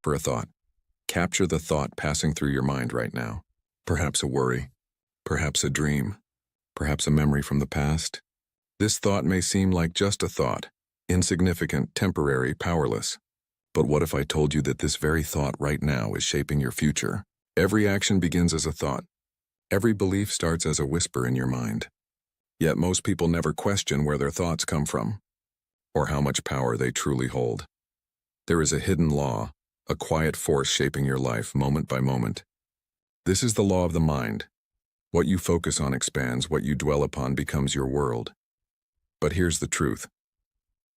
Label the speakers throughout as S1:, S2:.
S1: for a thought. Capture the thought passing through your mind right now. Perhaps a worry, perhaps a dream, perhaps a memory from the past. This thought may seem like just a thought, insignificant, temporary, powerless. But what if I told you that this very thought right now is shaping your future? Every action begins as a thought. Every belief starts as a whisper in your mind. Yet most people never question where their thoughts come from, or how much power they truly hold. There is a hidden law, a quiet force shaping your life moment by moment. This is the law of the mind. What you focus on expands, what you dwell upon becomes your world. But here's the truth.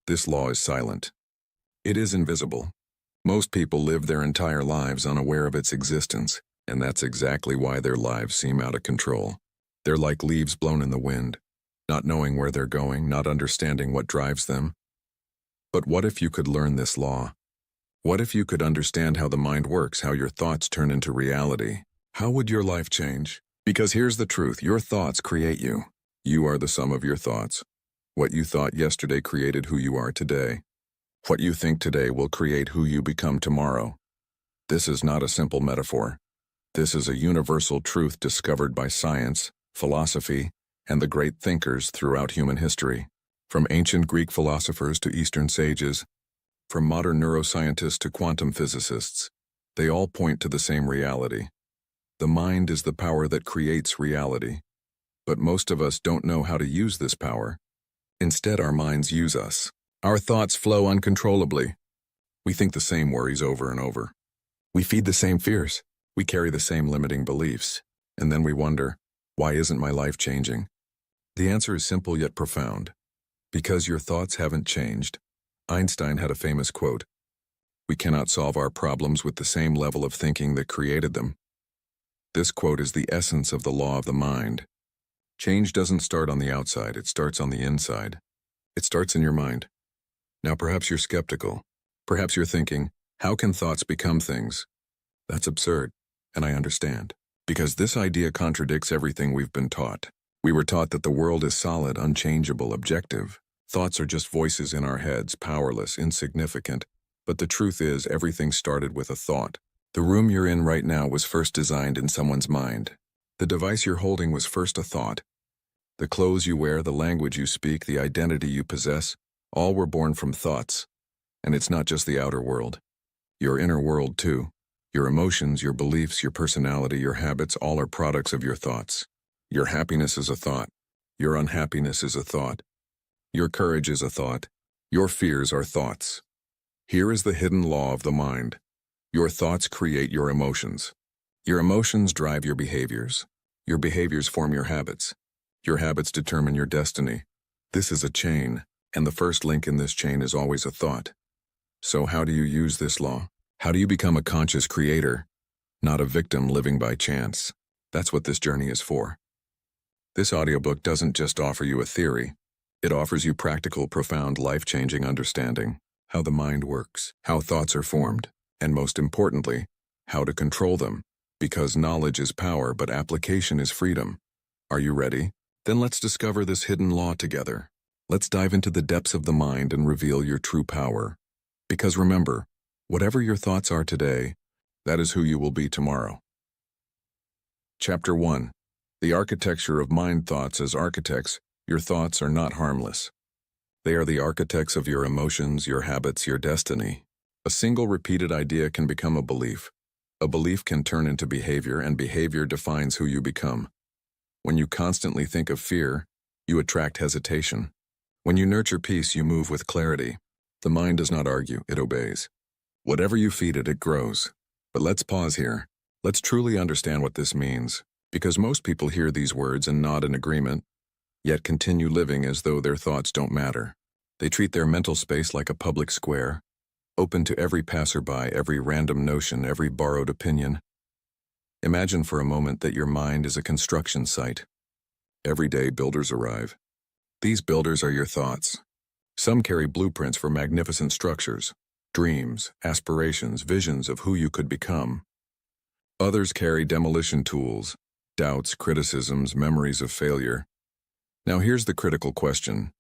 S1: This law is silent. It is invisible. Most people live their entire lives unaware of its existence, and that's exactly why their lives seem out of control. They're like leaves blown in the wind, not knowing where they're going, not understanding what drives them. But what if you could learn this law? What if you could understand how the mind works, how your thoughts turn into reality? How would your life change? Because here's the truth, your thoughts create you. You are the sum of your thoughts. What you thought yesterday created who you are today. What you think today will create who you become tomorrow. This is not a simple metaphor. This is a universal truth discovered by science, philosophy, and the great thinkers throughout human history. From ancient Greek philosophers to Eastern sages, from modern neuroscientists to quantum physicists, they all point to the same reality. The mind is the power that creates reality. But most of us don't know how to use this power. Instead, our minds use us. Our thoughts flow uncontrollably. We think the same worries over and over. We feed the same fears. We carry the same limiting beliefs. And then we wonder, why isn't my life changing? The answer is simple yet profound. Because your thoughts haven't changed. Einstein had a famous quote, "We cannot solve our problems with the same level of thinking that created them." This quote is the essence of the law of the mind. Change doesn't start on the outside, it starts on the inside. It starts in your mind. Now perhaps you're skeptical. Perhaps you're thinking, how can thoughts become things? That's absurd, and I understand. Because this idea contradicts everything we've been taught. We were taught that the world is solid, unchangeable, objective. Thoughts are just voices in our heads, powerless, insignificant. But the truth is, everything started with a thought. The room you're in right now was first designed in someone's mind. The device you're holding was first a thought. The clothes you wear, the language you speak, the identity you possess, all were born from thoughts. And it's not just the outer world. Your inner world, too. Your emotions, your beliefs, your personality, your habits, all are products of your thoughts. Your happiness is a thought. Your unhappiness is a thought. Your courage is a thought. Your fears are thoughts. Here is the hidden law of the mind. Your thoughts create your emotions. Your emotions drive your behaviors. Your behaviors form your habits. Your habits determine your destiny. This is a chain, and the first link in this chain is always a thought. So how do you use this law? How do you become a conscious creator, not a victim living by chance? That's what this journey is for. This audiobook doesn't just offer you a theory. It offers you practical, profound, life-changing understanding, how the mind works, how thoughts are formed, and most importantly, how to control them. Because knowledge is power, but application is freedom. Are you ready? Then let's discover this hidden law together. Let's dive into the depths of the mind and reveal your true power. Because remember, whatever your thoughts are today, that is who you will be tomorrow. Chapter 1. The architecture of mind thoughts. As architects, your thoughts are not harmless. They are the architects of your emotions, your habits, your destiny. A single repeated idea can become a belief. A belief can turn into behavior, and behavior defines who you become. When you constantly think of fear, you attract hesitation. When you nurture peace, you move with clarity. The mind does not argue, it obeys. Whatever you feed it, it grows. But let's pause here. Let's truly understand what this means, because most people hear these words and nod in agreement, yet continue living as though their thoughts don't matter. They treat their mental space like a public square, open to every passerby, every random notion, every borrowed opinion. Imagine for a moment that your mind is a construction site. Every day, builders arrive. These builders are your thoughts. Some carry blueprints for magnificent structures, dreams, aspirations, visions of who you could become. Others carry demolition tools, doubts, criticisms, memories of failure. Now here's the critical question.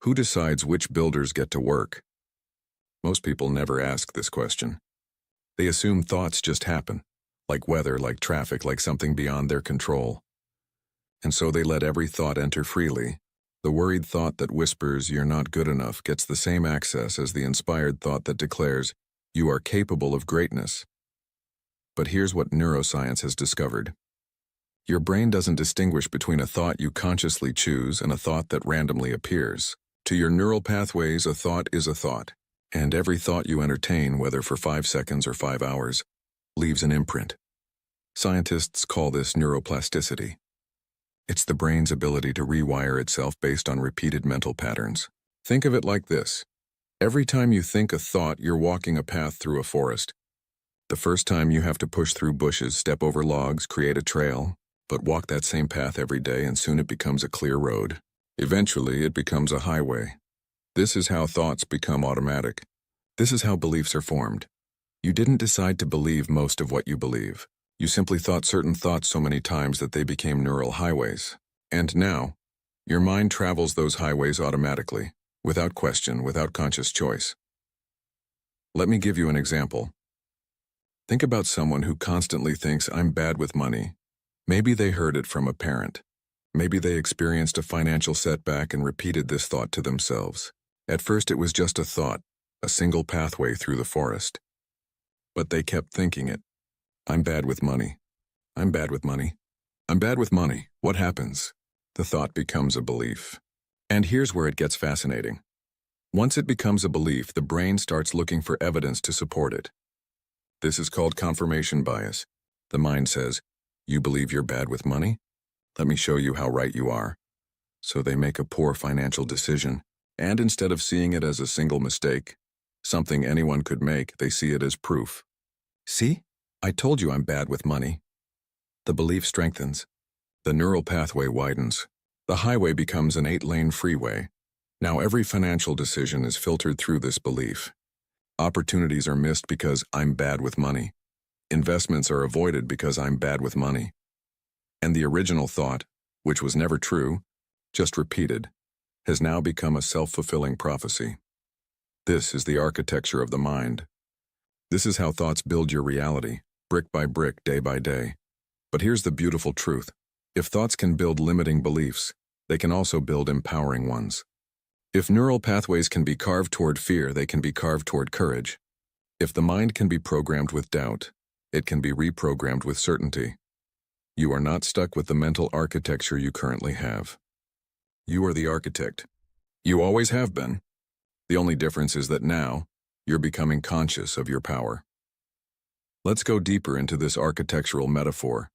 S1: Who decides which builders get to work? Most people never ask this question. They assume thoughts just happen, like weather, like traffic, like something beyond their control. And so they let every thought enter freely. The worried thought that whispers you're not good enough gets the same access as the inspired thought that declares you are capable of greatness. But here's what neuroscience has discovered. Your brain doesn't distinguish between a thought you consciously choose and a thought that randomly appears. To your neural pathways, a thought is a thought, and every thought you entertain, whether for 5 seconds or 5 hours, leaves an imprint. Scientists call this neuroplasticity. It's the brain's ability to rewire itself based on repeated mental patterns. Think of it like this. Every time you think a thought, you're walking a path through a forest. The first time you have to push through bushes, step over logs, create a trail, but walk that same path every day and soon it becomes a clear road. Eventually, it becomes a highway. This is how thoughts become automatic. This is how beliefs are formed. You didn't decide to believe most of what you believe. You simply thought certain thoughts so many times that they became neural highways. And now, your mind travels those highways automatically, without question, without conscious choice. Let me give you an example. Think about someone who constantly thinks, I'm bad with money. Maybe they heard it from a parent. Maybe they experienced a financial setback and repeated this thought to themselves. At first it was just a thought, a single pathway through the forest. But they kept thinking it. I'm bad with money. I'm bad with money. I'm bad with money. What happens? The thought becomes a belief. And here's where it gets fascinating. Once it becomes a belief, the brain starts looking for evidence to support it. This is called confirmation bias. The mind says, you believe you're bad with money? Let me show you how right you are. So they make a poor financial decision, and instead of seeing it as a single mistake, something anyone could make, they see it as proof. See? I told you I'm bad with money. The belief strengthens. The neural pathway widens. The highway becomes an 8-lane freeway. Now every financial decision is filtered through this belief. Opportunities are missed because I'm bad with money. Investments are avoided because I'm bad with money. And the original thought, which was never true, just repeated, has now become a self-fulfilling prophecy. This is the architecture of the mind. This is how thoughts build your reality, brick by brick, day by day. But here's the beautiful truth. If thoughts can build limiting beliefs, they can also build empowering ones. If neural pathways can be carved toward fear, they can be carved toward courage. If the mind can be programmed with doubt, it can be reprogrammed with certainty. You are not stuck with the mental architecture you currently have. You are the architect. You always have been. The only difference is that now, you're becoming conscious of your power. Let's go deeper into this architectural metaphor.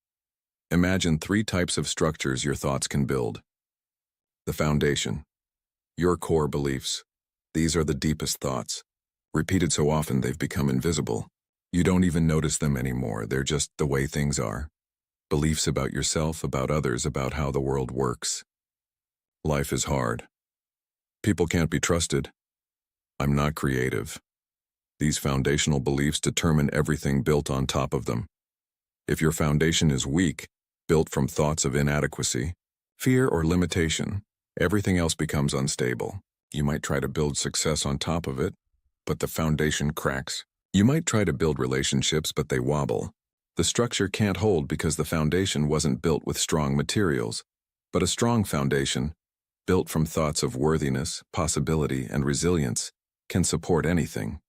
S1: Imagine 3 types of structures your thoughts can build. The foundation. Your core beliefs. These are the deepest thoughts. Repeated so often they've become invisible. You don't even notice them anymore, they're just the way things are. Beliefs about yourself, about others, about how the world works. Life is hard. People can't be trusted. I'm not creative. These foundational beliefs determine everything built on top of them. If your foundation is weak, built from thoughts of inadequacy, fear, or limitation, everything else becomes unstable. You might try to build success on top of it, but the foundation cracks. You might try to build relationships, but they wobble. The structure can't hold because the foundation wasn't built with strong materials. But a strong foundation, built from thoughts of worthiness, possibility, and resilience, can support anything.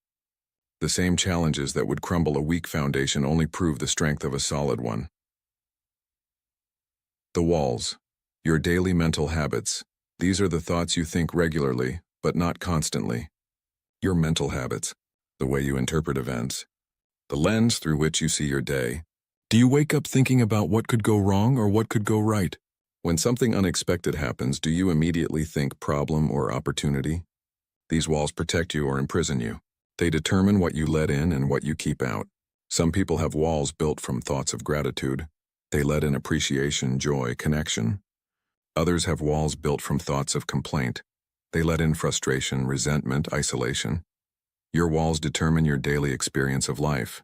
S1: The same challenges that would crumble a weak foundation only prove the strength of a solid one. The walls. Your daily mental habits. These are the thoughts you think regularly, but not constantly. Your mental habits. The way you interpret events. The lens through which you see your day. Do you wake up thinking about what could go wrong or what could go right? When something unexpected happens, do you immediately think problem or opportunity? These walls protect you or imprison you. They determine what you let in and what you keep out. Some people have walls built from thoughts of gratitude. They let in appreciation, joy, connection. Others have walls built from thoughts of complaint. They let in frustration, resentment, isolation. Your walls determine your daily experience of life.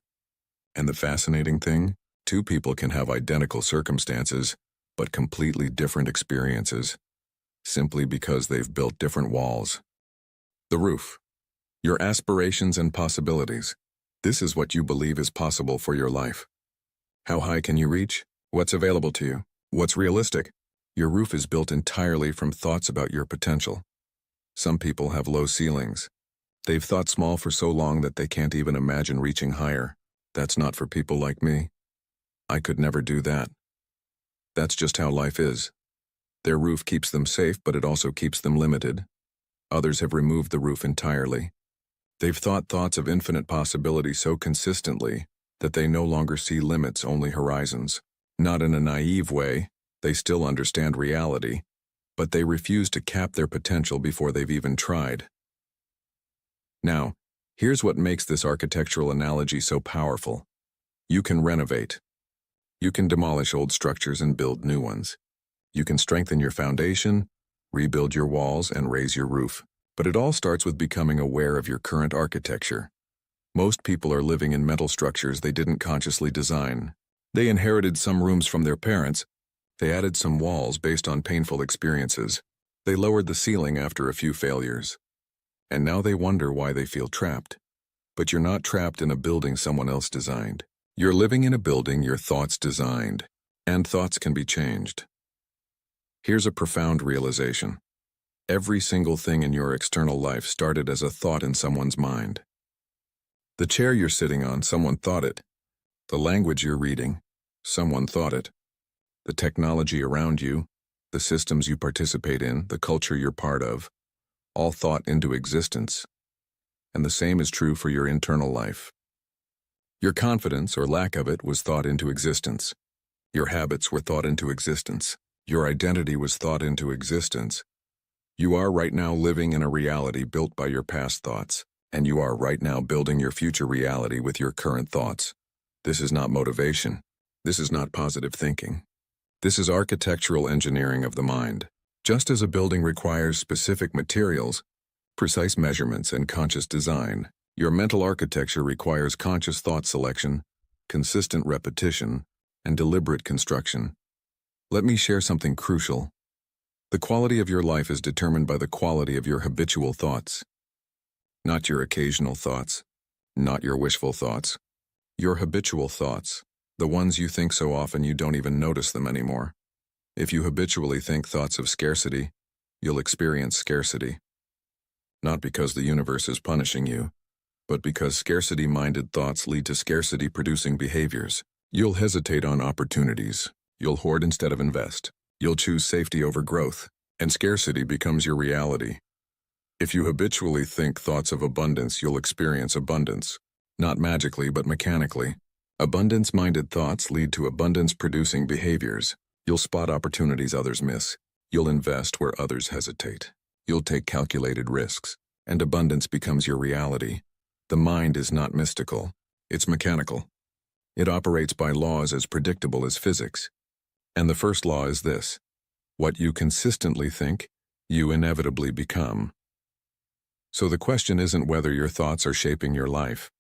S1: And the fascinating thing, 2 people can have identical circumstances, but completely different experiences, simply because they've built different walls. The roof. Your aspirations and possibilities. This is what you believe is possible for your life. How high can you reach? What's available to you? What's realistic? Your roof is built entirely from thoughts about your potential. Some people have low ceilings. They've thought small for so long that they can't even imagine reaching higher. That's not for people like me. I could never do that. That's just how life is. Their roof keeps them safe, but it also keeps them limited. Others have removed the roof entirely. They've thought thoughts of infinite possibility so consistently that they no longer see limits, only horizons. Not in a naive way, they still understand reality, but they refuse to cap their potential before they've even tried. Now, here's what makes this architectural analogy so powerful. You can renovate. You can demolish old structures and build new ones. You can strengthen your foundation, rebuild your walls, and raise your roof. But it all starts with becoming aware of your current architecture. Most people are living in mental structures they didn't consciously design. They inherited some rooms from their parents. They added some walls based on painful experiences. They lowered the ceiling after a few failures. And now they wonder why they feel trapped. But you're not trapped in a building someone else designed. You're living in a building your thoughts designed. And thoughts can be changed. Here's a profound realization. Every single thing in your external life started as a thought in someone's mind. The chair you're sitting on, someone thought it. The language you're reading, someone thought it. The technology around you, the systems you participate in, the culture you're part of, all thought into existence. And the same is true for your internal life. Your confidence, or lack of it, was thought into existence. Your habits were thought into existence. Your identity was thought into existence. You are right now living in a reality built by your past thoughts, and you are right now building your future reality with your current thoughts. This is not motivation. This is not positive thinking. This is architectural engineering of the mind. Just as a building requires specific materials, precise measurements, and conscious design, your mental architecture requires conscious thought selection, consistent repetition, and deliberate construction. Let me share something crucial. The quality of your life is determined by the quality of your habitual thoughts. Not your occasional thoughts, not your wishful thoughts. Your habitual thoughts, the ones you think so often you don't even notice them anymore. If you habitually think thoughts of scarcity, you'll experience scarcity. Not because the universe is punishing you, but because scarcity-minded thoughts lead to scarcity-producing behaviors. You'll hesitate on opportunities. You'll hoard instead of invest. You'll choose safety over growth, and scarcity becomes your reality. If you habitually think thoughts of abundance, you'll experience abundance. Not magically, but mechanically. Abundance-minded thoughts lead to abundance-producing behaviors. You'll spot opportunities others miss. You'll invest where others hesitate. You'll take calculated risks, and abundance becomes your reality. The mind is not mystical. It's mechanical. It operates by laws as predictable as physics. And the first law is this: what you consistently think, you inevitably become. So the question isn't whether your thoughts are shaping your life.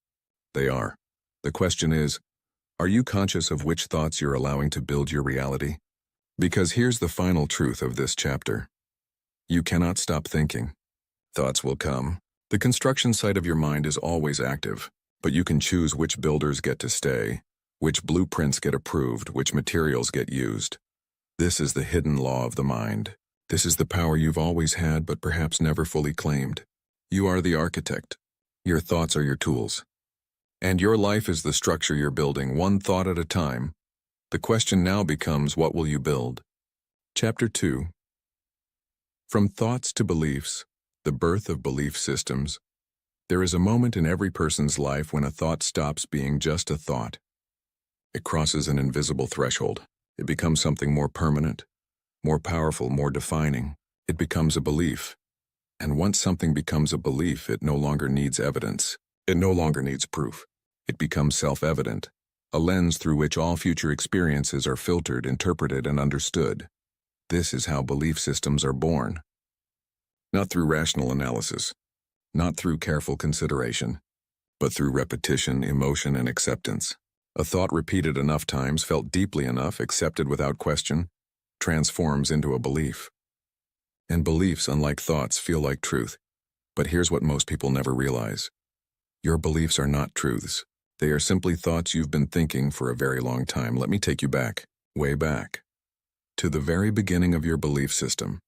S1: They are. The question is, are you conscious of which thoughts you're allowing to build your reality? Because here's the final truth of this chapter. You cannot stop thinking. Thoughts will come. The construction site of your mind is always active, but you can choose which builders get to stay, which blueprints get approved, which materials get used. This is the hidden law of the mind. This is the power you've always had but perhaps never fully claimed. You are the architect. Your thoughts are your tools. And your life is the structure you're building, one thought at a time. The question now becomes, what will you build? Chapter 2. From thoughts to beliefs, the birth of belief systems. There is a moment in every person's life when a thought stops being just a thought. It crosses an invisible threshold. It becomes something more permanent, more powerful, more defining. It becomes a belief. And once something becomes a belief, it no longer needs evidence. It no longer needs proof. It becomes self-evident, a lens through which all future experiences are filtered, interpreted, and understood. This is how belief systems are born. Not through rational analysis, not through careful consideration, but through repetition, emotion, and acceptance. A thought repeated enough times, felt deeply enough, accepted without question, transforms into a belief. And beliefs, unlike thoughts, feel like truth. But here's what most people never realize. Your beliefs are not truths. They are simply thoughts you've been thinking for a very long time. Let me take you back, way back, to the very beginning of your belief system.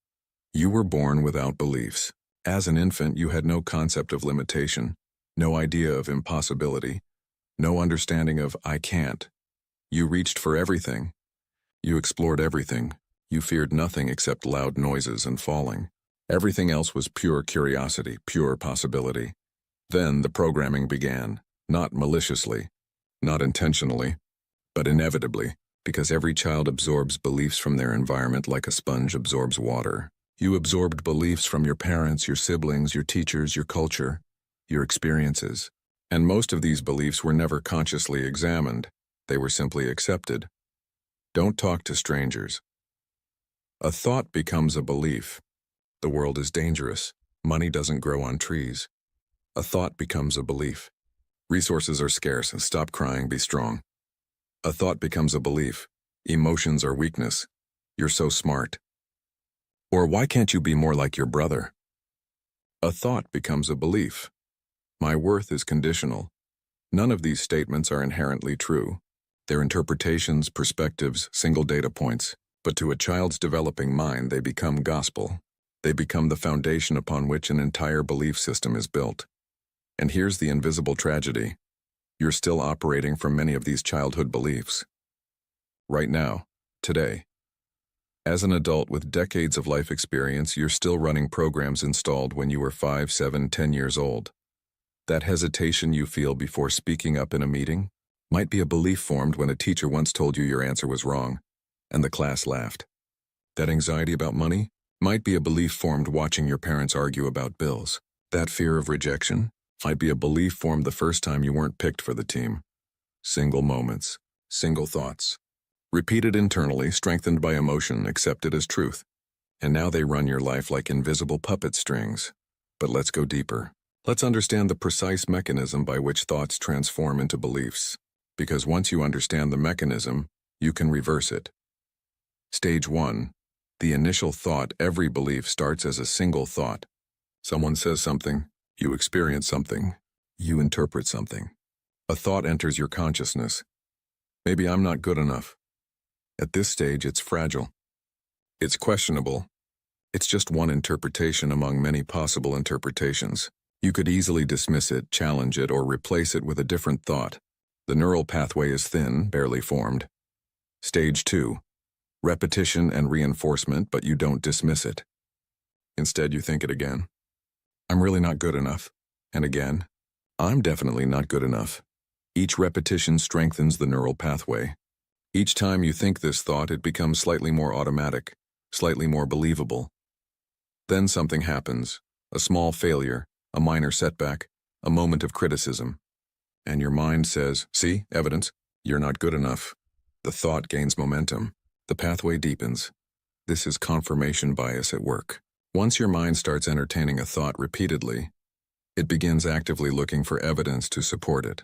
S1: You were born without beliefs. As an infant, you had no concept of limitation, no idea of impossibility, no understanding of I can't. You reached for everything. You explored everything. You feared nothing except loud noises and falling. Everything else was pure curiosity, pure possibility. Then the programming began, not maliciously, not intentionally, but inevitably, because every child absorbs beliefs from their environment like a sponge absorbs water. You absorbed beliefs from your parents, your siblings, your teachers, your culture, your experiences. And most of these beliefs were never consciously examined. They were simply accepted. Don't talk to strangers. A thought becomes a belief. The world is dangerous. Money doesn't grow on trees. A thought becomes a belief. Resources are scarce. Stop crying, be strong. A thought becomes a belief. Emotions are weakness. You're so smart. Or why can't you be more like your brother? A thought becomes a belief. My worth is conditional. None of these statements are inherently true. They're interpretations, perspectives, single data points. But to a child's developing mind, they become gospel. They become the foundation upon which an entire belief system is built. And here's the invisible tragedy. You're still operating from many of these childhood beliefs. Right now, today. As an adult with decades of life experience, you're still running programs installed when you were 5, 7, 10 years old. That hesitation you feel before speaking up in a meeting might be a belief formed when a teacher once told you your answer was wrong, and the class laughed. That anxiety about money might be a belief formed watching your parents argue about bills. That fear of rejection might be a belief formed the first time you weren't picked for the team. Single moments, single thoughts. Repeated internally, strengthened by emotion, accepted as truth. And now they run your life like invisible puppet strings. But let's go deeper. Let's understand the precise mechanism by which thoughts transform into beliefs. Because once you understand the mechanism, you can reverse it. Stage 1. The initial thought. Every belief starts as a single thought. Someone says something, you experience something, you interpret something. A thought enters your consciousness. Maybe I'm not good enough. At this stage, it's fragile. It's questionable. It's just one interpretation among many possible interpretations. You could easily dismiss it, challenge it, or replace it with a different thought. The neural pathway is thin, barely formed. Stage 2. Repetition and reinforcement, but you don't dismiss it. Instead, you think it again. I'm really not good enough. And again, I'm definitely not good enough. Each repetition strengthens the neural pathway. Each time you think this thought, it becomes slightly more automatic, slightly more believable. Then something happens, a small failure, a minor setback, a moment of criticism. And your mind says, see, evidence, you're not good enough. The thought gains momentum. The pathway deepens. This is confirmation bias at work. Once your mind starts entertaining a thought repeatedly, it begins actively looking for evidence to support it.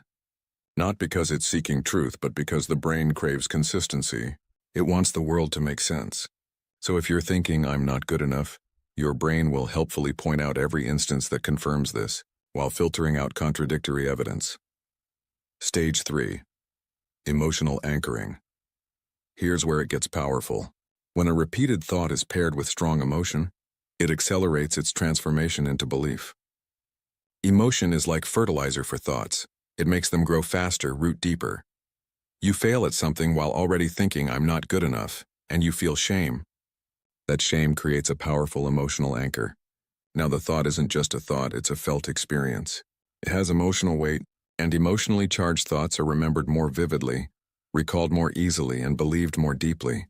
S1: Not because it's seeking truth, but because the brain craves consistency. It wants the world to make sense. So if you're thinking, I'm not good enough, your brain will helpfully point out every instance that confirms this, while filtering out contradictory evidence. Stage 3. Emotional anchoring. Here's where it gets powerful. When a repeated thought is paired with strong emotion, it accelerates its transformation into belief. Emotion is like fertilizer for thoughts. It makes them grow faster, root deeper. You fail at something while already thinking I'm not good enough, and you feel shame. That shame creates a powerful emotional anchor. Now the thought isn't just a thought, it's a felt experience. It has emotional weight, and emotionally charged thoughts are remembered more vividly, recalled more easily, and believed more deeply.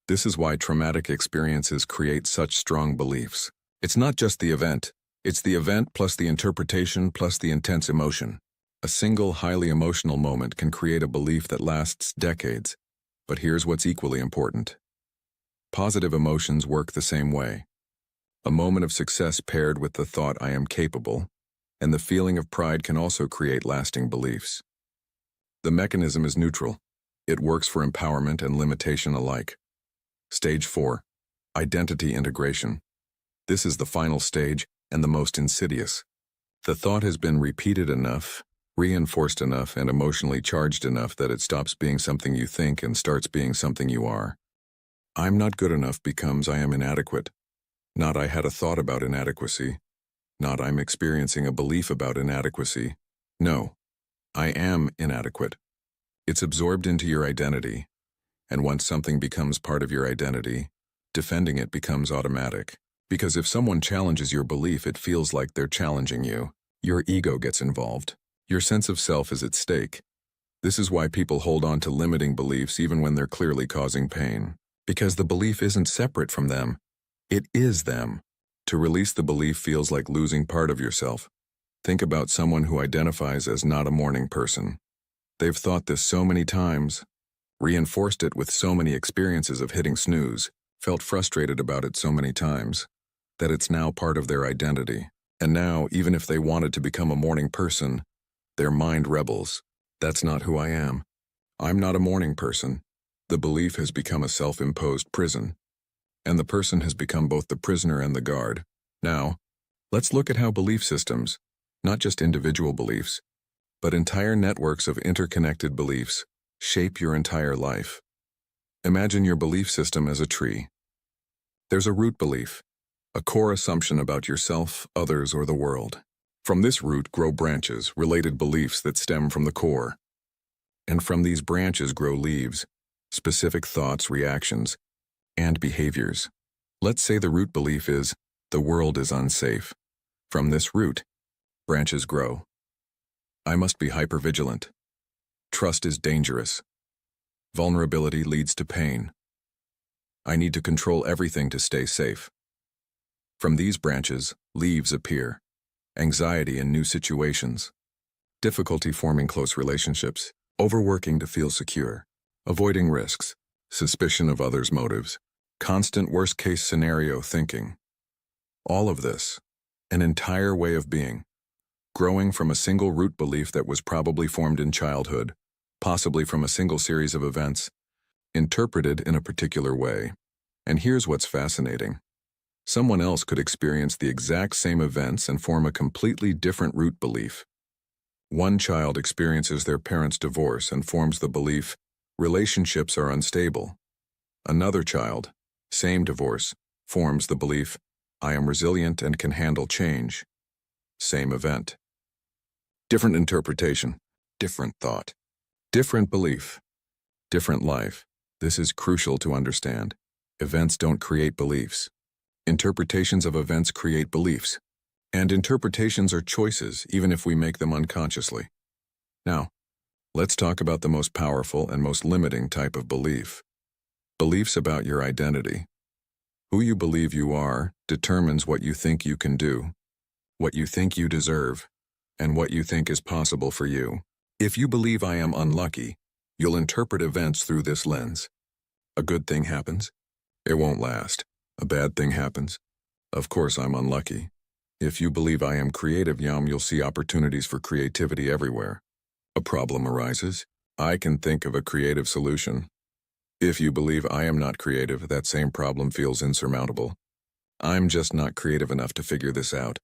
S1: This is why traumatic experiences create such strong beliefs. It's not just the event. It's the event plus the interpretation plus the intense emotion. A single highly emotional moment can create a belief that lasts decades. But here's what's equally important. Positive emotions work the same way. A moment of success paired with the thought I am capable, and the feeling of pride can also create lasting beliefs. The mechanism is neutral. It works for empowerment and limitation alike. Stage 4. Identity integration. This is the final stage and the most insidious. The thought has been repeated enough, reinforced enough and emotionally charged enough that it stops being something you think and starts being something you are. I'm not good enough becomes I am inadequate. Not I had a thought about inadequacy. Not I'm experiencing a belief about inadequacy. No, I am inadequate. It's absorbed into your identity. And once something becomes part of your identity, defending it becomes automatic. Because if someone challenges your belief, it feels like they're challenging you. Your ego gets involved. Your sense of self is at stake. This is why people hold on to limiting beliefs even when they're clearly causing pain. Because the belief isn't separate from them. It is them. To release the belief feels like losing part of yourself. Think about someone who identifies as not a morning person. They've thought this so many times, reinforced it with so many experiences of hitting snooze, felt frustrated about it so many times, that it's now part of their identity. And now, even if they wanted to become a morning person, their mind rebels. That's not who I am. I'm not a morning person. The belief has become a self-imposed prison. And the person has become both the prisoner and the guard. Now, let's look at how belief systems, not just individual beliefs, but entire networks of interconnected beliefs, shape your entire life. Imagine your belief system as a tree. There's a root belief, a core assumption about yourself, others, or the world. From this root grow branches, related beliefs that stem from the core. And from these branches grow leaves, specific thoughts, reactions, and behaviors. Let's say the root belief is, the world is unsafe. From this root, branches grow. I must be hypervigilant. Trust is dangerous. Vulnerability leads to pain. I need to control everything to stay safe. From these branches, leaves appear. Anxiety in new situations. Difficulty forming close relationships. Overworking to feel secure. Avoiding risks. Suspicion of others' motives. Constant worst-case scenario thinking. All of this, an entire way of being, growing from a single root belief that was probably formed in childhood, possibly from a single series of events, interpreted in a particular way. And here's what's fascinating. Someone else could experience the exact same events and form a completely different root belief. One child experiences their parents' divorce and forms the belief, relationships are unstable. Another child, same divorce, forms the belief, I am resilient and can handle change. Same event. Different interpretation, different thought, different belief, different life. This is crucial to understand. Events don't create beliefs. Interpretations of events create beliefs. And interpretations are choices, even if we make them unconsciously. Now, let's talk about the most powerful and most limiting type of belief. Beliefs about your identity. Who you believe you are determines what you think you can do, what you think you deserve, and what you think is possible for you. If you believe I am unlucky, you'll interpret events through this lens. A good thing happens. It won't last. A bad thing happens. Of course I'm unlucky. If you believe I am creative, you'll see opportunities for creativity everywhere. A problem arises. I can think of a creative solution. If you believe I am not creative, that same problem feels insurmountable. I'm just not creative enough to figure this out.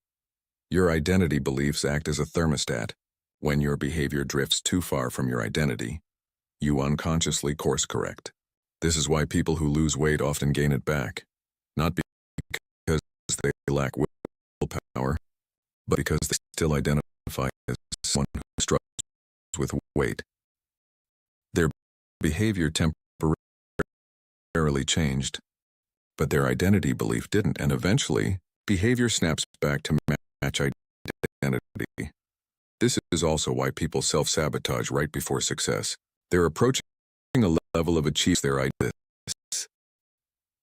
S1: Your identity beliefs act as a thermostat. When your behavior drifts too far from your identity, you unconsciously course correct. This is why people who lose weight often gain it back. Not because they lack willpower, but because they still identify as someone who struggles with weight. Their behavior temporarily changed, but their identity belief didn't, and eventually, behavior snaps back to match identity. This is also why people self-sabotage right before success. They're approaching a level of achievement their identity.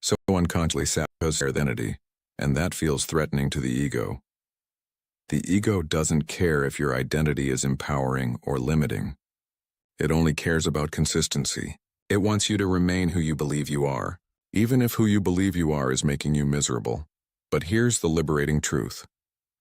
S1: So unconsciously sabotage their identity, and that feels threatening to the ego. The ego doesn't care if your identity is empowering or limiting. It only cares about consistency. It wants you to remain who you believe you are, even if who you believe you are is making you miserable. But here's the liberating truth.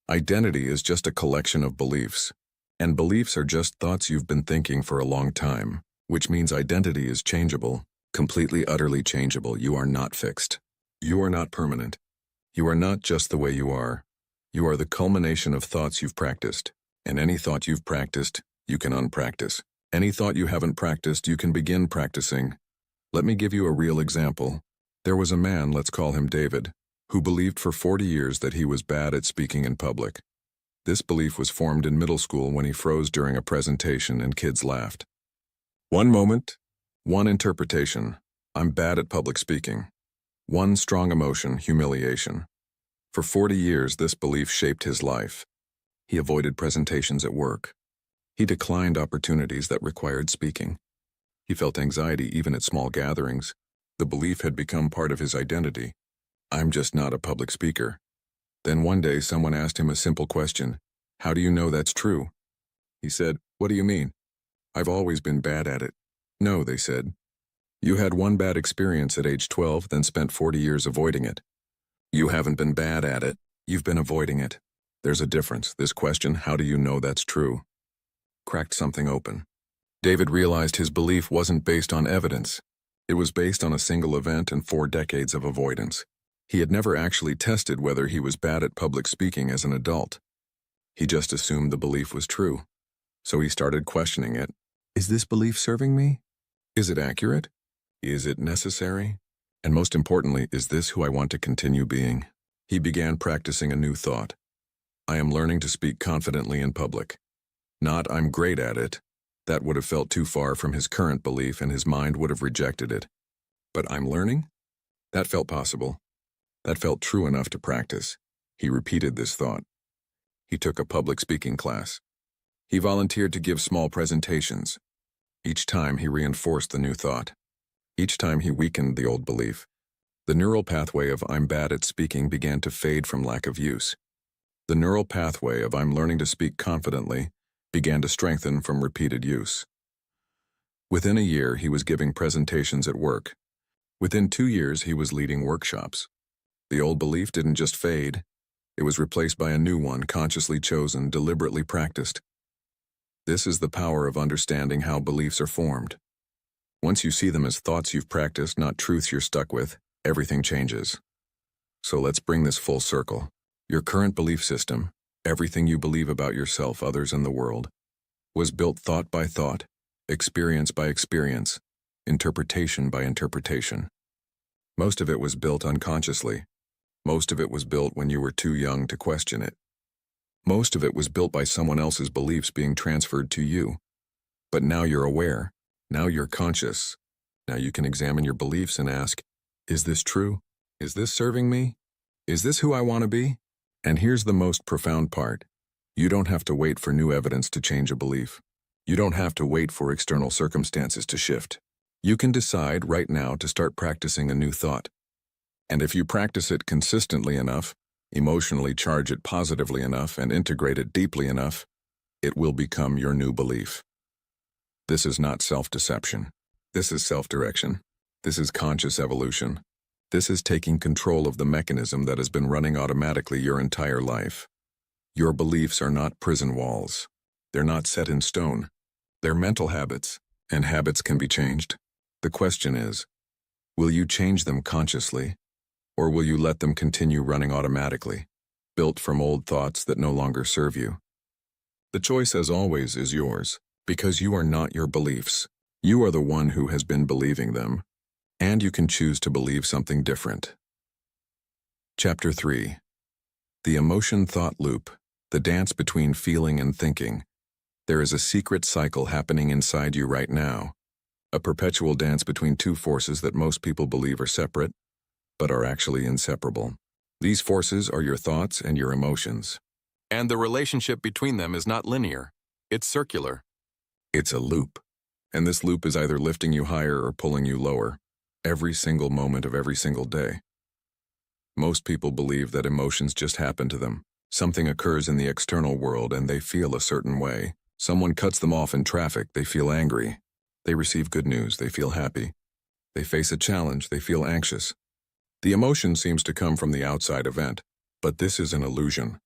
S1: Identity is just a collection of beliefs, and beliefs are just thoughts you've been thinking for a long time, which means identity is changeable, completely, utterly changeable. You are not fixed. You are not permanent. You are not just the way you are. You are the culmination of thoughts you've practiced, and any thought you've practiced, You can unpractice. Any thought you haven't practiced, you can begin practicing. Let me give you a real example. There was a man, let's call him David, who believed for 40 years that he was bad at speaking in public. This belief was formed in middle school when he froze during a presentation and kids laughed. One moment, one interpretation, I'm bad at public speaking. One strong emotion, humiliation. For 40 years, this belief shaped his life. He avoided presentations at work. He declined opportunities that required speaking. He felt anxiety even at small gatherings. The belief had become part of his identity. I'm just not a public speaker. Then one day someone asked him a simple question. How do you know that's true? He said, what do you mean? I've always been bad at it. No, they said. You had one bad experience at age 12, then spent 40 years avoiding it. You haven't been bad at it. You've been avoiding it. There's a difference. This question, how do you know that's true, cracked something open. David realized his belief wasn't based on evidence. It was based on a single event and 4 decades of avoidance. He had never actually tested whether he was bad at public speaking as an adult. He just assumed the belief was true. So he started questioning it. Is this belief serving me? Is it accurate? Is it necessary? And most importantly, is this who I want to continue being? He began practicing a new thought. I am learning to speak confidently in public. Not I'm great at it. That would have felt too far from his current belief and his mind would have rejected it. But I'm learning? That felt possible. That felt true enough to practice. He repeated this thought. He took a public speaking class. He volunteered to give small presentations. Each time he reinforced the new thought. Each time he weakened the old belief. The neural pathway of I'm bad at speaking began to fade from lack of use. The neural pathway of I'm learning to speak confidently began to strengthen from repeated use. Within a year, he was giving presentations at work. Within 2 years, he was leading workshops. The old belief didn't just fade. It was replaced by a new one, consciously chosen, deliberately practiced. This is the power of understanding how beliefs are formed. Once you see them as thoughts you've practiced, not truths you're stuck with, everything changes. So let's bring this full circle. Your current belief system, everything you believe about yourself, others, and the world, was built thought by thought, experience by experience, interpretation by interpretation. Most of it was built unconsciously. Most of it was built when you were too young to question it. Most of it was built by someone else's beliefs being transferred to you. But now you're aware. Now you're conscious. Now you can examine your beliefs and ask, is this true? Is this serving me? Is this who I want to be? And here's the most profound part. You don't have to wait for new evidence to change a belief. You don't have to wait for external circumstances to shift. You can decide right now to start practicing a new thought. And if you practice it consistently enough, emotionally charge it positively enough, and integrate it deeply enough, it will become your new belief. This is not self-deception. This is self-direction. This is conscious evolution. This is taking control of the mechanism that has been running automatically your entire life. Your beliefs are not prison walls. They're not set in stone. They're mental habits, and habits can be changed. The question is, will you change them consciously, or will you let them continue running automatically, built from old thoughts that no longer serve you? The choice, as always, is yours, because you are not your beliefs. You are the one who has been believing them. And you can choose to believe something different. Chapter 3. The emotion thought loop, the dance between feeling and thinking. There is a secret cycle happening inside you right now, a perpetual dance between two forces that most people believe are separate, but are actually inseparable. These forces are your thoughts and your emotions. And the relationship between them is not linear. It's circular. It's a loop. And this loop is either lifting you higher or pulling you lower. Every single moment of every single day. Most people believe that emotions just happen to them. Something occurs in the external world and they feel a certain way. Someone cuts them off in traffic, they feel angry. They receive good news, they feel happy. They face a challenge, they feel anxious. The emotion seems to come from the outside event, but this is an illusion.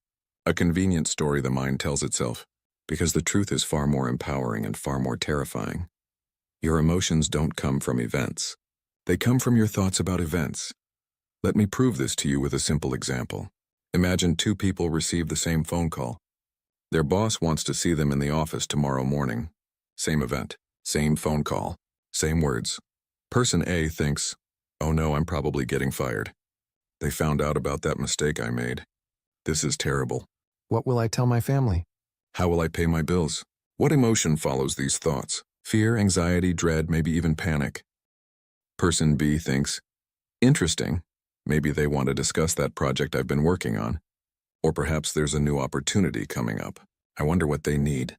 S1: A convenient story the mind tells itself, because the truth is far more empowering and far more terrifying. Your emotions don't come from events. They come from your thoughts about events. Let me prove this to you with a simple example. Imagine 2 people receive the same phone call. Their boss wants to see them in the office tomorrow morning. Same event, same phone call, same words. Person A thinks, "Oh no, I'm probably getting fired. They found out about that mistake I made. This is terrible. What will I tell my family? How will I pay my bills?" What emotion follows these thoughts? Fear, anxiety, dread, maybe even panic. Person B thinks, "Interesting. Maybe they want to discuss that project I've been working on. Or perhaps there's a new opportunity coming up. I wonder what they need."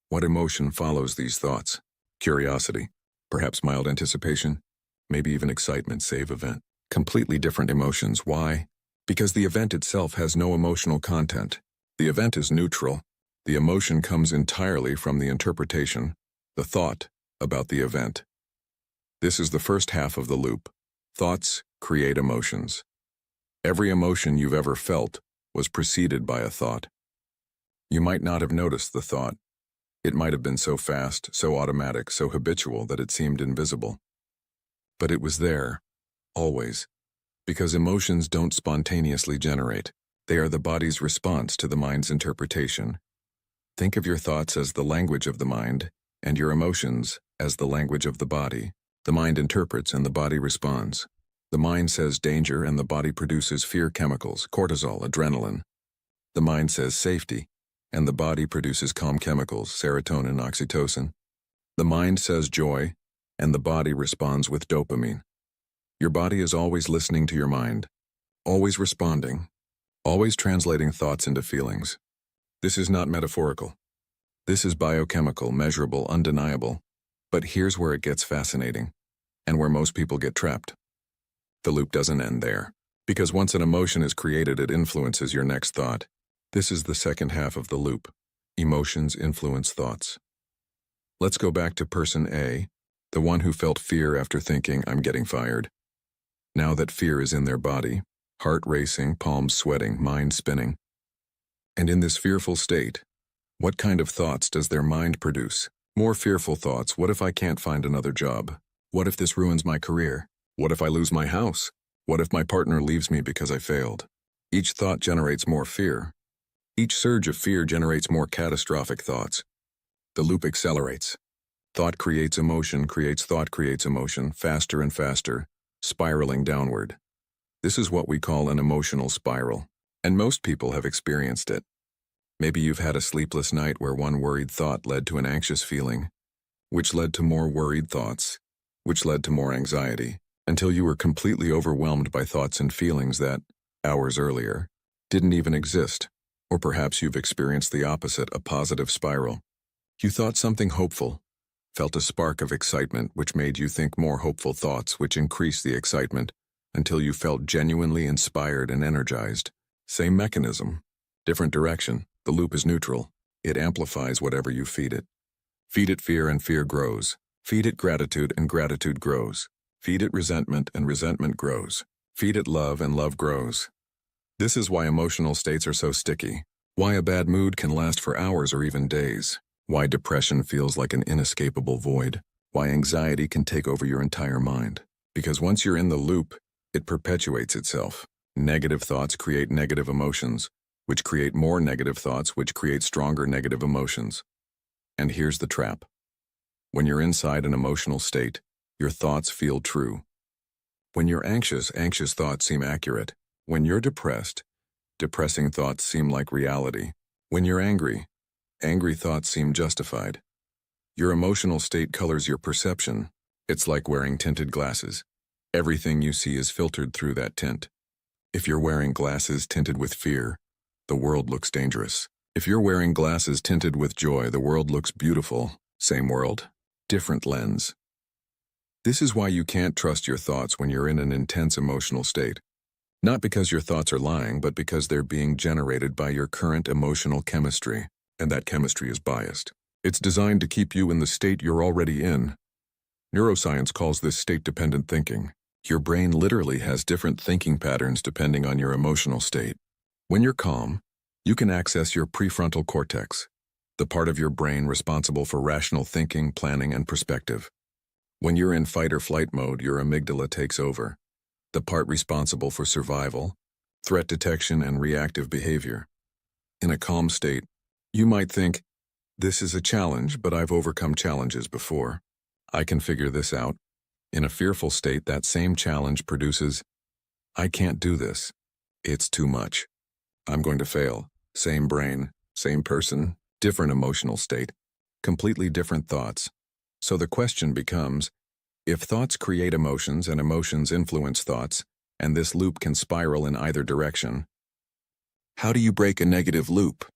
S1: What emotion follows these thoughts? Curiosity, perhaps mild anticipation, maybe even excitement, save event. Completely different emotions. Why? Because the event itself has no emotional content. The event is neutral. The emotion comes entirely from the interpretation, the thought, about the event. This is the first half of the loop. Thoughts create emotions. Every emotion you've ever felt was preceded by a thought. You might not have noticed the thought. It might have been so fast, so automatic, so habitual that it seemed invisible. But it was there, always, because emotions don't spontaneously generate. They are the body's response to the mind's interpretation. Think of your thoughts as the language of the mind, and your emotions as the language of the body. The mind interprets and the body responds. The mind says danger and the body produces fear chemicals, cortisol, adrenaline. The mind says safety, and the body produces calm chemicals, serotonin, oxytocin. The mind says joy, and the body responds with dopamine. Your body is always listening to your mind, always responding, always translating thoughts into feelings. This is not metaphorical. This is biochemical, measurable, undeniable. But here's where it gets fascinating, and where most people get trapped. The loop doesn't end there, because once an emotion is created, it influences your next thought. This is the second half of the loop. Emotions influence thoughts. Let's go back to person A, the one who felt fear after thinking, "I'm getting fired." Now that fear is in their body, heart racing, palms sweating, mind spinning. And in this fearful state, what kind of thoughts does their mind produce? More fearful thoughts. What if I can't find another job? What if this ruins my career? What if I lose my house? What if my partner leaves me because I failed? Each thought generates more fear. Each surge of fear generates more catastrophic thoughts. The loop accelerates. Thought creates emotion, creates thought, creates emotion, faster and faster, spiraling downward. This is what we call an emotional spiral, and most people have experienced it. Maybe you've had a sleepless night where one worried thought led to an anxious feeling, which led to more worried thoughts, which led to more anxiety, until you were completely overwhelmed by thoughts and feelings that, hours earlier, didn't even exist. Or perhaps you've experienced the opposite, a positive spiral. You thought something hopeful, felt a spark of excitement which made you think more hopeful thoughts which increased the excitement until you felt genuinely inspired and energized. Same mechanism, different direction. The loop is neutral. It amplifies whatever you feed it. Feed it fear and fear grows. Feed it gratitude and gratitude grows. Feed it resentment and resentment grows. Feed it love and love grows. This is why emotional states are so sticky. Why a bad mood can last for hours or even days. Why depression feels like an inescapable void. Why anxiety can take over your entire mind. Because once you're in the loop, it perpetuates itself. Negative thoughts create negative emotions, which create more negative thoughts, which create stronger negative emotions. And here's the trap. When you're inside an emotional state, your thoughts feel true. When you're anxious, anxious thoughts seem accurate. When you're depressed, depressing thoughts seem like reality. When you're angry, angry thoughts seem justified. Your emotional state colors your perception. It's like wearing tinted glasses. Everything you see is filtered through that tint. If you're wearing glasses tinted with fear, the world looks dangerous. If you're wearing glasses tinted with joy, the world looks beautiful. Same world, different lens. This is why you can't trust your thoughts when you're in an intense emotional state. Not because your thoughts are lying, but because they're being generated by your current emotional chemistry, and that chemistry is biased. It's designed to keep you in the state you're already in. Neuroscience calls this state-dependent thinking. Your brain literally has different thinking patterns depending on your emotional state. When you're calm, you can access your prefrontal cortex, the part of your brain responsible for rational thinking, planning, and perspective. When you're in fight or flight mode, your amygdala takes over, the part responsible for survival, threat detection, and reactive behavior. In a calm state, You might think, this is a challenge, but I've overcome challenges before. I can figure this out. In a fearful state, that same challenge produces, I can't do this. It's too much. I'm going to fail. Same brain, same person, different emotional state, completely different thoughts. So the question becomes, if thoughts create emotions and emotions influence thoughts, and this loop can spiral in either direction, how do you break a negative loop?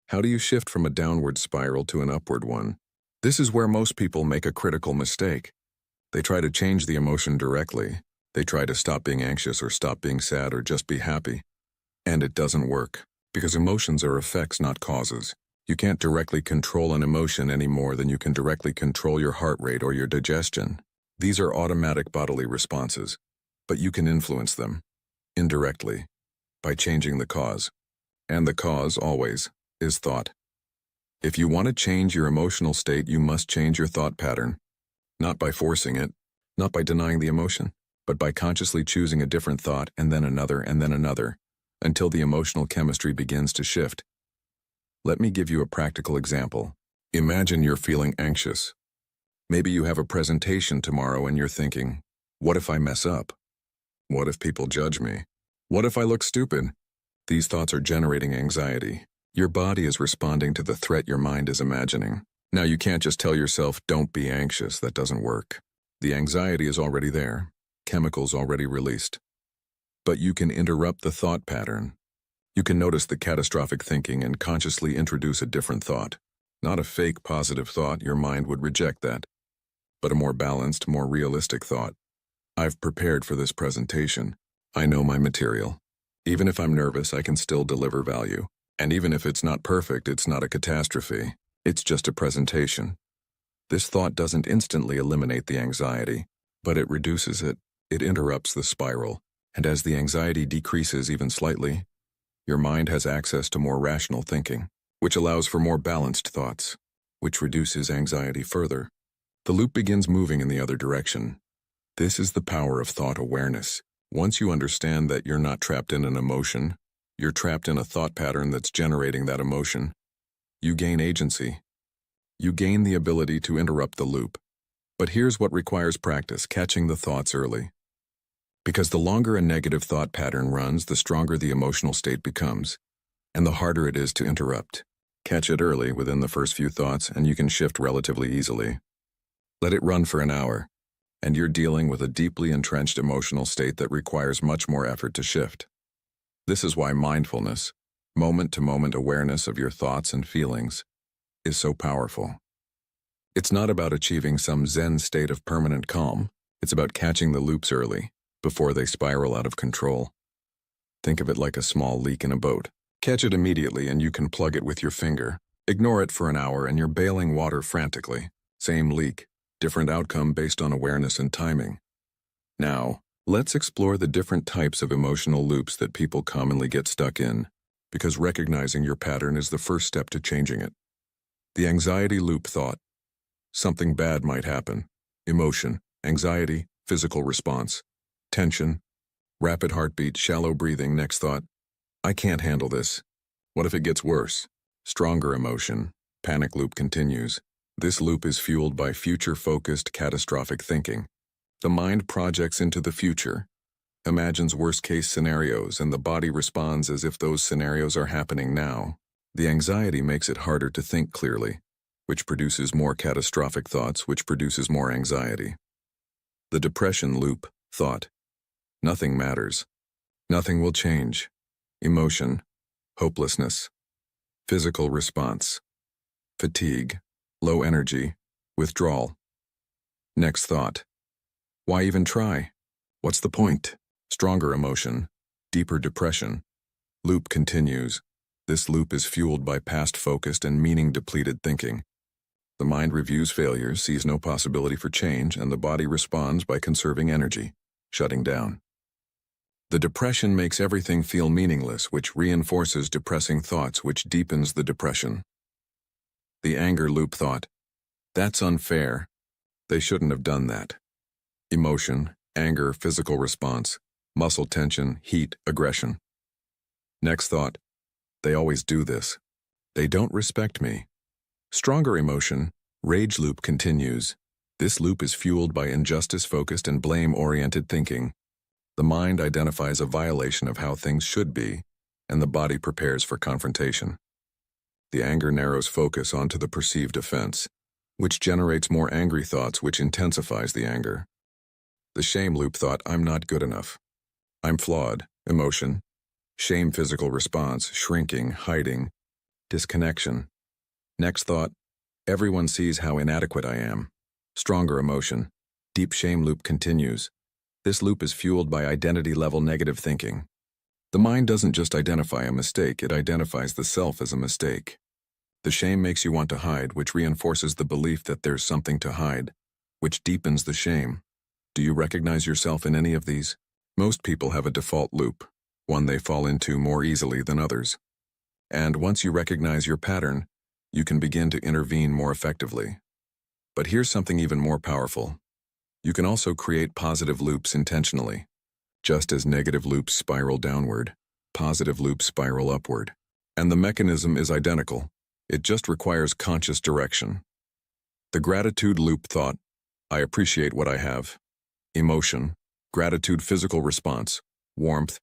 S1: How do you shift from a downward spiral to an upward one? This is where most people make a critical mistake. They try to change the emotion directly. They try to stop being anxious or stop being sad or just be happy. And it doesn't work, because emotions are effects, not causes. You can't directly control an emotion any more than you can directly control your heart rate or your digestion. These are automatic bodily responses, but you can influence them, indirectly, by changing the cause. And the cause, always, is thought. If you want to change your emotional state, you must change your thought pattern. Not by forcing it, not by denying the emotion, but by consciously choosing a different thought and then another, until the emotional chemistry begins to shift. Let me give you a practical example. Imagine you're feeling anxious. Maybe you have a presentation tomorrow and you're thinking, what if I mess up? What if people judge me? What if I look stupid? These thoughts are generating anxiety. Your body is responding to the threat your mind is imagining. Now you can't just tell yourself, don't be anxious. That doesn't work. The anxiety is already there, chemicals already released. But you can interrupt the thought pattern. You can notice the catastrophic thinking and consciously introduce a different thought. Not a fake positive thought, your mind would reject that, but a more balanced, more realistic thought. I've prepared for this presentation. I know my material. Even if I'm nervous, I can still deliver value. And even if it's not perfect, it's not a catastrophe. It's just a presentation. This thought doesn't instantly eliminate the anxiety, but it reduces it. It interrupts the spiral. And as the anxiety decreases even slightly, your mind has access to more rational thinking, which allows for more balanced thoughts, which reduces anxiety further. The loop begins moving in the other direction. This is the power of thought awareness. Once you understand that you're not trapped in an emotion, you're trapped in a thought pattern that's generating that emotion, you gain agency. You gain the ability to interrupt the loop. But here's what requires practice: catching the thoughts early. Because the longer a negative thought pattern runs, the stronger the emotional state becomes, and the harder it is to interrupt. Catch it early within the first few thoughts, and you can shift relatively easily. Let it run for an hour, and you're dealing with a deeply entrenched emotional state that requires much more effort to shift. This is why mindfulness, moment-to-moment awareness of your thoughts and feelings, is so powerful. It's not about achieving some Zen state of permanent calm. It's about catching the loops early, before they spiral out of control. Think of it like a small leak in a boat. Catch it immediately and you can plug it with your finger. Ignore it for an hour and you're bailing water frantically. Same leak, different outcome based on awareness and timing. Now, let's explore the different types of emotional loops that people commonly get stuck in, because recognizing your pattern is the first step to changing it. The anxiety loop thought. Something bad might happen. Emotion, anxiety, physical response. Tension, rapid heartbeat, shallow breathing. Next thought, I can't handle this. What if it gets worse? Stronger emotion, panic loop continues. This loop is fueled by future-focused catastrophic thinking. The mind projects into the future, imagines worst-case scenarios, and the body responds as if those scenarios are happening now. The anxiety makes it harder to think clearly, which produces more catastrophic thoughts, which produces more anxiety. The depression loop thought. Nothing matters. Nothing will change. Emotion, hopelessness. Physical response, fatigue, low energy, withdrawal. Next thought. Why even try? What's the point? Stronger emotion, deeper depression. Loop continues. This loop is fueled by past-focused and meaning-depleted thinking. The mind reviews failures, sees no possibility for change, and the body responds by conserving energy, shutting down. The depression makes everything feel meaningless, which reinforces depressing thoughts, which deepens the depression. The anger loop thought. That's unfair. They shouldn't have done that. Emotion, anger, physical response, muscle tension, heat, aggression. Next thought. They always do this. They don't respect me. Stronger emotion, rage loop continues. This loop is fueled by injustice-focused and blame-oriented thinking. The mind identifies a violation of how things should be, and the body prepares for confrontation. The anger narrows focus onto the perceived offense, which generates more angry thoughts, which intensifies the anger. The shame loop thought, I'm not good enough. I'm flawed, emotion. Shame physical response, shrinking, hiding, disconnection. Next thought, everyone sees how inadequate I am. Stronger emotion. Deep shame loop continues. This loop is fueled by identity-level negative thinking. The mind doesn't just identify a mistake, it identifies the self as a mistake. The shame makes you want to hide, which reinforces the belief that there's something to hide, which deepens the shame. Do you recognize yourself in any of these? Most people have a default loop, one they fall into more easily than others. And once you recognize your pattern, you can begin to intervene more effectively. But here's something even more powerful. You can also create positive loops intentionally. Just as negative loops spiral downward, positive loops spiral upward. And the mechanism is identical. It just requires conscious direction. The gratitude loop thought, I appreciate what I have. Emotion, gratitude physical response, warmth,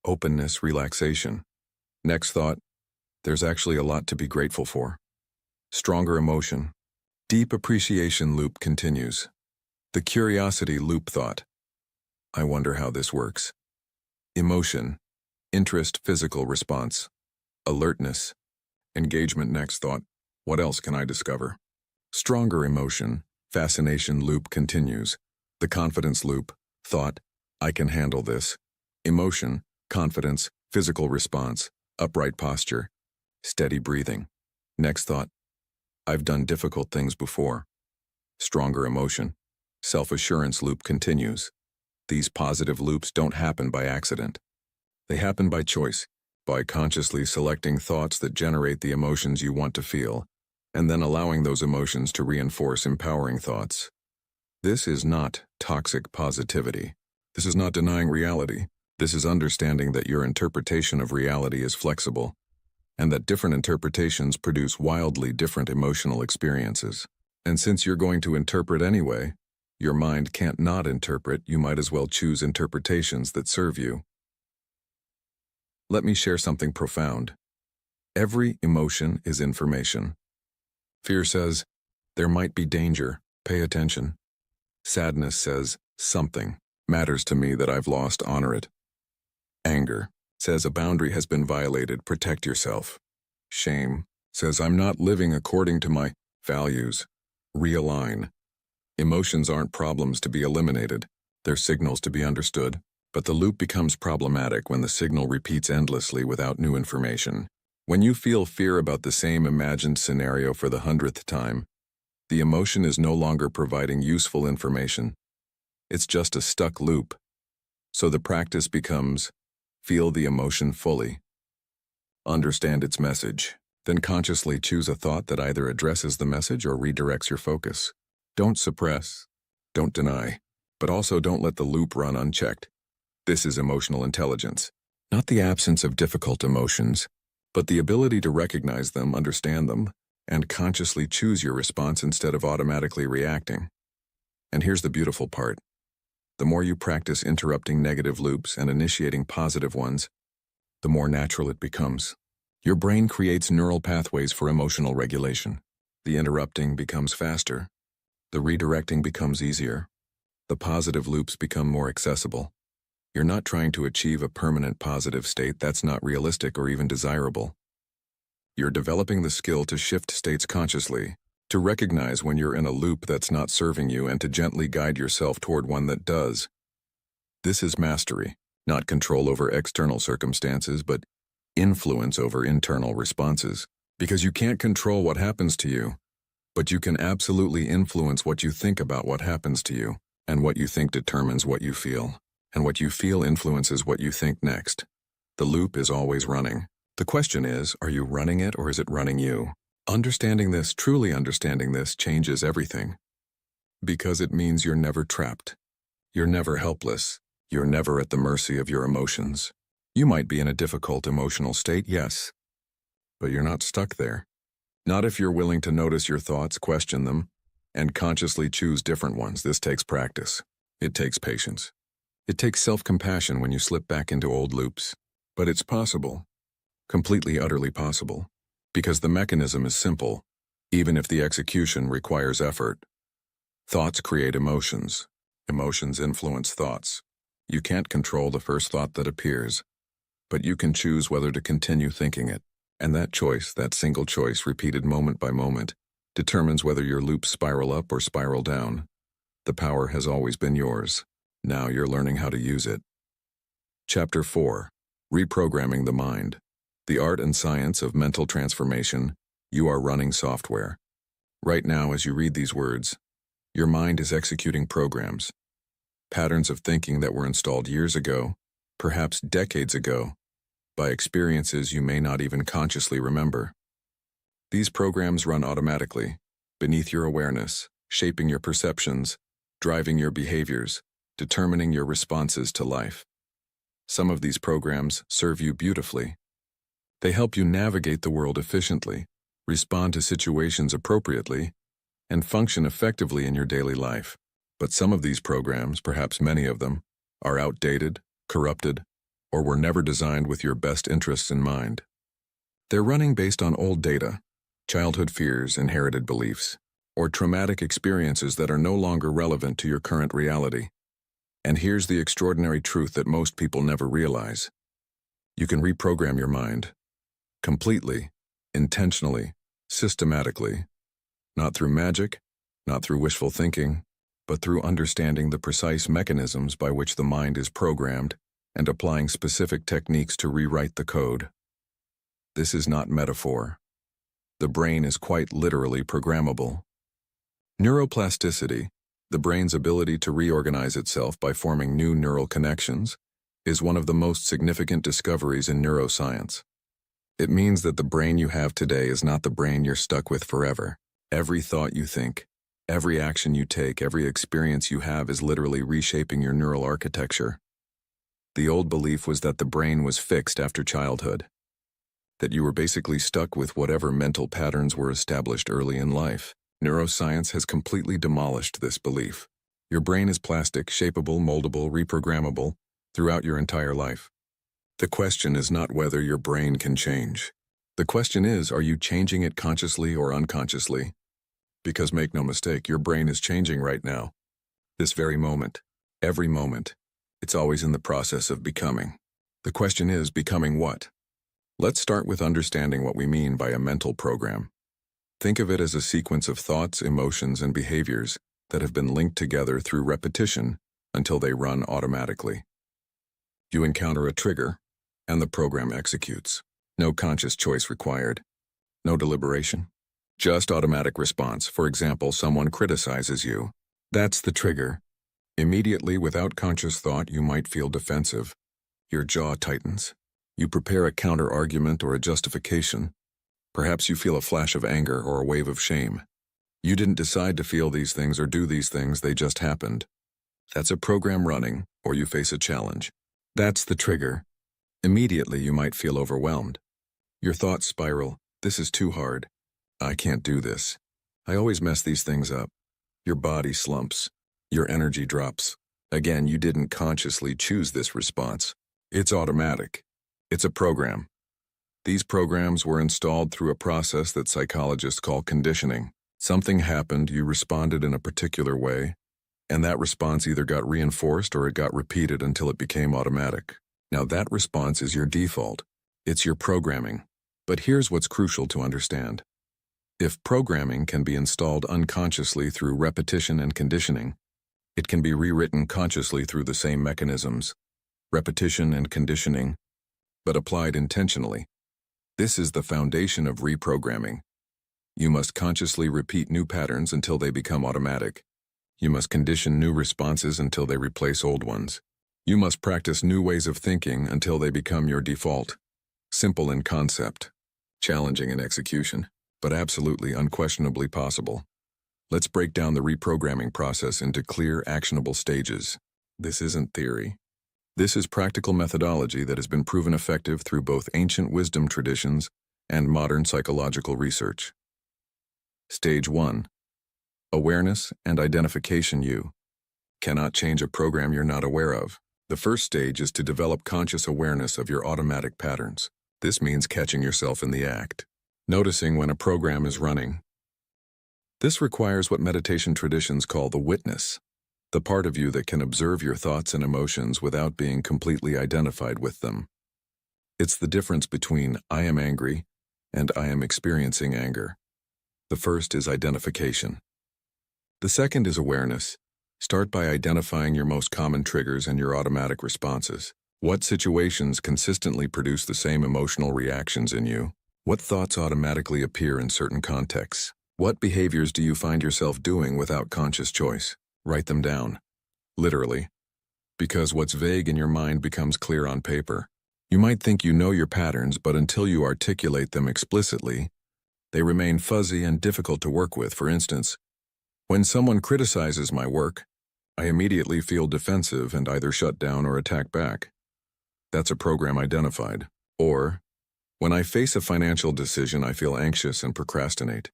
S1: openness, relaxation. Next thought, there's actually a lot to be grateful for. Stronger emotion. Deep appreciation loop continues. The curiosity loop thought, I wonder how this works. Emotion, interest physical response, alertness, engagement. Next thought, what else can I discover? Stronger emotion, fascination loop continues. The confidence loop, thought, I can handle this. Emotion, confidence, physical response, upright posture, steady breathing. Next thought, I've done difficult things before. Stronger emotion, self-assurance loop continues. These positive loops don't happen by accident. They happen by choice, by consciously selecting thoughts that generate the emotions you want to feel, and then allowing those emotions to reinforce empowering thoughts. This is not toxic positivity. This is not denying reality. This is understanding that your interpretation of reality is flexible, and that different interpretations produce wildly different emotional experiences. And since you're going to interpret anyway, your mind can't not interpret, you might as well choose interpretations that serve you. Let me share something profound. Every emotion is information. Fear says, there might be danger, pay attention. Sadness says, something matters to me that I've lost, honor it. Anger says a boundary has been violated, protect yourself. Shame says I'm not living according to my values, realign. Emotions aren't problems to be eliminated, they're signals to be understood. But the loop becomes problematic when the signal repeats endlessly without new information. When you feel fear about the same imagined scenario for the 100th time, the emotion is no longer providing useful information. It's just a stuck loop. So the practice becomes, feel the emotion fully. Understand its message. Then consciously choose a thought that either addresses the message or redirects your focus. Don't suppress, don't deny, but also don't let the loop run unchecked. This is emotional intelligence. Not the absence of difficult emotions, but the ability to recognize them, understand them, and consciously choose your response instead of automatically reacting. And here's the beautiful part. The more you practice interrupting negative loops and initiating positive ones, the more natural it becomes. Your brain creates neural pathways for emotional regulation. The interrupting becomes faster. The redirecting becomes easier. The positive loops become more accessible. You're not trying to achieve a permanent positive state that's not realistic or even desirable. You're developing the skill to shift states consciously, to recognize when you're in a loop that's not serving you and to gently guide yourself toward one that does. This is mastery, not control over external circumstances, but influence over internal responses. Because you can't control what happens to you, but you can absolutely influence what you think about what happens to you, and what you think determines what you feel, and what you feel influences what you think next. The loop is always running. The question is, are you running it or is it running you? Understanding this, truly understanding this, changes everything. Because it means you're never trapped. You're never helpless. You're never at the mercy of your emotions. You might be in a difficult emotional state, yes, but you're not stuck there. Not if you're willing to notice your thoughts, question them, and consciously choose different ones. This takes practice. It takes patience. It takes self-compassion when you slip back into old loops. But it's possible. Completely, utterly possible. Because the mechanism is simple, even if the execution requires effort. Thoughts create emotions. Emotions influence thoughts. You can't control the first thought that appears, but you can choose whether to continue thinking it. And that choice, that single choice repeated moment by moment, determines whether your loops spiral up or spiral down. The power has always been yours. Now you're learning how to use it. Chapter 4. Reprogramming the Mind. The Art and Science of Mental Transformation. You are running software. Right now, as you read these words, your mind is executing programs. Patterns of thinking that were installed years ago, perhaps decades ago, by experiences you may not even consciously remember. These programs run automatically, beneath your awareness, shaping your perceptions, driving your behaviors, determining your responses to life. Some of these programs serve you beautifully. They help you navigate the world efficiently, respond to situations appropriately, and function effectively in your daily life. But some of these programs, perhaps many of them, are outdated, corrupted, or were never designed with your best interests in mind. They're running based on old data, childhood fears, inherited beliefs, or traumatic experiences that are no longer relevant to your current reality. And here's the extraordinary truth that most people never realize. You can reprogram your mind. Completely, intentionally, systematically. Not through magic, not through wishful thinking, but through understanding the precise mechanisms by which the mind is programmed and applying specific techniques to rewrite the code. This is not metaphor. The brain is quite literally programmable. Neuroplasticity, the brain's ability to reorganize itself by forming new neural connections, is one of the most significant discoveries in neuroscience. It means that the brain you have today is not the brain you're stuck with forever. Every thought you think, every action you take, every experience you have is literally reshaping your neural architecture. The old belief was that the brain was fixed after childhood, that you were basically stuck with whatever mental patterns were established early in life. Neuroscience has completely demolished this belief. Your brain is plastic, shapeable, moldable, reprogrammable throughout your entire life. The question is not whether your brain can change. The question is, are you changing it consciously or unconsciously? Because make no mistake, your brain is changing right now. This very moment, every moment. It's always in the process of becoming. The question is, becoming what? Let's start with understanding what we mean by a mental program. Think of it as a sequence of thoughts, emotions, and behaviors that have been linked together through repetition until they run automatically. You encounter a trigger, and the program executes. No conscious choice required. No deliberation. Just automatic response. For example, someone criticizes you. That's the trigger. Immediately, without conscious thought, you might feel defensive. Your jaw tightens. You prepare a counter-argument or a justification. Perhaps you feel a flash of anger or a wave of shame. You didn't decide to feel these things or do these things, they just happened. That's a program running, or you face a challenge. That's the trigger. Immediately, you might feel overwhelmed. Your thoughts spiral. This is too hard. I can't do this. I always mess these things up. Your body slumps. Your energy drops. Again, you didn't consciously choose this response. It's automatic. It's a program. These programs were installed through a process that psychologists call conditioning. Something happened, you responded in a particular way, and that response either got reinforced or it got repeated until it became automatic. Now that response is your default. It's your programming. But here's what's crucial to understand. If programming can be installed unconsciously through repetition and conditioning, it can be rewritten consciously through the same mechanisms, repetition and conditioning, but applied intentionally. This is the foundation of reprogramming. You must consciously repeat new patterns until they become automatic. You must condition new responses until they replace old ones. You must practice new ways of thinking until they become your default. Simple in concept, challenging in execution, but absolutely unquestionably possible. Let's break down the reprogramming process into clear, actionable stages. This isn't theory. This is practical methodology that has been proven effective through both ancient wisdom traditions and modern psychological research. Stage 1. Awareness and identification. You cannot change a program you're not aware of. The first stage is to develop conscious awareness of your automatic patterns. This means catching yourself in the act, noticing when a program is running. This requires what meditation traditions call the witness, the part of you that can observe your thoughts and emotions without being completely identified with them. It's the difference between I am angry and I am experiencing anger. The first is identification. The second is awareness. Start by identifying your most common triggers and your automatic responses. What situations consistently produce the same emotional reactions in you? What thoughts automatically appear in certain contexts? What behaviors do you find yourself doing without conscious choice? Write them down. Literally. Because what's vague in your mind becomes clear on paper. You might think you know your patterns, but until you articulate them explicitly, they remain fuzzy and difficult to work with. For instance, when someone criticizes my work, I immediately feel defensive and either shut down or attack back. That's a program identified. Or, when I face a financial decision, I feel anxious and procrastinate.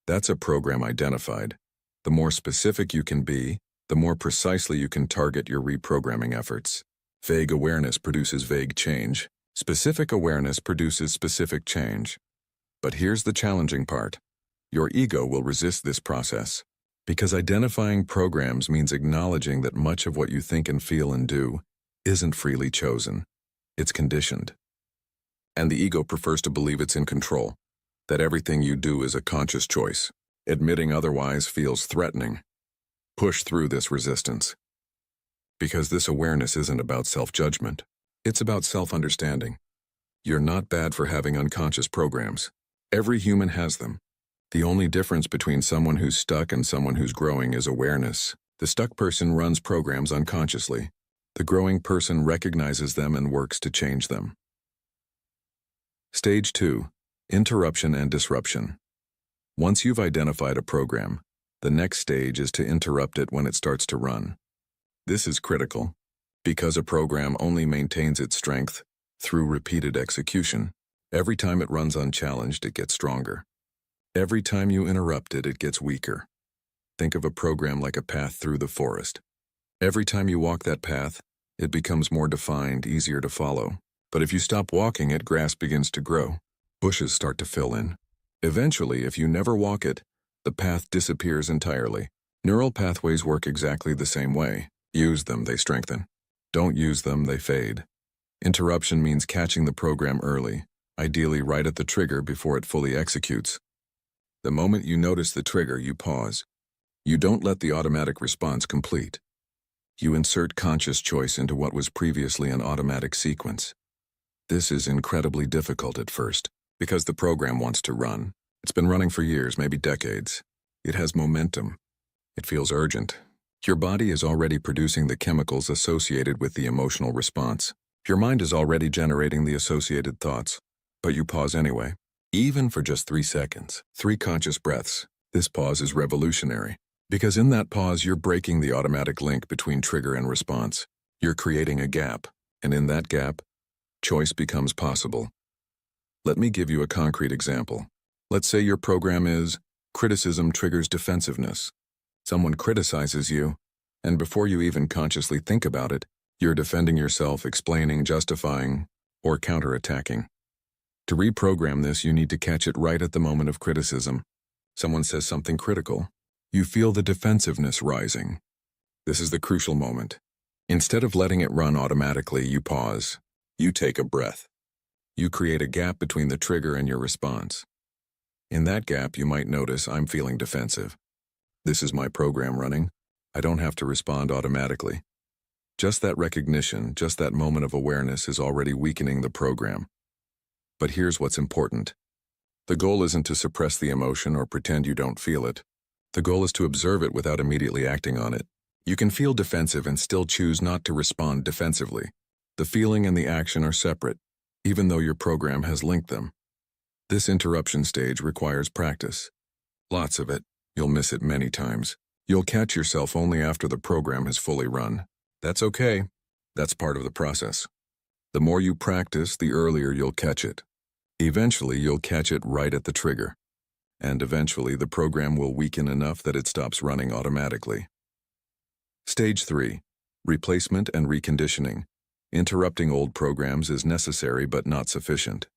S1: That's a program identified. The more specific you can be, the more precisely you can target your reprogramming efforts. Vague awareness produces vague change. Specific awareness produces specific change. But here's the challenging part. Your ego will resist this process. Because identifying programs means acknowledging that much of what you think and feel and do isn't freely chosen. It's conditioned. And the ego prefers to believe it's in control, that everything you do is a conscious choice. Admitting otherwise feels threatening. Push through this resistance. Because this awareness isn't about self-judgment. It's about self-understanding. You're not bad for having unconscious programs. Every human has them. The only difference between someone who's stuck and someone who's growing is awareness. The stuck person runs programs unconsciously. The growing person recognizes them and works to change them. Stage 2. Interruption and disruption. Once you've identified a program, the next stage is to interrupt it when it starts to run. This is critical, because a program only maintains its strength through repeated execution. Every time it runs unchallenged, it gets stronger. Every time you interrupt it, it gets weaker. Think of a program like a path through the forest. Every time you walk that path, it becomes more defined, easier to follow. But if you stop walking it, grass begins to grow. Bushes start to fill in. Eventually, if you never walk it, the path disappears entirely. Neural pathways work exactly the same way. Use them, they strengthen. Don't use them, they fade. Interruption means catching the program early, ideally right at the trigger before it fully executes. The moment you notice the trigger, you pause. You don't let the automatic response complete. You insert conscious choice into what was previously an automatic sequence. This is incredibly difficult at first, because the program wants to run. It's been running for years, maybe decades. It has momentum. It feels urgent. Your body is already producing the chemicals associated with the emotional response. Your mind is already generating the associated thoughts, but you pause anyway. Even for just 3 seconds, 3 conscious breaths. This pause is revolutionary, because in that pause you're breaking the automatic link between trigger and response. You're creating a gap, and in that gap, choice becomes possible. Let me give you a concrete example. Let's say your program is, criticism triggers defensiveness. Someone criticizes you, and before you even consciously think about it, you're defending yourself, explaining, justifying, or counterattacking. To reprogram this, you need to catch it right at the moment of criticism. Someone says something critical. You feel the defensiveness rising. This is the crucial moment. Instead of letting it run automatically, you pause. You take a breath. You create a gap between the trigger and your response. In that gap, you might notice, I'm feeling defensive. This is my program running. I don't have to respond automatically. Just that recognition, just that moment of awareness is already weakening the program. But here's what's important. The goal isn't to suppress the emotion or pretend you don't feel it. The goal is to observe it without immediately acting on it. You can feel defensive and still choose not to respond defensively. The feeling and the action are separate, even though your program has linked them. This interruption stage requires practice. Lots of it. You'll miss it many times. You'll catch yourself only after the program has fully run. That's okay. That's part of the process. The more you practice, the earlier you'll catch it. Eventually, you'll catch it right at the trigger. And eventually, the program will weaken enough that it stops running automatically. Stage 3. Replacement and reconditioning. Interrupting old programs is necessary but not sufficient.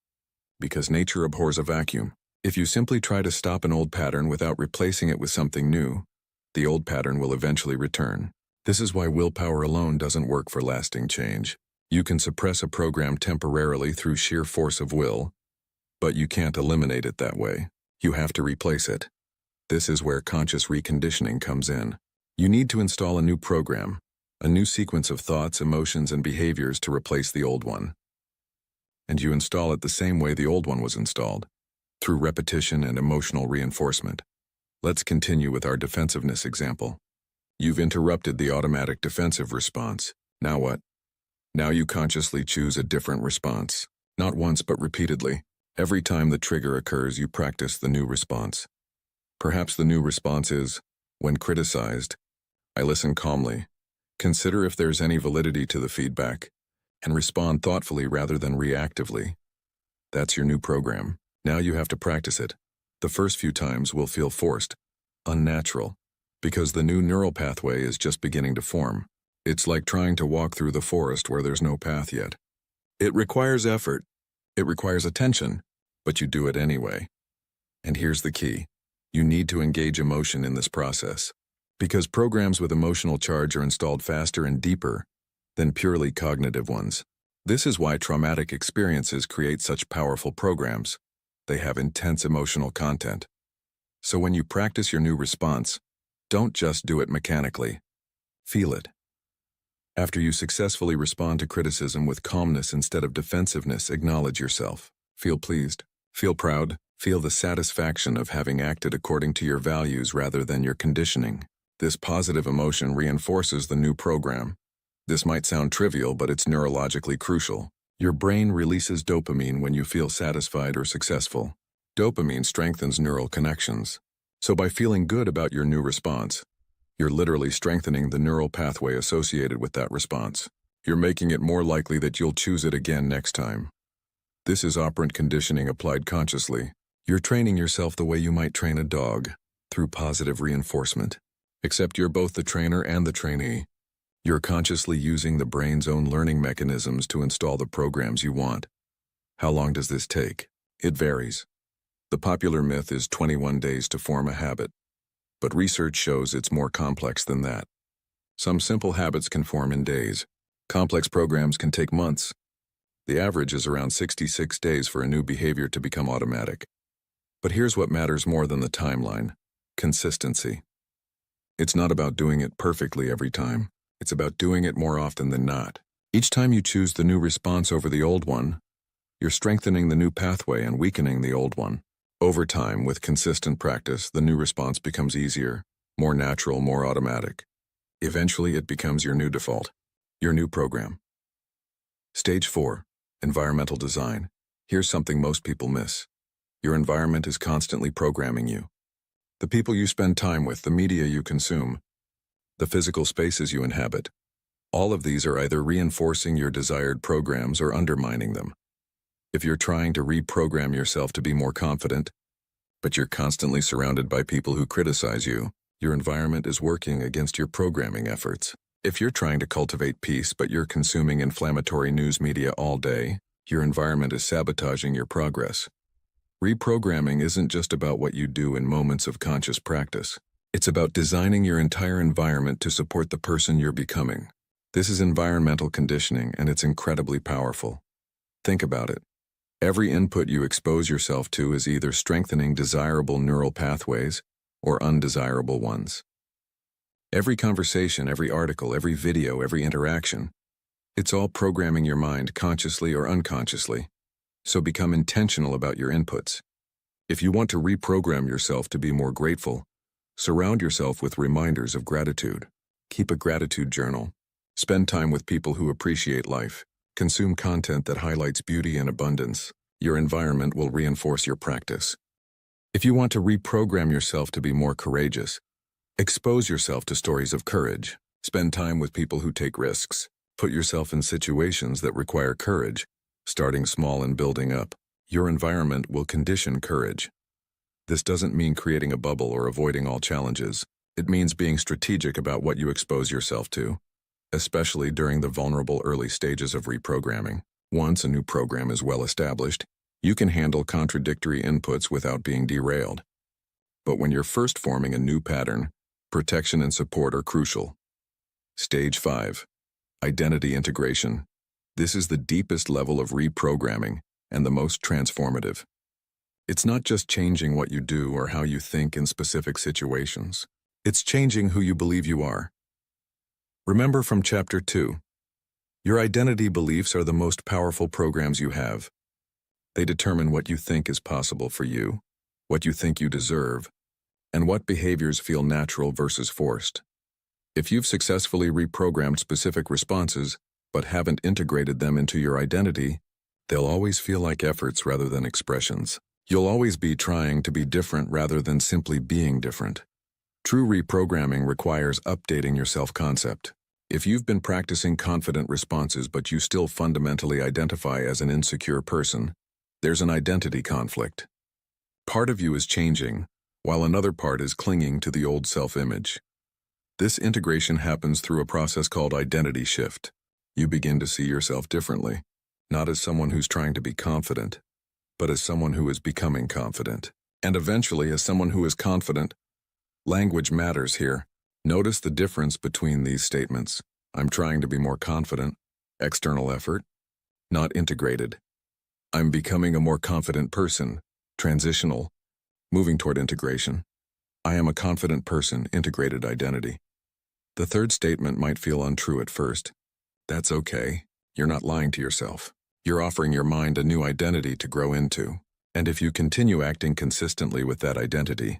S1: Because nature abhors a vacuum. If you simply try to stop an old pattern without replacing it with something new, the old pattern will eventually return. This is why willpower alone doesn't work for lasting change. You can suppress a program temporarily through sheer force of will, but you can't eliminate it that way. You have to replace it. This is where conscious reconditioning comes in. You need to install a new program, a new sequence of thoughts, emotions, and behaviors to replace the old one. And you install it the same way the old one was installed, through repetition and emotional reinforcement. Let's continue with our defensiveness example. You've interrupted the automatic defensive response. Now what? Now you consciously choose a different response. Not once, but repeatedly. Every time the trigger occurs, you practice the new response. Perhaps the new response is, when criticized, I listen calmly, consider if there's any validity to the feedback, and respond thoughtfully rather than reactively. That's your new program. Now you have to practice it. The first few times will feel forced, unnatural, because the new neural pathway is just beginning to form. It's like trying to walk through the forest where there's no path yet. It requires effort. It requires attention, but you do it anyway. And here's the key. You need to engage emotion in this process, because programs with emotional charge are installed faster and deeper than purely cognitive ones. This is why traumatic experiences create such powerful programs. They have intense emotional content. So when you practice your new response, don't just do it mechanically. Feel it. After you successfully respond to criticism with calmness instead of defensiveness, acknowledge yourself. Feel pleased. Feel proud. Feel the satisfaction of having acted according to your values rather than your conditioning. This positive emotion reinforces the new program. This might sound trivial, but it's neurologically crucial. Your brain releases dopamine when you feel satisfied or successful. Dopamine strengthens neural connections. So by feeling good about your new response, you're literally strengthening the neural pathway associated with that response. You're making it more likely that you'll choose it again next time. This is operant conditioning applied consciously. You're training yourself the way you might train a dog, through positive reinforcement. Except you're both the trainer and the trainee. You're consciously using the brain's own learning mechanisms to install the programs you want. How long does this take? It varies. The popular myth is 21 days to form a habit. But research shows it's more complex than that. Some simple habits can form in days. Complex programs can take months. The average is around 66 days for a new behavior to become automatic. But here's what matters more than the timeline: consistency. It's not about doing it perfectly every time. It's about doing it more often than not. Each time you choose the new response over the old one, you're strengthening the new pathway and weakening the old one. Over time, with consistent practice, the new response becomes easier, more natural, more automatic. Eventually, it becomes your new default, your new program. Stage 4. Environmental design. Here's something most people miss. Your environment is constantly programming you. The people you spend time with, the media you consume, the physical spaces you inhabit, all of these are either reinforcing your desired programs or undermining them. If you're trying to reprogram yourself to be more confident, but you're constantly surrounded by people who criticize you, your environment is working against your programming efforts. If you're trying to cultivate peace but you're consuming inflammatory news media all day, your environment is sabotaging your progress. Reprogramming isn't just about what you do in moments of conscious practice. It's about designing your entire environment to support the person you're becoming. This is environmental conditioning, and it's incredibly powerful. Think about it. Every input you expose yourself to is either strengthening desirable neural pathways or undesirable ones. Every conversation, every article, every video, every interaction, it's all programming your mind consciously or unconsciously. So become intentional about your inputs. If you want to reprogram yourself to be more grateful, surround yourself with reminders of gratitude. Keep a gratitude journal. Spend time with people who appreciate life. Consume content that highlights beauty and abundance. Your environment will reinforce your practice. If you want to reprogram yourself to be more courageous, expose yourself to stories of courage. Spend time with people who take risks. Put yourself in situations that require courage, starting small and building up. Your environment will condition courage. This doesn't mean creating a bubble or avoiding all challenges. It means being strategic about what you expose yourself to, especially during the vulnerable early stages of reprogramming. Once a new program is well established, you can handle contradictory inputs without being derailed. But when you're first forming a new pattern, protection and support are crucial. Stage 5. Identity integration. This is the deepest level of reprogramming and the most transformative. It's not just changing what you do or how you think in specific situations. It's changing who you believe you are. Remember from Chapter 2, your identity beliefs are the most powerful programs you have. They determine what you think is possible for you, what you think you deserve, and what behaviors feel natural versus forced. If you've successfully reprogrammed specific responses but haven't integrated them into your identity, they'll always feel like efforts rather than expressions. You'll always be trying to be different rather than simply being different. True reprogramming requires updating your self-concept. If you've been practicing confident responses but you still fundamentally identify as an insecure person, there's an identity conflict. Part of you is changing, while another part is clinging to the old self-image. This integration happens through a process called identity shift. You begin to see yourself differently, not as someone who's trying to be confident, but as someone who is becoming confident. And eventually as someone who is confident. Language matters here. Notice the difference between these statements. I'm trying to be more confident. External effort. Not integrated. I'm becoming a more confident person. Transitional. Moving toward integration. I am a confident person. Integrated identity. The third statement might feel untrue at first. That's okay. You're not lying to yourself. You're offering your mind a new identity to grow into. And if you continue acting consistently with that identity,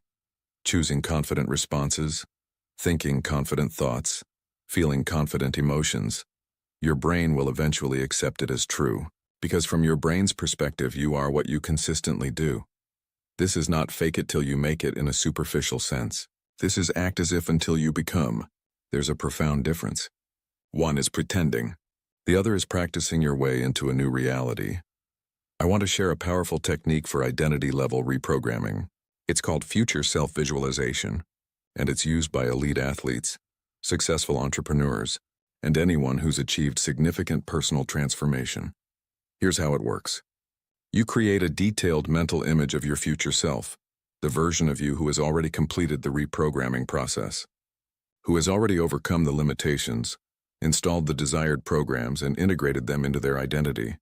S1: choosing confident responses, thinking confident thoughts, feeling confident emotions, your brain will eventually accept it as true, because from your brain's perspective, you are what you consistently do. This is not fake it till you make it in a superficial sense. This is act as if until you become. There's a profound difference. One is pretending. The other is practicing your way into a new reality. I want to share a powerful technique for identity-level reprogramming. It's called future self-visualization, and it's used by elite athletes, successful entrepreneurs, and anyone who's achieved significant personal transformation. Here's how it works. You create a detailed mental image of your future self, the version of you who has already completed the reprogramming process, who has already overcome the limitations, installed the desired programs, and integrated them into their identity.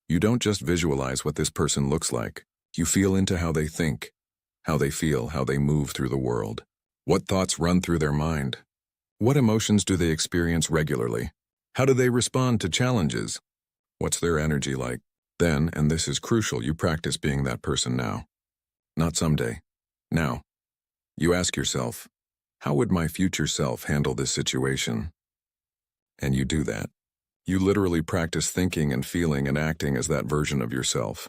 S1: You don't just visualize what this person looks like. You feel into how they think, how they feel, how they move through the world. What thoughts run through their mind? What emotions do they experience regularly? How do they respond to challenges? What's their energy like? Then, and this is crucial, you practice being that person now. Not someday. Now. You ask yourself, how would my future self handle this situation? And you do that. You literally practice thinking and feeling and acting as that version of yourself.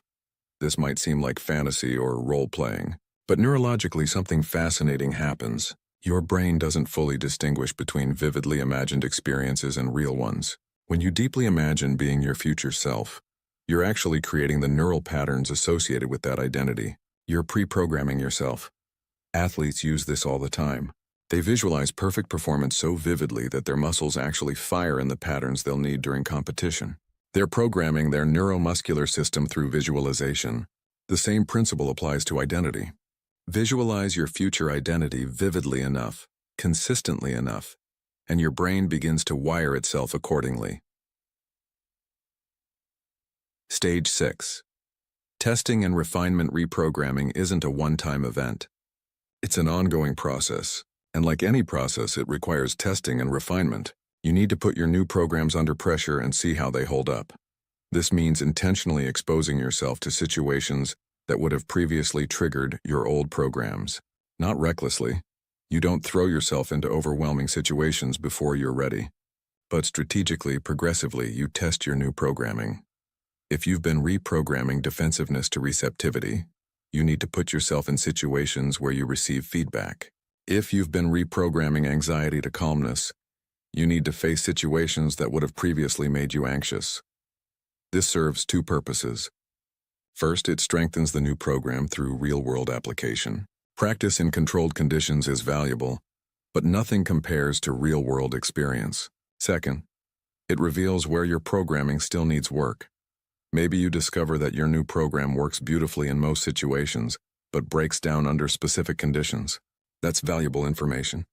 S1: This might seem like fantasy or role-playing, but neurologically something fascinating happens. Your brain doesn't fully distinguish between vividly imagined experiences and real ones. When you deeply imagine being your future self, you're actually creating the neural patterns associated with that identity. You're pre-programming yourself. Athletes use this all the time. They visualize perfect performance so vividly that their muscles actually fire in the patterns they'll need during competition. They're programming their neuromuscular system through visualization. The same principle applies to identity. Visualize your future identity vividly enough, consistently enough, and your brain begins to wire itself accordingly. Stage 6. Testing and refinement reprogramming isn't a one-time event. It's an ongoing process, and like any process, it requires testing and refinement. You need to put your new programs under pressure and see how they hold up. This means intentionally exposing yourself to situations that would have previously triggered your old programs. Not recklessly. You don't throw yourself into overwhelming situations before you're ready. But strategically, progressively, you test your new programming. If you've been reprogramming defensiveness to receptivity, you need to put yourself in situations where you receive feedback. If you've been reprogramming anxiety to calmness, you need to face situations that would have previously made you anxious. This serves two purposes. First, it strengthens the new program through real-world application. Practice in controlled conditions is valuable, but nothing compares to real-world experience. Second, it reveals where your programming still needs work. Maybe you discover that your new program works beautifully in most situations, but breaks down under specific conditions. That's valuable information.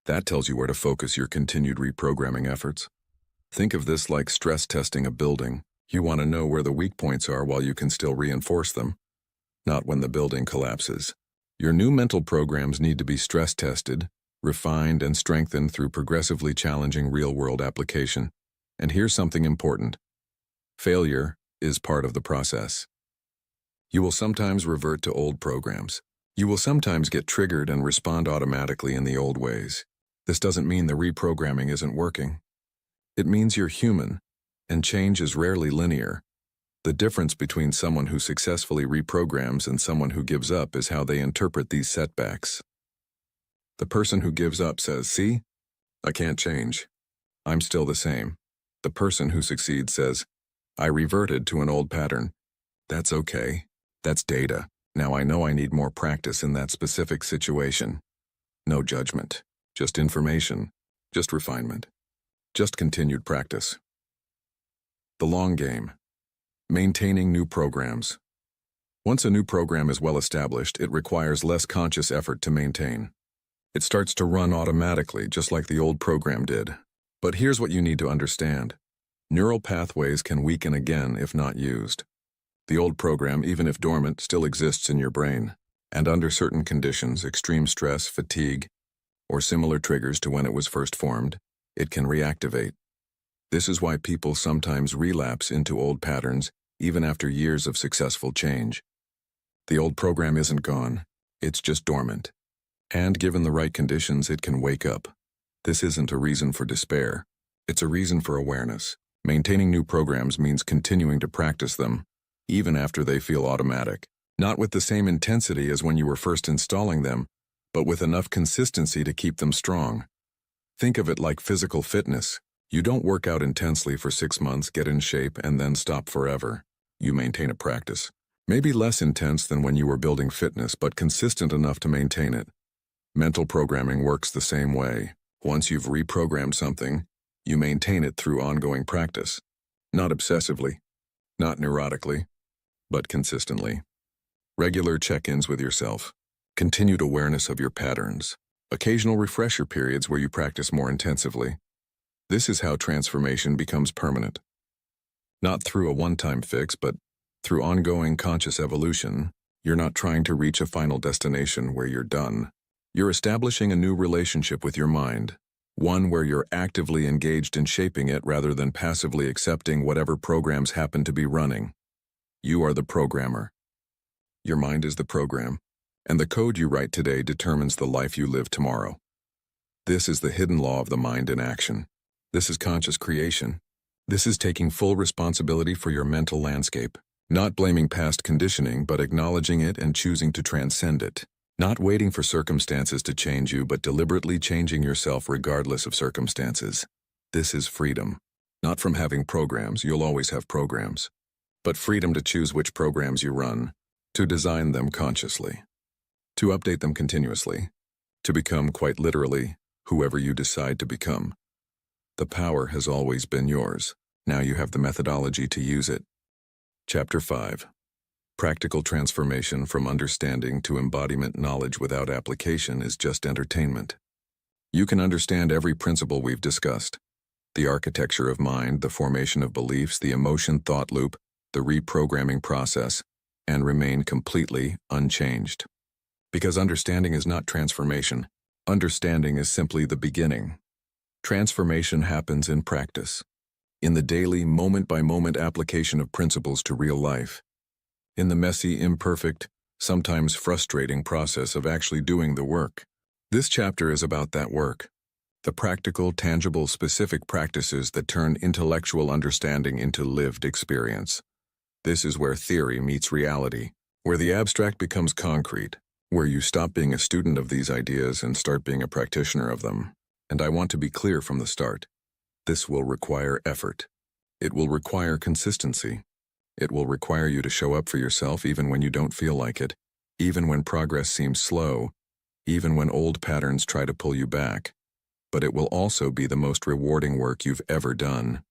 S1: That tells you where to focus your continued reprogramming efforts. Think of this like stress testing a building. You want to know where the weak points are while you can still reinforce them, not when the building collapses. Your new mental programs need to be stress tested, refined, and strengthened through progressively challenging real-world application. And here's something important. Failure is part of the process. You will sometimes revert to old programs. You will sometimes get triggered and respond automatically in the old ways. This doesn't mean the reprogramming isn't working. It means you're human, and change is rarely linear. The difference between someone who successfully reprograms and someone who gives up is how they interpret these setbacks. The person who gives up says, "See? I can't change. I'm still the same." The person who succeeds says, "I reverted to an old pattern. That's okay. That's data. Now I know I need more practice in that specific situation." No judgment. Just information. Just refinement. Just continued practice. The long game. Maintaining new programs. Once a new program is well established, it requires less conscious effort to maintain. It starts to run automatically, just like the old program did. But here's what you need to understand. Neural pathways can weaken again if not used. The old program, even if dormant, still exists in your brain. And under certain conditions, extreme stress, fatigue, or similar triggers to when it was first formed, it can reactivate. This is why people sometimes relapse into old patterns even after years of successful change. The old program isn't gone, it's just dormant. And given the right conditions, it can wake up. This isn't a reason for despair, it's a reason for awareness. Maintaining new programs means continuing to practice them, even after they feel automatic. Not with the same intensity as when you were first installing them, but with enough consistency to keep them strong. Think of it like physical fitness. You don't work out intensely for 6 months, get in shape, and then stop forever. You maintain a practice. Maybe less intense than when you were building fitness, but consistent enough to maintain it. Mental programming works the same way. Once you've reprogrammed something, you maintain it through ongoing practice. Not obsessively, not neurotically, but consistently. Regular check-ins with yourself. Continued awareness of your patterns. Occasional refresher periods where you practice more intensively. This is how transformation becomes permanent. Not through a one-time fix, but through ongoing conscious evolution. You're not trying to reach a final destination where you're done. You're establishing a new relationship with your mind, one where you're actively engaged in shaping it rather than passively accepting whatever programs happen to be running. You are the programmer. Your mind is the program, and the code you write today determines the life you live tomorrow. This is the hidden law of the mind in action. This is conscious creation. This is taking full responsibility for your mental landscape, not blaming past conditioning, but acknowledging it and choosing to transcend it. Not waiting for circumstances to change you, but deliberately changing yourself regardless of circumstances. This is freedom. Not from having programs, you'll always have programs, but freedom to choose which programs you run, to design them consciously, to update them continuously, to become quite literally whoever you decide to become. The power has always been yours. Now you have the methodology to use it. Chapter 5. Practical transformation from understanding to embodiment. Knowledge without application is just entertainment. You can understand every principle we've discussed. The architecture of mind, the formation of beliefs, the emotion-thought loop, the reprogramming process, and remain completely unchanged. Because understanding is not transformation. Understanding is simply the beginning. Transformation happens in practice, in the daily, moment-by-moment application of principles to real life, in the messy, imperfect, sometimes frustrating process of actually doing the work. This chapter is about that work, the practical, tangible, specific practices that turn intellectual understanding into lived experience. This is where theory meets reality, where the abstract becomes concrete, where you stop being a student of these ideas and start being a practitioner of them. And I want to be clear from the start. This will require effort. It will require consistency. It will require you to show up for yourself even when you don't feel like it, even when progress seems slow, even when old patterns try to pull you back. But it will also be the most rewarding work you've ever done.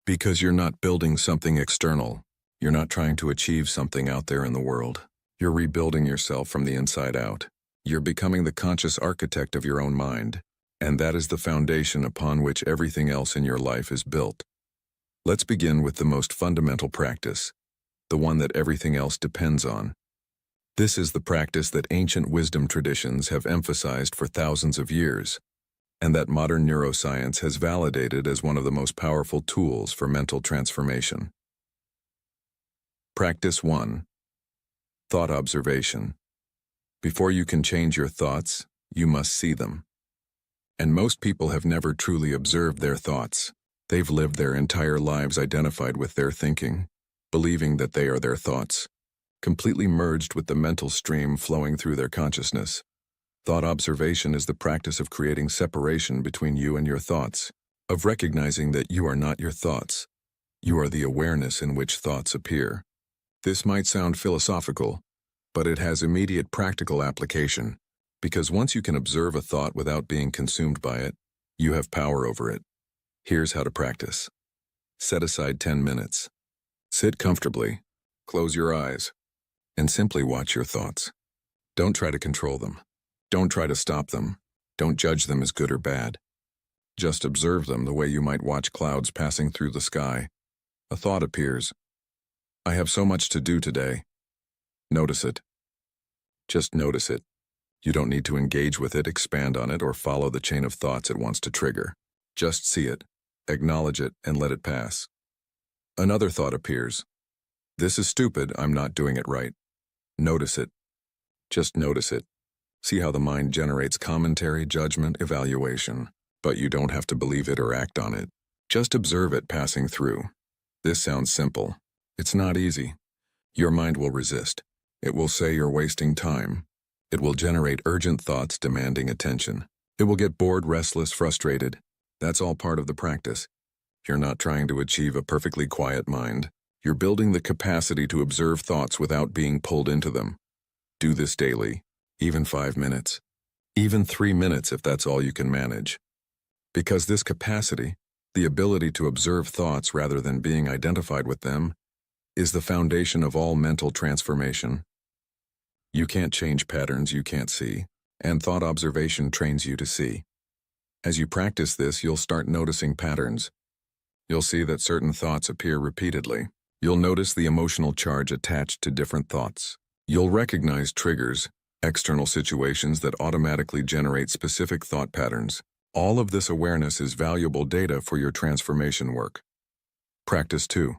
S1: Because you're not building something external. You're not trying to achieve something out there in the world. You're rebuilding yourself from the inside out. You're becoming the conscious architect of your own mind, and that is the foundation upon which everything else in your life is built. Let's begin with the most fundamental practice, the one that everything else depends on. This is the practice that ancient wisdom traditions have emphasized for thousands of years, and that modern neuroscience has validated as one of the most powerful tools for mental transformation. Practice 1. Thought observation. Before you can change your thoughts, you must see them. And most people have never truly observed their thoughts. They've lived their entire lives identified with their thinking, believing that they are their thoughts, completely merged with the mental stream flowing through their consciousness. Thought observation is the practice of creating separation between you and your thoughts, of recognizing that you are not your thoughts. You are the awareness in which thoughts appear. This might sound philosophical, but it has immediate practical application, because once you can observe a thought without being consumed by it, you have power over it. Here's how to practice. Set aside 10 minutes. Sit comfortably, close your eyes, and simply watch your thoughts. Don't try to control them. Don't try to stop them. Don't judge them as good or bad. Just observe them the way you might watch clouds passing through the sky. A thought appears. I have so much to do today. Notice it. Just notice it. You don't need to engage with it, expand on it, or follow the chain of thoughts it wants to trigger. Just see it, acknowledge it, and let it pass. Another thought appears. This is stupid, I'm not doing it right. Notice it. Just notice it. See how the mind generates commentary, judgment, evaluation, but you don't have to believe it or act on it. Just observe it passing through. This sounds simple. It's not easy. Your mind will resist. It will say you're wasting time. It will generate urgent thoughts demanding attention. It will get bored, restless, frustrated. That's all part of the practice. You're not trying to achieve a perfectly quiet mind. You're building the capacity to observe thoughts without being pulled into them. Do this daily, even 5 minutes, even 3 minutes if that's all you can manage. Because this capacity, the ability to observe thoughts rather than being identified with them, is the foundation of all mental transformation. You can't change patterns you can't see, and thought observation trains you to see. As you practice this, you'll start noticing patterns. You'll see that certain thoughts appear repeatedly. You'll notice the emotional charge attached to different thoughts. You'll recognize triggers, external situations that automatically generate specific thought patterns. All of this awareness is valuable data for your transformation work. Practice 2.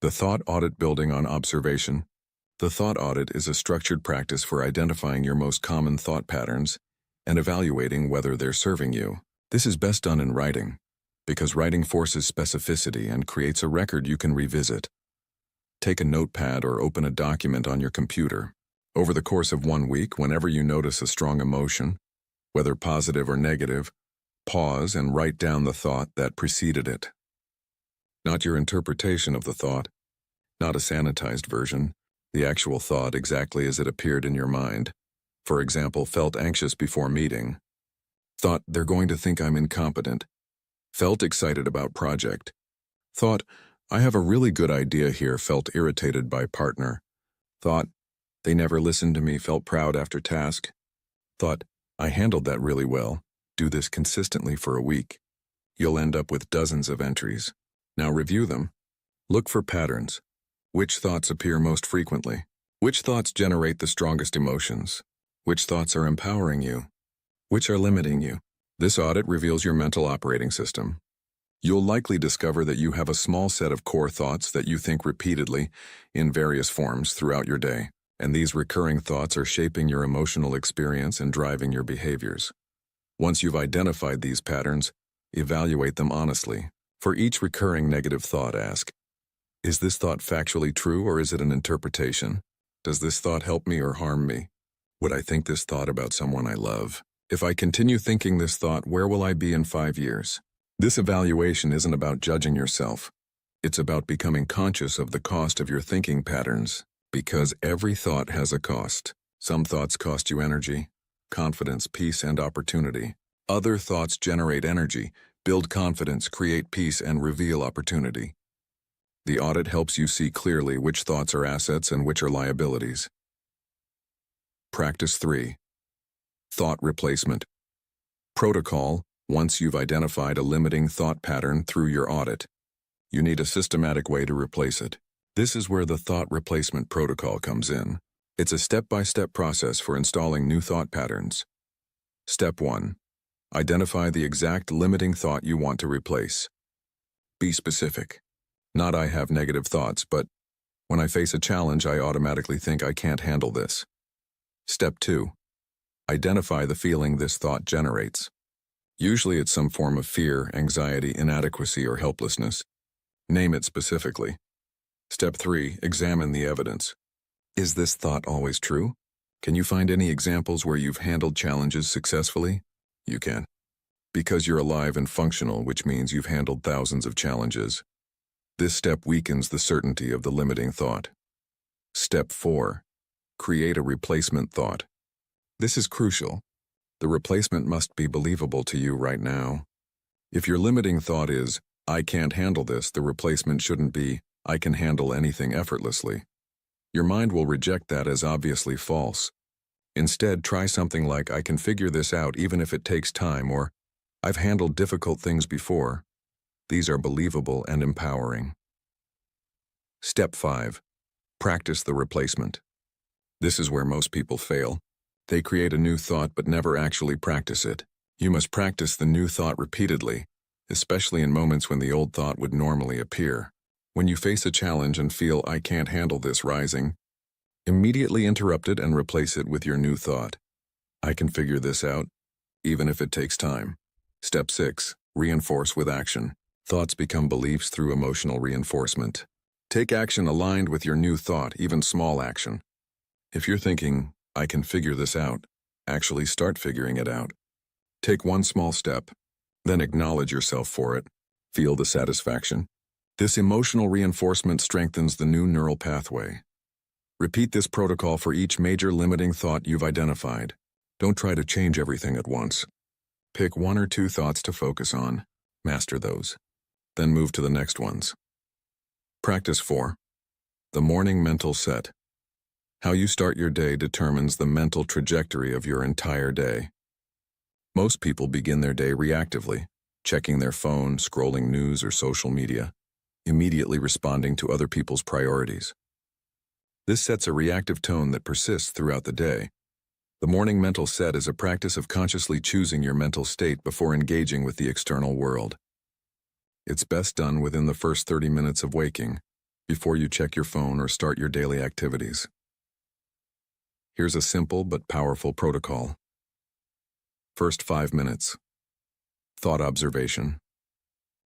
S1: The thought audit building on observation. The thought audit is a structured practice for identifying your most common thought patterns and evaluating whether they're serving you. This is best done in writing, because writing forces specificity and creates a record you can revisit. Take a notepad or open a document on your computer. Over the course of 1 week, whenever you notice a strong emotion, whether positive or negative, pause and write down the thought that preceded it. Not your interpretation of the thought, not a sanitized version, the actual thought exactly as it appeared in your mind. For example, felt anxious before meeting. Thought, they're going to think I'm incompetent. Felt excited about project. Thought, I have a really good idea here. Felt irritated by partner. Thought, they never listened to me. Felt proud after task. Thought, I handled that really well. Do this consistently for a week. You'll end up with dozens of entries. Now review them. Look for patterns. Which thoughts appear most frequently? Which thoughts generate the strongest emotions? Which thoughts are empowering you? Which are limiting you? This audit reveals your mental operating system. You'll likely discover that you have a small set of core thoughts that you think repeatedly in various forms throughout your day, and these recurring thoughts are shaping your emotional experience and driving your behaviors. Once you've identified these patterns, evaluate them honestly. For each recurring negative thought, ask, is this thought factually true or is it an interpretation? Does this thought help me or harm me? Would I think this thought about someone I love? If I continue thinking this thought, where will I be in 5 years? This evaluation isn't about judging yourself. It's about becoming conscious of the cost of your thinking patterns, because every thought has a cost. Some thoughts cost you energy, confidence, peace, and opportunity. Other thoughts generate energy, build confidence, create peace, and reveal opportunity. The audit helps you see clearly which thoughts are assets and which are liabilities. Practice 3. Thought replacement. Protocol. Once you've identified a limiting thought pattern through your audit, you need a systematic way to replace it. This is where the thought replacement protocol comes in. It's a step-by-step process for installing new thought patterns. Step 1. Identify the exact limiting thought you want to replace. Be specific. Not "I have negative thoughts," but "when I face a challenge, I automatically think I can't handle this." Step 2. Identify the feeling this thought generates. Usually it's some form of fear, anxiety, inadequacy, or helplessness. Name it specifically. Step 3. Examine the evidence. Is this thought always true? Can you find any examples where you've handled challenges successfully? You can. Because you're alive and functional, which means you've handled thousands of challenges. This step weakens the certainty of the limiting thought. Step 4. Create a replacement thought. This is crucial. The replacement must be believable to you right now. If your limiting thought is, "I can't handle this," the replacement shouldn't be, "I can handle anything effortlessly." Your mind will reject that as obviously false. Instead, try something like, "I can figure this out even if it takes time," or "I've handled difficult things before." These are believable and empowering. Step 5. Practice the replacement. This is where most people fail. They create a new thought but never actually practice it. You must practice the new thought repeatedly, especially in moments when the old thought would normally appear. When you face a challenge and feel, "I can't handle this" rising, immediately interrupt it and replace it with your new thought. "I can figure this out, even if it takes time." Step 6. Reinforce with action. Thoughts become beliefs through emotional reinforcement. Take action aligned with your new thought, even small action. If you're thinking, "I can figure this out," actually start figuring it out. Take one small step, then acknowledge yourself for it. Feel the satisfaction. This emotional reinforcement strengthens the new neural pathway. Repeat this protocol for each major limiting thought you've identified. Don't try to change everything at once. Pick 1 or 2 thoughts to focus on. Master those. Then move to the next ones. Practice 4. The morning mental set. How you start your day determines the mental trajectory of your entire day. Most people begin their day reactively, checking their phone, scrolling news or social media, immediately responding to other people's priorities. This sets a reactive tone that persists throughout the day. The morning mental set is a practice of consciously choosing your mental state before engaging with the external world. It's best done within the first 30 minutes of waking, before you check your phone or start your daily activities. Here's a simple but powerful protocol. First 5 minutes. Thought observation.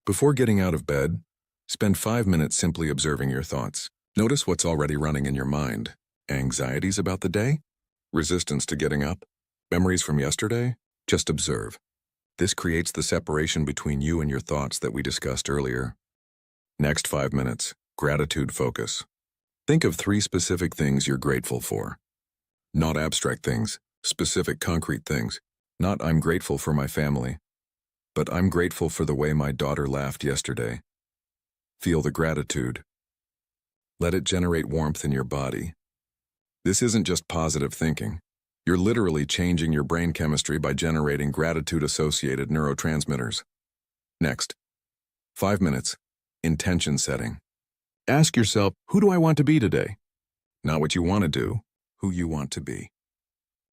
S1: Before getting out of bed, spend 5 minutes simply observing your thoughts. Notice what's already running in your mind. Anxieties about the day? Resistance to getting up? Memories from yesterday? Just observe. This creates the separation between you and your thoughts that we discussed earlier. Next 5 minutes. Gratitude focus. Think of 3 specific things you're grateful for. Not abstract things, specific concrete things. Not "I'm grateful for my family," but "I'm grateful for the way my daughter laughed yesterday." Feel the gratitude. Let it generate warmth in your body. This isn't just positive thinking. You're literally changing your brain chemistry by generating gratitude-associated neurotransmitters. Next, 5 minutes. Intention setting. Ask yourself, who do I want to be today? Not what you want to do, who you want to be.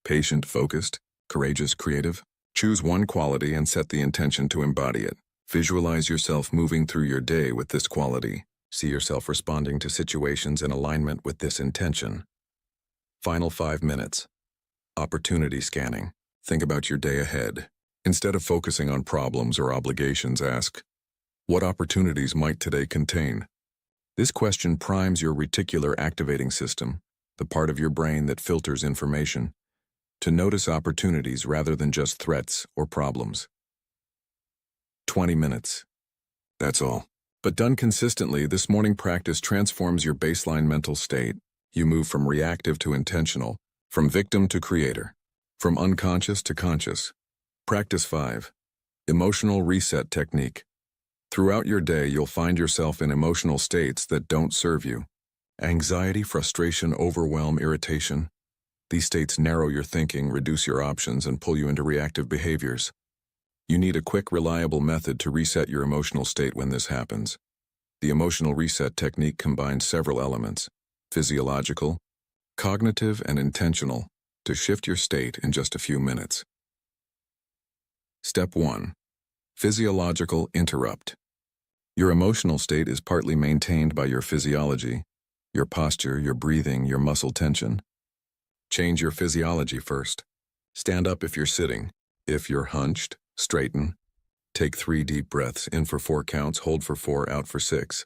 S1: Patient, focused, courageous, creative. Choose one quality and set the intention to embody it. Visualize yourself moving through your day with this quality. See yourself responding to situations in alignment with this intention. Final 5 minutes. Opportunity scanning. Think about your day ahead. Instead of focusing on problems or obligations, ask, what opportunities might today contain? This question primes your reticular activating system, the part of your brain that filters information, to notice opportunities rather than just threats or problems. 20 minutes. That's all. But done consistently, this morning practice transforms your baseline mental state. You move from reactive to intentional, from victim to creator, from unconscious to conscious. Practice 5. Emotional Reset Technique. Throughout your day, you'll find yourself in emotional states that don't serve you. Anxiety, frustration, overwhelm, irritation. These states narrow your thinking, reduce your options, and pull you into reactive behaviors. You need a quick, reliable method to reset your emotional state when this happens. The emotional reset technique combines several elements: physiological, cognitive, and intentional, to shift your state in just a few minutes. Step 1. Physiological interrupt. Your emotional state is partly maintained by your physiology, your posture, your breathing, your muscle tension. Change your physiology first. Stand up if you're sitting. If you're hunched, straighten. Take 3 deep breaths, in for 4 counts, hold for 4, out for 6.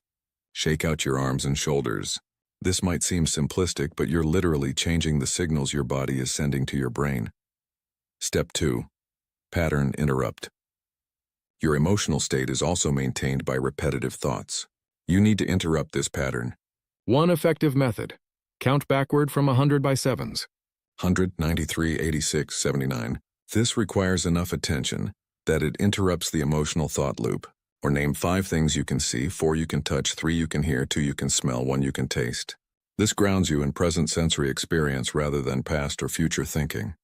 S1: Shake out your arms and shoulders. This might seem simplistic, but you're literally changing the signals your body is sending to your brain. Step 2. Pattern interrupt. Your emotional state is also maintained by repetitive thoughts. You need to interrupt this pattern.
S2: One effective method. Count backward from 100 by 7s.
S1: 100, 93, 86, 79. This requires enough attention that it interrupts the emotional thought loop. Or name 5 things you can see, 4 you can touch, 3 you can hear, 2 you can smell, 1 you can taste. This grounds you in present sensory experience rather than past or future thinking.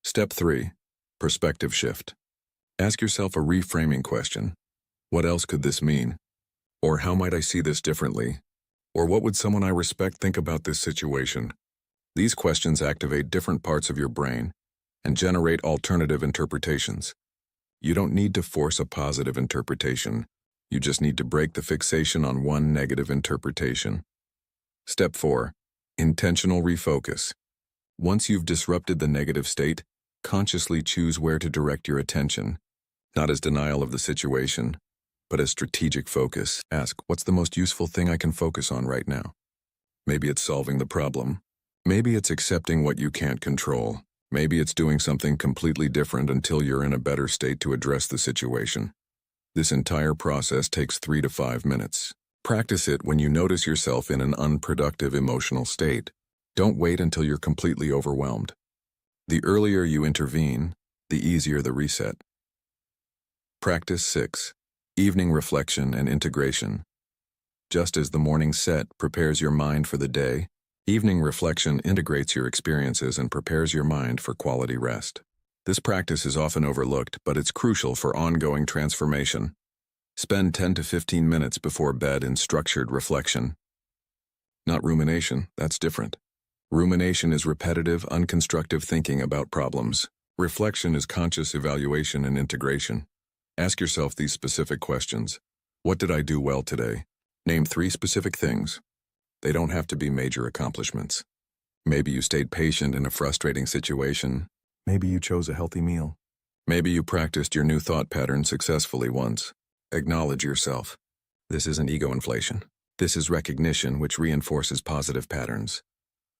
S1: Step 3. Perspective shift. Ask yourself a reframing question. What else could this mean? Or how might I see this differently? Or what would someone I respect think about this situation? These questions activate different parts of your brain and generate alternative interpretations. You don't need to force a positive interpretation. You just need to break the fixation on one negative interpretation. Step 4. Intentional refocus. Once you've disrupted the negative state, consciously choose where to direct your attention, not as denial of the situation, but as strategic focus. Ask, what's the most useful thing I can focus on right now? Maybe it's solving the problem. Maybe it's accepting what you can't control. Maybe it's doing something completely different until you're in a better state to address the situation. This entire process takes 3 to 5 minutes. Practice it when you notice yourself in an unproductive emotional state. Don't wait until you're completely overwhelmed. The earlier you intervene, the easier the reset. Practice 6. Evening reflection and integration. Just as the morning set prepares your mind for the day, evening reflection integrates your experiences and prepares your mind for quality rest. This practice is often overlooked, but it's crucial for ongoing transformation. Spend 10 to 15 minutes before bed in structured reflection. Not rumination, that's different. Rumination is repetitive, unconstructive thinking about problems. Reflection is conscious evaluation and integration. Ask yourself these specific questions. What did I do well today? Name 3 specific things. They don't have to be major accomplishments. Maybe you stayed patient in a frustrating situation. Maybe you chose a healthy meal. Maybe you practiced your new thought pattern successfully once. Acknowledge yourself. This isn't ego inflation. This is recognition, which reinforces positive patterns.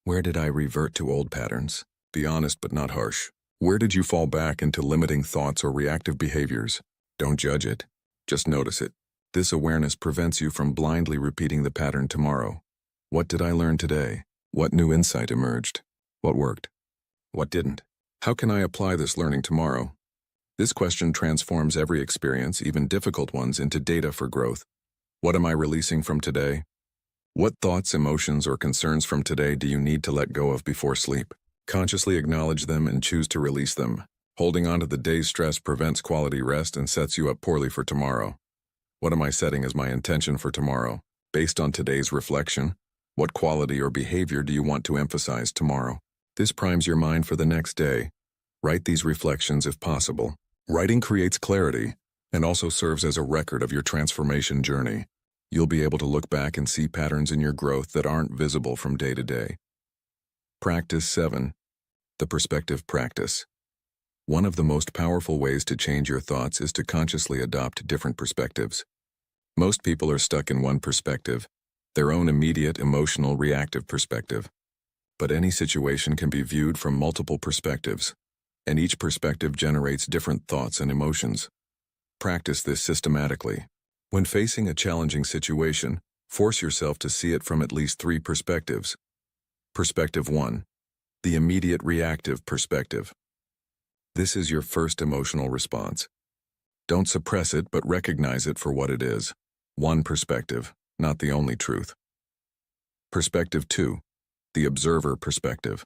S1: Where did I revert to old patterns? Be honest but not harsh. Where did you fall back into limiting thoughts or reactive behaviors? Don't judge it. Just notice it. This awareness prevents you from blindly repeating the pattern tomorrow. What did I learn today? What new insight emerged? What worked? What didn't? How can I apply this learning tomorrow? This question transforms every experience, even difficult ones, into data for growth. What am I releasing from today? What thoughts, emotions, or concerns from today do you need to let go of before sleep? Consciously acknowledge them and choose to release them. Holding on to the day's stress prevents quality rest and sets you up poorly for tomorrow. What am I setting as my intention for tomorrow? Based on today's reflection, what quality or behavior do you want to emphasize tomorrow? This primes your mind for the next day. Write these reflections if possible. Writing creates clarity and also serves as a record of your transformation journey. You'll be able to look back and see patterns in your growth that aren't visible from day to day. Practice 7. The perspective practice. One of the most powerful ways to change your thoughts is to consciously adopt different perspectives. Most people are stuck in one perspective, their own immediate, emotional, reactive perspective. But any situation can be viewed from multiple perspectives, and each perspective generates different thoughts and emotions. Practice this systematically. When facing a challenging situation, force yourself to see it from at least 3 perspectives. Perspective 1. The immediate reactive perspective. This is your first emotional response. Don't suppress it, but recognize it for what it is. One perspective, not the only truth. Perspective 2. The observer perspective.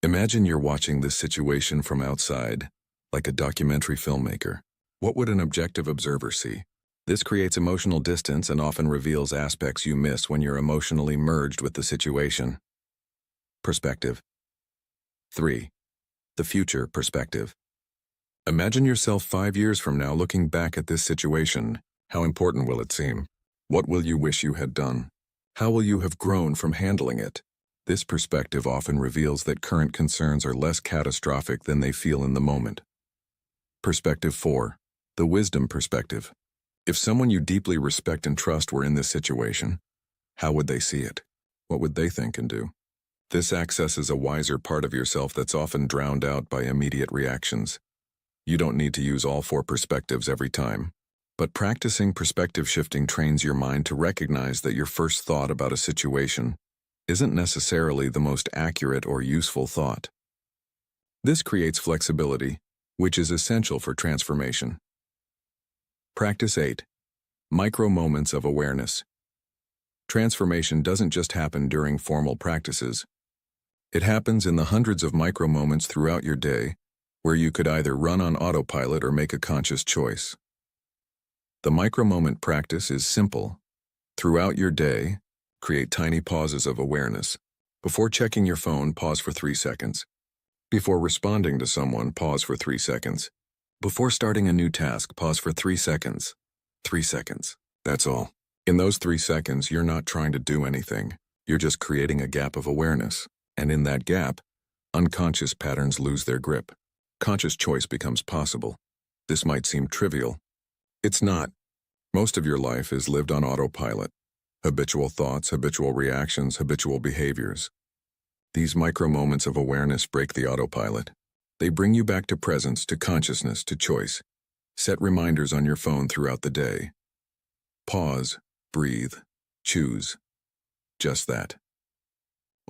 S1: Imagine you're watching this situation from outside, like a documentary filmmaker. What would an objective observer see? This creates emotional distance and often reveals aspects you miss when you're emotionally merged with the situation. Perspective 3. The future perspective. Imagine yourself 5 years from now looking back at this situation. How important will it seem? What will you wish you had done? How will you have grown from handling it? This perspective often reveals that current concerns are less catastrophic than they feel in the moment. Perspective 4. The wisdom perspective. If someone you deeply respect and trust were in this situation, how would they see it? What would they think and do? This accesses a wiser part of yourself that's often drowned out by immediate reactions. You don't need to use all 4 perspectives every time, but practicing perspective shifting trains your mind to recognize that your first thought about a situation isn't necessarily the most accurate or useful thought. This creates flexibility, which is essential for transformation. Practice 8. Micro moments of awareness. Transformation doesn't just happen during formal practices. It happens in the hundreds of micro moments throughout your day, where you could either run on autopilot or make a conscious choice. The micro-moment practice is simple. Throughout your day, create tiny pauses of awareness. Before checking your phone, pause for 3 seconds. Before responding to someone, pause for 3 seconds. Before starting a new task, pause for 3 seconds. 3 seconds. That's all. In those 3 seconds, you're not trying to do anything. You're just creating a gap of awareness. And in that gap, unconscious patterns lose their grip. Conscious choice becomes possible. This might seem trivial. It's not. Most of your life is lived on autopilot. Habitual thoughts, habitual reactions, habitual behaviors. These micro moments of awareness break the autopilot. They bring you back to presence, to consciousness, to choice. Set reminders on your phone throughout the day. Pause, breathe, choose. Just that.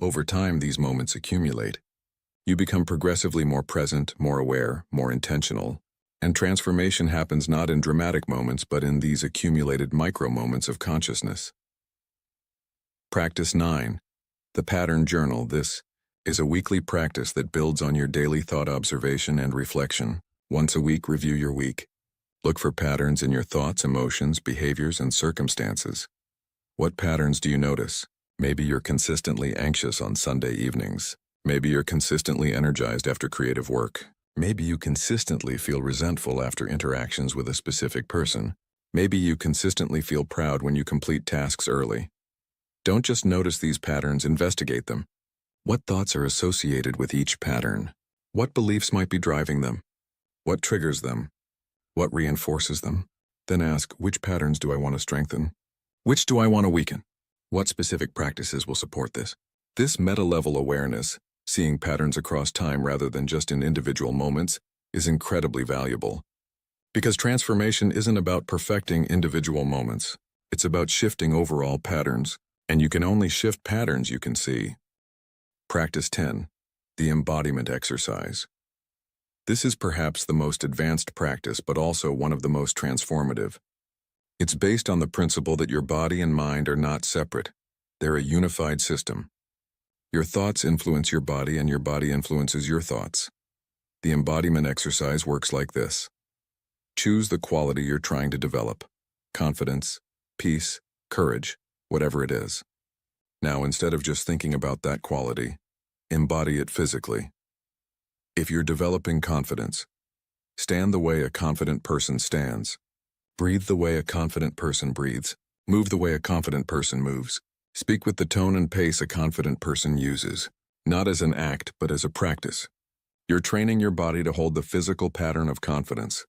S1: Over time, these moments accumulate. You become progressively more present, more aware, more intentional, and transformation happens not in dramatic moments but in these accumulated micro moments of consciousness. Practice 9. The Pattern Journal. This is a weekly practice that builds on your daily thought observation and reflection. Once a week, review your week. Look for patterns in your thoughts, emotions, behaviors, and circumstances. What patterns do you notice? Maybe you're consistently anxious on Sunday evenings. Maybe you're consistently energized after creative work. Maybe you consistently feel resentful after interactions with a specific person. Maybe you consistently feel proud when you complete tasks early. Don't just notice these patterns, investigate them. What thoughts are associated with each pattern? What beliefs might be driving them? What triggers them? What reinforces them? Then ask, which patterns do I want to strengthen? Which do I want to weaken? What specific practices will support this? This meta-level awareness, seeing patterns across time rather than just in individual moments, is incredibly valuable. Because transformation isn't about perfecting individual moments. It's about shifting overall patterns, and you can only shift patterns you can see. Practice 10. The Embodiment Exercise. This is perhaps the most advanced practice, but also one of the most transformative. It's based on the principle that your body and mind are not separate. They're a unified system. Your thoughts influence your body, and your body influences your thoughts. The embodiment exercise works like this. Choose the quality you're trying to develop. Confidence, peace, courage, whatever it is. Now, instead of just thinking about that quality, embody it physically. If you're developing confidence, stand the way a confident person stands. Breathe the way a confident person breathes. Move the way a confident person moves. Speak with the tone and pace a confident person uses, not as an act, but as a practice. You're training your body to hold the physical pattern of confidence.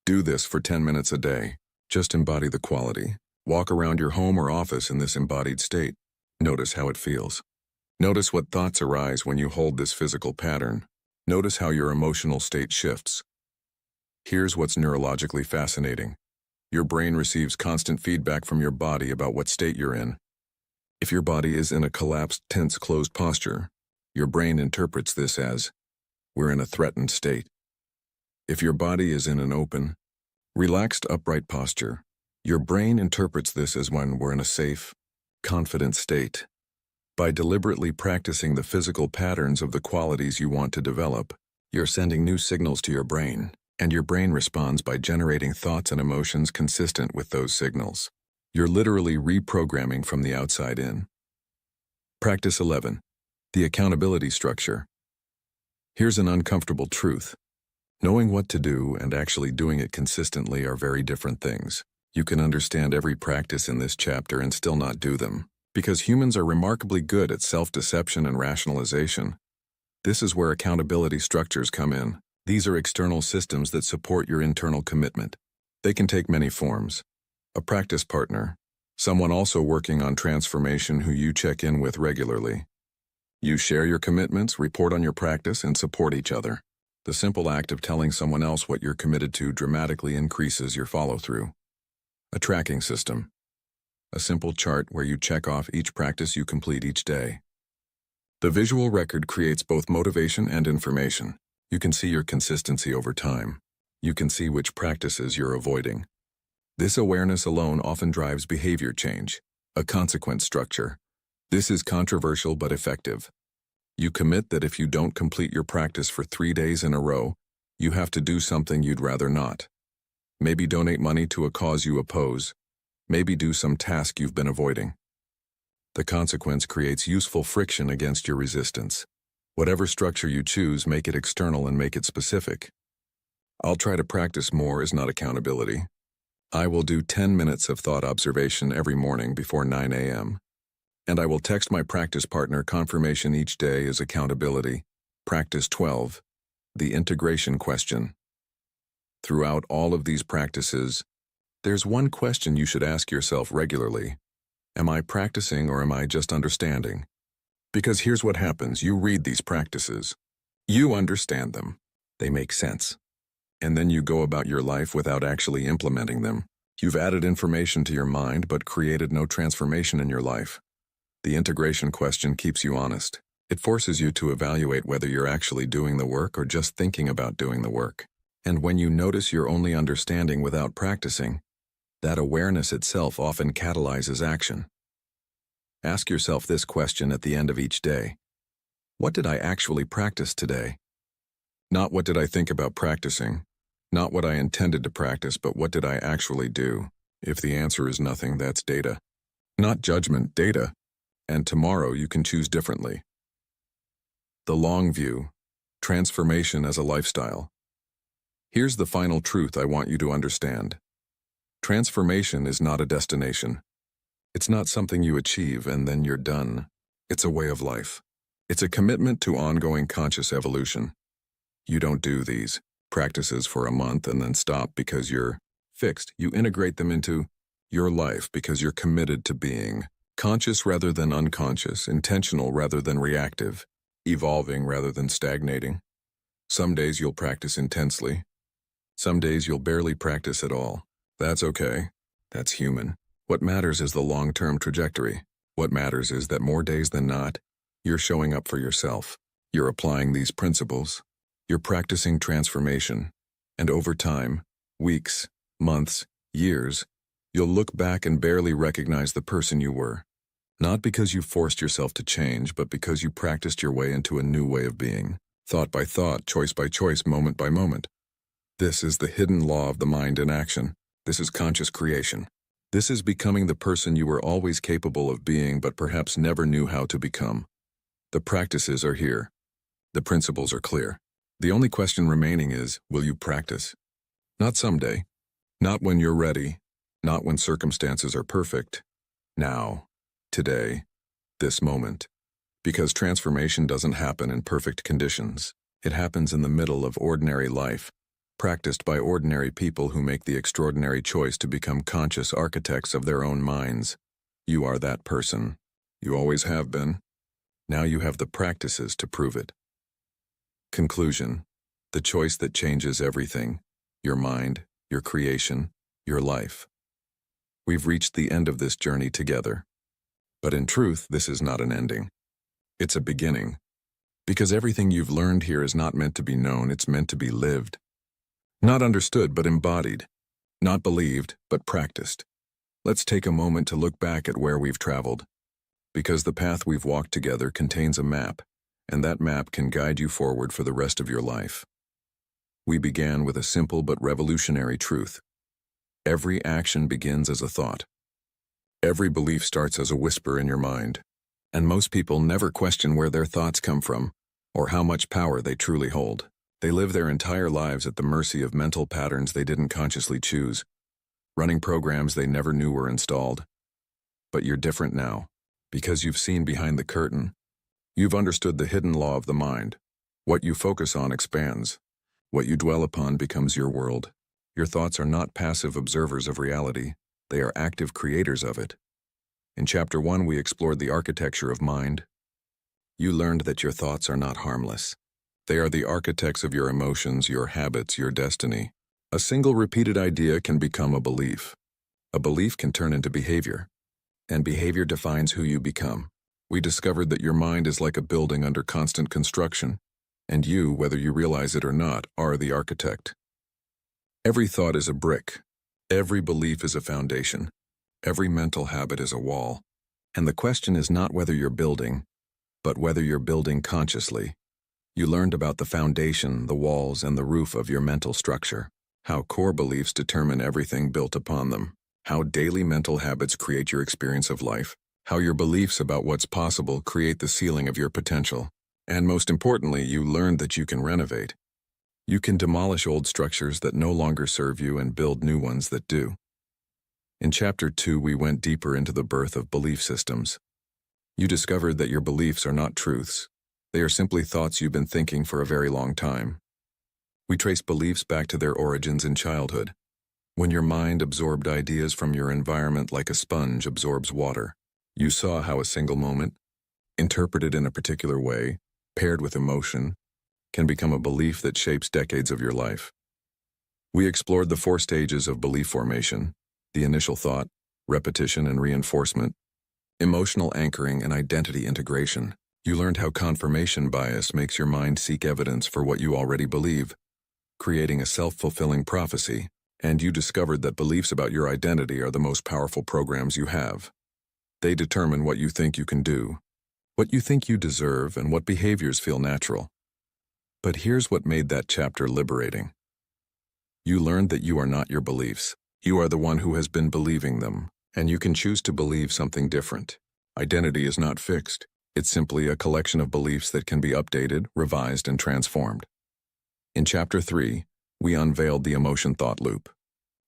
S1: Do this for 10 minutes a day. Just embody the quality. Walk around your home or office in this embodied state. Notice how it feels. Notice what thoughts arise when you hold this physical pattern. Notice how your emotional state shifts. Here's what's neurologically fascinating. Your brain receives constant feedback from your body about what state you're in. If your body is in a collapsed, tense, closed posture, your brain interprets this as, we're in a threatened state. If your body is in an open, relaxed, upright posture, your brain interprets this as when we're in a safe, confident state. By deliberately practicing the physical patterns of the qualities you want to develop, you're sending new signals to your brain, and your brain responds by generating thoughts and emotions consistent with those signals. You're literally reprogramming from the outside in. Practice 11. The accountability structure. Here's an uncomfortable truth. Knowing what to do and actually doing it consistently are very different things. You can understand every practice in this chapter and still not do them, because humans are remarkably good at self-deception and rationalization. This is where accountability structures come in. These are external systems that support your internal commitment. They can take many forms. A practice partner, someone also working on transformation who you check in with regularly. You share your commitments, report on your practice, and support each other. The simple act of telling someone else what you're committed to dramatically increases your follow-through. A tracking system. A simple chart where you check off each practice you complete each day. The visual record creates both motivation and information. You can see your consistency over time. You can see which practices you're avoiding. This awareness alone often drives behavior change. A consequence structure. This is controversial but effective. You commit that if you don't complete your practice for 3 days in a row, you have to do something you'd rather not. Maybe donate money to a cause you oppose. Maybe do some task you've been avoiding. The consequence creates useful friction against your resistance. Whatever structure you choose, make it external and make it specific. I'll try to practice more is not accountability. I will do 10 minutes of thought observation every morning before 9 a.m. And I will text my practice partner confirmation each day is accountability. Practice 12. The integration question. Throughout all of these practices, there's one question you should ask yourself regularly. Am I practicing or am I just understanding? Because here's what happens. You read these practices. You understand them. They make sense. And then you go about your life without actually implementing them. You've added information to your mind but created no transformation in your life. The integration question keeps you honest. It forces you to evaluate whether you're actually doing the work or just thinking about doing the work. And when you notice you're only understanding without practicing, that awareness itself often catalyzes action. Ask yourself this question at the end of each day. What did I actually practice today? Not what did I think about practicing, not what I intended to practice, but what did I actually do? If the answer is nothing, that's data. Not judgment, data. And tomorrow you can choose differently. The long view, transformation as a lifestyle. Here's the final truth I want you to understand. Transformation is not a destination. It's not something you achieve and then you're done. It's a way of life. It's a commitment to ongoing conscious evolution. You don't do these practices for a month and then stop because you're fixed. You integrate them into your life because you're committed to being conscious rather than unconscious, intentional rather than reactive, evolving rather than stagnating. Some days you'll practice intensely. Some days you'll barely practice at all. That's okay. That's human. What matters is the long-term trajectory. What matters is that more days than not, you're showing up for yourself. You're applying these principles. You're practicing transformation. And over time, weeks, months, years, you'll look back and barely recognize the person you were. Not because you forced yourself to change, but because you practiced your way into a new way of being. Thought by thought, choice by choice, moment by moment. This is the hidden law of the mind in action. This is conscious creation. This is becoming the person you were always capable of being but perhaps never knew how to become. The practices are here. The principles are clear. The only question remaining is, will you practice? Not someday. Not when you're ready. Not when circumstances are perfect. Now. Today. This moment. Because transformation doesn't happen in perfect conditions. It happens in the middle of ordinary life, practiced by ordinary people who make the extraordinary choice to become conscious architects of their own minds. You are that person. You always have been. Now you have the practices to prove it. Conclusion. The choice that changes everything. Your mind, your creation, your life. We've reached the end of this journey together. But in truth, this is not an ending. It's a beginning. Because everything you've learned here is not meant to be known, it's meant to be lived. Not understood, but embodied. Not believed, but practiced. Let's take a moment to look back at where we've traveled. Because the path we've walked together contains a map, and that map can guide you forward for the rest of your life. We began with a simple but revolutionary truth. Every action begins as a thought. Every belief starts as a whisper in your mind, and most people never question where their thoughts come from or how much power they truly hold. They live their entire lives at the mercy of mental patterns they didn't consciously choose, running programs they never knew were installed. But you're different now, because you've seen behind the curtain. You've understood the hidden law of the mind. What you focus on expands. What you dwell upon becomes your world. Your thoughts are not passive observers of reality. They are active creators of it. In Chapter 1, we explored the architecture of mind. You learned that your thoughts are not harmless. They are the architects of your emotions, your habits, your destiny. A single repeated idea can become a belief. A belief can turn into behavior. And behavior defines who you become. We discovered that your mind is like a building under constant construction, and you, whether you realize it or not, are the architect. Every thought is a brick. Every belief is a foundation. Every mental habit is a wall. And the question is not whether you're building, but whether you're building consciously. You learned about the foundation, the walls, and the roof of your mental structure, how core beliefs determine everything built upon them, how daily mental habits create your experience of life, how your beliefs about what's possible create the ceiling of your potential. And most importantly, you learned that you can renovate. You can demolish old structures that no longer serve you and build new ones that do. In Chapter 2, we went deeper into the birth of belief systems. You discovered that your beliefs are not truths. They are simply thoughts you've been thinking for a very long time. We traced beliefs back to their origins in childhood, when your mind absorbed ideas from your environment like a sponge absorbs water. You saw how a single moment, interpreted in a particular way, paired with emotion, can become a belief that shapes decades of your life. We explored the 4 stages of belief formation: the initial thought, repetition and reinforcement, emotional anchoring, and identity integration. You learned how confirmation bias makes your mind seek evidence for what you already believe, creating a self-fulfilling prophecy, and you discovered that beliefs about your identity are the most powerful programs you have. They determine what you think you can do, what you think you deserve, and what behaviors feel natural. But here's what made that chapter liberating. You learned that you are not your beliefs. You are the one who has been believing them, and you can choose to believe something different. Identity is not fixed. It's simply a collection of beliefs that can be updated, revised, and transformed. In Chapter 3, we unveiled the emotion-thought loop.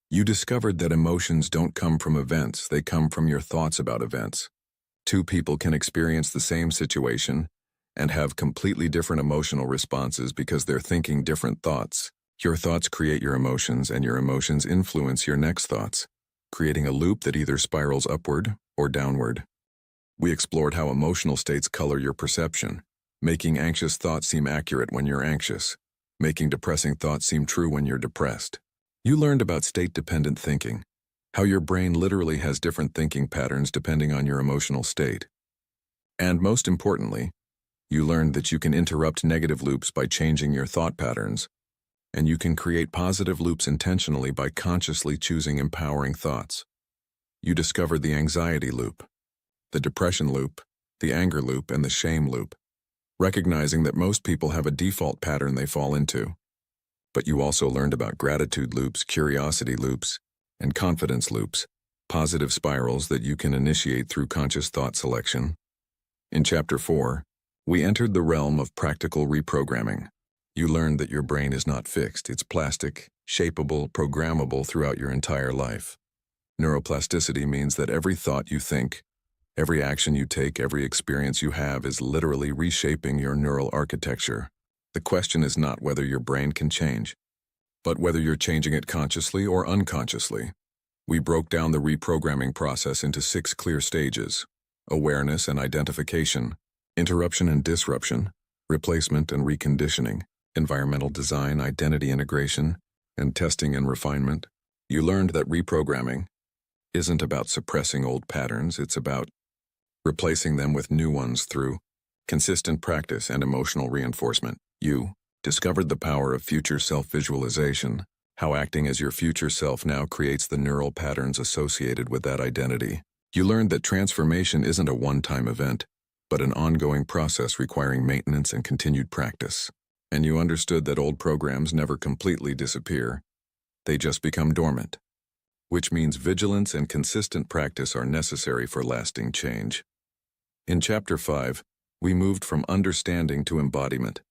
S1: You discovered that emotions don't come from events, they come from your thoughts about events. 2 people can experience the same situation and have completely different emotional responses because they're thinking different thoughts. Your thoughts create your emotions, and your emotions influence your next thoughts, creating a loop that either spirals upward or downward. We explored how emotional states color your perception, making anxious thoughts seem accurate when you're anxious, making depressing thoughts seem true when you're depressed. You learned about state-dependent thinking, how your brain literally has different thinking patterns depending on your emotional state. And most importantly, you learned that you can interrupt negative loops by changing your thought patterns, and you can create positive loops intentionally by consciously choosing empowering thoughts. You discovered the anxiety loop, the depression loop, the anger loop, and the shame loop, recognizing that most people have a default pattern they fall into. But you also learned about gratitude loops, curiosity loops, and confidence loops, positive spirals that you can initiate through conscious thought selection. In Chapter 4, we entered the realm of practical reprogramming. You learned that your brain is not fixed, it's plastic, shapeable, programmable throughout your entire life. Neuroplasticity means that every thought you think, every action you take, every experience you have is literally reshaping your neural architecture. The question is not whether your brain can change, but whether you're changing it consciously or unconsciously. We broke down the reprogramming process into 6 clear stages: awareness and identification, interruption and disruption, replacement and reconditioning, environmental design, identity integration, and testing and refinement. You learned that reprogramming isn't about suppressing old patterns, it's about replacing them with new ones through consistent practice and emotional reinforcement. You discovered the power of future self-visualization, how acting as your future self now creates the neural patterns associated with that identity. You learned that transformation isn't a one-time event, but an ongoing process requiring maintenance and continued practice. And you understood that old programs never completely disappear, they just become dormant, which means vigilance and consistent practice are necessary for lasting change. In Chapter 5, we moved from understanding to embodiment.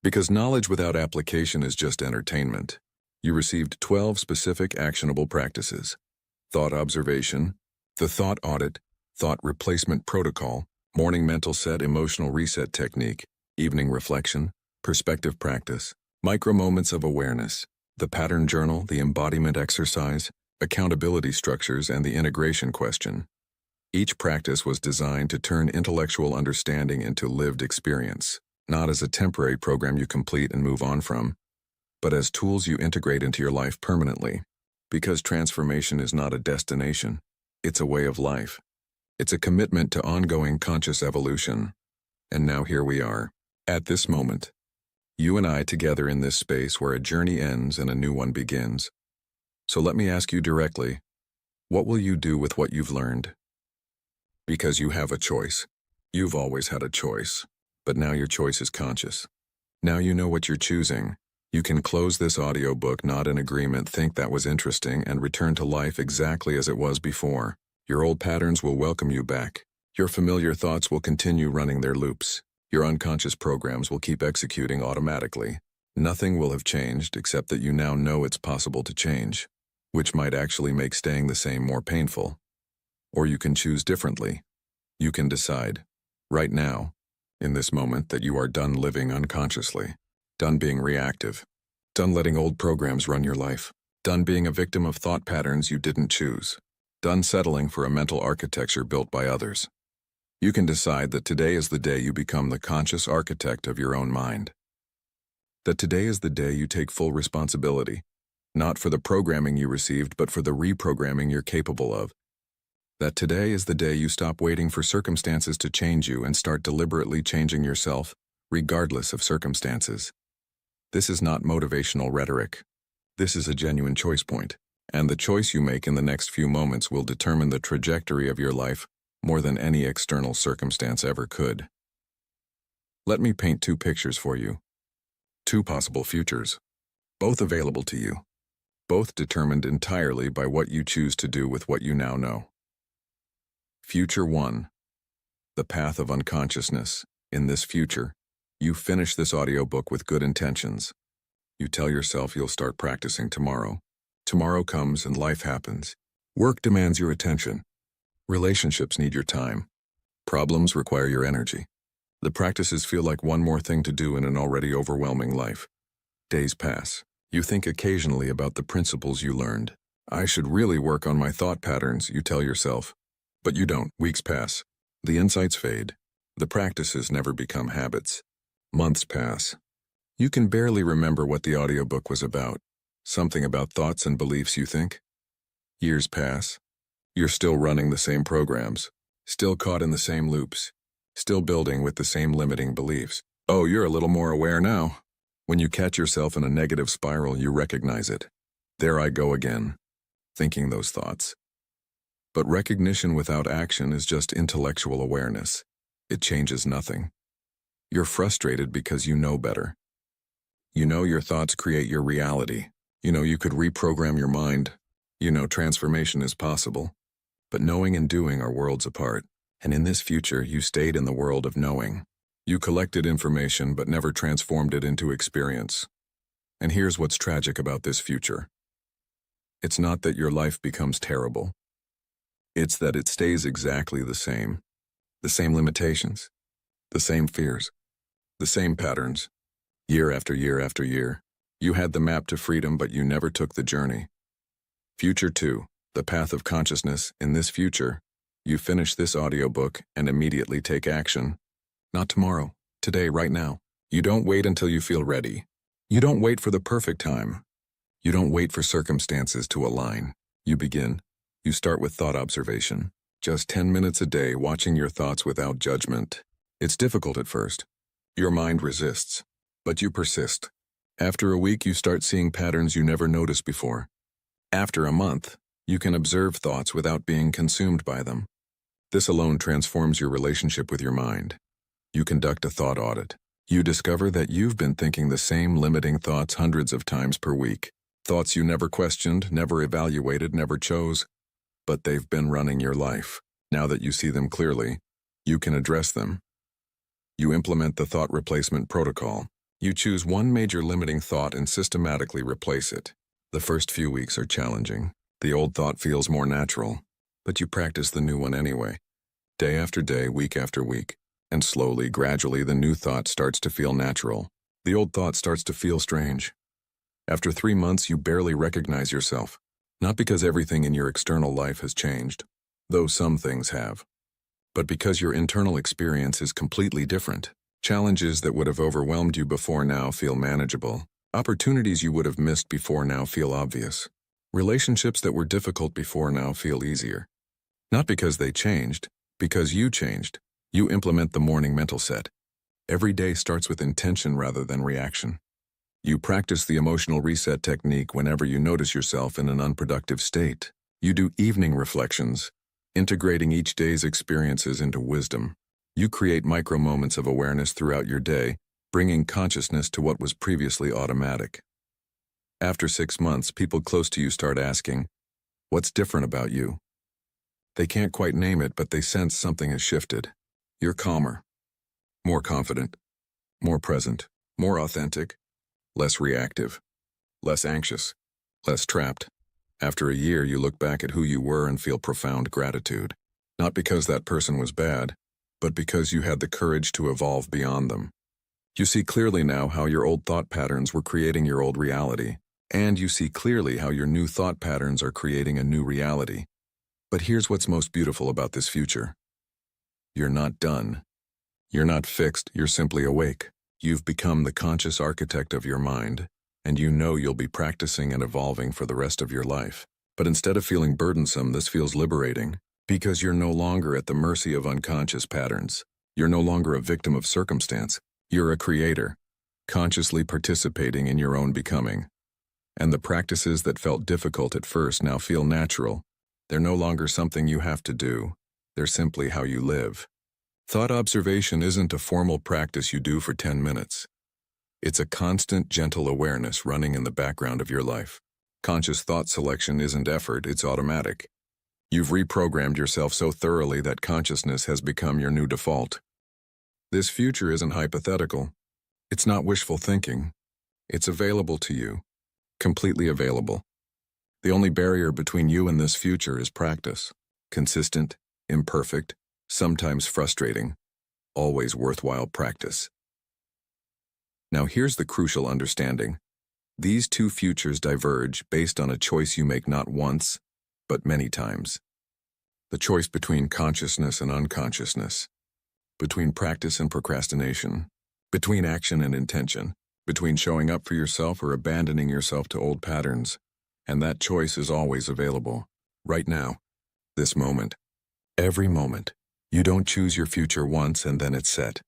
S1: Because knowledge without application is just entertainment, you received 12 specific actionable practices: thought observation, the thought audit, thought replacement protocol, morning mental set emotional reset technique, evening reflection, perspective practice, micro moments of awareness, the pattern journal, the embodiment exercise, accountability structures, and the integration question. Each practice was designed to turn intellectual understanding into lived experience, not as a temporary program you complete and move on from, but as tools you integrate into your life permanently. Because transformation is not a destination, it's a way of life. It's a commitment to ongoing conscious evolution. And now here we are, at this moment. You and I together in this space where a journey ends and a new one begins. So let me ask you directly, what will you do with what you've learned? Because you have a choice. You've always had a choice, but now your choice is conscious. Now you know what you're choosing. You can close this audiobook not in agreement, think that was interesting, and return to life exactly as it was before. Your old patterns will welcome you back. Your familiar thoughts will continue running their loops. Your unconscious programs will keep executing automatically. Nothing will have changed except that you now know it's possible to change, which might actually make staying the same more painful. Or you can choose differently. You can decide, right now, in this moment, that you are done living unconsciously, done being reactive, done letting old programs run your life, done being a victim of thought patterns you didn't choose, done settling for a mental architecture built by others. You can decide that today is the day you become the conscious architect of your own mind. That today is the day you take full responsibility, not for the programming you received, but for the reprogramming you're capable of. That today is the day you stop waiting for circumstances to change you and start deliberately changing yourself, regardless of circumstances. This is not motivational rhetoric. This is a genuine choice point, and the choice you make in the next few moments will determine the trajectory of your life more than any external circumstance ever could. Let me paint two pictures for you. Two possible futures, both available to you, both determined entirely by what you choose to do with what you now know. Future 1. The path of unconsciousness. In this future, you finish this audiobook with good intentions. You tell yourself you'll start practicing tomorrow. Tomorrow comes and life happens. Work demands your attention. Relationships need your time. Problems require your energy. The practices feel like one more thing to do in an already overwhelming life. Days pass. You think occasionally about the principles you learned. I should really work on my thought patterns, you tell yourself. But you don't. Weeks pass. The insights fade. The practices never become habits. Months pass. You can barely remember what the audiobook was about. Something about thoughts and beliefs, you think. Years pass. You're still running the same programs, still caught in the same loops, still building with the same limiting beliefs. Oh, you're a little more aware now. When you catch yourself in a negative spiral, you recognize it. There I go again, thinking those thoughts. But recognition without action is just intellectual awareness. It changes nothing. You're frustrated because you know better. You know your thoughts create your reality. You know you could reprogram your mind. You know transformation is possible. But knowing and doing are worlds apart. And in this future, you stayed in the world of knowing. You collected information but never transformed it into experience. And here's what's tragic about this future. It's not that your life becomes terrible. It's that it stays exactly the same. The same limitations, the same fears, the same patterns. Year after year after year, you had the map to freedom, but you never took the journey. Future 2, the path of consciousness. In this future, you finish this audiobook and immediately take action. Not tomorrow, today, right now. You don't wait until you feel ready. You don't wait for the perfect time. You don't wait for circumstances to align. You begin. You start with thought observation. Just 10 minutes a day watching your thoughts without judgment. It's difficult at first. Your mind resists, but you persist. After a week, you start seeing patterns you never noticed before. After a month, you can observe thoughts without being consumed by them. This alone transforms your relationship with your mind. You conduct a thought audit. You discover that you've been thinking the same limiting thoughts hundreds of times per week. Thoughts you never questioned, never evaluated, never chose, but they've been running your life. Now that you see them clearly, you can address them. You implement the thought replacement protocol. You choose one major limiting thought and systematically replace it. The first few weeks are challenging. The old thought feels more natural, but you practice the new one anyway. Day after day, week after week, and slowly, gradually, the new thought starts to feel natural. The old thought starts to feel strange. After 3 months, you barely recognize yourself. Not because everything in your external life has changed, though some things have, but because your internal experience is completely different. Challenges that would have overwhelmed you before now feel manageable. Opportunities you would have missed before now feel obvious. Relationships that were difficult before now feel easier. Not because they changed, because you changed. You implement the morning mental set. Every day starts with intention rather than reaction. You practice the emotional reset technique whenever you notice yourself in an unproductive state. You do evening reflections, integrating each day's experiences into wisdom. You create micro moments of awareness throughout your day, bringing consciousness to what was previously automatic. After 6 months, people close to you start asking, "What's different about you?" They can't quite name it, but they sense something has shifted. You're calmer, more confident, more present, more authentic, less reactive, less anxious, less trapped. After a year, you look back at who you were and feel profound gratitude. Not because that person was bad, but because you had the courage to evolve beyond them. You see clearly now how your old thought patterns were creating your old reality, and you see clearly how your new thought patterns are creating a new reality. But here's what's most beautiful about this future. You're not done. You're not fixed, you're simply awake. You've become the conscious architect of your mind, and you know you'll be practicing and evolving for the rest of your life. But instead of feeling burdensome, this feels liberating, because you're no longer at the mercy of unconscious patterns. You're no longer a victim of circumstance. You're a creator, consciously participating in your own becoming. And the practices that felt difficult at first now feel natural. They're no longer something you have to do. They're simply how you live. Thought observation isn't a formal practice you do for 10 minutes. It's a constant, gentle awareness running in the background of your life. Conscious thought selection isn't effort, it's automatic. You've reprogrammed yourself so thoroughly that consciousness has become your new default. This future isn't hypothetical. It's not wishful thinking. It's available to you. Completely available. The only barrier between you and this future is practice. Consistent, imperfect, sometimes frustrating, always worthwhile practice. Now here's the crucial understanding. These two futures diverge based on a choice you make not once, but many times. The choice between consciousness and unconsciousness, between practice and procrastination, between action and intention, between showing up for yourself or abandoning yourself to old patterns. And that choice is always available, right now, this moment, every moment. You don't choose your future once and then it's set.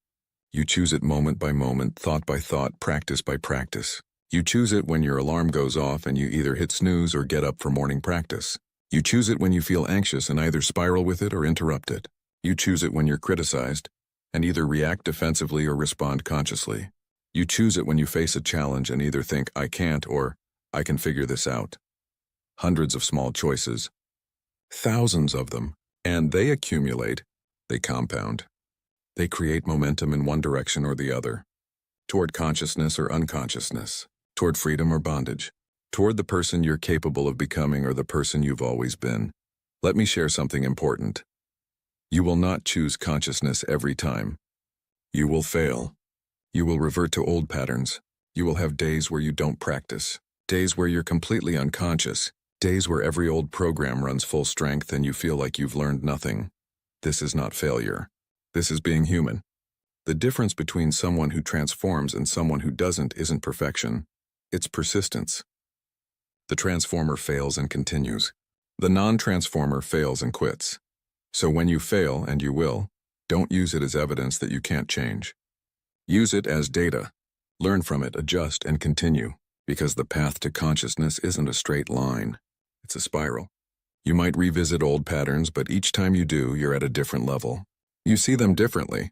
S1: You choose it moment by moment, thought by thought, practice by practice. You choose it when your alarm goes off and you either hit snooze or get up for morning practice. You choose it when you feel anxious and either spiral with it or interrupt it. You choose it when you're criticized and either react defensively or respond consciously. You choose it when you face a challenge and either think, "I can't," or "I can figure this out." Hundreds of small choices, thousands of them, and they accumulate, they compound. They create momentum in one direction or the other, toward consciousness or unconsciousness, toward freedom or bondage, toward the person you're capable of becoming or the person you've always been. Let me share something important. You will not choose consciousness every time. You will fail. You will revert to old patterns. You will have days where you don't practice, days where you're completely unconscious, days where every old program runs full strength and you feel like you've learned nothing. This is not failure. This is being human. The difference between someone who transforms and someone who doesn't isn't perfection. It's persistence. The transformer fails and continues. The non-transformer fails and quits. So when you fail, and you will, don't use it as evidence that you can't change. Use it as data. Learn from it, adjust, and continue, because the path to consciousness isn't a straight line. It's a spiral. You might revisit old patterns, but each time you do, you're at a different level. You see them differently.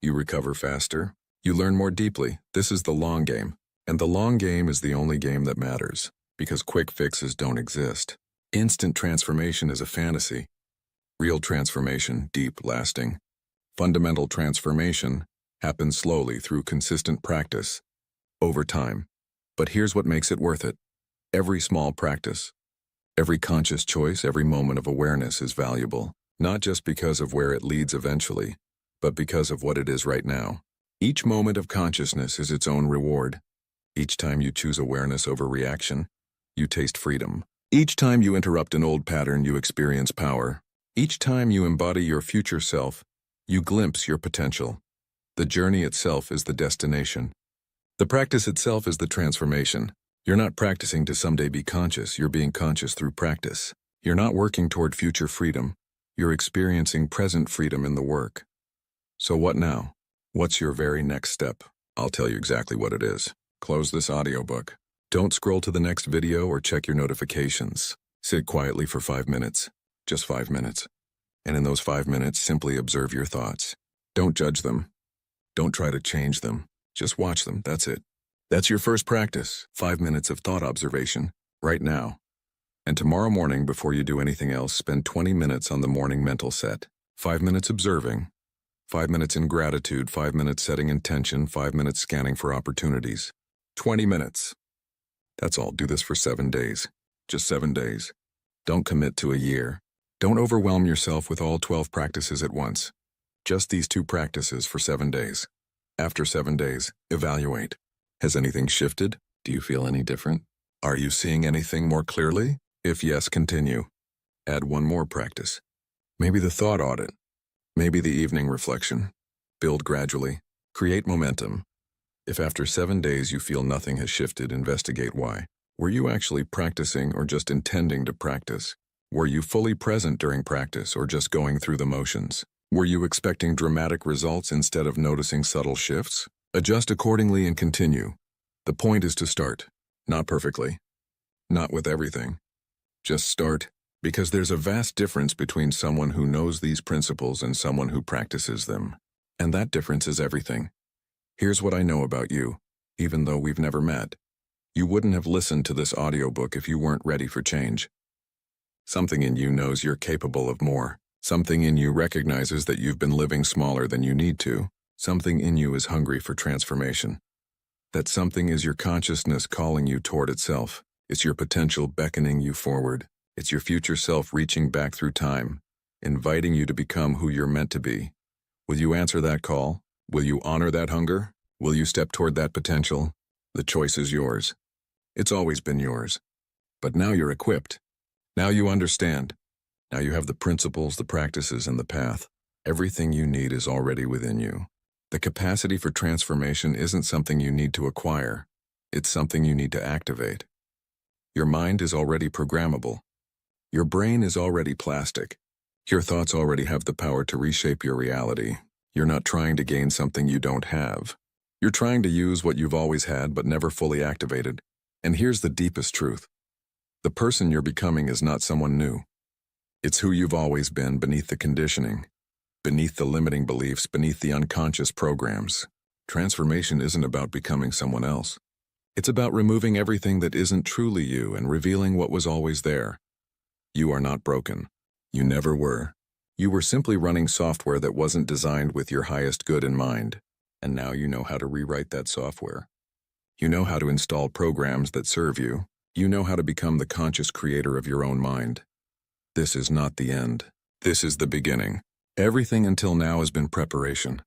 S1: You recover faster. You learn more deeply. This is the long game. And the long game is the only game that matters, because quick fixes don't exist. Instant transformation is a fantasy. Real transformation, deep, lasting. Fundamental transformation happens slowly through consistent practice, over time. But here's what makes it worth it. Every small practice, every conscious choice, every moment of awareness is valuable, not just because of where it leads eventually, but because of what it is right now. Each moment of consciousness is its own reward. Each time you choose awareness over reaction, you taste freedom. Each time you interrupt an old pattern, you experience power. Each time you embody your future self, you glimpse your potential. The journey itself is the destination. The practice itself is the transformation. You're not practicing to someday be conscious, you're being conscious through practice. You're not working toward future freedom, you're experiencing present freedom in the work. So what now? What's your very next step? I'll tell you exactly what it is. Close this audiobook. Don't scroll to the next video or check your notifications. Sit quietly for 5 minutes. Just 5 minutes. And in those 5 minutes, simply observe your thoughts. Don't judge them. Don't try to change them. Just watch them, that's it. That's your first practice, 5 minutes of thought observation, right now. And tomorrow morning, before you do anything else, spend 20 minutes on the morning mental set. 5 minutes observing, 5 minutes in gratitude, 5 minutes setting intention, 5 minutes scanning for opportunities. 20 minutes. That's all. Do this for 7 days. Just 7 days. Don't commit to a year. Don't overwhelm yourself with all 12 practices at once. Just these 2 practices for 7 days. After 7 days, evaluate. Has anything shifted? Do you feel any different? Are you seeing anything more clearly? If yes, continue. Add one more practice. Maybe the thought audit. Maybe the evening reflection. Build gradually. Create momentum. If after 7 days you feel nothing has shifted, investigate why. Were you actually practicing or just intending to practice? Were you fully present during practice or just going through the motions? Were you expecting dramatic results instead of noticing subtle shifts? Adjust accordingly and continue. The point is to start. Not perfectly. Not with everything. Just start, because there's a vast difference between someone who knows these principles and someone who practices them. And that difference is everything. Here's what I know about you, even though we've never met. You wouldn't have listened to this audiobook if you weren't ready for change. Something in you knows you're capable of more. Something in you recognizes that you've been living smaller than you need to. Something in you is hungry for transformation. That something is your consciousness calling you toward itself. It's your potential beckoning you forward. It's your future self reaching back through time, inviting you to become who you're meant to be. Will you answer that call? Will you honor that hunger? Will you step toward that potential? The choice is yours. It's always been yours. But now you're equipped. Now you understand. Now you have the principles, the practices, and the path. Everything you need is already within you. The capacity for transformation isn't something you need to acquire. It's something you need to activate. Your mind is already programmable. Your brain is already plastic. Your thoughts already have the power to reshape your reality. You're not trying to gain something you don't have. You're trying to use what you've always had but never fully activated. And here's the deepest truth. The person you're becoming is not someone new. It's who you've always been beneath the conditioning, beneath the limiting beliefs, beneath the unconscious programs. Transformation isn't about becoming someone else. It's about removing everything that isn't truly you and revealing what was always there. You are not broken. You never were. You were simply running software that wasn't designed with your highest good in mind. And now you know how to rewrite that software. You know how to install programs that serve you. You know how to become the conscious creator of your own mind. This is not the end. This is the beginning. Everything until now has been preparation.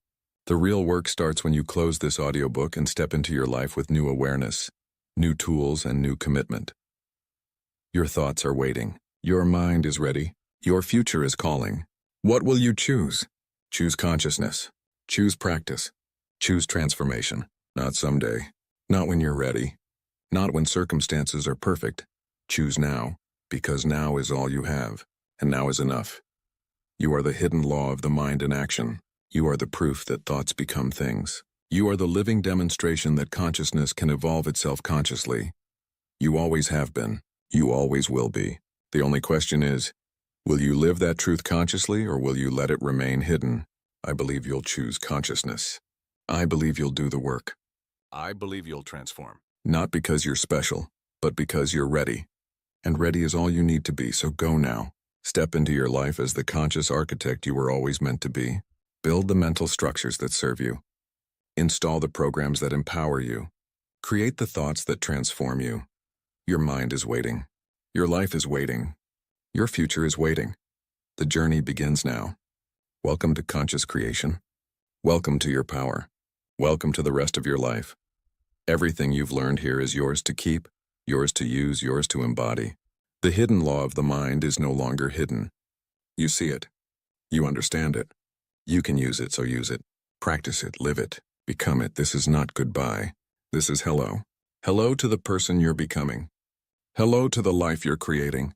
S1: The real work starts when you close this audiobook and step into your life with new awareness, new tools, and new commitment. Your thoughts are waiting. Your mind is ready. Your future is calling. What will you choose? Choose consciousness. Choose practice. Choose transformation. Not someday. Not when you're ready. Not when circumstances are perfect. Choose now, because now is all you have, and now is enough. You are the hidden law of the mind in action. You are the proof that thoughts become things. You are the living demonstration that consciousness can evolve itself consciously. You always have been. You always will be. The only question is, will you live that truth consciously, or will you let it remain hidden? I believe you'll choose consciousness. I believe you'll do the work.
S3: I believe you'll transform.
S1: Not because you're special, but because you're ready. And ready is all you need to be, so go now. Step into your life as the conscious architect you were always meant to be. Build the mental structures that serve you. Install the programs that empower you. Create the thoughts that transform you. Your mind is waiting. Your life is waiting. Your future is waiting. The journey begins now. Welcome to conscious creation. Welcome to your power. Welcome to the rest of your life. Everything you've learned here is yours to keep, yours to use, yours to embody. The hidden law of the mind is no longer hidden. You see it. You understand it. You can use it, so use it. Practice it, live it, become it. This is not goodbye. This is hello. Hello to the person you're becoming. Hello to the life you're creating.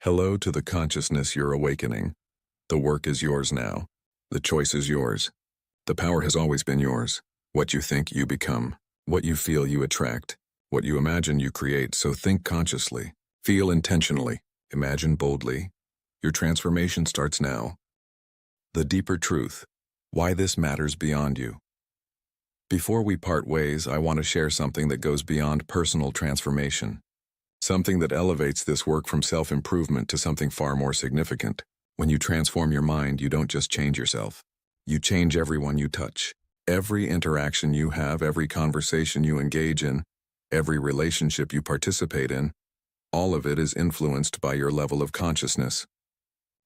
S1: Hello to the consciousness you're awakening. The work is yours now. The choice is yours. The power has always been yours. What you think, you become. What you feel, you attract. What you imagine, you create. So think consciously. Feel intentionally. Imagine boldly. Your transformation starts now. The deeper truth. Why this matters beyond you. Before we part ways, I want to share something that goes beyond personal transformation. Something that elevates this work from self-improvement to something far more significant. When you transform your mind, you don't just change yourself. You change everyone you touch. Every interaction you have, every conversation you engage in, every relationship you participate in, all of it is influenced by your level of consciousness.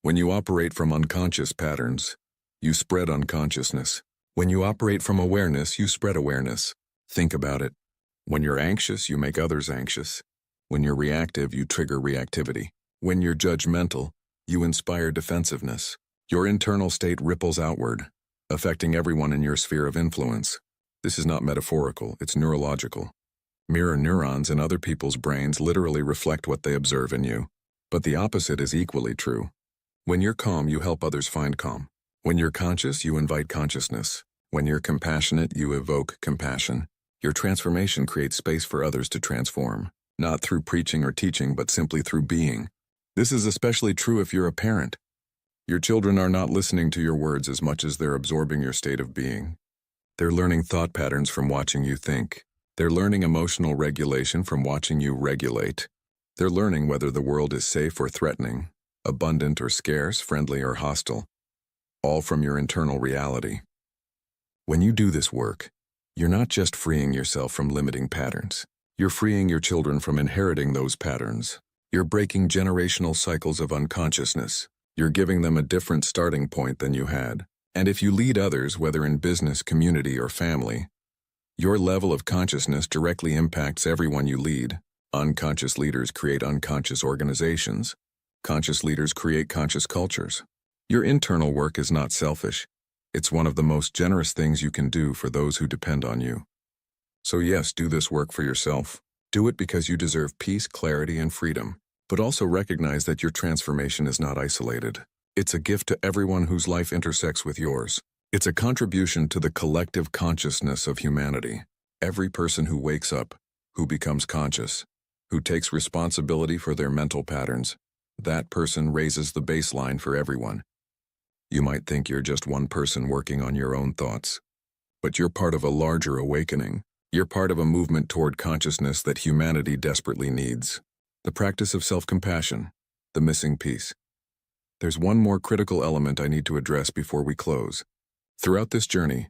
S1: When you operate from unconscious patterns, you spread unconsciousness. When you operate from awareness, you spread awareness. Think about it. When you're anxious, you make others anxious. When you're reactive, you trigger reactivity. When you're judgmental, you inspire defensiveness. Your internal state ripples outward, affecting everyone in your sphere of influence. This is not metaphorical, it's neurological. Mirror neurons in other people's brains literally reflect what they observe in you. But the opposite is equally true. When you're calm, you help others find calm. When you're conscious, you invite consciousness. When you're compassionate, you evoke compassion. Your transformation creates space for others to transform, not through preaching or teaching, but simply through being. This is especially true if you're a parent. Your children are not listening to your words as much as they're absorbing your state of being. They're learning thought patterns from watching you think. They're learning emotional regulation from watching you regulate. They're learning whether the world is safe or threatening, abundant or scarce, friendly or hostile, all from your internal reality. When you do this work, you're not just freeing yourself from limiting patterns. You're freeing your children from inheriting those patterns. You're breaking generational cycles of unconsciousness. You're giving them a different starting point than you had. And if you lead others, whether in business, community, or family, your level of consciousness directly impacts everyone you lead. Unconscious leaders create unconscious organizations. Conscious leaders create conscious cultures. Your internal work is not selfish. It's one of the most generous things you can do for those who depend on you. So yes, do this work for yourself. Do it because you deserve peace, clarity, and freedom. But also recognize that your transformation is not isolated. It's a gift to everyone whose life intersects with yours. It's a contribution to the collective consciousness of humanity. Every person who wakes up, who becomes conscious, who takes responsibility for their mental patterns, that person raises the baseline for everyone. You might think you're just one person working on your own thoughts, but you're part of a larger awakening. You're part of a movement toward consciousness that humanity desperately needs. The practice of self-compassion, the missing piece. There's one more critical element I need to address before we close. Throughout this journey,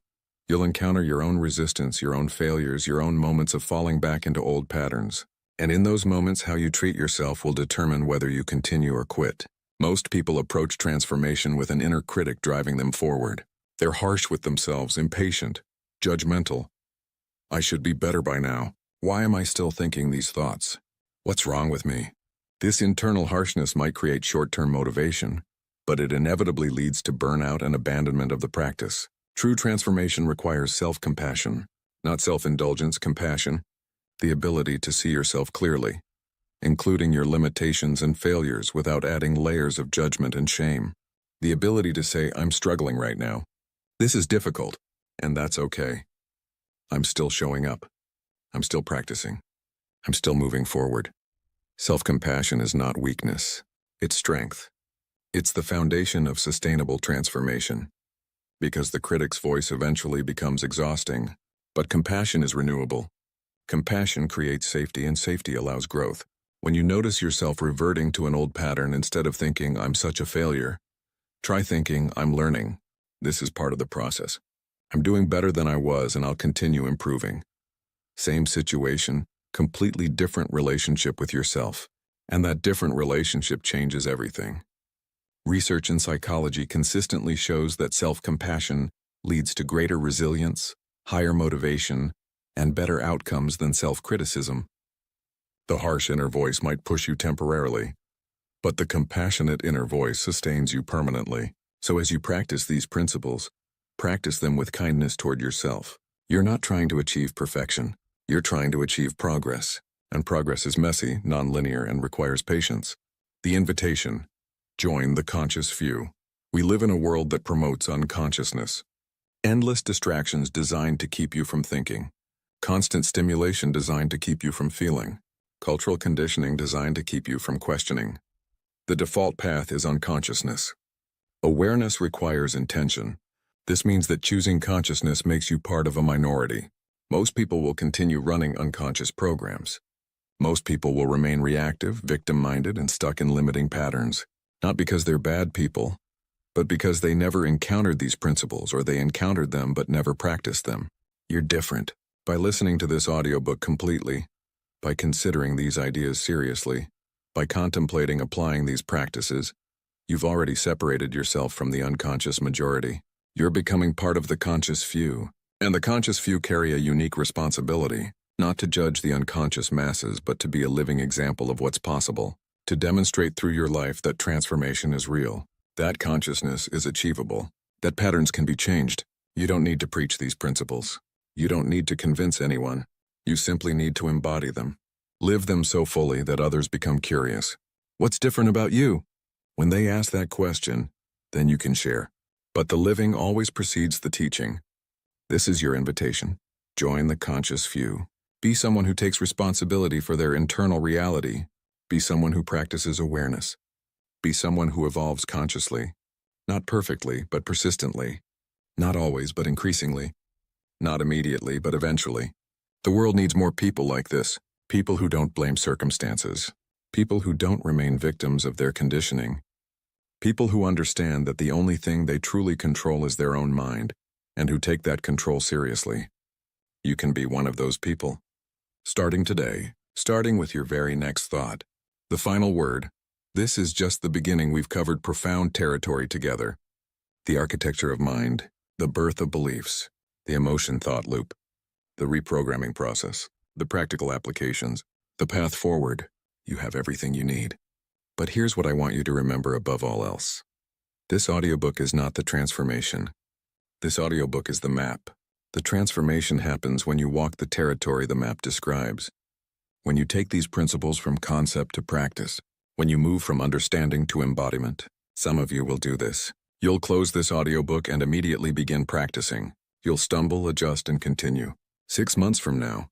S1: you'll encounter your own resistance, your own failures, your own moments of falling back into old patterns. And in those moments, how you treat yourself will determine whether you continue or quit. Most people approach transformation with an inner critic driving them forward. They're harsh with themselves, impatient, judgmental. I should be better by now. Why am I still thinking these thoughts? What's wrong with me? This internal harshness might create short-term motivation, but it inevitably leads to burnout and abandonment of the practice. True transformation requires self-compassion, not self-indulgence, compassion, the ability to see yourself clearly. including your limitations and failures without adding layers of judgment and shame. The ability to say, I'm struggling right now. This is difficult, and that's okay. I'm still showing up. I'm still practicing. I'm still moving forward. Self-compassion is not weakness. It's strength. It's the foundation of sustainable transformation. Because the critic's voice eventually becomes exhausting, but compassion is renewable. Compassion creates safety, and safety allows growth. When you notice yourself reverting to an old pattern instead of thinking, I'm such a failure, try thinking, I'm learning. This is part of the process. I'm doing better than I was, and I'll continue improving. Same situation, completely different relationship with yourself. And that different relationship changes everything. Research in psychology consistently shows that self-compassion leads to greater resilience, higher motivation, and better outcomes than self-criticism. The harsh inner voice might push you temporarily, but the compassionate inner voice sustains you permanently. So as you practice these principles, practice them with kindness toward yourself. You're not trying to achieve perfection. You're trying to achieve progress. And progress is messy, non-linear, and requires patience. The invitation: join the conscious few. We live in a world that promotes unconsciousness. Endless distractions designed to keep you from thinking. Constant stimulation designed to keep you from feeling. Cultural conditioning designed to keep you from questioning. The default path is unconsciousness. Awareness requires intention. This means that choosing consciousness makes you part of a minority. Most people will continue running unconscious programs. Most people will remain reactive, victim-minded, and stuck in limiting patterns. Not because they're bad people, but because they never encountered these principles, or they encountered them but never practiced them. You're different. By listening to this audiobook completely, by considering these ideas seriously, by contemplating applying these practices, you've already separated yourself from the unconscious majority. You're becoming part of the conscious few, and the conscious few carry a unique responsibility, not to judge the unconscious masses, but to be a living example of what's possible, to demonstrate through your life that transformation is real, that consciousness is achievable, that patterns can be changed. You don't need to preach these principles. You don't need to convince anyone. You simply need to embody them. Live them so fully that others become curious. What's different about you? When they ask that question, then you can share. But the living always precedes the teaching. This is your invitation. Join the conscious few. Be someone who takes responsibility for their internal reality. Be someone who practices awareness. Be someone who evolves consciously. Not perfectly, but persistently. Not always, but increasingly. Not immediately, but eventually. The world needs more people like this. People who don't blame circumstances. People who don't remain victims of their conditioning. People who understand that the only thing they truly control is their own mind, and who take that control seriously. You can be one of those people. Starting today, starting with your very next thought. The final word. This is just the beginning. We've covered profound territory together. The architecture of mind, the birth of beliefs, the emotion-thought loop, the reprogramming process, the practical applications, the path forward. You have everything you need. But here's what I want you to remember above all else. This audiobook is not the transformation. This audiobook is the map. The transformation happens when you walk the territory the map describes. When you take these principles from concept to practice. When you move from understanding to embodiment. Some of you will do this. You'll close this audiobook and immediately begin practicing. You'll stumble, adjust, and continue. 6 months from now,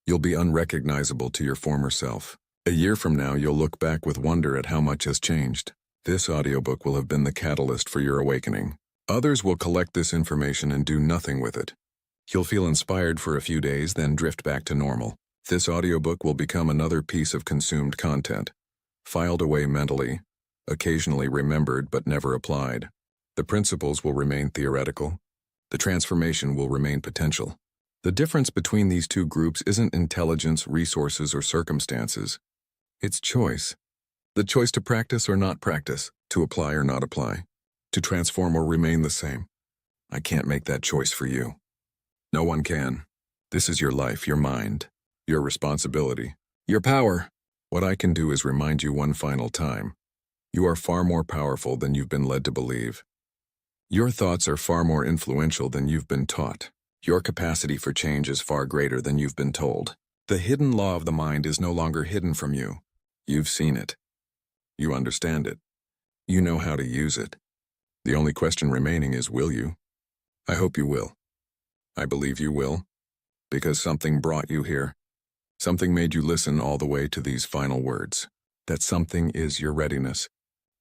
S1: you'll be unrecognizable to your former self. A year from now, you'll look back with wonder at how much has changed. This audiobook will have been the catalyst for your awakening. Others will collect this information and do nothing with it. You'll feel inspired for a few days, then drift back to normal. This audiobook will become another piece of consumed content, filed away mentally, occasionally remembered but never applied. The principles will remain theoretical. The transformation will remain potential. The difference between these two groups isn't intelligence, resources, or circumstances. It's choice. The choice to practice or not practice, to apply or not apply, to transform or remain the same. I can't make that choice for you. No one can. This is your life, your mind, your responsibility, your power. What I can do is remind you one final time. You are far more powerful than you've been led to believe. Your thoughts are far more influential than you've been taught. Your capacity for change is far greater than you've been told. The hidden law of the mind is no longer hidden from you. You've seen it. You understand it. You know how to use it. The only question remaining is, will you? I hope you will. I believe you will, because something brought you here. Something made you listen all the way to these final words. That something is your readiness,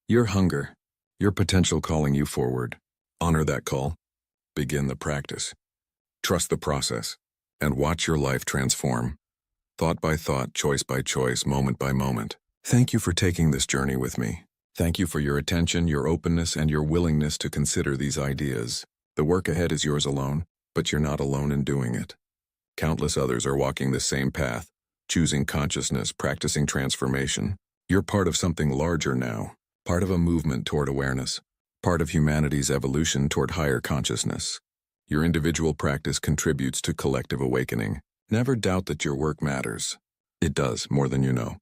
S1: your hunger, your potential calling you forward. Honor that call. Begin the practice. Trust the process, and watch your life transform. Thought by thought, choice by choice, moment by moment. Thank you for taking this journey with me. Thank you for your attention, your openness, and your willingness to consider these ideas. The work ahead is yours alone, but you're not alone in doing it. Countless others are walking the same path, choosing consciousness, practicing transformation. You're part of something larger now, part of a movement toward awareness, part of humanity's evolution toward higher consciousness. Your individual practice contributes to collective awakening. Never doubt that your work matters. It does, more than you know.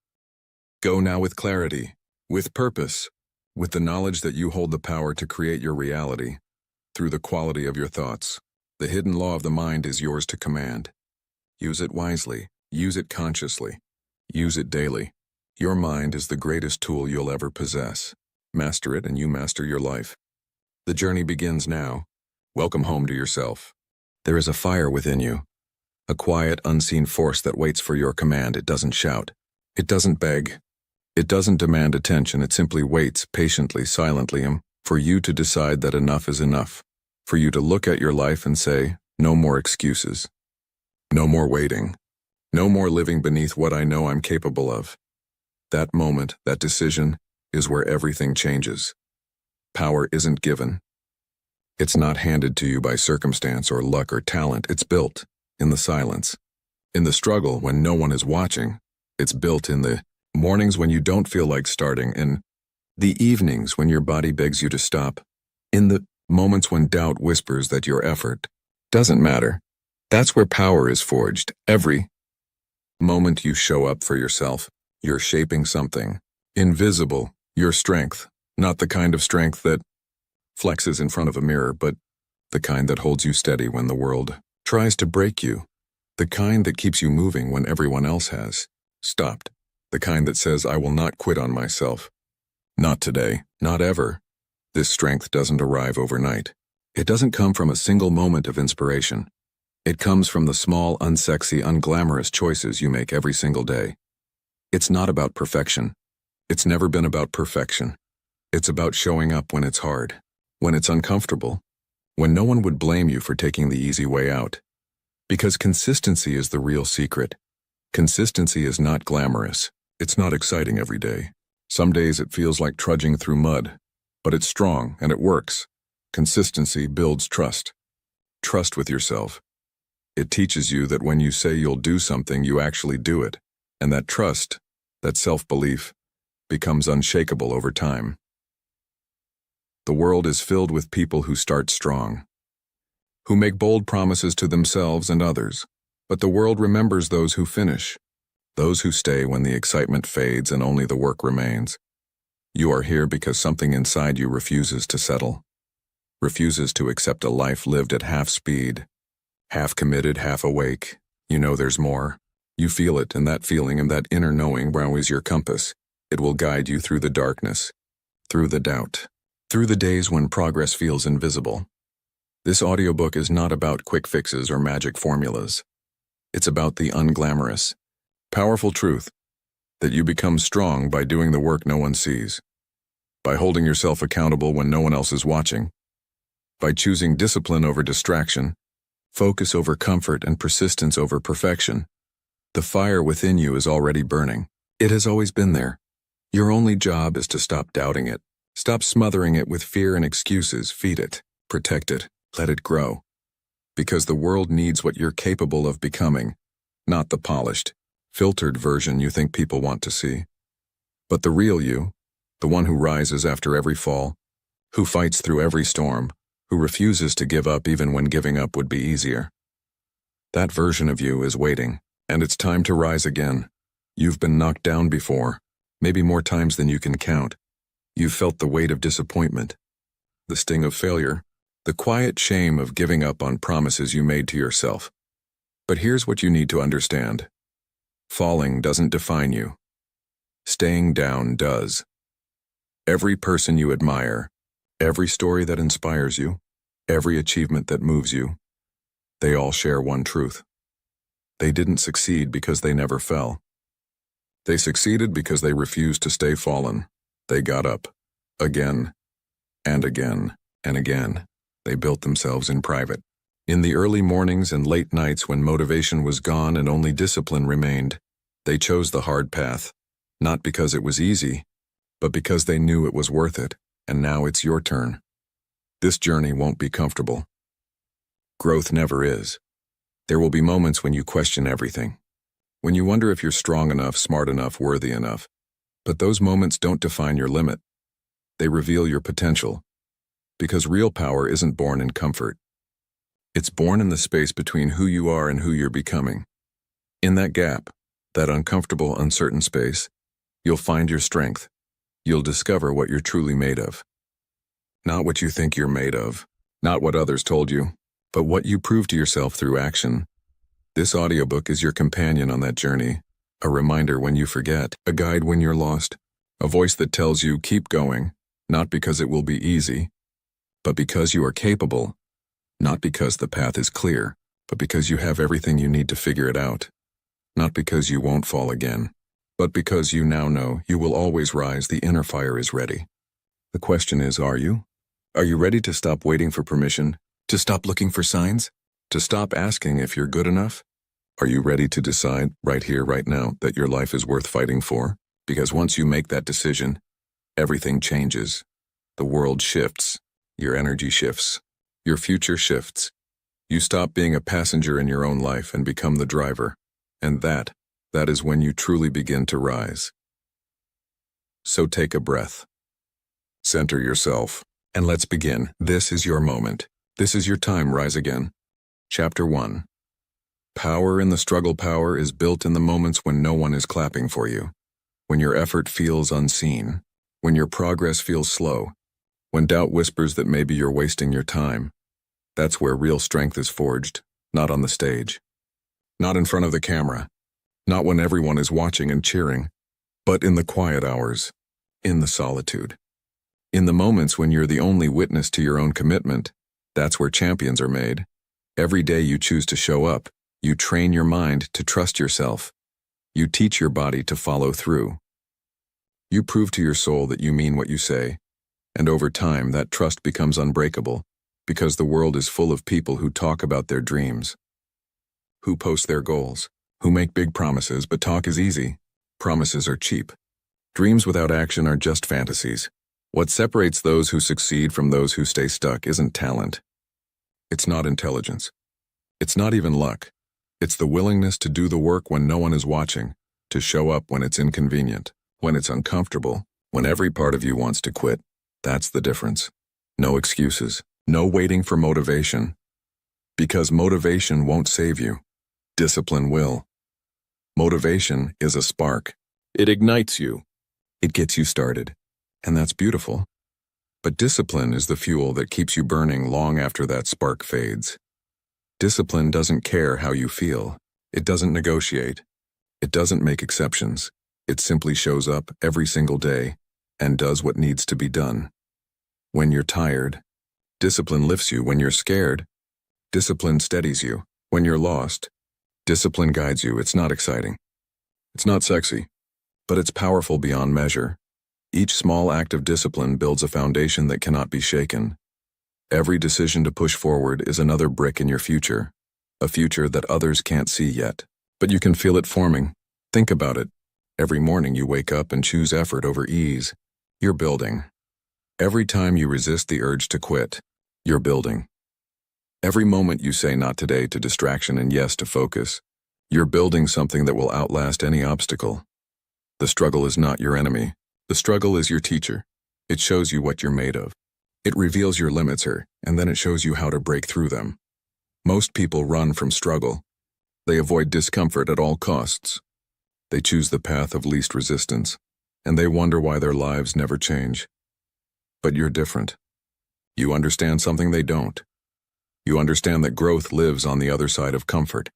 S1: Go now with clarity, with purpose, with the knowledge that you hold the power to create your reality through the quality of your thoughts. The hidden law of the mind is yours to command. Use it wisely. Use it consciously. Use it daily. Your mind is the greatest tool you'll ever possess. Master it and you master your life. The journey begins now. Welcome home to yourself. There is a fire within you, a quiet, unseen force that waits for your command. It doesn't shout. It doesn't beg. It doesn't demand attention. It simply waits patiently, silently, for you to decide that enough is enough. For you to look at your life and say, no more excuses. No more waiting. No more living beneath what I know I'm capable of. That moment, that decision, is where everything changes. Power isn't given. It's not handed to you by circumstance or luck or talent. It's built in the silence. In the struggle when no one is watching. It's built in the mornings when you don't feel like starting, in the evenings when your body begs you to stop, in the moments when doubt whispers that your effort doesn't matter. That's where power is forged. Every moment you show up for yourself, you're shaping something invisible, your strength, not the kind of strength that flexes in front of a mirror, but the kind that holds you steady when the world tries to break you, the kind that keeps you moving when everyone else has stopped, the kind that says, I will not quit on myself. Not today, not ever. This strength doesn't arrive overnight. It doesn't come from a single moment of inspiration. It comes from the small, unsexy, unglamorous choices you make every single day. It's not about perfection. It's never been about perfection. It's about showing up when it's hard, when it's uncomfortable, when no one would blame you for taking the easy way out. Because consistency is the real secret. Consistency is not glamorous. It's not exciting every day. Some days it feels like trudging through mud, but it's strong and it works. Consistency builds trust. Trust with yourself. It teaches you that when you say you'll do something, you actually do it. And that trust, that self-belief, becomes unshakable over time. The world is filled with people who start strong, who make bold promises to themselves and others. But the world remembers those who finish, those who stay when the excitement fades and only the work remains. You are here because something inside you refuses to settle, refuses to accept a life lived at half speed, half committed, half awake. You know there's more. You feel it, and that feeling and that inner knowing is always your compass. It will guide you through the darkness, through the doubt, through the days when progress feels invisible. This audiobook is not about quick fixes or magic formulas. It's about the unglamorous, powerful truth that you become strong by doing the work no one sees, by holding yourself accountable when no one else is watching, by choosing discipline over distraction, focus over comfort, and persistence over perfection. The fire within you is already burning. It has always been there. Your only job is to stop doubting it. Stop smothering it with fear and excuses. Feed it, protect it, let it grow. Because the world needs what you're capable of becoming, not the polished, filtered version you think people want to see. But the real you, the one who rises after every fall, who fights through every storm, who refuses to give up even when giving up would be easier. That version of you is waiting, and it's time to rise again. You've been knocked down before, maybe more times than you can count. You've felt the weight of disappointment, the sting of failure, the quiet shame of giving up on promises you made to yourself. But here's what you need to understand. Falling doesn't define you. Staying down does. Every person you admire, every story that inspires you, every achievement that moves you, they all share one truth. They didn't succeed because they never fell. They succeeded because they refused to stay fallen. They got up, again, and again, and again. They built themselves in private. In the early mornings and late nights when motivation was gone and only discipline remained, they chose the hard path, not because it was easy, but because they knew it was worth it, and now it's your turn. This journey won't be comfortable. Growth never is. There will be moments when you question everything, when you wonder if you're strong enough, smart enough, worthy enough. But those moments don't define your limit. They reveal your potential, because real power isn't born in comfort. It's born in the space between who you are and who you're becoming. In that gap, that uncomfortable, uncertain space, you'll find your strength. You'll discover what you're truly made of. Not what you think you're made of, not what others told you, but what you prove to yourself through action. This audiobook is your companion on that journey, a reminder when you forget, a guide when you're lost, a voice that tells you keep going, not because it will be easy, but because you are capable, not because the path is clear, but because you have everything you need to figure it out, not because you won't fall again, but because you now know you will always rise. The inner fire is ready. The question is, are you? Are you ready to stop waiting for permission? To stop looking for signs? To stop asking if you're good enough? Are you ready to decide, right here, right now, that your life is worth fighting for? Because once you make that decision, everything changes. The world shifts. Your energy shifts. Your future shifts. You stop being a passenger in your own life and become the driver. And that is when you truly begin to rise. So take a breath. Center yourself. And let's begin. This is your moment. This is your time. Rise again. Chapter 1. Power in the struggle. Power is built in the moments when no one is clapping for you. When your effort feels unseen. When your progress feels slow. When doubt whispers that maybe you're wasting your time. That's where real strength is forged. Not on the stage. Not in front of the camera. Not when everyone is watching and cheering. But in the quiet hours. In the solitude. In the moments when you're the only witness to your own commitment. That's where champions are made. Every day you choose to show up. You train your mind to trust yourself. You teach your body to follow through. You prove to your soul that you mean what you say. And over time, that trust becomes unbreakable, because the world is full of people who talk about their dreams, who post their goals, who make big promises, but talk is easy. Promises are cheap. Dreams without action are just fantasies. What separates those who succeed from those who stay stuck isn't talent. It's not intelligence. It's not even luck. It's the willingness to do the work when no one is watching, to show up when it's inconvenient, when it's uncomfortable, when every part of you wants to quit. That's the difference. No excuses. No waiting for motivation. Because motivation won't save you. Discipline will. Motivation is a spark. It ignites you. It gets you started. And that's beautiful. But discipline is the fuel that keeps you burning long after that spark fades. Discipline doesn't care how you feel. It doesn't negotiate. It doesn't make exceptions. It simply shows up every single day and does what needs to be done. When you're tired, discipline lifts you. When you're scared, discipline steadies you. When you're lost, discipline guides you. It's not exciting. It's not sexy, but it's powerful beyond measure. Each small act of discipline builds a foundation that cannot be shaken. Every decision to push forward is another brick in your future, a future that others can't see yet. But you can feel it forming. Think about it. Every morning you wake up and choose effort over ease. You're building. Every time you resist the urge to quit, you're building. Every moment you say not today to distraction and yes to focus, you're building something that will outlast any obstacle. The struggle is not your enemy. The struggle is your teacher. It shows you what you're made of. It reveals your limits, and then it shows you how to break through them. Most people run from struggle. They avoid discomfort at all costs. They choose the path of least resistance, and they wonder why their lives never change. But you're different. You understand something they don't. You understand that growth lives on the other side of comfort,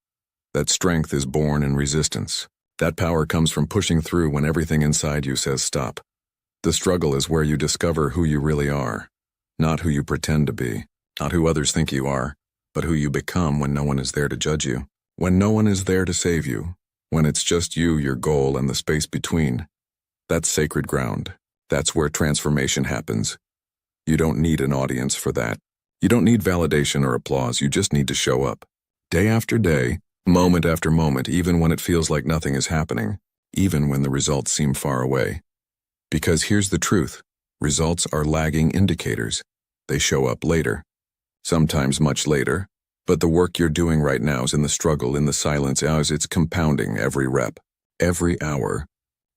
S1: that strength is born in resistance, That power comes from pushing through when everything inside you says stop. The struggle is where you discover who you really are, not who you pretend to be, not who others think you are, but who you become when no one is there to judge you, when no one is there to save you, when it's just you, your goal, and the space between. That's sacred ground. That's where transformation happens. You don't need an audience for that. You don't need validation or applause, you just need to show up. Day after day, moment after moment, even when it feels like nothing is happening, even when the results seem far away. Because here's the truth, results are lagging indicators. They show up later. Sometimes much later, but the work you're doing right now is in the struggle, in the silence, as it's compounding every rep, every hour,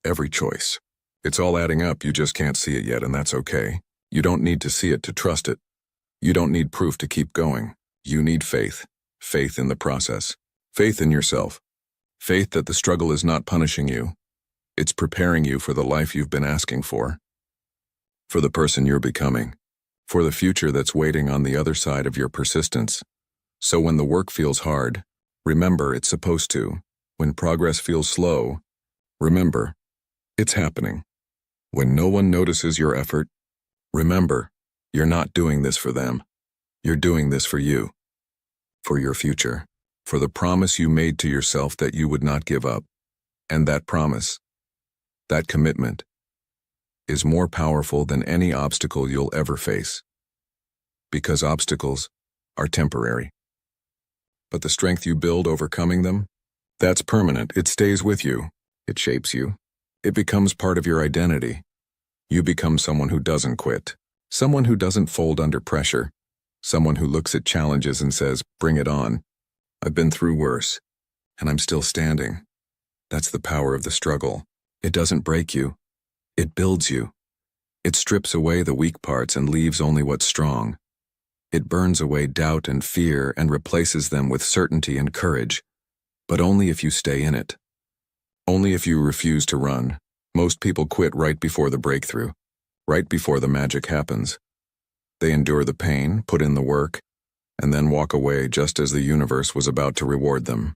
S1: every choice. It's all adding up, you just can't see it yet, and that's okay. You don't need to see it to trust it. You don't need proof to keep going. You need faith. Faith in the process. Faith in yourself. Faith that the struggle is not punishing you. It's preparing you for the life you've been asking for the person you're becoming, for the future that's waiting on the other side of your persistence. So when the work feels hard, remember it's supposed to. When progress feels slow, remember it's happening. When no one notices your effort, remember you're not doing this for them. You're doing this for you, for your future, for the promise you made to yourself that you would not give up. And that promise, that commitment, is more powerful than any obstacle you'll ever face. Because obstacles are temporary. But the strength you build overcoming them, that's permanent. It stays with you. It shapes you. It becomes part of your identity. You become someone who doesn't quit, someone who doesn't fold under pressure, someone who looks at challenges and says, bring it on. I've been through worse, and I'm still standing. That's the power of the struggle. It doesn't break you. It builds you. It strips away the weak parts and leaves only what's strong. It burns away doubt and fear and replaces them with certainty and courage, but only if you stay in it. Only if you refuse to run. Most people quit right before the breakthrough, right before the magic happens. They endure the pain, put in the work, and then walk away just as the universe was about to reward them.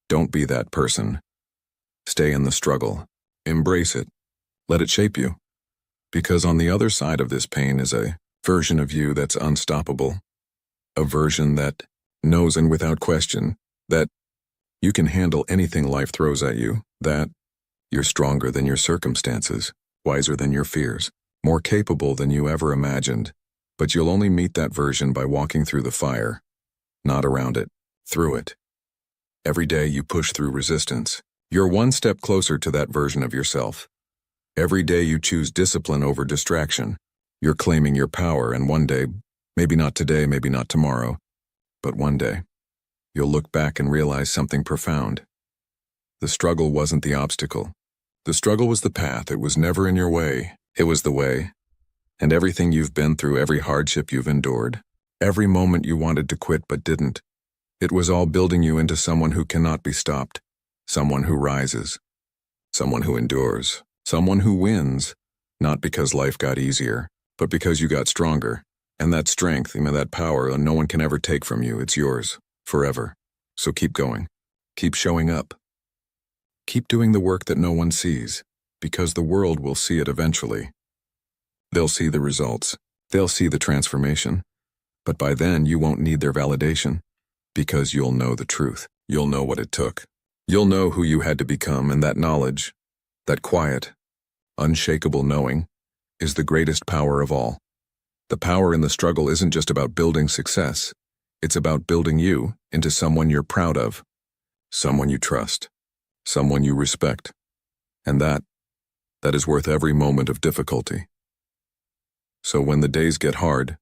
S1: Don't be that person. Stay in the struggle. Embrace it. Let it shape you. Because on the other side of this pain is a version of you that's unstoppable. A version that knows and without question that you can handle anything life throws at you, that you're stronger than your circumstances, wiser than your fears, more capable than you ever imagined. But you'll only meet that version by walking through the fire, not around it, through it. Every day you push through resistance. You're one step closer to that version of yourself. Every day you choose discipline over distraction. You're claiming your power, and one day, maybe not today, maybe not tomorrow, but one day, you'll look back and realize something profound. The struggle wasn't the obstacle. The struggle was the path. It was never in your way. It was the way. And everything you've been through, every hardship you've endured, every moment you wanted to quit but didn't, it was all building you into someone who cannot be stopped, someone who rises, someone who endures, someone who wins, not because life got easier, but because you got stronger. And that strength, that power, no one can ever take from you. It's yours, forever. So keep going. Keep showing up. Keep doing the work that no one sees, because the world will see it eventually. They'll see the results. They'll see the transformation. But by then, you won't need their validation, because you'll know the truth. You'll know what it took. You'll know who you had to become, and that knowledge, that quiet, unshakable knowing, is the greatest power of all. The power in the struggle isn't just about building success. It's about building you into someone you're proud of, someone you trust, someone you respect. And that is worth every moment of difficulty. So when the days get hard,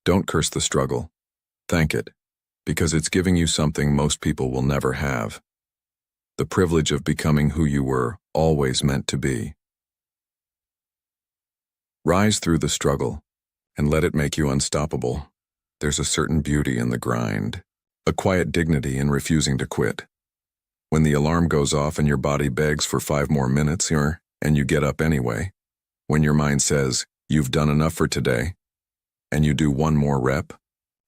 S1: don't curse the struggle. Thank it, because it's giving you something most people will never have. The privilege of becoming who you were always meant to be. Rise through the struggle, and let it make you unstoppable. There's a certain beauty in the grind, a quiet dignity in refusing to quit. When the alarm goes off and your body begs for 5 more minutes, and you get up anyway. When your mind says, you've done enough for today, and you do 1 more rep,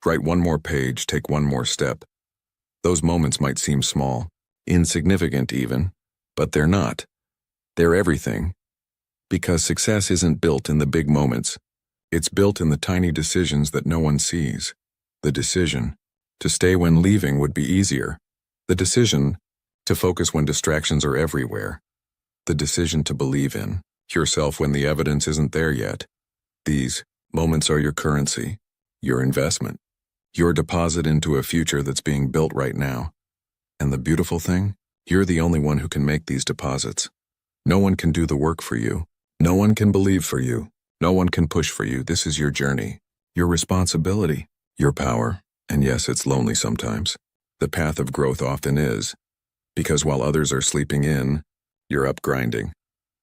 S1: write 1 more page, take 1 more step. Those moments might seem small, insignificant even, But they're not. They're everything. Because success isn't built in the big moments. It's built in the tiny decisions that no one sees. The decision to stay when leaving would be easier. The decision to focus when distractions are everywhere. The decision to believe in yourself when the evidence isn't there yet. These moments are your currency, your investment, your deposit into a future that's being built right now. And the beautiful thing? You're the only one who can make these deposits. No one can do the work for you. No one can believe for you. No one can push for you. This is your journey, your responsibility, your power. And yes, it's lonely sometimes. The path of growth often is. Because while others are sleeping in, you're up grinding.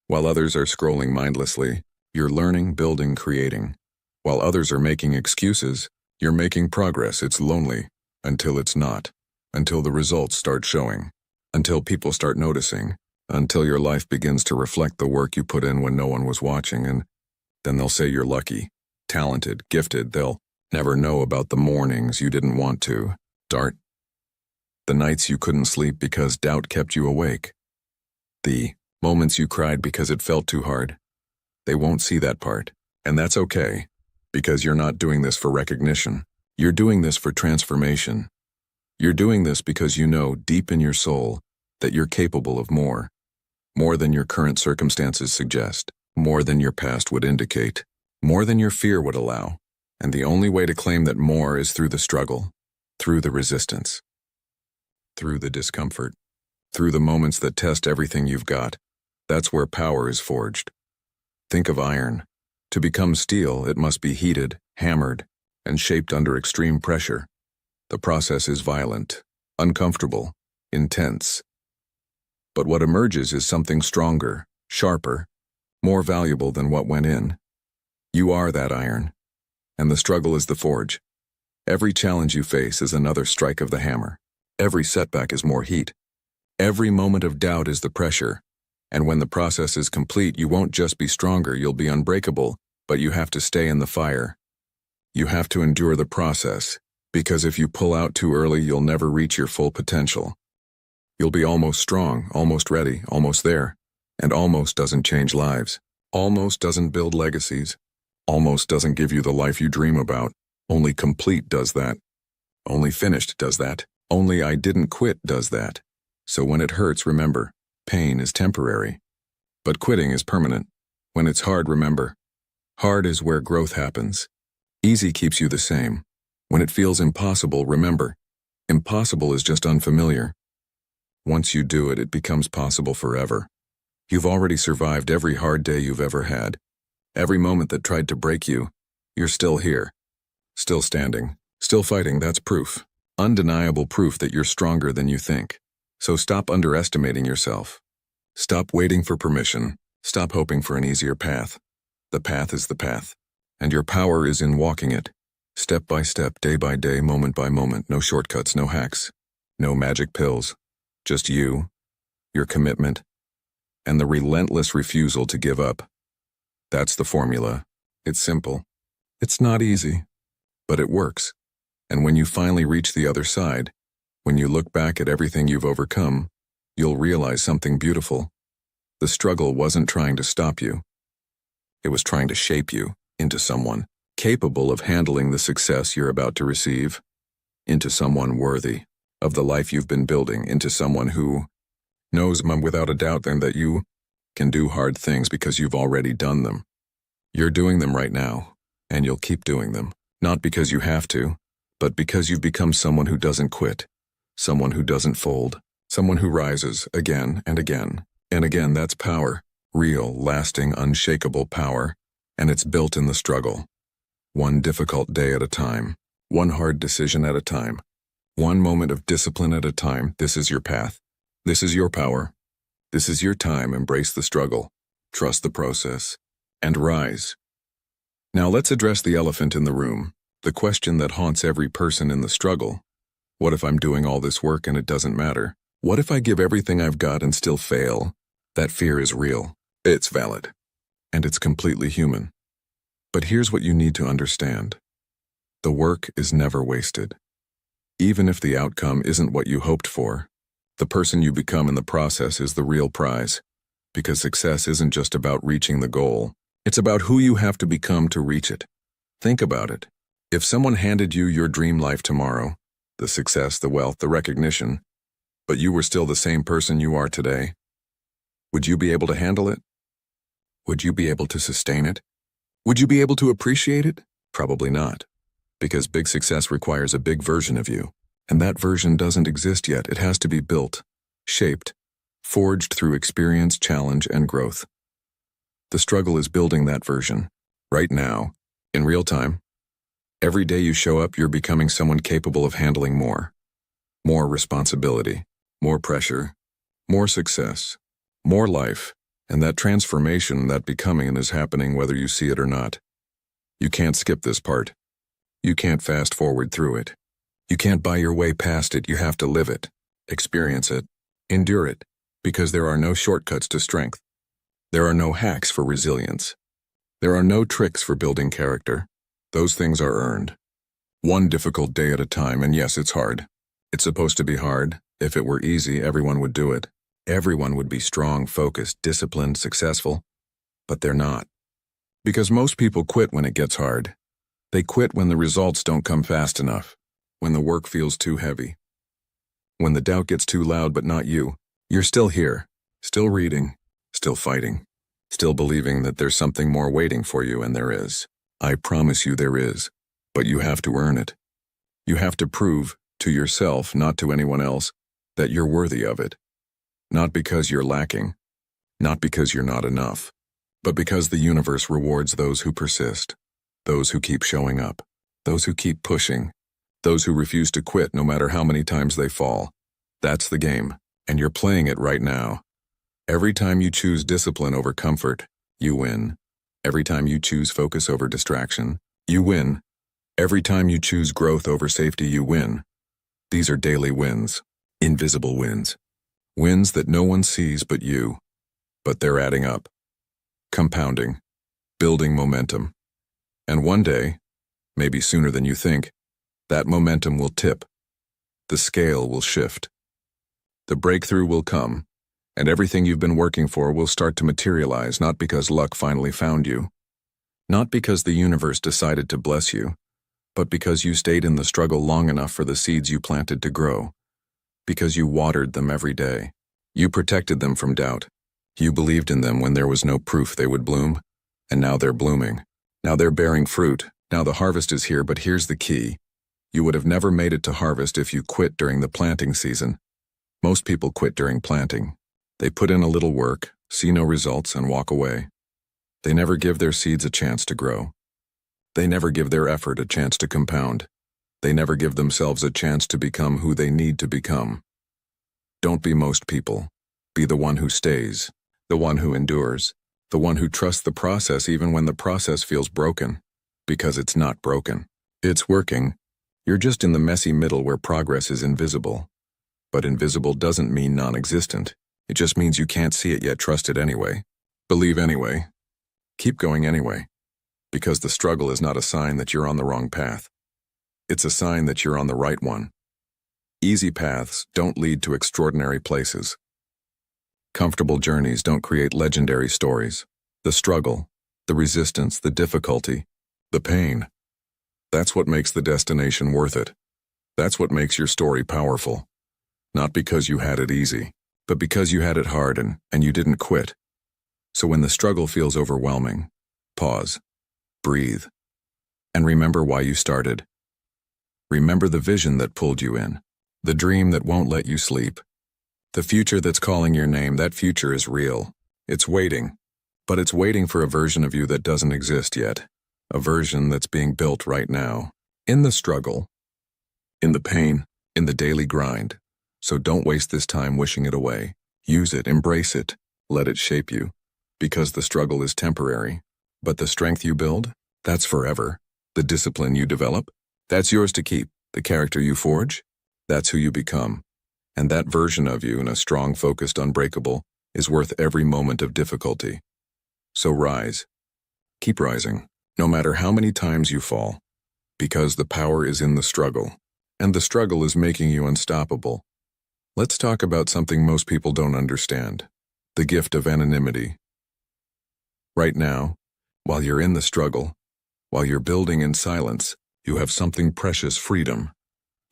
S1: While others are scrolling mindlessly, you're learning, building, creating. While others are making excuses, you're making progress. It's lonely until it's not, until the results start showing, until people start noticing, until your life begins to reflect the work you put in when no one was watching, and then they'll say you're lucky, talented, gifted. They'll never know about the mornings you didn't want to start, the nights you couldn't sleep because doubt kept you awake, the moments you cried because it felt too hard. They won't see that part, and that's okay, because you're not doing this for recognition. You're doing this for transformation. You're doing this because you know deep in your soul that you're capable of more than your current circumstances suggest, more than your past would indicate, more than your fear would allow. And the only way to claim that more is through the struggle, through the resistance, through the discomfort, through the moments that test everything you've got. That's where power is forged. Think of iron. To become steel, it must be heated, hammered, and shaped under extreme pressure. The process is violent, uncomfortable, intense. But what emerges is something stronger, sharper, more valuable than what went in. You are that iron, and the struggle is the forge. Every challenge you face is another strike of the hammer. Every setback is more heat. Every moment of doubt is the pressure. And when the process is complete, you won't just be stronger, you'll be unbreakable, but you have to stay in the fire. You have to endure the process, because if you pull out too early, you'll never reach your full potential. You'll be almost strong, almost ready, almost there. And almost doesn't change lives. Almost doesn't build legacies. Almost doesn't give you the life you dream about. Only complete does that. Only finished does that. Only I didn't quit does that. So when it hurts, remember, pain is temporary. But quitting is permanent. When it's hard, remember, hard is where growth happens. Easy keeps you the same. When it feels impossible, remember, impossible is just unfamiliar. Once you do it, it becomes possible forever. You've already survived every hard day you've ever had. Every moment that tried to break you, you're still here. Still standing, still fighting, that's proof. Undeniable proof that you're stronger than you think. So stop underestimating yourself. Stop waiting for permission. Stop hoping for an easier path. The path is the path, and your power is in walking it. Step by step, day by day, moment by moment, no shortcuts, no hacks, no magic pills. Just you, your commitment, and the relentless refusal to give up. That's the formula. It's simple. It's not easy, but it works. And when you finally reach the other side, when you look back at everything you've overcome, you'll realize something beautiful. The struggle wasn't trying to stop you. It was trying to shape you into someone capable of handling the success you're about to receive, into someone worthy of the life you've been building, into someone who knows without a doubt then that you can do hard things because you've already done them. You're doing them right now, and you'll keep doing them, not because you have to, but because you've become someone who doesn't quit, someone who doesn't fold, someone who rises again and again and again. That's power, real, lasting, unshakable power, and it's built in the struggle. One difficult day at a time, one hard decision at a time, one moment of discipline at a time. This is your path. This is your power. This is your time. Embrace the struggle, trust the process, and rise. Now let's address the elephant in the room, the question that haunts every person in the struggle. What if I'm doing all this work and it doesn't matter? What if I give everything I've got and still fail? That fear is real. It's valid. And it's completely human. But here's what you need to understand. The work is never wasted. Even if the outcome isn't what you hoped for, The person you become in the process is the real prize, because success isn't just about reaching the goal. It's about who you have to become to reach it. Think about it. If someone handed you your dream life tomorrow, the success, the wealth, the recognition, but you were still the same person you are today, would you be able to handle it? Would you be able to sustain it? Would you be able to appreciate it? Probably not, because big success requires a big version of you, and that version doesn't exist yet. It has to be built, shaped, forged through experience, challenge, and growth. The struggle is building that version, right now, in real time. Every day you show up, you're becoming someone capable of handling more. More responsibility, more pressure, more success, more life, and that transformation, that becoming, is happening whether you see it or not. You can't skip this part. You can't fast forward through it. You can't buy your way past it. You have to live it, experience it, endure it, because there are no shortcuts to strength. There are no hacks for resilience. There are no tricks for building character. Those things are earned. One difficult day at a time, and yes, it's hard. It's supposed to be hard. If it were easy, everyone would do it. Everyone would be strong, focused, disciplined, successful. But they're not. Because most people quit when it gets hard. They quit when the results don't come fast enough, when the work feels too heavy, when the doubt gets too loud, but not you. You're still here, still reading, still fighting, still believing that there's something more waiting for you, and there is. I promise you there is, but you have to earn it. You have to prove to yourself, not to anyone else, that you're worthy of it. Not because you're lacking, not because you're not enough, but because the universe rewards those who persist, those who keep showing up, those who keep pushing, those who refuse to quit no matter how many times they fall. That's the game, and you're playing it right now. Every time you choose discipline over comfort, you win. Every time you choose focus over distraction, you win. Every time you choose growth over safety, you win. These are daily wins, invisible wins. Wins that no one sees but you. But they're adding up, compounding, building momentum. And one day, maybe sooner than you think, that momentum will tip. The scale will shift. The breakthrough will come, and everything you've been working for will start to materialize, not because luck finally found you, not because the universe decided to bless you, but because you stayed in the struggle long enough for the seeds you planted to grow, because you watered them every day. You protected them from doubt. You believed in them when there was no proof they would bloom, and now they're blooming. Now they're bearing fruit. Now the harvest is here, but here's the key. You would have never made it to harvest if you quit during the planting season. Most people quit during planting. They put in a little work, see no results, and walk away. They never give their seeds a chance to grow. They never give their effort a chance to compound. They never give themselves a chance to become who they need to become. Don't be most people. Be the one who stays, the one who endures, the one who trusts the process even when the process feels broken. Because it's not broken. It's working. You're just in the messy middle where progress is invisible. But invisible doesn't mean non-existent. It just means you can't see it yet. Trust it anyway. Believe anyway. Keep going anyway. Because the struggle is not a sign that you're on the wrong path. It's a sign that you're on the right one. Easy paths don't lead to extraordinary places. Comfortable journeys don't create legendary stories. The struggle, the resistance, the difficulty, the pain. That's what makes the destination worth it. That's what makes your story powerful. Not because you had it easy, but because you had it hard and you didn't quit. So when the struggle feels overwhelming, pause, breathe, and remember why you started. Remember the vision that pulled you in, the dream that won't let you sleep, the future that's calling your name. That future is real. It's waiting, but it's waiting for a version of you that doesn't exist yet, a version that's being built right now, in the struggle, in the pain, in the daily grind. So don't waste this time wishing it away. Use it, embrace it, let it shape you. Because the struggle is temporary, but the strength you build, that's forever. The discipline you develop, that's yours to keep. The character you forge, that's who you become. And that version of you, in a strong, focused, unbreakable, is worth every moment of difficulty. So rise. Keep rising, no matter how many times you fall. Because the power is in the struggle, and the struggle is making you unstoppable. Let's talk about something most people don't understand: the gift of anonymity. Right now, while you're in the struggle, while you're building in silence, you have something precious: freedom.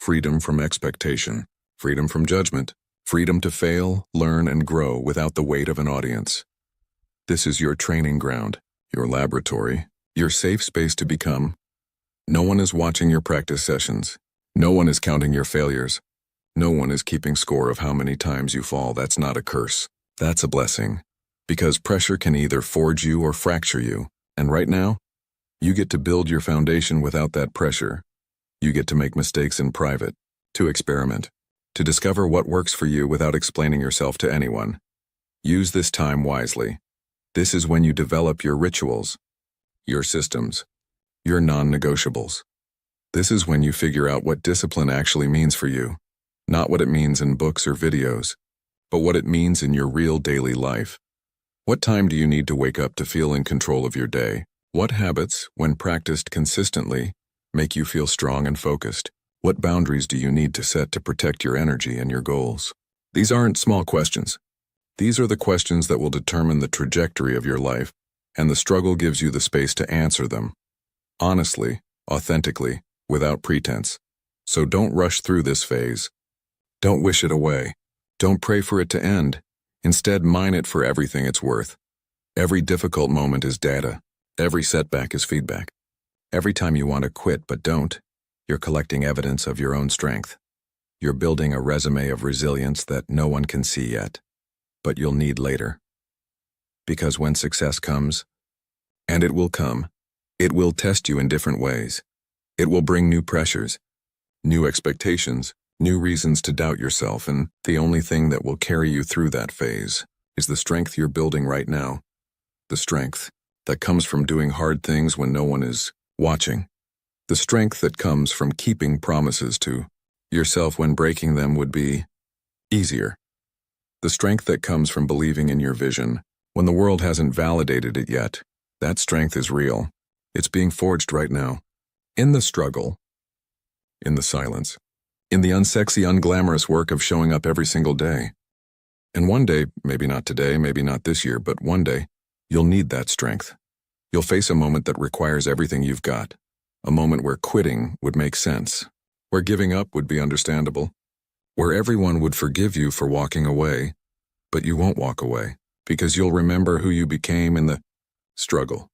S1: Freedom from expectation, freedom from judgment, freedom to fail, learn, and grow without the weight of an audience. This is your training ground, your laboratory, your safe space to become. No one is watching your practice sessions. No one is counting your failures. No one is keeping score of how many times you fall. That's not a curse. That's a blessing. Because pressure can either forge you or fracture you. And right now, you get to build your foundation without that pressure. You get to make mistakes in private, to experiment, to discover what works for you without explaining yourself to anyone. Use this time wisely. This is when you develop your rituals, your systems, your non-negotiables. This is when you figure out what discipline actually means for you, not what it means in books or videos, but what it means in your real daily life. What time do you need to wake up to feel in control of your day? What habits, when practiced consistently, make you feel strong and focused? What boundaries do you need to set to protect your energy and your goals? These aren't small questions. These are the questions that will determine the trajectory of your life, and the struggle gives you the space to answer them. Honestly, authentically, without pretense. So don't rush through this phase. Don't wish it away. Don't pray for it to end. Instead, mine it for everything it's worth. Every difficult moment is data. Every setback is feedback. Every time you want to quit but don't, you're collecting evidence of your own strength. You're building a resume of resilience that no one can see yet, but you'll need later. Because when success comes, and it will come, it will test you in different ways. It will bring new pressures, new expectations, new reasons to doubt yourself, and the only thing that will carry you through that phase is the strength you're building right now. The strength that comes from doing hard things when no one is watching. The strength that comes from keeping promises to yourself when breaking them would be easier. The strength that comes from believing in your vision when the world hasn't validated it yet. That strength is real. It's being forged right now. In the struggle, in the silence, in the unsexy, unglamorous work of showing up every single day. And one day, maybe not today, maybe not this year, but one day, you'll need that strength. You'll face a moment that requires everything you've got. A moment where quitting would make sense, where giving up would be understandable, where everyone would forgive you for walking away, but you won't walk away, because you'll remember who you became in the struggle.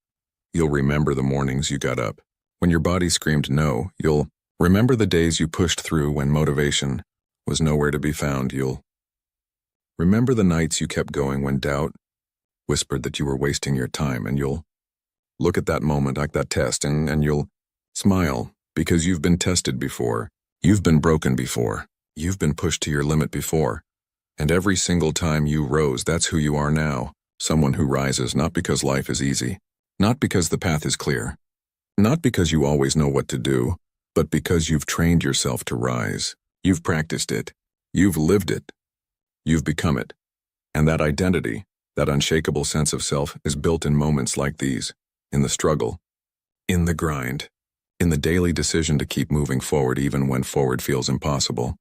S1: You'll remember the mornings you got up, when your body screamed no. You'll remember the days you pushed through when motivation was nowhere to be found. You'll remember the nights you kept going when doubt whispered that you were wasting your time, and you'll look at that moment, like that test, and you'll smile, because you've been tested before. You've been broken before. You've been pushed to your limit before. And every single time you rose, that's who you are now. Someone who rises not because life is easy, not because the path is clear, not because you always know what to do, but because you've trained yourself to rise. You've practiced it. You've lived it. You've become it. And that identity, that unshakable sense of self, is built in moments like these, in the struggle, in the grind, in the daily decision to keep moving forward even when forward feels impossible.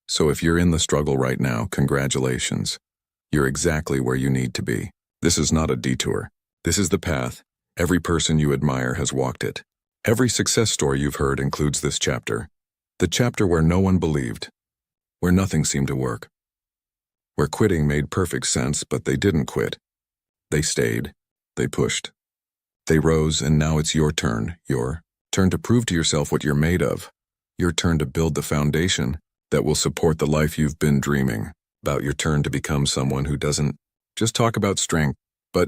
S1: So if you're in the struggle right now, congratulations. You're exactly where you need to be. This is not a detour. This is the path. Every person you admire has walked it. Every success story you've heard includes this chapter. The chapter where no one believed, where nothing seemed to work, where quitting made perfect sense, but they didn't quit. They stayed. They pushed. They rose, and now it's your turn to prove to yourself what you're made of, your turn to build the foundation that will support the life you've been dreaming about, your turn to become someone who doesn't just talk about strength, but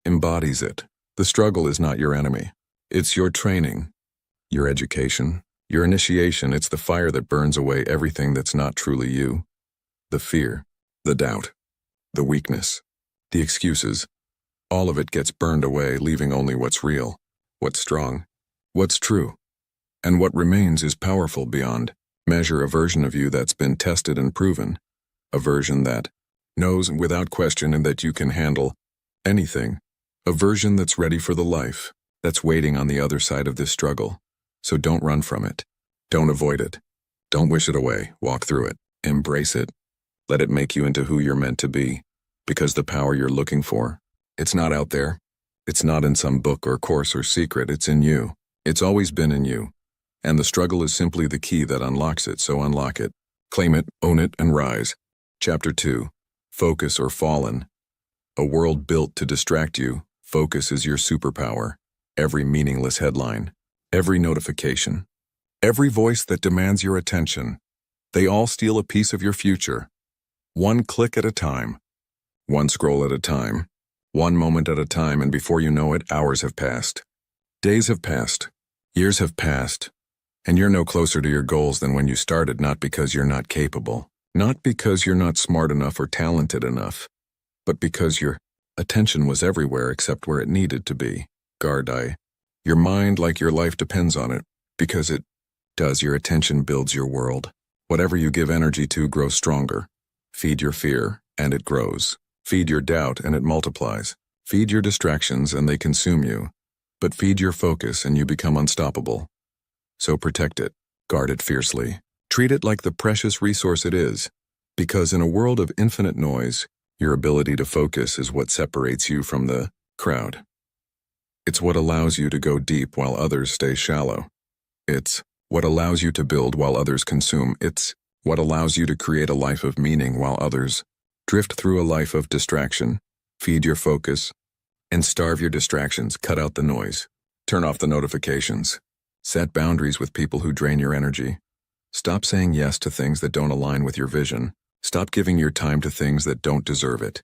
S1: embodies it. The struggle is not your enemy. It's your training, your education, your initiation. It's the fire that burns away everything that's not truly you. The fear, the doubt, the weakness, the excuses. All of it gets burned away, leaving only what's real, what's strong, what's true. And what remains is powerful beyond measure, a version of you that's been tested and proven, a version that knows without question and that you can handle anything, a version that's ready for the life that's waiting on the other side of this struggle. So don't run from it. Don't avoid it. Don't wish it away. Walk through it. Embrace it. Let it make you into who you're meant to be. Because the power you're looking for, it's not out there. It's not in some book or course or secret. It's in you. It's always been in you. And the struggle is simply the key that unlocks it, so unlock it. Claim it, own it, and rise. Chapter 2. Focus or Fallen. A world built to distract you, focus is your superpower. Every meaningless headline, every notification, every voice that demands your attention, they all steal a piece of your future. One click at a time, one scroll at a time, one moment at a time, and before you know it, hours have passed. Days have passed, years have passed, and you're no closer to your goals than when you started, not because you're not capable, not because you're not smart enough or talented enough, but because your attention was everywhere except where it needed to be. Your mind, like your life, depends on it, because it does. Your attention builds your world. Whatever you give energy to grows stronger. Feed your fear, and it grows. Feed your doubt, and it multiplies. Feed your distractions, and they consume you. But feed your focus, and you become unstoppable. So protect it. Guard it fiercely. Treat it like the precious resource it is. Because in a world of infinite noise, your ability to focus is what separates you from the crowd. It's what allows you to go deep while others stay shallow. It's what allows you to build while others consume. It's what allows you to create a life of meaning while others drift through a life of distraction. Feed your focus and starve your distractions. Cut out the noise. Turn off the notifications. Set boundaries with people who drain your energy. Stop saying yes to things that don't align with your vision. Stop giving your time to things that don't deserve it.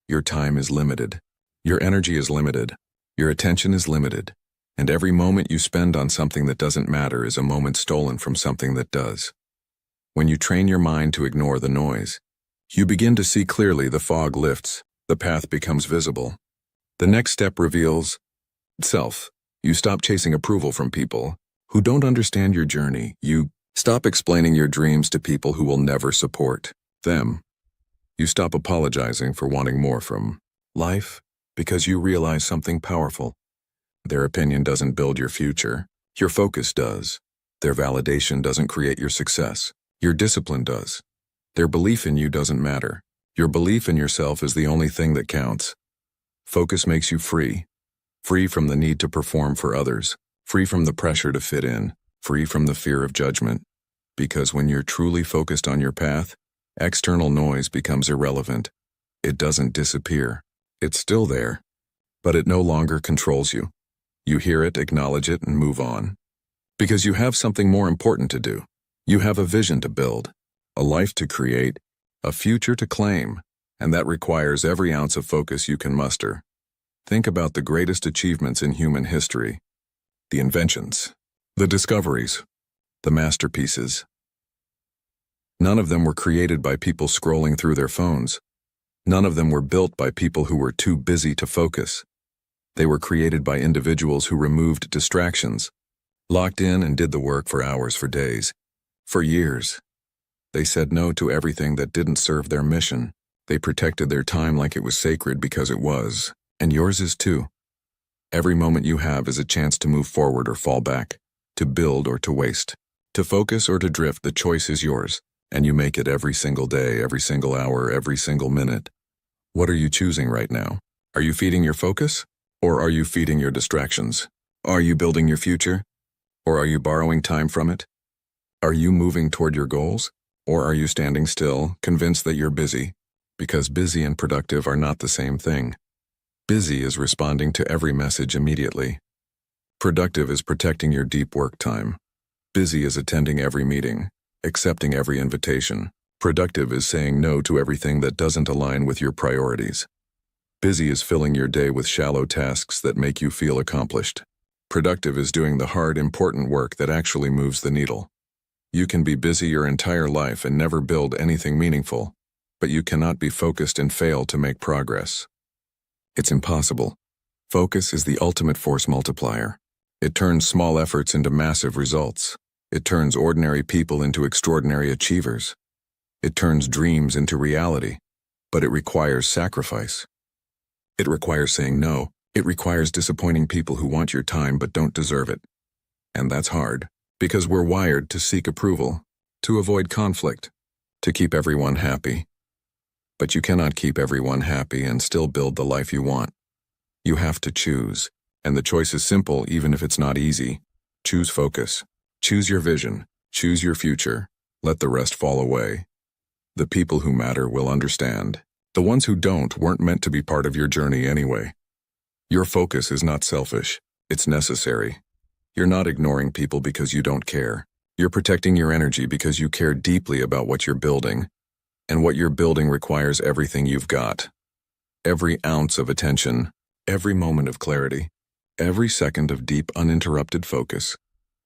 S1: Your time is limited. Your energy is limited. Your attention is limited. And every moment you spend on something that doesn't matter is a moment stolen from something that does. When you train your mind to ignore the noise, you begin to see clearly. The fog lifts. The path becomes visible. The next step reveals itself. You stop chasing approval from people who don't understand your journey. You stop explaining your dreams to people who will never support them. You stop apologizing for wanting more from life because you realize something powerful. Their opinion doesn't build your future. Your focus does. Their validation doesn't create your success. Your discipline does. Their belief in you doesn't matter. Your belief in yourself is the only thing that counts. Focus makes you free. Free from the need to perform for others. Free from the pressure to fit in. Free from the fear of judgment. Because when you're truly focused on your path, external noise becomes irrelevant. It doesn't disappear. It's still there, but it no longer controls you. You hear it, acknowledge it, and move on. Because you have something more important to do. You have a vision to build, a life to create, a future to claim, and that requires every ounce of focus you can muster. Think about the greatest achievements in human history. The inventions, the discoveries, the masterpieces. None of them were created by people scrolling through their phones. None of them were built by people who were too busy to focus. They were created by individuals who removed distractions, locked in and did the work for hours, for days, for years. They said no to everything that didn't serve their mission. They protected their time like it was sacred because it was, and yours is too. Every moment you have is a chance to move forward or fall back, to build or to waste, to focus or to drift. The choice is yours, and you make it every single day, every single hour, every single minute. What are you choosing right now? Are you feeding your focus? Or are you feeding your distractions? Are you building your future? Or are you borrowing time from it? Are you moving toward your goals? Or are you standing still, convinced that you're busy? Because busy and productive are not the same thing. Busy is responding to every message immediately. Productive is protecting your deep work time. Busy is attending every meeting, accepting every invitation. Productive is saying no to everything that doesn't align with your priorities. Busy is filling your day with shallow tasks that make you feel accomplished. Productive is doing the hard, important work that actually moves the needle. You can be busy your entire life and never build anything meaningful, but you cannot be focused and fail to make progress. It's impossible. Focus is the ultimate force multiplier. It turns small efforts into massive results. It turns ordinary people into extraordinary achievers. It turns dreams into reality, but it requires sacrifice. It requires saying no. It requires disappointing people who want your time but don't deserve it. And that's hard, because we're wired to seek approval, to avoid conflict, to keep everyone happy. But you cannot keep everyone happy and still build the life you want. You have to choose, and the choice is simple even if it's not easy. Choose focus. Choose your vision. Choose your future. Let the rest fall away. The people who matter will understand. The ones who don't weren't meant to be part of your journey anyway. Your focus is not selfish. It's necessary. You're not ignoring people because you don't care. You're protecting your energy because you care deeply about what you're building. And what you're building requires everything you've got. Every ounce of attention, every moment of clarity, every second of deep, uninterrupted focus.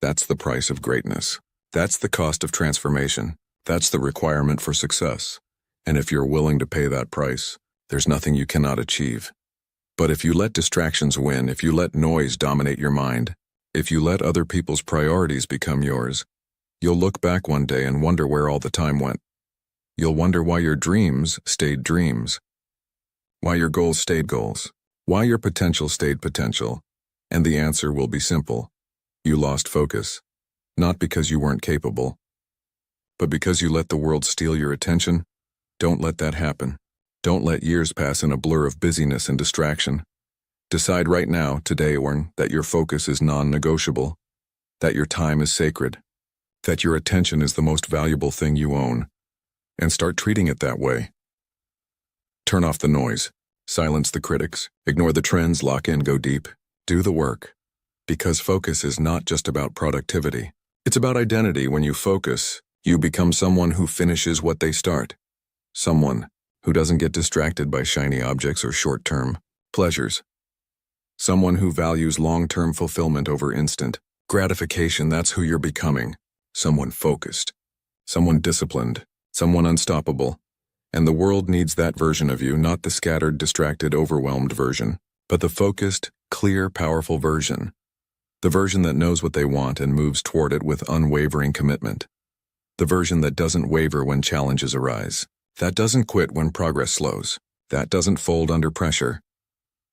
S1: That's the price of greatness. That's the cost of transformation. That's the requirement for success. And if you're willing to pay that price, there's nothing you cannot achieve. But if you let distractions win, if you let noise dominate your mind, if you let other people's priorities become yours, you'll look back one day and wonder where all the time went. You'll wonder why your dreams stayed dreams, why your goals stayed goals, why your potential stayed potential. And the answer will be simple. You lost focus, not because you weren't capable, but because you let the world steal your attention. Don't let that happen. Don't let years pass in a blur of busyness and distraction. Decide right now, today, that your focus is non-negotiable, that your time is sacred, that your attention is the most valuable thing you own, and start treating it that way. Turn off the noise, silence the critics, ignore the trends, lock in, go deep, do the work. Because focus is not just about productivity. It's about identity. When you focus, you become someone who finishes what they start. Someone who doesn't get distracted by shiny objects or short-term pleasures. Someone who values long-term fulfillment over instant gratification. That's who you're becoming. Someone focused, someone disciplined, someone unstoppable. And the world needs that version of you, not the scattered, distracted, overwhelmed version, but the focused, clear, powerful version. The version that knows what they want and moves toward it with unwavering commitment. The version that doesn't waver when challenges arise. That doesn't quit when progress slows. That doesn't fold under pressure.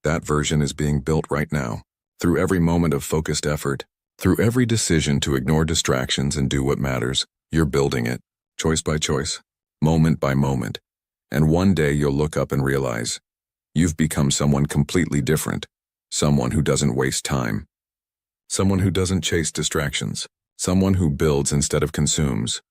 S1: That version is being built right now, through every moment of focused effort, through every decision to ignore distractions and do what matters. You're building it, choice by choice, moment by moment. And one day you'll look up and realize you've become someone completely different, someone who doesn't waste time, someone who doesn't chase distractions, someone who builds instead of consumes.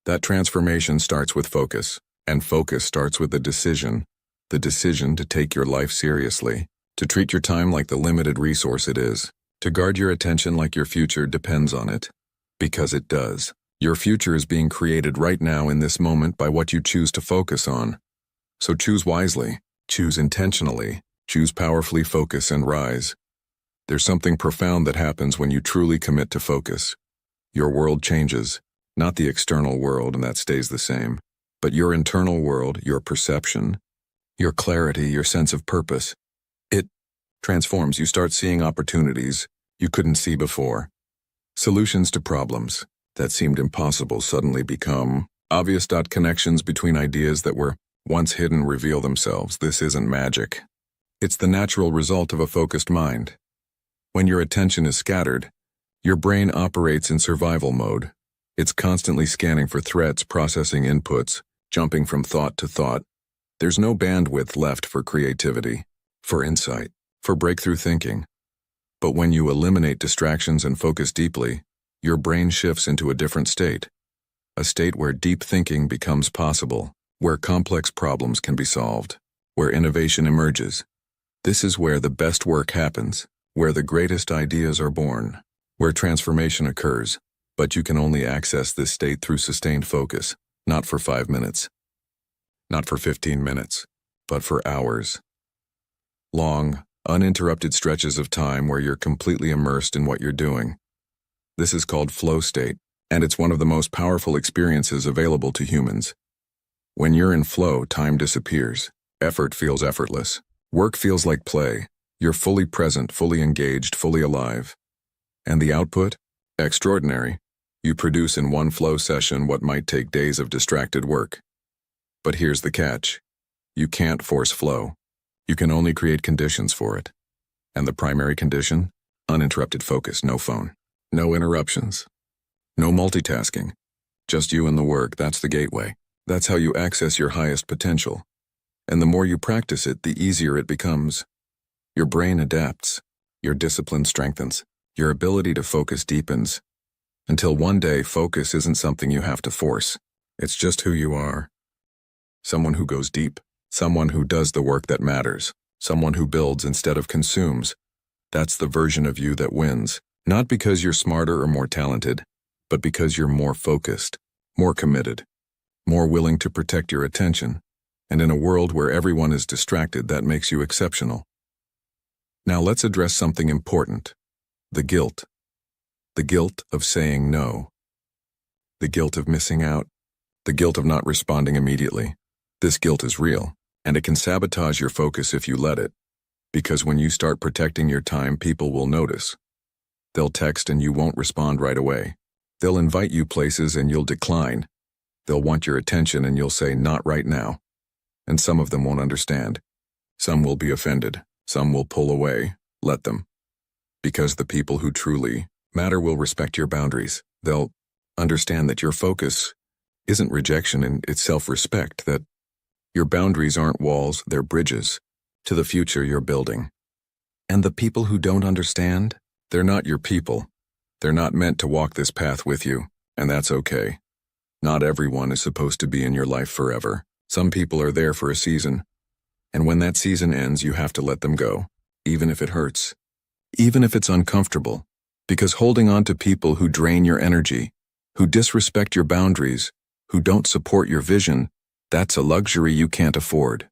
S1: That transformation starts with focus, and focus starts with the decision to take your life seriously, to treat your time like the limited resource it is, to guard your attention like your future depends on it. Because it does. Your future is being created right now in this moment by what you choose to focus on. So choose wisely, choose intentionally, choose powerfully, focus and rise. There's something profound that happens when you truly commit to focus. Your world changes, not the external world, and that stays the same, but your internal world, your perception, your clarity, your sense of purpose. It transforms. You start seeing opportunities you couldn't see before. Solutions to problems that seemed impossible suddenly become obvious. Connections between ideas that were once hidden reveal themselves. This isn't magic. It's the natural result of a focused mind. When your attention is scattered, your brain operates in survival mode. It's constantly scanning for threats, processing inputs, jumping from thought to thought. There's no bandwidth left for creativity, for insight, for breakthrough thinking. But when you eliminate distractions and focus deeply, your brain shifts into a different state. A state where deep thinking becomes possible, where complex problems can be solved, where innovation emerges. This is where the best work happens, where the greatest ideas are born, where transformation occurs. But you can only access this state through sustained focus, not for 5 minutes, not for 15 minutes, but for hours. Long, uninterrupted stretches of time where you're completely immersed in what you're doing. This is called flow state, and it's one of the most powerful experiences available to humans. When you're in flow, time disappears. Effort feels effortless. Work feels like play. You're fully present, fully engaged, fully alive. And the output? Extraordinary. You produce in one flow session what might take days of distracted work. But here's the catch. You can't force flow. You can only create conditions for it. And the primary condition? Uninterrupted focus, no phone, no interruptions, no multitasking. Just you and the work. That's the gateway. That's how you access your highest potential. And the more you practice it, the easier it becomes. Your brain adapts, your discipline strengthens, your ability to focus deepens, until one day focus isn't something you have to force. It's just who you are. Someone who goes deep, someone who does the work that matters, someone who builds instead of consumes. That's the version of you that wins, not because you're smarter or more talented, but because you're more focused, more committed, more willing to protect your attention. And in a world where everyone is distracted, that makes you exceptional. Now let's address something important: the guilt. The guilt of saying no. The guilt of missing out. The guilt of not responding immediately. This guilt is real, and it can sabotage your focus if you let it. Because when you start protecting your time, people will notice. They'll text and you won't respond right away. They'll invite you places and you'll decline. They'll want your attention and you'll say, "Not right now." And some of them won't understand. Some will be offended. Some will pull away. Let them. Because the people who truly matter will respect your boundaries. They'll understand that your focus isn't rejection and it's self-respect, that your boundaries aren't walls, they're bridges to the future you're building. And the people who don't understand, they're not your people. They're not meant to walk this path with you, and that's okay. Not everyone is supposed to be in your life forever. Some people are there for a season, and when that season ends, you have to let them go, even if it hurts, even if it's uncomfortable, because holding on to people who drain your energy, who disrespect your boundaries, who don't support your vision, that's a luxury you can't afford.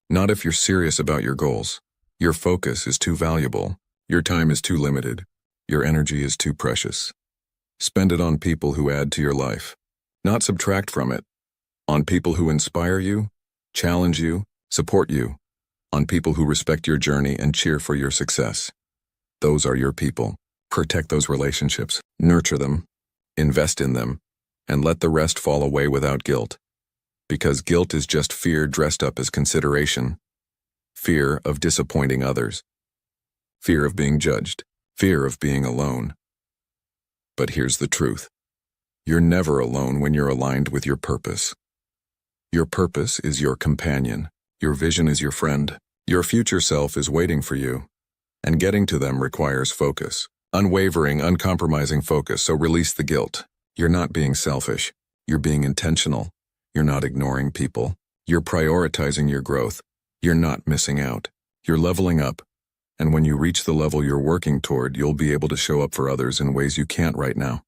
S1: Not if you're serious about your goals. Your focus is too valuable. Your time is too limited. Your energy is too precious. Spend it on people who add to your life, not subtract from it. On people who inspire you, challenge you, support you. On people who respect your journey and cheer for your success. Those are your people. Protect those relationships, nurture them, invest in them, and let the rest fall away without guilt. Because guilt is just fear dressed up as consideration. Fear of disappointing others. Fear of being judged. Fear of being alone. But here's the truth. You're never alone when you're aligned with your purpose. Your purpose is your companion. Your vision is your friend. Your future self is waiting for you. And getting to them requires focus. Unwavering, uncompromising focus, so release the guilt. You're not being selfish. You're being intentional. You're not ignoring people. You're prioritizing your growth. You're not missing out. You're leveling up. And when you reach the level you're working toward, you'll be able to show up for others in ways you can't right now.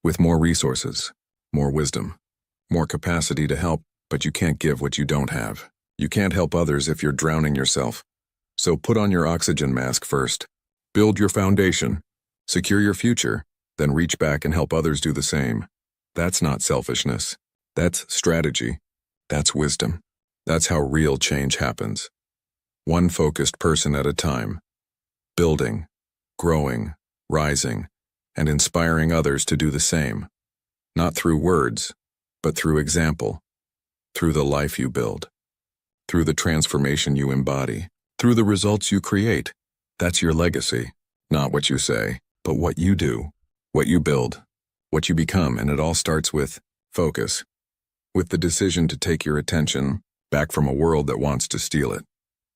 S1: With more resources, more wisdom, more capacity to help, but you can't give what you don't have. You can't help others if you're drowning yourself. So put on your oxygen mask first. Build your foundation. Secure your future. Then reach back and help others do the same. That's not selfishness. That's strategy. That's wisdom. That's how real change happens. One focused person at a time. Building, growing, rising, and inspiring others to do the same. Not through words, but through example. Through the life you build. Through the transformation you embody. Through the results you create. That's your legacy. Not what you say, but what you do. What you build. What you become, and it all starts with focus. With the decision to take your attention back from a world that wants to steal it.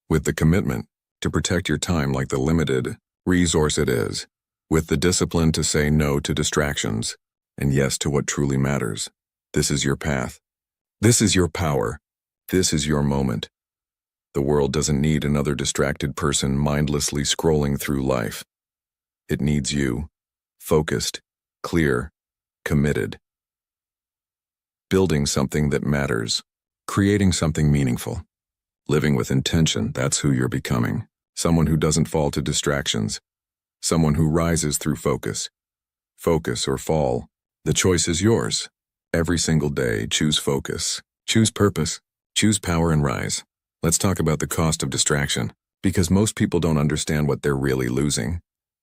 S1: With the commitment to protect your time like the limited resource it is. With the discipline to say no to distractions and yes to what truly matters. This is your path. This is your power. This is your moment. The world doesn't need another distracted person mindlessly scrolling through life. It needs you, focused, clear, committed. Building something that matters, creating something meaningful. Living with intention, that's who you're becoming. Someone who doesn't fall to distractions. Someone who rises through focus. Focus or fall. The choice is yours. Every single day, choose focus. Choose purpose. Choose power and rise. Let's talk about the cost of distraction, because most people don't understand what they're really losing.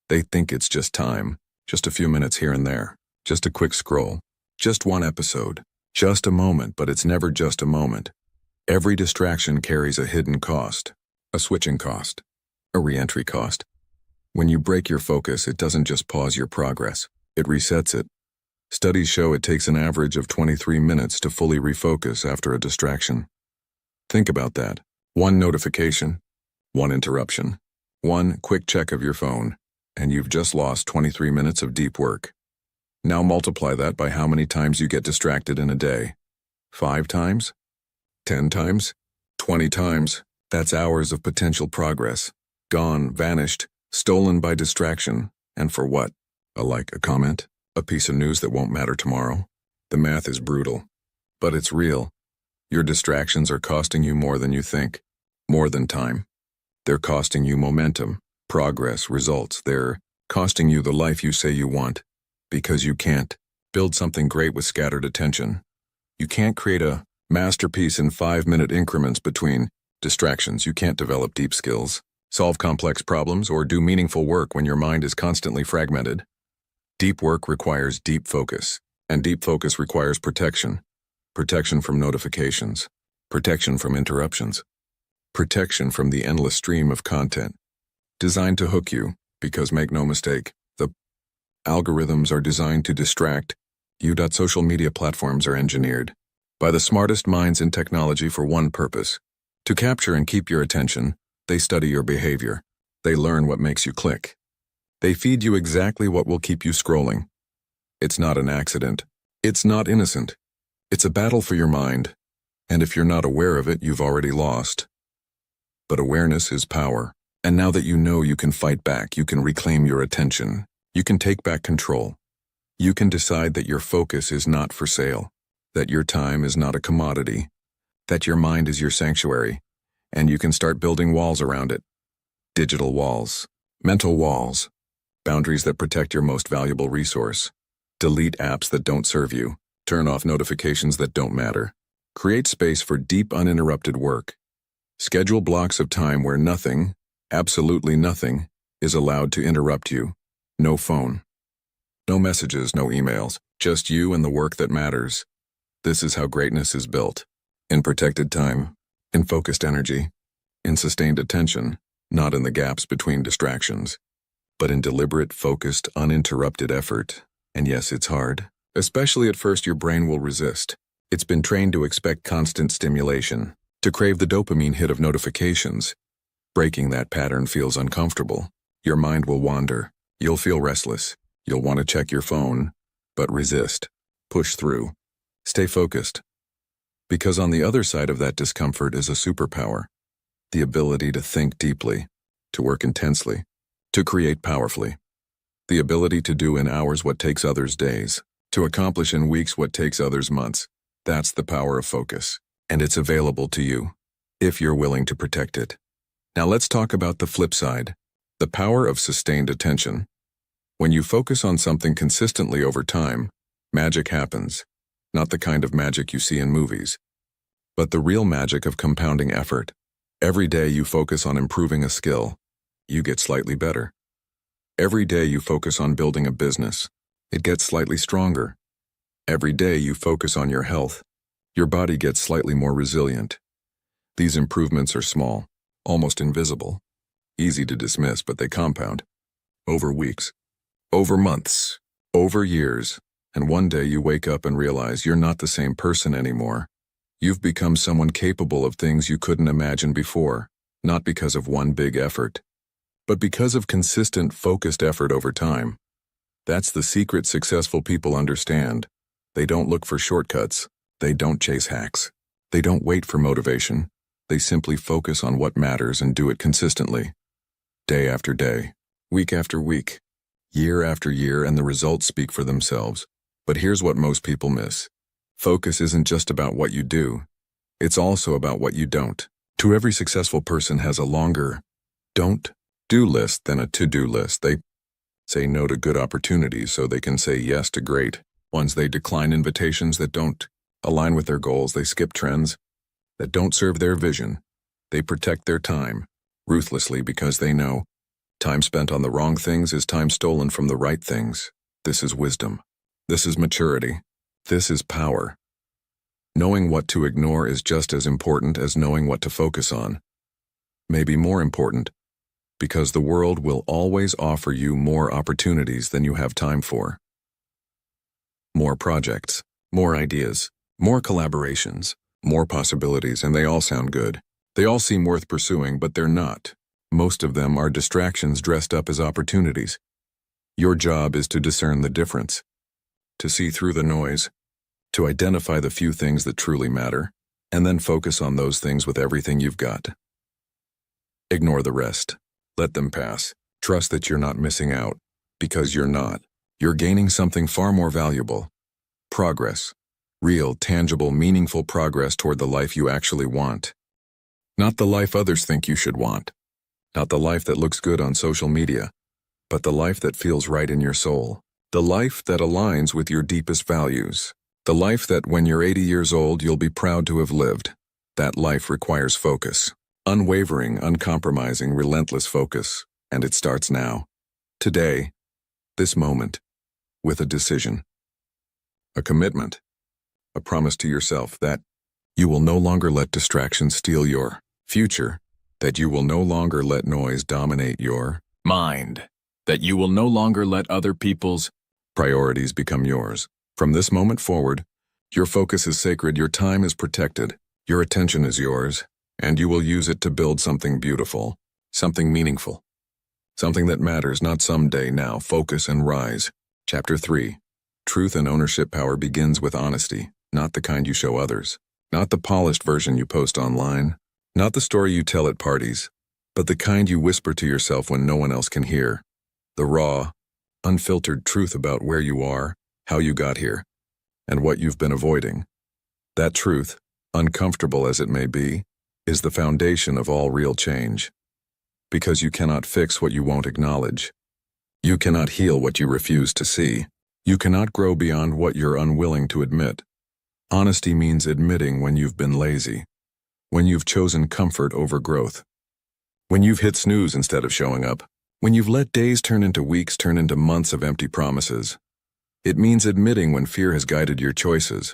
S1: They think it's just time, just a few minutes here and there, just a quick scroll, just one episode, just a moment, but it's never just a moment. Every distraction carries a hidden cost, a switching cost, a re-entry cost. When you break your focus, it doesn't just pause your progress, it resets it. Studies show it takes an average of 23 minutes to fully refocus after a distraction. Think about that. One notification, one interruption, one quick check of your phone, and you've just lost 23 minutes of deep work. Now multiply that by how many times you get distracted in a day. 5 times? 10 times? 20 times? That's hours of potential progress. Gone, vanished, stolen by distraction. And for what? A like, a comment? A piece of news that won't matter tomorrow? The math is brutal. But it's real. Your distractions are costing you more than you think. More than time. They're costing you momentum, progress, results. They're costing you the life you say you want. Because you can't build something great with scattered attention. You can't create a masterpiece in 5-minute increments between distractions. You can't develop deep skills, solve complex problems, or do meaningful work when your mind is constantly fragmented. Deep work requires deep focus, and deep focus requires protection. Protection from notifications, protection from interruptions, protection from the endless stream of content designed to hook you, because make no mistake, the algorithms are designed to distract you. Social media platforms are engineered by the smartest minds in technology for one purpose: to capture and keep your attention. They study your behavior. They learn what makes you click. They feed you exactly what will keep you scrolling. It's not an accident. It's not innocent. It's a battle for your mind. And if you're not aware of it, you've already lost. But awareness is power. And now that you know, you can fight back. You can reclaim your attention. You can take back control. You can decide that your focus is not for sale, that your time is not a commodity, that your mind is your sanctuary, and you can start building walls around it. Digital walls, mental walls, boundaries that protect your most valuable resource. Delete apps that don't serve you. Turn off notifications that don't matter. Create space for deep, uninterrupted work. Schedule blocks of time where nothing, absolutely nothing, is allowed to interrupt you. No phone. No messages, no emails, just you and the work that matters. This is how greatness is built. In protected time, in focused energy, in sustained attention, not in the gaps between distractions, but in deliberate, focused, uninterrupted effort. And yes, it's hard. Especially at first, your brain will resist. It's been trained to expect constant stimulation, to crave the dopamine hit of notifications. Breaking that pattern feels uncomfortable. Your mind will wander. You'll feel restless. You'll want to check your phone, but resist. Push through. Stay focused. Because on the other side of that discomfort is a superpower. The ability to think deeply, to work intensely, to create powerfully. The ability to do in hours what takes others days, to accomplish in weeks what takes others months. That's the power of focus, and it's available to you, if you're willing to protect it. Now let's talk about the flip side, the power of sustained attention. When you focus on something consistently over time, magic happens. Not the kind of magic you see in movies, but the real magic of compounding effort. Every day you focus on improving a skill, you get slightly better. Every day you focus on building a business, it gets slightly stronger. Every day you focus on your health, your body gets slightly more resilient. These improvements are small, almost invisible, easy to dismiss, but they compound. Over weeks, over months, over years, and one day you wake up and realize you're not the same person anymore. You've become someone capable of things you couldn't imagine before, not because of one big effort, but because of consistent, focused effort over time. That's the secret successful people understand. They don't look for shortcuts. They don't chase hacks. They don't wait for motivation. They simply focus on what matters and do it consistently. Day after day, week after week, year after year, and the results speak for themselves. But here's what most people miss. Focus isn't just about what you do. It's also about what you don't. To every successful person has a longer don't-do list than a to-do list. They say no to good opportunities so they can say yes to great ones. They decline invitations that don't align with their goals. They skip trends that don't serve their vision. They protect their time ruthlessly because they know time spent on the wrong things is time stolen from the right things. This is wisdom. This is maturity. This is power. Knowing what to ignore is just as important as knowing what to focus on. Maybe more important, because the world will always offer you more opportunities than you have time for. More projects, more ideas, more collaborations, more possibilities, and they all sound good. They all seem worth pursuing, but they're not. Most of them are distractions dressed up as opportunities. Your job is to discern the difference, to see through the noise, to identify the few things that truly matter, and then focus on those things with everything you've got. Ignore the rest. Let them pass. Trust that you're not missing out, because you're not. You're gaining something far more valuable. Progress. Real, tangible, meaningful progress toward the life you actually want. Not the life others think you should want. Not the life that looks good on social media, but the life that feels right in your soul. The life that aligns with your deepest values. The life that when you're 80 years old, you'll be proud to have lived. That life requires focus. Unwavering, uncompromising, relentless focus. And it starts now. Today. This moment. With a decision. A commitment. A promise to yourself that you will no longer let distractions steal your future. That you will no longer let noise dominate your mind. That you will no longer let other people's priorities become yours. From this moment forward, your focus is sacred, your time is protected, your attention is yours, and you will use it to build something beautiful, something meaningful, something that matters, not someday. Now, focus and rise. Chapter 3. Truth and ownership. Power begins with honesty, not the kind you show others, not the polished version you post online, not the story you tell at parties, but the kind you whisper to yourself when no one else can hear. The raw, unfiltered truth about where you are, how you got here, and what you've been avoiding. That truth, uncomfortable as it may be, is the foundation of all real change. Because you cannot fix what you won't acknowledge. You cannot heal what you refuse to see. You cannot grow beyond what you're unwilling to admit. Honesty means admitting when you've been lazy, when you've chosen comfort over growth, when you've hit snooze instead of showing up, when you've let days turn into weeks, turn into months of empty promises. It means admitting when fear has guided your choices,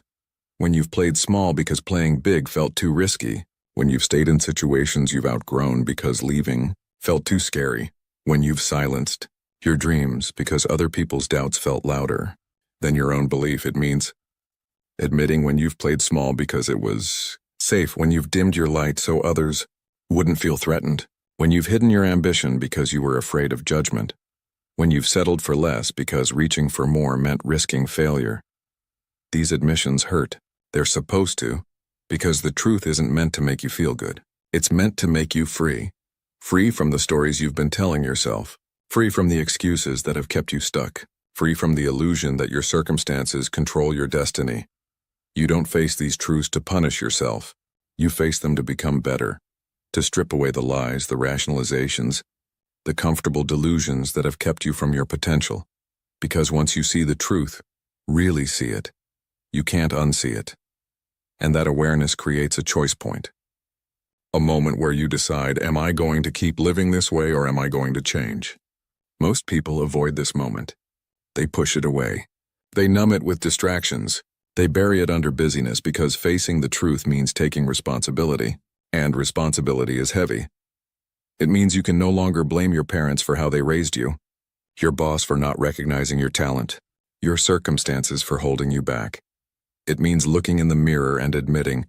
S1: when you've played small because playing big felt too risky, when you've stayed in situations you've outgrown because leaving felt too scary, when you've silenced your dreams because other people's doubts felt louder than your own belief. It means admitting when you've played small because it was safe, when you've dimmed your light so others wouldn't feel threatened, when you've hidden your ambition because you were afraid of judgment, when you've settled for less because reaching for more meant risking failure. These admissions hurt. They're supposed to, because the truth isn't meant to make you feel good. It's meant to make you free. Free from the stories you've been telling yourself. Free from the excuses that have kept you stuck. Free from the illusion that your circumstances control your destiny. You don't face these truths to punish yourself. You face them to become better. To strip away the lies, the rationalizations, the comfortable delusions that have kept you from your potential. Because once you see the truth, really see it, you can't unsee it. And that awareness creates a choice point. A moment where you decide, am I going to keep living this way or am I going to change? Most people avoid this moment. They push it away. They numb it with distractions. They bury it under busyness because facing the truth means taking responsibility, and responsibility is heavy. It means you can no longer blame your parents for how they raised you, your boss for not recognizing your talent, your circumstances for holding you back. It means looking in the mirror and admitting,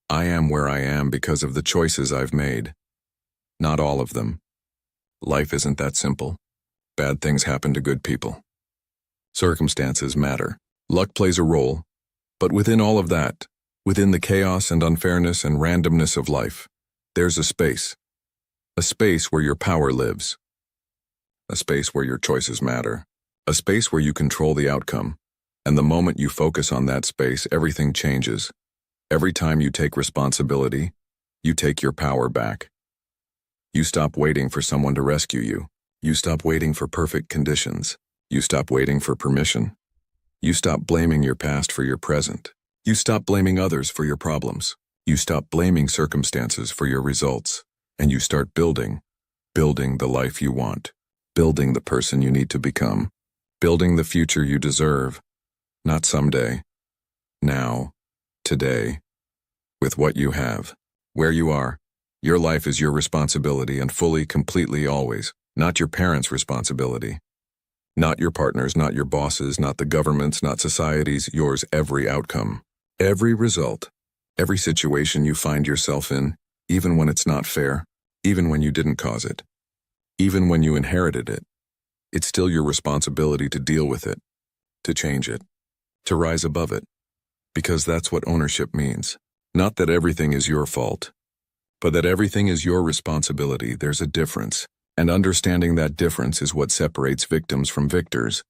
S1: I am where I am because of the choices I've made. Not all of them. Life isn't that simple. Bad things happen to good people. Circumstances matter. Luck plays a role. But within all of that, within the chaos and unfairness and randomness of life, there's a space. A space where your power lives. A space where your choices matter. A space where you control the outcome. And the moment you focus on that space, everything changes. Every time you take responsibility, you take your power back. You stop waiting for someone to rescue you. You stop waiting for perfect conditions. You stop waiting for permission. You stop blaming your past for your present. You stop blaming others for your problems. You stop blaming circumstances for your results. And you start building the life you want, building the person you need to become, building the future you deserve, not someday, now, today, with what you have, where you are. Your life is your responsibility and fully, completely, always, not your parents' responsibility. Not your partners, not your bosses, not the government's, not society's, yours every outcome. Every result. Every situation you find yourself in, even when it's not fair, even when you didn't cause it, even when you inherited it. It's still your responsibility to deal with it, to change it, to rise above it. Because that's what ownership means. Not that everything is your fault, but that everything is your responsibility. There's a difference. And understanding that difference is what separates victims from victors.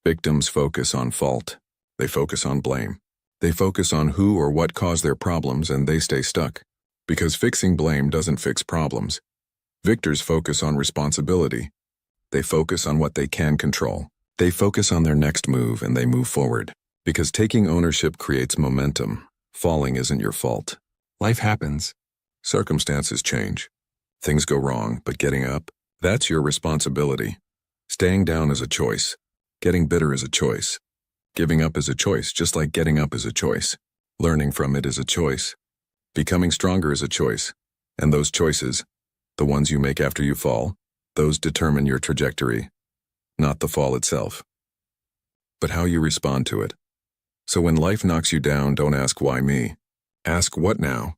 S1: Victims focus on fault. They focus on blame. They focus on who or what caused their problems, and they stay stuck. Because fixing blame doesn't fix problems. Victors focus on responsibility. They focus on what they can control. They focus on their next move, and they move forward. Because taking ownership creates momentum. Falling isn't your fault. Life happens. Circumstances change. Things go wrong, but getting up, that's your responsibility. Staying down is a choice. Getting bitter is a choice. Giving up is a choice, just like getting up is a choice. Learning from it is a choice. Becoming stronger is a choice. And those choices, the ones you make after you fall, those determine your trajectory, not the fall itself, but how you respond to it. So when life knocks you down, don't ask why me. Ask what now.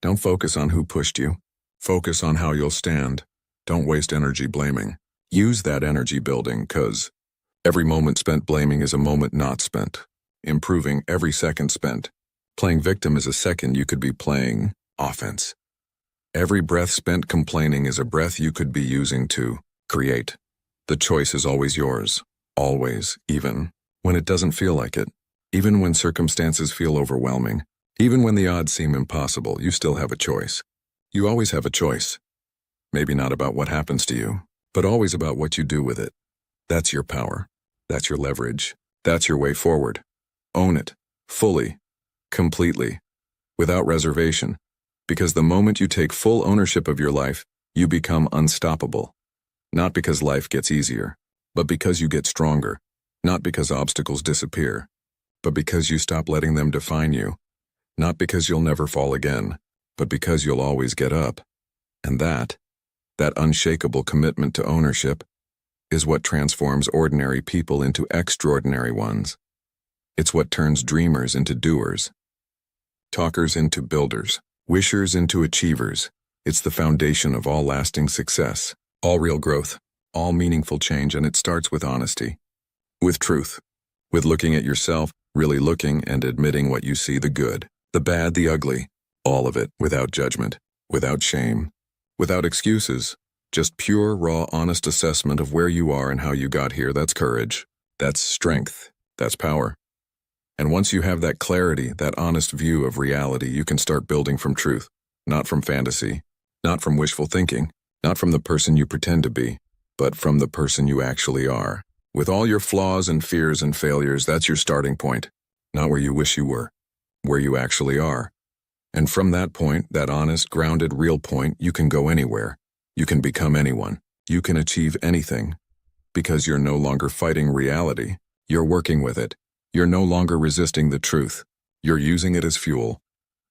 S1: Don't focus on who pushed you. Focus on how you'll stand. Don't waste energy blaming. Use that energy building, 'cause every moment spent blaming is a moment not spent. Improving every second spent. Playing victim is a second you could be playing offense. Every breath spent complaining is a breath you could be using to create. The choice is always yours. Always, even when it doesn't feel like it. Even when circumstances feel overwhelming. Even when the odds seem impossible, you still have a choice. You always have a choice. Maybe not about what happens to you, but always about what you do with it. That's your power. That's your leverage. That's your way forward. Own it. Fully. Completely. Without reservation. Because the moment you take full ownership of your life, you become unstoppable. Not because life gets easier, but because you get stronger. Not because obstacles disappear, but because you stop letting them define you. Not because you'll never fall again, but because you'll always get up. And that unshakable commitment to ownership, is what transforms ordinary people into extraordinary ones. It's what turns dreamers into doers, talkers into builders, wishers into achievers. It's the foundation of all lasting success, all real growth, all meaningful change, and it starts with honesty, with truth, with looking at yourself, really looking and admitting what you see, the good, the bad, the ugly, all of it, without judgment, without shame, without excuses, just pure, raw, honest assessment of where you are and how you got here. That's courage. That's strength. That's power. And once you have that clarity, that honest view of reality, you can start building from truth, not from fantasy, not from wishful thinking, not from the person you pretend to be, but from the person you actually are. With all your flaws and fears and failures, that's your starting point, not where you wish you were, where you actually are. And from that point, that honest, grounded, real point, you can go anywhere. You can become anyone. You can achieve anything. Because you're no longer fighting reality. You're working with it. You're no longer resisting the truth. You're using it as fuel.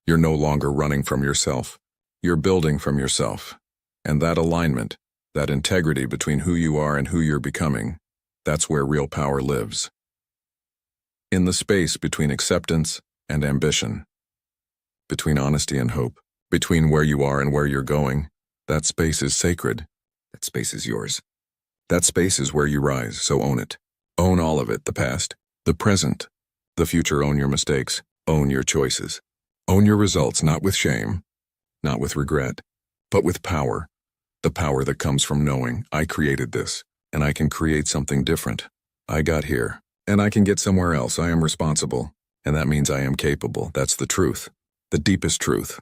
S1: You're no longer running from yourself. You're building from yourself. And that alignment, that integrity between who you are and who you're becoming, that's where real power lives. In the space between acceptance and ambition. Between honesty and hope. Between where you are and where you're going. That space is sacred. That space is yours. That space is where you rise, so own it. Own all of it, the past, the present, the future. Own your mistakes. Own your choices. Own your results, not with shame, not with regret, but with power. The power that comes from knowing, I created this, and I can create something different. I got here, and I can get somewhere else. I am responsible, and that means I am capable. That's the truth, the deepest truth,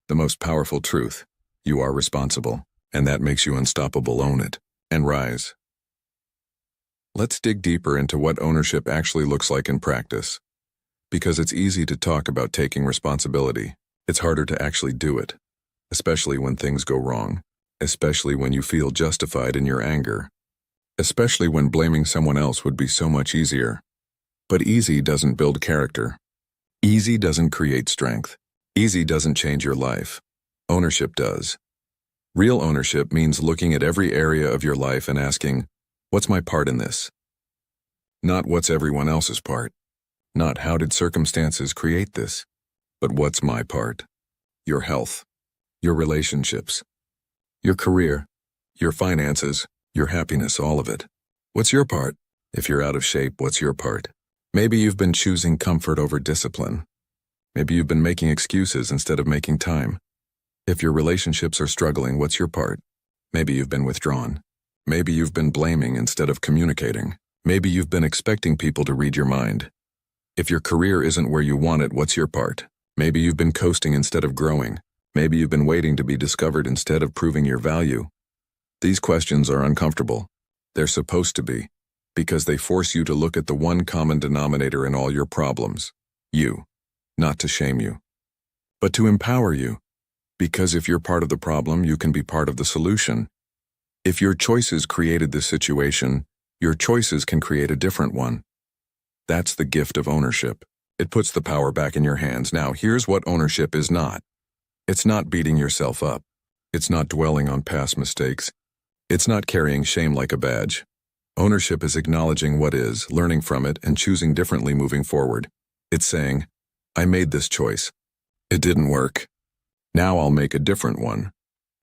S1: the most powerful truth. You are responsible, and that makes you unstoppable. Own it, and rise. Let's dig deeper into what ownership actually looks like in practice. Because it's easy to talk about taking responsibility. It's harder to actually do it, especially when things go wrong, especially when you feel justified in your anger, especially when blaming someone else would be so much easier. But easy doesn't build character. Easy doesn't create strength. Easy doesn't change your life. Ownership does. Real ownership means looking at every area of your life and asking, What's my part in this? Not what's everyone else's part. Not how did circumstances create this, but what's my part? Your health, your relationships, your career, your finances, your happiness, all of it. What's your part? If you're out of shape, what's your part? Maybe you've been choosing comfort over discipline. Maybe you've been making excuses instead of making time. If your relationships are struggling, what's your part? Maybe you've been withdrawn. Maybe you've been blaming instead of communicating. Maybe you've been expecting people to read your mind. If your career isn't where you want it, what's your part? Maybe you've been coasting instead of growing. Maybe you've been waiting to be discovered instead of proving your value. These questions are uncomfortable. They're supposed to be, because they force you to look at the one common denominator in all your problems, you, not to shame you, but to empower you. Because if you're part of the problem, you can be part of the solution. If your choices created this situation, your choices can create a different one. That's the gift of ownership. It puts the power back in your hands. Now, here's what ownership is not. It's not beating yourself up. It's not dwelling on past mistakes. It's not carrying shame like a badge. Ownership is acknowledging what is, learning from it, and choosing differently moving forward. It's saying, I made this choice. It didn't work. Now I'll make a different one.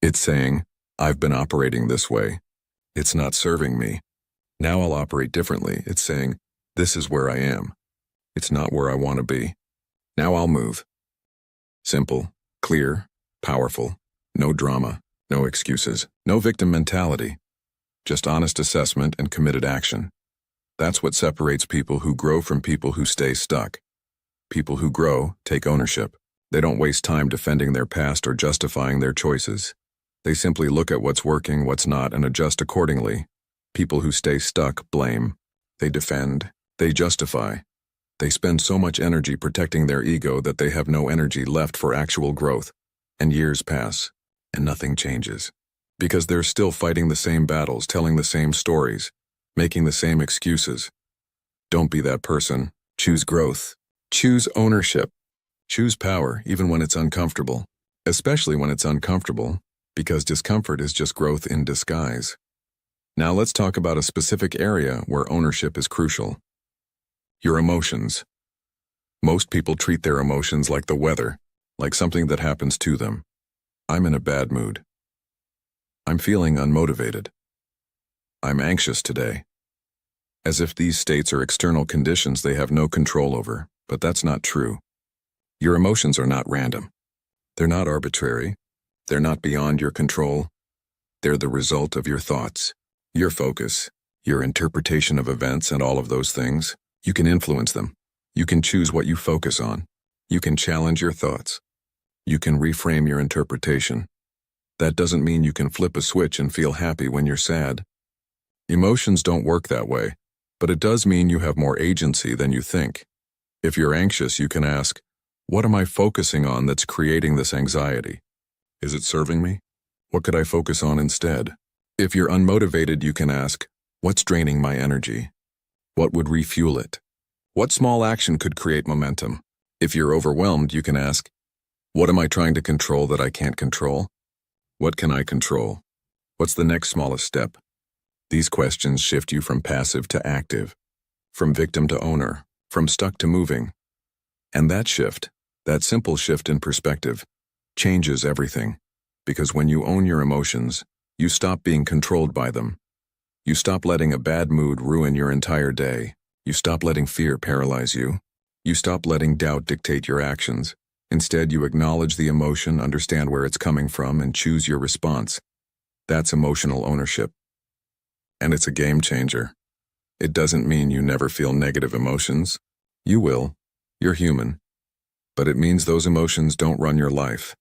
S1: It's saying, I've been operating this way. It's not serving me. Now I'll operate differently. It's saying, this is where I am. It's not where I want to be. Now I'll move. Simple, clear, powerful, no drama, no excuses, no victim mentality. Just honest assessment and committed action. That's what separates people who grow from people who stay stuck. People who grow take ownership. They don't waste time defending their past or justifying their choices. They simply look at what's working, what's not, and adjust accordingly. People who stay stuck blame. They defend. They justify. They spend so much energy protecting their ego that they have no energy left for actual growth. And years pass, and nothing changes. Because they're still fighting the same battles, telling the same stories, making the same excuses. Don't be that person. Choose growth. Choose ownership. Choose power, even when it's uncomfortable. Especially when it's uncomfortable, because discomfort is just growth in disguise. Now let's talk about a specific area where ownership is crucial. Your emotions. Most people treat their emotions like the weather, like something that happens to them. I'm in a bad mood. I'm feeling unmotivated. I'm anxious today. As if these states are external conditions they have no control over, but that's not true. Your emotions are not random. They're not arbitrary. They're not beyond your control. They're the result of your thoughts, your focus, your interpretation of events, and all of those things. You can influence them. You can choose what you focus on. You can challenge your thoughts. You can reframe your interpretation. That doesn't mean you can flip a switch and feel happy when you're sad. Emotions don't work that way, but it does mean you have more agency than you think. If you're anxious, you can ask, what am I focusing on that's creating this anxiety? Is it serving me? What could I focus on instead? If you're unmotivated, you can ask, what's draining my energy? What would refuel it? What small action could create momentum? If you're overwhelmed, you can ask, what am I trying to control that I can't control? What can I control? What's the next smallest step? These questions shift you from passive to active, from victim to owner, from stuck to moving. And that shift, that simple shift in perspective, changes everything. Because when you own your emotions, you stop being controlled by them. You stop letting a bad mood ruin your entire day. You stop letting fear paralyze you. You stop letting doubt dictate your actions. Instead, you acknowledge the emotion, understand where it's coming from, and choose your response. That's emotional ownership. And it's a game changer. It doesn't mean you never feel negative emotions. You will. You're human. But it means those emotions don't run your life.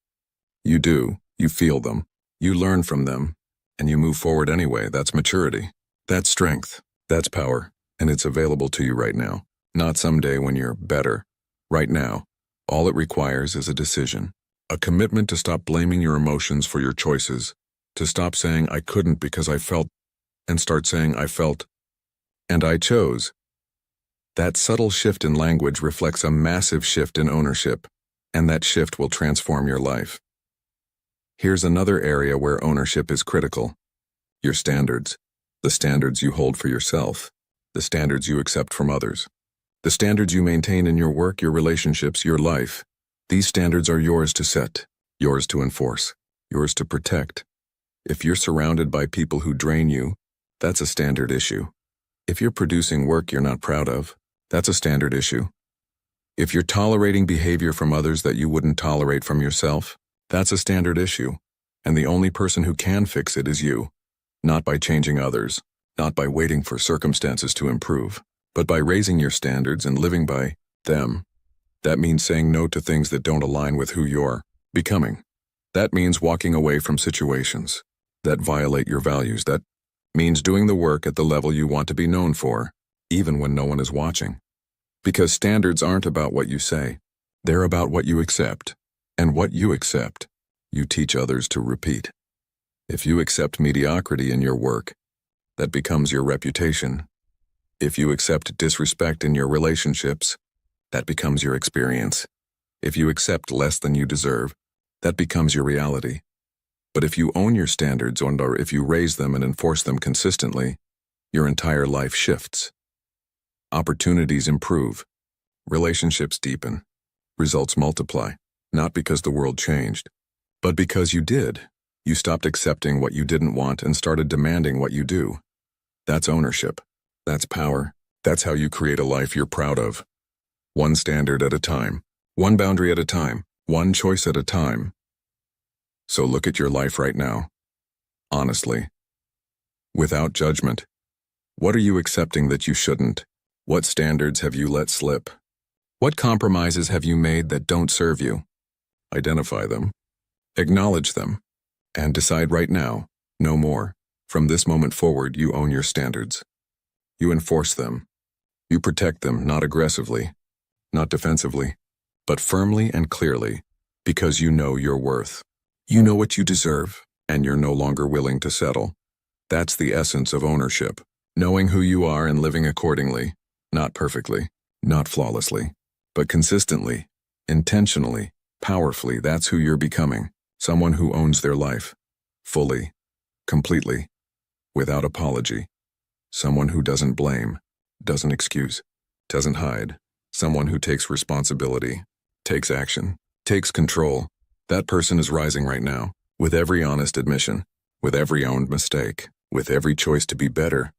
S1: You do. You feel them. You learn from them. And you move forward anyway. That's maturity. That's strength. That's power. And it's available to you right now. Not someday when you're better. Right now. All it requires is a decision. A commitment to stop blaming your emotions for your choices. To stop saying, I couldn't because I felt, and start saying, I felt, and I chose. That subtle shift in language reflects a massive shift in ownership, and that shift will transform your life. Here's another area where ownership is critical. Your standards. The standards you hold for yourself, the standards you accept from others, the standards you maintain in your work, your relationships, your life. These standards are yours to set, yours to enforce, yours to protect. If you're surrounded by people who drain you, that's a standard issue. If you're producing work you're not proud of, that's a standard issue. If you're tolerating behavior from others that you wouldn't tolerate from yourself, that's a standard issue. And the only person who can fix it is you. Not by changing others, not by waiting for circumstances to improve, but by raising your standards and living by them. That means saying no to things that don't align with who you're becoming. That means walking away from situations that violate your values. That means doing the work at the level you want to be known for, even when no one is watching. Because standards aren't about what you say. They're about what you accept. And what you accept, you teach others to repeat. If you accept mediocrity in your work, that becomes your reputation. If you accept disrespect in your relationships, that becomes your experience. If you accept less than you deserve, that becomes your reality. But if you own your standards, or if you raise them and enforce them consistently, your entire life shifts. Opportunities improve. Relationships deepen. Results multiply. Not because the world changed, but because you did. You stopped accepting what you didn't want and started demanding what you do. That's ownership. That's power. That's how you create a life you're proud of. One standard at a time. One boundary at a time. One choice at a time. So look at your life right now. Honestly. Without judgment. What are you accepting that you shouldn't? What standards have you let slip? What compromises have you made that don't serve you? Identify them. Acknowledge them. And decide right now, no more. From this moment forward, you own your standards. You enforce them. You protect them, not aggressively, not defensively, but firmly and clearly, because you know your worth. You know what you deserve, and you're no longer willing to settle. That's the essence of ownership. Knowing who you are and living accordingly, not perfectly, not flawlessly, but consistently, intentionally, powerfully. That's who you're becoming. Someone who owns their life, fully, completely, without apology. Someone who doesn't blame, doesn't excuse, doesn't hide. Someone who takes responsibility, takes action, takes control. That person is rising right now, with every honest admission, with every owned mistake, with every choice to be better.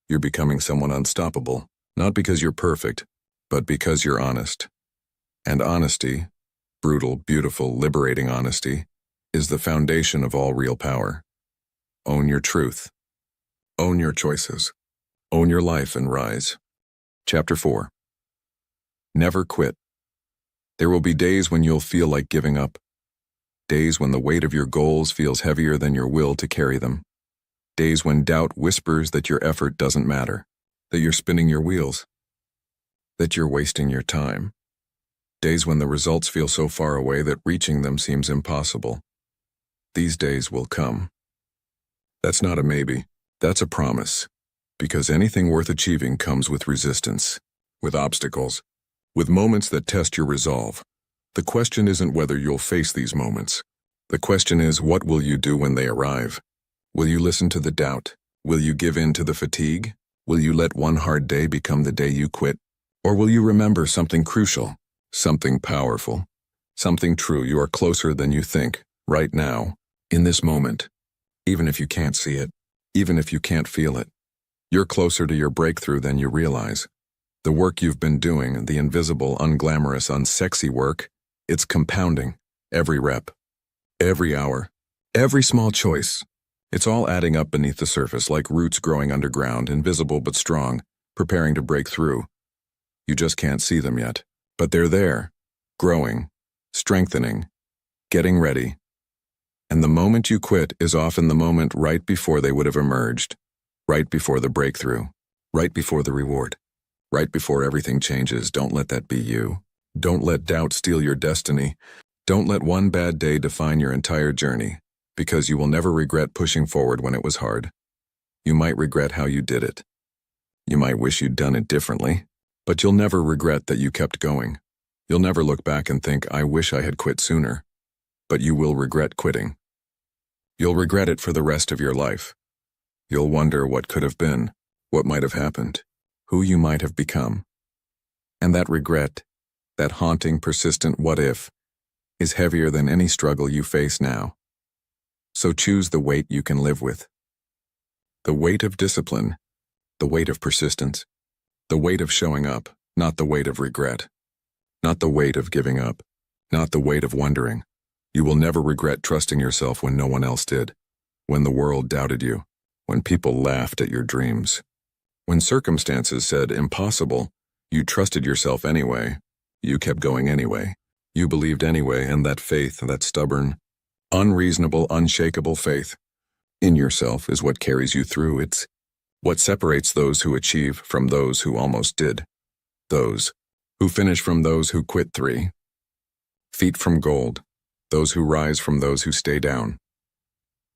S1: You're becoming someone unstoppable, not because you're perfect, but because you're honest. And honesty, brutal, beautiful, liberating honesty, is the foundation of all real power. Own your truth. Own your choices. Own your life and rise. Chapter 4. Never quit. There will be days when you'll feel like giving up. Days when the weight of your goals feels heavier than your will to carry them. Days when doubt whispers that your effort doesn't matter, that you're spinning your wheels, that you're wasting your time. Days when the results feel so far away that reaching them seems impossible. These days will come. That's not a maybe, that's a promise. Because anything worth achieving comes with resistance, with obstacles, with moments that test your resolve. The question isn't whether you'll face these moments. The question is, what will you do when they arrive? Will you listen to the doubt? Will you give in to the fatigue? Will you let one hard day become the day you quit? Or will you remember something crucial, something powerful, something true? You are closer than you think, right now, in this moment. Even if you can't see it, even if you can't feel it, you're closer to your breakthrough than you realize. The work you've been doing, the invisible, unglamorous, unsexy work, it's compounding. Every rep, every hour, every small choice. It's all adding up beneath the surface like roots growing underground, invisible but strong, preparing to break through. You just can't see them yet, but they're there, growing, strengthening, getting ready. And the moment you quit is often the moment right before they would have emerged, right before the breakthrough, right before the reward, right before everything changes. Don't let that be you. Don't let doubt steal your destiny. Don't let one bad day define your entire journey, because you will never regret pushing forward when it was hard. You might regret how you did it. You might wish you'd done it differently, but you'll never regret that you kept going. You'll never look back and think, I wish I had quit sooner. But you will regret quitting. You'll regret it for the rest of your life. You'll wonder what could have been, what might have happened, who you might have become. And that regret, that haunting, persistent what if, is heavier than any struggle you face now. So choose the weight you can live with. The weight of discipline, the weight of persistence, the weight of showing up, not the weight of regret, not the weight of giving up, not the weight of wondering. You will never regret trusting yourself when no one else did, when the world doubted you, when people laughed at your dreams. When circumstances said impossible, you trusted yourself anyway. You kept going anyway. You believed anyway, and that faith, that stubborn, unreasonable, unshakable faith in yourself is what carries you through. It's what separates those who achieve from those who almost did. Those who finish from those who quit. 3 feet from gold. Those who rise from those who stay down.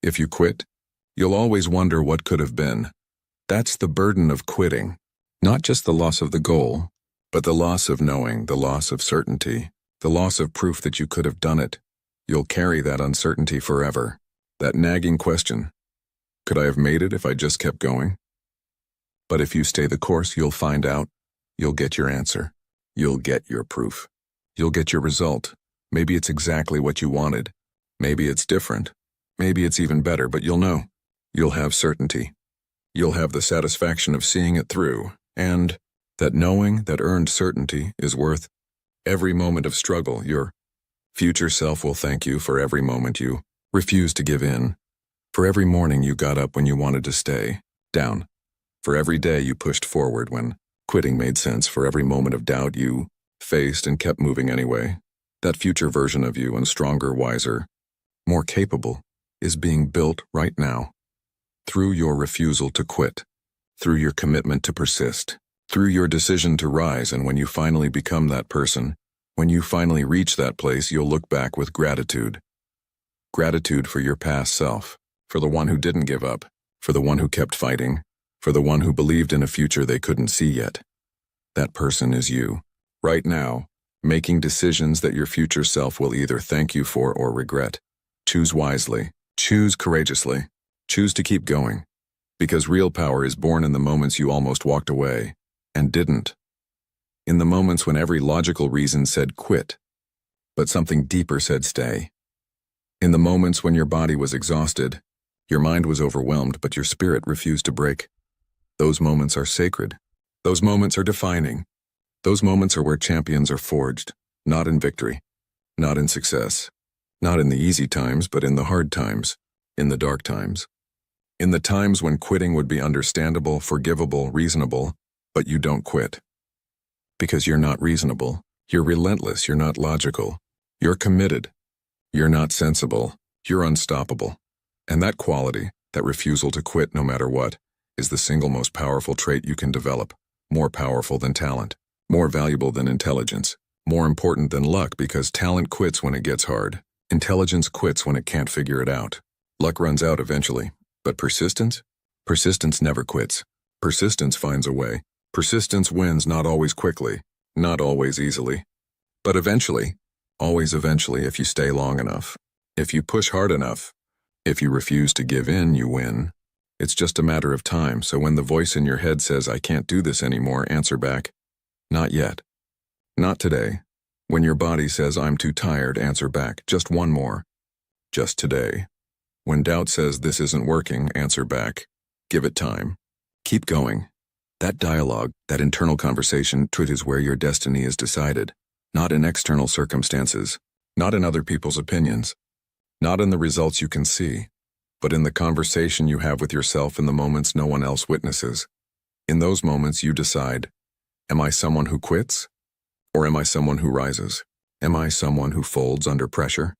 S1: If you quit, you'll always wonder what could have been. That's the burden of quitting. Not just the loss of the goal, but the loss of knowing, the loss of certainty, the loss of proof that you could have done it. You'll carry that uncertainty forever. That nagging question, could I have made it if I just kept going? But if you stay the course, you'll find out. You'll get your answer. You'll get your proof. You'll get your result. Maybe it's exactly what you wanted. Maybe it's different. Maybe it's even better, but you'll know. You'll have certainty. You'll have the satisfaction of seeing it through, and that knowing, that earned certainty, is worth every moment of struggle. Your future self will thank you for every moment you refused to give in, for every morning you got up when you wanted to stay down, for every day you pushed forward when quitting made sense, for every moment of doubt you faced and kept moving anyway. That future version of you, and stronger, wiser, more capable, is being built right now. Through your refusal to quit, through your commitment to persist, through your decision to rise. And when you finally become that person, when you finally reach that place, you'll look back with gratitude. Gratitude for your past self, for the one who didn't give up, for the one who kept fighting, for the one who believed in a future they couldn't see yet. That person is you, right now, making decisions that your future self will either thank you for or regret. Choose wisely. Choose courageously. Choose to keep going. Because real power is born in the moments you almost walked away and didn't. In the moments when every logical reason said quit, but something deeper said stay. In the moments when your body was exhausted, your mind was overwhelmed, but your spirit refused to break. Those moments are sacred. Those moments are defining. Those moments are where champions are forged, not in victory, not in success, not in the easy times, but in the hard times, in the dark times. In the times when quitting would be understandable, forgivable, reasonable, but you don't quit. Because you're not reasonable, you're relentless, you're not logical, you're committed, you're not sensible, you're unstoppable. And that quality, that refusal to quit no matter what, is the single most powerful trait you can develop, more powerful than talent, more valuable than intelligence, more important than luck, because talent quits when it gets hard. Intelligence quits when it can't figure it out. Luck runs out eventually. But persistence? Persistence never quits. Persistence finds a way. Persistence wins, not always quickly, not always easily. But eventually, always eventually, if you stay long enough, if you push hard enough, if you refuse to give in, you win. It's just a matter of time, so when the voice in your head says, I can't do this anymore, answer back, not yet. Not today. When your body says, I'm too tired, answer back, just one more. Just today. When doubt says this isn't working, answer back, give it time. Keep going. That dialogue, that internal conversation, it is where your destiny is decided, not in external circumstances, not in other people's opinions, not in the results you can see, but in the conversation you have with yourself in the moments no one else witnesses. In those moments you decide, am I someone who quits? Or am I someone who rises? Am I someone who folds under pressure?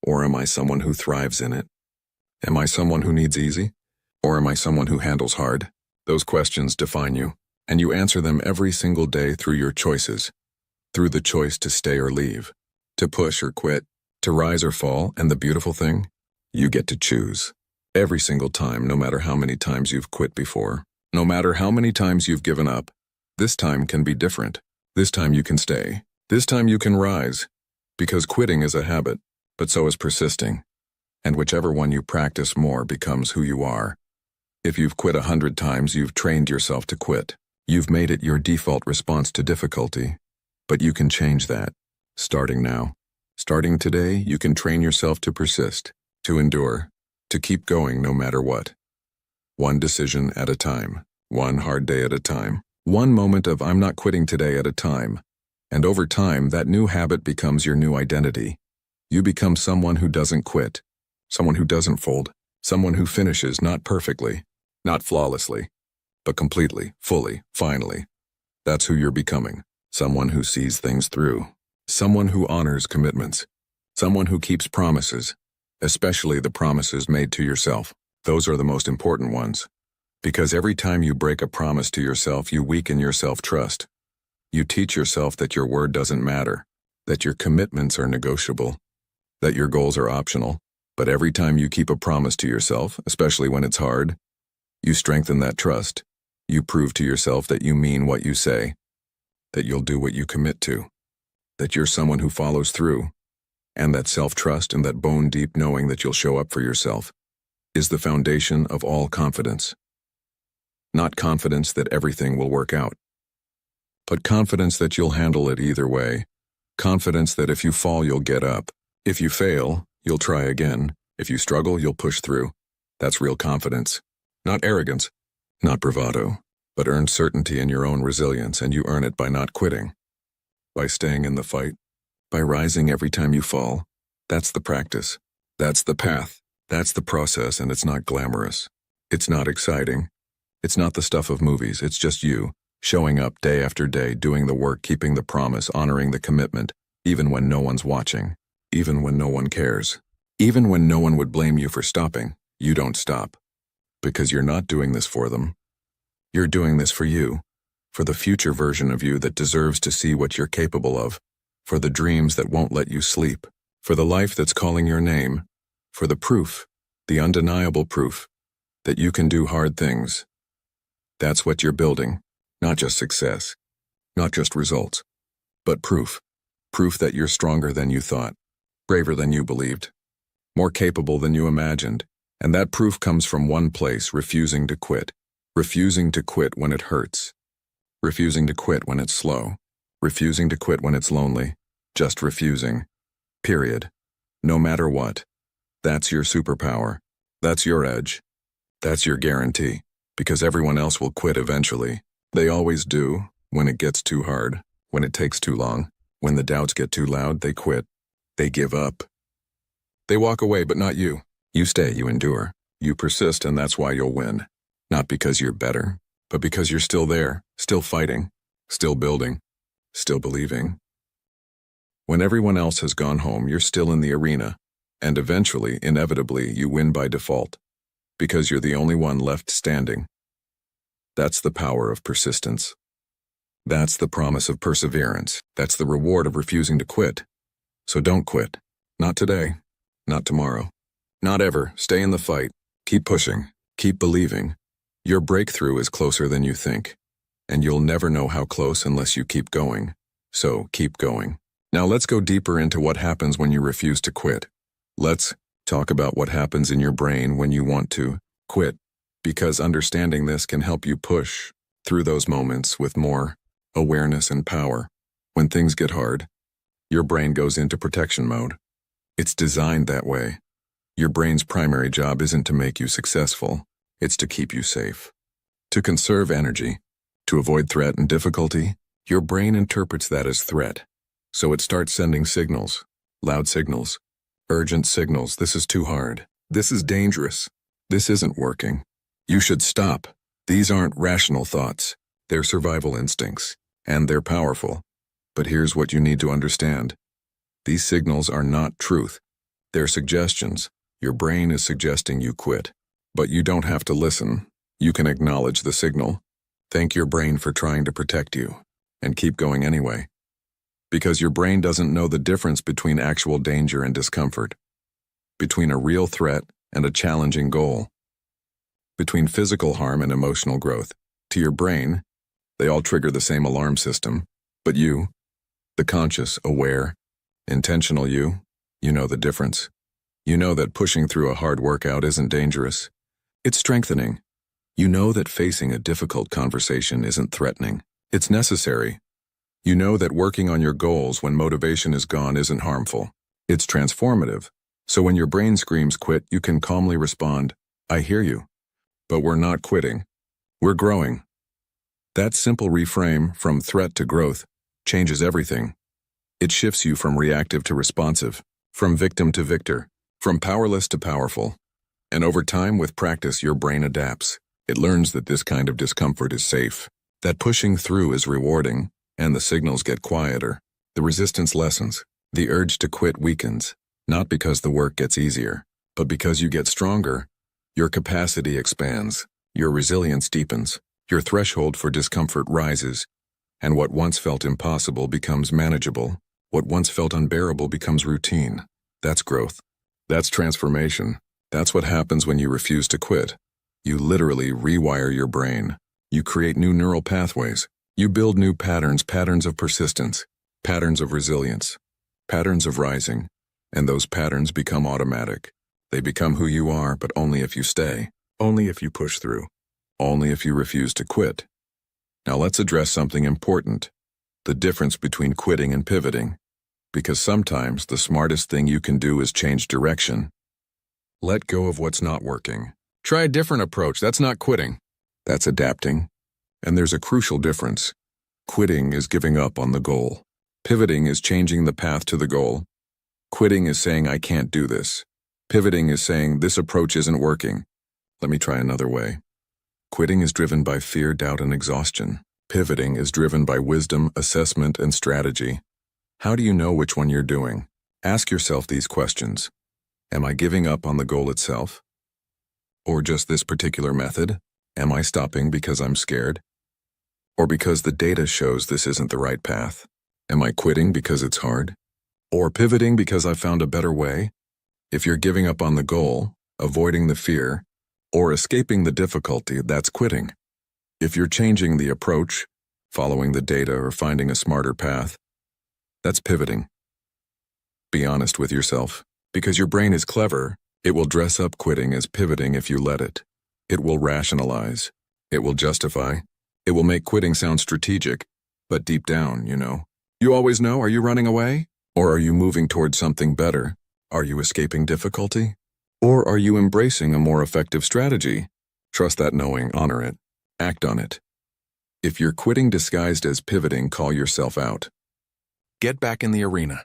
S1: Or am I someone who thrives in it? Am I someone who needs easy? Or am I someone who handles hard? Those questions define you, and you answer them every single day through your choices, through the choice to stay or leave, to push or quit, to rise or fall, and the beautiful thing, you get to choose. Every single time, no matter how many times you've quit before, no matter how many times you've given up, this time can be different. This time you can stay. This time you can rise. Because quitting is a habit, but so is persisting. And whichever one you practice more becomes who you are. If you've quit 100 times, you've trained yourself to quit. You've made it your default response to difficulty. But you can change that. Starting now. Starting today, you can train yourself to persist, to endure, to keep going no matter what. One decision at a time. One hard day at a time. One moment of I'm not quitting today at a time. And over time, that new habit becomes your new identity. You become someone who doesn't quit. Someone who doesn't fold. Someone who finishes not perfectly, not flawlessly, but completely, fully, finally. That's who you're becoming. Someone who sees things through. Someone who honors commitments. Someone who keeps promises, especially the promises made to yourself. Those are the most important ones. Because every time you break a promise to yourself, you weaken your self-trust. You teach yourself that your word doesn't matter, that your commitments are negotiable, that your goals are optional. But every time you keep a promise to yourself, especially when it's hard, you strengthen that trust. You prove to yourself that you mean what you say, that you'll do what you commit to, that you're someone who follows through, and that self-trust and that bone-deep knowing that you'll show up for yourself is the foundation of all confidence. Not confidence that everything will work out, but confidence that you'll handle it either way. Confidence that if you fall, you'll get up. If you fail, you'll try again. If you struggle, you'll push through. That's real confidence. Not arrogance, not bravado, but earned certainty in your own resilience, and you earn it by not quitting, by staying in the fight, by rising every time you fall. That's the practice. That's the path. That's the process, and it's not glamorous. It's not exciting. It's not the stuff of movies. It's just you, showing up day after day, doing the work, keeping the promise, honoring the commitment, even when no one's watching, even when no one cares, even when no one would blame you for stopping. You don't stop. Because you're not doing this for them. You're doing this for you, for the future version of you that deserves to see what you're capable of, for the dreams that won't let you sleep, for the life that's calling your name, for the proof, the undeniable proof, that you can do hard things. That's what you're building, not just success, not just results, but proof. Proof that you're stronger than you thought, braver than you believed, more capable than you imagined. And that proof comes from one place: refusing to quit. Refusing to quit when it hurts. Refusing to quit when it's slow. Refusing to quit when it's lonely. Just refusing. Period. No matter what. That's your superpower. That's your edge. That's your guarantee. Because everyone else will quit eventually. They always do, when it gets too hard, when it takes too long, when the doubts get too loud, they quit. They give up. They walk away, but not you. You stay, you endure. You persist, and that's why you'll win. Not because you're better, but because you're still there, still fighting, still building, still believing. When everyone else has gone home, you're still in the arena, and eventually, inevitably, you win by default, because you're the only one left standing. That's the power of persistence. That's the promise of perseverance. That's the reward of refusing to quit. So don't quit. Not today. Not tomorrow. Not ever. Stay in the fight. Keep pushing. Keep believing. Your breakthrough is closer than you think, and you'll never know how close unless you keep going. So keep going. Now let's go deeper into what happens when you refuse to quit. Let's talk about what happens in your brain when you want to quit, because understanding this can help you push through those moments with more awareness and power. When things get hard, your brain goes into protection mode. It's designed that way. Your brain's primary job isn't to make you successful, it's to keep you safe. To conserve energy, to avoid threat and difficulty, your brain interprets that as threat. So it starts sending signals, loud signals, urgent signals. This is too hard. This is dangerous. This isn't working. You should stop. These aren't rational thoughts. They're survival instincts, and they're powerful. But here's what you need to understand. These signals are not truth. They're suggestions. Your brain is suggesting you quit. But you don't have to listen. You can acknowledge the signal. Thank your brain for trying to protect you, and keep going anyway. Because your brain doesn't know the difference between actual danger and discomfort, between a real threat and a challenging goal, between physical harm and emotional growth. To your brain, they all trigger the same alarm system. But you, the conscious, aware, intentional you know the difference. You know that pushing through a hard workout isn't dangerous. It's strengthening. You know that facing a difficult conversation isn't threatening. It's necessary. You know that working on your goals when motivation is gone isn't harmful. It's transformative. So when your brain screams quit, you can calmly respond, I hear you. But we're not quitting. We're growing. That simple reframe, from threat to growth, changes everything. It shifts you from reactive to responsive, from victim to victor, from powerless to powerful. And over time, with practice, your brain adapts. It learns that this kind of discomfort is safe, that pushing through is rewarding, and the signals get quieter. The resistance lessens. The urge to quit weakens, not because the work gets easier, but because you get stronger. Your capacity expands, your resilience deepens, your threshold for discomfort rises, and what once felt impossible becomes manageable. What once felt unbearable becomes routine. That's growth. That's transformation. That's what happens when you refuse to quit. You literally rewire your brain. You create new neural pathways. You build new patterns, patterns of persistence, patterns of resilience, patterns of rising, and those patterns become automatic. They become who you are, but only if you stay, only if you push through, only if you refuse to quit. Now let's address something important, the difference between quitting and pivoting, because sometimes the smartest thing you can do is change direction. Let go of what's not working. Try a different approach. That's not quitting. That's adapting. And there's a crucial difference. Quitting is giving up on the goal. Pivoting is changing the path to the goal. Quitting is saying, I can't do this. Pivoting is saying, this approach isn't working. Let me try another way. Quitting is driven by fear, doubt, and exhaustion. Pivoting is driven by wisdom, assessment, and strategy. How do you know which one you're doing? Ask yourself these questions. Am I giving up on the goal itself? Or just this particular method? Am I stopping because I'm scared? Or because the data shows this isn't the right path? Am I quitting because it's hard? Or pivoting because I've found a better way? If you're giving up on the goal, avoiding the fear, or escaping the difficulty, that's quitting. If you're changing the approach, following the data, or finding a smarter path, that's pivoting. Be honest with yourself. Because your brain is clever, it will dress up quitting as pivoting if you let it. It will rationalize. It will justify. It will make quitting sound strategic, but deep down, you always know, are you running away? Or are you moving towards something better? Are you escaping difficulty? Or are you embracing a more effective strategy? Trust that knowing, honor it, act on it. If you're quitting disguised as pivoting, call yourself out. Get back in the arena.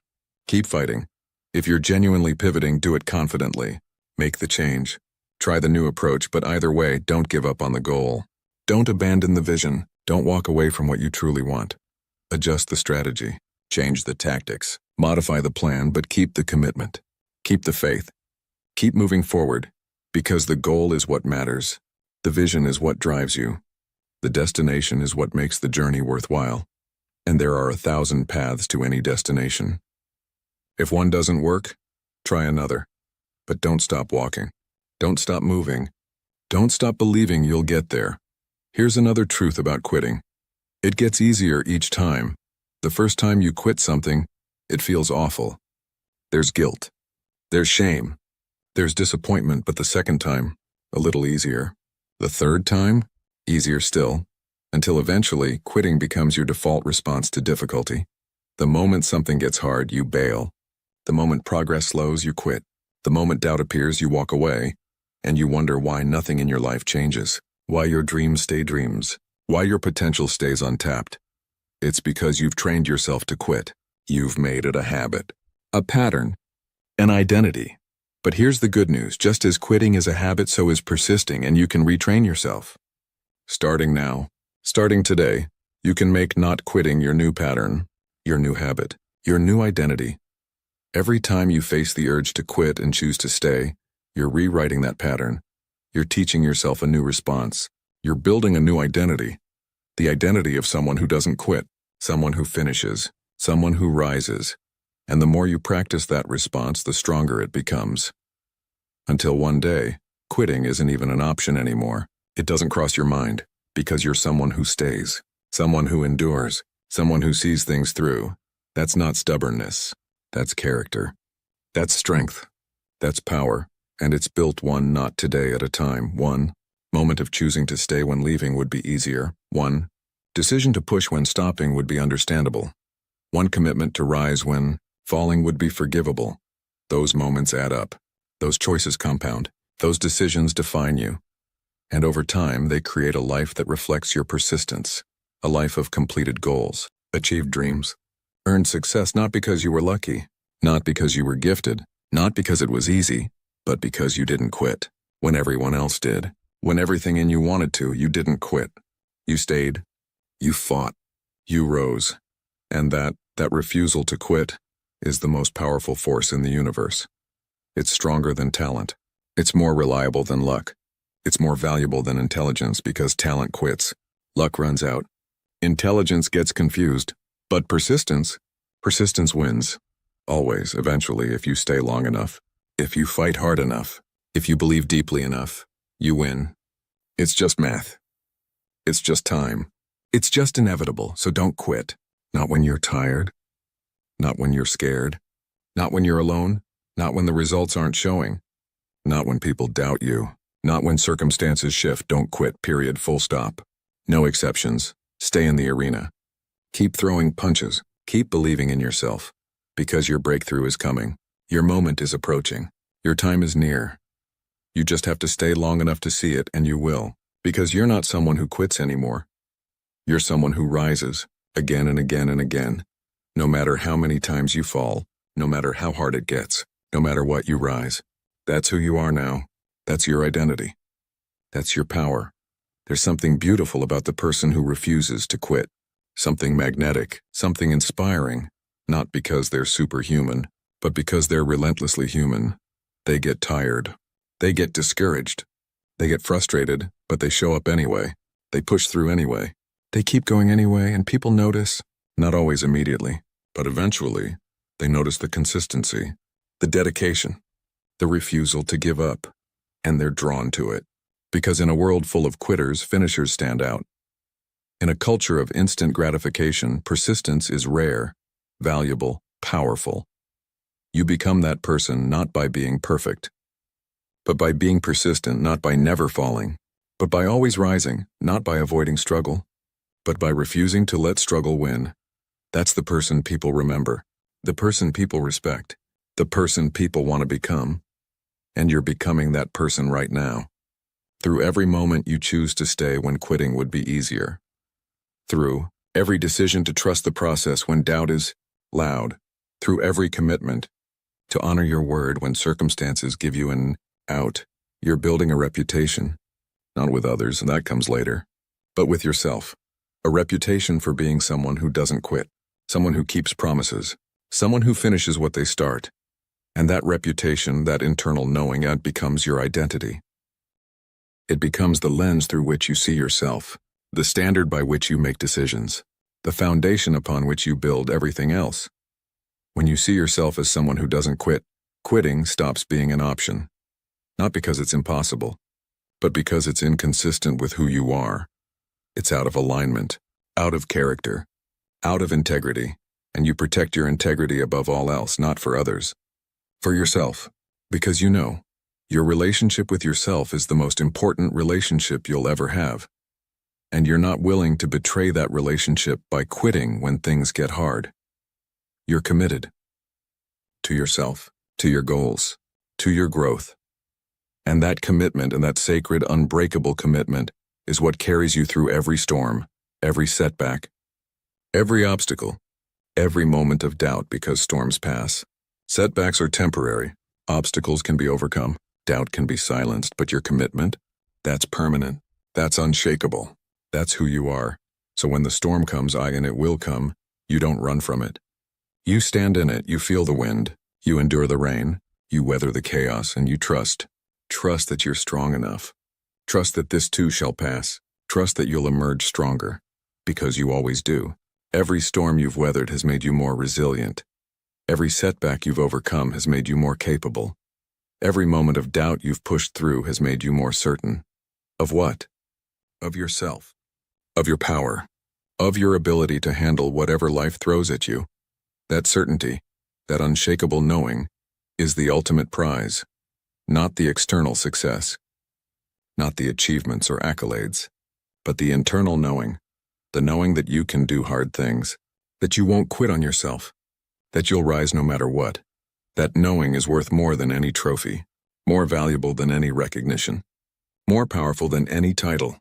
S1: Keep fighting. If you're genuinely pivoting, do it confidently. Make the change. Try the new approach, but either way, don't give up on the goal. Don't abandon the vision. Don't walk away from what you truly want. Adjust the strategy. Change the tactics. Modify the plan, but keep the commitment. Keep the faith. Keep moving forward, because the goal is what matters. The vision is what drives you. The destination is what makes the journey worthwhile. And there are 1,000 paths to any destination. If one doesn't work, try another. But don't stop walking. Don't stop moving. Don't stop believing you'll get there. Here's another truth about quitting. It gets easier each time. The first time you quit something, it feels awful. There's guilt. There's shame. There's disappointment, but the second time, a little easier. The third time, easier still, until eventually quitting becomes your default response to difficulty. The moment something gets hard, you bail. The moment progress slows, you quit. The moment doubt appears, you walk away, and you wonder why nothing in your life changes, why your dreams stay dreams, why your potential stays untapped. It's because you've trained yourself to quit. You've made it a habit, a pattern, an identity. But here's the good news. Just as quitting is a habit, so is persisting, and you can retrain yourself. Starting now, starting today, you can make not quitting your new pattern, your new habit, your new identity. Every time you face the urge to quit and choose to stay, you're rewriting that pattern. You're teaching yourself a new response. You're building a new identity. The identity of someone who doesn't quit, someone who finishes, someone who rises. And the more you practice that response, the stronger it becomes. Until one day, quitting isn't even an option anymore. It doesn't cross your mind, because you're someone who stays, someone who endures, someone who sees things through. That's not stubbornness. That's character. That's strength. That's power. And it's built one not today at a time, one Moment of choosing to stay when leaving would be easier. 1. Decision to push when stopping would be understandable. 1 commitment to rise when falling would be forgivable. Those moments add up. Those choices compound. Those decisions define you. And over time, they create a life that reflects your persistence. A life of completed goals, achieved dreams, earned success not because you were lucky, not because you were gifted, not because it was easy, but because you didn't quit. When everyone else did. When everything in you wanted to, you didn't quit. You stayed. You fought. You rose. And that refusal to quit is the most powerful force in the universe. It's stronger than talent. It's more reliable than luck. It's more valuable than intelligence because talent quits. Luck runs out. Intelligence gets confused. But persistence wins. Always, eventually, if you stay long enough. If you fight hard enough. If you believe deeply enough, you win. It's just math. It's just time. It's just inevitable, so don't quit. Not when you're tired. Not when you're scared. Not when you're alone. Not when the results aren't showing. Not when people doubt you. Not when circumstances shift. Don't quit, period, full stop. No exceptions. Stay in the arena. Keep throwing punches. Keep believing in yourself. Because your breakthrough is coming. Your moment is approaching. Your time is near. You just have to stay long enough to see it, and you will. Because you're not someone who quits anymore. You're someone who rises, again and again and again. No matter how many times you fall, no matter how hard it gets, no matter what, you rise. That's who you are now. That's your identity. That's your power. There's something beautiful about the person who refuses to quit. Something magnetic, something inspiring, not because they're superhuman, but because they're relentlessly human. They get tired. They get discouraged. They get frustrated, but they show up anyway. They push through anyway. They keep going anyway, and people notice, not always immediately, but eventually, they notice the consistency, the dedication, the refusal to give up, and they're drawn to it. Because in a world full of quitters, finishers stand out. In a culture of instant gratification, persistence is rare, valuable, powerful. You become that person not by being perfect, but by being persistent, not by never falling, but by always rising, not by avoiding struggle, but by refusing to let struggle win. That's the person people remember, the person people respect, the person people want to become. And you're becoming that person right now. Through every moment you choose to stay when quitting would be easier. Through every decision to trust the process when doubt is loud. Through every commitment to honor your word when circumstances give you an out. You're building a reputation, not with others, that comes later, but with yourself. A reputation for being someone who doesn't quit, someone who keeps promises, someone who finishes what they start. And that reputation, that internal knowing, it becomes your identity. It becomes the lens through which you see yourself, the standard by which you make decisions, the foundation upon which you build everything else. When you see yourself as someone who doesn't quit, quitting stops being an option. Not because it's impossible, but because it's inconsistent with who you are. It's out of alignment, out of character, out of integrity, and you protect your integrity above all else, not for others. For yourself, because you know, your relationship with yourself is the most important relationship you'll ever have. And you're not willing to betray that relationship by quitting when things get hard. You're committed to yourself, to your goals, to your growth. And that commitment, and that sacred, unbreakable commitment, is what carries you through every storm, every setback, every obstacle, every moment of doubt, because storms pass. Setbacks are temporary. Obstacles can be overcome. Doubt can be silenced, but your commitment, that's permanent. That's unshakable. That's who you are. So when the storm comes, and it will come, you don't run from it. You stand in it, you feel the wind, you endure the rain, you weather the chaos, and you trust. Trust that you're strong enough. Trust that this too shall pass. Trust that you'll emerge stronger. Because you always do. Every storm you've weathered has made you more resilient. Every setback you've overcome has made you more capable. Every moment of doubt you've pushed through has made you more certain. Of what? Of yourself. Of your power. Of your ability to handle whatever life throws at you. That certainty, that unshakable knowing, is the ultimate prize, not the external success. not the achievements or accolades, but the internal knowing, the knowing that you can do hard things, that you won't quit on yourself, that you'll rise no matter what. That knowing is worth more than any trophy, more valuable than any recognition, more powerful than any title,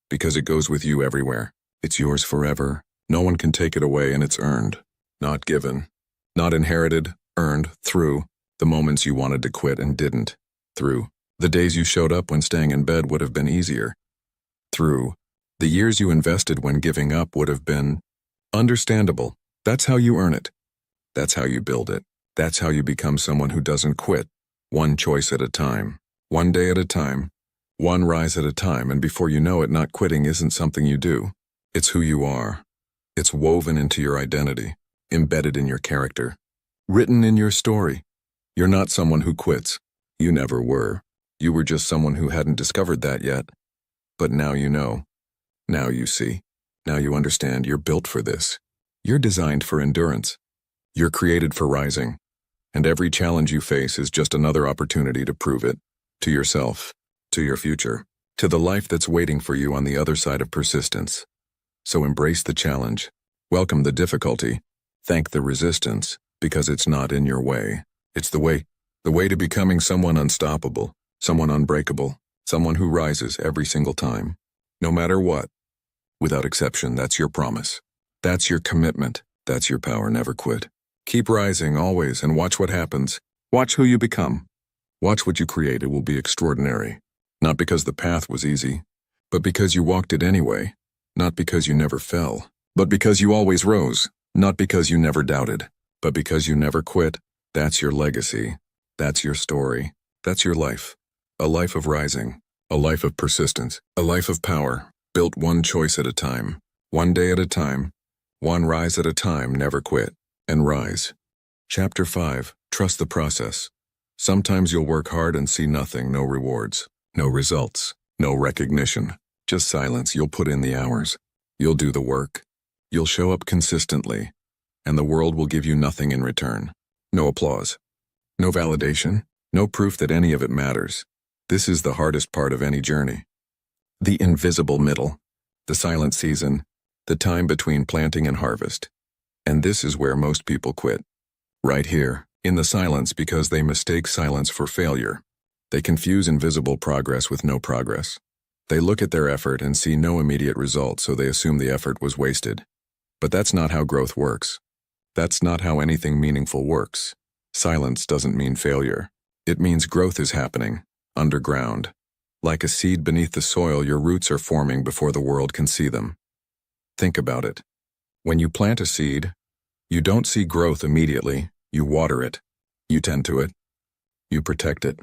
S1: because it goes with you everywhere. It's yours forever. No one can take it away, and it's earned, not given, not inherited, earned through the moments you wanted to quit and didn't, through the days you showed up when staying in bed would have been easier, through the years you invested when giving up would have been understandable. That's how you earn it. That's how you build it. That's how you become someone who doesn't quit, one choice at a time, one day at a time, one rise at a time, and before you know it, not quitting isn't something you do. It's who you are. It's woven into your identity, embedded in your character, written in your story. You're not someone who quits. You never were. You were just someone who hadn't discovered that yet. But now you know. Now you see. Now you understand. You're built for this. You're designed for endurance. You're created for rising. And every challenge you face is just another opportunity to prove it, to yourself, to your future, to the life that's waiting for you on the other side of persistence. So embrace the challenge, welcome the difficulty, thank the resistance, because it's not in your way. It's the way to becoming someone unstoppable, someone unbreakable, someone who rises every single time, no matter what. Without exception, that's your promise. That's your commitment. That's your power. Never quit. Keep rising always and watch what happens. Watch who you become. Watch what you create. It will be extraordinary. Not because the path was easy, but because you walked it anyway. Not because you never fell, but because you always rose. Not because you never doubted, but because you never quit. That's your legacy. That's your story. That's your life. A life of rising. A life of persistence. A life of power. Built one choice at a time. One day at a time. One rise at a time. Never quit. And rise. Chapter 5. Trust the process. Sometimes you'll work hard and see nothing, no rewards, no results, no recognition, just silence. You'll put in the hours. You'll do the work. You'll show up consistently, and the world will give you nothing in return. No applause, no validation, no proof that any of it matters. This is the hardest part of any journey. The invisible middle, the silent season, the time between planting and harvest. And this is where most people quit. Right here, in the silence, because they mistake silence for failure. They confuse invisible progress with no progress. They look at their effort and see no immediate result, so they assume the effort was wasted. But that's not how growth works. That's not how anything meaningful works. Silence doesn't mean failure. It means growth is happening, underground. Like a seed beneath the soil, your roots are forming before the world can see them. Think about it. When you plant a seed, you don't see growth immediately. You water it. You tend to it. You protect it.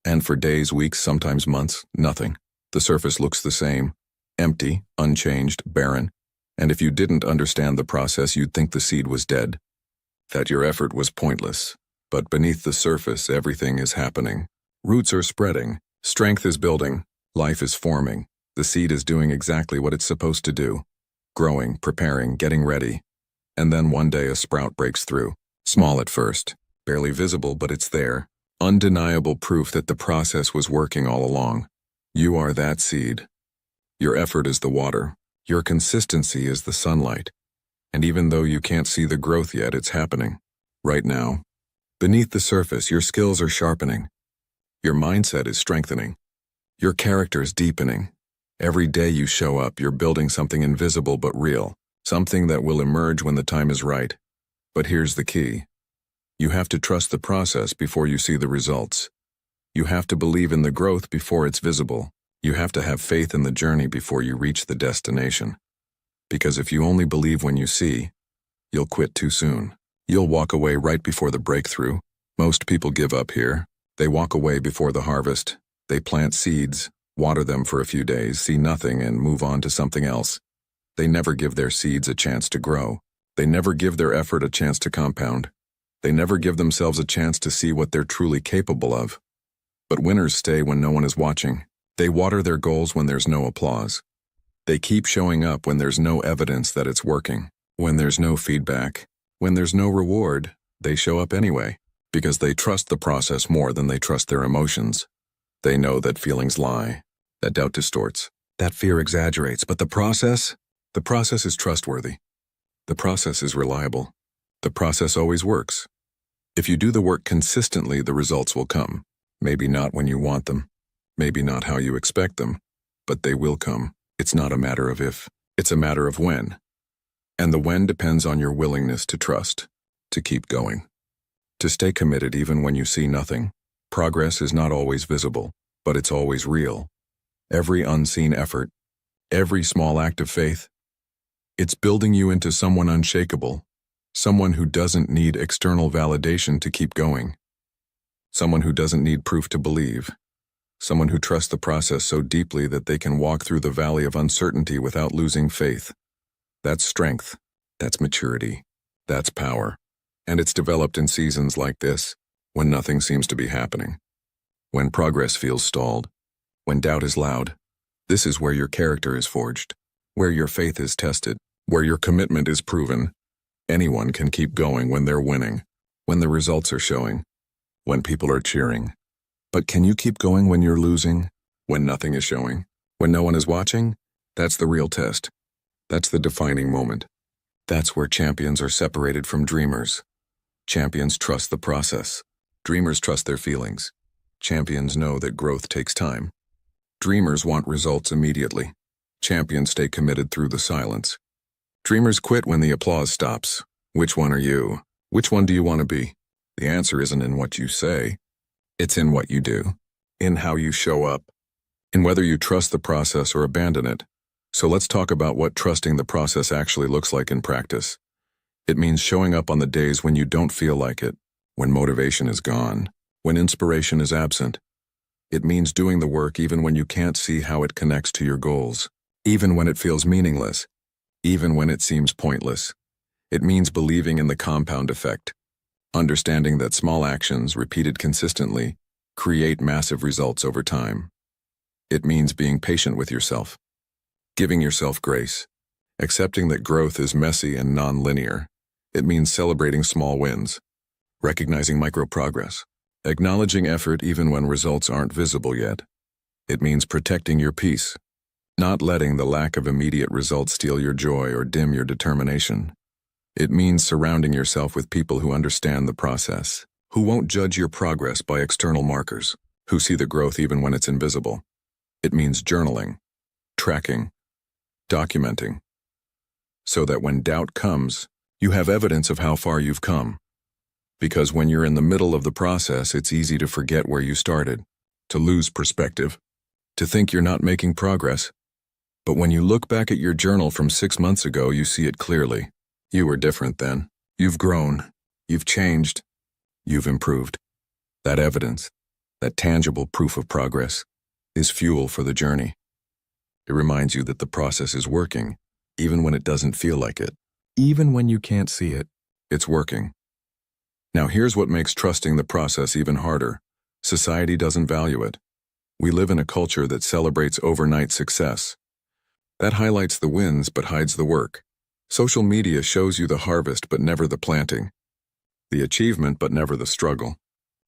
S1: And for days, weeks, sometimes months, nothing. The surface looks the same, empty, unchanged, barren. And if you didn't understand the process, you'd think the seed was dead, that your effort was pointless. But beneath the surface, everything is happening. Roots are spreading. Strength is building. Life is forming. The seed is doing exactly what it's supposed to do. Growing, preparing, getting ready. And then one day a sprout breaks through. Small at first, barely visible, but it's there. Undeniable proof that the process was working all along. You are that seed. Your effort is the water. Your consistency is the sunlight. And even though you can't see the growth yet, it's happening. Right now. Beneath the surface, your skills are sharpening. Your mindset is strengthening. Your character is deepening. Every day you show up, you're building something invisible but real. Something that will emerge when the time is right. But here's the key. You have to trust the process before you see the results. You have to believe in the growth before it's visible. You have to have faith in the journey before you reach the destination. Because if you only believe when you see, you'll quit too soon. You'll walk away right before the breakthrough. Most people give up here. They walk away before the harvest. They plant seeds, water them for a few days, see nothing, and move on to something else. They never give their seeds a chance to grow. They never give their effort a chance to compound. They never give themselves a chance to see what they're truly capable of. But winners stay when no one is watching. They water their goals when there's no applause. They keep showing up when there's no evidence that it's working. When there's no feedback. When there's no reward, they show up anyway. Because they trust the process more than they trust their emotions. They know that feelings lie. That doubt distorts. That fear exaggerates. But the process is trustworthy. The process is reliable. The process always works. If you do the work consistently, the results will come. Maybe not when you want them. Maybe not how you expect them. But they will come. It's not a matter of if. It's a matter of when. And the when depends on your willingness to trust, to keep going, to stay committed even when you see nothing. Progress is not always visible, but it's always real. Every unseen effort, every small act of faith, it's building you into someone unshakable, someone who doesn't need external validation to keep going, someone who doesn't need proof to believe, someone who trusts the process so deeply that they can walk through the valley of uncertainty without losing faith. That's strength, that's maturity, that's power. And it's developed in seasons like this, when nothing seems to be happening, when progress feels stalled, when doubt is loud. This is where your character is forged, where your faith is tested, where your commitment is proven. Anyone can keep going when they're winning, when the results are showing, when people are cheering. But can you keep going when you're losing, when nothing is showing, when no one is watching? That's the real test. That's the defining moment. That's where champions are separated from dreamers. Champions trust the process. Dreamers trust their feelings. Champions know that growth takes time. Dreamers want results immediately. Champions stay committed through the silence. Dreamers quit when the applause stops. Which one are you? Which one do you want to be? The answer isn't in what you say. It's in what you do, in how you show up, in whether you trust the process or abandon it. So let's talk about what trusting the process actually looks like in practice. It means showing up on the days when you don't feel like it, when motivation is gone, when inspiration is absent. It means doing the work even when you can't see how it connects to your goals, even when it feels meaningless, even when it seems pointless. It means believing in the compound effect, understanding that small actions repeated consistently create massive results over time. It means being patient with yourself, giving yourself grace, accepting that growth is messy and non-linear. It means celebrating small wins, recognizing micro-progress, acknowledging effort even when results aren't visible yet. It means protecting your peace, not letting the lack of immediate results steal your joy or dim your determination. It means surrounding yourself with people who understand the process, who won't judge your progress by external markers, who see the growth even when it's invisible. It means journaling, tracking, documenting, so that when doubt comes, you have evidence of how far you've come. Because when you're in the middle of the process, it's easy to forget where you started, to lose perspective, to think you're not making progress. But when you look back at your journal from 6 months ago, you see it clearly. You were different then. You've grown. You've changed. You've improved. That evidence, that tangible proof of progress, is fuel for the journey. It reminds you that the process is working, even when it doesn't feel like it. Even when you can't see it, it's working. Now here's what makes trusting the process even harder. Society doesn't value it. We live in a culture that celebrates overnight success. That highlights the wins but hides the work. Social media shows you the harvest but never the planting. The achievement but never the struggle.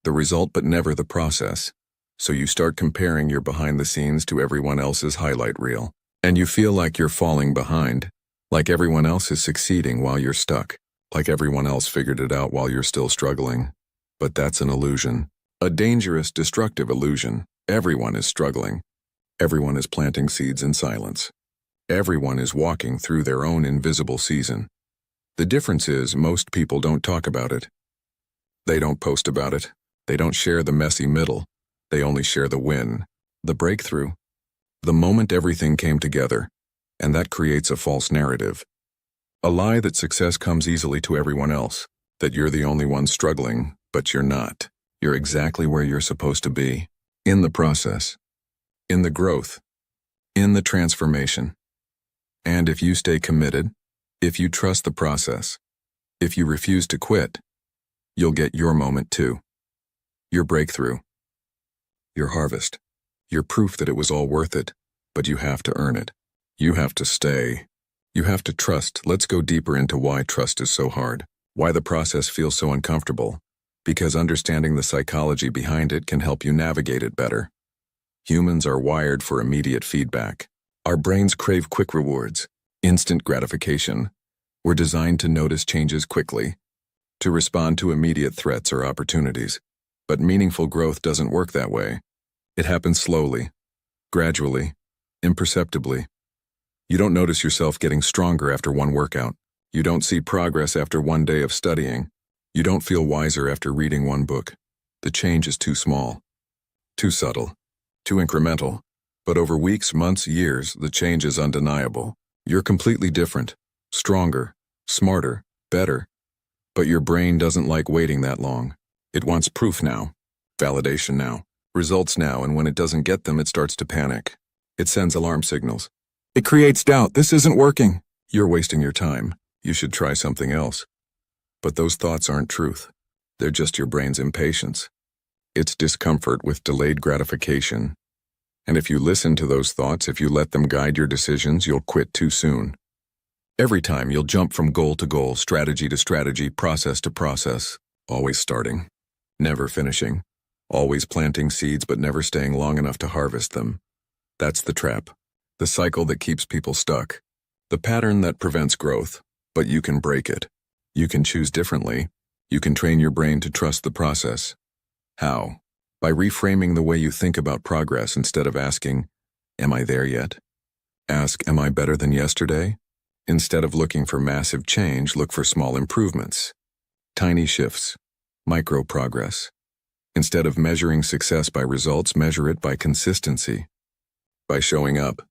S1: The result but never the process. So you start comparing your behind the scenes to everyone else's highlight reel. And you feel like you're falling behind. Like everyone else is succeeding while you're stuck. Like everyone else figured it out while you're still struggling. But that's an illusion. A dangerous, destructive illusion. Everyone is struggling. Everyone is planting seeds in silence. Everyone is walking through their own invisible season. The difference is most people don't talk about it. They don't post about it. They don't share the messy middle. They only share the win, the breakthrough, the moment everything came together, and that creates a false narrative. A lie that success comes easily to everyone else, that you're the only one struggling, but you're not. You're exactly where you're supposed to be, in the process, in the growth, in the transformation. And if you stay committed, if you trust the process, if you refuse to quit, you'll get your moment too. Your breakthrough. Your harvest. Your proof that it was all worth it, but you have to earn it. You have to stay. You have to trust. Let's go deeper into why trust is so hard, why the process feels so uncomfortable, because understanding the psychology behind it can help you navigate it better. Humans are wired for immediate feedback. Our brains crave quick rewards, instant gratification. We're designed to notice changes quickly, to respond to immediate threats or opportunities. But meaningful growth doesn't work that way. It happens slowly, gradually, imperceptibly. You don't notice yourself getting stronger after one workout. You don't see progress after one day of studying. You don't feel wiser after reading one book. The change is too small, too subtle, too incremental. But over weeks, months, years, the change is undeniable. You're completely different, stronger, smarter, better. But your brain doesn't like waiting that long. It wants proof now, validation now, results now, and when it doesn't get them, it starts to panic. It sends alarm signals. It creates doubt. This isn't working. You're wasting your time. You should try something else. But those thoughts aren't truth. They're just your brain's impatience. It's discomfort with delayed gratification. And if you listen to those thoughts, if you let them guide your decisions, you'll quit too soon. Every time you'll jump from goal to goal, strategy to strategy, process to process, always starting, never finishing, always planting seeds but never staying long enough to harvest them. That's the trap, the cycle that keeps people stuck, the pattern that prevents growth. But you can break it. You can choose differently. You can train your brain to trust the process. How? By reframing the way you think about progress. Instead of asking, "Am I there yet?" Ask, "Am I better than yesterday?" Instead of looking for massive change, look for small improvements, tiny shifts, micro progress. Instead of measuring success by results, measure it by consistency, by showing up,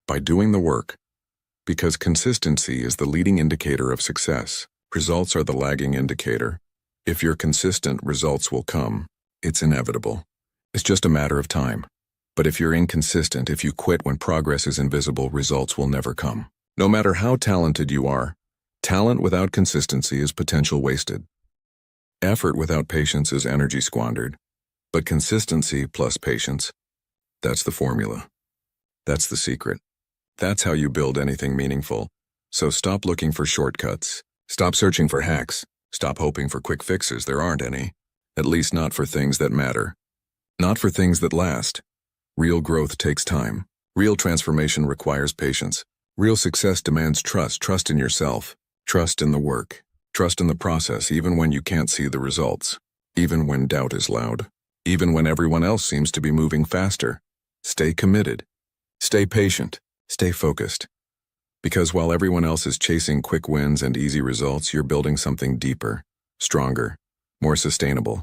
S1: by doing the work. Because consistency is the leading indicator of success. Results are the lagging indicator. If you're consistent, results will come. It's inevitable. It's just a matter of time. But if you're inconsistent, if you quit when progress is invisible, results will never come. No matter how talented you are, talent without consistency is potential wasted. Effort without patience is energy squandered. But consistency plus patience, that's the formula. That's the secret. That's how you build anything meaningful. So stop looking for shortcuts. Stop searching for hacks. Stop hoping for quick fixes. There aren't any. At least not for things that matter. Not for things that last. Real growth takes time. Real transformation requires patience. Real success demands trust. Trust in yourself. Trust in the work. Trust in the process, even when you can't see the results. Even when doubt is loud. Even when everyone else seems to be moving faster. Stay committed. Stay patient. Stay focused. Because while everyone else is chasing quick wins and easy results, you're building something deeper, stronger, more sustainable.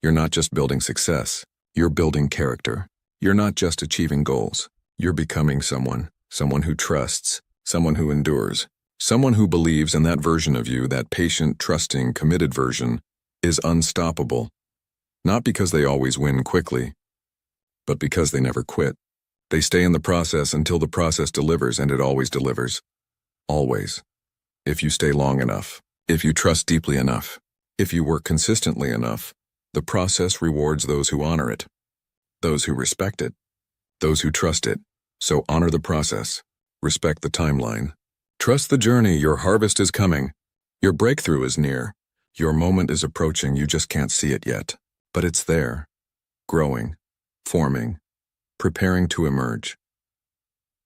S1: You're not just building success. You're building character. You're not just achieving goals. You're becoming someone who trusts, someone who endures, someone who believes, in that version of you, that patient, trusting, committed version, is unstoppable. Not because they always win quickly, but because they never quit. They stay in the process until the process delivers, and it always delivers. Always. If you stay long enough, if you trust deeply enough, if you work consistently enough, the process rewards those who honor it, those who respect it, those who trust it. So honor the process. Respect the timeline. Trust the journey. Your harvest is coming. Your breakthrough is near. Your moment is approaching. You just can't see it yet. But it's there. Growing. Forming. Preparing to emerge.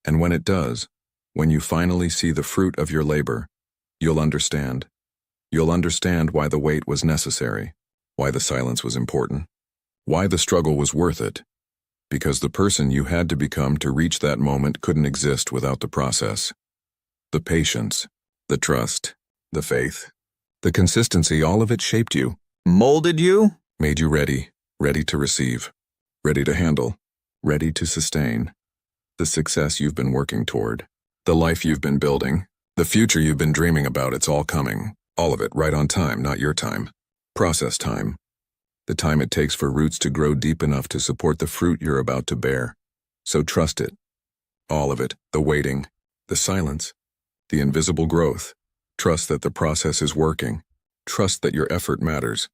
S1: And when it does, when you finally see the fruit of your labor, you'll understand. You'll understand why the wait was necessary, why the silence was important, why the struggle was worth it. Because the person you had to become to reach that moment couldn't exist without the process. The patience, the trust, the faith, the consistency, all of it shaped you, molded you, made you ready to receive, ready to handle, ready to sustain. The success you've been working toward, the life you've been building, the future you've been dreaming about, it's all coming. All of it right on time, not your time. Process time. The time it takes for roots to grow deep enough to support the fruit you're about to bear. So trust it. All of it, the waiting, the silence, the invisible growth. Trust that the process is working. Trust that your effort matters.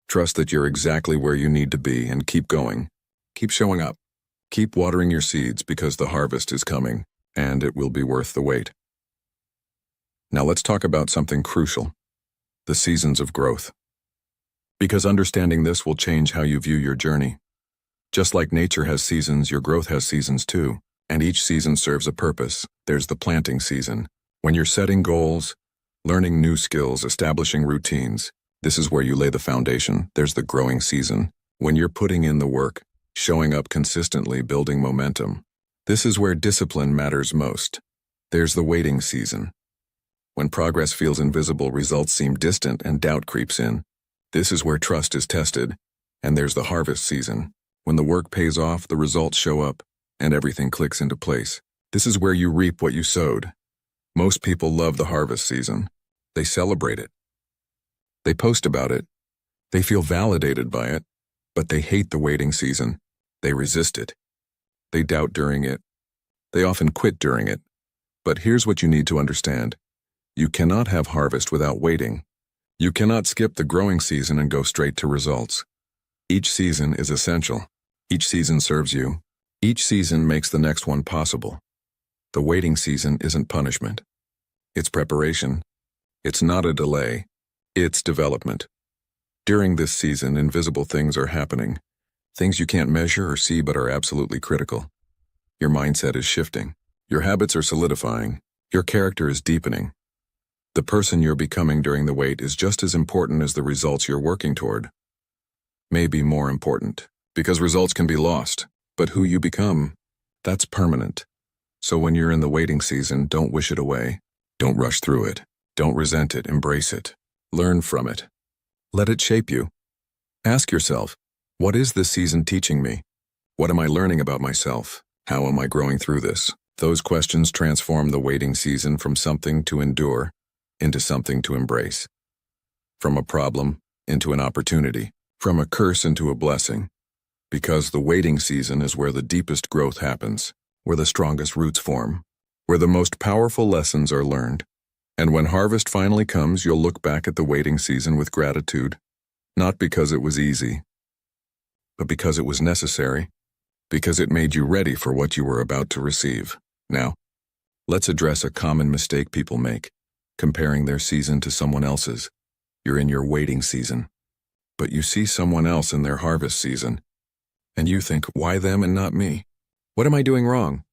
S1: Trust that you're exactly where you need to be, and keep going. Keep showing up. Keep watering your seeds, because the harvest is coming, and it will be worth the wait. Now let's talk about something crucial: the seasons of growth. Because understanding this will change how you view your journey. Just like nature has seasons, your growth has seasons too. And each season serves a purpose. There's the planting season. When you're setting goals, learning new skills, establishing routines, this is where you lay the foundation. There's the growing season. When you're putting in the work, showing up consistently, building momentum. This is where discipline matters most. There's the waiting season. When progress feels invisible, results seem distant, and doubt creeps in. This is where trust is tested. And there's the harvest season. When the work pays off, the results show up, and everything clicks into place. This is where you reap what you sowed. Most people love the harvest season. They celebrate it. They post about it. They feel validated by it, but they hate the waiting season. They resist it. They doubt during it. They often quit during it. But here's what you need to understand. You cannot have harvest without waiting. You cannot skip the growing season and go straight to results. Each season is essential. Each season serves you. Each season makes the next one possible. The waiting season isn't punishment. It's preparation. It's not a delay. It's development. During this season, invisible things are happening. Things you can't measure or see but are absolutely critical. Your mindset is shifting. Your habits are solidifying. Your character is deepening. The person you're becoming during the wait is just as important as the results you're working toward. Maybe more important, because results can be lost, but who you become, that's permanent. So when you're in the waiting season, don't wish it away. Don't rush through it. Don't resent it. Embrace it. Learn from it. Let it shape you. Ask yourself, what is this season teaching me? What am I learning about myself? How am I growing through this? Those questions transform the waiting season from something to endure into something to embrace. From a problem into an opportunity. From a curse into a blessing. Because the waiting season is where the deepest growth happens, where the strongest roots form, where the most powerful lessons are learned. And when harvest finally comes, you'll look back at the waiting season with gratitude, not because it was easy, but because it was necessary, because it made you ready for what you were about to receive. Now, let's address a common mistake people make, comparing their season to someone else's. You're in your waiting season, but you see someone else in their harvest season, and you think, why them and not me? What am I doing wrong?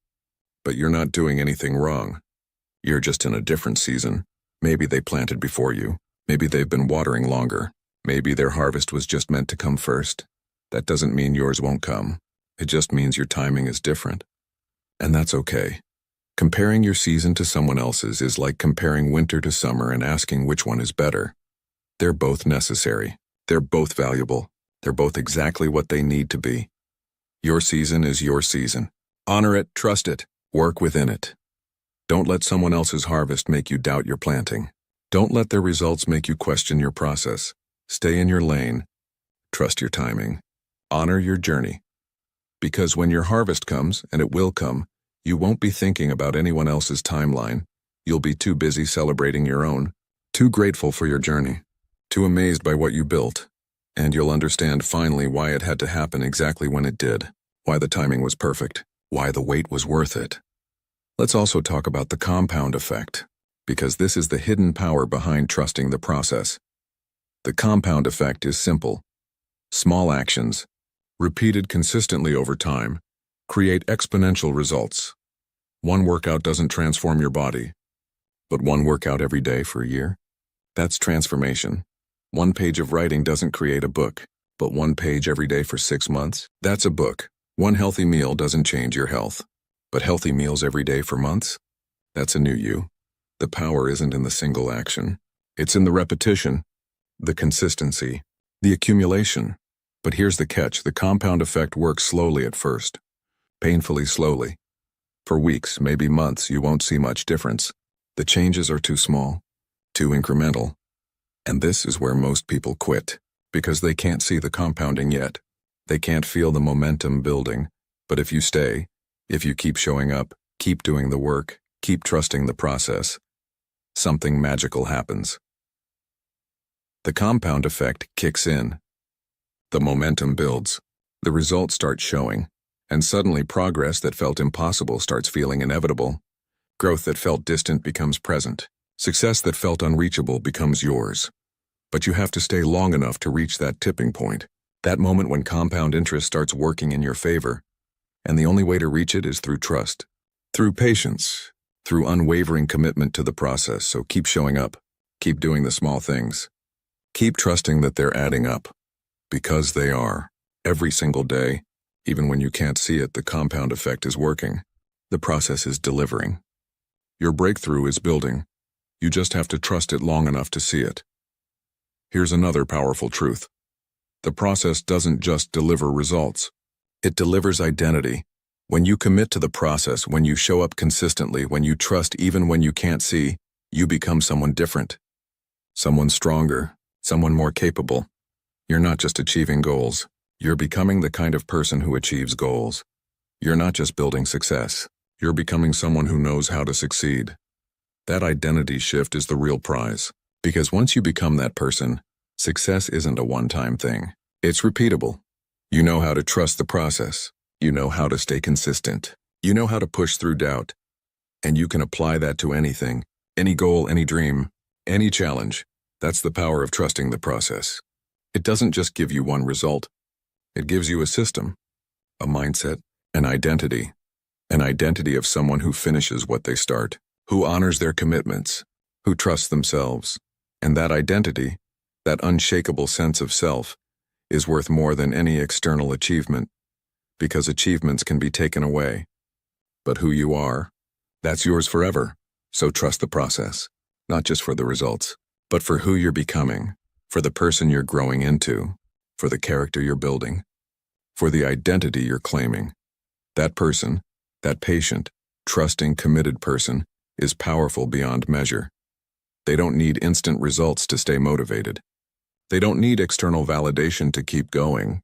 S1: But you're not doing anything wrong. You're just in a different season. Maybe they planted before you. Maybe they've been watering longer. Maybe their harvest was just meant to come first. That doesn't mean yours won't come. It just means your timing is different. And that's okay. Comparing your season to someone else's is like comparing winter to summer and asking which one is better. They're both necessary. They're both valuable. They're both exactly what they need to be. Your season is your season. Honor it, trust it, work within it. Don't let someone else's harvest make you doubt your planting. Don't let their results make you question your process. Stay in your lane. Trust your timing. Honor your journey. Because when your harvest comes, and it will come, you won't be thinking about anyone else's timeline. You'll be too busy celebrating your own, too grateful for your journey, too amazed by what you built. And you'll understand finally why it had to happen exactly when it did, why the timing was perfect, why the wait was worth it. Let's also talk about the compound effect, because this is the hidden power behind trusting the process. The compound effect is simple. Small actions, repeated consistently over time, create exponential results. One workout doesn't transform your body, but one workout every day for a year, that's transformation. One page of writing doesn't create a book, but one page every day for 6 months, that's a book. One healthy meal doesn't change your health, but healthy meals every day for months, that's a new you. The power isn't in the single action. It's in the repetition, the consistency, the accumulation. But here's the catch. The compound effect works slowly at first, painfully slowly. For weeks, maybe months, you won't see much difference. The changes are too small, too incremental. And this is where most people quit, because they can't see the compounding yet. They can't feel the momentum building. But if you stay, if you keep showing up, keep doing the work, keep trusting the process, something magical happens. The compound effect kicks in. The momentum builds. The results start showing. And suddenly progress that felt impossible starts feeling inevitable. Growth that felt distant becomes present. Success that felt unreachable becomes yours. But you have to stay long enough to reach that tipping point. That moment when compound interest starts working in your favor, and the only way to reach it is through trust, through patience, through unwavering commitment to the process. So keep showing up, keep doing the small things, keep trusting that they're adding up, because they are. Every single day, even when you can't see it, the compound effect is working. The process is delivering. Your breakthrough is building. You just have to trust it long enough to see it. Here's another powerful truth. The process doesn't just deliver results. It delivers identity. When you commit to the process, when you show up consistently, when you trust even when you can't see, you become someone different. Someone stronger, someone more capable. You're not just achieving goals. You're becoming the kind of person who achieves goals. You're not just building success. You're becoming someone who knows how to succeed. That identity shift is the real prize. Because once you become that person, success isn't a one-time thing. It's repeatable. You know how to trust the process. You know how to stay consistent. You know how to push through doubt. And you can apply that to anything, any goal, any dream, any challenge. That's the power of trusting the process. It doesn't just give you one result. It gives you a system, a mindset, an identity of someone who finishes what they start, who honors their commitments, who trusts themselves. And that identity, that unshakable sense of self, is worth more than any external achievement, because achievements can be taken away. But who you are, that's yours forever. So trust the process, not just for the results, but for who you're becoming, for the person you're growing into, for the character you're building, for the identity you're claiming. That person, that patient, trusting, committed person, is powerful beyond measure. They don't need instant results to stay motivated. They don't need external validation to keep going.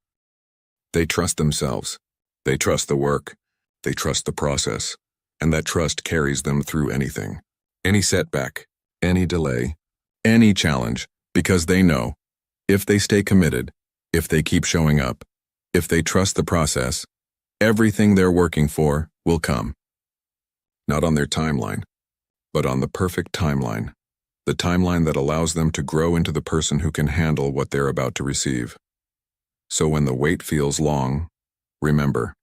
S1: They trust themselves. They trust the work. They trust the process. And that trust carries them through anything, any setback, any delay, any challenge, because they know if they stay committed, if they keep showing up, if they trust the process, everything they're working for will come. Not on their timeline, but on the perfect timeline. The timeline that allows them to grow into the person who can handle what they're about to receive. So when the wait feels long, remember,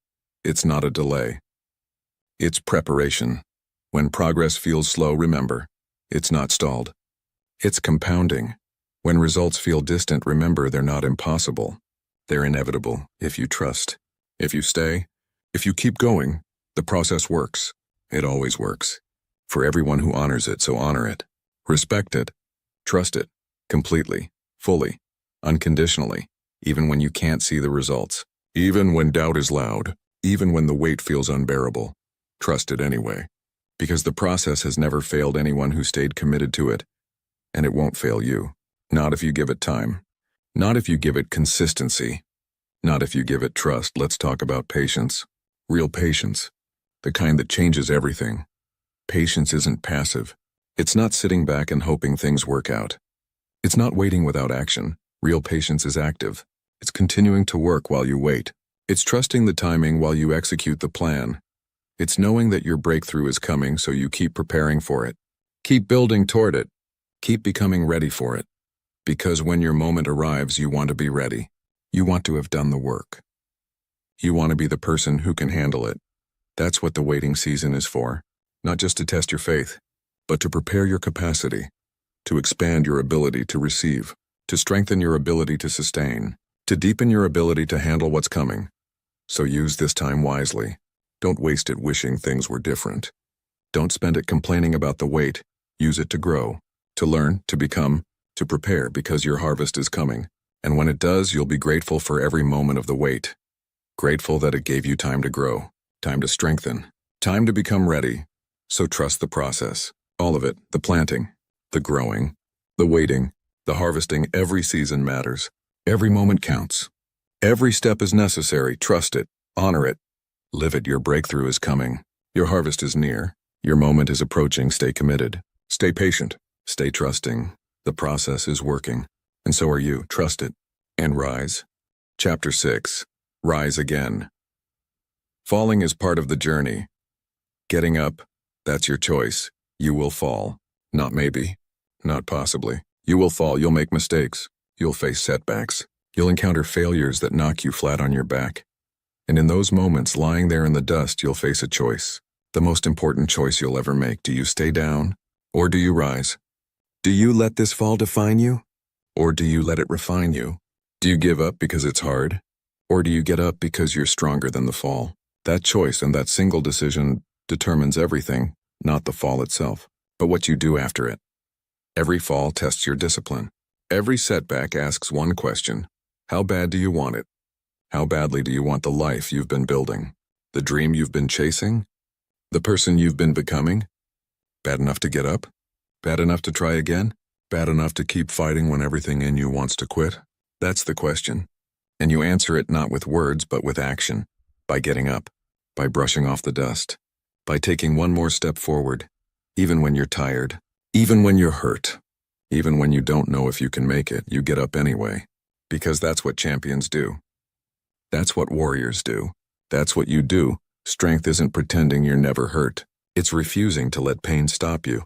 S1: it's not a delay. It's preparation. When progress feels slow, remember, it's not stalled. It's compounding. When results feel distant, remember they're not impossible. They're inevitable if you trust. If you stay, if you keep going, the process works. It always works. For everyone who honors it, so honor it. Respect it. Trust it. Completely. Fully. Unconditionally. Even when you can't see the results. Even when doubt is loud. Even when the wait feels unbearable. Trust it anyway. Because the process has never failed anyone who stayed committed to it. And it won't fail you. Not if you give it time. Not if you give it consistency. Not if you give it trust. Let's talk about patience. Real patience. The kind that changes everything. Patience isn't passive. It's not sitting back and hoping things work out. It's not waiting without action. Real patience is active. It's continuing to work while you wait. It's trusting the timing while you execute the plan. It's knowing that your breakthrough is coming, so you keep preparing for it. Keep building toward it. Keep becoming ready for it. Because when your moment arrives, you want to be ready. You want to have done the work. You want to be the person who can handle it. That's what the waiting season is for. Not just to test your faith, but to prepare your capacity, to expand your ability to receive, to strengthen your ability to sustain, to deepen your ability to handle what's coming. So use this time wisely. Don't waste it wishing things were different. Don't spend it complaining about the wait. Use it to grow, to learn, to become, to prepare, because your harvest is coming. And when it does, you'll be grateful for every moment of the wait. Grateful that it gave you time to grow, time to strengthen, time to become ready. So trust the process. All of it, the planting, the growing, the waiting, the harvesting. Every season matters. Every moment counts. Every step is necessary. Trust it. Honor it. Live it. Your breakthrough is coming. Your harvest is near. Your moment is approaching. Stay committed. Stay patient. Stay trusting. The process is working. And so are you. Trust it. And rise. Chapter 6. Rise again. Falling is part of the journey. Getting up, that's your choice. You will fall. Not maybe. Not possibly. You will fall. You'll make mistakes. You'll face setbacks. You'll encounter failures that knock you flat on your back. And in those moments, lying there in the dust, you'll face a choice. The most important choice you'll ever make. Do you stay down, or do you rise? Do you let this fall define you, or do you let it refine you? Do you give up because it's hard, or do you get up because you're stronger than the fall? That choice and that single decision determines everything, not the fall itself, but what you do after it. Every fall tests your discipline. Every setback asks one question: how bad do you want it? How badly do you want the life you've been building? The dream you've been chasing? The person you've been becoming? Bad enough to get up? Bad enough to try again? Bad enough to keep fighting when everything in you wants to quit? That's the question. And you answer it not with words but with action. By getting up. By brushing off the dust. By taking one more step forward. Even when you're tired. Even when you're hurt. Even when you don't know if you can make it, you get up anyway. Because that's what champions do. That's what warriors do. That's what you do. Strength isn't pretending you're never hurt. It's refusing to let pain stop you.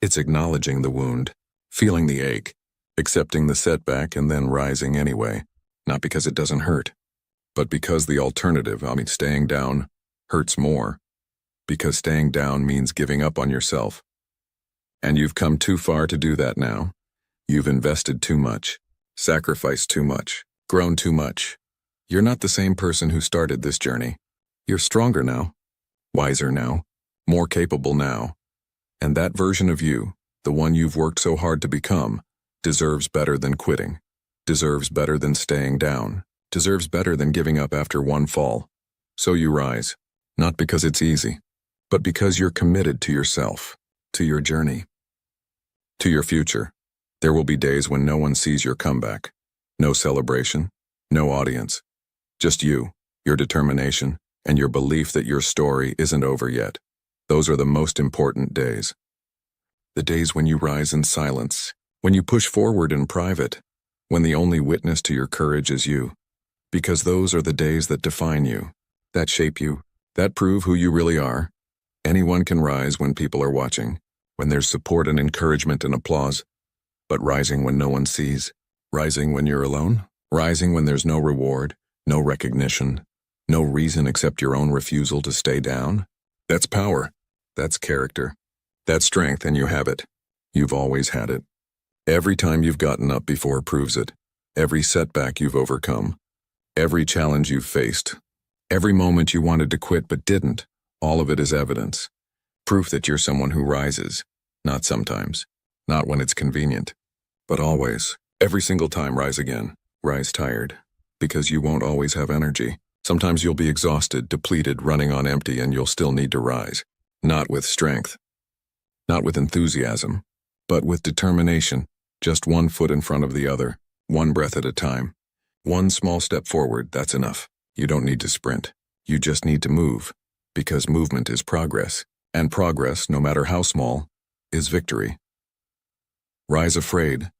S1: It's acknowledging the wound, feeling the ache, accepting the setback, and then rising anyway. Not because it doesn't hurt, but because the alternative, staying down, hurts more. Because staying down means giving up on yourself. And you've come too far to do that now. You've invested too much, sacrificed too much, grown too much. You're not the same person who started this journey. You're stronger now, wiser now, more capable now. And that version of you, the one you've worked so hard to become, deserves better than quitting, deserves better than staying down, deserves better than giving up after one fall. So you rise, not because it's easy, but because you're committed to yourself, to your journey, to your future. There will be days when no one sees your comeback. No celebration, no audience. Just you, your determination, and your belief that your story isn't over yet. Those are the most important days. The days when you rise in silence, when you push forward in private, when the only witness to your courage is you. Because those are the days that define you, that shape you, that prove who you really are. Anyone can rise when people are watching, when there's support and encouragement and applause. But rising when no one sees, rising when you're alone, rising when there's no reward, no recognition, no reason except your own refusal to stay down. That's power. That's character. That's strength, and you have it. You've always had it. Every time you've gotten up before proves it. Every setback you've overcome. Every challenge you've faced. Every moment you wanted to quit but didn't. All of it is evidence. Proof that you're someone who rises. Not sometimes. Not when it's convenient. But always. Every single time, rise again. Rise tired. Because you won't always have energy. Sometimes you'll be exhausted, depleted, running on empty, and you'll still need to rise. Not with strength. Not with enthusiasm. But with determination. Just one foot in front of the other. One breath at a time. One small step forward, that's enough. You don't need to sprint. You just need to move. Because movement is progress. And progress, no matter how small, is victory. Rise afraid.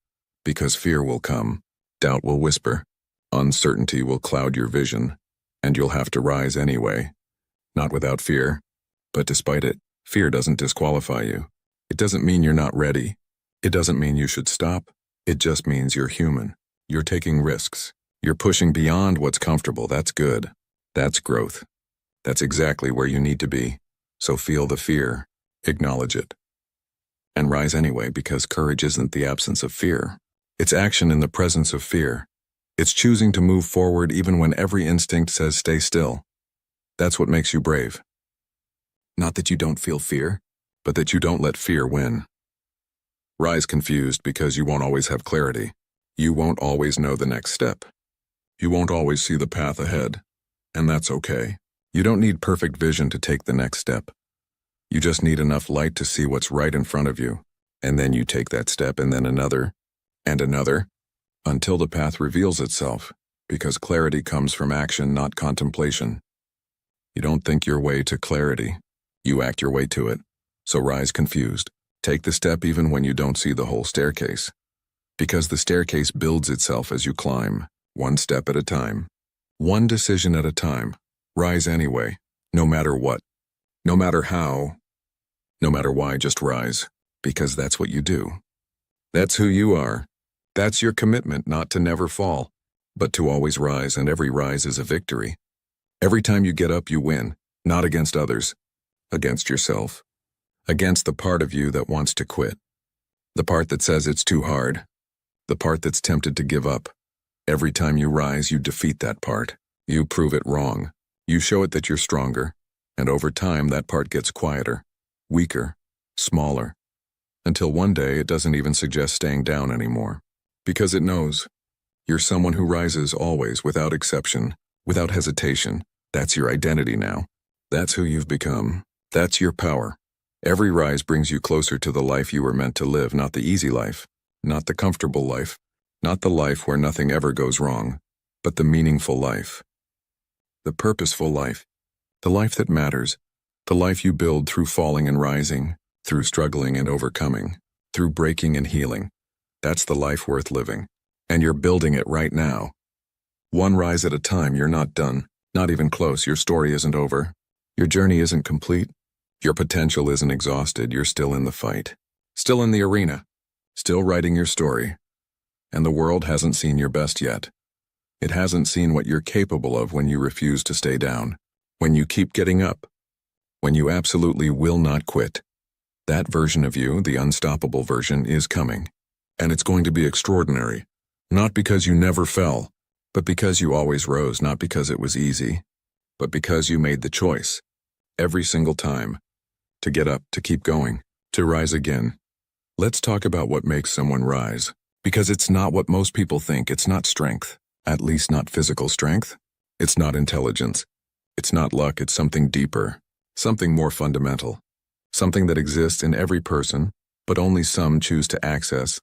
S1: Because fear will come. Doubt will whisper. Uncertainty will cloud your vision. And you'll have to rise anyway. Not without fear. But despite it, fear doesn't disqualify you. It doesn't mean you're not ready. It doesn't mean you should stop. It just means you're human. You're taking risks. You're pushing beyond what's comfortable. That's good. That's growth. That's exactly where you need to be. So feel the fear. Acknowledge it. And rise anyway, because courage isn't the absence of fear. It's action in the presence of fear. It's choosing to move forward even when every instinct says stay still. That's what makes you brave. Not that you don't feel fear, but that you don't let fear win. Rise confused because you won't always have clarity. You won't always know the next step. You won't always see the path ahead. And that's okay. You don't need perfect vision to take the next step. You just need enough light to see what's right in front of you. And then you take that step, and then another, and another, until the path reveals itself, because clarity comes from action, not contemplation. You don't think your way to clarity. You act your way to it. So rise confused. Take the step even when you don't see the whole staircase. Because the staircase builds itself as you climb, one step at a time. One decision at a time. Rise anyway, no matter what. No matter how. No matter why, just rise. Because that's what you do. That's who you are. That's your commitment not to never fall. but to always rise, and every rise is a victory. Every time you get up, you win, not against others, against yourself, against the part of you that wants to quit, the part that says it's too hard, the part that's tempted to give up. Every time you rise, you defeat that part. You prove it wrong. You show it that you're stronger, and over time that part gets quieter, weaker, smaller, until one day it doesn't even suggest staying down anymore. Because it knows you're someone who rises always, without exception, without hesitation. That's your identity now. That's who you've become. That's your power. Every rise brings you closer to the life you were meant to live, not the easy life, not the comfortable life, not the life where nothing ever goes wrong, but the meaningful life, the purposeful life, the life that matters, the life you build through falling and rising, through struggling and overcoming, through breaking and healing. That's the life worth living. And you're building it right now. One rise at a time. You're not done, not even close. Your story isn't over. Your journey isn't complete. Your potential isn't exhausted. You're still in the fight, still in the arena, still writing your story. And the world hasn't seen your best yet. It hasn't seen what you're capable of when you refuse to stay down, when you keep getting up, when you absolutely will not quit. That version of you, the unstoppable version, is coming. And it's going to be extraordinary. Not because you never fell, but because you always rose, not because it was easy, but because you made the choice, every single time, to get up, to keep going, to rise again. Let's talk about what makes someone rise, because it's not what most people think. It's not strength, at least not physical strength. It's not intelligence. It's not luck. It's something deeper, something more fundamental, something that exists in every person, but only some choose to access.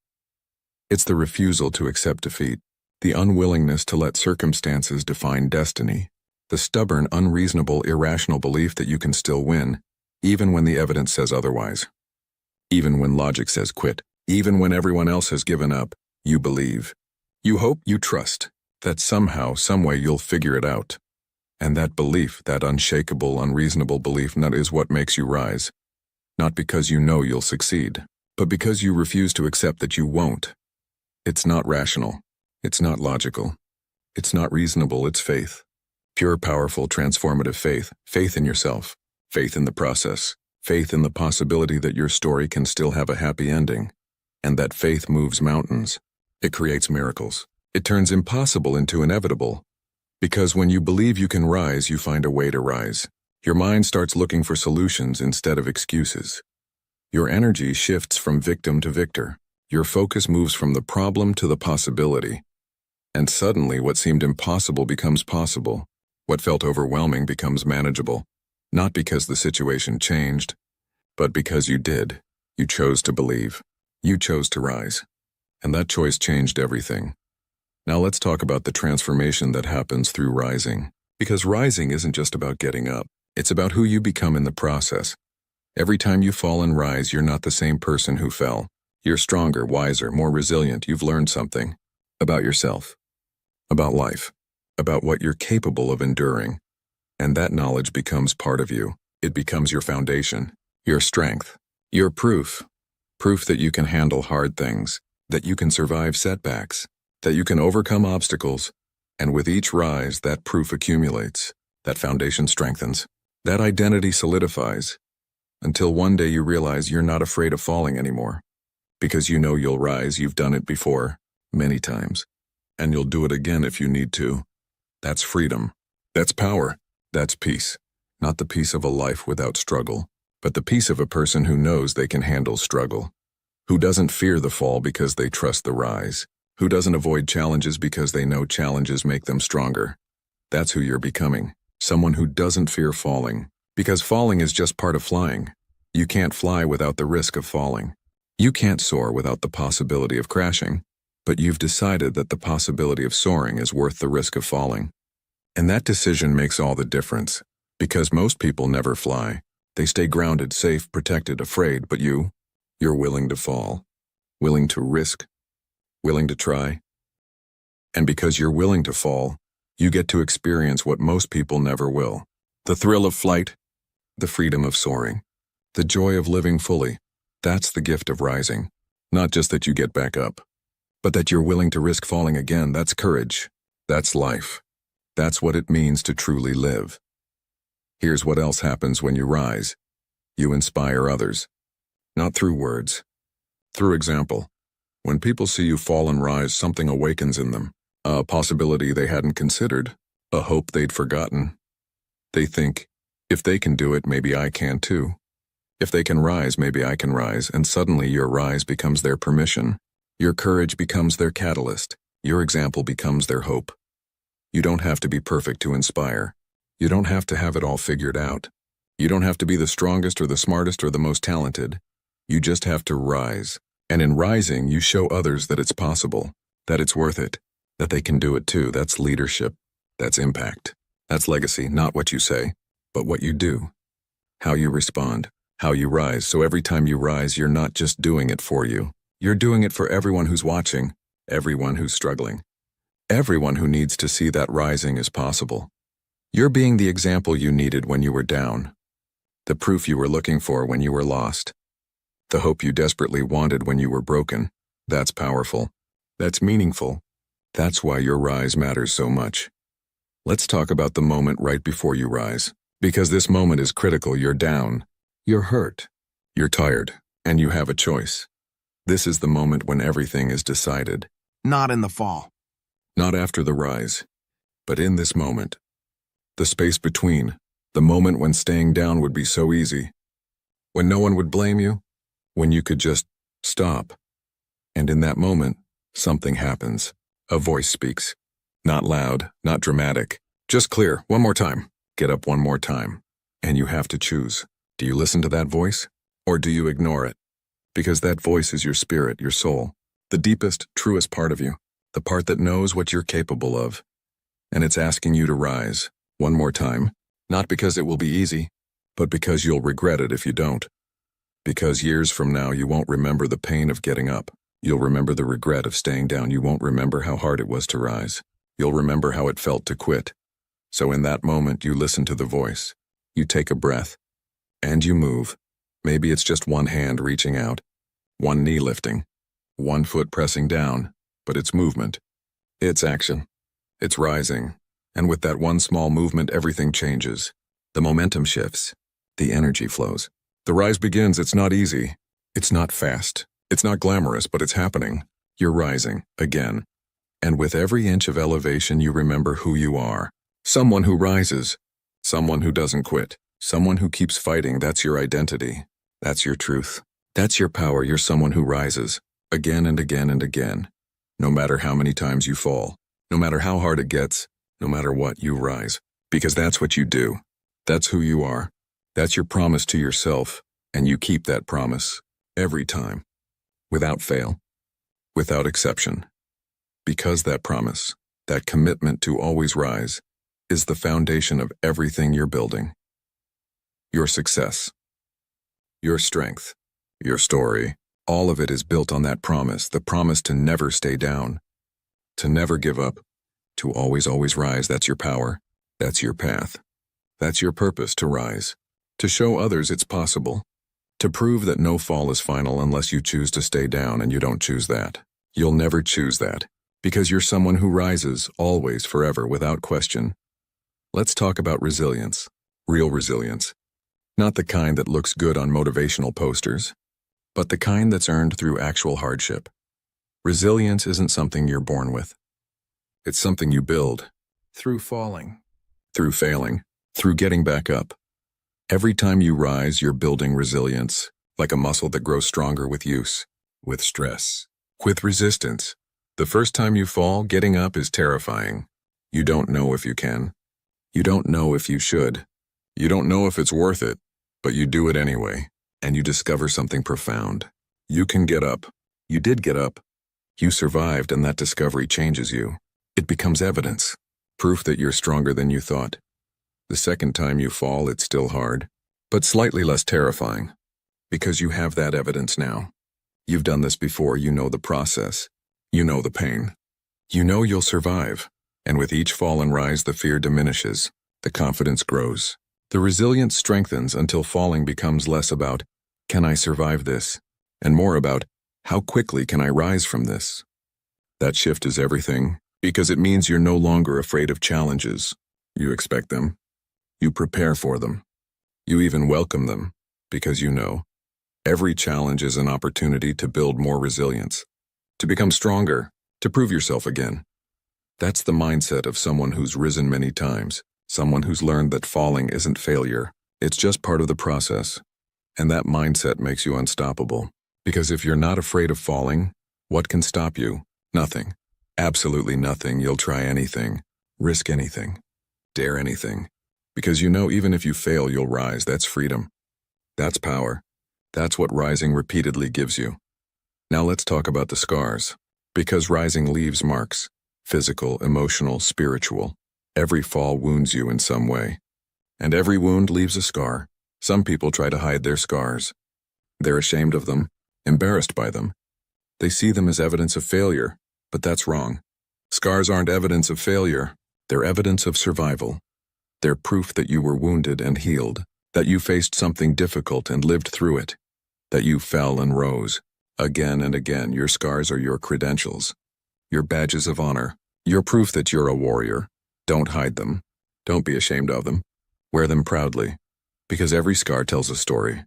S1: It's the refusal to accept defeat, the unwillingness to let circumstances define destiny, the stubborn, unreasonable, irrational belief that you can still win, even when the evidence says otherwise. Even when logic says quit, even when everyone else has given up, you believe. You hope, you trust, that somehow, someway you'll figure it out. And that belief, that unshakable, unreasonable belief, that is what makes you rise. Not because you know you'll succeed, but because you refuse to accept that you won't. It's not rational. It's not logical. It's not reasonable. It's faith. Pure, powerful, transformative faith. Faith in yourself. Faith in the process. Faith in the possibility that your story can still have a happy ending. And that faith moves mountains. It creates miracles. It turns impossible into inevitable. Because when you believe you can rise, you find a way to rise. Your mind starts looking for solutions instead of excuses. Your energy shifts from victim to victor. Your focus moves from the problem to the possibility. And suddenly what seemed impossible becomes possible. What felt overwhelming becomes manageable. Not because the situation changed, but because you did. You chose to believe. You chose to rise. And that choice changed everything. Now let's talk about the transformation that happens through rising. Because rising isn't just about getting up. It's about who you become in the process. Every time you fall and rise, you're not the same person who fell. You're stronger, wiser, more resilient. You've learned something about yourself, about life, about what you're capable of enduring. And that knowledge becomes part of you. It becomes your foundation, your strength, your proof. Proof that you can handle hard things, that you can survive setbacks, that you can overcome obstacles. And with each rise, that proof accumulates, that foundation strengthens, that identity solidifies, until one day you realize you're not afraid of falling anymore. Because you know you'll rise. You've done it before, many times, and you'll do it again if you need to. That's freedom. That's power. That's peace. Not the peace of a life without struggle, but the peace of a person who knows they can handle struggle, who doesn't fear the fall because they trust the rise, who doesn't avoid challenges because they know challenges make them stronger. That's who you're becoming, someone who doesn't fear falling, because falling is just part of flying. You can't fly without the risk of falling. You can't soar without the possibility of crashing, but you've decided that the possibility of soaring is worth the risk of falling. And that decision makes all the difference, because most people never fly. They stay grounded, safe, protected, afraid, but you're willing to fall, willing to risk, willing to try. And because you're willing to fall, you get to experience what most people never will. The thrill of flight, the freedom of soaring, the joy of living fully. That's the gift of rising. Not just that you get back up, but that you're willing to risk falling again. That's courage. That's life. That's what it means to truly live. Here's what else happens when you rise. You inspire others. Not through words. Through example. When people see you fall and rise, something awakens in them. A possibility they hadn't considered. A hope they'd forgotten. They think, if they can do it, maybe I can too. If they can rise, maybe I can rise, and suddenly your rise becomes their permission. Your courage becomes their catalyst. Your example becomes their hope. You don't have to be perfect to inspire. You don't have to have it all figured out. You don't have to be the strongest or the smartest or the most talented. You just have to rise. And in rising, you show others that it's possible, that it's worth it, that they can do it too. That's leadership. That's impact. That's legacy, not what you say, but what you do. How you respond, how you rise. So every time you rise, you're not just doing it for you. You're doing it for everyone who's watching, everyone who's struggling, everyone who needs to see that rising is possible. You're being the example you needed when you were down, the proof you were looking for when you were lost, the hope you desperately wanted when you were broken. That's powerful. That's meaningful. That's why your rise matters so much. Let's talk about the moment right before you rise, because this moment is critical. You're down, you're hurt, you're tired, and you have a choice. This is the moment when everything is decided.
S3: Not in the fall.
S1: Not after the rise, but in this moment. The space between, the moment when staying down would be so easy, when no one would blame you, when you could just stop. And in that moment, something happens. A voice speaks. Not loud, not dramatic, just clear. One more time. Get up one more time. And you have to choose. Do you listen to that voice, or do you ignore it? Because that voice is your spirit, your soul, the deepest, truest part of you, the part that knows what you're capable of. And it's asking you to rise one more time, not because it will be easy, but because you'll regret it if you don't. Because years from now, you won't remember the pain of getting up. You'll remember the regret of staying down. You won't remember how hard it was to rise. You'll remember how it felt to quit. So in that moment, you listen to the voice. You take a breath, and you move. Maybe it's just one hand reaching out, one knee lifting, one foot pressing down, but it's movement. It's action. It's rising. And with that one small movement, everything changes. The momentum shifts. The energy flows. The rise begins. It's not easy. It's not fast. It's not glamorous, but it's happening. You're rising, again. And with every inch of elevation, you remember who you are. Someone who rises. Someone who doesn't quit. Someone who keeps fighting. That's your identity. That's your truth. That's your power. You're someone who rises. Again and again and again. No matter how many times you fall. No matter how hard it gets. No matter what, you rise. Because that's what you do. That's who you are. That's your promise to yourself. And you keep that promise. Every time. Without fail. Without exception. Because that promise, that commitment to always rise, is the foundation of everything you're building. Your success. Your strength. Your story. All of it is built on that promise, the promise to never stay down. To never give up. To always rise. That's your power. That's your path. That's your purpose, to rise. To show others it's possible. To prove that no fall is final unless you choose to stay down, and you don't choose that. You'll never choose that. Because you're someone who rises, always, forever, without question. Let's talk about resilience. Real resilience. Not the kind that looks good on motivational posters, but the kind that's earned through actual hardship. Resilience isn't something you're born with. It's something you build. Through falling. Through failing. Through getting back up. Every time you rise, you're building resilience, like a muscle that grows stronger with use, with stress, with resistance. The first time you fall, getting up is terrifying. You don't know if you can. You don't know if you should. You don't know if it's worth it, but you do it anyway, and you discover something profound. You can get up. You did get up. You survived, and that discovery changes you. It becomes evidence, proof that you're stronger than you thought. The second time you fall, it's still hard, but slightly less terrifying, because you have that evidence now. You've done this before. You know the process. You know the pain. You know you'll survive, and with each fall and rise, the fear diminishes, the confidence grows. The resilience strengthens until falling becomes less about, can I survive this, and more about, how quickly can I rise from this? That shift is everything. Because it means you're no longer afraid of challenges. You expect them. You prepare for them. You even welcome them, because you know every challenge is an opportunity to build more resilience, to become stronger, to prove yourself again. That's the mindset of someone who's risen many times, someone who's learned that falling isn't failure. It's just part of the process. And that mindset makes you unstoppable. Because if you're not afraid of falling, what can stop you? Nothing. Absolutely nothing. You'll try anything, risk anything, dare anything. Because you know even if you fail, you'll rise. That's freedom. That's power. That's what rising repeatedly gives you. Now let's talk about the scars. Because rising leaves marks. Physical, emotional, spiritual. Every fall wounds you in some way. And every wound leaves a scar. Some people try to hide their scars. They're ashamed of them, embarrassed by them. They see them as evidence of failure, but that's wrong. Scars aren't evidence of failure. They're evidence of survival. They're proof that you were wounded and healed, that you faced something difficult and lived through it, that you fell and rose. Again and again, your scars are your credentials, your badges of honor, your proof that you're a warrior. Don't hide them. Don't be ashamed of them. Wear them proudly, because every scar tells a story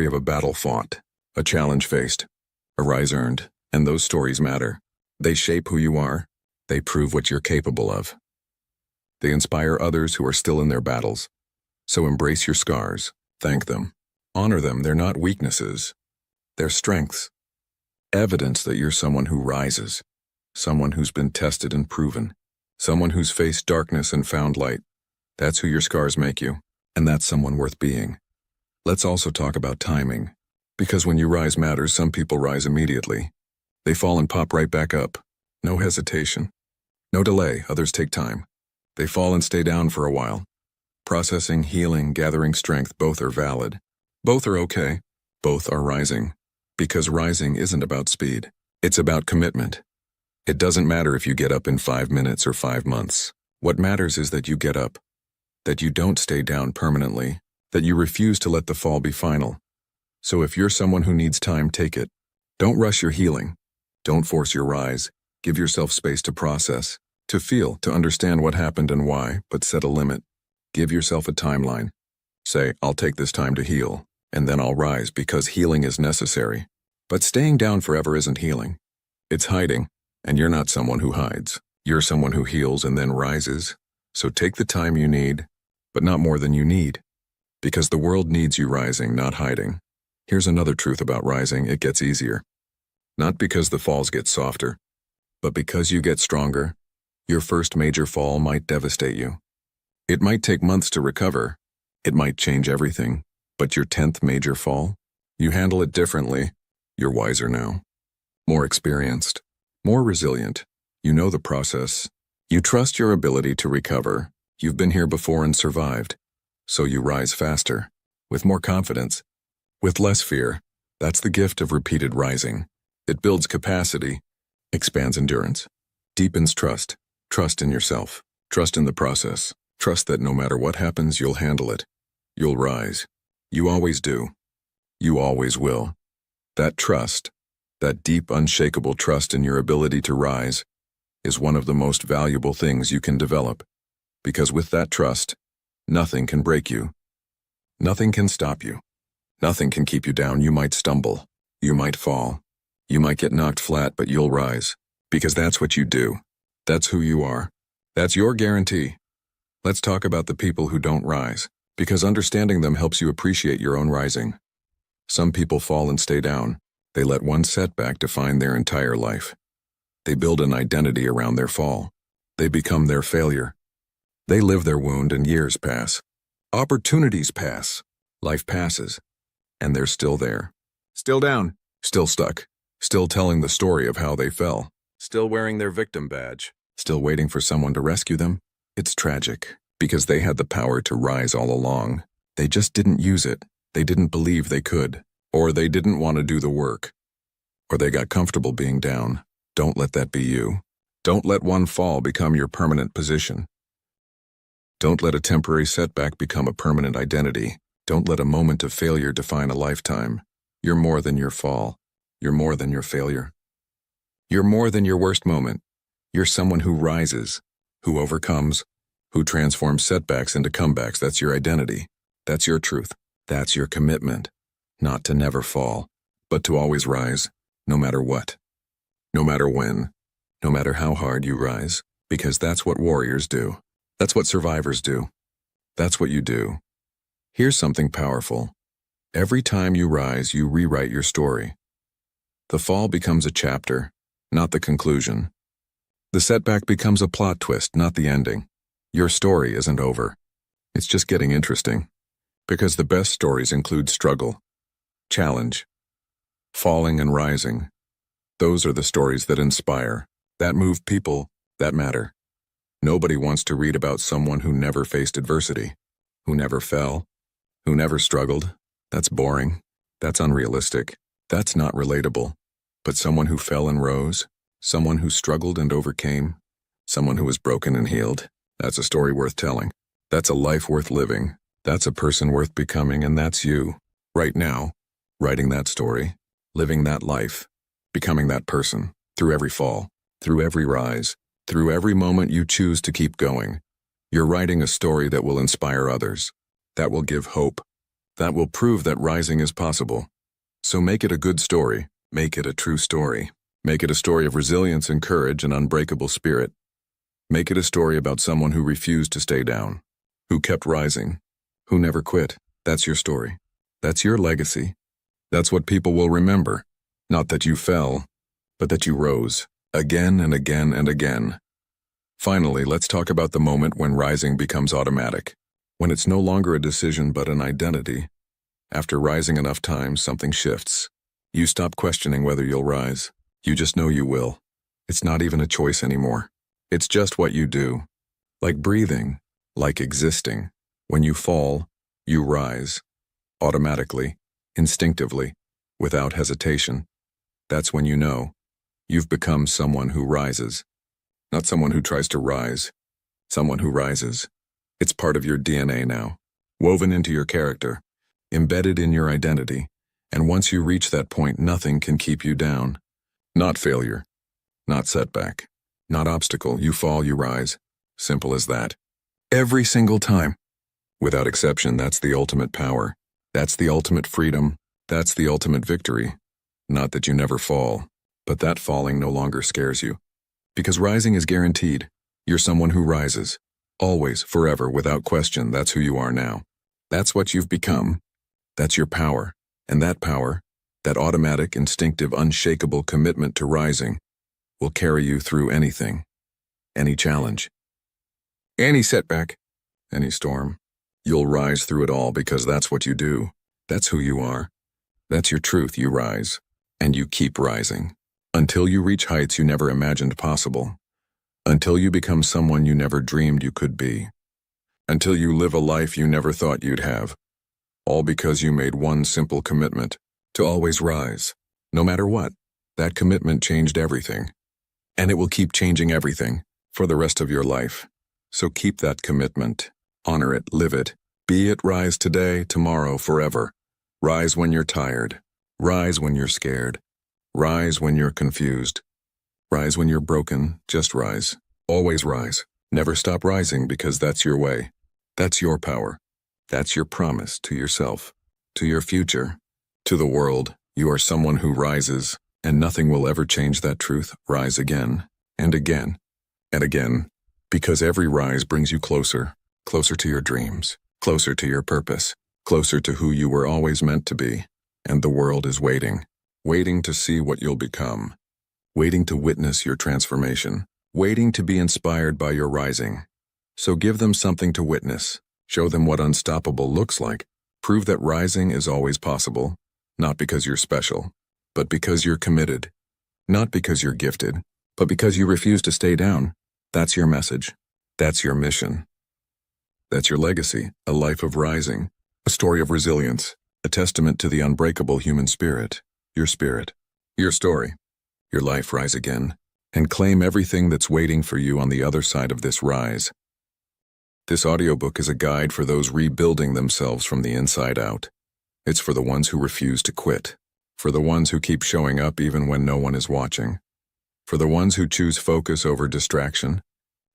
S1: of a battle fought, a challenge faced, a rise earned, and those stories matter. They shape who you are. They prove what you're capable of. They inspire others who are still in their battles. So embrace your scars. Thank them. Honor them. They're not weaknesses. They're strengths. Evidence that you're someone who rises, someone who's been tested and proven, someone who's faced darkness and found light. That's who your scars make you, and that's someone worth being. Let's also talk about timing. Because when you rise matters, some people rise immediately. They fall and pop right back up. No hesitation. No delay. Others take time. They fall and stay down for a while. Processing, healing, gathering strength, both are valid. Both are okay. Both are rising. Because rising isn't about speed. It's about commitment. It doesn't matter if you get up in 5 minutes or 5 months. What matters is that you get up. That you don't stay down permanently. That you refuse to let the fall be final. So if you're someone who needs time, take it. Don't rush your healing. Don't force your rise. Give yourself space to process, to feel, to understand what happened and why, but set a limit. Give yourself a timeline. Say, I'll take this time to heal, and then I'll rise because healing is necessary. But staying down forever isn't healing. It's hiding, and you're not someone who hides. You're someone who heals and then rises. So take the time you need, but not more than you need. Because the world needs you rising, not hiding. Here's another truth about rising: it gets easier. Not because the falls get softer, but because you get stronger. Your first major fall might devastate you. It might take months to recover. It might change everything. But your 10th major fall, you handle it differently. You're wiser now. More experienced. More resilient. You know the process. You trust your ability to recover. You've been here before and survived. So you rise faster. With more confidence. With less fear. That's the gift of repeated rising. It builds capacity, expands endurance, deepens trust. Trust in yourself. Trust in the process. Trust that no matter what happens, you'll handle it. You'll rise. You always do. You always will. That trust, that deep, unshakable trust in your ability to rise, is one of the most valuable things you can develop. Because with that trust, nothing can break you. Nothing can stop you. Nothing can keep you down. You might stumble. You might fall. You might get knocked flat, but you'll rise. Because that's what you do. That's who you are. That's your guarantee. Let's talk about the people who don't rise, because understanding them helps you appreciate your own rising. Some people fall and stay down. They let one setback define their entire life. They build an identity around their fall. They become their failure. They live their wound and years pass. Opportunities pass. Life passes. And they're still there. Still down. Still stuck. Still telling the story of how they fell. Still wearing their victim badge. Still waiting for someone to rescue them. It's tragic, because they had the power to rise all along. They just didn't use it. They didn't believe they could. Or they didn't want to do the work. Or they got comfortable being down. Don't let that be you. Don't let one fall become your permanent position. Don't let a temporary setback become a permanent identity. Don't let a moment of failure define a lifetime. You're more than your fall. You're more than your failure. You're more than your worst moment. You're someone who rises, who overcomes, who transforms setbacks into comebacks. That's your identity. That's your truth. That's your commitment. Not to never fall, but to always rise, no matter what. No matter when. No matter how hard you rise, because that's what warriors do. That's what survivors do. That's what you do. Here's something powerful. Every time you rise, you rewrite your story. The fall becomes a chapter, not the conclusion. The setback becomes a plot twist, not the ending. Your story isn't over. It's just getting interesting. Because the best stories include struggle, challenge, falling and rising. Those are the stories that inspire, that move people, that matter. Nobody wants to read about someone who never faced adversity, who never fell, who never struggled. That's boring. That's unrealistic. That's not relatable. But someone who fell and rose, someone who struggled and overcame, someone who was broken and healed, that's a story worth telling. That's a life worth living. That's a person worth becoming, and that's you. Right now, writing that story, living that life, becoming that person, through every fall, through every rise, through every moment you choose to keep going. You're writing a story that will inspire others, that will give hope, that will prove that rising is possible. So make it a good story. Make it a true story. Make it a story of resilience and courage and unbreakable spirit. Make it a story about someone who refused to stay down, who kept rising, who never quit. That's your story. That's your legacy. That's what people will remember. Not that you fell, but that you rose, again and again and again. Finally, let's talk about the moment when rising becomes automatic, when it's no longer a decision but an identity. After rising enough times, something shifts. You stop questioning whether you'll rise. You just know you will. It's not even a choice anymore. It's just what you do. Like breathing, like existing. When you fall, you rise. Automatically, instinctively, without hesitation. That's when you know you've become someone who rises. Not someone who tries to rise. Someone who rises. It's part of your DNA now, woven into your character, embedded in your identity. And once you reach that point, nothing can keep you down. Not failure, not setback, not obstacle. You fall, you rise. Simple as that. Every single time. Without exception, that's the ultimate power. That's the ultimate freedom. That's the ultimate victory. Not that you never fall, but that falling no longer scares you. Because rising is guaranteed. You're someone who rises. Always, forever, without question. That's who you are now. That's what you've become. That's your power. And that power, that automatic, instinctive, unshakable commitment to rising, will carry you through anything, any challenge, any setback, any storm. You'll rise through it all because that's what you do. That's who you are. That's your truth. You rise, and you keep rising, until you reach heights you never imagined possible, until you become someone you never dreamed you could be, until you live a life you never thought you'd have. All because you made one simple commitment, to always rise, no matter what. That commitment changed everything. And it will keep changing everything, for the rest of your life. So keep that commitment. Honor it, live it. Be it rise today, tomorrow, forever. Rise when you're tired. Rise when you're scared. Rise when you're confused. Rise when you're broken, just rise. Always rise. Never stop rising because that's your way. That's your power. That's your promise to yourself, to your future, to the world. You are someone who rises, and nothing will ever change that truth. Rise again, and again, and again, because every rise brings you closer, closer to your dreams, closer to your purpose, closer to who you were always meant to be. And the world is waiting, waiting to see what you'll become, waiting to witness your transformation, waiting to be inspired by your rising. So give them something to witness. Show them what unstoppable looks like. Prove that rising is always possible, not because you're special, but because you're committed. Not because you're gifted, but because you refuse to stay down. That's your message. That's your mission. That's your legacy, a life of rising, a story of resilience, a testament to the unbreakable human spirit, your story, your life. Rise again, and claim everything that's waiting for you on the other side of this rise. This audiobook is a guide for those rebuilding themselves from the inside out. It's for the ones who refuse to quit, for the ones who keep showing up even when no one is watching, For the ones who choose focus over distraction,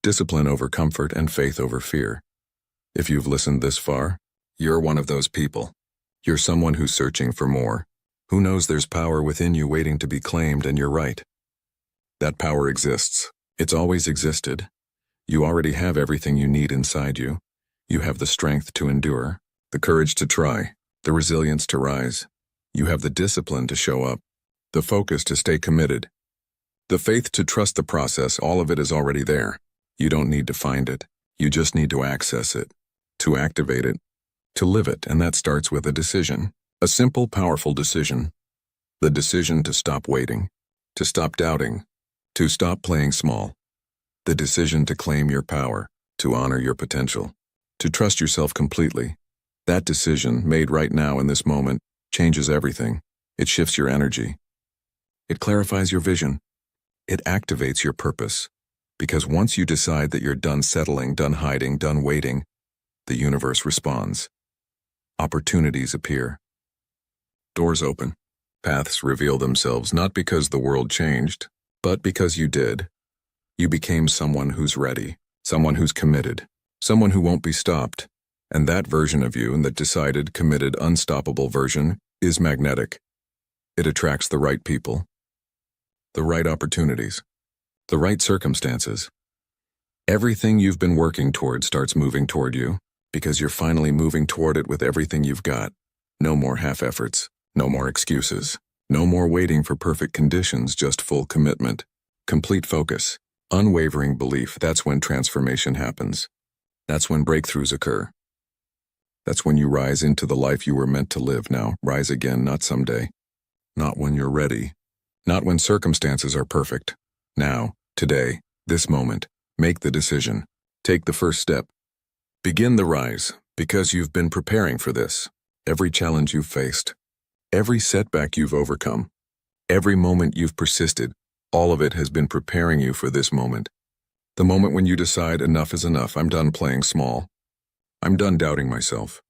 S1: discipline over comfort, and faith over fear. If you've listened this far, you're one of those people. You're someone who's searching for more, who knows there's power within you waiting to be claimed, and you're right. That power exists. It's always existed. You already have everything you need inside you. You have the strength to endure, the courage to try, the resilience to rise. You have the discipline to show up, the focus to stay committed, the faith to trust the process. All of it is already there. You don't need to find it. You just need to access it, to activate it, to live it, and that starts with a decision. A simple, powerful decision. The decision to stop waiting, to stop doubting, to stop playing small. The decision to claim your power, to honor your potential, to trust yourself completely. That decision, made right now in this moment, changes everything. It shifts your energy. It clarifies your vision. It activates your purpose. Because once you decide that you're done settling, done hiding, done waiting, the universe responds. Opportunities appear. Doors open. Paths reveal themselves, not because the world changed, but because you did. You became someone who's ready, someone who's committed, someone who won't be stopped. And that version of you, and that decided, committed, unstoppable version, is magnetic. It attracts the right people, the right opportunities, the right circumstances. Everything you've been working toward starts moving toward you, because you're finally moving toward it with everything you've got. No more half efforts, no more excuses, no more waiting for perfect conditions, just full commitment, complete focus, unwavering belief. That's when transformation happens. That's when breakthroughs occur. That's when you rise into the life you were meant to live now. Rise again, not someday. Not when you're ready. Not when circumstances are perfect. Now, today, this moment. Make the decision. Take the first step. Begin the rise, because you've been preparing for this. Every challenge you've faced, every setback you've overcome, every moment you've persisted, all of it has been preparing you for this moment. The moment when you decide enough is enough. I'm done playing small. I'm done doubting myself.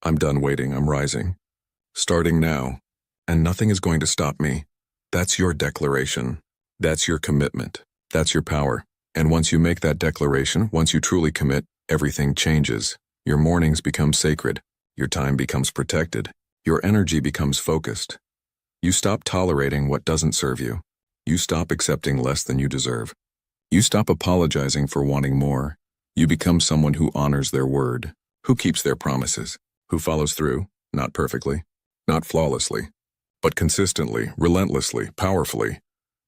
S1: I'm done waiting. I'm rising. Starting now, and nothing is going to stop me. That's your declaration. That's your commitment. That's your power. And once you make that declaration, once you truly commit, everything changes. Your mornings become sacred. Your time becomes protected. Your energy becomes focused. You stop tolerating what doesn't serve you. You stop accepting less than you deserve. You stop apologizing for wanting more. You become someone who honors their word, who keeps their promises, who follows through, not perfectly, not flawlessly, but consistently, relentlessly, powerfully.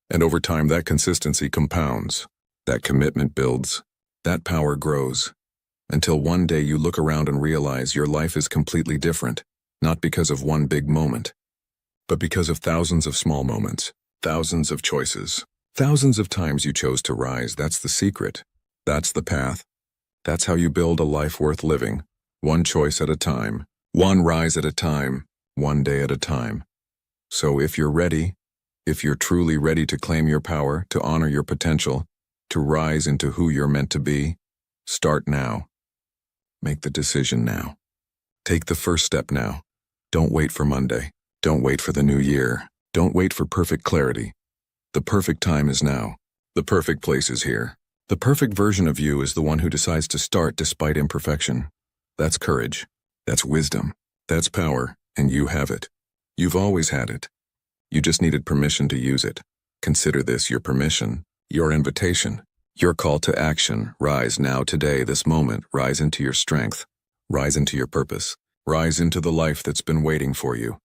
S1: And over time, that consistency compounds. That commitment builds. That power grows. Until one day you look around and realize your life is completely different, not because of one big moment, but because of thousands of small moments, thousands of choices, thousands of times you chose to rise. That's the secret. That's the path. That's how you build a life worth living, one choice at a time, one rise at a time, one day at a time. So if you're ready, if you're truly ready to claim your power, to honor your potential, to rise into who you're meant to be, start now. Make the decision now. Take the first step now. Don't wait for Monday. Don't wait for the new year. Don't wait for perfect clarity. The perfect time is now. The perfect place is here. The perfect version of you is the one who decides to start despite imperfection. That's courage. That's wisdom. That's power, and you have it. You've always had it. You just needed permission to use it. Consider this your permission, your invitation, your call to action. Rise now, today, this moment. Rise into your strength. Rise into your purpose. Rise into the life that's been waiting for you.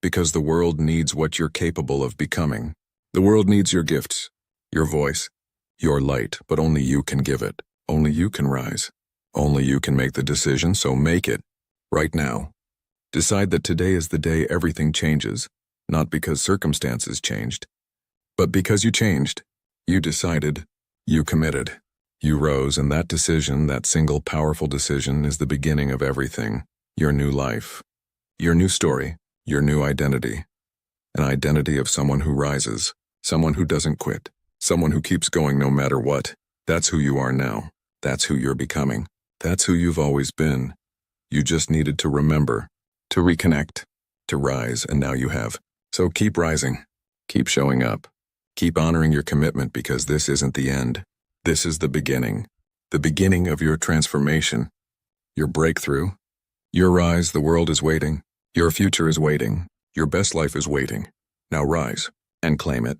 S1: Because the world needs what you're capable of becoming. The world needs your gifts, your voice, your light, but only you can give it. Only you can rise. Only you can make the decision, so make it. Right now. Decide that today is the day everything changes, not because circumstances changed, but because you changed. You decided. You committed. You rose, and that decision, that single powerful decision, is the beginning of everything. Your new life. Your new story. Your new identity. An identity of someone who rises. Someone who doesn't quit. Someone who keeps going no matter what. That's who you are now. That's who you're becoming. That's who you've always been. You just needed to remember, to reconnect, to rise, and now you have. So keep rising. Keep showing up. Keep honoring your commitment because this isn't the end. This is the beginning of your transformation, your breakthrough. Your rise, the world is waiting. Your future is waiting. Your best life is waiting. Now rise and claim it.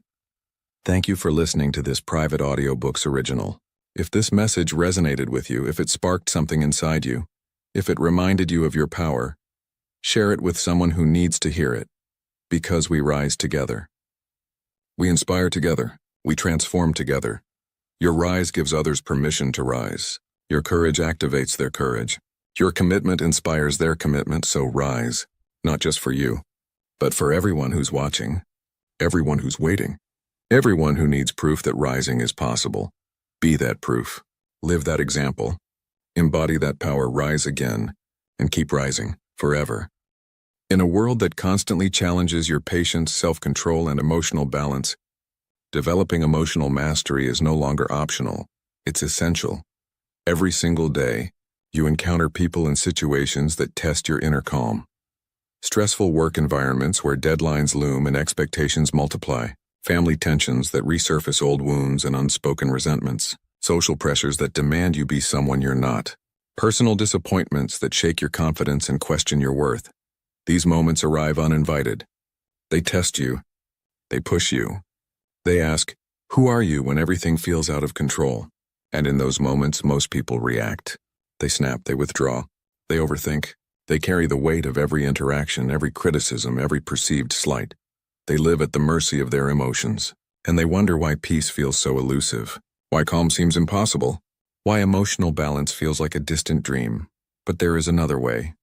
S1: Thank you for listening to this Private Audiobooks original. If this message resonated with you, if it sparked something inside you, if it reminded you of your power, share it with someone who needs to hear it. Because we rise together. We inspire together. We transform together. Your rise gives others permission to rise. Your courage activates their courage. Your commitment inspires their commitment, so rise, not just for you, but for everyone who's watching, everyone who's waiting, everyone who needs proof that rising is possible. Be that proof. Live that example. Embody that power. Rise again, and keep rising, forever. In a world that constantly challenges your patience, self-control, and emotional balance, developing emotional mastery is no longer optional. It's essential. Every single day, you encounter people and situations that test your inner calm. Stressful work environments where deadlines loom and expectations multiply. Family tensions that resurface old wounds and unspoken resentments. Social pressures that demand you be someone you're not. Personal disappointments that shake your confidence and question your worth. These moments arrive uninvited. They test you. They push you. They ask, who are you when everything feels out of control? And in those moments, most people react. They snap, they withdraw, they overthink. They carry the weight of every interaction, every criticism, every perceived slight. They live at the mercy of their emotions. And they wonder why peace feels so elusive, why calm seems impossible, why emotional balance feels like a distant dream. But there is another way.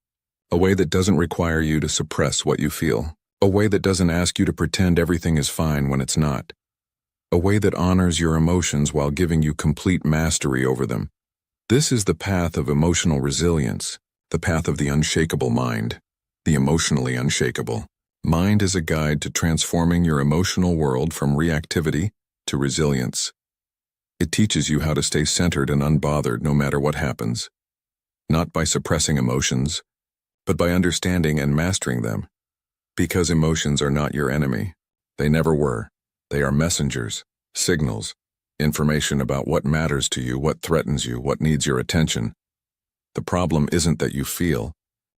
S1: A way that doesn't require you to suppress what you feel. A way that doesn't ask you to pretend everything is fine when it's not. A way that honors your emotions while giving you complete mastery over them. This is the path of emotional resilience, the path of the unshakable mind, the emotionally unshakable. Mind is a guide to transforming your emotional world from reactivity to resilience. It teaches you how to stay centered and unbothered no matter what happens. Not by suppressing emotions, but by understanding and mastering them. Because emotions are not your enemy. They never were. They are messengers, signals, information about what matters to you, what threatens you, what needs your attention. The problem isn't that you feel.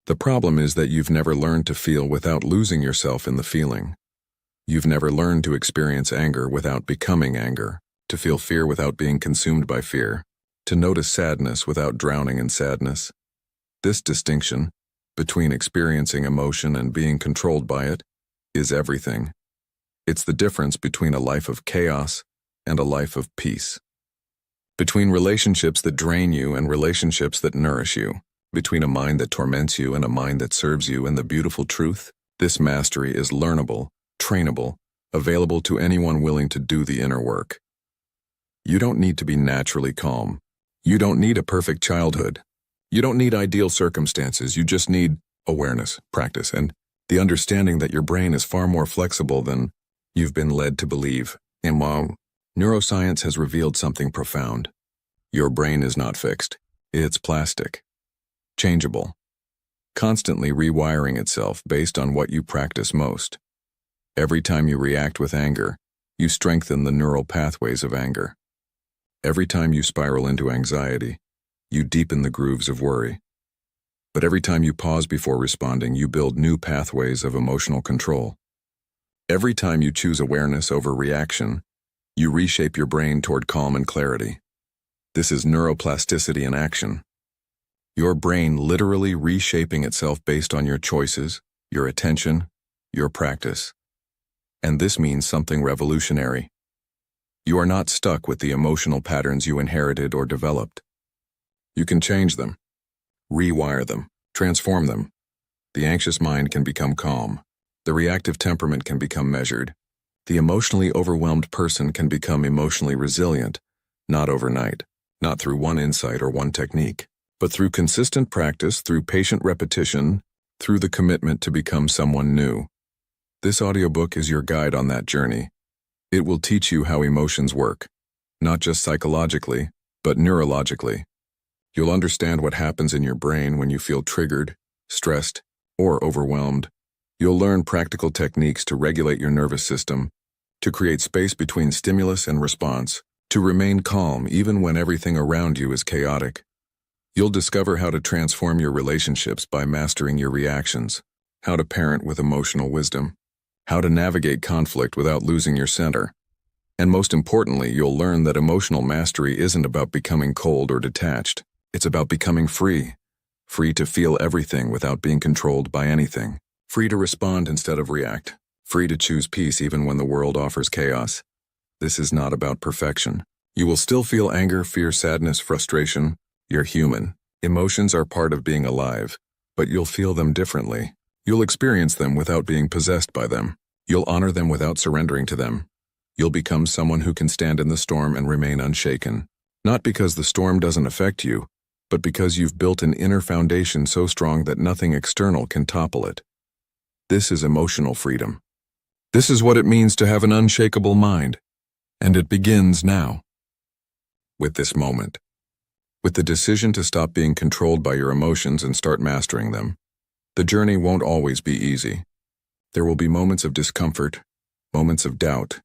S1: The problem is that you've never learned to feel without losing yourself in the feeling. You've never learned to experience anger without becoming anger, to feel fear without being consumed by fear, to notice sadness without drowning in sadness. This distinction, between experiencing emotion and being controlled by it, is everything. It's the difference between a life of chaos and a life of peace. Between relationships that drain you and relationships that nourish you. Between a mind that torments you and a mind that serves you. And the beautiful truth, this mastery is learnable, trainable, available to anyone willing to do the inner work. You don't need to be naturally calm. You don't need a perfect childhood. You don't need ideal circumstances. You just need awareness, practice, and the understanding that your brain is far more flexible than you've been led to believe. And while neuroscience has revealed something profound, your brain is not fixed. It's plastic, changeable, constantly rewiring itself based on what you practice most. Every time you react with anger, you strengthen the neural pathways of anger. Every time you spiral into anxiety, you deepen the grooves of worry. But every time you pause before responding, you build new pathways of emotional control. Every time you choose awareness over reaction, you reshape your brain toward calm and clarity. This is neuroplasticity in action. Your brain literally reshaping itself based on your choices, your attention, your practice. And this means something revolutionary. You are not stuck with the emotional patterns you inherited or developed. You can change them, rewire them, transform them. The anxious mind can become calm. The reactive temperament can become measured. The emotionally overwhelmed person can become emotionally resilient, not overnight, not through one insight or one technique, but through consistent practice, through patient repetition, through the commitment to become someone new. This audiobook is your guide on that journey. It will teach you how emotions work, not just psychologically, but neurologically. You'll understand what happens in your brain when you feel triggered, stressed, or overwhelmed. You'll learn practical techniques to regulate your nervous system, to create space between stimulus and response, to remain calm even when everything around you is chaotic. You'll discover how to transform your relationships by mastering your reactions, how to parent with emotional wisdom, how to navigate conflict without losing your center. And most importantly, you'll learn that emotional mastery isn't about becoming cold or detached. It's about becoming free. Free to feel everything without being controlled by anything. Free to respond instead of react. Free to choose peace even when the world offers chaos. This is not about perfection. You will still feel anger, fear, sadness, frustration. You're human. Emotions are part of being alive, but you'll feel them differently. You'll experience them without being possessed by them. You'll honor them without surrendering to them. You'll become someone who can stand in the storm and remain unshaken. Not because the storm doesn't affect you, but because you've built an inner foundation so strong that nothing external can topple it. This is emotional freedom. This is what it means to have an unshakable mind. And it begins now. With this moment. With the decision to stop being controlled by your emotions and start mastering them. The journey won't always be easy. There will be moments of discomfort, moments of doubt,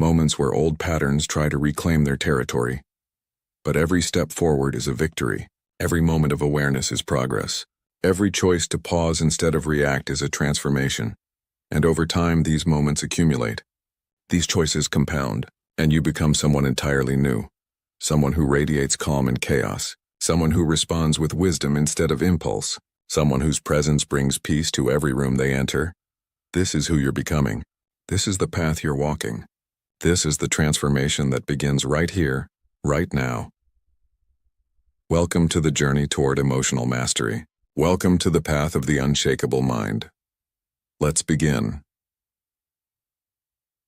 S1: moments where old patterns try to reclaim their territory. But every step forward is a victory. Every moment of awareness is progress. Every choice to pause instead of react is a transformation. And over time, these moments accumulate. These choices compound, and you become someone entirely new. Someone who radiates calm in chaos. Someone who responds with wisdom instead of impulse. Someone whose presence brings peace to every room they enter. This is who you're becoming. This is the path you're walking. This is the transformation that begins right here, right now. Welcome to the journey toward emotional mastery. Welcome to the path of the unshakable mind. Let's begin.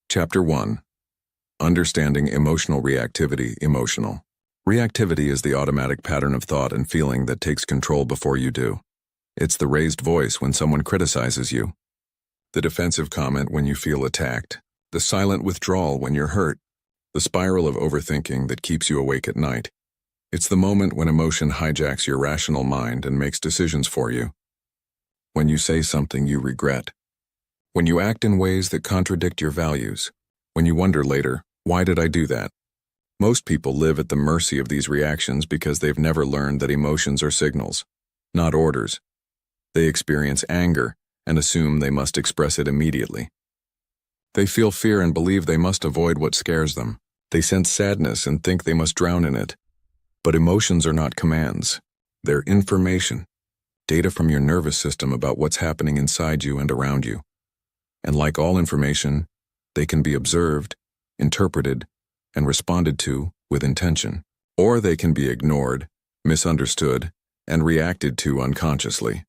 S1: Chapter 1. Understanding emotional reactivity. Emotional reactivity is the automatic pattern of thought and feeling that takes control before you do. It's the raised voice when someone criticizes you, the defensive comment when you feel attacked, the silent withdrawal when you're hurt, the spiral of overthinking that keeps you awake at night. It's the moment when emotion hijacks your rational mind and makes decisions for you. When you say something you regret. When you act in ways that contradict your values. When you wonder later, why did I do that? Most people live at the mercy of these reactions because they've never learned that emotions are signals, not orders. They experience anger and assume they must express it immediately. They feel fear and believe they must avoid what scares them. They sense sadness and think they must drown in it. But emotions are not commands. They're information, data from your nervous system about what's happening inside you and around you. And like all information, they can be observed, interpreted, and responded to with intention. Or they can be ignored, misunderstood, and reacted to unconsciously.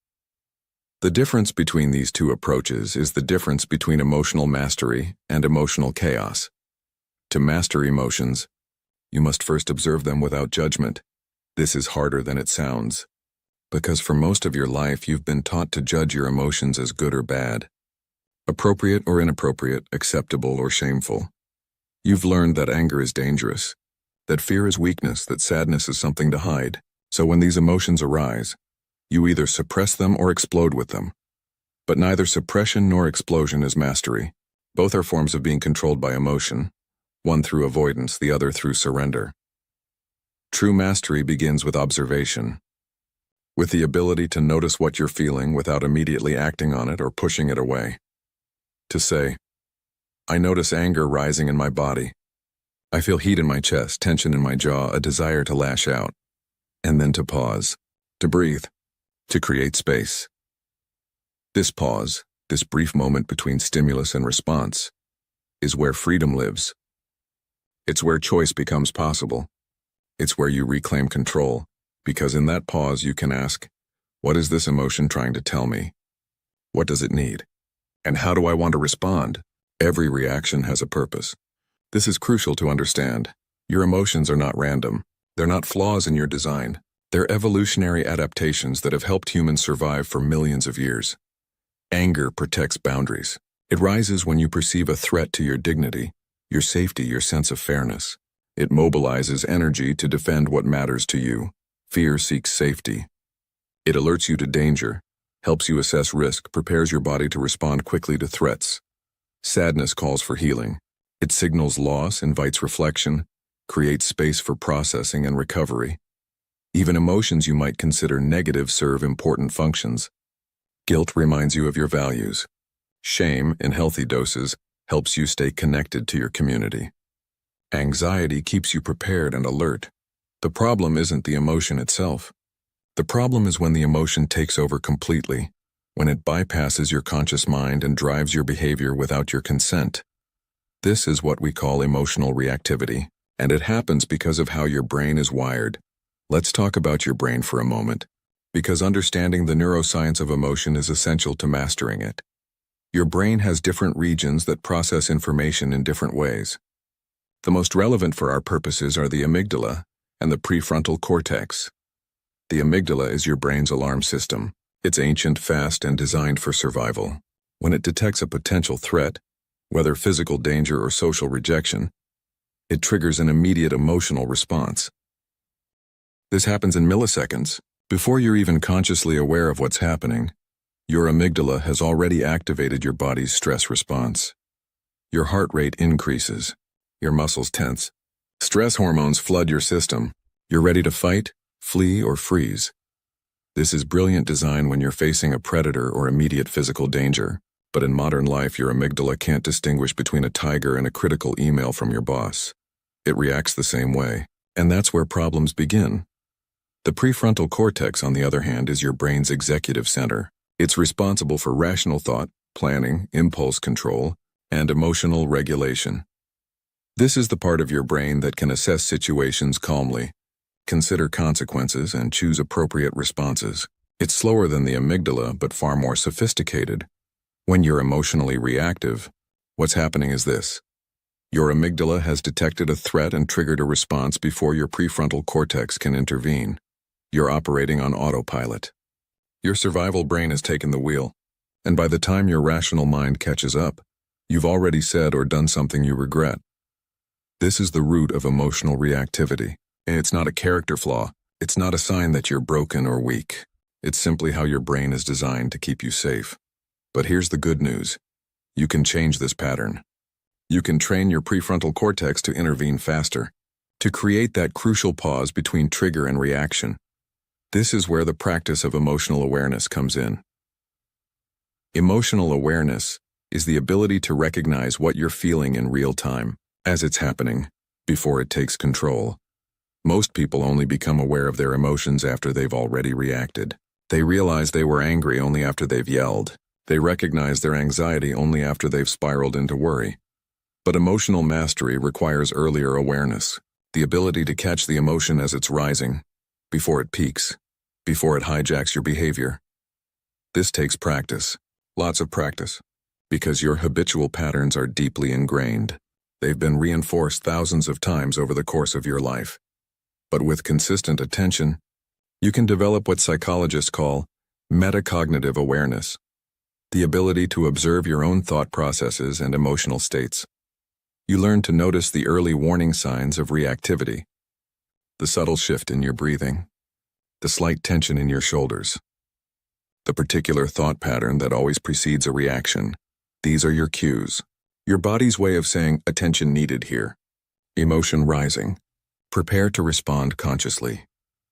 S1: The difference between these two approaches is the difference between emotional mastery and emotional chaos. To master emotions, you must first observe them without judgment. This is harder than it sounds, because for most of your life you've been taught to judge your emotions as good or bad, appropriate or inappropriate, acceptable or shameful. You've learned that anger is dangerous, that fear is weakness, that sadness is something to hide. So when these emotions arise, you either suppress them or explode with them. But neither suppression nor explosion is mastery. Both are forms of being controlled by emotion, one through avoidance, the other through surrender. True mastery begins with observation, with the ability to notice what you're feeling without immediately acting on it or pushing it away. To say, I notice anger rising in my body. I feel heat in my chest, tension in my jaw, a desire to lash out. And then to pause, to breathe, to create space. This pause, this brief moment between stimulus and response, is where freedom lives. It's where choice becomes possible. It's where you reclaim control, because in that pause you can ask, what is this emotion trying to tell me? What does it need? And how do I want to respond? Every reaction has a purpose. This is crucial to understand. Your emotions are not random. They're not flaws in your design. They're evolutionary adaptations that have helped humans survive for millions of years. Anger protects boundaries. It rises when you perceive a threat to your dignity, your safety, your sense of fairness. It mobilizes energy to defend what matters to you. Fear seeks safety. It alerts you to danger, helps you assess risk, prepares your body to respond quickly to threats. Sadness calls for healing. It signals loss, invites reflection, creates space for processing and recovery. Even emotions you might consider negative serve important functions. Guilt reminds you of your values. Shame, in healthy doses, helps you stay connected to your community. Anxiety keeps you prepared and alert. The problem isn't the emotion itself. The problem is when the emotion takes over completely, when it bypasses your conscious mind and drives your behavior without your consent. This is what we call emotional reactivity, and it happens because of how your brain is wired. Let's talk about your brain for a moment, because understanding the neuroscience of emotion is essential to mastering it. Your brain has different regions that process information in different ways. The most relevant for our purposes are the amygdala and the prefrontal cortex. The amygdala is your brain's alarm system. It's ancient, fast, and designed for survival. When it detects a potential threat, whether physical danger or social rejection, it triggers an immediate emotional response. This happens in milliseconds. Before you're even consciously aware of what's happening, your amygdala has already activated your body's stress response. Your heart rate increases. Your muscles tense. Stress hormones flood your system. You're ready to fight, flee, or freeze. This is brilliant design when you're facing a predator or immediate physical danger, but in modern life your amygdala can't distinguish between a tiger and a critical email from your boss. It reacts the same way, and that's where problems begin. The prefrontal cortex, on the other hand, is your brain's executive center. It's responsible for rational thought, planning, impulse control, and emotional regulation. This is the part of your brain that can assess situations calmly, consider consequences, and choose appropriate responses. It's slower than the amygdala, but far more sophisticated. When you're emotionally reactive, what's happening is this. Your amygdala has detected a threat and triggered a response before your prefrontal cortex can intervene. You're operating on autopilot. Your survival brain has taken the wheel, and by the time your rational mind catches up, you've already said or done something you regret. This is the root of emotional reactivity. It's not a character flaw. It's not a sign that you're broken or weak. It's simply how your brain is designed to keep you safe. But here's the good news. You can change this pattern. You can train your prefrontal cortex to intervene faster, to create that crucial pause between trigger and reaction. This is where the practice of emotional awareness comes in. Emotional awareness is the ability to recognize what you're feeling in real time, as it's happening, before it takes control. Most people only become aware of their emotions after they've already reacted. They realize they were angry only after they've yelled. They recognize their anxiety only after they've spiraled into worry. But emotional mastery requires earlier awareness, the ability to catch the emotion as it's rising, before it peaks, before it hijacks your behavior. This takes practice, lots of practice, because your habitual patterns are deeply ingrained. They've been reinforced thousands of times over the course of your life. But with consistent attention, you can develop what psychologists call metacognitive awareness, the ability to observe your own thought processes and emotional states. You learn to notice the early warning signs of reactivity, the subtle shift in your breathing, the slight tension in your shoulders, the particular thought pattern that always precedes a reaction. These are your cues, your body's way of saying attention needed here. Emotion rising. Prepare to respond consciously.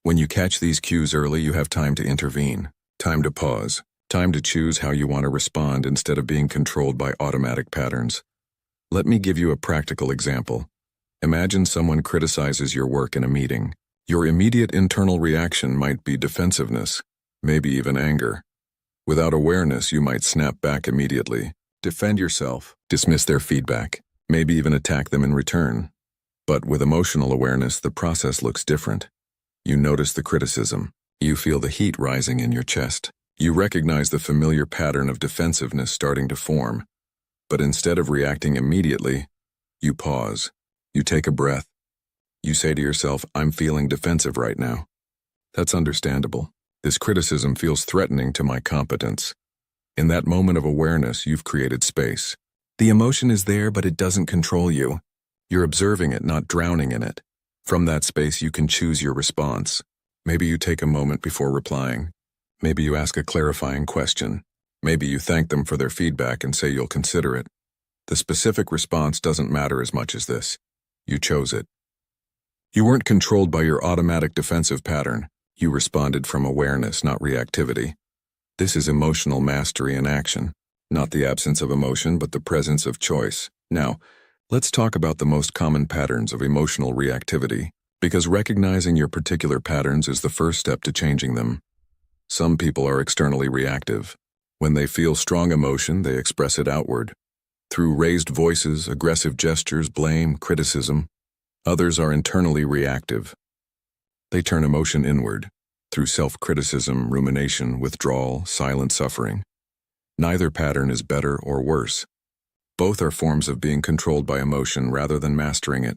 S1: When you catch these cues early, you have time to intervene, time to pause, time to choose how you want to respond instead of being controlled by automatic patterns. Let me give you a practical example. Imagine someone criticizes your work in a meeting. Your immediate internal reaction might be defensiveness, maybe even anger. Without awareness, you might snap back immediately, defend yourself, dismiss their feedback, maybe even attack them in return. But with emotional awareness, the process looks different. You notice the criticism. You feel the heat rising in your chest. You recognize the familiar pattern of defensiveness starting to form. But instead of reacting immediately, you pause. You take a breath. You say to yourself, I'm feeling defensive right now. That's understandable. This criticism feels threatening to my competence. In that moment of awareness, you've created space. The emotion is there, but it doesn't control you. You're observing it, not drowning in it. From that space, you can choose your response. Maybe you take a moment before replying. Maybe you ask a clarifying question. Maybe you thank them for their feedback and say you'll consider it. The specific response doesn't matter as much as this. You chose it. You weren't controlled by your automatic defensive pattern. You responded from awareness, not reactivity. This is emotional mastery in action. Not the absence of emotion, but the presence of choice. Now, let's talk about the most common patterns of emotional reactivity, because recognizing your particular patterns is the first step to changing them. Some people are externally reactive. When they feel strong emotion, they express it outward. Through raised voices, aggressive gestures, blame, criticism. Others are internally reactive. They turn emotion inward, through self-criticism, rumination, withdrawal, silent suffering. Neither pattern is better or worse. Both are forms of being controlled by emotion rather than mastering it.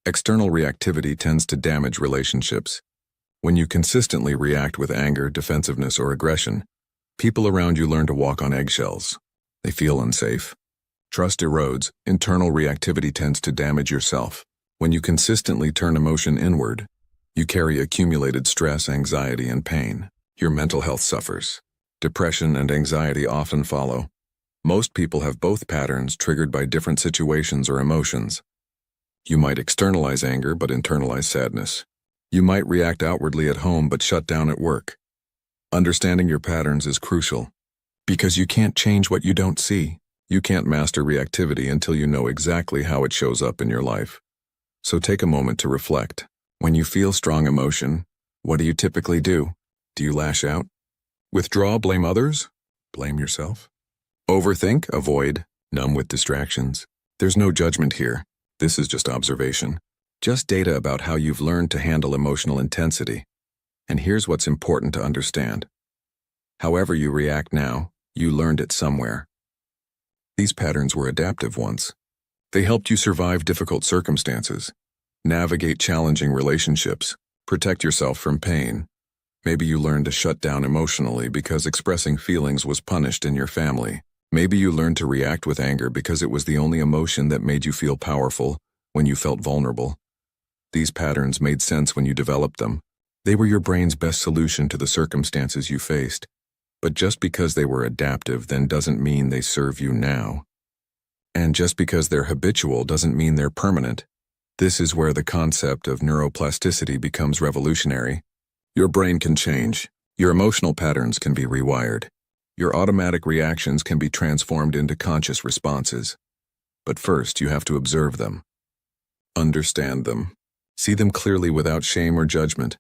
S1: External reactivity tends to damage relationships. When you consistently react with anger, defensiveness, or aggression, people around you learn to walk on eggshells. They feel unsafe. Trust erodes. Internal reactivity tends to damage yourself. When you consistently turn emotion inward, you carry accumulated stress, anxiety, and pain. Your mental health suffers. Depression and anxiety often follow. Most people have both patterns triggered by different situations or emotions. You might externalize anger but internalize sadness. You might react outwardly at home but shut down at work. Understanding your patterns is crucial, because you can't change what you don't see. You can't master reactivity until you know exactly how it shows up in your life. So take a moment to reflect. When you feel strong emotion, what do you typically do? Do you lash out? Withdraw, blame others? Blame yourself? Overthink, avoid, numb with distractions? There's no judgment here. This is just observation. Just data about how you've learned to handle emotional intensity. And here's what's important to understand. However you react now, you learned it somewhere. These patterns were adaptive ones. They helped you survive difficult circumstances, navigate challenging relationships, protect yourself from pain. Maybe you learned to shut down emotionally because expressing feelings was punished in your family. Maybe you learned to react with anger because it was the only emotion that made you feel powerful when you felt vulnerable. These patterns made sense when you developed them. They were your brain's best solution to the circumstances you faced. But just because they were adaptive then doesn't mean they serve you now. And just because they're habitual doesn't mean they're permanent. This is where the concept of neuroplasticity becomes revolutionary. Your brain can change. Your emotional patterns can be rewired. Your automatic reactions can be transformed into conscious responses. But first, you have to observe them. Understand them. See them clearly without shame or judgment,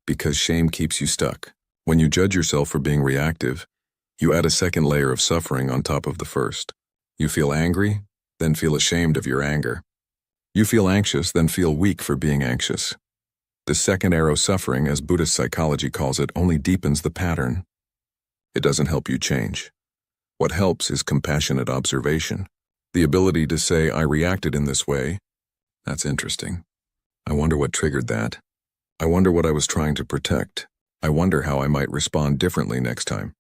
S1: because shame keeps you stuck. When you judge yourself for being reactive, you add a second layer of suffering on top of the first. You feel angry, then feel ashamed of your anger. You feel anxious, then feel weak for being anxious. The second arrow suffering, as Buddhist psychology calls it, only deepens the pattern. It doesn't help you change. What helps is compassionate observation. The ability to say, I reacted in this way. That's interesting. I wonder what triggered that. I wonder what I was trying to protect. I wonder how I might respond differently next time.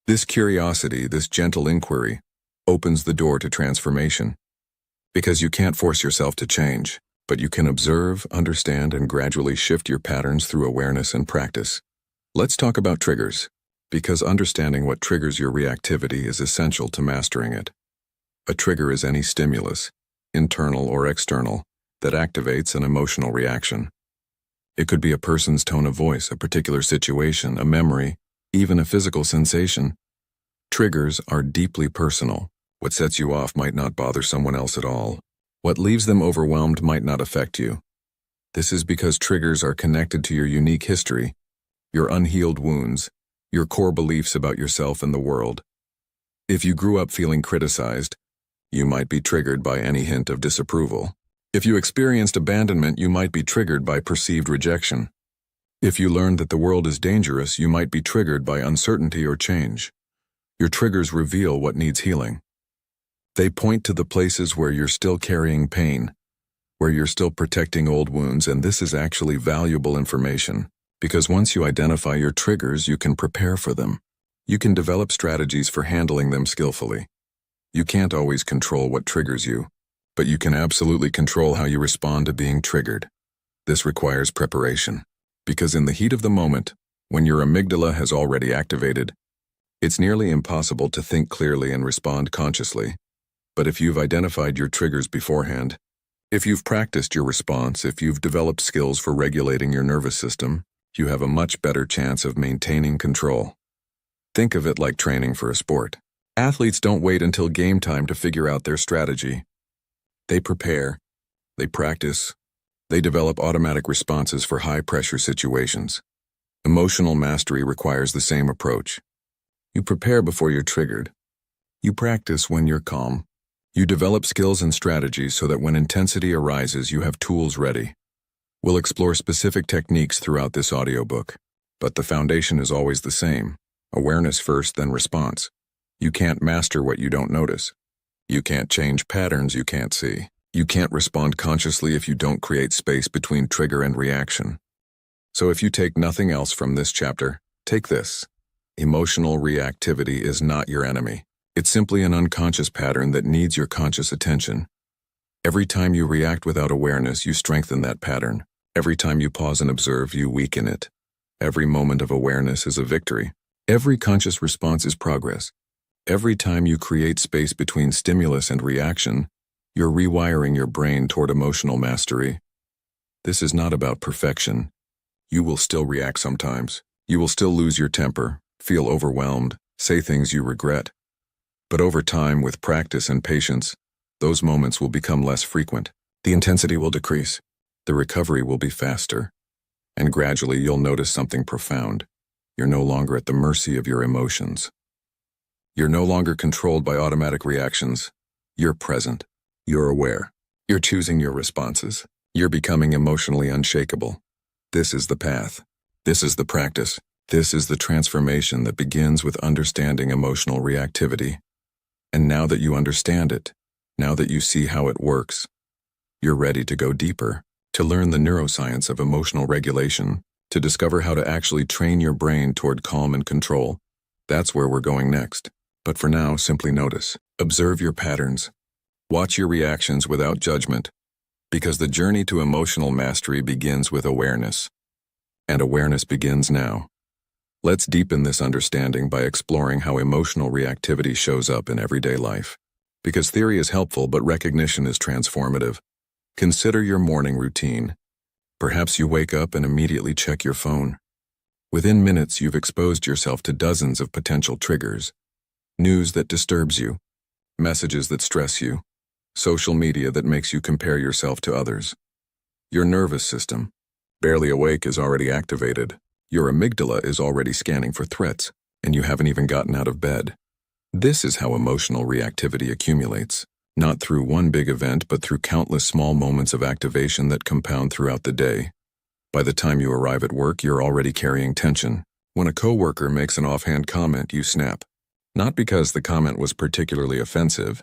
S1: This curiosity, this gentle inquiry, opens the door to transformation. Because you can't force yourself to change, but you can observe, understand, and gradually shift your patterns through awareness and practice. Let's talk about triggers, because understanding what triggers your reactivity is essential to mastering it. A trigger is any stimulus, internal or external, that activates an emotional reaction. It could be a person's tone of voice, a particular situation, a memory, even a physical sensation. Triggers are deeply personal. What sets you off might not bother someone else at all. What leaves them overwhelmed might not affect you. This is because triggers are connected to your unique history, your unhealed wounds, your core beliefs about yourself and the world. If you grew up feeling criticized, you might be triggered by any hint of disapproval. If you experienced abandonment, you might be triggered by perceived rejection. If you learned that the world is dangerous, you might be triggered by uncertainty or change. Your triggers reveal what needs healing. They point to the places where you're still carrying pain, where you're still protecting old wounds, and this is actually valuable information, because once you identify your triggers, you can prepare for them. You can develop strategies for handling them skillfully. You can't always control what triggers you, but you can absolutely control how you respond to being triggered. This requires preparation, because in the heat of the moment, when your amygdala has already activated, it's nearly impossible to think clearly and respond consciously. But if you've identified your triggers beforehand, if you've practiced your response, if you've developed skills for regulating your nervous system, you have a much better chance of maintaining control. Think of it like training for a sport. Athletes don't wait until game time to figure out their strategy. They prepare, they practice, they develop automatic responses for high-pressure situations. Emotional mastery requires the same approach. You prepare before you're triggered. You practice when you're calm. You develop skills and strategies so that when intensity arises, you have tools ready. We'll explore specific techniques throughout this audiobook, but the foundation is always the same. Awareness first, then response. You can't master what you don't notice. You can't change patterns you can't see. You can't respond consciously if you don't create space between trigger and reaction. So if you take nothing else from this chapter, take this. Emotional reactivity is not your enemy. It's simply an unconscious pattern that needs your conscious attention. Every time you react without awareness, you strengthen that pattern. Every time you pause and observe, you weaken it. Every moment of awareness is a victory. Every conscious response is progress. Every time you create space between stimulus and reaction, you're rewiring your brain toward emotional mastery. This is not about perfection. You will still react sometimes. You will still lose your temper, feel overwhelmed, say things you regret. But over time, with practice and patience, those moments will become less frequent. The intensity will decrease. The recovery will be faster. And gradually, you'll notice something profound. You're no longer at the mercy of your emotions. You're no longer controlled by automatic reactions. You're present. You're aware. You're choosing your responses. You're becoming emotionally unshakable. This is the path. This is the practice. This is the transformation that begins with understanding emotional reactivity. And now that you understand it, now that you see how it works, you're ready to go deeper, to learn the neuroscience of emotional regulation, to discover how to actually train your brain toward calm and control. That's where we're going next. But for now, simply notice. Observe your patterns. Watch your reactions without judgment, because the journey to emotional mastery begins with awareness. And awareness begins now. Let's deepen this understanding by exploring how emotional reactivity shows up in everyday life. Because theory is helpful, but recognition is transformative. Consider your morning routine. Perhaps you wake up and immediately check your phone. Within minutes, you've exposed yourself to dozens of potential triggers. News that disturbs you, messages that stress you, social media that makes you compare yourself to others. Your nervous system, barely awake, is already activated. Your amygdala is already scanning for threats, and you haven't even gotten out of bed. This is how emotional reactivity accumulates, not through one big event, but through countless small moments of activation that compound throughout the day. By the time you arrive at work, you're already carrying tension. When a coworker makes an offhand comment, you snap. Not because the comment was particularly offensive,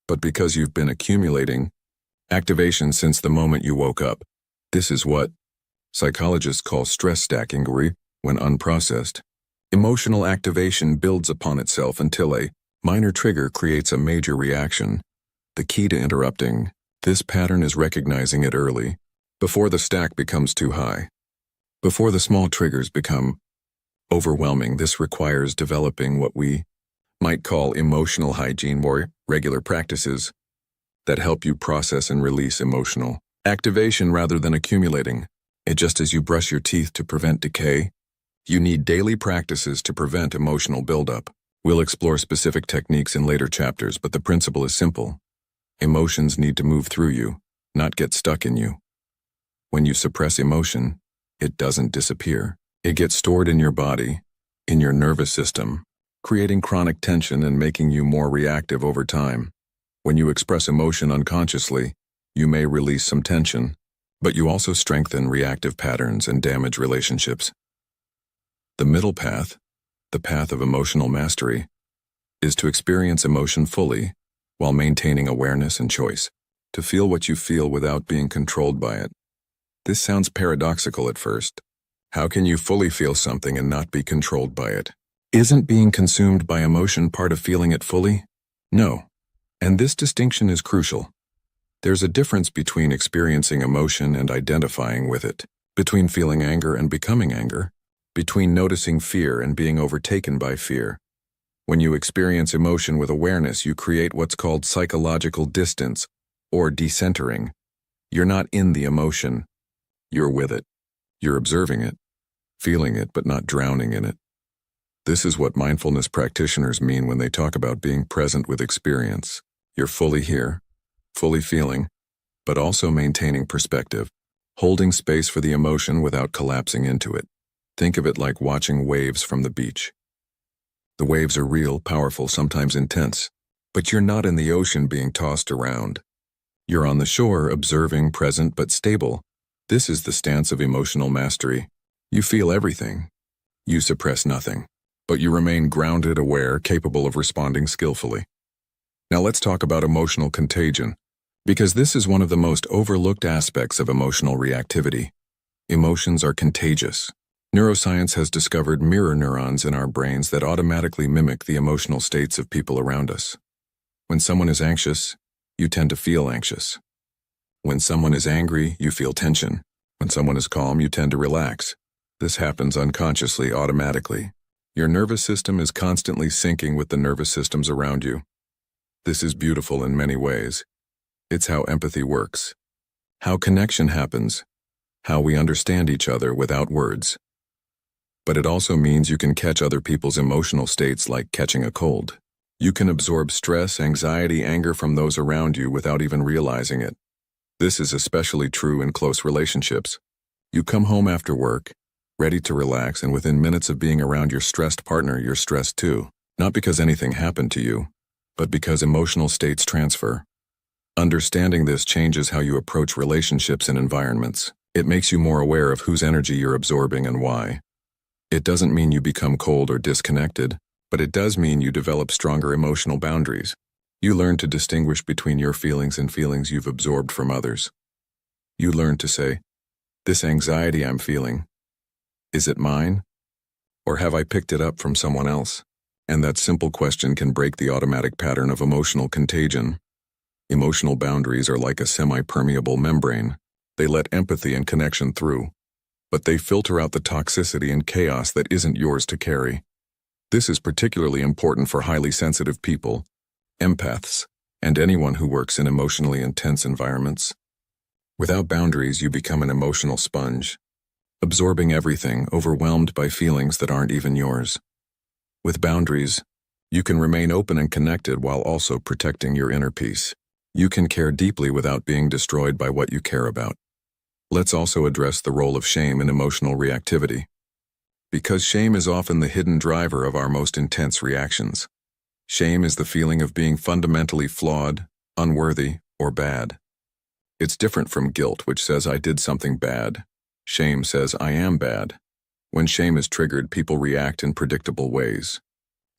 S1: but because you've been accumulating activation since the moment you woke up. This is what psychologists call stress stacking, when unprocessed. Emotional activation builds upon itself until a minor trigger creates a major reaction. The key to interrupting this pattern is recognizing it early, before the stack becomes too high. Before the small triggers become overwhelming. This requires developing what we might call emotional hygiene, or regular practices that help you process and release emotional activation rather than accumulating. Just as you brush your teeth to prevent decay, you need daily practices to prevent emotional buildup. We'll explore specific techniques in later chapters, but the principle is simple. Emotions need to move through you, not get stuck in you. When you suppress emotion, it doesn't disappear. It gets stored in your body, in your nervous system, creating chronic tension and making you more reactive over time. When you express emotion unconsciously, you may release some tension, but you also strengthen reactive patterns and damage relationships. The middle path, the path of emotional mastery, is to experience emotion fully while maintaining awareness and choice, to feel what you feel without being controlled by it. This sounds paradoxical at first. How can you fully feel something and not be controlled by it? Isn't being consumed by emotion part of feeling it fully? No. And this distinction is crucial. There's a difference between experiencing emotion and identifying with it, between feeling anger and becoming anger, between noticing fear and being overtaken by fear. When you experience emotion with awareness, you create what's called psychological distance, or decentering. You're not in the emotion. You're with it. You're observing it, feeling it, but not drowning in it. This is what mindfulness practitioners mean when they talk about being present with experience. You're fully here, fully feeling, but also maintaining perspective, holding space for the emotion without collapsing into it. Think of it like watching waves from the beach. The waves are real, powerful, sometimes intense, but you're not in the ocean being tossed around. You're on the shore, observing, present, but stable. This is the stance of emotional mastery. You feel everything. You suppress nothing, but you remain grounded, aware, capable of responding skillfully. Now let's talk about emotional contagion, because this is one of the most overlooked aspects of emotional reactivity. Emotions are contagious. Neuroscience has discovered mirror neurons in our brains that automatically mimic the emotional states of people around us. When someone is anxious, you tend to feel anxious. When someone is angry, you feel tension. When someone is calm, you tend to relax. This happens unconsciously, automatically. Your nervous system is constantly syncing with the nervous systems around you. This is beautiful in many ways. It's how empathy works, how connection happens, how we understand each other without words. But it also means you can catch other people's emotional states like catching a cold. You can absorb stress, anxiety, anger from those around you without even realizing it. This is especially true in close relationships. You come home after work, ready to relax, and within minutes of being around your stressed partner, you're stressed too. Not because anything happened to you, but because emotional states transfer. Understanding this changes how you approach relationships and environments. It makes you more aware of whose energy you're absorbing and why. It doesn't mean you become cold or disconnected, but it does mean you develop stronger emotional boundaries. You learn to distinguish between your feelings and feelings you've absorbed from others. You learn to say, "This anxiety I'm feeling, is it mine? Or have I picked it up from someone else?" And that simple question can break the automatic pattern of emotional contagion. Emotional boundaries are like a semi-permeable membrane. They let empathy and connection through, but they filter out the toxicity and chaos that isn't yours to carry. This is particularly important for highly sensitive people, empaths, and anyone who works in emotionally intense environments. Without boundaries, you become an emotional sponge, absorbing everything, overwhelmed by feelings that aren't even yours. With boundaries, you can remain open and connected while also protecting your inner peace. You can care deeply without being destroyed by what you care about. Let's also address the role of shame in emotional reactivity, because shame is often the hidden driver of our most intense reactions. Shame is the feeling of being fundamentally flawed, unworthy, or bad. It's different from guilt, which says I did something bad. Shame says I am bad. When shame is triggered, people react in predictable ways.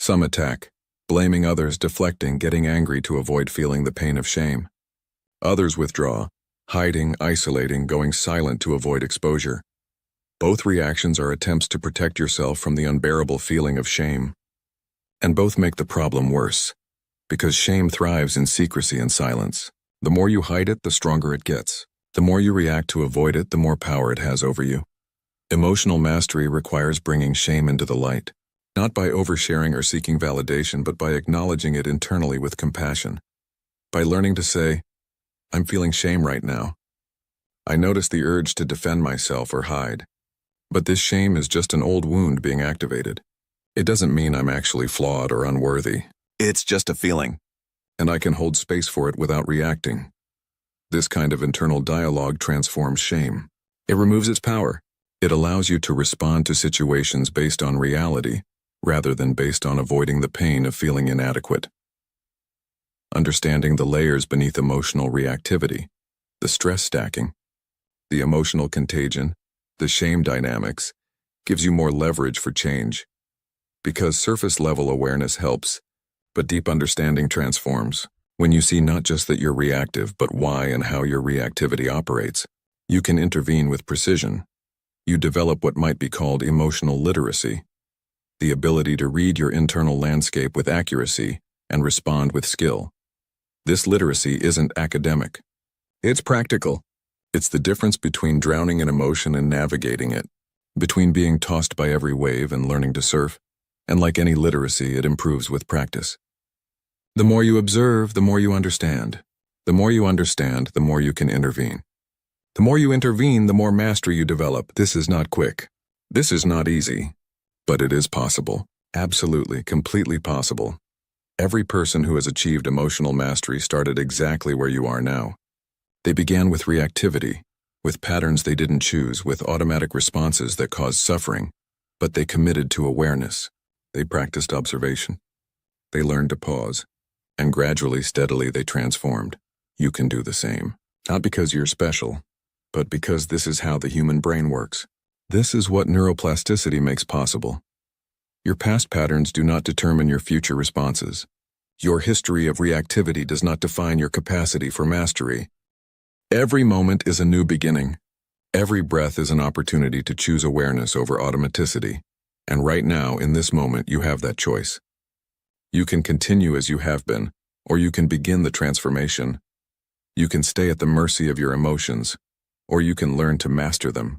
S1: Some attack, blaming others, deflecting, getting angry to avoid feeling the pain of shame. Others withdraw, hiding, isolating, going silent to avoid exposure. Both reactions are attempts to protect yourself from the unbearable feeling of shame. And both make the problem worse, because shame thrives in secrecy and silence. The more you hide it, the stronger it gets. The more you react to avoid it, the more power it has over you. Emotional mastery requires bringing shame into the light, not by oversharing or seeking validation, but by acknowledging it internally with compassion. By learning to say, "I'm feeling shame right now. I notice the urge to defend myself or hide. But this shame is just an old wound being activated. It doesn't mean I'm actually flawed or unworthy. It's just a feeling, and I can hold space for it without reacting." This kind of internal dialogue transforms shame. It removes its power. It allows you to respond to situations based on reality, rather than based on avoiding the pain of feeling inadequate. Understanding the layers beneath emotional reactivity, the stress stacking, the emotional contagion, the shame dynamics, gives you more leverage for change. Because surface-level awareness helps, but deep understanding transforms. When you see not just that you're reactive, but why and how your reactivity operates, you can intervene with precision. You develop what might be called emotional literacy, the ability to read your internal landscape with accuracy and respond with skill. This literacy isn't academic. It's practical. It's the difference between drowning in emotion and navigating it, between being tossed by every wave and learning to surf. And like any literacy, it improves with practice. The more you observe, the more you understand. The more you understand, the more you can intervene. The more you intervene, the more mastery you develop. This is not quick. This is not easy. But it is possible. Absolutely, completely possible. Every person who has achieved emotional mastery started exactly where you are now. They began with reactivity, with patterns they didn't choose, with automatic responses that caused suffering, but they committed to awareness. They practiced observation. They learned to pause, and gradually, steadily, they transformed. You can do the same. Not because you're special, but because this is how the human brain works. This is what neuroplasticity makes possible. Your past patterns do not determine your future responses. Your history of reactivity does not define your capacity for mastery. Every moment is a new beginning. Every breath is an opportunity to choose awareness over automaticity. And right now, in this moment, you have that choice. You can continue as you have been, or you can begin the transformation. You can stay at the mercy of your emotions, or you can learn to master them.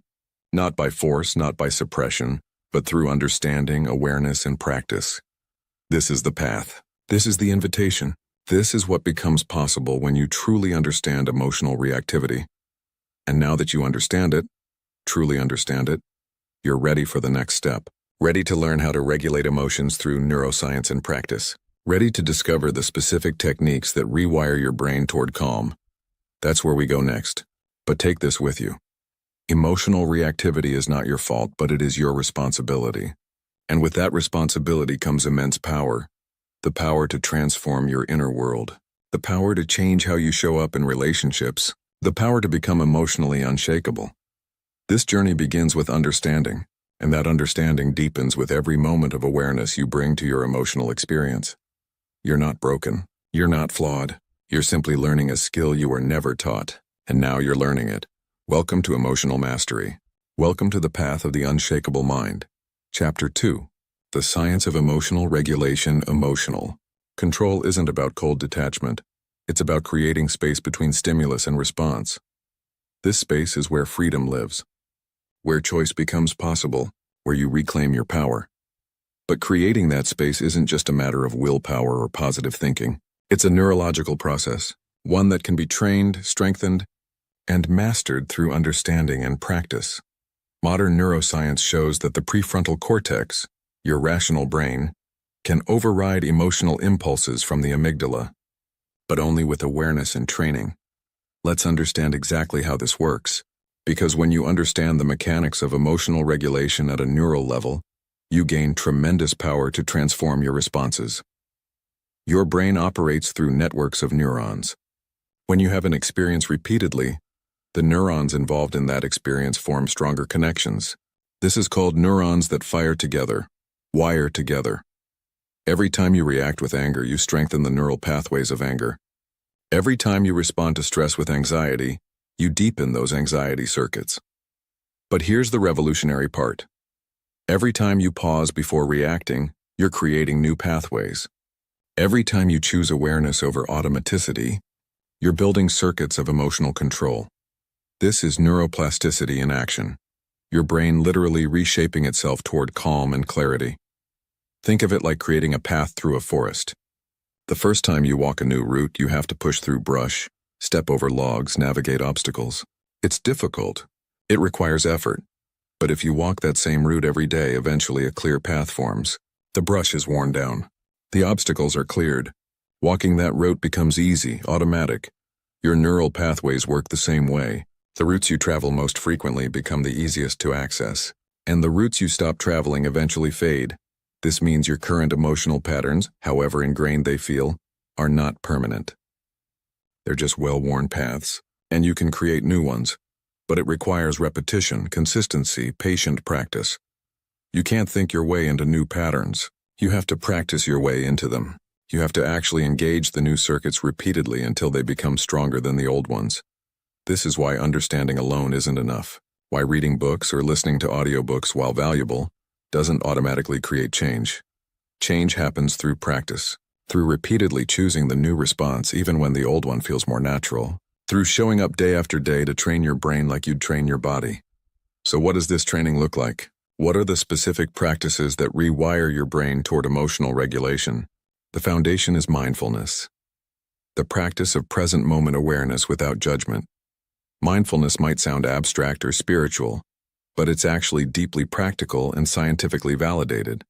S1: Not by force, not by suppression, but through understanding, awareness, and practice. This is the path. This is the invitation. This is what becomes possible when you truly understand emotional reactivity. And now that you understand it, truly understand it, you're ready for the next step. Ready to learn how to regulate emotions through neuroscience and practice. Ready to discover the specific techniques that rewire your brain toward calm. That's where we go next. But take this with you. Emotional reactivity is not your fault, but it is your responsibility. And with that responsibility comes immense power. The power to transform your inner world. The power to change how you show up in relationships. The power to become emotionally unshakable. This journey begins with understanding, and that understanding deepens with every moment of awareness you bring to your emotional experience. You're not broken. You're not flawed. You're simply learning a skill you were never taught, and now you're learning it. Welcome to Emotional Mastery. Welcome to the path of the unshakable mind. Chapter 2. The Science of Emotional Regulation. Emotional control isn't about cold detachment. It's about creating space between stimulus and response. This space is where freedom lives, where choice becomes possible, where you reclaim your power. But creating that space isn't just a matter of willpower or positive thinking. It's a neurological process, one that can be trained, strengthened, and mastered through understanding and practice. Modern neuroscience shows that the prefrontal cortex, your rational brain, can override emotional impulses from the amygdala, but only with awareness and training. Let's understand exactly how this works, because when you understand the mechanics of emotional regulation at a neural level, you gain tremendous power to transform your responses. Your brain operates through networks of neurons. When you have an experience repeatedly, the neurons involved in that experience form stronger connections. This is called neurons that fire together, wire together. Every time you react with anger, you strengthen the neural pathways of anger. Every time you respond to stress with anxiety, you deepen those anxiety circuits. But here's the revolutionary part. Every time you pause before reacting, you're creating new pathways. Every time you choose awareness over automaticity, you're building circuits of emotional control. This is neuroplasticity in action. Your brain literally reshaping itself toward calm and clarity. Think of it like creating a path through a forest. The first time you walk a new route, you have to push through brush, step over logs, navigate obstacles. It's difficult. It requires effort. But if you walk that same route every day, eventually a clear path forms. The brush is worn down. The obstacles are cleared. Walking that route becomes easy, automatic. Your neural pathways work the same way. The routes you travel most frequently become the easiest to access, and the routes you stop traveling eventually fade. This means your current emotional patterns, however ingrained they feel, are not permanent. They're just well-worn paths, and you can create new ones, but it requires repetition, consistency, patient practice. You can't think your way into new patterns. You have to practice your way into them. You have to actually engage the new circuits repeatedly until they become stronger than the old ones. This is why understanding alone isn't enough. Why reading books or listening to audiobooks, while valuable, doesn't automatically create change. Change happens through practice, through repeatedly choosing the new response even when the old one feels more natural, through showing up day after day to train your brain like you'd train your body. So what does this training look like? What are the specific practices that rewire your brain toward emotional regulation? The foundation is mindfulness, the practice of present moment awareness without judgment. Mindfulness might sound abstract or spiritual, but it's actually deeply practical and scientifically validated.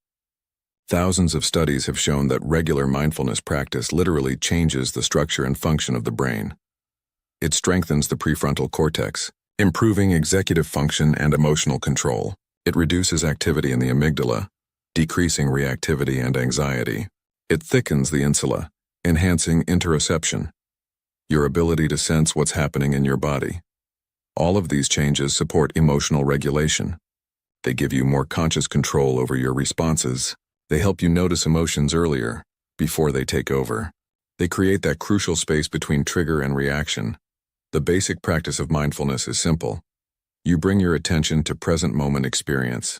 S1: Thousands of studies have shown that regular mindfulness practice literally changes the structure and function of the brain. It strengthens the prefrontal cortex, improving executive function and emotional control. It reduces activity in the amygdala, decreasing reactivity and anxiety. It thickens the insula, enhancing interoception, your ability to sense what's happening in your body. All of these changes support emotional regulation. They give you more conscious control over your responses. They help you notice emotions earlier, before they take over. They create that crucial space between trigger and reaction. The basic practice of mindfulness is simple. You bring your attention to present moment experience.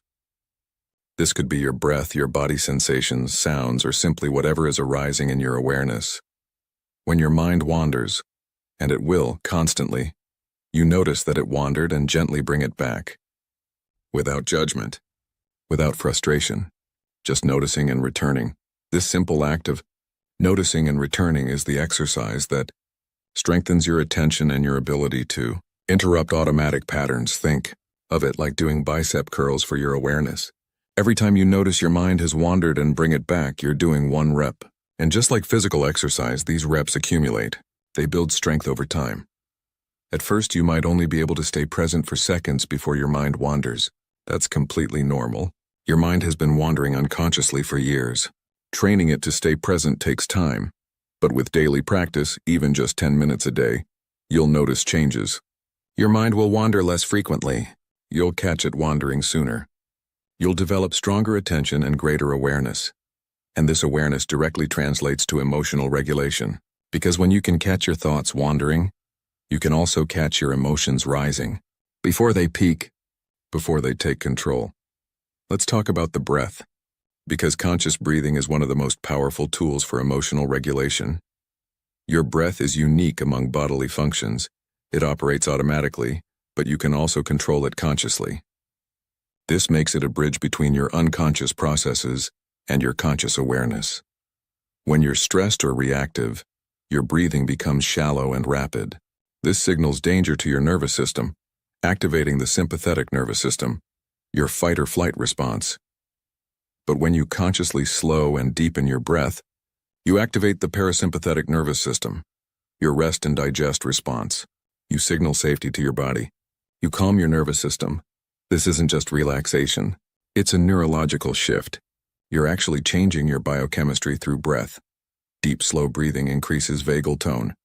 S1: This could be your breath, your body sensations, sounds, or simply whatever is arising in your awareness. When your mind wanders, and it will constantly, you notice that it wandered and gently bring it back. Without judgment, without frustration, just noticing and returning. This simple act of noticing and returning is the exercise that strengthens your attention and your ability to interrupt automatic patterns. Think of it like doing bicep curls for your awareness. Every time you notice your mind has wandered and bring it back, you're doing one rep. And just like physical exercise, these reps accumulate. They build strength over time. At first, you might only be able to stay present for seconds before your mind wanders. That's completely normal. Your mind has been wandering unconsciously for years. Training it to stay present takes time. But with daily practice, even just 10 minutes a day, you'll notice changes. Your mind will wander less frequently. You'll catch it wandering sooner. You'll develop stronger attention and greater awareness. And this awareness directly translates to emotional regulation. Because when you can catch your thoughts wandering, you can also catch your emotions rising, before they peak, before they take control. Let's talk about the breath, because conscious breathing is one of the most powerful tools for emotional regulation. Your breath is unique among bodily functions. It operates automatically, but you can also control it consciously. This makes it a bridge between your unconscious processes and your conscious awareness. When you're stressed or reactive, your breathing becomes shallow and rapid. This signals danger to your nervous system, activating the sympathetic nervous system, your fight or flight response. But when you consciously slow and deepen your breath, you activate the parasympathetic nervous system, your rest and digest response. You signal safety to your body. You calm your nervous system. This isn't just relaxation. It's a neurological shift. You're actually changing your biochemistry through breath. Deep, slow breathing increases vagal tone,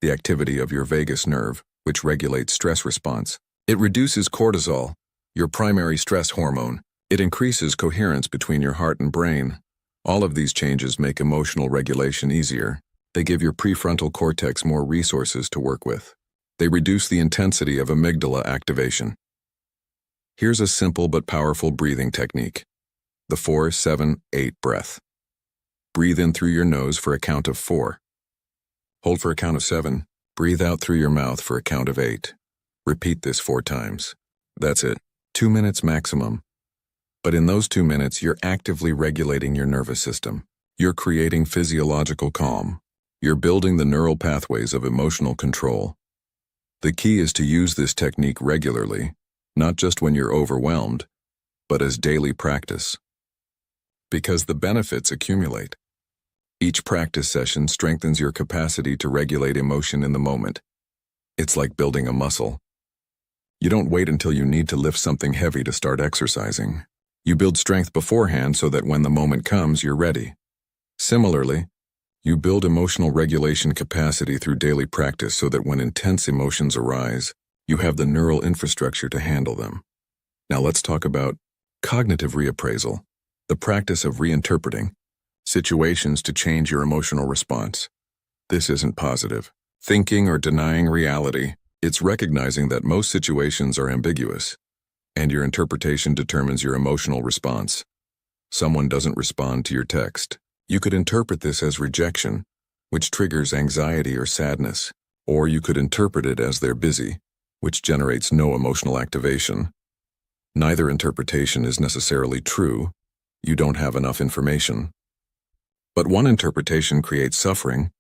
S1: the activity of your vagus nerve, which regulates stress response. It reduces cortisol, your primary stress hormone. It increases coherence between your heart and brain. All of these changes make emotional regulation easier. They give your prefrontal cortex more resources to work with. They reduce the intensity of amygdala activation. Here's a simple but powerful breathing technique. The 4-7-8 breath. Breathe in through your nose for a count of 4. Hold for a count of 7. Breathe out through your mouth for a count of 8. Repeat this 4 times. That's it. 2 minutes maximum. But in those 2 minutes, you're actively regulating your nervous system. You're creating physiological calm. You're building the neural pathways of emotional control. The key is to use this technique regularly, not just when you're overwhelmed, but as daily practice. Because the benefits accumulate. Each practice session strengthens your capacity to regulate emotion in the moment. It's like building a muscle. You don't wait until you need to lift something heavy to start exercising. You build strength beforehand so that when the moment comes, you're ready. Similarly, you build emotional regulation capacity through daily practice so that when intense emotions arise, you have the neural infrastructure to handle them. Now let's talk about cognitive reappraisal, the practice of reinterpreting situations to change your emotional response. This isn't positive thinking or denying reality. It's recognizing that most situations are ambiguous, and your interpretation determines your emotional response. Someone doesn't respond to your text. You could interpret this as rejection, which triggers anxiety or sadness, or you could interpret it as they're busy, which generates no emotional activation. Neither interpretation is necessarily true. You don't have enough information. But one interpretation creates suffering,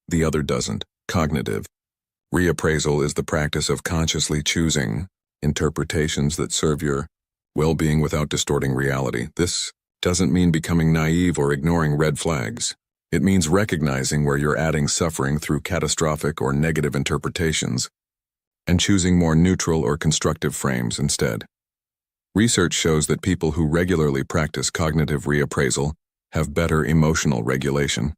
S1: the other doesn't. Cognitive reappraisal is the practice of consciously choosing interpretations that serve your well-being without distorting reality. This doesn't mean becoming naive or ignoring red flags. It means recognizing where you're adding suffering through catastrophic or negative interpretations and choosing more neutral or constructive frames instead. Research shows that people who regularly practice cognitive reappraisal have better emotional regulation,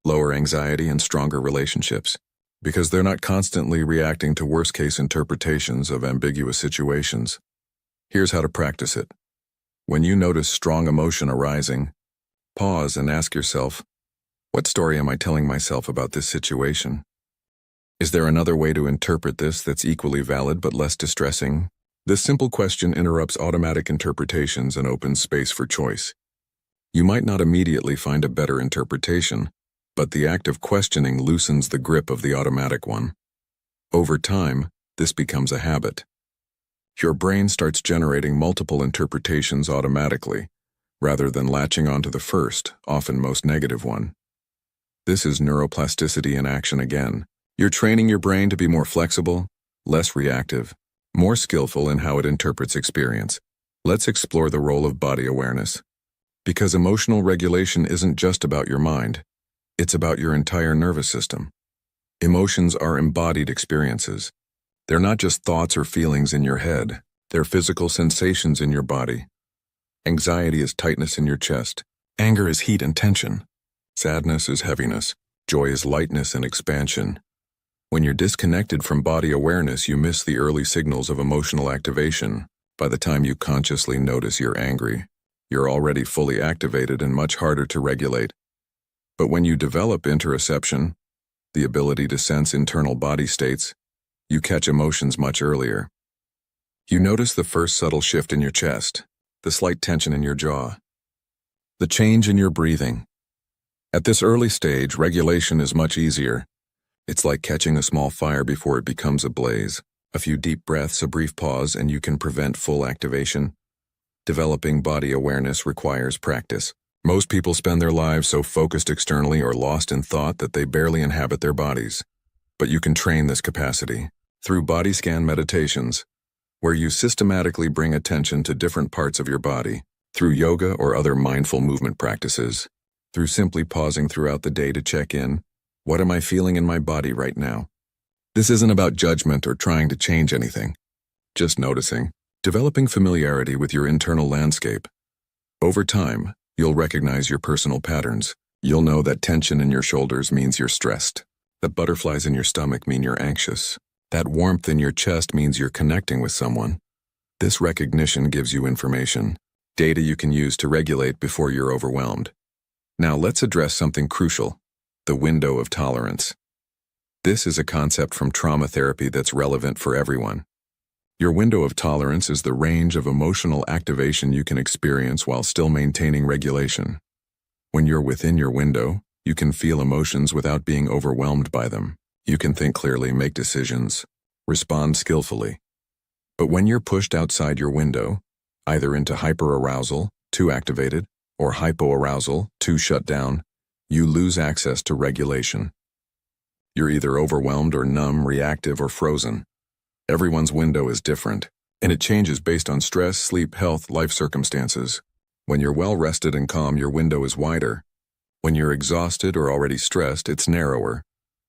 S1: lower anxiety, and stronger relationships, because they're not constantly reacting to worst-case interpretations of ambiguous situations. Here's how to practice it. When you notice strong emotion arising, pause and ask yourself, what story am I telling myself about this situation? Is there another way to interpret this that's equally valid but less distressing? This simple question interrupts automatic interpretations and opens space for choice. You might not immediately find a better interpretation, but the act of questioning loosens the grip of the automatic one. Over time, this becomes a habit. Your brain starts generating multiple interpretations automatically, rather than latching onto the first, often most negative one. This is neuroplasticity in action again. You're training your brain to be more flexible, less reactive, more skillful in how it interprets experience. Let's explore the role of body awareness. Because emotional regulation isn't just about your mind, it's about your entire nervous system. Emotions are embodied experiences. They're not just thoughts or feelings in your head, they're physical sensations in your body. Anxiety is tightness in your chest. Anger is heat and tension. Sadness is heaviness. Joy is lightness and expansion. When you're disconnected from body awareness, you miss the early signals of emotional activation. By the time you consciously notice you're angry, you're already fully activated and much harder to regulate. But when you develop interoception, the ability to sense internal body states, you catch emotions much earlier. You notice the first subtle shift in your chest, the slight tension in your jaw, the change in your breathing. At this early stage, regulation is much easier. It's like catching a small fire before it becomes a blaze. A few deep breaths, a brief pause, and you can prevent full activation. Developing body awareness requires practice. Most people spend their lives so focused externally or lost in thought that they barely inhabit their bodies. But you can train this capacity through body scan meditations, where you systematically bring attention to different parts of your body, through yoga or other mindful movement practices, through simply pausing throughout the day to check in. What am I feeling in my body right now? This isn't about judgment or trying to change anything. Just noticing, developing familiarity with your internal landscape. Over time, you'll recognize your personal patterns. You'll know that tension in your shoulders means you're stressed, that butterflies in your stomach mean you're anxious, that warmth in your chest means you're connecting with someone. This recognition gives you information, data you can use to regulate before you're overwhelmed. Now let's address something crucial. The window of tolerance. This is a concept from trauma therapy that's relevant for everyone. Your window of tolerance is the range of emotional activation you can experience while still maintaining regulation. When you're within your window, you can feel emotions without being overwhelmed by them. You can think clearly, make decisions, respond skillfully. But when you're pushed outside your window, either into hyperarousal, too activated, or hypoarousal, too shut down, you lose access to regulation. You're either overwhelmed or numb, reactive, or frozen. Everyone's window is different, and it changes based on stress, sleep, health, life circumstances. When you're well rested and calm, your window is wider. When you're exhausted or already stressed, it's narrower.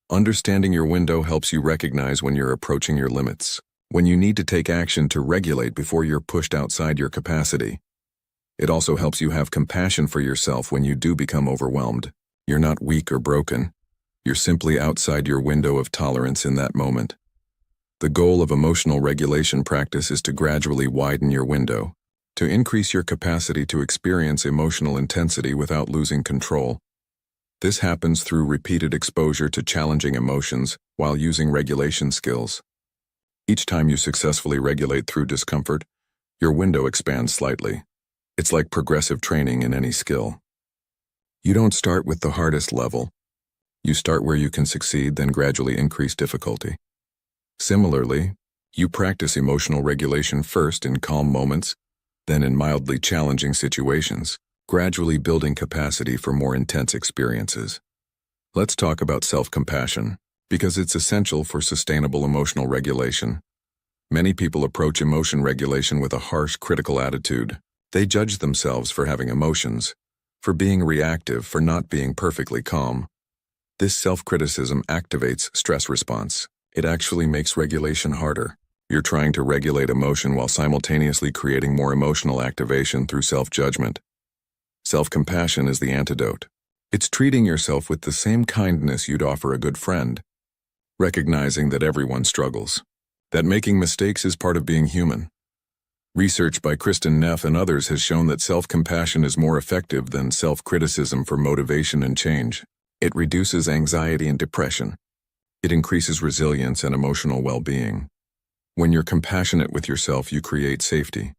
S1: Understanding your window helps you recognize when you're approaching your limits, when you need to take action to regulate before you're pushed outside your capacity. It also helps you have compassion for yourself when you do become overwhelmed. You're not weak or broken. You're simply outside your window of tolerance in that moment. The goal of emotional regulation practice is to gradually widen your window, to increase your capacity to experience emotional intensity without losing control. This happens through repeated exposure to challenging emotions while using regulation skills. Each time you successfully regulate through discomfort, your window expands slightly. It's like progressive training in any skill. You don't start with the hardest level. You start where you can succeed, then gradually increase difficulty. Similarly, you practice emotional regulation first in calm moments, then in mildly challenging situations, gradually building capacity for more intense experiences. Let's talk about self-compassion, because it's essential for sustainable emotional regulation. Many people approach emotion regulation with a harsh, critical attitude. They judge themselves for having emotions, for being reactive, for not being perfectly calm. This self-criticism activates stress response. It actually makes regulation harder. You're trying to regulate emotion while simultaneously creating more emotional activation through self-judgment. Self-compassion is the antidote. It's treating yourself with the same kindness you'd offer a good friend, recognizing that everyone struggles, that making mistakes is part of being human. Research by Kristen Neff and others has shown that self-compassion is more effective than self-criticism for motivation and change. It reduces anxiety and depression. It increases resilience and emotional well-being. When you're compassionate with yourself, you create safety.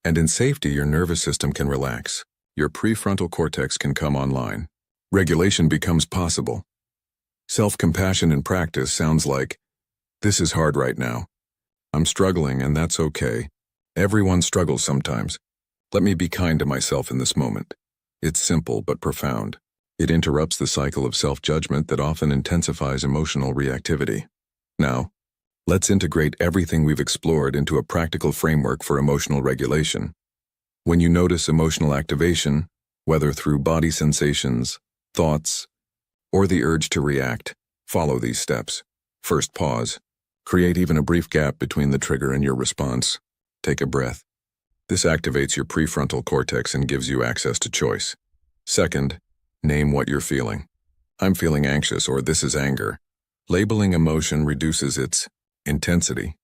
S1: And in safety, your nervous system can relax. Your prefrontal cortex can come online. Regulation becomes possible. Self-compassion in practice sounds like, "This is hard right now. I'm struggling, and that's okay. Everyone struggles sometimes. Let me be kind to myself in this moment." It's simple but profound. It interrupts the cycle of self-judgment that often intensifies emotional reactivity. Now, let's integrate everything we've explored into a practical framework for emotional regulation. When you notice emotional activation, whether through body sensations, thoughts, or the urge to react, follow these steps. First, pause. Create even a brief gap between the trigger and your response. Take a breath. This activates your prefrontal cortex and gives you access to choice. Second, name what you're feeling. "I'm feeling anxious," or "this is anger." Labeling emotion reduces its intensity,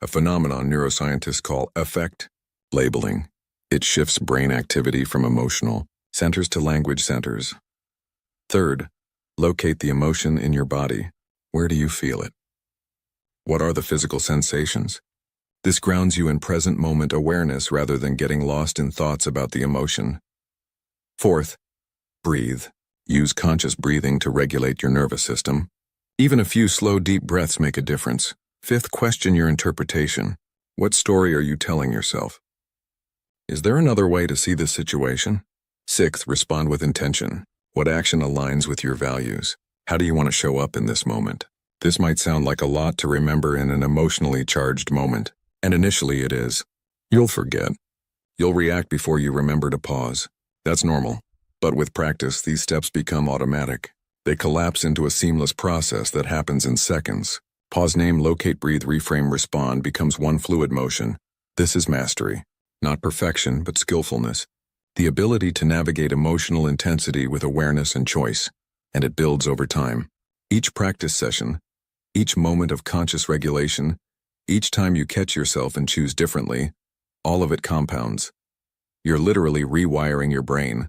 S1: a phenomenon neuroscientists call affect labeling. It shifts brain activity from emotional centers to language centers. Third, locate the emotion in your body. Where do you feel it? What are the physical sensations? This grounds you in present moment awareness rather than getting lost in thoughts about the emotion. Fourth, breathe. Use conscious breathing to regulate your nervous system. Even a few slow, deep breaths make a difference. Fifth, question your interpretation. What story are you telling yourself? Is there another way to see this situation? Sixth, respond with intention. What action aligns with your values? How do you want to show up in this moment? This might sound like a lot to remember in an emotionally charged moment, and initially it is. You'll forget. You'll react before you remember to pause. That's normal. But with practice, these steps become automatic. They collapse into a seamless process that happens in seconds. Pause, name, locate, breathe, reframe, respond becomes one fluid motion. This is mastery. Not perfection, but skillfulness. The ability to navigate emotional intensity with awareness and choice. And it builds over time. Each practice session, each moment of conscious regulation, each time you catch yourself and choose differently, all of it compounds. You're literally rewiring your brain,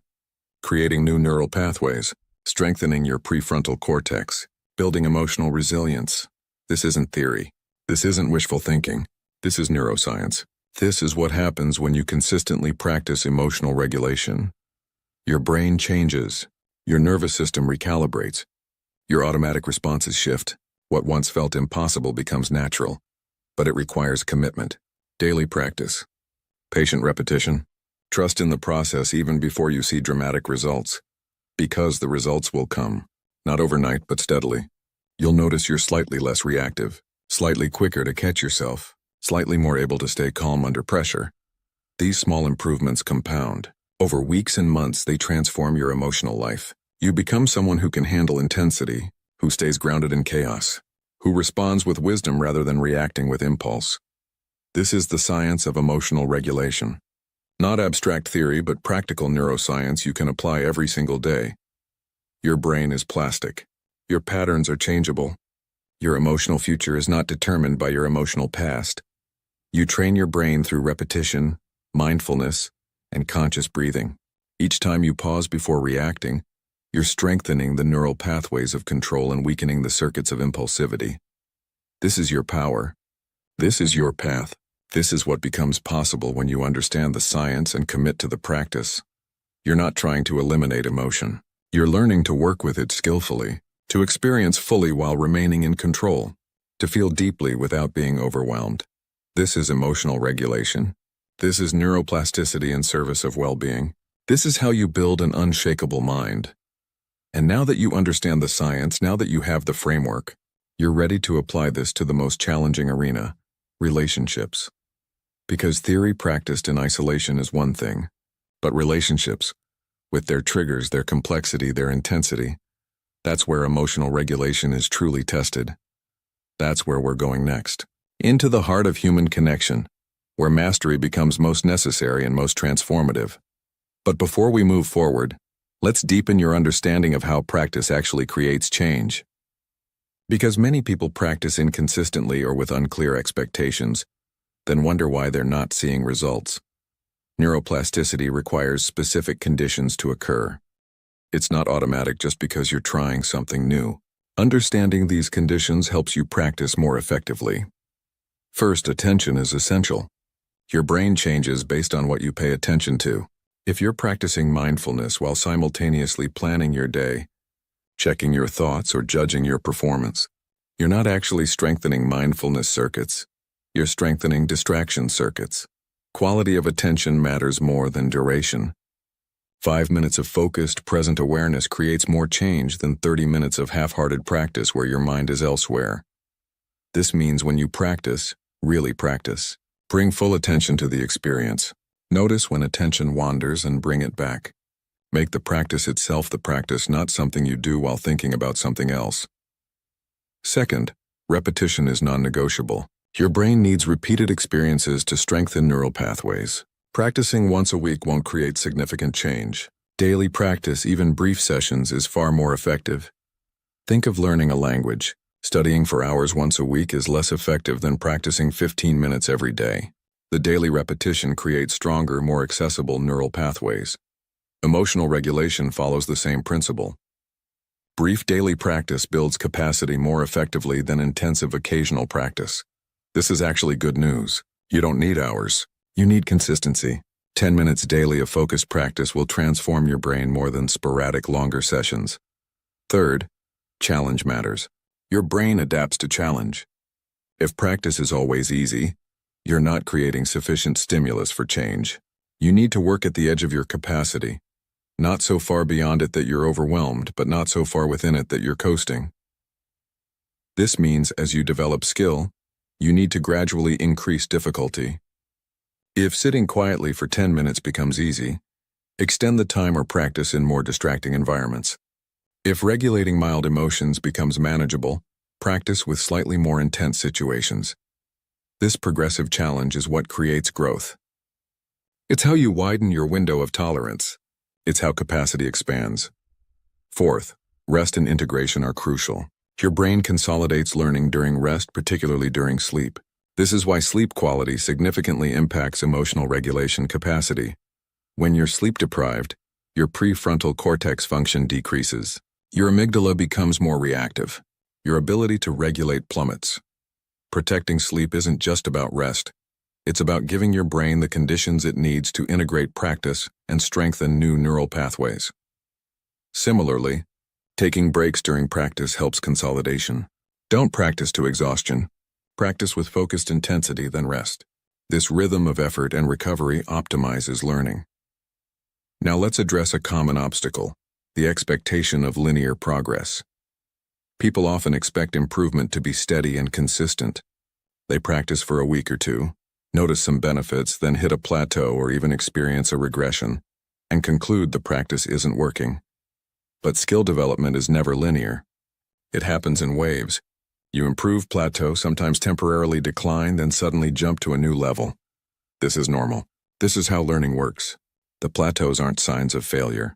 S1: creating new neural pathways, strengthening your prefrontal cortex, building emotional resilience. This isn't theory. This isn't wishful thinking. This is neuroscience. This is what happens when you consistently practice emotional regulation. Your brain changes. Your nervous system recalibrates. Your automatic responses shift. What once felt impossible becomes natural. But it requires commitment, daily practice, patient repetition. Trust in the process even before you see dramatic results. Because the results will come. Not overnight, but steadily. You'll notice you're slightly less reactive, slightly quicker to catch yourself, slightly more able to stay calm under pressure. These small improvements compound. Over weeks and months, they transform your emotional life. You become someone who can handle intensity, who stays grounded in chaos, who responds with wisdom rather than reacting with impulse. This is the science of emotional regulation. Not abstract theory, but practical neuroscience you can apply every single day. Your brain is plastic. Your patterns are changeable. Your emotional future is not determined by your emotional past. You train your brain through repetition, mindfulness, and conscious breathing. Each time you pause before reacting, you're strengthening the neural pathways of control and weakening the circuits of impulsivity. This is your power. This is your path. This is what becomes possible when you understand the science and commit to the practice. You're not trying to eliminate emotion. You're learning to work with it skillfully, to experience fully while remaining in control, to feel deeply without being overwhelmed. This is emotional regulation. This is neuroplasticity in service of well-being. This is how you build an unshakable mind. And now that you understand the science, now that you have the framework, you're ready to apply this to the most challenging arena, relationships. Because theory practiced in isolation is one thing, but relationships, with their triggers, their complexity, their intensity, that's where emotional regulation is truly tested. That's where we're going next. Into the heart of human connection, where mastery becomes most necessary and most transformative. But before we move forward, let's deepen your understanding of how practice actually creates change. Because many people practice inconsistently or with unclear expectations, then wonder why they're not seeing results. Neuroplasticity requires specific conditions to occur. It's not automatic just because you're trying something new. Understanding these conditions helps you practice more effectively. First, attention is essential. Your brain changes based on what you pay attention to. If you're practicing mindfulness while simultaneously planning your day, checking your thoughts, or judging your performance, you're not actually strengthening mindfulness circuits. You're strengthening distraction circuits. Quality of attention matters more than duration. 5 minutes of focused, present awareness creates more change than 30 minutes of half-hearted practice where your mind is elsewhere. This means when you practice, really practice, bring full attention to the experience. Notice when attention wanders and bring it back. Make the practice itself the practice, not something you do while thinking about something else. Second, repetition is non-negotiable. Your brain needs repeated experiences to strengthen neural pathways. Practicing once a week won't create significant change. Daily practice, even brief sessions, is far more effective. Think of learning a language. Studying for hours once a week is less effective than practicing 15 minutes every day. The daily repetition creates stronger, more accessible neural pathways. Emotional regulation follows the same principle. Brief daily practice builds capacity more effectively than intensive occasional practice. This is actually good news. You don't need hours. You need consistency. 10 minutes daily of focused practice will transform your brain more than sporadic longer sessions. Third, challenge matters. Your brain adapts to challenge. If practice is always easy, you're not creating sufficient stimulus for change. You need to work at the edge of your capacity, not so far beyond it that you're overwhelmed, but not so far within it that you're coasting. This means as you develop skill, you need to gradually increase difficulty. If sitting quietly for 10 minutes becomes easy, extend the time or practice in more distracting environments. If regulating mild emotions becomes manageable, practice with slightly more intense situations. This progressive challenge is what creates growth. It's how you widen your window of tolerance. It's how capacity expands. Fourth, rest and integration are crucial. Your brain consolidates learning during rest, particularly during sleep. This is why sleep quality significantly impacts emotional regulation capacity. When you're sleep deprived, your prefrontal cortex function decreases. Your amygdala becomes more reactive. Your ability to regulate plummets. Protecting sleep isn't just about rest. It's about giving your brain the conditions it needs to integrate practice and strengthen new neural pathways. Similarly, taking breaks during practice helps consolidation. Don't practice to exhaustion. Practice with focused intensity, then rest. This rhythm of effort and recovery optimizes learning. Now let's address a common obstacle, the expectation of linear progress. People often expect improvement to be steady and consistent. They practice for a week or two, notice some benefits, then hit a plateau or even experience a regression, and conclude the practice isn't working. But skill development is never linear. It happens in waves. You improve, plateau, sometimes temporarily decline, then suddenly jump to a new level. This is normal. This is how learning works. The plateaus aren't signs of failure.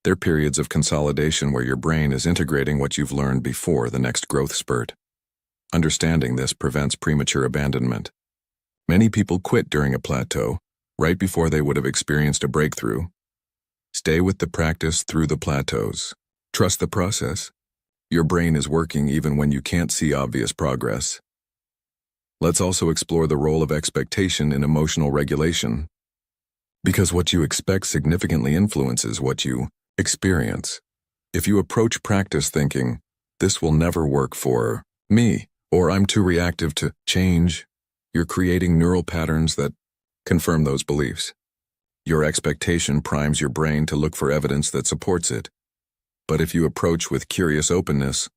S1: They're periods of consolidation where your brain is integrating what you've learned before the next growth spurt. Understanding this prevents premature abandonment. Many people quit during a plateau, right before they would have experienced a breakthrough. Stay with the practice through the plateaus. Trust the process. Your brain is working even when you can't see obvious progress. Let's also explore the role of expectation in emotional regulation. Because what you expect significantly influences what you experience. If you approach practice thinking, this will never work for me, or I'm too reactive to change, you're creating neural patterns that confirm those beliefs. Your expectation primes your brain to look for evidence that supports it. But if you approach with curious openness,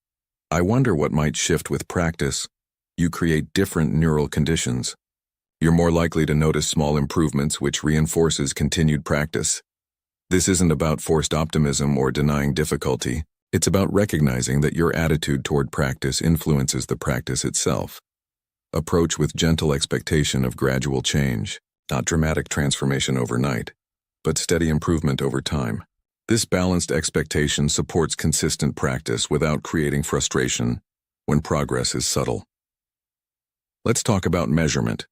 S1: I wonder what might shift with practice, you create different neural conditions. You're more likely to notice small improvements, which reinforces continued practice. This isn't about forced optimism or denying difficulty. It's about recognizing that your attitude toward practice influences the practice itself. Approach with gentle expectation of gradual change, not dramatic transformation overnight, but steady improvement over time. This balanced expectation supports consistent practice without creating frustration when progress is subtle. Let's talk about measurement,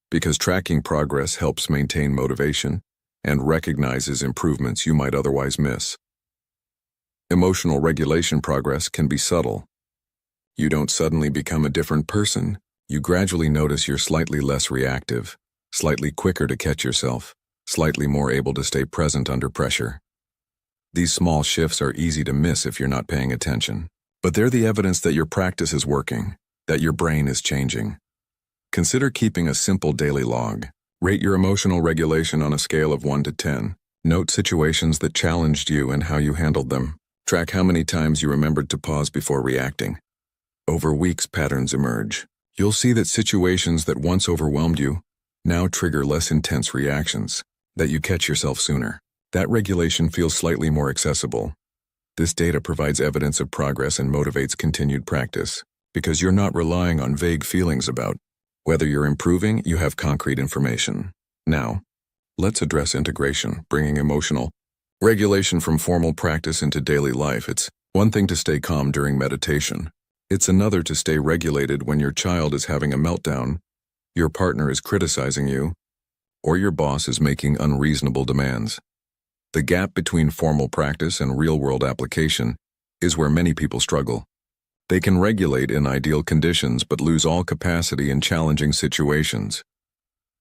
S1: because tracking progress helps maintain motivation and recognizes improvements you might otherwise miss. Emotional regulation progress can be subtle. You don't suddenly become a different person. You gradually notice you're slightly less reactive, slightly quicker to catch yourself, slightly more able to stay present under pressure. These small shifts are easy to miss if you're not paying attention, but they're the evidence that your practice is working, that your brain is changing. Consider keeping a simple daily log. Rate your emotional regulation on a scale of 1 to 10. Note situations that challenged you and how you handled them. Track how many times you remembered to pause before reacting. Over weeks, patterns emerge. You'll see that situations that once overwhelmed you now trigger less intense reactions, that you catch yourself sooner. That regulation feels slightly more accessible. This data provides evidence of progress and motivates continued practice, because you're not relying on vague feelings about whether you're improving. You have concrete information. Now, let's address integration, bringing emotional regulation from formal practice into daily life. It's one thing to stay calm during meditation. It's another to stay regulated when your child is having a meltdown, your partner is criticizing you, or your boss is making unreasonable demands. The gap between formal practice and real-world application is where many people struggle. They can regulate in ideal conditions but lose all capacity in challenging situations.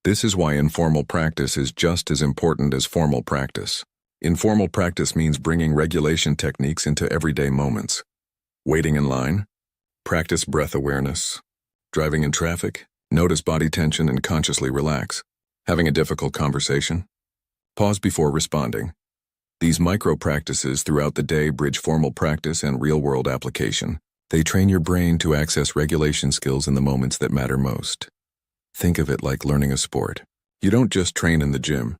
S1: This is why informal practice is just as important as formal practice. Informal practice means bringing regulation techniques into everyday moments. Waiting in line, practice breath awareness. Driving in traffic, notice body tension and consciously relax. Having a difficult conversation, pause before responding. These micro-practices throughout the day bridge formal practice and real-world application. They train your brain to access regulation skills in the moments that matter most. Think of it like learning a sport. You don't just train in the gym.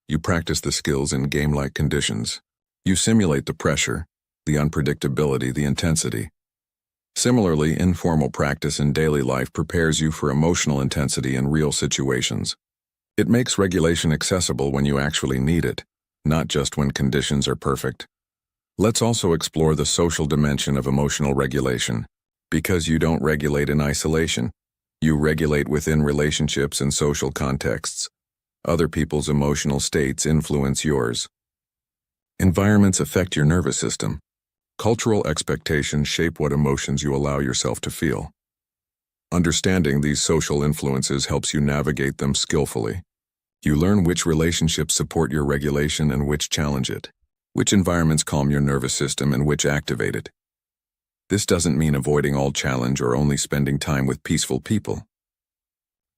S1: You practice the skills in game-like conditions. You simulate the pressure, the unpredictability, the intensity. Similarly, informal practice in daily life prepares you for emotional intensity in real situations. It makes regulation accessible when you actually need it, not just when conditions are perfect. Let's also explore the social dimension of emotional regulation. Because you don't regulate in isolation, you regulate within relationships and social contexts. Other people's emotional states influence yours. Environments affect your nervous system. Cultural expectations shape what emotions you allow yourself to feel. Understanding these social influences helps you navigate them skillfully. You learn which relationships support your regulation and which challenge it, which environments calm your nervous system and which activate it. This doesn't mean avoiding all challenge or only spending time with peaceful people.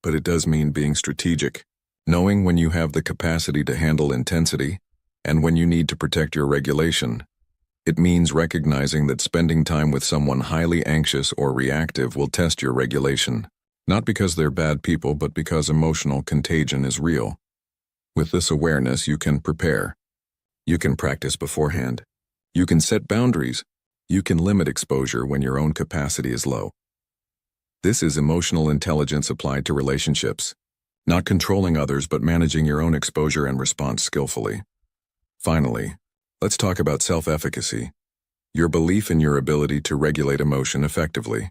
S1: But it does mean being strategic, knowing when you have the capacity to handle intensity and when you need to protect your regulation. It means recognizing that spending time with someone highly anxious or reactive will test your regulation, not because they're bad people, but because emotional contagion is real. With this awareness, you can prepare. You can practice beforehand. You can set boundaries. You can limit exposure when your own capacity is low. This is emotional intelligence applied to relationships, not controlling others but managing your own exposure and response skillfully. Finally, let's talk about self-efficacy, your belief in your ability to regulate emotion effectively.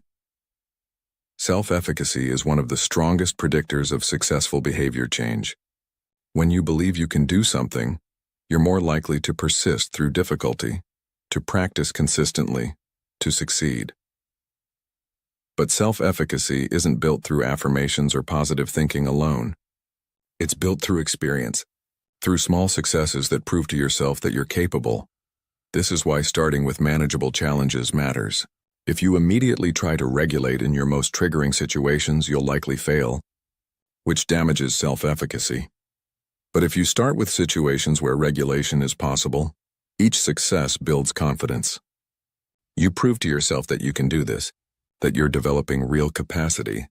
S1: Self-efficacy is one of the strongest predictors of successful behavior change. When you believe you can do something, you're more likely to persist through difficulty, to practice consistently, to succeed. But self-efficacy isn't built through affirmations or positive thinking alone. It's built through experience, through small successes that prove to yourself that you're capable. This is why starting with manageable challenges matters. If you immediately try to regulate in your most triggering situations, you'll likely fail. which damages self-efficacy. But if you start with situations where regulation is possible, each success builds confidence. You prove to yourself that you can do this, that you're developing real capacity.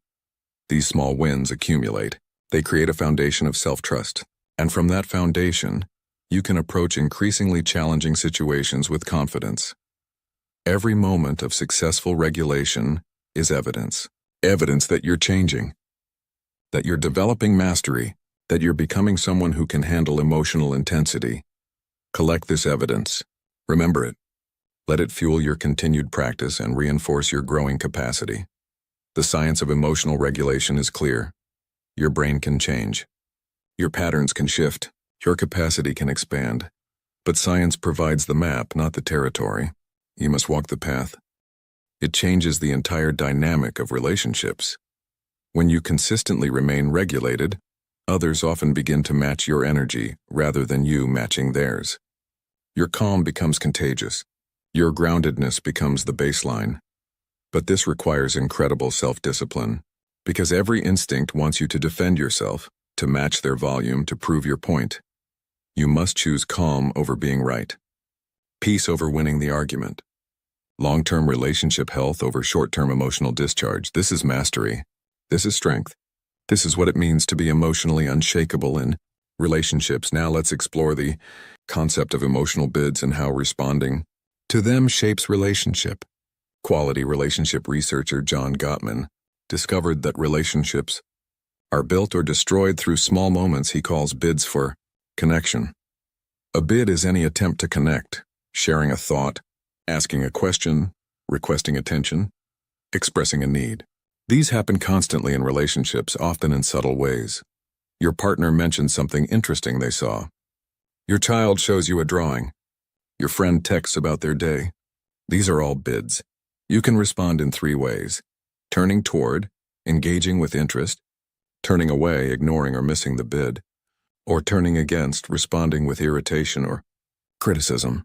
S1: These small wins accumulate. They create a foundation of self-trust. And from that foundation, you can approach increasingly challenging situations with confidence. Every moment of successful regulation is evidence. Evidence that you're changing, that you're developing mastery, that you're becoming someone who can handle emotional intensity. Collect this evidence. Remember it. Let it fuel your continued practice and reinforce your growing capacity. The science of emotional regulation is clear. Your brain can change. Your patterns can shift. Your capacity can expand. But science provides the map, not the territory. You must walk the path. It changes the entire dynamic of relationships. When you consistently remain regulated, others often begin to match your energy rather than you matching theirs. Your calm becomes contagious. Your groundedness becomes the baseline. But this requires incredible self-discipline, because every instinct wants you to defend yourself, to match their volume, to prove your point. You must choose calm over being right, peace over winning the argument, long-term relationship health over short-term emotional discharge. This is mastery. This is strength. This is what it means to be emotionally unshakable in relationships. Now let's explore the concept of emotional bids and how responding to them shapes relationship. Quality relationship researcher John Gottman discovered that relationships are built or destroyed through small moments he calls bids for connection. A bid is any attempt to connect, sharing a thought, asking a question, requesting attention, expressing a need. These happen constantly in relationships, often in subtle ways. Your partner mentions something interesting they saw. Your child shows you a drawing. Your friend texts about their day. These are all bids. You can respond in 3 ways: turning toward, engaging with interest, turning away, ignoring or missing the bid, or turning against, responding with irritation or criticism.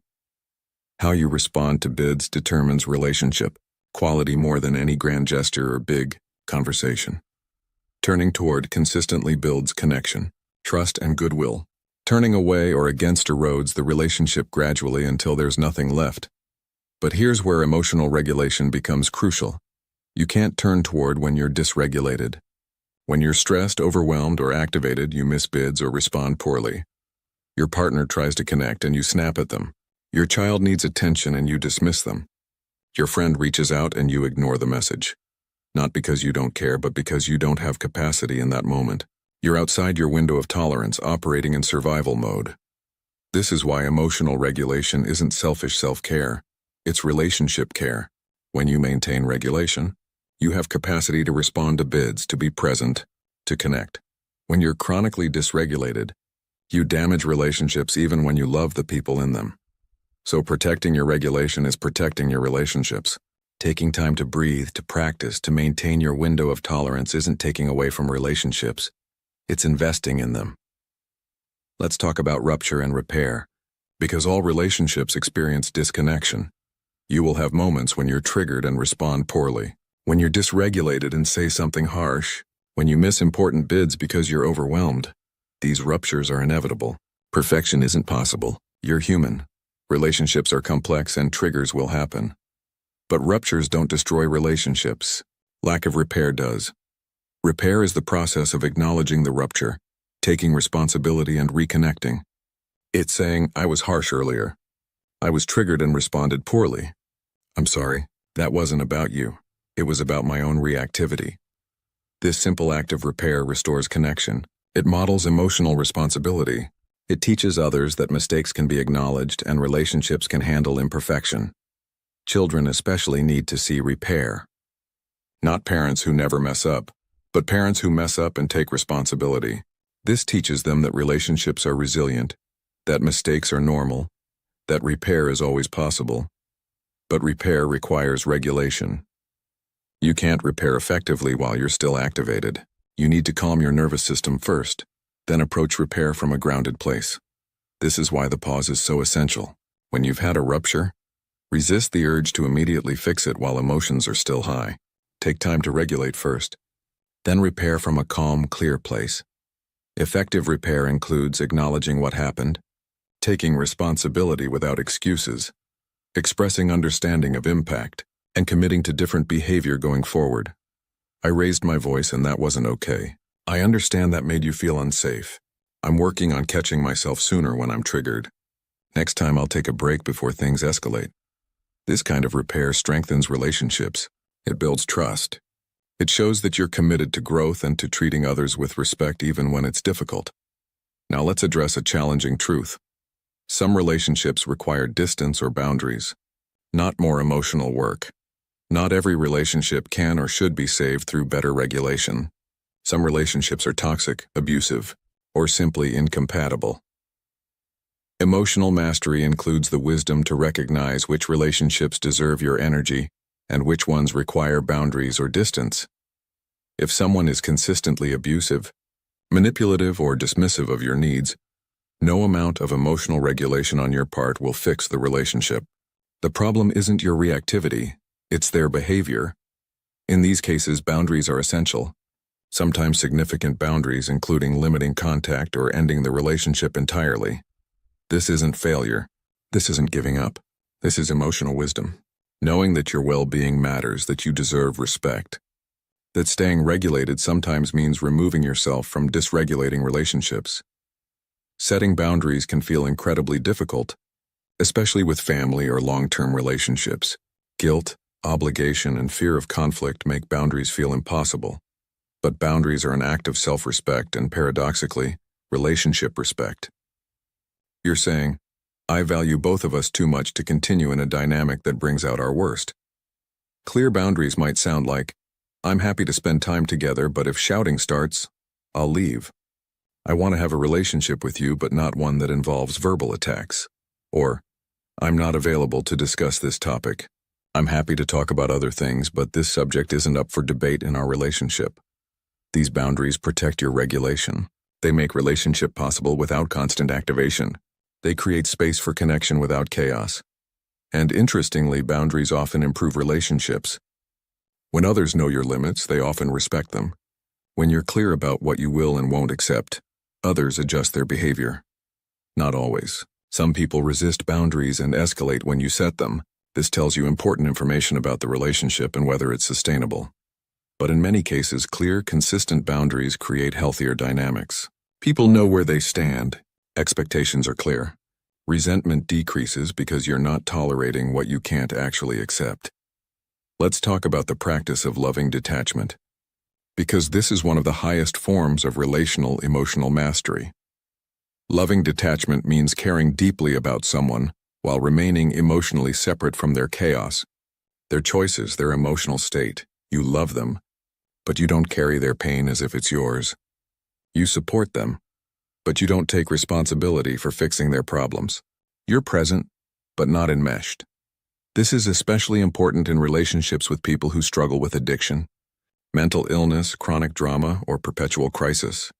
S1: How you respond to bids determines relationship quality more than any grand gesture or big conversation. Turning toward consistently builds connection, trust, and goodwill. Turning away or against erodes the relationship gradually until there's nothing left. But here's where emotional regulation becomes crucial. You can't turn toward when you're dysregulated. When you're stressed, overwhelmed, or activated, you miss bids or respond poorly. Your partner tries to connect and you snap at them. Your child needs attention and you dismiss them. Your friend reaches out and you ignore the message. Not because you don't care, but because you don't have capacity in that moment. You're outside your window of tolerance, operating in survival mode. This is why emotional regulation isn't selfish self-care. It's relationship care. When you maintain regulation, you have capacity to respond to bids, to be present, to connect. When you're chronically dysregulated, you damage relationships even when you love the people in them. So protecting your regulation is protecting your relationships. Taking time to breathe, to practice, to maintain your window of tolerance isn't taking away from relationships. It's investing in them. Let's talk about rupture and repair, because all relationships experience disconnection. You will have moments when you're triggered and respond poorly, when you're dysregulated and say something harsh, when you miss important bids because you're overwhelmed. These ruptures are inevitable. Perfection isn't possible. You're human. Relationships are complex and triggers will happen. But ruptures don't destroy relationships. Lack of repair does. Repair is the process of acknowledging the rupture, taking responsibility and reconnecting. It's saying, I was harsh earlier. I was triggered and responded poorly. I'm sorry, that wasn't about you. It was about my own reactivity. This simple act of repair restores connection. It models emotional responsibility. It teaches others that mistakes can be acknowledged and relationships can handle imperfection. Children especially need to see repair. Not parents who never mess up, but parents who mess up and take responsibility. This teaches them that relationships are resilient, that mistakes are normal, that repair is always possible. But repair requires regulation. You can't repair effectively while you're still activated. You need to calm your nervous system first, then approach repair from a grounded place. This is why the pause is so essential. When you've had a rupture, resist the urge to immediately fix it while emotions are still high. Take time to regulate first. Then repair from a calm, clear place. Effective repair includes acknowledging what happened, taking responsibility without excuses, expressing understanding of impact, and committing to different behavior going forward. I raised my voice and that wasn't okay. I understand that made you feel unsafe. I'm working on catching myself sooner when I'm triggered. Next time I'll take a break before things escalate. This kind of repair strengthens relationships. It builds trust. It shows that you're committed to growth and to treating others with respect even when it's difficult. Now let's address a challenging truth. Some relationships require distance or boundaries, not more emotional work. Not every relationship can or should be saved through better regulation. Some relationships are toxic, abusive, or simply incompatible. Emotional mastery includes the wisdom to recognize which relationships deserve your energy and which ones require boundaries or distance. If someone is consistently abusive, manipulative, or dismissive of your needs, no amount of emotional regulation on your part will fix the relationship. The problem isn't your reactivity, it's their behavior. In these cases, boundaries are essential. Sometimes significant boundaries, including limiting contact or ending the relationship entirely. This isn't failure. This isn't giving up. This is emotional wisdom. Knowing that your well-being matters, that you deserve respect. That staying regulated sometimes means removing yourself from dysregulating relationships. Setting boundaries can feel incredibly difficult, especially with family or long-term relationships. Guilt, obligation, and fear of conflict make boundaries feel impossible. But boundaries are an act of self-respect and, paradoxically, relationship respect. You're saying, I value both of us too much to continue in a dynamic that brings out our worst. Clear boundaries might sound like, I'm happy to spend time together, but if shouting starts, I'll leave. I want to have a relationship with you, but not one that involves verbal attacks. Or, I'm not available to discuss this topic. I'm happy to talk about other things, but this subject isn't up for debate in our relationship. These boundaries protect your regulation. They make relationship possible without constant activation. They create space for connection without chaos. And interestingly, boundaries often improve relationships. When others know your limits, they often respect them. When you're clear about what you will and won't accept, others adjust their behavior. Not always. Some people resist boundaries and escalate when you set them. This tells you important information about the relationship and whether it's sustainable. But in many cases, clear, consistent boundaries create healthier dynamics. People know where they stand. Expectations are clear. Resentment decreases because you're not tolerating what you can't actually accept. Let's talk about the practice of loving detachment. Because this is one of the highest forms of relational emotional mastery. Loving detachment means caring deeply about someone while remaining emotionally separate from their chaos, their choices, their emotional state. You love them, but you don't carry their pain as if it's yours. You support them, but you don't take responsibility for fixing their problems. You're present, but not enmeshed. This is especially important in relationships with people who struggle with addiction, mental illness, chronic trauma, or perpetual crisis.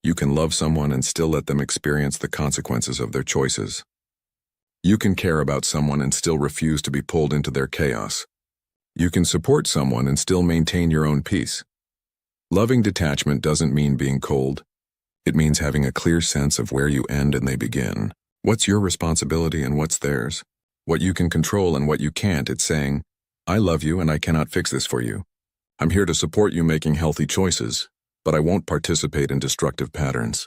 S1: You can love someone and still let them experience the consequences of their choices. You can care about someone and still refuse to be pulled into their chaos. You can support someone and still maintain your own peace. Loving detachment doesn't mean being cold. It means having a clear sense of where you end and they begin. What's your responsibility and what's theirs? What you can control and what you can't. It's saying, I love you and I cannot fix this for you. I'm here to support you making healthy choices, but I won't participate in destructive patterns.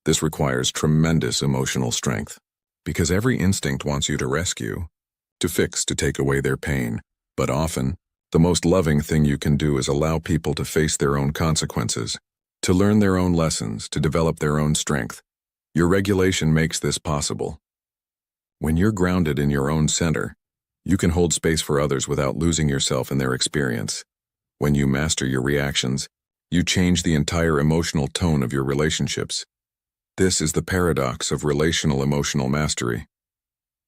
S1: This requires tremendous emotional strength, because every instinct wants you to rescue, to fix, to take away their pain. But often, the most loving thing you can do is allow people to face their own consequences, to learn their own lessons, to develop their own strength. Your regulation makes this possible. When you're grounded in your own center, you can hold space for others without losing yourself in their experience. When you master your reactions, you change the entire emotional tone of your relationships. This is the paradox of relational emotional mastery.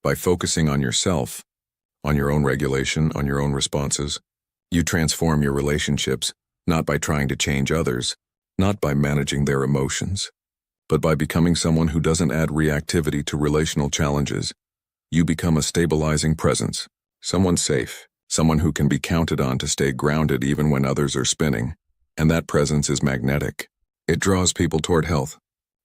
S1: By focusing on yourself, on your own regulation, on your own responses, you transform your relationships, not by trying to change others, not by managing their emotions, but by becoming someone who doesn't add reactivity to relational challenges. You become a stabilizing presence, someone safe, someone who can be counted on to stay grounded even when others are spinning. And that presence is magnetic. It draws people toward health.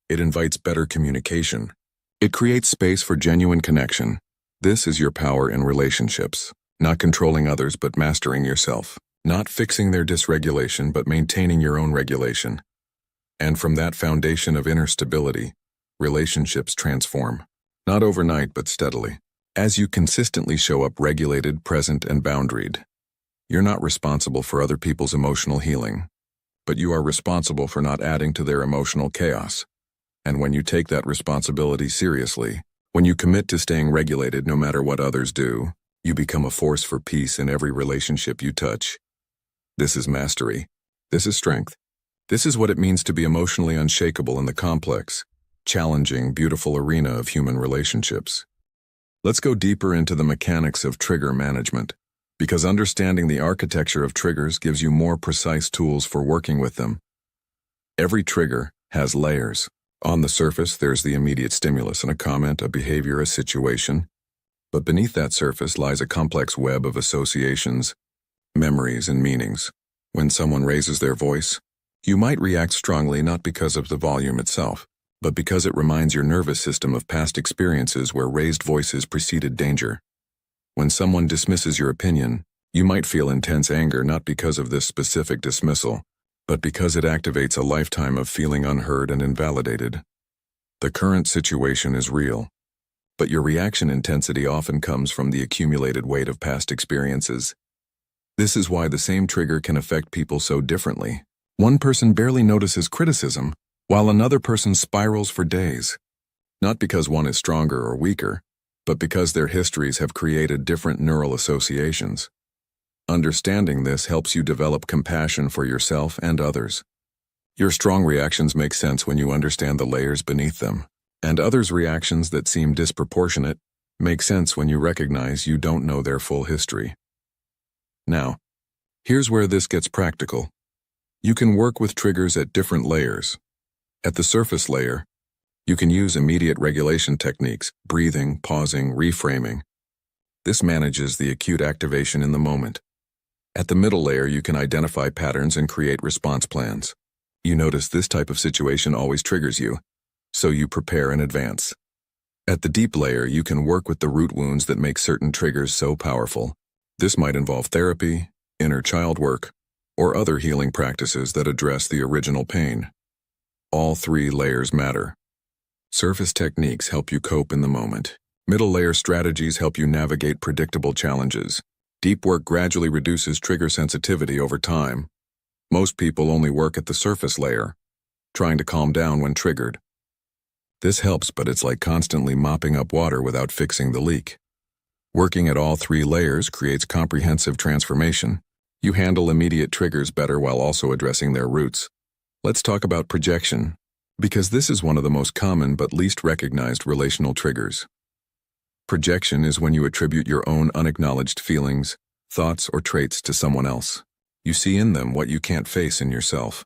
S1: It invites better communication. It creates space for genuine connection. This is your power in relationships. Not controlling others, but mastering yourself. Not fixing their dysregulation, but maintaining your own regulation. And from that foundation of inner stability, relationships transform. Not overnight, but steadily. As you consistently show up regulated, present, and boundaried. You're not responsible for other people's emotional healing, but you are responsible for not adding to their emotional chaos. And when you take that responsibility seriously, when you commit to staying regulated no matter what others do, you become a force for peace in every relationship you touch. This is mastery. This is strength. This is what it means to be emotionally unshakable in the complex, challenging, beautiful arena of human relationships. Let's go deeper into the mechanics of trigger management, because understanding the architecture of triggers gives you more precise tools for working with them. Every trigger has layers. On the surface, there's the immediate stimulus and a comment, a behavior, a situation. But beneath that surface lies a complex web of associations, memories, and meanings. When someone raises their voice, you might react strongly not because of the volume itself, but because it reminds your nervous system of past experiences where raised voices preceded danger. When someone dismisses your opinion, you might feel intense anger not because of this specific dismissal, but because it activates a lifetime of feeling unheard and invalidated. The current situation is real, but your reaction intensity often comes from the accumulated weight of past experiences. This is why the same trigger can affect people so differently. One person barely notices criticism, while another person spirals for days. Not because one is stronger or weaker, but because their histories have created different neural associations. Understanding this helps you develop compassion for yourself and others. Your strong reactions make sense when you understand the layers beneath them, and others' reactions that seem disproportionate make sense when you recognize you don't know their full history. Now, here's where this gets practical. You can work with triggers at different layers. At the surface layer, you can use immediate regulation techniques, breathing, pausing, reframing. This manages the acute activation in the moment. At the middle layer, you can identify patterns and create response plans. You notice this type of situation always triggers you, so you prepare in advance. At the deep layer, you can work with the root wounds that make certain triggers so powerful. This might involve therapy, inner child work, or other healing practices that address the original pain. All three layers matter. Surface techniques help you cope in the moment. Middle layer strategies help you navigate predictable challenges. Deep work gradually reduces trigger sensitivity over time. Most people only work at the surface layer, trying to calm down when triggered. This helps, but it's like constantly mopping up water without fixing the leak. Working at all three layers creates comprehensive transformation. You handle immediate triggers better while also addressing their roots. Let's talk about projection, because this is one of the most common but least recognized relational triggers. Projection is when you attribute your own unacknowledged feelings, thoughts, or traits to someone else. You see in them what you can't face in yourself.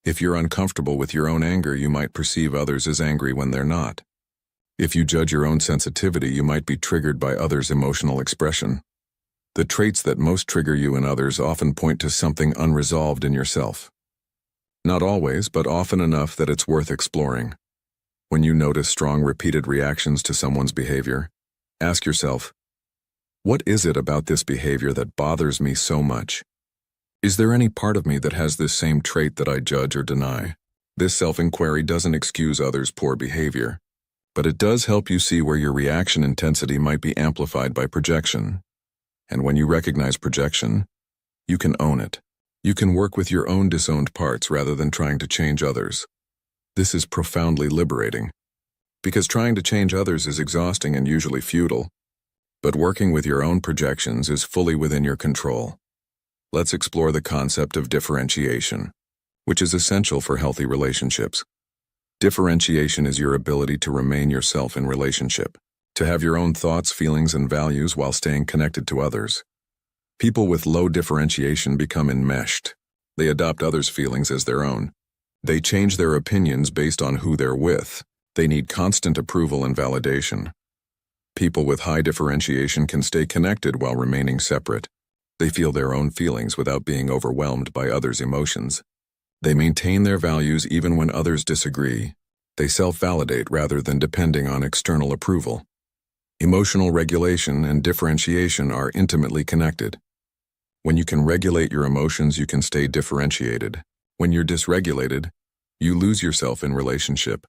S1: If you're uncomfortable with your own anger, you might perceive others as angry when they're not. If you judge your own sensitivity, you might be triggered by others' emotional expression. The traits that most trigger you in others often point to something unresolved in yourself. Not always, but often enough that it's worth exploring. When you notice strong repeated reactions to someone's behavior, ask yourself, what is it about this behavior that bothers me so much? Is there any part of me that has this same trait that I judge or deny? This self-inquiry doesn't excuse others' poor behavior, but it does help you see where your reaction intensity might be amplified by projection. And when you recognize projection, you can own it. You can work with your own disowned parts rather than trying to change others. This is profoundly liberating, because trying to change others is exhausting and usually futile, but working with your own projections is fully within your control. Let's explore the concept of differentiation, which is essential for healthy relationships. Differentiation is your ability to remain yourself in relationship, to have your own thoughts, feelings, and values while staying connected to others. People with low differentiation become enmeshed. They adopt others' feelings as their own. They change their opinions based on who they're with. They need constant approval and validation. People with high differentiation can stay connected while remaining separate. They feel their own feelings without being overwhelmed by others' emotions. They maintain their values even when others disagree. They self-validate rather than depending on external approval. Emotional regulation and differentiation are intimately connected. When you can regulate your emotions, you can stay differentiated. When you're dysregulated, you lose yourself in relationship.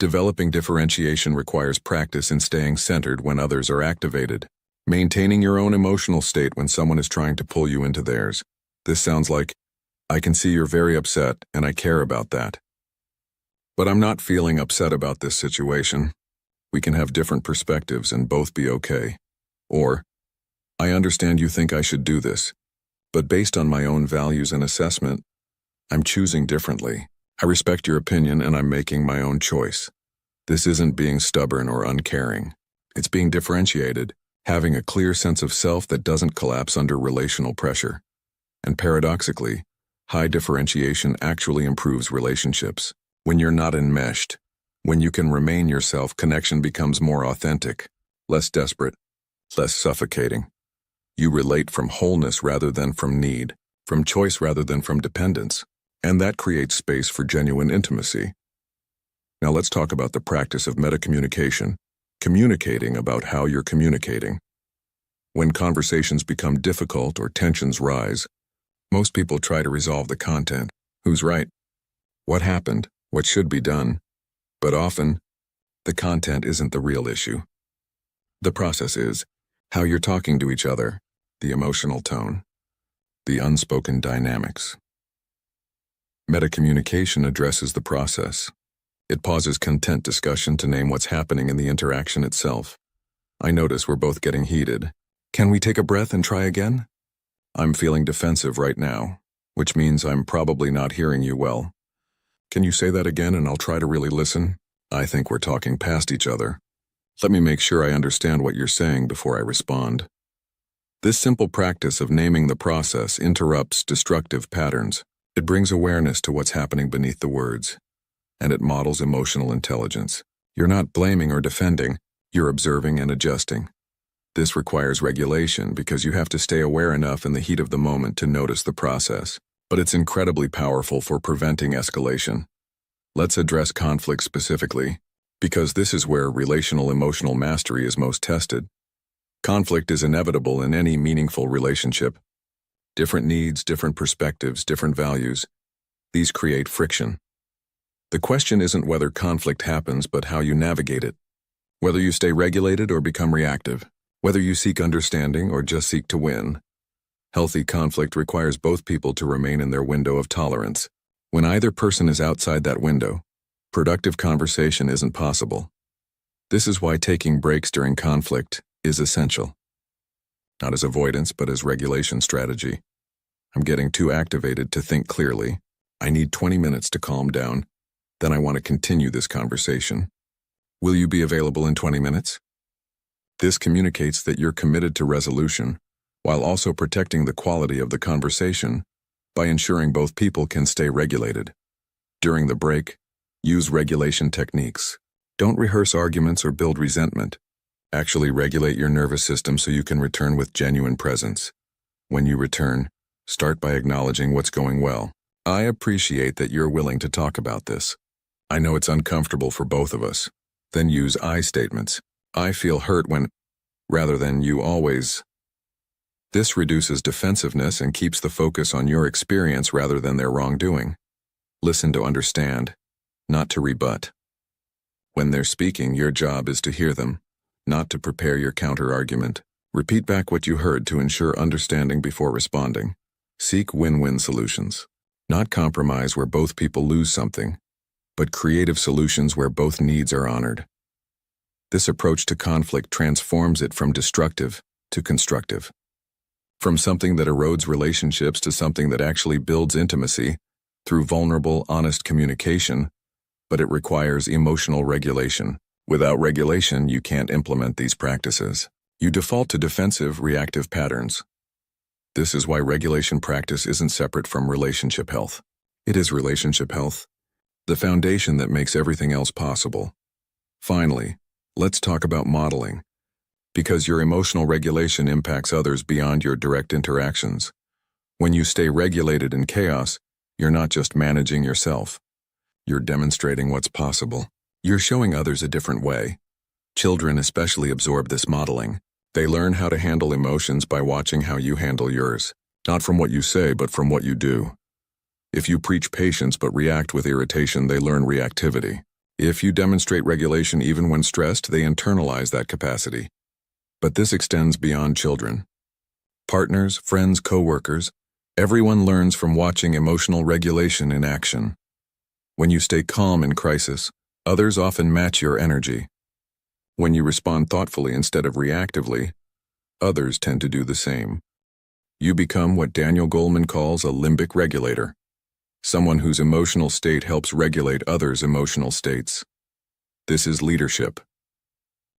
S1: Developing differentiation requires practice in staying centered when others are activated. Maintaining your own emotional state when someone is trying to pull you into theirs. This sounds like, I can see you're very upset and I care about that. But I'm not feeling upset about this situation. We can have different perspectives and both be okay. Or, I understand you think I should do this, but based on my own values and assessment, I'm choosing differently. I respect your opinion and I'm making my own choice. This isn't being stubborn or uncaring. It's being differentiated, having a clear sense of self that doesn't collapse under relational pressure. And paradoxically, high differentiation actually improves relationships. When you're not enmeshed, when you can remain yourself, connection becomes more authentic, less desperate, less suffocating. You relate from wholeness rather than from need, from choice rather than from dependence, and that creates space for genuine intimacy. Now let's talk about the practice of metacommunication, communicating about how you're communicating. When conversations become difficult or tensions rise, most people try to resolve the content. Who's right? What happened? What should be done? But often, the content isn't the real issue. The process is how you're talking to each other, the emotional tone, the unspoken dynamics. Metacommunication addresses the process. It pauses content discussion to name what's happening in the interaction itself. I notice we're both getting heated. Can we take a breath and try again? I'm feeling defensive right now, which means I'm probably not hearing you well. Can you say that again and I'll try to really listen? I think we're talking past each other. Let me make sure I understand what you're saying before I respond. This simple practice of naming the process interrupts destructive patterns. It brings awareness to what's happening beneath the words, and it models emotional intelligence. You're not blaming or defending, you're observing and adjusting. This requires regulation because you have to stay aware enough in the heat of the moment to notice the process, but it's incredibly powerful for preventing escalation. Let's address conflict specifically, because this is where relational emotional mastery is most tested. Conflict is inevitable in any meaningful relationship. Different needs, different perspectives, different values. These create friction. The question isn't whether conflict happens, but how you navigate it. Whether you stay regulated or become reactive. Whether you seek understanding or just seek to win. Healthy conflict requires both people to remain in their window of tolerance. When either person is outside that window, productive conversation isn't possible. This is why taking breaks during conflict is essential. Not as avoidance, but as regulation strategy. I'm getting too activated to think clearly. I need 20 minutes to calm down. Then I want to continue this conversation. Will you be available in 20 minutes? This communicates that you're committed to resolution, while also protecting the quality of the conversation by ensuring both people can stay regulated. During the break, use regulation techniques. Don't rehearse arguments or build resentment. Actually regulate your nervous system so you can return with genuine presence. When you return, start by acknowledging what's going well. I appreciate that you're willing to talk about this. I know it's uncomfortable for both of us. Then use I statements. I feel hurt when, rather than you always. This reduces defensiveness and keeps the focus on your experience rather than their wrongdoing. Listen to understand, not to rebut. When they're speaking, your job is to hear them, not to prepare your counter-argument. Repeat back what you heard to ensure understanding before responding. Seek win-win solutions. Not compromise where both people lose something, but creative solutions where both needs are honored. This approach to conflict transforms it from destructive to constructive. From something that erodes relationships to something that actually builds intimacy through vulnerable, honest communication, but it requires emotional regulation. Without regulation, you can't implement these practices. You default to defensive, reactive patterns. This is why regulation practice isn't separate from relationship health. It is relationship health, the foundation that makes everything else possible. Finally, let's talk about modeling. Because your emotional regulation impacts others beyond your direct interactions. When you stay regulated in chaos, you're not just managing yourself. You're demonstrating what's possible. You're showing others a different way. Children especially absorb this modeling. They learn how to handle emotions by watching how you handle yours. Not from what you say, but from what you do. If you preach patience but react with irritation, they learn reactivity. If you demonstrate regulation even when stressed, they internalize that capacity. But this extends beyond children. Partners, friends, co-workers, everyone learns from watching emotional regulation in action. When you stay calm in crisis, others often match your energy. When you respond thoughtfully instead of reactively, others tend to do the same. You become what Daniel Goleman calls a limbic regulator, someone whose emotional state helps regulate others' emotional states. This is leadership.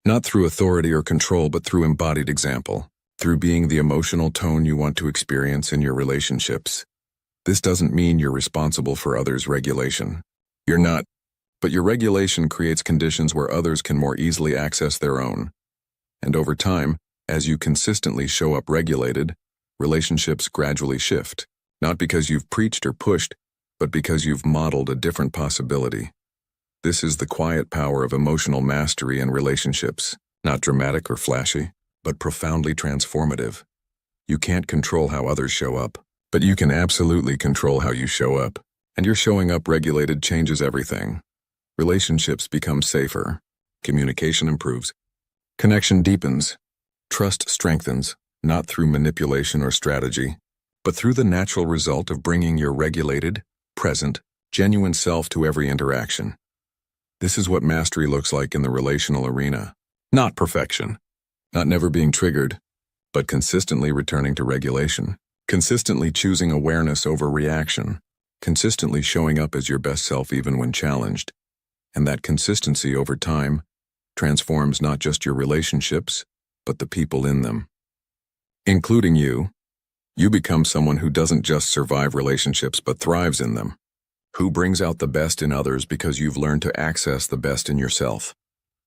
S1: Not through authority or control, but through embodied example, through being the emotional tone you want to experience in your relationships. This doesn't mean you're responsible for others' regulation. You're not, but your regulation creates conditions where others can more easily access their own. And over time, as you consistently show up regulated, relationships gradually shift, not because you've preached or pushed, but because you've modeled a different possibility. This is the quiet power of emotional mastery in relationships, not dramatic or flashy, but profoundly transformative. You can't control how others show up, but you can absolutely control how you show up. And your showing up regulated changes everything. Relationships become safer, communication improves, connection deepens, trust strengthens, not through manipulation or strategy, but through the natural result of bringing your regulated, present, genuine self to every interaction. This is what mastery looks like in the relational arena. Not perfection, not never being triggered, but consistently returning to regulation, consistently choosing awareness over reaction, consistently showing up as your best self even when challenged. And that consistency over time transforms not just your relationships, but the people in them. Including you, you become someone who doesn't just survive relationships but thrives in them. Who brings out the best in others because you've learned to access the best in yourself.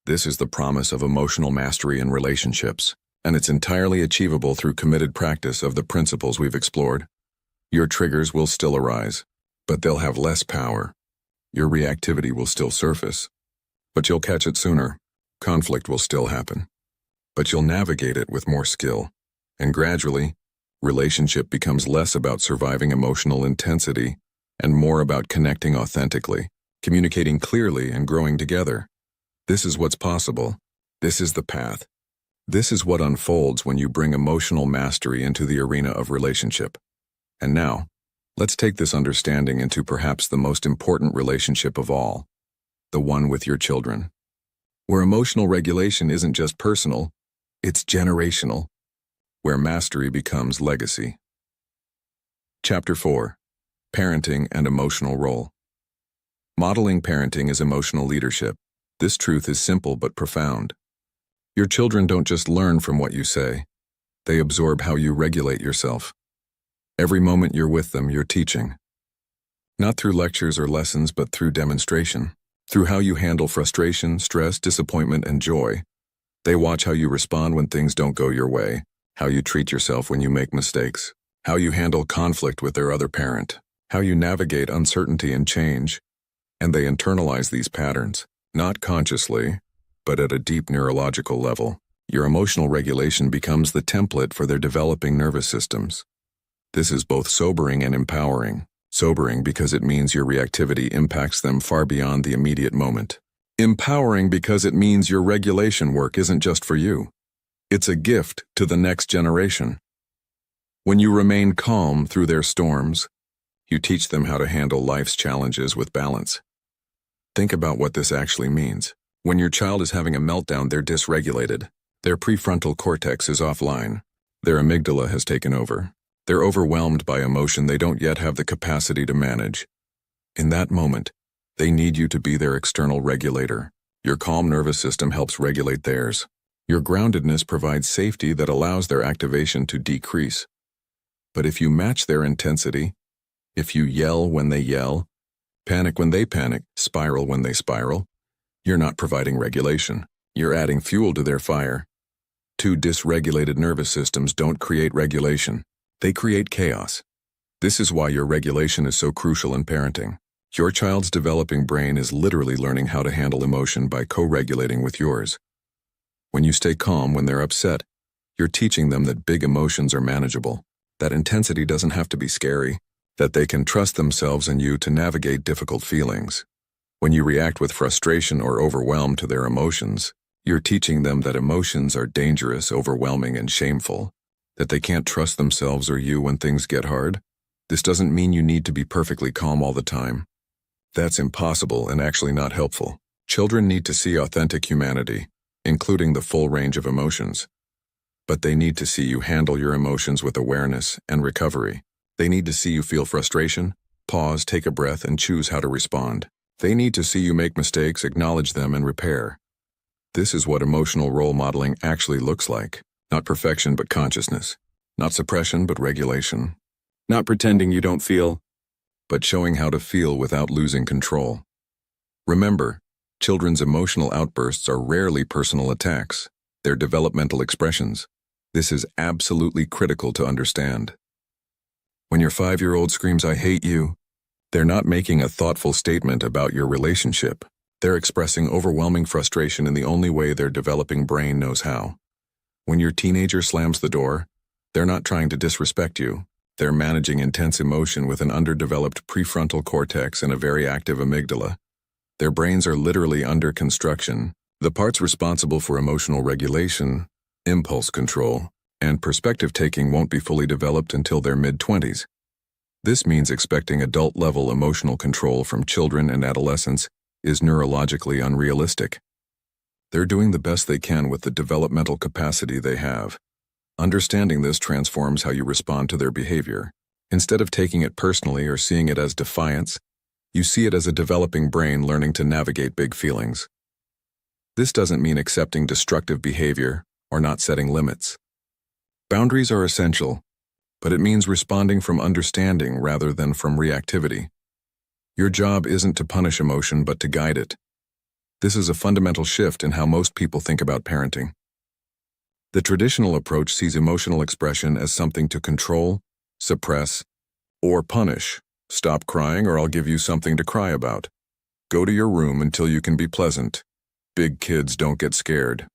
S1: This is the promise of emotional mastery in relationships, and it's entirely achievable through committed practice of the principles we've explored. Your triggers will still arise, but they'll have less power. Your reactivity will still surface, but you'll catch it sooner. Conflict will still happen, but you'll navigate it with more skill. And gradually, relationship becomes less about surviving emotional intensity and more about connecting authentically, communicating clearly, and growing together. This is what's possible. This is the path. This is what unfolds when you bring emotional mastery into the arena of relationship. And now, let's take this understanding into perhaps the most important relationship of all, the one with your children. Where emotional regulation isn't just personal, it's generational. Where mastery becomes legacy. Chapter 4. Parenting and Emotional Role. Modeling parenting is emotional leadership. This truth is simple but profound. Your children don't just learn from what you say. They absorb how you regulate yourself. Every moment you're with them, you're teaching. Not through lectures or lessons, but through demonstration. Through how you handle frustration, stress, disappointment, and joy. They watch how you respond when things don't go your way, how you treat yourself when you make mistakes, how you handle conflict with their other parent, how you navigate uncertainty and change. And they internalize these patterns, not consciously, but at a deep neurological level. Your emotional regulation becomes the template for their developing nervous systems. This is both sobering and empowering. Sobering because it means your reactivity impacts them far beyond the immediate moment. Empowering because it means your regulation work isn't just for you. It's a gift to the next generation. When you remain calm through their storms, you teach them how to handle life's challenges with balance. Think about what this actually means. When your child is having a meltdown, they're dysregulated. Their prefrontal cortex is offline. Their amygdala has taken over. They're overwhelmed by emotion they don't yet have the capacity to manage. In that moment, they need you to be their external regulator. Your calm nervous system helps regulate theirs. Your groundedness provides safety that allows their activation to decrease. But if you match their intensity, if you yell when they yell, panic when they panic, spiral when they spiral, you're not providing regulation. You're adding fuel to their fire. Two dysregulated nervous systems don't create regulation. They create chaos. This is why your regulation is so crucial in parenting. Your child's developing brain is literally learning how to handle emotion by co-regulating with yours. When you stay calm when they're upset, you're teaching them that big emotions are manageable, that intensity doesn't have to be scary, that they can trust themselves and you to navigate difficult feelings. When you react with frustration or overwhelm to their emotions, you're teaching them that emotions are dangerous, overwhelming, and shameful, that they can't trust themselves or you when things get hard. This doesn't mean you need to be perfectly calm all the time. That's impossible and actually not helpful. Children need to see authentic humanity, including the full range of emotions. But they need to see you handle your emotions with awareness and recovery. They need to see you feel frustration, pause, take a breath, and choose how to respond. They need to see you make mistakes, acknowledge them, and repair. This is what emotional role modeling actually looks like. Not perfection, but consciousness. Not suppression, but regulation. Not pretending you don't feel, but showing how to feel without losing control. Remember, children's emotional outbursts are rarely personal attacks. They're developmental expressions. This is absolutely critical to understand. When your 5-year-old screams, "I hate you," they're not making a thoughtful statement about your relationship. They're expressing overwhelming frustration in the only way their developing brain knows how. When your teenager slams the door, they're not trying to disrespect you. They're managing intense emotion with an underdeveloped prefrontal cortex and a very active amygdala. Their brains are literally under construction. The parts responsible for emotional regulation, impulse control, and perspective-taking won't be fully developed until their mid-20s. This means expecting adult-level emotional control from children and adolescents is neurologically unrealistic. They're doing the best they can with the developmental capacity they have. Understanding this transforms how you respond to their behavior. Instead of taking it personally or seeing it as defiance, you see it as a developing brain learning to navigate big feelings. This doesn't mean accepting destructive behavior or not setting limits. Boundaries are essential, but it means responding from understanding rather than from reactivity. Your job isn't to punish emotion, but to guide it. This is a fundamental shift in how most people think about parenting. The traditional approach sees emotional expression as something to control, suppress, or punish. Stop crying or I'll give you something to cry about. Go to your room until you can be pleasant. Big kids don't get scared.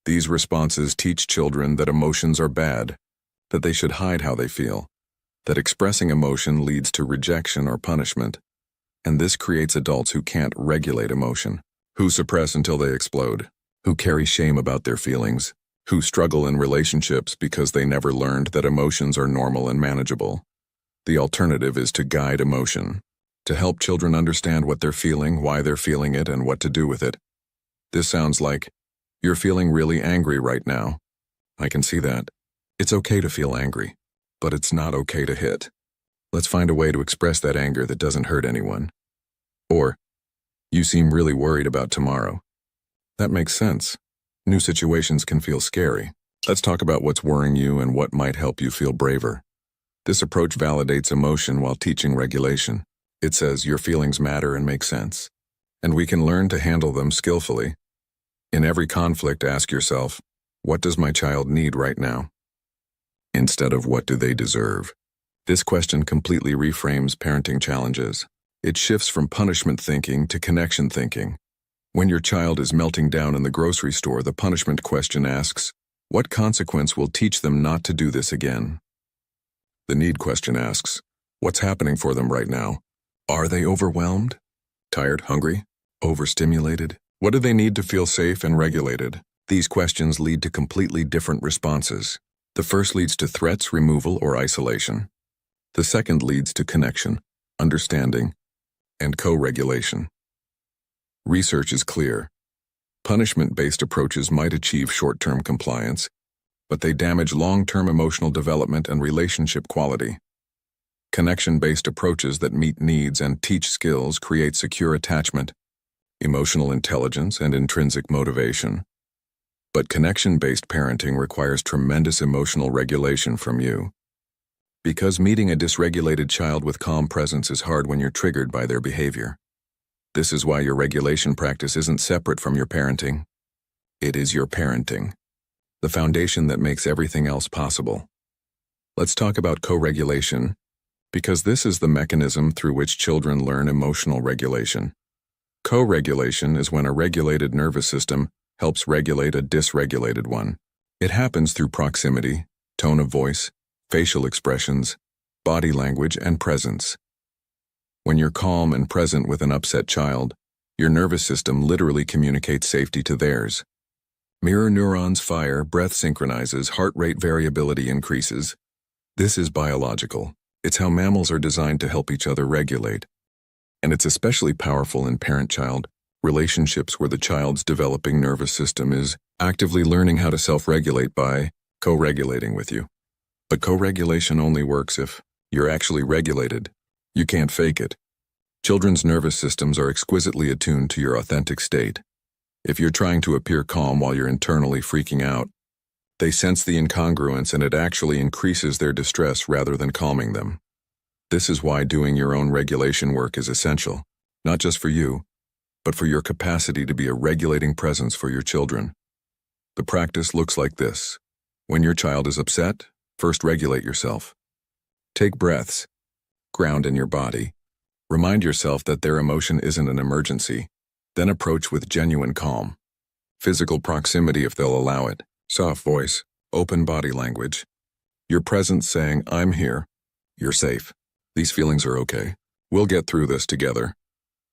S1: These responses teach children that emotions are bad, that they should hide how they feel, that expressing emotion leads to rejection or punishment. And this creates adults who can't regulate emotion, who suppress until they explode, who carry shame about their feelings, who struggle in relationships because they never learned that emotions are normal and manageable. The alternative is to guide emotion, to help children understand what they're feeling, why they're feeling it, and what to do with it. This sounds like, "You're feeling really angry right now. I can see that. It's okay to feel angry, but it's not okay to hit. Let's find a way to express that anger that doesn't hurt anyone." Or, "You seem really worried about tomorrow. That makes sense. New situations can feel scary. Let's talk about what's worrying you and what might help you feel braver." This approach validates emotion while teaching regulation. It says your feelings matter and make sense, and we can learn to handle them skillfully. In every conflict, ask yourself, what does my child need right now? Instead of what do they deserve? This question completely reframes parenting challenges. It shifts from punishment thinking to connection thinking. When your child is melting down in the grocery store, the punishment question asks, what consequence will teach them not to do this again? The need question asks, what's happening for them right now? Are they overwhelmed? Tired, hungry, overstimulated? What do they need to feel safe and regulated? These questions lead to completely different responses. The first leads to threats, removal, or isolation. The second leads to connection, understanding, and co-regulation. Research is clear. Punishment-based approaches might achieve short-term compliance, but they damage long-term emotional development and relationship quality. Connection-based approaches that meet needs and teach skills create secure attachment, emotional intelligence, and intrinsic motivation. But connection-based parenting requires tremendous emotional regulation from you. Because meeting a dysregulated child with calm presence is hard when you're triggered by their behavior. This is why your regulation practice isn't separate from your parenting. It is your parenting. the foundation that makes everything else possible. Let's talk about co-regulation, because this is the mechanism through which children learn emotional regulation. Co-regulation is when a regulated nervous system helps regulate a dysregulated one. It happens through proximity, tone of voice, facial expressions, body language, and presence. When you're calm and present with an upset child, your nervous system literally communicates safety to theirs. Mirror neurons fire, breath synchronizes, heart rate variability increases. This is biological. It's how mammals are designed to help each other regulate. And it's especially powerful in parent-child relationships where the child's developing nervous system is actively learning how to self-regulate by co-regulating with you. But co-regulation only works if you're actually regulated. You can't fake it. Children's nervous systems are exquisitely attuned to your authentic state. If you're trying to appear calm while you're internally freaking out, they sense the incongruence and it actually increases their distress rather than calming them. This is why doing your own regulation work is essential, not just for you, but for your capacity to be a regulating presence for your children. The practice looks like this. When your child is upset, first regulate yourself. Take breaths. Ground in your body. Remind yourself that their emotion isn't an emergency. Then approach with genuine calm. Physical proximity if they'll allow it. Soft voice. Open body language. Your presence saying, I'm here. You're safe. These feelings are okay. We'll get through this together.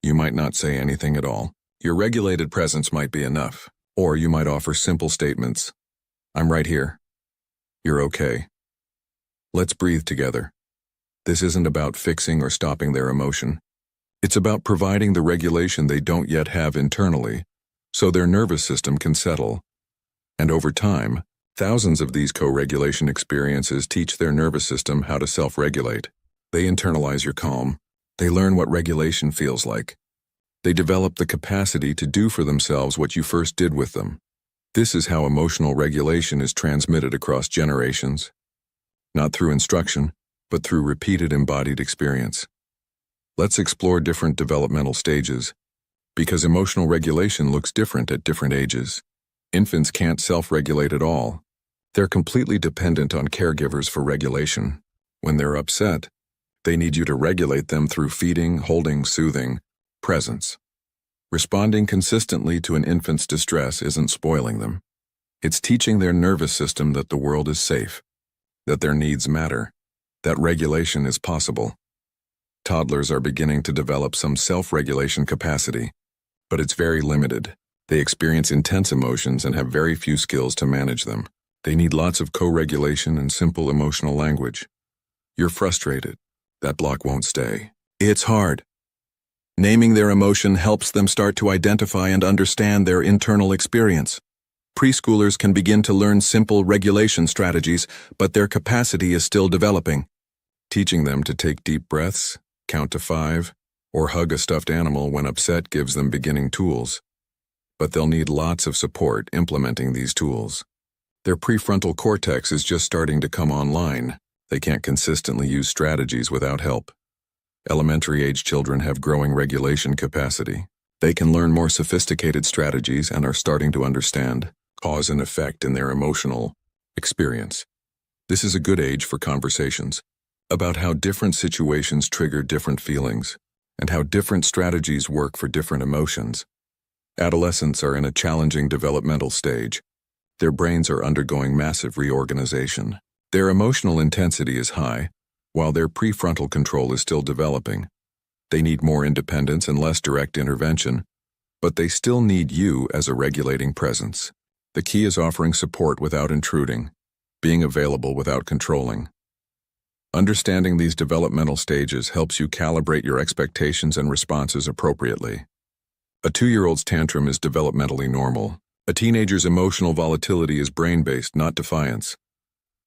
S1: You might not say anything at all. Your regulated presence might be enough. Or you might offer simple statements. I'm right here. You're okay. Let's breathe together. This isn't about fixing or stopping their emotion. It's about providing the regulation they don't yet have internally, so their nervous system can settle. And over time, thousands of these co-regulation experiences teach their nervous system how to self-regulate. They internalize your calm. They learn what regulation feels like. They develop the capacity to do for themselves what you first did with them. This is how emotional regulation is transmitted across generations. Not through instruction, but through repeated embodied experience. Let's explore different developmental stages, because emotional regulation looks different at different ages. Infants can't self-regulate at all. They're completely dependent on caregivers for regulation. When they're upset, they need you to regulate them through feeding, holding, soothing, presence. Responding consistently to an infant's distress isn't spoiling them. It's teaching their nervous system that the world is safe, that their needs matter, that regulation is possible. Toddlers are beginning to develop some self-regulation capacity, but it's very limited. They experience intense emotions and have very few skills to manage them. They need lots of co-regulation and simple emotional language. You're frustrated. That block won't stay. It's hard. Naming their emotion helps them start to identify and understand their internal experience. Preschoolers can begin to learn simple regulation strategies, but their capacity is still developing. Teaching them to take deep breaths, count to 5, or hug a stuffed animal when upset gives them beginning tools. But they'll need lots of support implementing these tools. Their prefrontal cortex is just starting to come online. They can't consistently use strategies without help. Elementary-age children have growing regulation capacity. They can learn more sophisticated strategies and are starting to understand cause and effect in their emotional experience. This is a good age for conversations about how different situations trigger different feelings and how different strategies work for different emotions. Adolescents are in a challenging developmental stage. Their brains are undergoing massive reorganization. Their emotional intensity is high, while their prefrontal control is still developing. They need more independence and less direct intervention, but they still need you as a regulating presence. The key is offering support without intruding, being available without controlling. Understanding these developmental stages helps you calibrate your expectations and responses appropriately. A 2-year-old's tantrum is developmentally normal. A teenager's emotional volatility is brain-based, not defiance.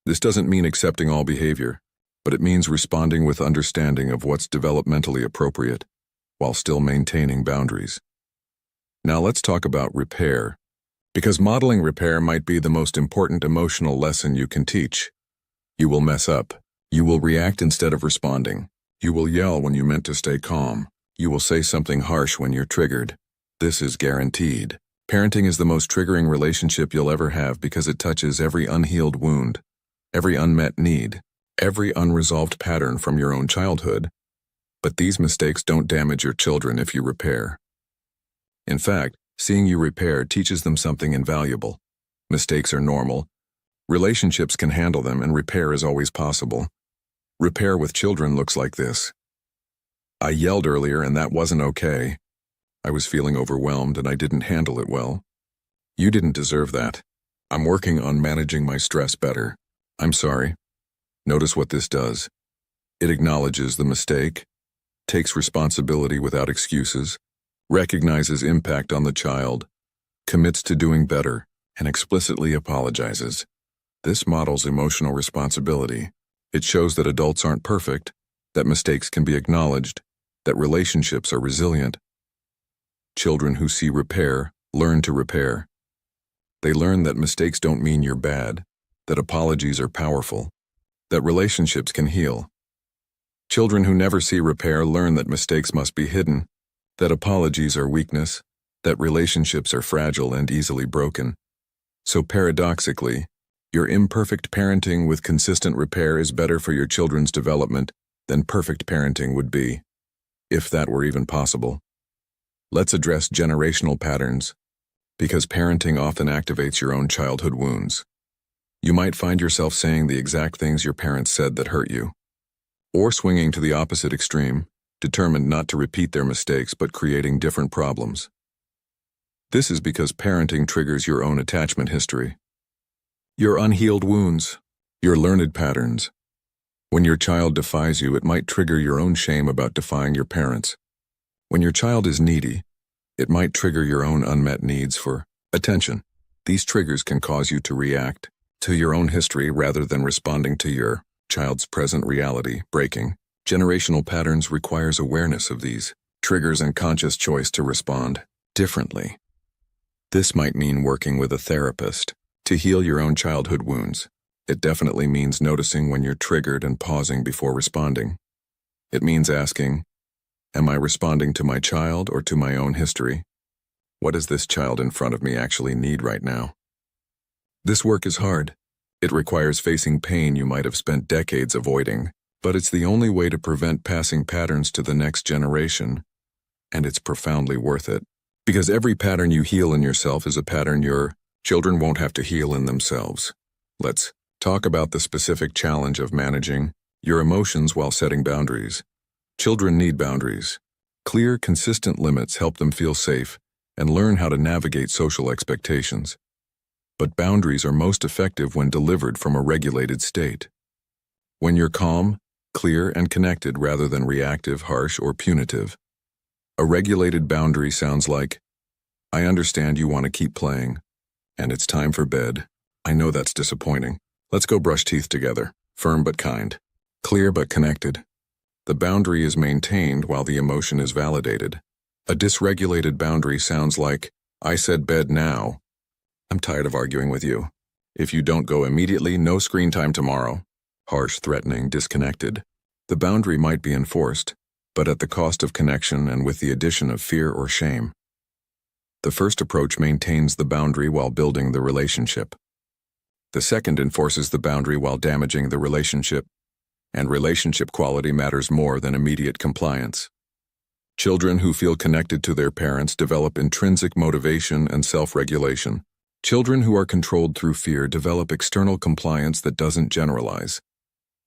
S1: This doesn't mean accepting all behavior, but it means responding with understanding of what's developmentally appropriate, while still maintaining boundaries. Now let's talk about repair, because modeling repair might be the most important emotional lesson you can teach. You will mess up. You will react instead of responding. You will yell when you meant to stay calm. You will say something harsh when you're triggered. This is guaranteed. Parenting is the most triggering relationship you'll ever have because it touches every unhealed wound, every unmet need, every unresolved pattern from your own childhood. But these mistakes don't damage your children if you repair. In fact, seeing you repair teaches them something invaluable. Mistakes are normal. Relationships can handle them, and repair is always possible. Repair with children looks like this. I yelled earlier, and that wasn't okay. I was feeling overwhelmed, and I didn't handle it well. You didn't deserve that. I'm working on managing my stress better. I'm sorry. Notice what this does. It acknowledges the mistake, takes responsibility without excuses, recognizes impact on the child, commits to doing better, and explicitly apologizes. This models emotional responsibility. It shows that adults aren't perfect, that mistakes can be acknowledged, that relationships are resilient. Children who see repair learn to repair. They learn that mistakes don't mean you're bad, that apologies are powerful, that relationships can heal. Children who never see repair learn that mistakes must be hidden, that apologies are weakness, that relationships are fragile and easily broken. So paradoxically, your imperfect parenting with consistent repair is better for your children's development than perfect parenting would be, if that were even possible. Let's address generational patterns, because parenting often activates your own childhood wounds. You might find yourself saying the exact things your parents said that hurt you, or swinging to the opposite extreme, determined not to repeat their mistakes but creating different problems. This is because parenting triggers your own attachment history, your unhealed wounds, your learned patterns. When your child defies you, it might trigger your own shame about defying your parents. When your child is needy, it might trigger your own unmet needs for attention. These triggers can cause you to react to your own history rather than responding to your child's present reality. Breaking generational patterns requires awareness of these triggers and conscious choice to respond differently. This might mean working with a therapist to heal your own childhood wounds. It definitely means noticing when you're triggered and pausing before responding. It means asking, am I responding to my child or to my own history? What does this child in front of me actually need right now? This work is hard. It requires facing pain you might have spent decades avoiding, but it's the only way to prevent passing patterns to the next generation, and it's profoundly worth it. Because every pattern you heal in yourself is a pattern your children won't have to heal in themselves. Let's talk about the specific challenge of managing your emotions while setting boundaries. Children need boundaries. Clear, consistent limits help them feel safe and learn how to navigate social expectations. But boundaries are most effective when delivered from a regulated state. When you're calm, clear, and connected rather than reactive, harsh, or punitive. A regulated boundary sounds like, I understand you want to keep playing, and it's time for bed. I know that's disappointing. Let's go brush teeth together. Firm but kind. Clear but connected. The boundary is maintained while the emotion is validated. A dysregulated boundary sounds like, I said bed now. I'm tired of arguing with you. If you don't go immediately, no screen time tomorrow. Harsh, threatening, disconnected. The boundary might be enforced, but at the cost of connection and with the addition of fear or shame. The first approach maintains the boundary while building the relationship. The second enforces the boundary while damaging the relationship, and relationship quality matters more than immediate compliance. Children who feel connected to their parents develop intrinsic motivation and self-regulation. Children who are controlled through fear develop external compliance that doesn't generalize.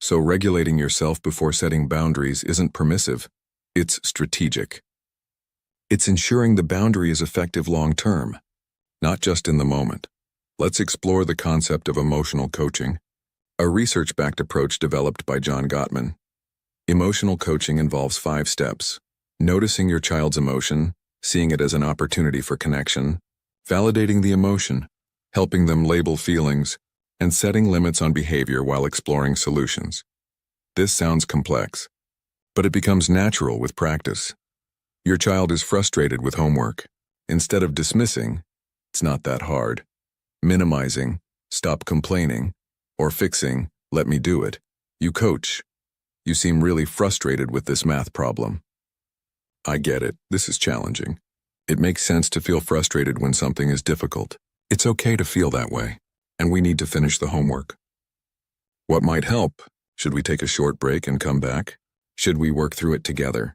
S1: So regulating yourself before setting boundaries isn't permissive, it's strategic. It's ensuring the boundary is effective long-term, not just in the moment. Let's explore the concept of emotional coaching, a research-backed approach developed by John Gottman. Emotional coaching involves 5 steps: noticing your child's emotion, seeing it as an opportunity for connection, validating the emotion, helping them label feelings, and setting limits on behavior while exploring solutions. This sounds complex, but it becomes natural with practice. Your child is frustrated with homework. Instead of dismissing, it's not that hard, minimizing, stop complaining, or fixing, let me do it, you coach. You seem really frustrated with this math problem. I get it, this is challenging. It makes sense to feel frustrated when something is difficult. It's okay to feel that way, and we need to finish the homework. What might help? Should we take a short break and come back? Should we work through it together?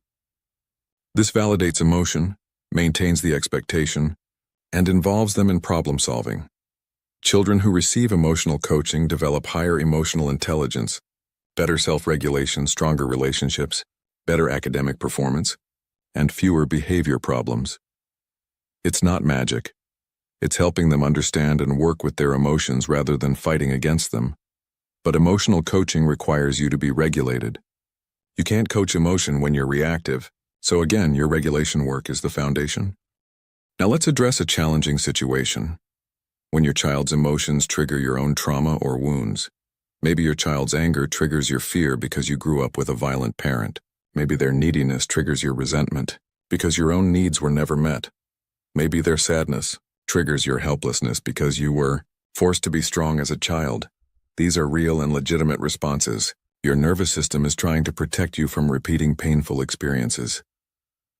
S1: This validates emotion, maintains the expectation, and involves them in problem solving. Children who receive emotional coaching develop higher emotional intelligence, better self-regulation, stronger relationships, better academic performance, and fewer behavior problems. It's not magic. It's helping them understand and work with their emotions rather than fighting against them. But emotional coaching requires you to be regulated. You can't coach emotion when you're reactive, so again, your regulation work is the foundation. Now let's address a challenging situation. When your child's emotions trigger your own trauma or wounds. Maybe your child's anger triggers your fear because you grew up with a violent parent. Maybe their neediness triggers your resentment because your own needs were never met. Maybe their sadness triggers your helplessness because you were forced to be strong as a child. These are real and legitimate responses. Your nervous system is trying to protect you from repeating painful experiences.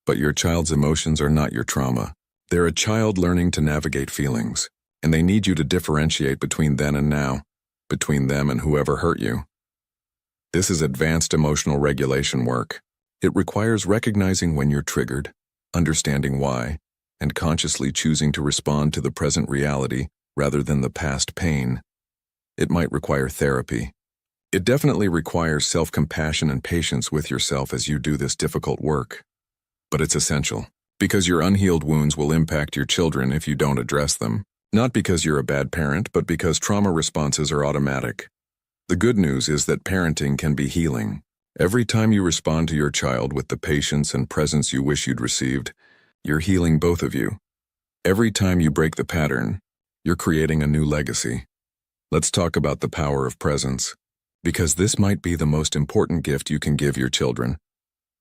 S1: But your child's emotions are not your trauma. They're a child learning to navigate feelings, and they need you to differentiate between then and now, between them and whoever hurt you. This is advanced emotional regulation work. It requires recognizing when you're triggered, understanding why, and consciously choosing to respond to the present reality rather than the past pain. It might require therapy. It definitely requires self-compassion and patience with yourself as you do this difficult work. But it's essential, because your unhealed wounds will impact your children if you don't address them. Not because you're a bad parent, but because trauma responses are automatic. The good news is that parenting can be healing. Every time you respond to your child with the patience and presence you wish you'd received, you're healing both of you. Every time you break the pattern, you're creating a new legacy. Let's talk about the power of presence, because this might be the most important gift you can give your children.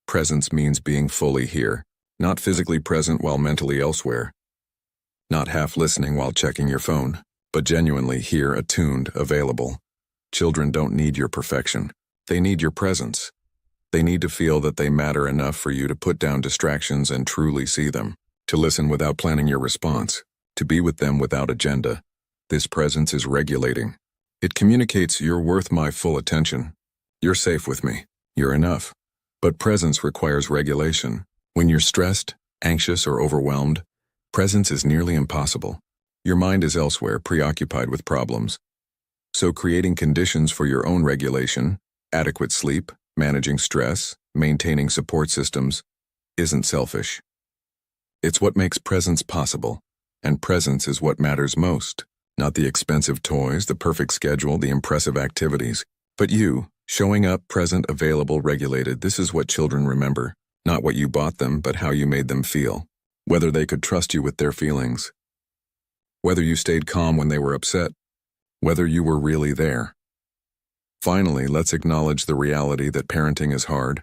S1: Presence means being fully here, not physically present while mentally elsewhere. Not half listening while checking your phone, but genuinely here, attuned, available. Children don't need your perfection. They need your presence. They need to feel that they matter enough for you to put down distractions and truly see them, to listen without planning your response, to be with them without agenda. This presence is regulating. It communicates you're worth my full attention. You're safe with me. You're enough. But presence requires regulation. When you're stressed, anxious, or overwhelmed, presence is nearly impossible. Your mind is elsewhere, preoccupied with problems. So creating conditions for your own regulation, adequate sleep, managing stress, maintaining support systems, isn't selfish. It's what makes presence possible, and presence is what matters most. Not the expensive toys, the perfect schedule, the impressive activities, but you, showing up, present, available, regulated. This is what children remember. Not what you bought them, but how you made them feel. Whether they could trust you with their feelings. Whether you stayed calm when they were upset. Whether you were really there. Finally, let's acknowledge the reality that parenting is hard,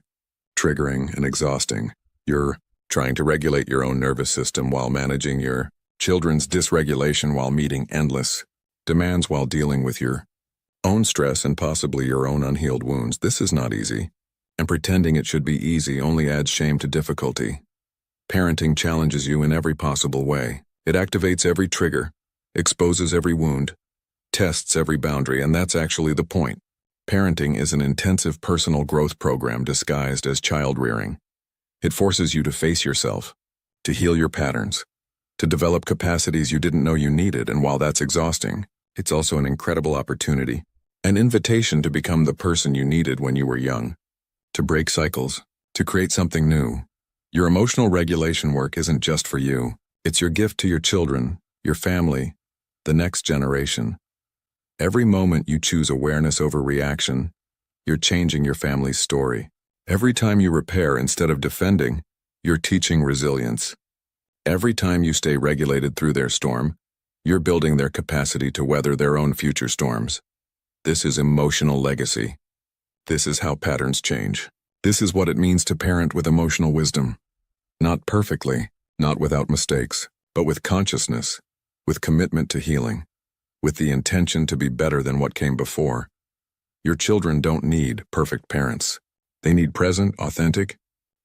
S1: triggering, and exhausting. You're trying to regulate your own nervous system while managing your children's dysregulation while meeting endless demands while dealing with your own stress and possibly your own unhealed wounds. This is not easy, and pretending it should be easy only adds shame to difficulty. Parenting challenges you in every possible way. It activates every trigger, exposes every wound, tests every boundary, and that's actually the point. Parenting is an intensive personal growth program disguised as child rearing. It forces you to face yourself, to heal your patterns, to develop capacities you didn't know you needed, and while that's exhausting, it's also an incredible opportunity, an invitation to become the person you needed when you were young, to break cycles, to create something new. Your emotional regulation work isn't just for you. It's your gift to your children, your family, the next generation. Every moment you choose awareness over reaction, you're changing your family's story. Every time you repair instead of defending, you're teaching resilience. Every time you stay regulated through their storm, you're building their capacity to weather their own future storms. This is emotional legacy. This is how patterns change. This is what it means to parent with emotional wisdom. Not perfectly, not without mistakes, but with consciousness, with commitment to healing, with the intention to be better than what came before. Your children don't need perfect parents. They need present, authentic,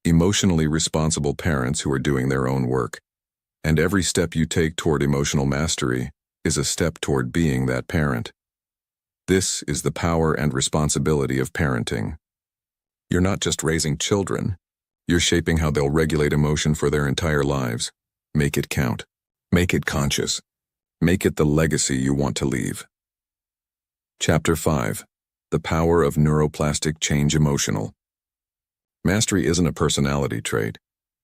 S1: emotionally responsible parents who are doing their own work. And every step you take toward emotional mastery is a step toward being that parent. This is the power and responsibility of parenting. You're not just raising children, you're shaping how they'll regulate emotion for their entire lives. Make it count. Make it conscious. Make it the legacy you want to leave. Chapter 5. The Power of Neuroplastic Change Emotional. Mastery isn't a personality trait.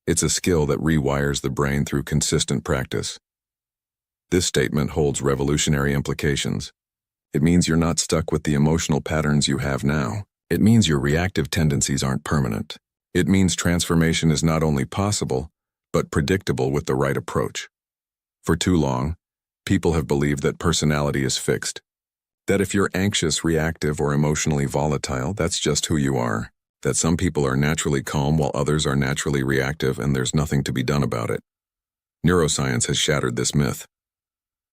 S1: It's a skill that rewires the brain through consistent practice. This statement holds revolutionary implications. It means you're not stuck with the emotional patterns you have now. It means your reactive tendencies aren't permanent. It means transformation is not only possible, but predictable with the right approach. For too long, people have believed that personality is fixed. That if you're anxious, reactive, or emotionally volatile, that's just who you are. That some people are naturally calm while others are naturally reactive and there's nothing to be done about it. Neuroscience has shattered this myth.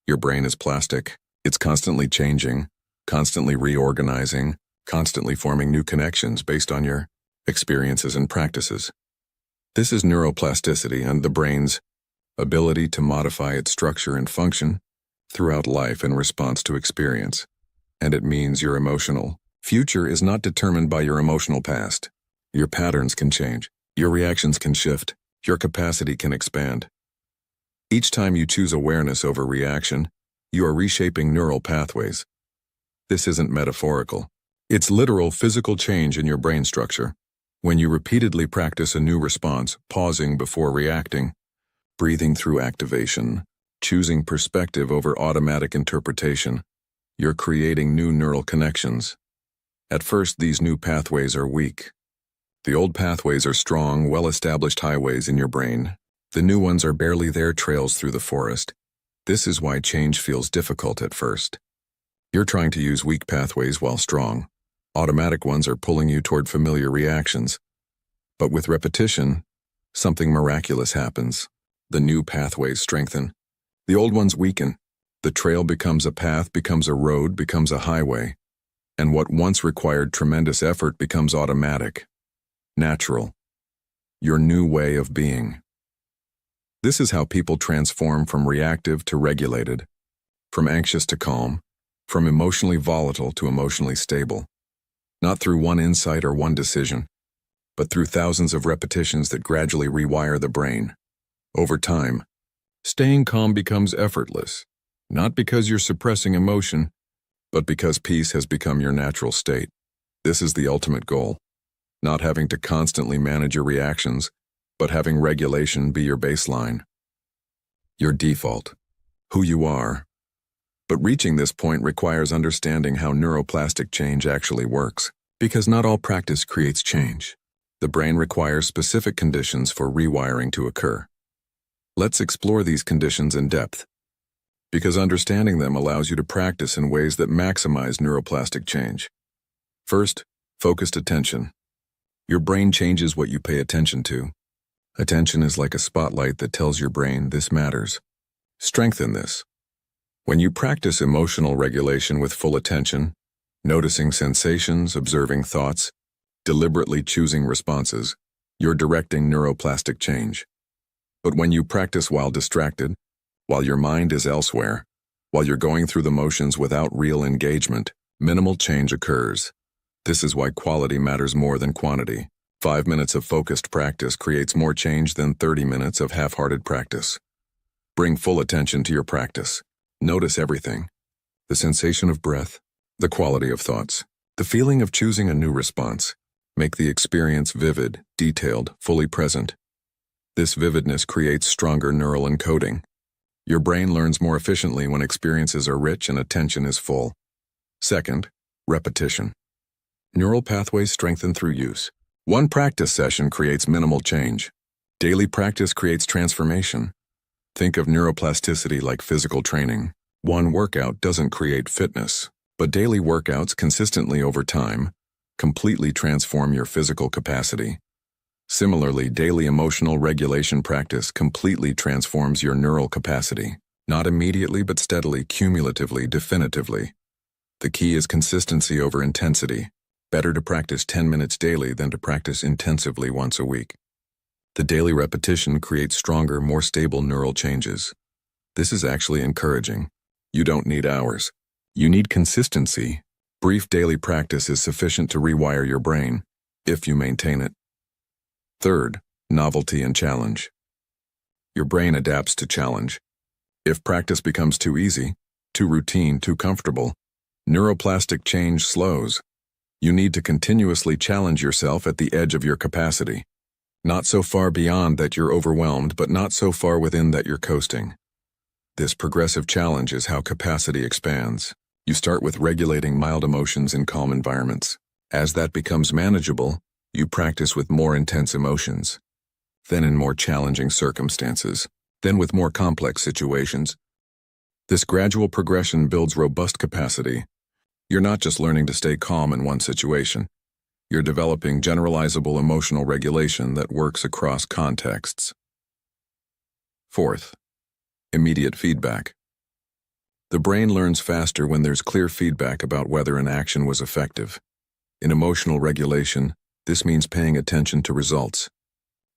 S1: Your brain is plastic. It's constantly changing, constantly reorganizing, constantly forming new connections based on your experiences and practices. This is neuroplasticity and the brain's ability to modify its structure and function throughout life in response to experience. And it means your emotional future is not determined by your emotional past. Your patterns can change, your reactions can shift, your capacity can expand. Each time you choose awareness over reaction, you are reshaping neural pathways. This isn't metaphorical. It's literal physical change in your brain structure. When you repeatedly practice a new response, pausing before reacting, breathing through activation, choosing perspective over automatic interpretation, you're creating new neural connections. At first, these new pathways are weak. The old pathways are strong, well-established highways in your brain. The new ones are barely there, trails through the forest. This is why change feels difficult at first. You're trying to use weak pathways while strong. Automatic ones are pulling you toward familiar reactions. But with repetition, something miraculous happens. The new pathways strengthen. The old ones weaken. The trail becomes a path, becomes a road, becomes a highway. And what once required tremendous effort becomes automatic, natural. Your new way of being. This is how people transform from reactive to regulated, from anxious to calm, from emotionally volatile to emotionally stable. Not through one insight or one decision, but through thousands of repetitions that gradually rewire the brain. Over time, staying calm becomes effortless, not because you're suppressing emotion, but because peace has become your natural state. This is the ultimate goal. Not having to constantly manage your reactions, but having regulation be your baseline. Your default. Who you are. But reaching this point requires understanding how neuroplastic change actually works, because not all practice creates change. The brain requires specific conditions for rewiring to occur. Let's explore these conditions in depth, because understanding them allows you to practice in ways that maximize neuroplastic change. First, focused attention. Your brain changes what you pay attention to. Attention is like a spotlight that tells your brain this matters. Strengthen this. When you practice emotional regulation with full attention, noticing sensations, observing thoughts, deliberately choosing responses, you're directing neuroplastic change. But when you practice while distracted, while your mind is elsewhere, while you're going through the motions without real engagement, minimal change occurs. This is why quality matters more than quantity. 5 minutes of focused practice creates more change than 30 minutes of half-hearted practice. Bring full attention to your practice. Notice everything. The sensation of breath, the quality of thoughts, the feeling of choosing a new response. Make the experience vivid, detailed, fully present. This vividness creates stronger neural encoding. Your brain learns more efficiently when experiences are rich and attention is full. Second, repetition. Neural pathways strengthen through use. One practice session creates minimal change. Daily practice creates transformation. Think of neuroplasticity like physical training. One workout doesn't create fitness, but daily workouts consistently over time completely transform your physical capacity. Similarly, daily emotional regulation practice completely transforms your neural capacity. Not immediately, but steadily, cumulatively, definitively. The key is consistency over intensity. Better to practice 10 minutes daily than to practice intensively once a week. The daily repetition creates stronger, more stable neural changes. This is actually encouraging. You don't need hours. You need consistency. Brief daily practice is sufficient to rewire your brain, if you maintain it. Third, novelty and challenge. Your brain adapts to challenge. If practice becomes too easy, too routine, too comfortable, neuroplastic change slows. You need to continuously challenge yourself at the edge of your capacity. Not so far beyond that you're overwhelmed, but not so far within that you're coasting. This progressive challenge is how capacity expands. You start with regulating mild emotions in calm environments. As that becomes manageable, you practice with more intense emotions. Then in more challenging circumstances. Then with more complex situations. This gradual progression builds robust capacity. You're not just learning to stay calm in one situation. You're developing generalizable emotional regulation that works across contexts. Fourth, immediate feedback. The brain learns faster when there's clear feedback about whether an action was effective. In emotional regulation, this means paying attention to results.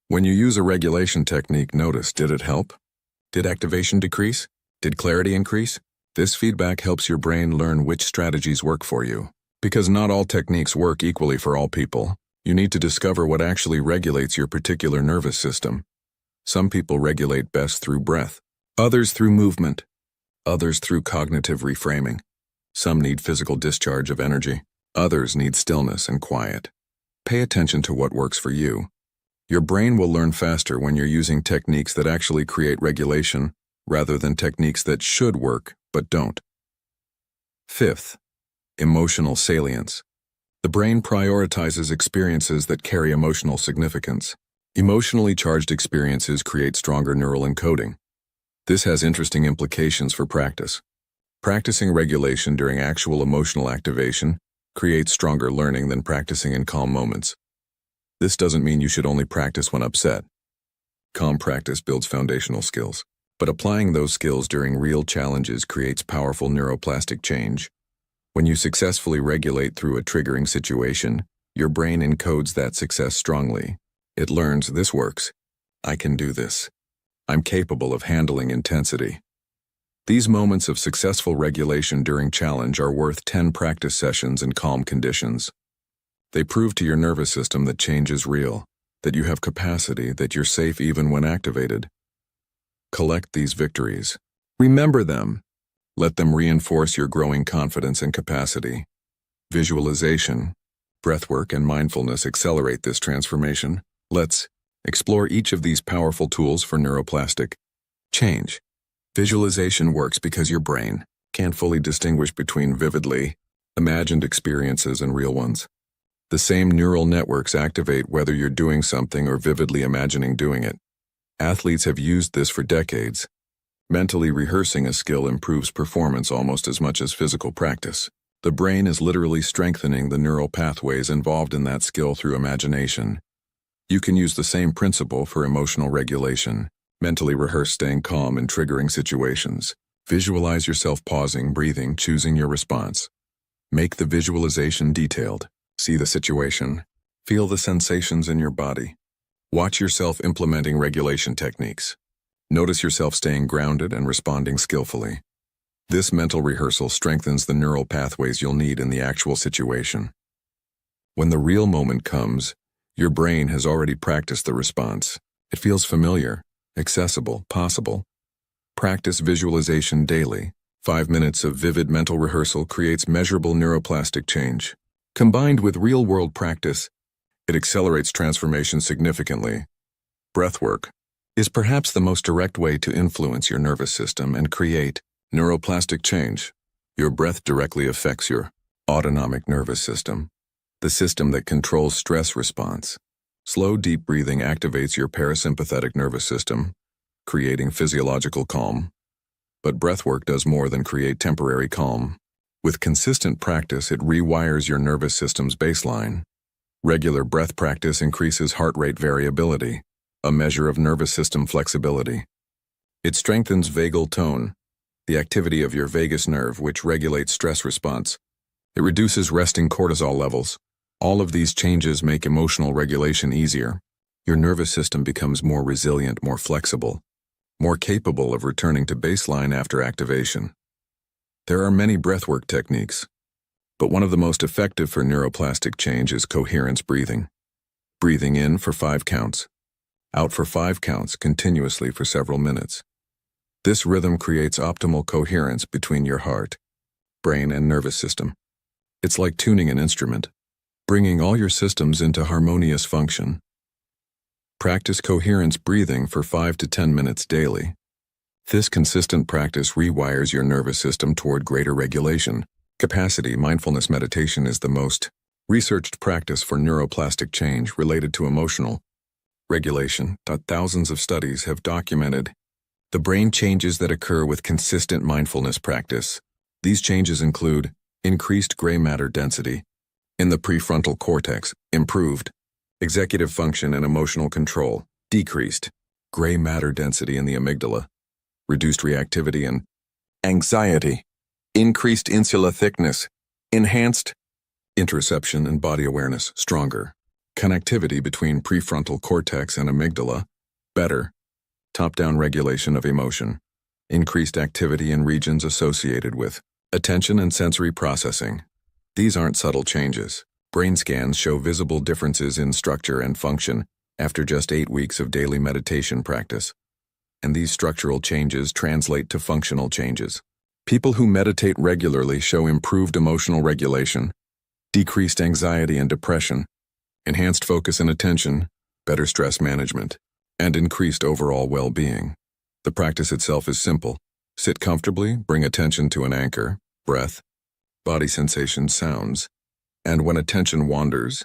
S1: When you use a regulation technique, notice, did it help? Did activation decrease? Did clarity increase? This feedback helps your brain learn which strategies work for you. Because not all techniques work equally for all people, you need to discover what actually regulates your particular nervous system. Some people regulate best through breath, others through movement, others through cognitive reframing. Some need physical discharge of energy, others need stillness and quiet. Pay attention to what works for you. Your brain will learn faster when you're using techniques that actually create regulation rather than techniques that should work but don't. Fifth, emotional salience. The brain prioritizes experiences that carry emotional significance. Emotionally charged experiences create stronger neural encoding. This has interesting implications for practice. Practicing regulation during actual emotional activation creates stronger learning than practicing in calm moments. This doesn't mean you should only practice when upset. Calm practice builds foundational skills, but applying those skills during real challenges creates powerful neuroplastic change. When you successfully regulate through a triggering situation, your brain encodes that success strongly. It learns, this works. I can do this. I'm capable of handling intensity. These moments of successful regulation during challenge are worth 10 practice sessions in calm conditions. They prove to your nervous system that change is real, that you have capacity, that you're safe even when activated. Collect these victories. Remember them. Let them reinforce your growing confidence and capacity. Visualization, breathwork, and mindfulness accelerate this transformation. Let's explore each of these powerful tools for neuroplastic change. Visualization works because your brain can't fully distinguish between vividly imagined experiences and real ones. The same neural networks activate whether you're doing something or vividly imagining doing it. Athletes have used this for decades. Mentally rehearsing a skill improves performance almost as much as physical practice. The brain is literally strengthening the neural pathways involved in that skill through imagination. You can use the same principle for emotional regulation. Mentally rehearse staying calm in triggering situations. Visualize yourself pausing, breathing, choosing your response. Make the visualization detailed. See the situation. Feel the sensations in your body. Watch yourself implementing regulation techniques. Notice yourself staying grounded and responding skillfully. This mental rehearsal strengthens the neural pathways you'll need in the actual situation. When the real moment comes, your brain has already practiced the response. It feels familiar, accessible, possible. Practice visualization daily. 5 minutes of vivid mental rehearsal creates measurable neuroplastic change. Combined with real-world practice, it accelerates transformation significantly. Breathwork is perhaps the most direct way to influence your nervous system and create neuroplastic change. Your breath directly affects your autonomic nervous system, the system that controls stress response. Slow, deep breathing activates your parasympathetic nervous system, creating physiological calm. But breathwork does more than create temporary calm. With consistent practice, it rewires your nervous system's baseline. Regular breath practice increases heart rate variability, a measure of nervous system flexibility. It strengthens vagal tone, the activity of your vagus nerve, which regulates stress response. It reduces resting cortisol levels. All of these changes make emotional regulation easier. Your nervous system becomes more resilient, more flexible, more capable of returning to baseline after activation. There are many breathwork techniques, but one of the most effective for neuroplastic change is coherence breathing. Breathing in for 5 counts, out for 5 counts continuously for several minutes. This rhythm creates optimal coherence between your heart, brain, and nervous system. It's like tuning an instrument, bringing all your systems into harmonious function. Practice coherence breathing for 5 to 10 minutes daily. This consistent practice rewires your nervous system toward greater regulation capacity. Mindfulness meditation is the most researched practice for neuroplastic change related to emotional regulation. Thousands of studies have documented the brain changes that occur with consistent mindfulness practice. These changes include increased gray matter density in the prefrontal cortex, improved executive function and emotional control, decreased gray matter density in the amygdala, reduced reactivity and anxiety, increased insula thickness, enhanced interoception and body awareness, stronger connectivity between prefrontal cortex and amygdala, better top-down regulation of emotion, increased activity in regions associated with attention and sensory processing. These aren't subtle changes. Brain scans show visible differences in structure and function after just 8 weeks of daily meditation practice. And these structural changes translate to functional changes. People who meditate regularly show improved emotional regulation, decreased anxiety and depression, enhanced focus and attention, better stress management, and increased overall well-being. The practice itself is simple. Sit comfortably, bring attention to an anchor, breath, body sensations, sounds, and when attention wanders,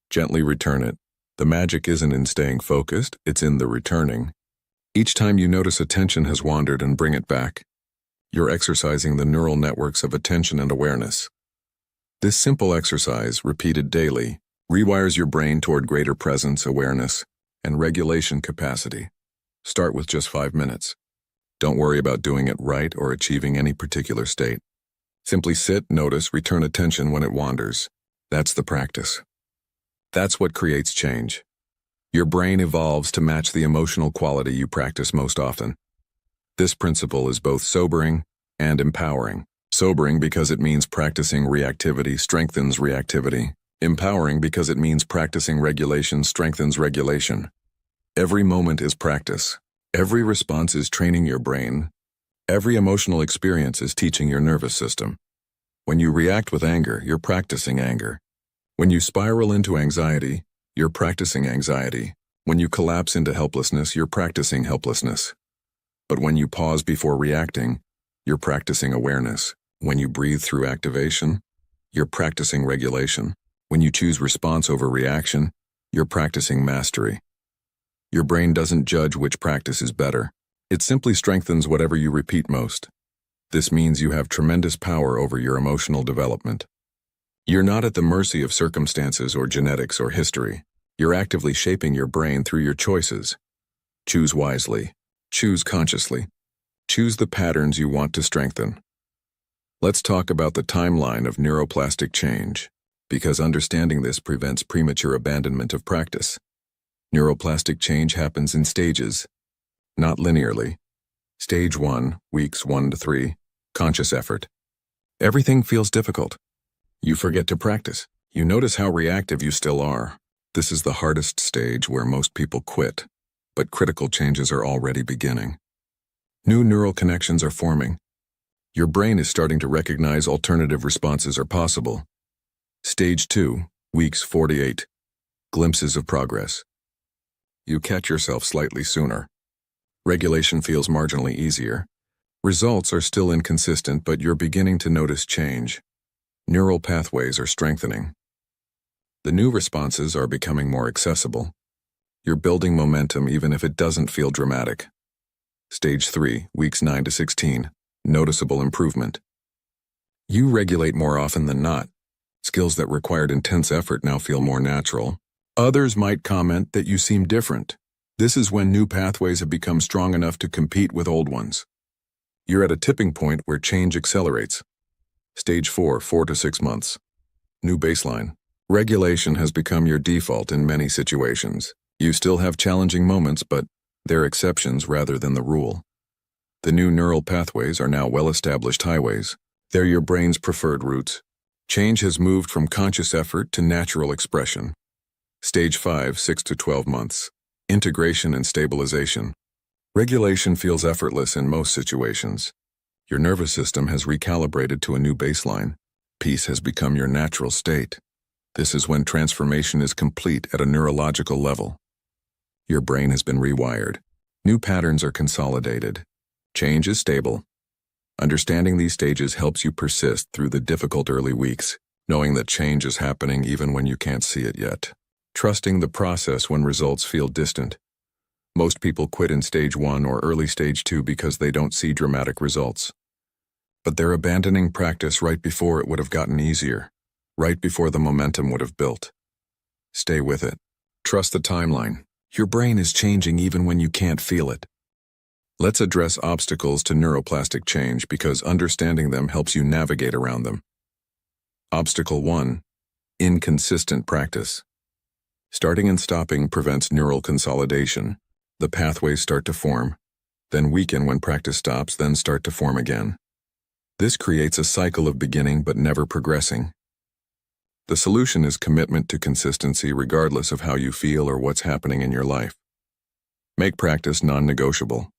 S1: gently return it. The magic isn't in staying focused, it's in the returning. Each time you notice attention has wandered and bring it back, you're exercising the neural networks of attention and awareness. This simple exercise, repeated daily, rewires your brain toward greater presence, awareness, and regulation capacity. Start with just 5 minutes. Don't worry about doing it right or achieving any particular state. Simply sit, notice, return attention when it wanders. That's the practice. That's what creates change. Your brain evolves to match the emotional quality you practice most often. This principle is both sobering and empowering. Sobering because it means practicing reactivity strengthens reactivity. Empowering because it means practicing regulation strengthens regulation. Every moment is practice. Every response is training your brain. Every emotional experience is teaching your nervous system. When you react with anger, you're practicing anger. When you spiral into anxiety, you're practicing anxiety. When you collapse into helplessness, you're practicing helplessness. But when you pause before reacting, you're practicing awareness. When you breathe through activation, you're practicing regulation. When you choose response over reaction, you're practicing mastery. Your brain doesn't judge which practice is better. It simply strengthens whatever you repeat most. This means you have tremendous power over your emotional development. You're not at the mercy of circumstances or genetics or history. You're actively shaping your brain through your choices. Choose wisely. Choose consciously. Choose the patterns you want to strengthen. Let's talk about the timeline of neuroplastic change, because understanding this prevents premature abandonment of practice. Neuroplastic change happens in stages, not linearly. Stage 1, weeks 1 to 3, conscious effort. Everything feels difficult. You forget to practice. You notice how reactive you still are. This is the hardest stage where most people quit, but critical changes are already beginning. New neural connections are forming. Your brain is starting to recognize alternative responses are possible. Stage 2, weeks 4 to 8, glimpses of progress. You catch yourself slightly sooner. Regulation feels marginally easier. Results are still inconsistent, but you're beginning to notice change. Neural pathways are strengthening. The new responses are becoming more accessible. You're building momentum even if it doesn't feel dramatic. Stage 3, weeks 9 to 16, noticeable improvement. You regulate more often than not. Skills that required intense effort now feel more natural. Others might comment that you seem different. This is when new pathways have become strong enough to compete with old ones. You're at a tipping point where change accelerates. Stage 4, 4 to 6 months. New baseline. Regulation has become your default in many situations. You still have challenging moments, but they're exceptions rather than the rule. The new neural pathways are now well-established highways. They're your brain's preferred routes. Change has moved from conscious effort to natural expression. Stage 5, 6 to 12 months. Integration and stabilization. Regulation feels effortless in most situations. Your nervous system has recalibrated to a new baseline. Peace has become your natural state. This is when transformation is complete at a neurological level. Your brain has been rewired. New patterns are consolidated. Change is stable. Understanding these stages helps you persist through the difficult early weeks, knowing that change is happening even when you can't see it yet. Trusting the process when results feel distant. Most people quit in stage 1 or early stage 2 because they don't see dramatic results. But they're abandoning practice right before it would have gotten easier, right before the momentum would have built. Stay with it. Trust the timeline. Your brain is changing even when you can't feel it. Let's address obstacles to neuroplastic change because understanding them helps you navigate around them. Obstacle 1. Inconsistent practice. Starting and stopping prevents neural consolidation. The pathways start to form, then weaken when practice stops, then start to form again. This creates a cycle of beginning but never progressing. The solution is commitment to consistency regardless of how you feel or what's happening in your life. Make practice non-negotiable.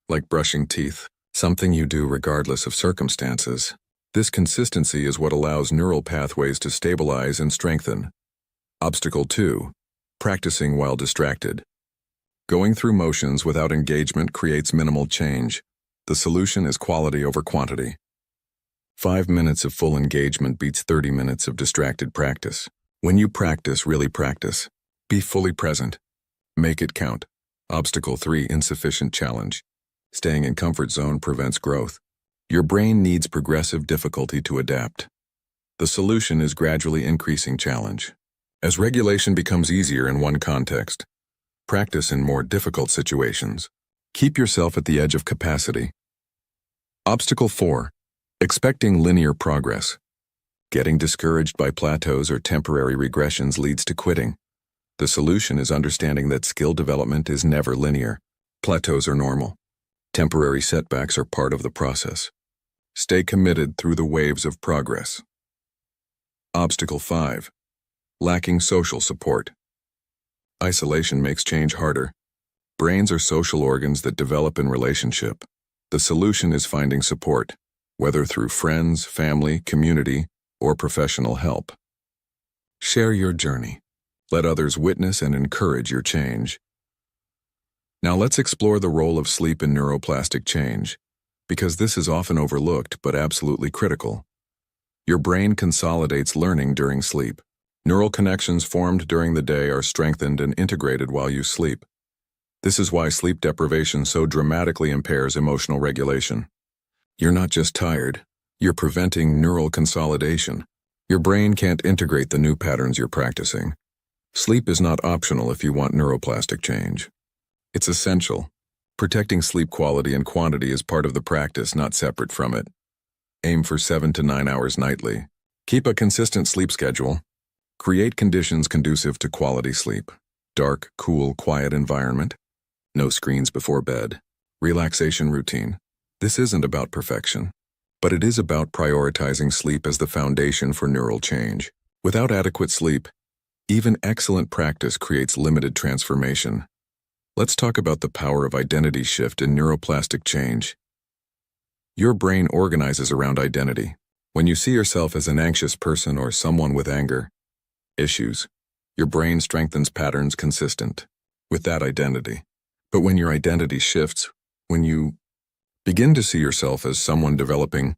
S1: Like brushing teeth, something you do regardless of circumstances. This consistency is what allows neural pathways to stabilize and strengthen. Obstacle 2. Practicing while distracted. Going through motions without engagement creates minimal change. The solution is quality over quantity. 5 minutes of full engagement beats 30 minutes of distracted practice. When you practice, really practice. Be fully present. Make it count. Obstacle 3. Insufficient challenge. Staying in comfort zone prevents growth. Your brain needs progressive difficulty to adapt. The solution is gradually increasing challenge. As regulation becomes easier in one context, practice in more difficult situations. Keep yourself at the edge of capacity. Obstacle 4. Expecting linear progress. Getting discouraged by plateaus or temporary regressions leads to quitting. The solution is understanding that skill development is never linear. Plateaus are normal. Temporary setbacks are part of the process. Stay committed through the waves of progress. Obstacle 5. Lacking social support. Isolation makes change harder. Brains are social organs that develop in relationship. The solution is finding support, whether through friends, family, community, or professional help. Share your journey. Let others witness and encourage your change. Now let's explore the role of sleep in neuroplastic change, because this is often overlooked but absolutely critical. Your brain consolidates learning during sleep. Neural connections formed during the day are strengthened and integrated while you sleep. This is why sleep deprivation so dramatically impairs emotional regulation. You're not just tired, you're preventing neural consolidation. Your brain can't integrate the new patterns you're practicing. Sleep is not optional if you want neuroplastic change. It's essential. Protecting sleep quality and quantity is part of the practice, not separate from it. Aim for 7 to 9 hours nightly. Keep a consistent sleep schedule. Create conditions conducive to quality sleep. Dark, cool, quiet environment. No screens before bed. Relaxation routine. This isn't about perfection, but it is about prioritizing sleep as the foundation for neural change. Without adequate sleep, even excellent practice creates limited transformation. Let's talk about the power of identity shift in neuroplastic change. Your brain organizes around identity. When you see yourself as an anxious person or someone with anger issues, your brain strengthens patterns consistent with that identity. But when your identity shifts, when you begin to see yourself as someone developing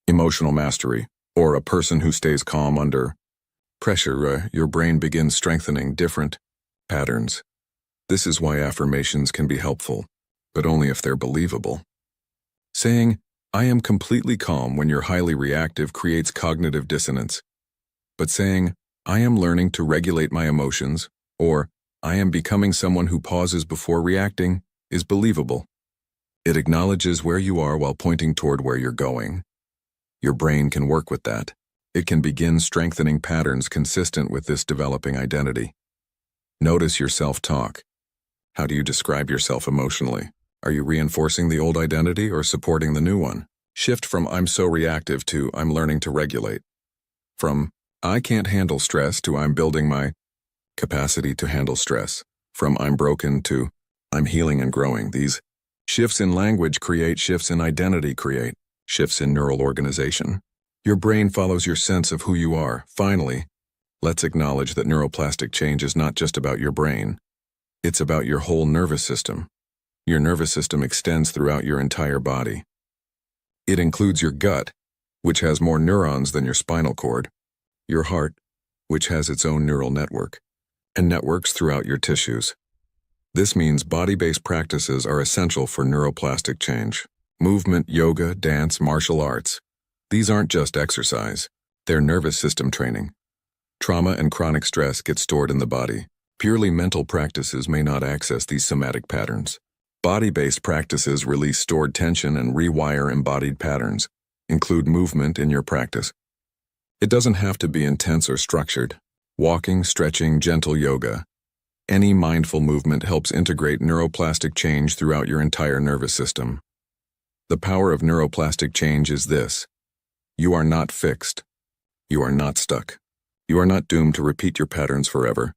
S1: emotional mastery or a person who stays calm under pressure, your brain begins strengthening different patterns. This is why affirmations can be helpful, but only if they're believable. Saying, "I am completely calm" when you're highly reactive creates cognitive dissonance. But saying, "I am learning to regulate my emotions," or "I am becoming someone who pauses before reacting," is believable. It acknowledges where you are while pointing toward where you're going. Your brain can work with that. It can begin strengthening patterns consistent with this developing identity. Notice your self-talk. How do you describe yourself emotionally? Are you reinforcing the old identity or supporting the new one? Shift from "I'm so reactive" to "I'm learning to regulate." From "I can't handle stress" to "I'm building my capacity to handle stress." From "I'm broken" to "I'm healing and growing." These shifts in language create shifts in identity, create shifts in neural organization. Your brain follows your sense of who you are. Finally, let's acknowledge that neuroplastic change is not just about your brain. It's about your whole nervous system. Your nervous system extends throughout your entire body. It includes your gut, which has more neurons than your spinal cord, your heart, which has its own neural network, and networks throughout your tissues. This means body-based practices are essential for neuroplastic change. Movement, yoga, dance, martial arts. These aren't just exercise. They're nervous system training. Trauma and chronic stress get stored in the body. Purely mental practices may not access these somatic patterns. Body-based practices release stored tension and rewire embodied patterns. Include movement in your practice. It doesn't have to be intense or structured. Walking, stretching, gentle yoga. Any mindful movement helps integrate neuroplastic change throughout your entire nervous system. The power of neuroplastic change is this: you are not fixed. You are not stuck. You are not doomed to repeat your patterns forever.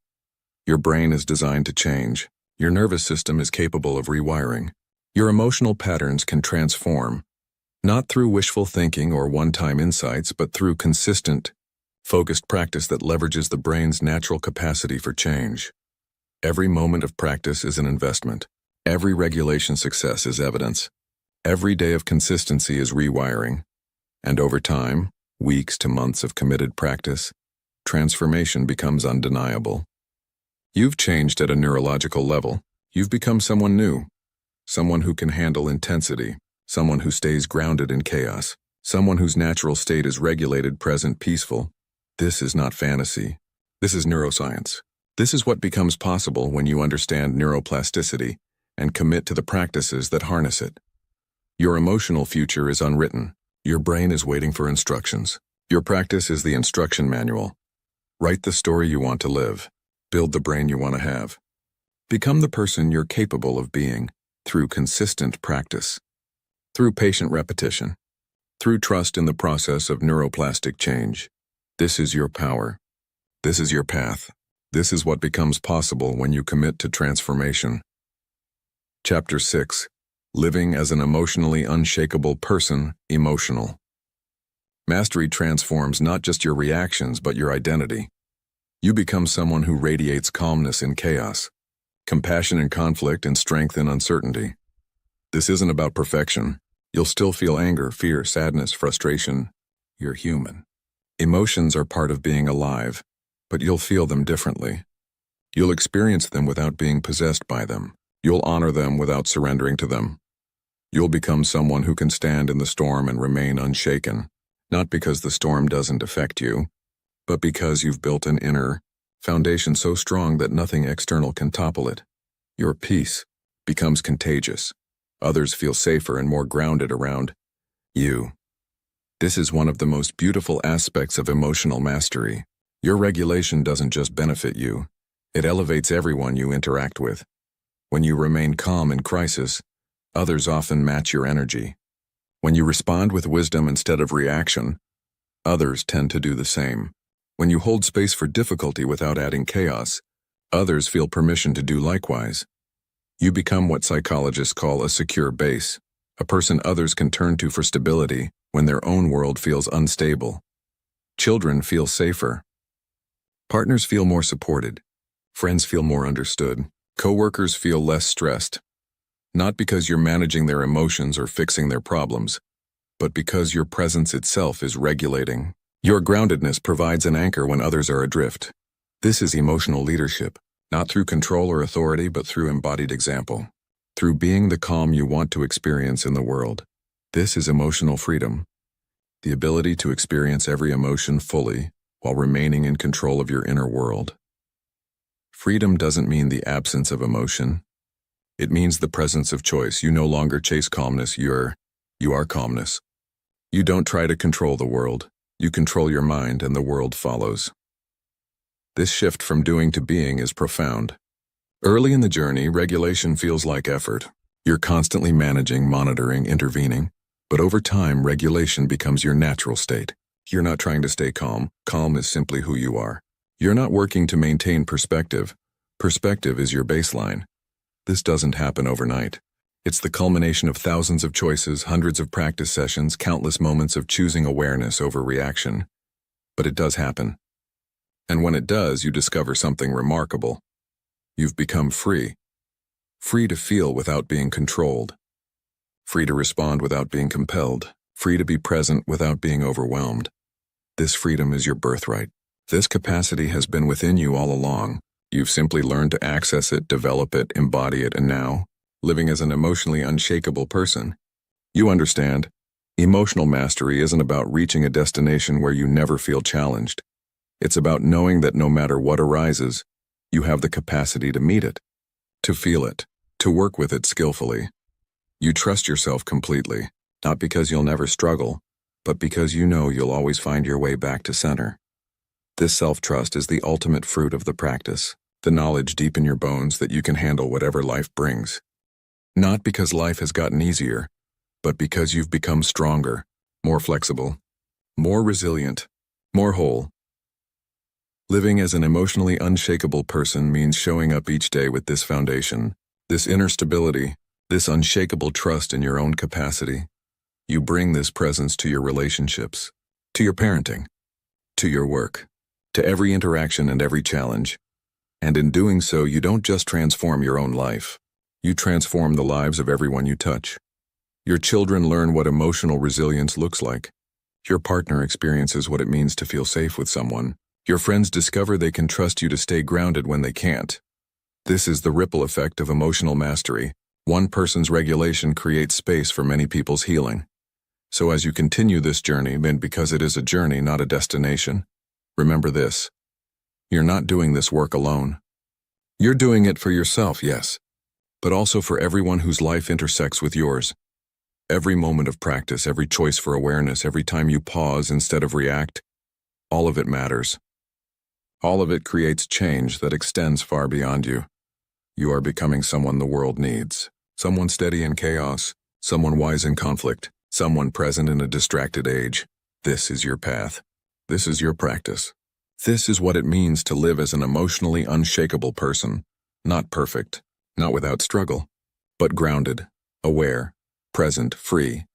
S1: Your brain is designed to change. Your nervous system is capable of rewiring. Your emotional patterns can transform, not through wishful thinking or one-time insights, but through consistent, focused practice that leverages the brain's natural capacity for change. Every moment of practice is an investment. Every regulation success is evidence. Every day of consistency is rewiring. And over time, weeks to months of committed practice, transformation becomes undeniable. You've changed at a neurological level. You've become someone new. Someone who can handle intensity. Someone who stays grounded in chaos. Someone whose natural state is regulated, present, peaceful. This is not fantasy. This is neuroscience. This is what becomes possible when you understand neuroplasticity and commit to the practices that harness it. Your emotional future is unwritten. Your brain is waiting for instructions. Your practice is the instruction manual. Write the story you want to live. Build the brain you want to have. Become the person you're capable of being through consistent practice, through patient repetition, through trust in the process of neuroplastic change. This is your power. This is your path. This is what becomes possible when you commit to transformation. Chapter 6. Living as an emotionally unshakable person, emotional. Mastery transforms not just your reactions, but your identity. You become someone who radiates calmness in chaos, compassion in conflict, and strength in uncertainty. This isn't about perfection. You'll still feel anger, fear, sadness, frustration. You're human. Emotions are part of being alive, but you'll feel them differently. You'll experience them without being possessed by them. You'll honor them without surrendering to them. You'll become someone who can stand in the storm and remain unshaken, not because the storm doesn't affect you, but because you've built an inner foundation so strong that nothing external can topple it. Your peace becomes contagious. Others feel safer and more grounded around you. This is one of the most beautiful aspects of emotional mastery. Your regulation doesn't just benefit you, it elevates everyone you interact with. When you remain calm in crisis, others often match your energy. When you respond with wisdom instead of reaction, others tend to do the same. When you hold space for difficulty without adding chaos, others feel permission to do likewise. You become what psychologists call a secure base, a person others can turn to for stability when their own world feels unstable. Children feel safer. Partners feel more supported. Friends feel more understood. Coworkers feel less stressed. Not because you're managing their emotions or fixing their problems, but because your presence itself is regulating. Your groundedness provides an anchor when others are adrift. This is emotional leadership, not through control or authority, but through embodied example. Through being the calm you want to experience in the world. This is emotional freedom. The ability to experience every emotion fully while remaining in control of your inner world. Freedom doesn't mean the absence of emotion. It means the presence of choice. You no longer chase calmness, you are calmness. You don't try to control the world. You control your mind and the world follows. This shift from doing to being is profound. Early in the journey, regulation feels like effort. You're constantly managing, monitoring, intervening. But over time, regulation becomes your natural state. You're not trying to stay calm. Calm is simply who you are. You're not working to maintain perspective. Perspective is your baseline. This doesn't happen overnight. It's the culmination of thousands of choices, hundreds of practice sessions, countless moments of choosing awareness over reaction. But it does happen. And when it does, you discover something remarkable. You've become free. Free to feel without being controlled. Free to respond without being compelled. Free to be present without being overwhelmed. This freedom is your birthright. This capacity has been within you all along. You've simply learned to access it, develop it, embody it, and now, living as an emotionally unshakable person, you understand, emotional mastery isn't about reaching a destination where you never feel challenged. It's about knowing that no matter what arises, you have the capacity to meet it, to feel it, to work with it skillfully. You trust yourself completely, not because you'll never struggle, but because you know you'll always find your way back to center. This self-trust is the ultimate fruit of the practice, the knowledge deep in your bones that you can handle whatever life brings. Not because life has gotten easier, but because you've become stronger, more flexible, more resilient, more whole. Living as an emotionally unshakable person means showing up each day with this foundation, this inner stability, this unshakable trust in your own capacity. You bring this presence to your relationships, to your parenting, to your work, to every interaction and every challenge. And in doing so, you don't just transform your own life. You transform the lives of everyone you touch. Your children learn what emotional resilience looks like. Your partner experiences what it means to feel safe with someone. Your friends discover they can trust you to stay grounded when they can't. This is the ripple effect of emotional mastery. One person's regulation creates space for many people's healing. So as you continue this journey, and because it is a journey, not a destination, remember this. You're not doing this work alone. You're doing it for yourself, yes, but also for everyone whose life intersects with yours. Every moment of practice, every choice for awareness, every time you pause instead of react, all of it matters. All of it creates change that extends far beyond you. You are becoming someone the world needs. Someone steady in chaos, someone wise in conflict, someone present in a distracted age. This is your path. This is your practice. This is what it means to live as an emotionally unshakable person. Not perfect, not without struggle, but grounded, aware, present, free.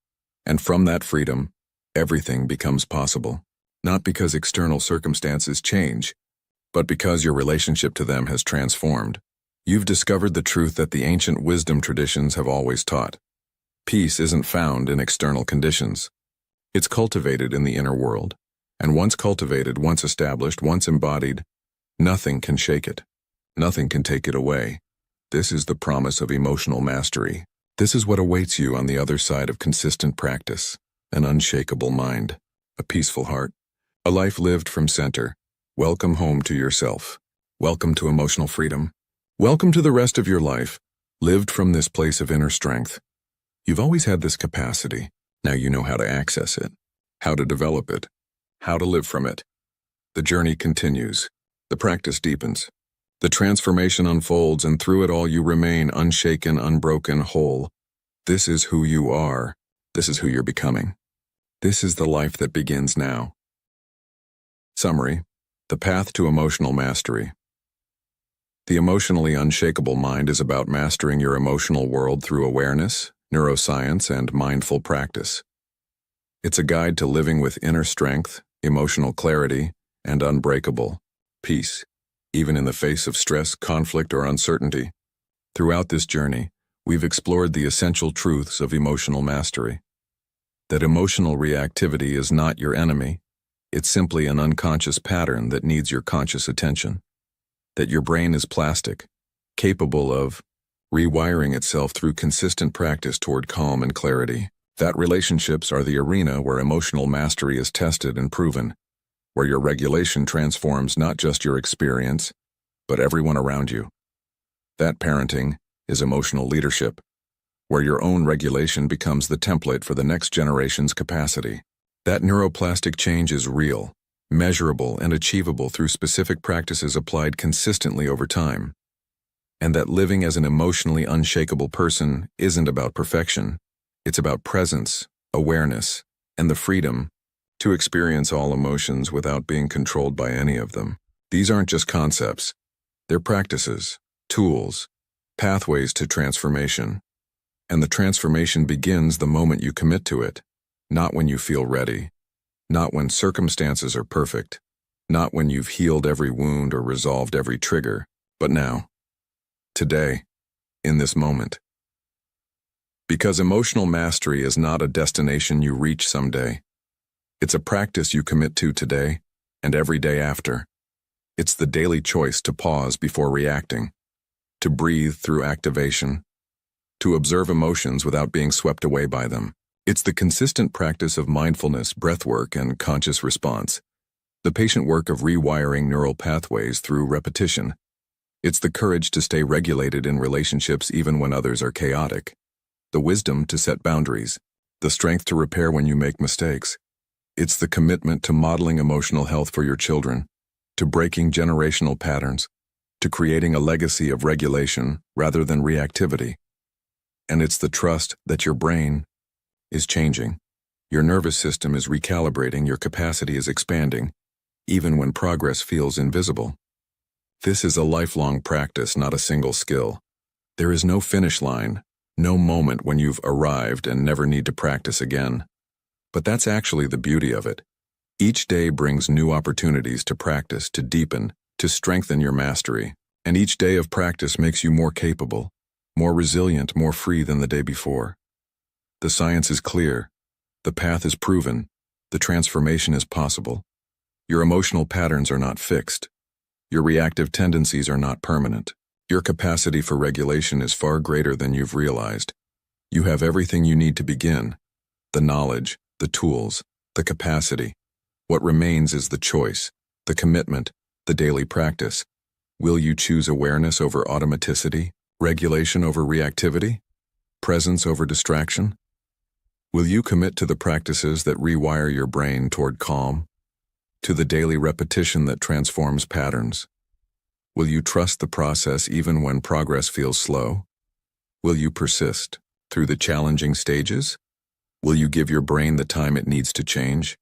S1: And from that freedom, everything becomes possible. Not because external circumstances change, but because your relationship to them has transformed. You've discovered the truth that the ancient wisdom traditions have always taught. Peace isn't found in external conditions. It's cultivated in the inner world. And once cultivated, once established, once embodied, nothing can shake it. Nothing can take it away. This is the promise of emotional mastery. This is what awaits you on the other side of consistent practice. An unshakable mind, a peaceful heart, a life lived from center. Welcome home to yourself. Welcome to emotional freedom. Welcome to the rest of your life, lived from this place of inner strength. You've always had this capacity. Now you know how to access it, how to develop it, how to live from it. The journey continues. The practice deepens. The transformation unfolds, and through it all you remain unshaken, unbroken, whole. This is who you are. This is who you're becoming. This is the life that begins now. Summary: the path to emotional mastery. The emotionally unshakable mind is about mastering your emotional world through awareness, neuroscience, and mindful practice. It's a guide to living with inner strength, emotional clarity, and unbreakable peace, even in the face of stress, conflict, or uncertainty. Throughout this journey, we've explored the essential truths of emotional mastery. That emotional reactivity is not your enemy. It's simply an unconscious pattern that needs your conscious attention. That your brain is plastic, capable of rewiring itself through consistent practice toward calm and clarity. That relationships are the arena where emotional mastery is tested and proven, where your regulation transforms not just your experience, but everyone around you. That parenting is emotional leadership, where your own regulation becomes the template for the next generation's capacity. That neuroplastic change is real, measurable and achievable through specific practices applied consistently over time, and that living as an emotionally unshakable person isn't about perfection. It's about presence, awareness, and the freedom to experience all emotions without being controlled by any of them. These aren't just concepts. They're practices, tools, pathways to transformation. And the transformation begins the moment you commit to it, not when you feel ready, not when circumstances are perfect, not when you've healed every wound or resolved every trigger, but now, today, in this moment. Because emotional mastery is not a destination you reach someday. It's a practice you commit to today and every day after. It's the daily choice to pause before reacting, to breathe through activation, to observe emotions without being swept away by them. It's the consistent practice of mindfulness, breathwork, and conscious response, the patient work of rewiring neural pathways through repetition. It's the courage to stay regulated in relationships even when others are chaotic, the wisdom to set boundaries, the strength to repair when you make mistakes. It's the commitment to modeling emotional health for your children, to breaking generational patterns, to creating a legacy of regulation rather than reactivity. And it's the trust that your brain is changing, your nervous system is recalibrating, your capacity is expanding, even when progress feels invisible. This is a lifelong practice, not a single skill. There is no finish line, no moment when you've arrived and never need to practice again. But that's actually the beauty of it. Each day brings new opportunities to practice, to deepen, to strengthen your mastery. And each day of practice makes you more capable, more resilient, more free than the day before. The science is clear. The path is proven. The transformation is possible. Your emotional patterns are not fixed. Your reactive tendencies are not permanent. Your capacity for regulation is far greater than you've realized. You have everything you need to begin. The knowledge, the tools, the capacity. What remains is the choice, the commitment, the daily practice. Will you choose awareness over automaticity, regulation over reactivity, presence over distraction? Will you commit to the practices that rewire your brain toward calm, to the daily repetition that transforms patterns? Will you trust the process even when progress feels slow? Will you persist through the challenging stages? Will you give your brain the time it needs to change?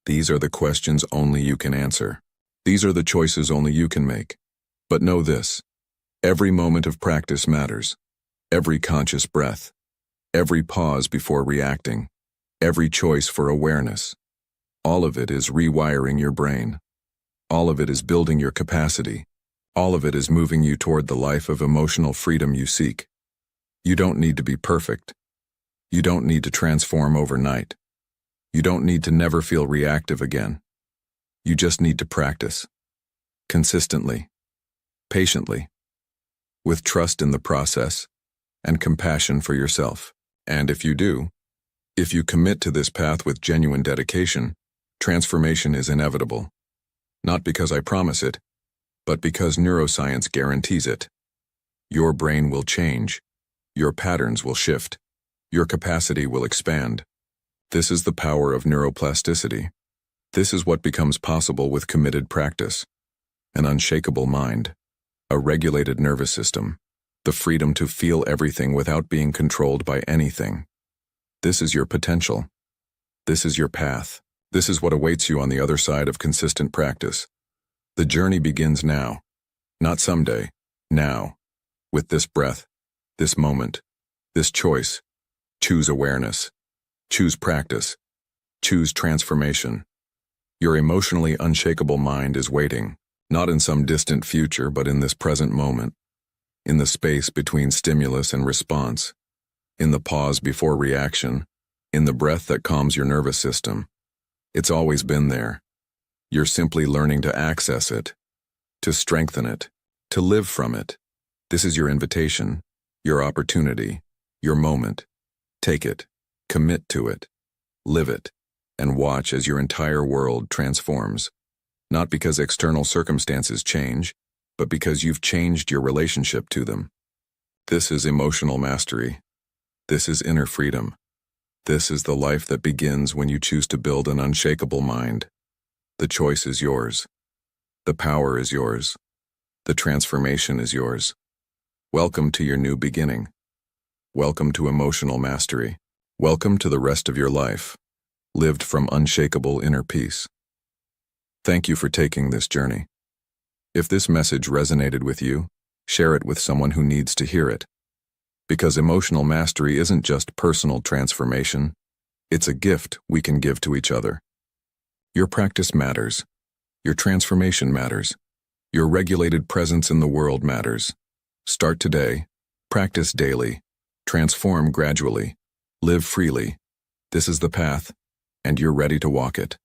S1: These are the questions only you can answer. These are the choices only you can make. But know this: every moment of practice matters. Every conscious breath, every pause before reacting, every choice for awareness. All of it is rewiring your brain. All of it is building your capacity. All of it is moving you toward the life of emotional freedom you seek. You don't need to be perfect. You don't need to transform overnight. You don't need to never feel reactive again. You just need to practice. Consistently. Patiently. With trust in the process and compassion for yourself. And if you do, if you commit to this path with genuine dedication, transformation is inevitable. Not because I promise it, but because neuroscience guarantees it. Your brain will change. Your patterns will shift. Your capacity will expand. This is the power of neuroplasticity. This is what becomes possible with committed practice. An unshakable mind. A regulated nervous system. The freedom to feel everything without being controlled by anything. This is your potential. This is your path. This is what awaits you on the other side of consistent practice. The journey begins now. Not someday. Now. With this breath. This moment. This choice. Choose awareness. Choose practice. Choose transformation. Your emotionally unshakable mind is waiting, not in some distant future, but in this present moment, in the space between stimulus and response, in the pause before reaction, in the breath that calms your nervous system. It's always been there. You're simply learning to access it, to strengthen it, to live from it. This is your invitation, your opportunity, your moment. Take it. Commit to it, live it, and watch as your entire world transforms. Not because external circumstances change, but because you've changed your relationship to them. This is emotional mastery. This is inner freedom. This is the life that begins when you choose to build an unshakable mind. The choice is yours. The power is yours. The transformation is yours. Welcome to your new beginning. Welcome to emotional mastery. Welcome to the rest of your life, lived from unshakable inner peace. Thank you for taking this journey. If this message resonated with you, share it with someone who needs to hear it. Because emotional mastery isn't just personal transformation, it's a gift we can give to each other. Your practice matters. Your transformation matters. Your regulated presence in the world matters. Start today. Practice daily. Transform gradually. Live freely. This is the path, and you're ready to walk it.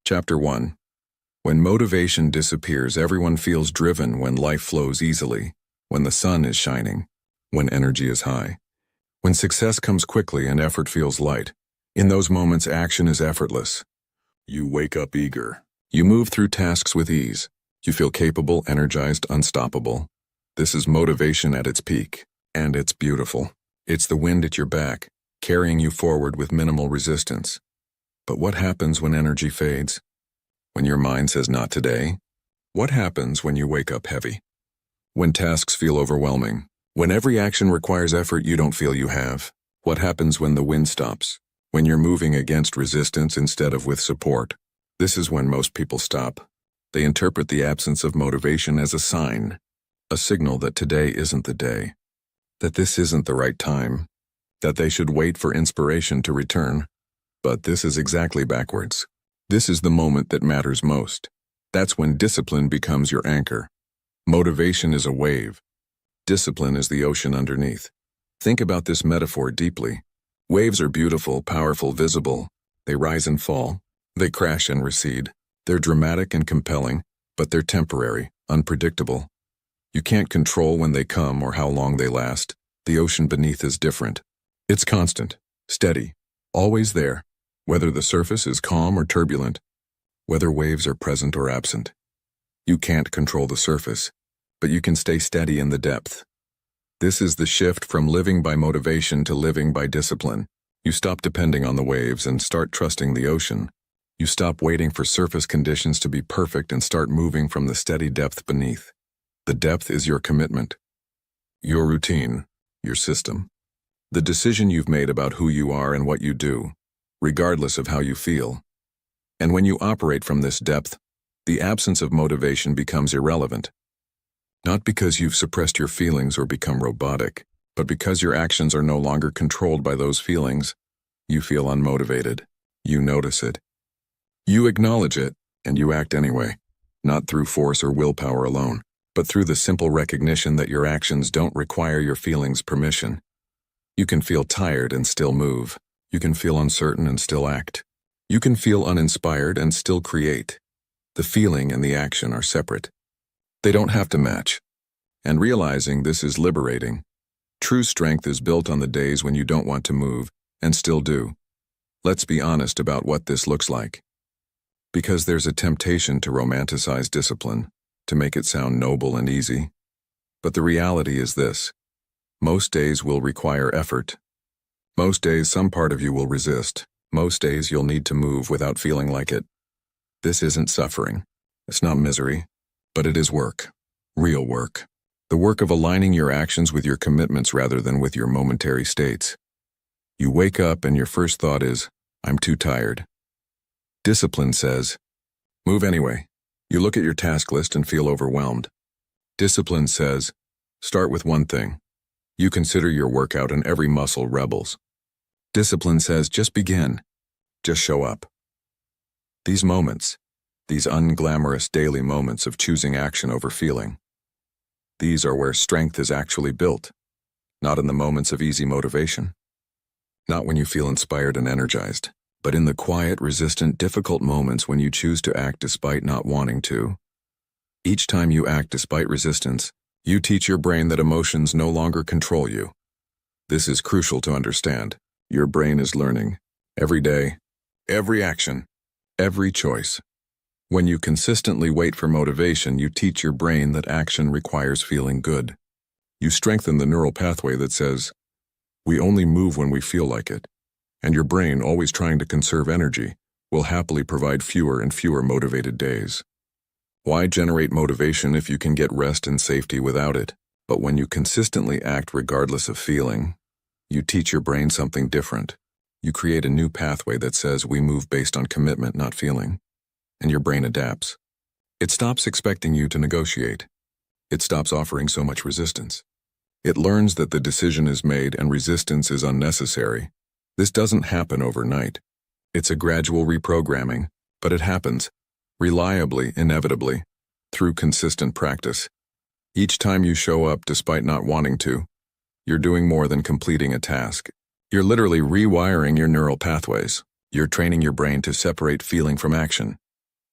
S1: Chapter 1. When motivation disappears, everyone feels driven when life flows easily, when the sun is shining, when energy is high, when success comes quickly and effort feels light. In those moments, action is effortless. You wake up eager. You move through tasks with ease. You feel capable, energized, unstoppable. This is motivation at its peak, and it's beautiful. It's the wind at your back, carrying you forward with minimal resistance. But what happens when energy fades? When your mind says not today? What happens when you wake up heavy? When tasks feel overwhelming? When every action requires effort you don't feel you have? What happens when the wind stops? When you're moving against resistance instead of with support? This is when most people stop. They interpret the absence of motivation as a sign, a signal that today isn't the day, that this isn't the right time, that they should wait for inspiration to return. But this is exactly backwards. This is the moment that matters most. That's when discipline becomes your anchor. Motivation is a wave. Discipline is the ocean underneath. Think about this metaphor deeply. Waves are beautiful, powerful, visible. They rise and fall. They crash and recede. They're dramatic and compelling, but they're temporary, unpredictable. You can't control when they come or how long they last. The ocean beneath is different. It's constant, steady, always there, whether the surface is calm or turbulent, whether waves are present or absent. You can't control the surface, but you can stay steady in the depth. This is the shift from living by motivation to living by discipline. You stop depending on the waves and start trusting the ocean. You stop waiting for surface conditions to be perfect and start moving from the steady depth beneath. The depth is your commitment, your routine, your system, the decision you've made about who you are and what you do, regardless of how you feel. And when you operate from this depth, the absence of motivation becomes irrelevant. Not because you've suppressed your feelings or become robotic, but because your actions are no longer controlled by those feelings. You feel unmotivated. You notice it. You acknowledge it, and you act anyway, not through force or willpower alone, but through the simple recognition that your actions don't require your feelings' permission. You can feel tired and still move. You can feel uncertain and still act. You can feel uninspired and still create. The feeling and the action are separate. They don't have to match. And realizing this is liberating. True strength is built on the days when you don't want to move, and still do. Let's be honest about what this looks like. Because there's a temptation to romanticize discipline, to make it sound noble and easy. But the reality is this. Most days will require effort. Most days some part of you will resist. Most days you'll need to move without feeling like it. This isn't suffering. It's not misery. But it is work. Real work. The work of aligning your actions with your commitments rather than with your momentary states. You wake up and your first thought is, I'm too tired. Discipline says, move anyway. You look at your task list and feel overwhelmed. Discipline says, start with one thing. You consider your workout and every muscle rebels. Discipline says, just begin. Just show up. These moments, these unglamorous daily moments of choosing action over feeling, these are where strength is actually built, not in the moments of easy motivation, not when you feel inspired and energized, but in the quiet, resistant, difficult moments when you choose to act despite not wanting to. Each time you act despite resistance, you teach your brain that emotions no longer control you. This is crucial to understand. Your brain is learning. Every day, every action, every choice. When you consistently wait for motivation, you teach your brain that action requires feeling good. You strengthen the neural pathway that says, we only move when we feel like it. And your brain, always trying to conserve energy, will happily provide fewer and fewer motivated days. Why generate motivation if you can get rest and safety without it? But when you consistently act regardless of feeling, you teach your brain something different. You create a new pathway that says we move based on commitment, not feeling. And your brain adapts. It stops expecting you to negotiate. It stops offering so much resistance. It learns that the decision is made and resistance is unnecessary. This doesn't happen overnight. It's a gradual reprogramming, but it happens, reliably, inevitably, through consistent practice. Each time you show up despite not wanting to, you're doing more than completing a task. You're literally rewiring your neural pathways. You're training your brain to separate feeling from action.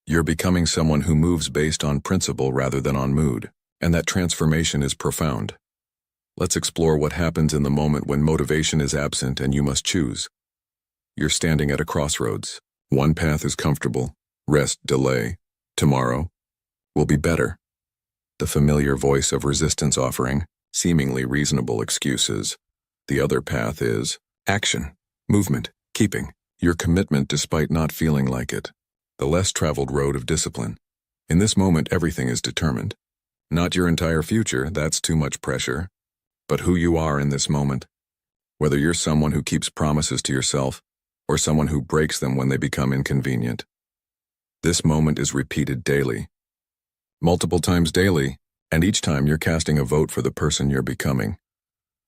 S1: You're becoming someone who moves based on principle rather than on mood, and that transformation is profound. Let's explore what happens in the moment when motivation is absent and you must choose. You're standing at a crossroads. One path is comfortable, rest, delay. Tomorrow will be better. The familiar voice of resistance offering seemingly reasonable excuses. The other path is action, movement, keeping your commitment despite not feeling like it. The less traveled road of discipline. In this moment, everything is determined. Not your entire future, that's too much pressure, but who you are in this moment. Whether you're someone who keeps promises to yourself or someone who breaks them when they become inconvenient. This moment is repeated daily. Multiple times daily, and each time you're casting a vote for the person you're becoming.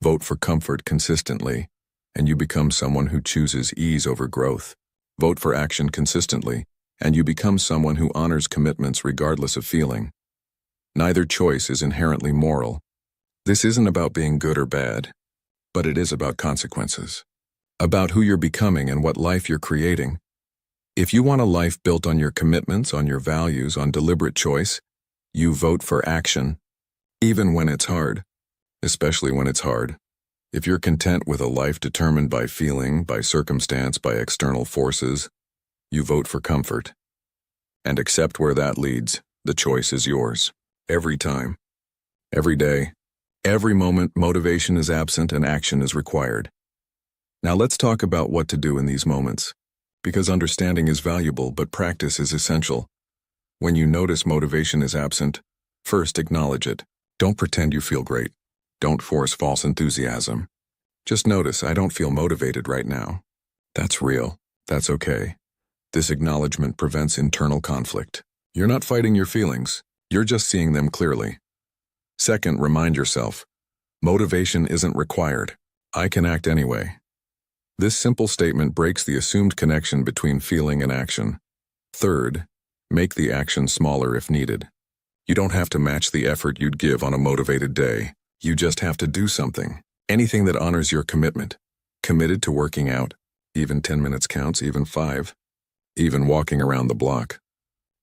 S1: Vote for comfort consistently, and you become someone who chooses ease over growth. Vote for action consistently, and you become someone who honors commitments regardless of feeling. Neither choice is inherently moral. This isn't about being good or bad, but it is about consequences. About who you're becoming and what life you're creating. If you want a life built on your commitments, on your values, on deliberate choice, you vote for action, even when it's hard, especially when it's hard. If you're content with a life determined by feeling, by circumstance, by external forces, you vote for comfort. And accept where that leads. The choice is yours. Every time. Every day. Every moment, motivation is absent and action is required. Now let's talk about what to do in these moments. Because understanding is valuable, but practice is essential. When you notice motivation is absent, first acknowledge it. Don't pretend you feel great. Don't force false enthusiasm. Just notice, I don't feel motivated right now. That's real. That's okay. This acknowledgement prevents internal conflict. You're not fighting your feelings. You're just seeing them clearly. Second, remind yourself, motivation isn't required. I can act anyway. This simple statement breaks the assumed connection between feeling and action. Third, make the action smaller if needed. You don't have to match the effort you'd give on a motivated day. You just have to do something. Anything that honors your commitment. Committed to working out. Even 10 minutes counts, even 5. Even walking around the block.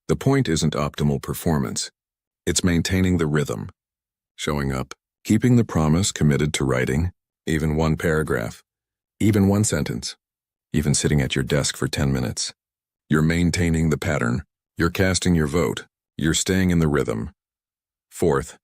S1: The point isn't optimal performance. It's maintaining the rhythm. Showing up. Keeping the promise, committed to writing. Even one paragraph. Even one sentence. Even sitting at your desk for 10 minutes. You're maintaining the pattern. You're casting your vote. You're staying in the rhythm. Fourth,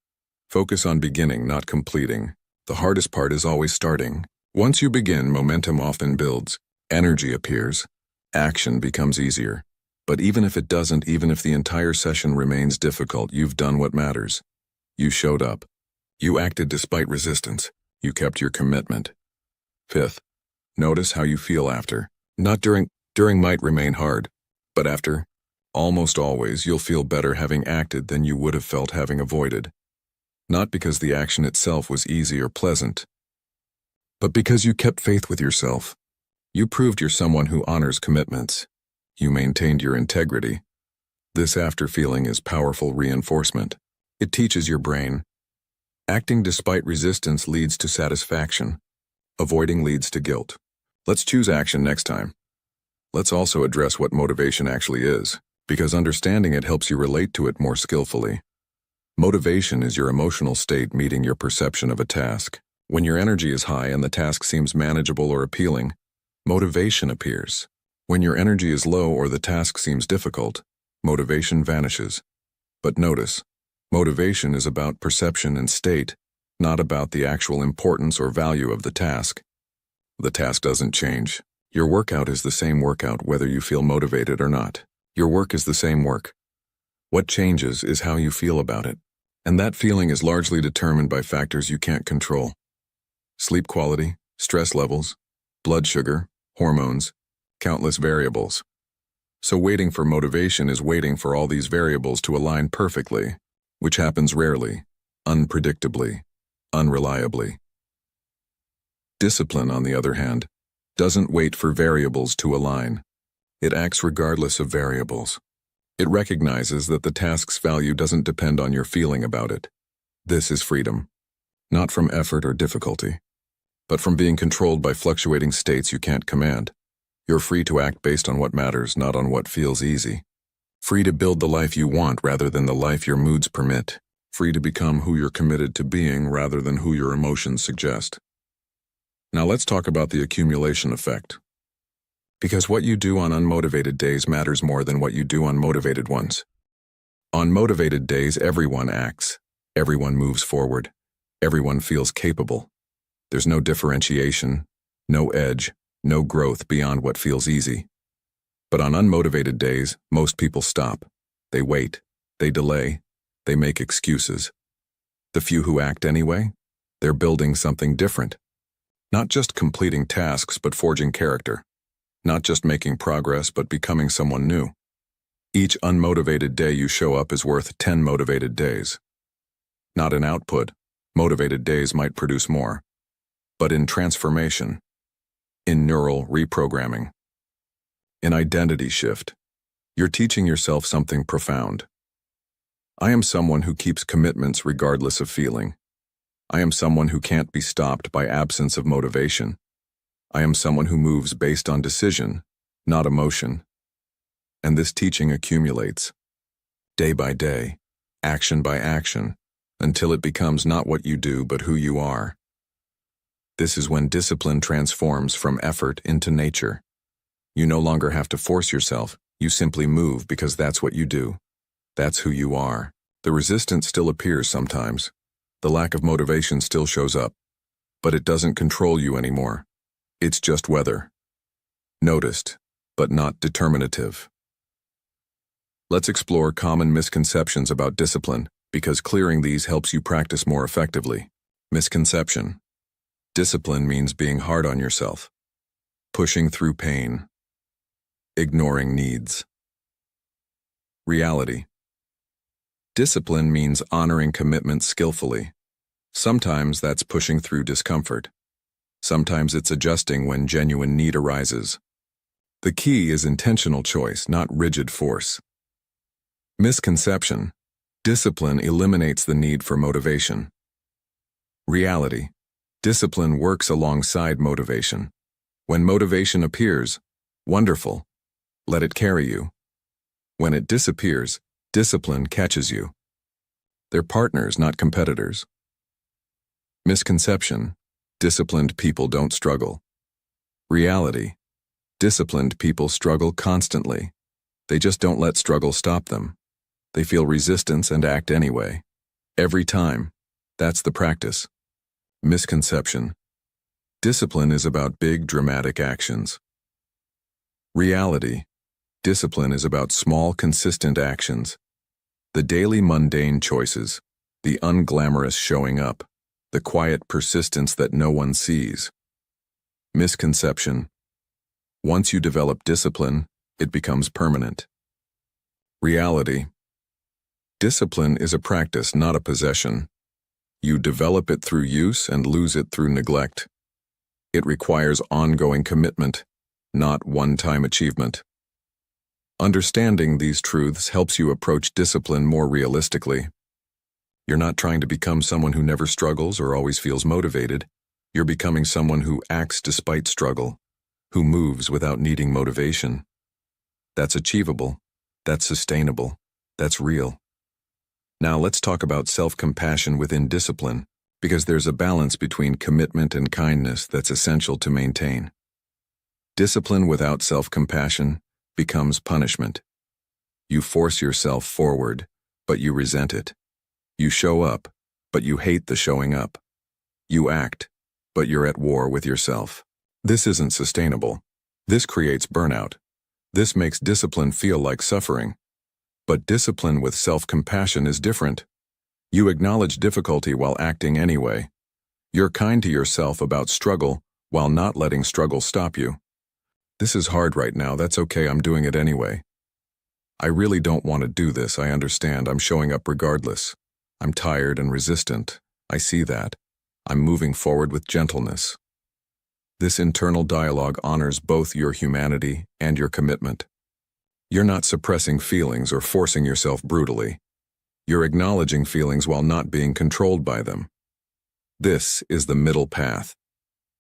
S1: focus on beginning, not completing. The hardest part is always starting. Once you begin, momentum often builds. Energy appears. Action becomes easier. But even if it doesn't, even if the entire session remains difficult, you've done what matters. You showed up. You acted despite resistance. You kept your commitment. Fifth, notice how you feel after. Not during might remain hard, but after. Almost always, you'll feel better having acted than you would have felt having avoided. Not because the action itself was easy or pleasant, but because you kept faith with yourself. You proved you're someone who honors commitments. You maintained your integrity. This after feeling is powerful reinforcement. It teaches your brain. Acting despite resistance leads to satisfaction. Avoiding leads to guilt. Let's choose action next time. Let's also address what motivation actually is, because understanding it helps you relate to it more skillfully. Motivation is your emotional state meeting your perception of a task. When your energy is high and the task seems manageable or appealing, motivation appears. When your energy is low or the task seems difficult, motivation vanishes. But notice, motivation is about perception and state, not about the actual importance or value of the task. The task doesn't change. Your workout is the same workout whether you feel motivated or not. Your work is the same work. What changes is how you feel about it. And that feeling is largely determined by factors you can't control. Sleep quality, stress levels, blood sugar, hormones, countless variables. So waiting for motivation is waiting for all these variables to align perfectly, which happens rarely, unpredictably, unreliably. Discipline, on the other hand, doesn't wait for variables to align. It acts regardless of variables. It recognizes that the task's value doesn't depend on your feeling about it. This is freedom, not from effort or difficulty, but from being controlled by fluctuating states you can't command. You're free to act based on what matters, not on what feels easy. Free to build the life you want rather than the life your moods permit. Free to become who you're committed to being rather than who your emotions suggest. Now let's talk about the accumulation effect. Because what you do on unmotivated days matters more than what you do on motivated ones. On motivated days, everyone acts. Everyone moves forward. Everyone feels capable. There's no differentiation, no edge, no growth beyond what feels easy. But on unmotivated days, most people stop. They wait. They delay. They make excuses. The few who act anyway, they're building something different. Not just completing tasks, but forging character. Not just making progress, but becoming someone new. Each unmotivated day you show up is worth 10 motivated days. Not in output, motivated days might produce more, but in transformation, in neural reprogramming, in identity shift, you're teaching yourself something profound. I am someone who keeps commitments regardless of feeling. I am someone who can't be stopped by absence of motivation. I am someone who moves based on decision, not emotion. And this teaching accumulates, day by day, action by action, until it becomes not what you do but who you are. This is when discipline transforms from effort into nature. You no longer have to force yourself, you simply move because that's what you do. That's who you are. The resistance still appears sometimes. The lack of motivation still shows up. But it doesn't control you anymore. It's just weather. Noticed, but not determinative. Let's explore common misconceptions about discipline, because clearing these helps you practice more effectively. Misconception. Discipline means being hard on yourself. Pushing through pain. Ignoring needs. Reality. Discipline means honoring commitments skillfully. Sometimes that's pushing through discomfort. Sometimes it's adjusting when genuine need arises. The key is intentional choice, not rigid force. Misconception. Discipline eliminates the need for motivation. Reality. Discipline works alongside motivation. When motivation appears, wonderful. Let it carry you. When it disappears, discipline catches you. They're partners, not competitors. Misconception. Disciplined people don't struggle. Reality. Disciplined people struggle constantly. They just don't let struggle stop them. They feel resistance and act anyway. Every time. That's the practice. Misconception. Discipline is about big, dramatic actions. Reality. Discipline is about small, consistent actions. The daily mundane choices, the unglamorous showing up, the quiet persistence that no one sees. Misconception. Once you develop discipline, it becomes permanent. Reality. Discipline is a practice, not a possession. You develop it through use and lose it through neglect. It requires ongoing commitment, not one-time achievement. Understanding these truths helps you approach discipline more realistically. You're not trying to become someone who never struggles or always feels motivated. You're becoming someone who acts despite struggle, who moves without needing motivation. That's achievable. That's sustainable. That's real. Now let's talk about self-compassion within discipline, because there's a balance between commitment and kindness that's essential to maintain. Discipline without self-compassion becomes punishment. You force yourself forward, but you resent it. You show up, but you hate the showing up. You act, but you're at war with yourself. This isn't sustainable. This creates burnout. This makes discipline feel like suffering. But discipline with self-compassion is different. You acknowledge difficulty while acting anyway. You're kind to yourself about struggle while not letting struggle stop you. This is hard right now, that's okay, I'm doing it anyway. I really don't want to do this, I understand, I'm showing up regardless. I'm tired and resistant, I see that. I'm moving forward with gentleness. This internal dialogue honors both your humanity and your commitment. You're not suppressing feelings or forcing yourself brutally. You're acknowledging feelings while not being controlled by them. This is the middle path.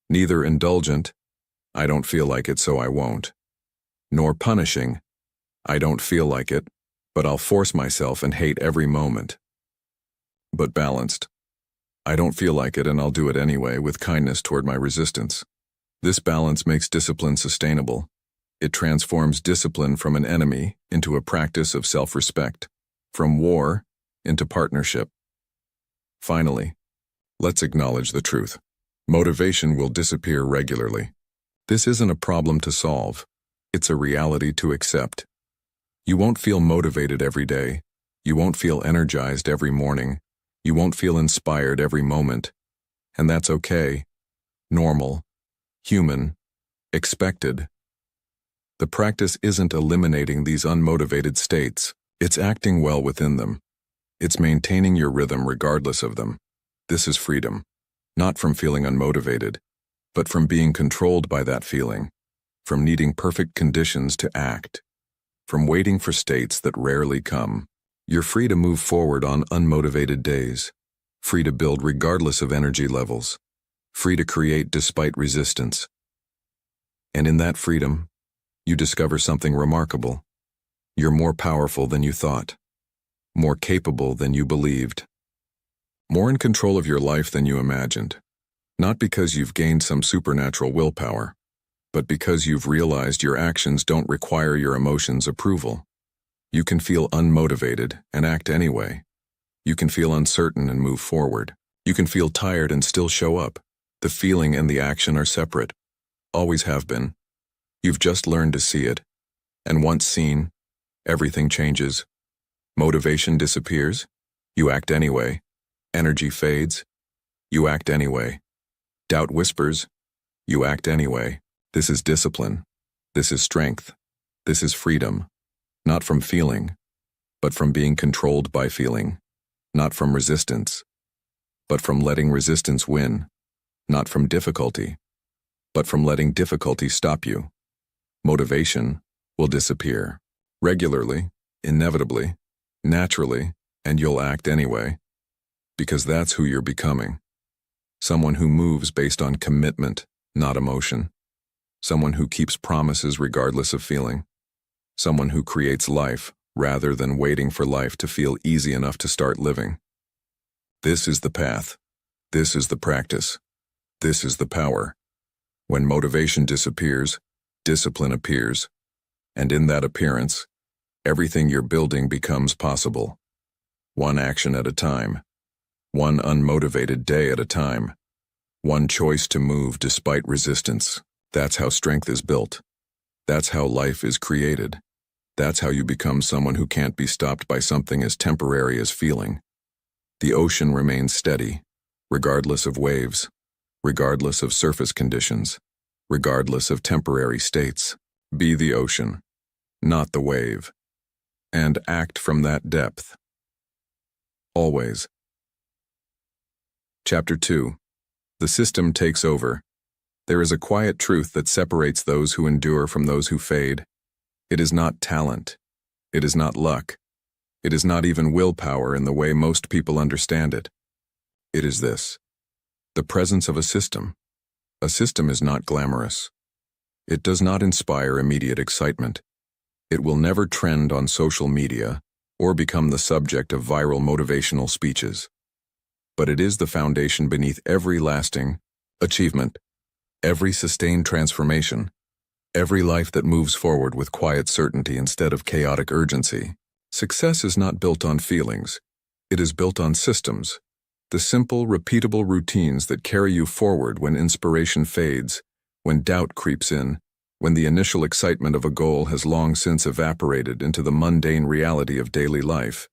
S1: Neither indulgent, I don't feel like it so I won't, nor punishing, I don't feel like it, but I'll force myself and hate every moment. But balanced. I don't feel like it and I'll do it anyway with kindness toward my resistance. This balance makes discipline sustainable. It transforms discipline from an enemy into a practice of self-respect, from war into partnership. Finally, let's acknowledge the truth. Motivation will disappear regularly. This isn't a problem to solve. It's a reality to accept. You won't feel motivated every day. You won't feel energized every morning. You won't feel inspired every moment. And that's okay. Normal. Human. Expected. The practice isn't eliminating these unmotivated states. It's acting well within them. It's maintaining your rhythm regardless of them. This is freedom. Not from feeling unmotivated, but from being controlled by that feeling, from needing perfect conditions to act, from waiting for states that rarely come. You're free to move forward on unmotivated days, free to build regardless of energy levels, free to create despite resistance. And in that freedom, you discover something remarkable. You're more powerful than you thought, more capable than you believed, more in control of your life than you imagined. Not because you've gained some supernatural willpower, but because you've realized your actions don't require your emotions' approval. You can feel unmotivated and act anyway. You can feel uncertain and move forward. You can feel tired and still show up. The feeling and the action are separate. Always have been. You've just learned to see it. And once seen, everything changes. Motivation disappears. You act anyway. Energy fades. You act anyway. Doubt whispers. You act anyway. This is discipline. This is strength. This is freedom. Not from feeling, but from being controlled by feeling. Not from resistance, but from letting resistance win. Not from difficulty, but from letting difficulty stop you. Motivation will disappear. Regularly, inevitably, naturally, and you'll act anyway. Because that's who you're becoming. Someone who moves based on commitment, not emotion. Someone who keeps promises regardless of feeling. Someone who creates life rather than waiting for life to feel easy enough to start living. This is the path. This is the practice. This is the power. When motivation disappears, discipline appears. And in that appearance, everything you're building becomes possible. One action at a time. One unmotivated day at a time. One choice to move despite resistance. That's how strength is built. That's how life is created. That's how you become someone who can't be stopped by something as temporary as feeling. The ocean remains steady, regardless of waves, regardless of surface conditions, regardless of temporary states. Be the ocean, not the wave, and act from that depth. Always. Chapter 2. The system takes over. There is a quiet truth that separates those who endure from those who fade. It is not talent. It is not luck. It is not even willpower in the way most people understand it. It is this: the presence of a system. A system is not glamorous. It does not inspire immediate excitement. It will never trend on social media or become the subject of viral motivational speeches. But it is the foundation beneath every lasting achievement, every sustained transformation, every life that moves forward with quiet certainty instead of chaotic urgency. Success is not built on feelings. It is built on systems, the simple, repeatable routines that carry you forward when inspiration fades, when doubt creeps in, when the initial excitement of a goal has long since evaporated into the mundane reality of daily life.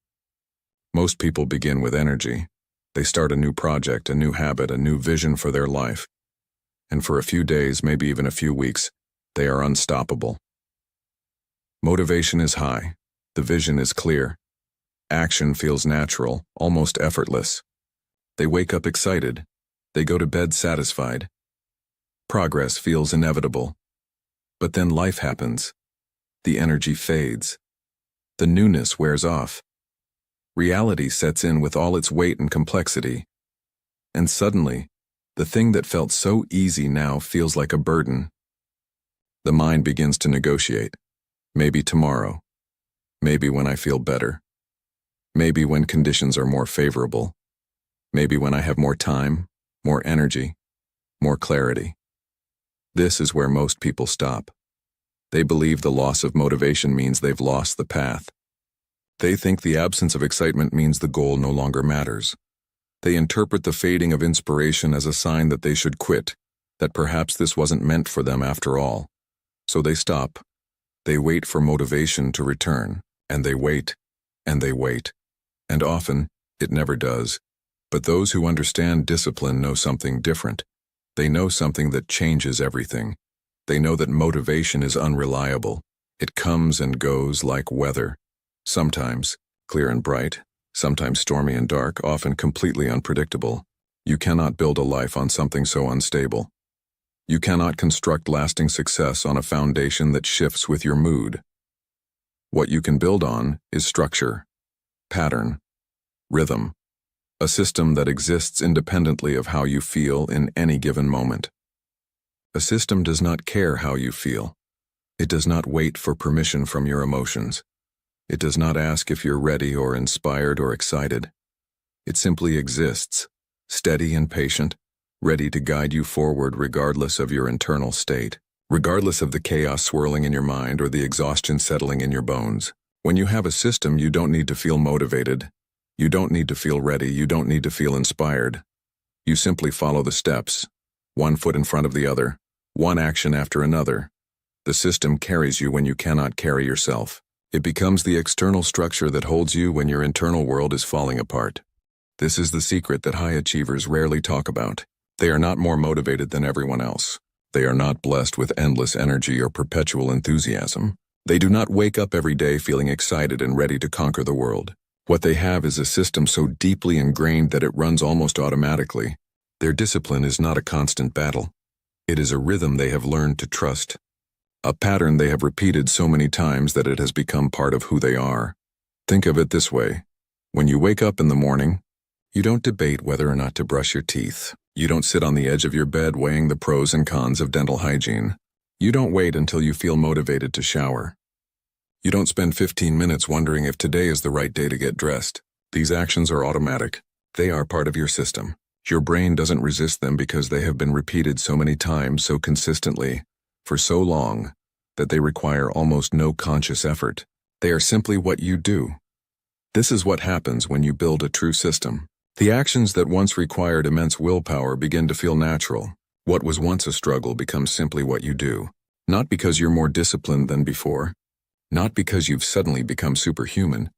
S1: Most people begin with energy. They start a new project, a new habit, a new vision for their life. And for a few days, maybe even a few weeks, they are unstoppable. Motivation is high. The vision is clear. Action feels natural, almost effortless. They wake up excited. They go to bed satisfied. Progress feels inevitable. But then life happens. The energy fades. The newness wears off. Reality sets in with all its weight and complexity. And suddenly, the thing that felt so easy now feels like a burden. The mind begins to negotiate. Maybe tomorrow. Maybe when I feel better. Maybe when conditions are more favorable. Maybe when I have more time, more energy, more clarity. This is where most people stop. They believe the loss of motivation means they've lost the path. They think the absence of excitement means the goal no longer matters. They interpret the fading of inspiration as a sign that they should quit, that perhaps this wasn't meant for them after all. So they stop. They wait for motivation to return, and they wait, and they wait. And often, it never does. But those who understand discipline know something different. They know something that changes everything. They know that motivation is unreliable. It comes and goes like weather. Sometimes clear and bright, sometimes stormy and dark, often completely unpredictable. You cannot build a life on something so unstable. You cannot construct lasting success on a foundation that shifts with your mood. What you can build on is structure, pattern, rhythm, a system that exists independently of how you feel in any given moment. A system does not care how you feel. It does not wait for permission from your emotions. It does not ask if you're ready or inspired or excited. It simply exists, steady and patient, ready to guide you forward regardless of your internal state, regardless of the chaos swirling in your mind or the exhaustion settling in your bones. When you have a system, you don't need to feel motivated. You don't need to feel ready. You don't need to feel inspired. You simply follow the steps, one foot in front of the other, one action after another. The system carries you when you cannot carry yourself. It becomes the external structure that holds you when your internal world is falling apart. This is the secret that high achievers rarely talk about. They are not more motivated than everyone else. They are not blessed with endless energy or perpetual enthusiasm. They do not wake up every day feeling excited and ready to conquer the world. What they have is a system so deeply ingrained that it runs almost automatically. Their discipline is not a constant battle. It is a rhythm they have learned to trust. A pattern they have repeated so many times that it has become part of who they are. Think of it this way. When you wake up in the morning, you don't debate whether or not to brush your teeth. You don't sit on the edge of your bed weighing the pros and cons of dental hygiene. You don't wait until you feel motivated to shower. You don't spend 15 minutes wondering if today is the right day to get dressed. These actions are automatic. They are part of your system. Your brain doesn't resist them because they have been repeated so many times, so consistently, for so long, that they require almost no conscious effort. They are simply what you do. This is what happens when you build a true system. The actions that once required immense willpower begin to feel natural. What was once a struggle becomes simply what you do. Not because you're more disciplined than before, not because you've suddenly become superhuman,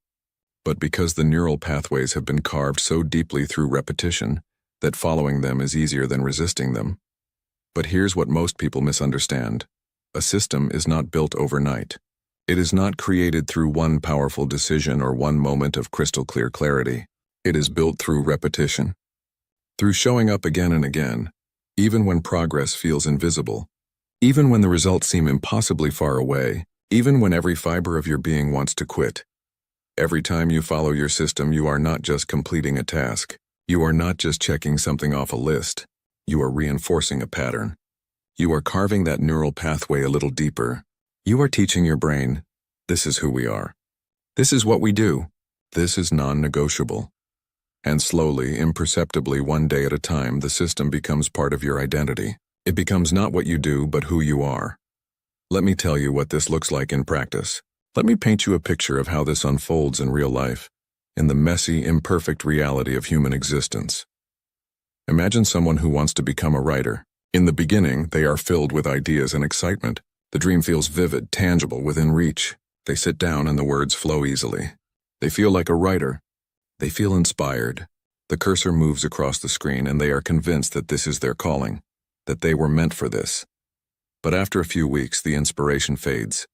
S1: but because the neural pathways have been carved so deeply through repetition that following them is easier than resisting them. But here's what most people misunderstand. A system is not built overnight. It is not created through one powerful decision or one moment of crystal clear clarity. It is built through repetition. Through showing up again and again, even when progress feels invisible, even when the results seem impossibly far away, even when every fiber of your being wants to quit. Every time you follow your system, you are not just completing a task. You are not just checking something off a list. You are reinforcing a pattern. You are carving that neural pathway a little deeper. You are teaching your brain, this is who we are. This is what we do. This is non-negotiable. And slowly, imperceptibly, one day at a time, the system becomes part of your identity. It becomes not what you do, but who you are. Let me tell you what this looks like in practice. Let me paint you a picture of how this unfolds in real life, in the messy, imperfect reality of human existence. Imagine someone who wants to become a writer. In the beginning, they are filled with ideas and excitement. The dream feels vivid, tangible, within reach. They sit down and the words flow easily. They feel like a writer. They feel inspired. The cursor moves across the screen and they are convinced that this is their calling, that they were meant for this. But after a few weeks, the inspiration fades.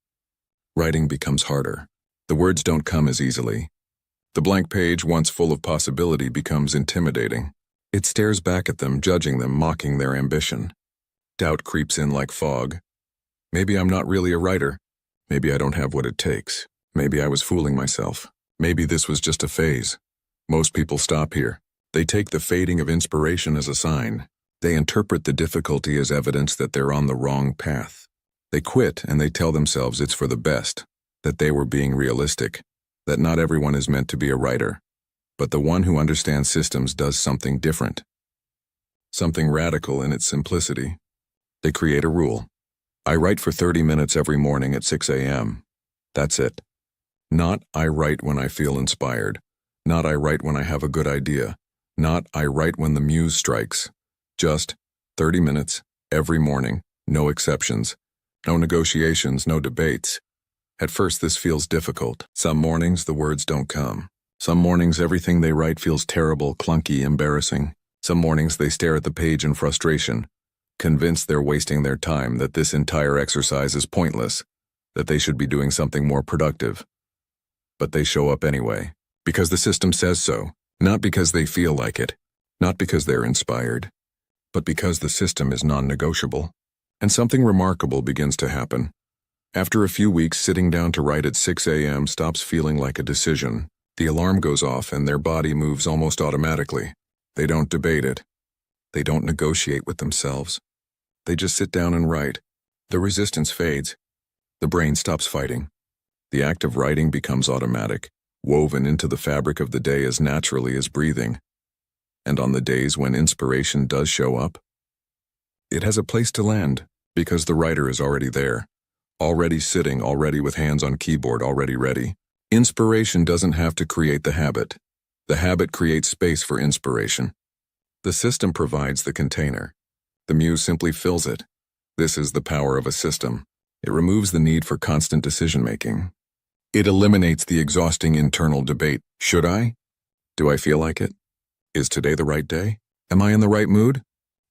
S1: Writing becomes harder. The words don't come as easily. The blank page, once full of possibility, becomes intimidating. It stares back at them, judging them, mocking their ambition. Doubt creeps in like fog. Maybe I'm not really a writer. Maybe I don't have what it takes. Maybe I was fooling myself. Maybe this was just a phase. Most people stop here. They take the fading of inspiration as a sign. They interpret the difficulty as evidence that they're on the wrong path. They quit and they tell themselves it's for the best. that they were being realistic, that not everyone is meant to be a writer, but the one who understands systems does something different, something radical in its simplicity. They create a rule. I write for 30 minutes every morning at 6 a.m. That's it. Not I write when I feel inspired. Not I write when I have a good idea. Not I write when the muse strikes. Just 30 minutes every morning, no exceptions. No negotiations, no debates. At first this feels difficult. Some mornings the words don't come. Some mornings everything they write feels terrible, clunky, embarrassing. Some mornings they stare at the page in frustration, convinced they're wasting their time, that this entire exercise is pointless, that they should be doing something more productive. But they show up anyway, because the system says so, not because they feel like it, not because they're inspired, but because the system is non-negotiable. And something remarkable begins to happen. After a few weeks, sitting down to write at 6 a.m. stops feeling like a decision. The alarm goes off and their body moves almost automatically. They don't debate it. They don't negotiate with themselves. They just sit down and write. The resistance fades. The brain stops fighting. The act of writing becomes automatic, woven into the fabric of the day as naturally as breathing. And on the days when inspiration does show up, it has a place to land, because the writer is already there, already sitting, already with hands on keyboard, already ready. Inspiration doesn't have to create the habit. The habit creates space for inspiration. The system provides the container. The muse simply fills it. This is the power of a system. It removes the need for constant decision-making. It eliminates the exhausting internal debate. Should I? Do I feel like it? Is today the right day? Am I in the right mood?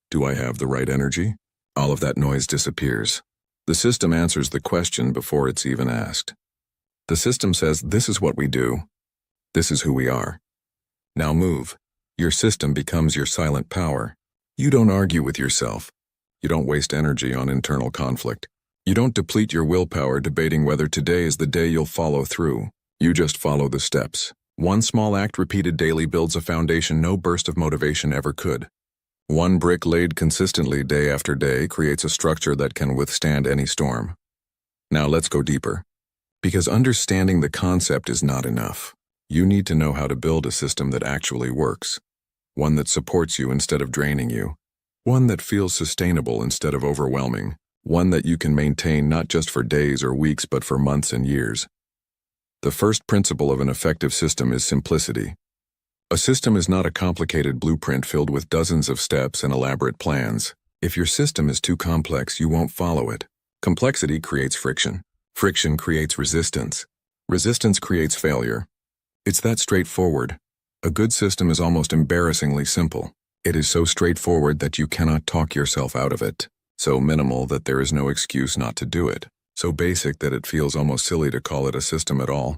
S1: Do I have the right energy? All of that noise disappears. The system answers the question before it's even asked. The system says, this is what we do. This is who we are. Now move. Your system becomes your silent power. You don't argue with yourself. You don't waste energy on internal conflict. You don't deplete your willpower debating whether today is the day you'll follow through. You just follow the steps. One small act repeated daily builds a foundation no burst of motivation ever could. One brick laid consistently day after day creates a structure that can withstand any storm. Now let's go deeper. Because understanding the concept is not enough. You need to know how to build a system that actually works. One that supports you instead of draining you. One that feels sustainable instead of overwhelming. One that you can maintain not just for days or weeks but for months and years. The first principle of an effective system is simplicity. A system is not a complicated blueprint filled with dozens of steps and elaborate plans. If your system is too complex, you won't follow it. Complexity creates friction. Friction creates resistance. Resistance creates failure. It's that straightforward. A good system is almost embarrassingly simple. It is so straightforward that you cannot talk yourself out of it. So minimal that there is no excuse not to do it. So basic that it feels almost silly to call it a system at all.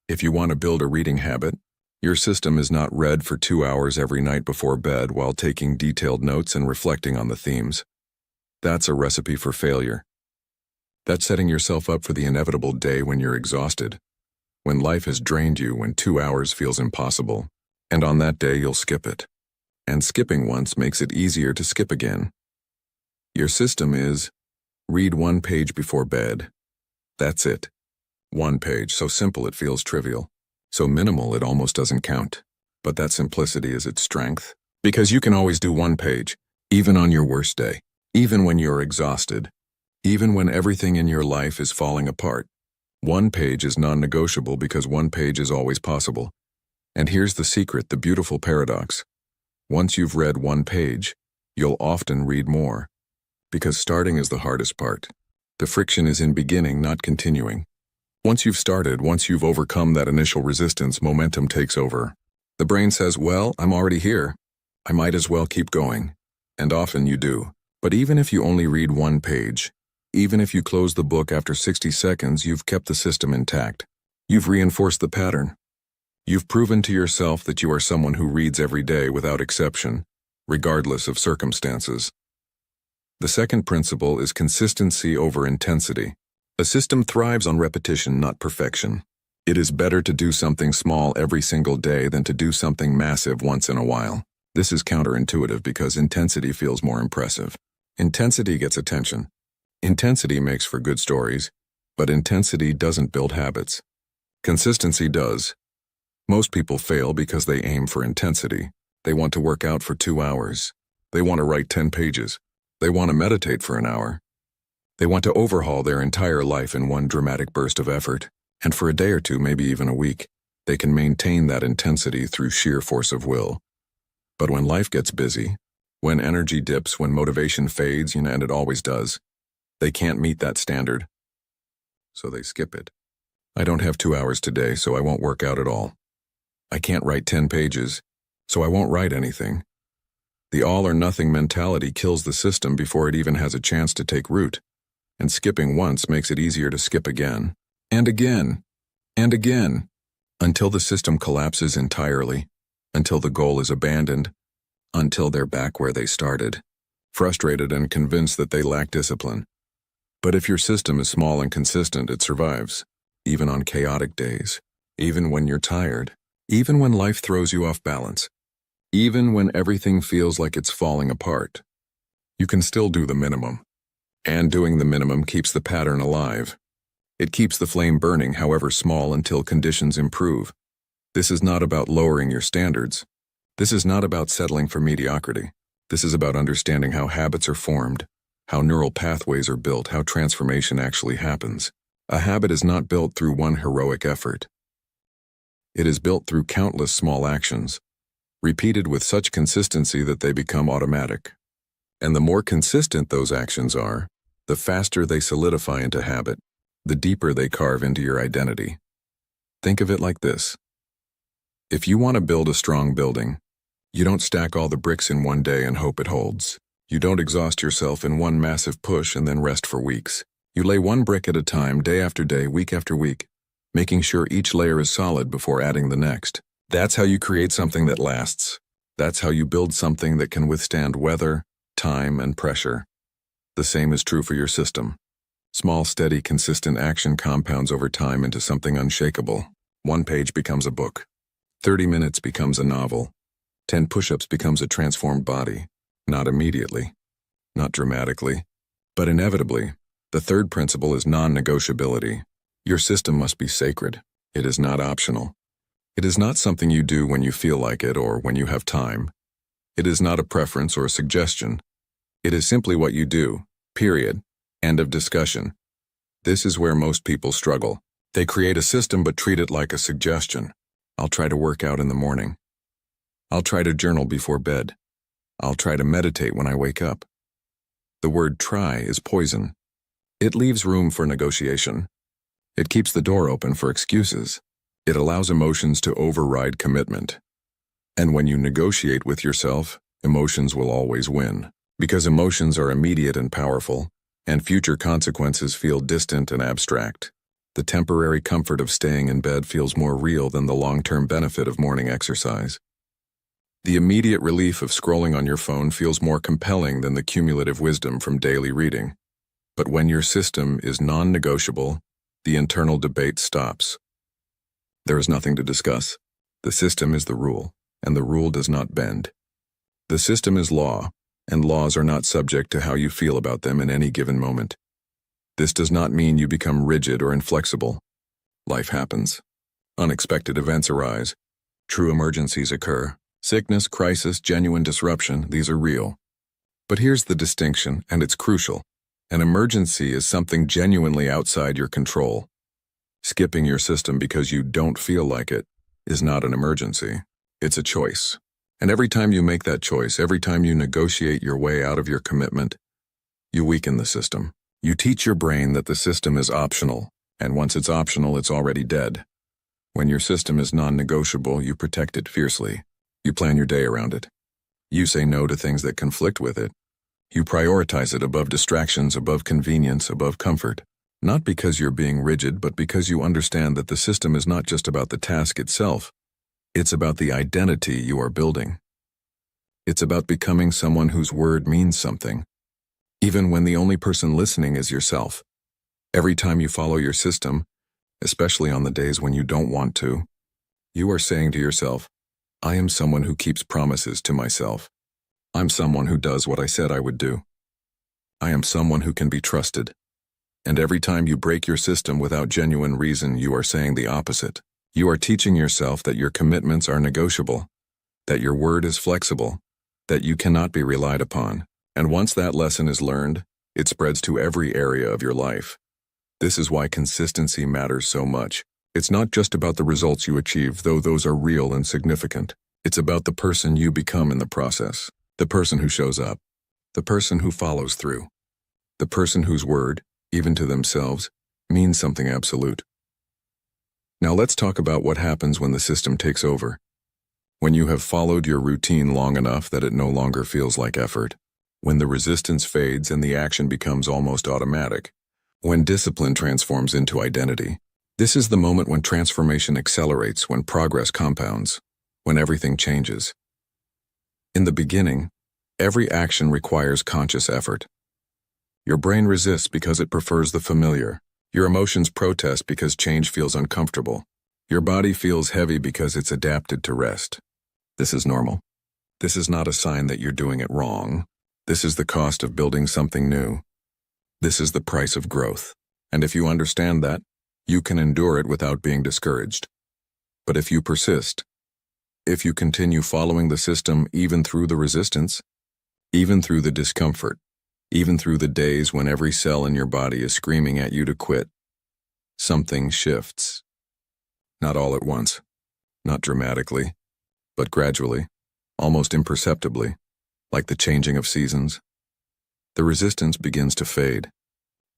S1: If you want to build a reading habit, your system is not read for 2 hours every night before bed while taking detailed notes and reflecting on the themes. That's a recipe for failure. That's setting yourself up for the inevitable day when you're exhausted, when life has drained you, when 2 hours feels impossible, and on that day you'll skip it. And skipping once makes it easier to skip again. Your system is, read 1 page before bed. That's it. 1 page, so simple it feels trivial. So minimal it almost doesn't count. But that simplicity is its strength. Because you can always do 1 page, even on your worst day, even when you're exhausted, even when everything in your life is falling apart. 1 page is non-negotiable because 1 page is always possible. And here's the secret, the beautiful paradox. Once you've read 1 page, you'll often read more. Because starting is the hardest part. The friction is in beginning, not continuing. Once you've started, once you've overcome that initial resistance, momentum takes over. The brain says, well, I'm already here. I might as well keep going. And often you do. But even if you only read 1 page, even if you close the book after 60 seconds, you've kept the system intact. You've reinforced the pattern. You've proven to yourself that you are someone who reads every day without exception, regardless of circumstances. The second principle is consistency over intensity. A system thrives on repetition, not perfection. It is better to do something small every single day than to do something massive once in a while. This is counterintuitive because intensity feels more impressive. Intensity gets attention. Intensity makes for good stories, But intensity doesn't build habits. Consistency does. Most people fail because they aim for intensity. They want to work out for 2 hours. They want to write 10 pages. They want to meditate for an hour. They want to overhaul their entire life in one dramatic burst of effort. And for a day or two, maybe even a week, they can maintain that intensity through sheer force of will. But when life gets busy, when energy dips, when motivation fades, and it always does, they can't meet that standard. So they skip it. I don't have 2 hours today, so I won't work out at all. I can't write 10 pages, so I won't write anything. The all-or-nothing mentality kills the system before it even has a chance to take root, and skipping once makes it easier to skip again, and again, and again, until the system collapses entirely, until the goal is abandoned, until they're back where they started, frustrated and convinced that they lack discipline. But if your system is small and consistent, it survives, even on chaotic days, even when you're tired, even when life throws you off balance, even when everything feels like it's falling apart. You can still do the minimum. And doing the minimum keeps the pattern alive. It keeps the flame burning, however small, until conditions improve. This is not about lowering your standards. This is not about settling for mediocrity. This is about understanding how habits are formed, how neural pathways are built, how transformation actually happens. A habit is not built through one heroic effort. It is built through countless small actions, repeated with such consistency that they become automatic. And the more consistent those actions are, the faster they solidify into habit, the deeper they carve into your identity. Think of it like this. If you want to build a strong building, you don't stack all the bricks in one day and hope it holds. You don't exhaust yourself in one massive push and then rest for weeks. You lay one brick at a time, day after day, week after week, making sure each layer is solid before adding the next. That's how you create something that lasts. That's how you build something that can withstand weather, time, and pressure. The same is true for your system. Small, steady, consistent action compounds over time into something unshakable. 1 page becomes a book. 30 minutes becomes a novel. 10 push-ups becomes a transformed body. Not immediately, not dramatically, but inevitably. The third principle is non-negotiability. Your system must be sacred. It is not optional. It is not something you do when you feel like it or when you have time. It is not a preference or a suggestion. It is simply what you do, period. End of discussion. This is where most people struggle. They create a system but treat it like a suggestion. I'll try to work out in the morning. I'll try to journal before bed. I'll try to meditate when I wake up. The word try is poison. It leaves room for negotiation. It keeps the door open for excuses. It allows emotions to override commitment. And when you negotiate with yourself, emotions will always win. Because emotions are immediate and powerful, and future consequences feel distant and abstract. The temporary comfort of staying in bed feels more real than the long-term benefit of morning exercise. The immediate relief of scrolling on your phone feels more compelling than the cumulative wisdom from daily reading. But when your system is non-negotiable, the internal debate stops. There is nothing to discuss. The system is the rule, and the rule does not bend. The system is law, and laws are not subject to how you feel about them in any given moment. This does not mean you become rigid or inflexible. Life happens. Unexpected events arise. True emergencies occur. Sickness, crisis, genuine disruption, these are real. But here's the distinction, and it's crucial. An emergency is something genuinely outside your control. Skipping your system because you don't feel like it is not an emergency. It's a choice. And every time you make that choice, every time you negotiate your way out of your commitment, you weaken the system. You teach your brain that the system is optional, and once it's optional, it's already dead. When your system is non-negotiable, you protect it fiercely. You plan your day around it. You say no to things that conflict with it. You prioritize it above distractions, above convenience, above comfort. Not because you're being rigid, but because you understand that the system is not just about the task itself. It's about the identity you are building. It's about becoming someone whose word means something, even when the only person listening is yourself. Every time you follow your system, especially on the days when you don't want to, you are saying to yourself, I am someone who keeps promises to myself. I'm someone who does what I said I would do. I am someone who can be trusted. And every time you break your system without genuine reason, you are saying the opposite. You are teaching yourself that your commitments are negotiable, that your word is flexible, that you cannot be relied upon. And once that lesson is learned, it spreads to every area of your life. This is why consistency matters so much. It's not just about the results you achieve, though those are real and significant. It's about the person you become in the process, the person who shows up, the person who follows through, the person whose word, even to themselves, means something absolute. Now let's talk about what happens when the system takes over. When you have followed your routine long enough that it no longer feels like effort. When the resistance fades and the action becomes almost automatic. When discipline transforms into identity. This is the moment when transformation accelerates, when progress compounds, when everything changes. In the beginning, every action requires conscious effort. Your brain resists because it prefers the familiar. Your emotions protest because change feels uncomfortable. Your body feels heavy because it's adapted to rest. This is normal. This is not a sign that you're doing it wrong. This is the cost of building something new. This is the price of growth. And if you understand that, you can endure it without being discouraged. But if you persist, if you continue following the system even through the resistance, even through the discomfort, even through the days when every cell in your body is screaming at you to quit, something shifts. Not all at once, not dramatically, but gradually, almost imperceptibly, like the changing of seasons. The resistance begins to fade.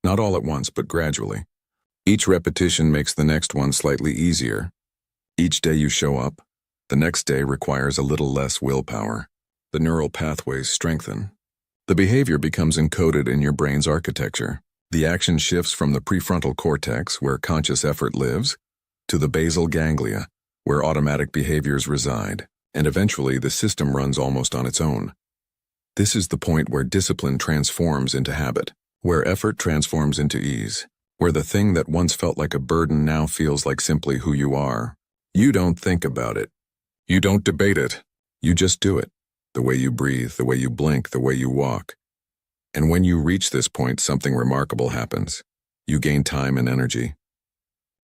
S1: Not all at once, but gradually. Each repetition makes the next one slightly easier. Each day you show up, the next day requires a little less willpower. The neural pathways strengthen. The behavior becomes encoded in your brain's architecture. The action shifts from the prefrontal cortex, where conscious effort lives, to the basal ganglia, where automatic behaviors reside, and eventually the system runs almost on its own. This is the point where discipline transforms into habit, where effort transforms into ease, where the thing that once felt like a burden now feels like simply who you are. You don't think about it. You don't debate it. You just do it. The way you breathe, the way you blink, the way you walk. And when you reach this point, something remarkable happens. You gain time and energy.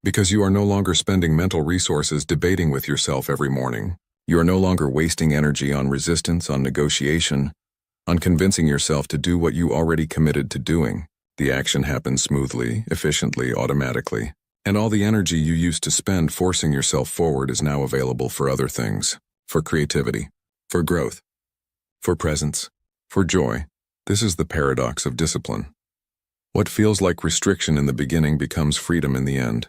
S1: Because you are no longer spending mental resources debating with yourself every morning. You are no longer wasting energy on resistance, on negotiation, on convincing yourself to do what you already committed to doing. The action happens smoothly, efficiently, automatically. And all the energy you used to spend forcing yourself forward is now available for other things. For creativity, for growth, for presence, for joy. This is the paradox of discipline. What feels like restriction in the beginning becomes freedom in the end.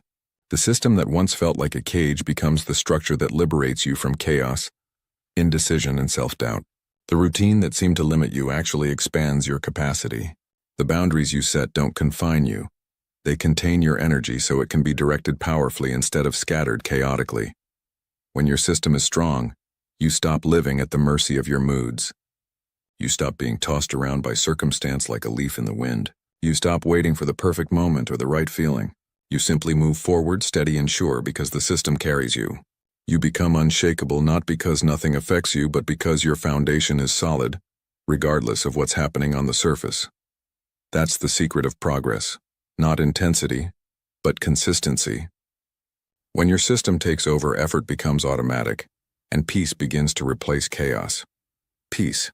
S1: The system that once felt like a cage becomes the structure that liberates you from chaos, indecision, and self-doubt. The routine that seemed to limit you actually expands your capacity. The boundaries you set don't confine you. They contain your energy so it can be directed powerfully instead of scattered chaotically. When your system is strong, you stop living at the mercy of your moods. You stop being tossed around by circumstance like a leaf in the wind. You stop waiting for the perfect moment or the right feeling. You simply move forward, steady and sure, because the system carries you. You become unshakable not because nothing affects you, but because your foundation is solid, regardless of what's happening on the surface. That's the secret of progress. Not intensity, but consistency. When your system takes over, effort becomes automatic, and peace begins to replace chaos. Peace.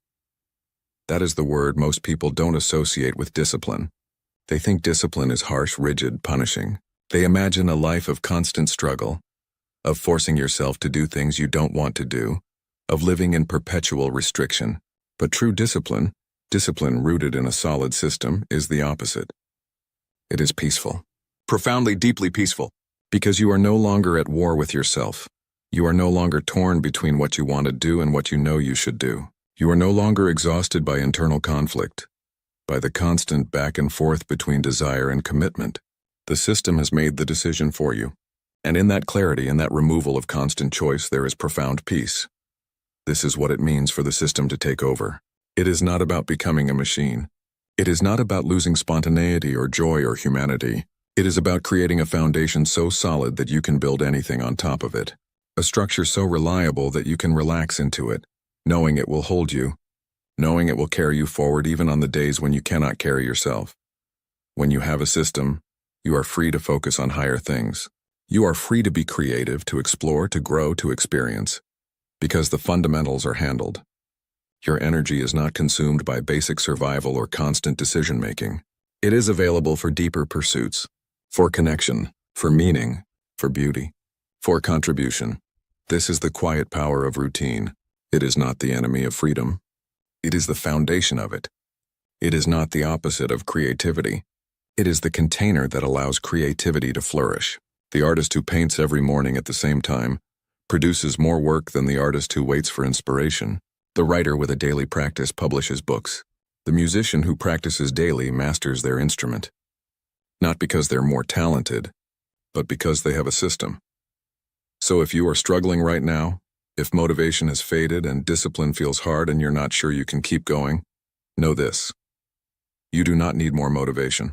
S1: That is the word most people don't associate with discipline. They think discipline is harsh, rigid, punishing. They imagine a life of constant struggle, of forcing yourself to do things you don't want to do, of living in perpetual restriction. But true discipline rooted in a solid system, is the opposite. It is peaceful. Profoundly, deeply peaceful. Because you are no longer at war with yourself. You are no longer torn between what you want to do and what you know you should do. You are no longer exhausted by internal conflict, by the constant back and forth between desire and commitment. The system has made the decision for you. And in that clarity and that removal of constant choice, there is profound peace. This is what it means for the system to take over. It is not about becoming a machine. It is not about losing spontaneity or joy or humanity. It is about creating a foundation so solid that you can build anything on top of it. A structure so reliable that you can relax into it, knowing it will hold you, knowing it will carry you forward even on the days when you cannot carry yourself. When you have a system, you are free to focus on higher things. You are free to be creative, to explore, to grow, to experience. Because the fundamentals are handled. Your energy is not consumed by basic survival or constant decision-making. It is available for deeper pursuits, for connection, for meaning, for beauty, for contribution. This is the quiet power of routine. It is not the enemy of freedom. It is the foundation of it. It is not the opposite of creativity. It is the container that allows creativity to flourish. The artist who paints every morning at the same time produces more work than the artist who waits for inspiration. The writer with a daily practice publishes books. The musician who practices daily masters their instrument. Not because they're more talented, but because they have a system. So if you are struggling right now, if motivation has faded and discipline feels hard and you're not sure you can keep going, know this. You do not need more motivation.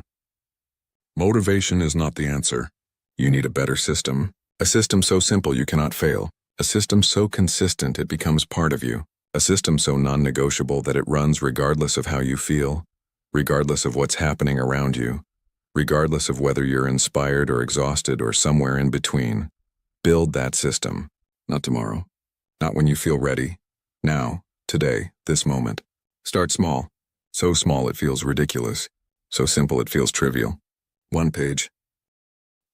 S1: Motivation is not the answer. You need a better system. A system so simple you cannot fail. A system so consistent it becomes part of you. A system so non-negotiable that it runs regardless of how you feel, regardless of what's happening around you, regardless of whether you're inspired or exhausted or somewhere in between. Build that system. Not tomorrow. Not when you feel ready. Now, today, this moment. Start small. So small it feels ridiculous. So simple it feels trivial. 1 page.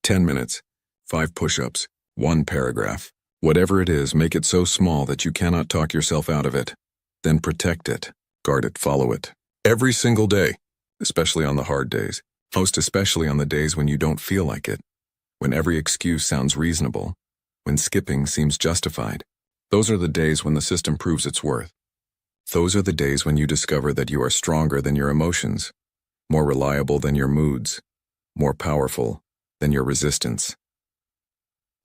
S1: 10 minutes. 5 push-ups. 1 paragraph. Whatever it is, make it so small that you cannot talk yourself out of it. Then protect it. Guard it. Follow it. Every single day. Especially on the hard days. Most especially on the days when you don't feel like it. When every excuse sounds reasonable. When skipping seems justified. Those are the days when the system proves its worth. Those are the days when you discover that you are stronger than your emotions, more reliable than your moods, more powerful than your resistance.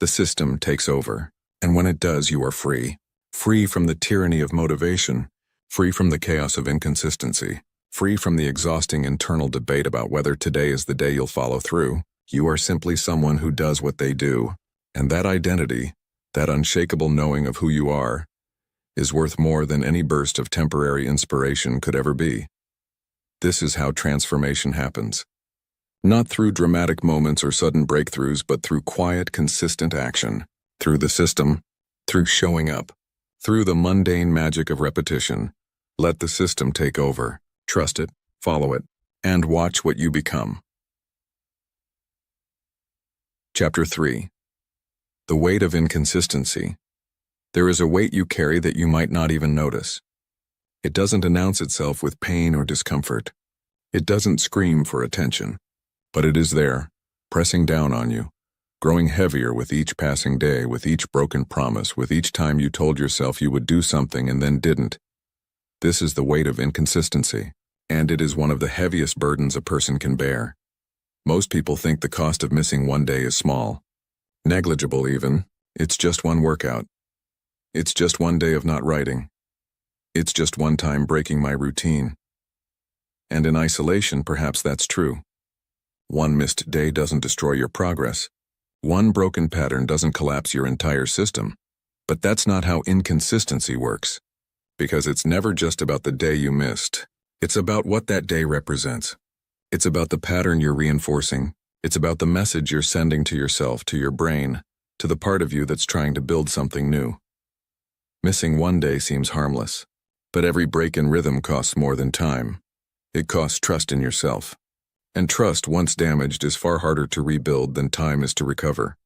S1: The system takes over, and when it does, you are free. Free from the tyranny of motivation, free from the chaos of inconsistency, free from the exhausting internal debate about whether today is the day you'll follow through. You are simply someone who does what they do, and that identity, that unshakable knowing of who you are, is worth more than any burst of temporary inspiration could ever be. This is how transformation happens. Not through dramatic moments or sudden breakthroughs, but through quiet, consistent action. Through the system, through showing up, through the mundane magic of repetition. Let the system take over. Trust it, follow it, and watch what you become. Chapter 3. The weight of inconsistency. There is a weight you carry that you might not even notice. It doesn't announce itself with pain or discomfort. It doesn't scream for attention. But it is there, pressing down on you, growing heavier with each passing day, with each broken promise, with each time you told yourself you would do something and then didn't. This is the weight of inconsistency, and it is one of the heaviest burdens a person can bear. Most people think the cost of missing one day is small. Negligible even. It's just one workout. It's just one day of not writing. It's just one time breaking my routine. And in isolation, perhaps that's true. One missed day doesn't destroy your progress. One broken pattern doesn't collapse your entire system. But that's not how inconsistency works. Because it's never just about the day you missed. It's about what that day represents. It's about the pattern you're reinforcing. It's about the message you're sending to yourself, to your brain, to the part of you that's trying to build something new. Missing one day seems harmless. But every break in rhythm costs more than time. It costs trust in yourself. And trust, once damaged, is far harder to rebuild than time is to recover.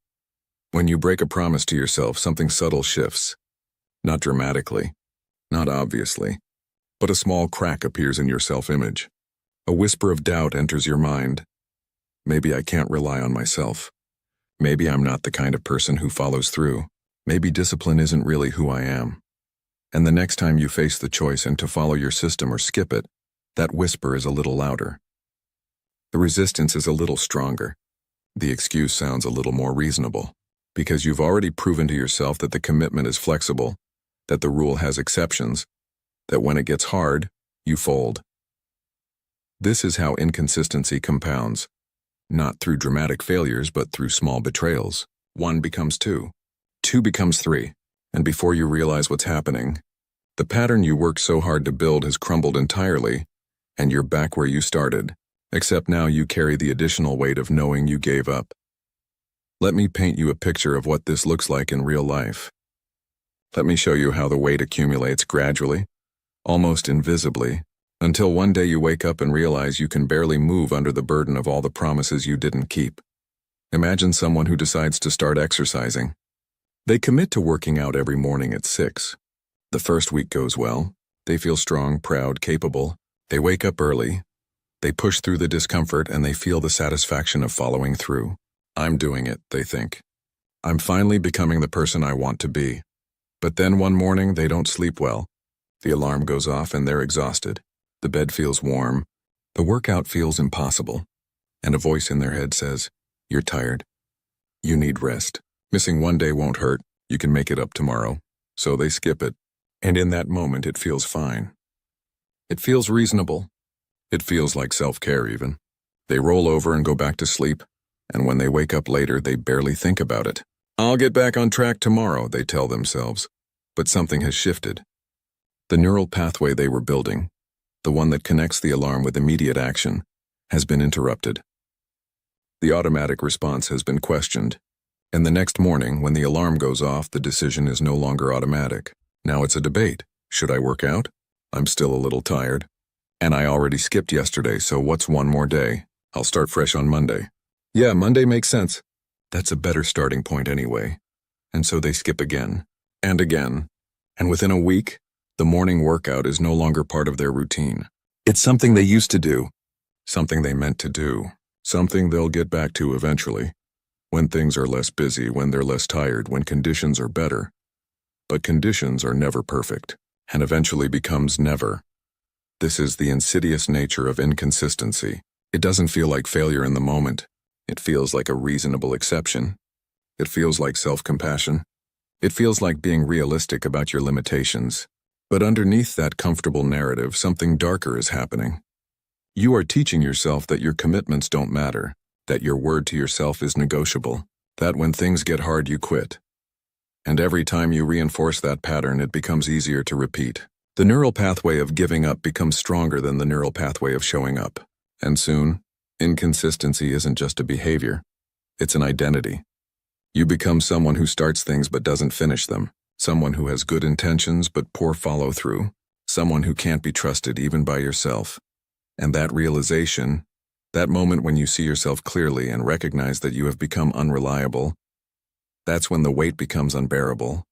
S1: When you break a promise to yourself, something subtle shifts. Not dramatically, not obviously, but a small crack appears in your self-image. A whisper of doubt enters your mind. Maybe I can't rely on myself. Maybe I'm not the kind of person who follows through. Maybe discipline isn't really who I am. And the next time you face the choice and to follow your system or skip it, that whisper is a little louder. The resistance is a little stronger. The excuse sounds a little more reasonable, because you've already proven to yourself that the commitment is flexible, that the rule has exceptions, that when it gets hard, you fold. This is how inconsistency compounds, not through dramatic failures, but through small betrayals. 1 becomes 2, 2 becomes 3, and before you realize what's happening, the pattern you worked so hard to build has crumbled entirely, and you're back where you started. except now you carry the additional weight of knowing you gave up. Let me paint you a picture of what this looks like in real life. Let me show you how the weight accumulates gradually, almost invisibly, until one day you wake up and realize you can barely move under the burden of all the promises you didn't keep. Imagine someone who decides to start exercising. They commit to working out every morning at 6. The first week goes well. They feel strong, proud, capable. They wake up early. They push through the discomfort and they feel the satisfaction of following through. I'm doing it, they think. I'm finally becoming the person I want to be. But then one morning they don't sleep well. The alarm goes off and they're exhausted. The bed feels warm. The workout feels impossible. And a voice in their head says, "You're tired. You need rest. Missing one day won't hurt. You can make it up tomorrow." So they skip it. And in that moment it feels fine. It feels reasonable. It feels like self-care even. They roll over and go back to sleep. And when they wake up later, they barely think about it. "I'll get back on track tomorrow," they tell themselves. But something has shifted. The neural pathway they were building, the one that connects the alarm with immediate action, has been interrupted. The automatic response has been questioned. And the next morning, when the alarm goes off, the decision is no longer automatic. Now it's a debate. Should I work out? I'm still a little tired. And I already skipped yesterday, so what's one more day? I'll start fresh on Monday. Yeah, Monday makes sense. That's a better starting point anyway. And so they skip again, and again. And within a week, the morning workout is no longer part of their routine. It's something they used to do, something they meant to do, something they'll get back to eventually, when things are less busy, when they're less tired, when conditions are better. But conditions are never perfect, and eventually becomes never. This is the insidious nature of inconsistency. It doesn't feel like failure in the moment. It feels like a reasonable exception. It feels like self-compassion. It feels like being realistic about your limitations. But underneath that comfortable narrative, something darker is happening. You are teaching yourself that your commitments don't matter, that your word to yourself is negotiable, that when things get hard, you quit. And every time you reinforce that pattern, it becomes easier to repeat. The neural pathway of giving up becomes stronger than the neural pathway of showing up. And soon, inconsistency isn't just a behavior, it's an identity. You become someone who starts things but doesn't finish them, someone who has good intentions but poor follow-through, someone who can't be trusted even by yourself. And that realization, that moment when you see yourself clearly and recognize that you have become unreliable, that's when the weight becomes unbearable.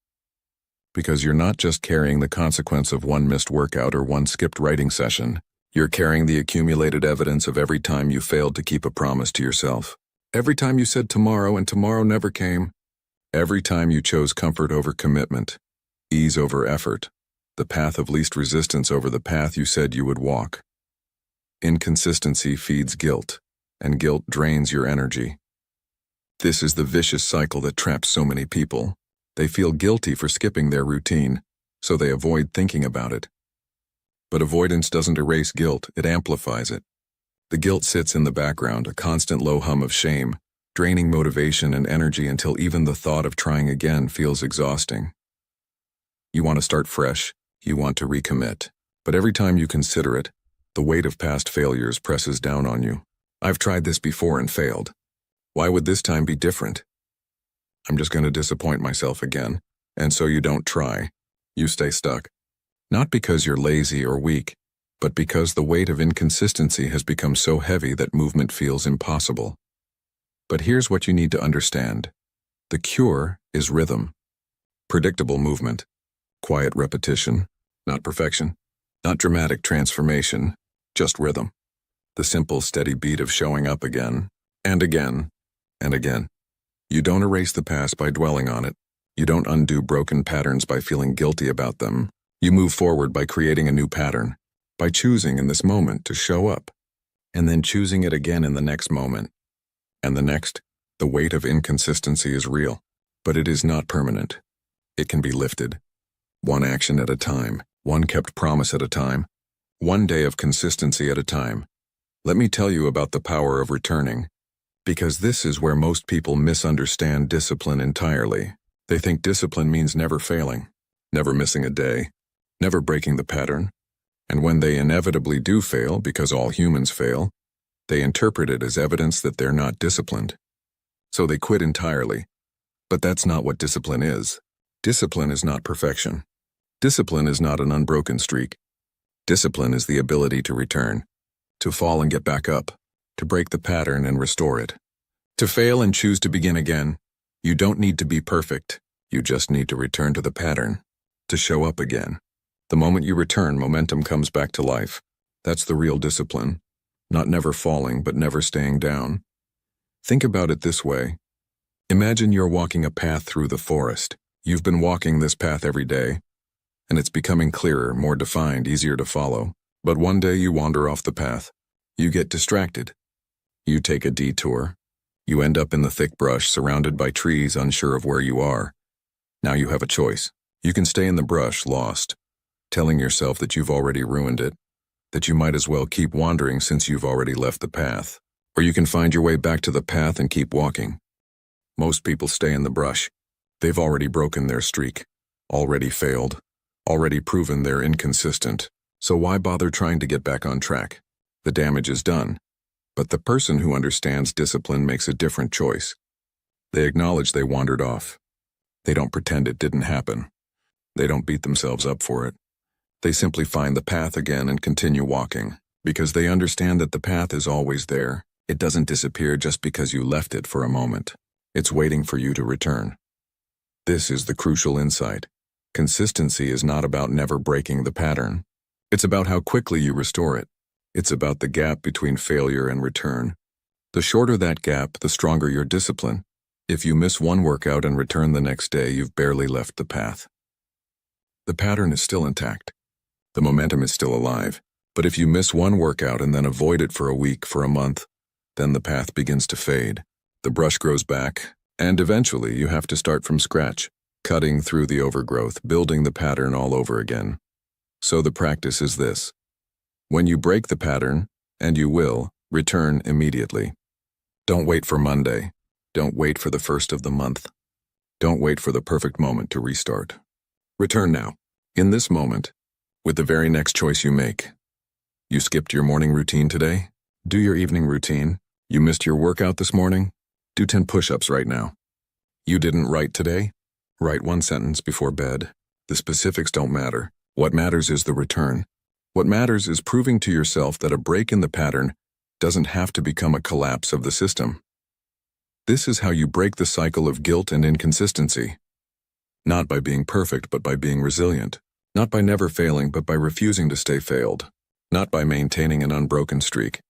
S1: Because you're not just carrying the consequence of one missed workout or one skipped writing session. You're carrying the accumulated evidence of every time you failed to keep a promise to yourself. Every time you said tomorrow and tomorrow never came. Every time you chose comfort over commitment, ease over effort, the path of least resistance over the path you said you would walk. Inconsistency feeds guilt, and guilt drains your energy. This is the vicious cycle that traps so many people. They feel guilty for skipping their routine, so they avoid thinking about it. But avoidance doesn't erase guilt, it amplifies it. The guilt sits in the background, a constant low hum of shame, draining motivation and energy until even the thought of trying again feels exhausting. You want to start fresh, you want to recommit, but every time you consider it, the weight of past failures presses down on you. I've tried this before and failed. Why would this time be different? I'm just going to disappoint myself again, and so you don't try. You stay stuck. Not because you're lazy or weak, but because the weight of inconsistency has become so heavy that movement feels impossible. But here's what you need to understand. The cure is rhythm. Predictable movement. Quiet repetition. Not perfection. Not dramatic transformation. Just rhythm. The simple, steady beat of showing up again, and again, and again. You don't erase the past by dwelling on it. You don't undo broken patterns by feeling guilty about them. You move forward by creating a new pattern, by choosing in this moment to show up, and then choosing it again in the next moment. And the next, the weight of inconsistency is real, but it is not permanent. It can be lifted. One action at a time, one kept promise at a time, one day of consistency at a time. Let me tell you about the power of returning, because this is where most people misunderstand discipline entirely. They think discipline means never failing, never missing a day, never breaking the pattern. And when they inevitably do fail, because all humans fail, They interpret it as evidence that they're not disciplined. So they quit entirely. But that's not what discipline is. Discipline is not perfection. Discipline is not an unbroken streak. Discipline is the ability to return, to fall and get back up, to break the pattern and restore it. To fail and choose to begin again. You don't need to be perfect. You just need to return to the pattern, to show up again. The moment you return, momentum comes back to life. That's the real discipline. Not never falling, but never staying down. Think about it this way. Imagine you're walking a path through the forest. You've been walking this path every day, and it's becoming clearer, more defined, easier to follow. But one day you wander off the path. You get distracted. You take a detour. You end up in the thick brush, surrounded by trees, unsure of where you are. Now you have a choice. You can stay in the brush, lost, telling yourself that you've already ruined it, that you might as well keep wandering since you've already left the path. Or you can find your way back to the path and keep walking. Most people stay in the brush. They've already broken their streak, already failed, already proven they're inconsistent. So why bother trying to get back on track? The damage is done. But the person who understands discipline makes a different choice. They acknowledge they wandered off. They don't pretend it didn't happen. They don't beat themselves up for it. They simply find the path again and continue walking, because they understand that the path is always there. It doesn't disappear just because you left it for a moment. It's waiting for you to return. This is the crucial insight. Consistency is not about never breaking the pattern. It's about how quickly you restore it. It's about the gap between failure and return. The shorter that gap, the stronger your discipline. If you miss one workout and return the next day, you've barely left the path. The pattern is still intact. The momentum is still alive. But if you miss one workout and then avoid it for a week, for a month, then the path begins to fade. The brush grows back, and eventually you have to start from scratch, cutting through the overgrowth, building the pattern all over again. So the practice is this. When you break the pattern, and you will, return immediately. Don't wait for Monday. Don't wait for the first of the month. Don't wait for the perfect moment to restart. Return now, in this moment, with the very next choice you make. You skipped your morning routine today? Do your evening routine. You missed your workout this morning? Do 10 push-ups right now. You didn't write today? Write one sentence before bed. The specifics don't matter. What matters is the return. What matters is proving to yourself that a break in the pattern doesn't have to become a collapse of the system. This is how you break the cycle of guilt and inconsistency. Not by being perfect, but by being resilient. Not by never failing, but by refusing to stay failed. Not by maintaining an unbroken streak,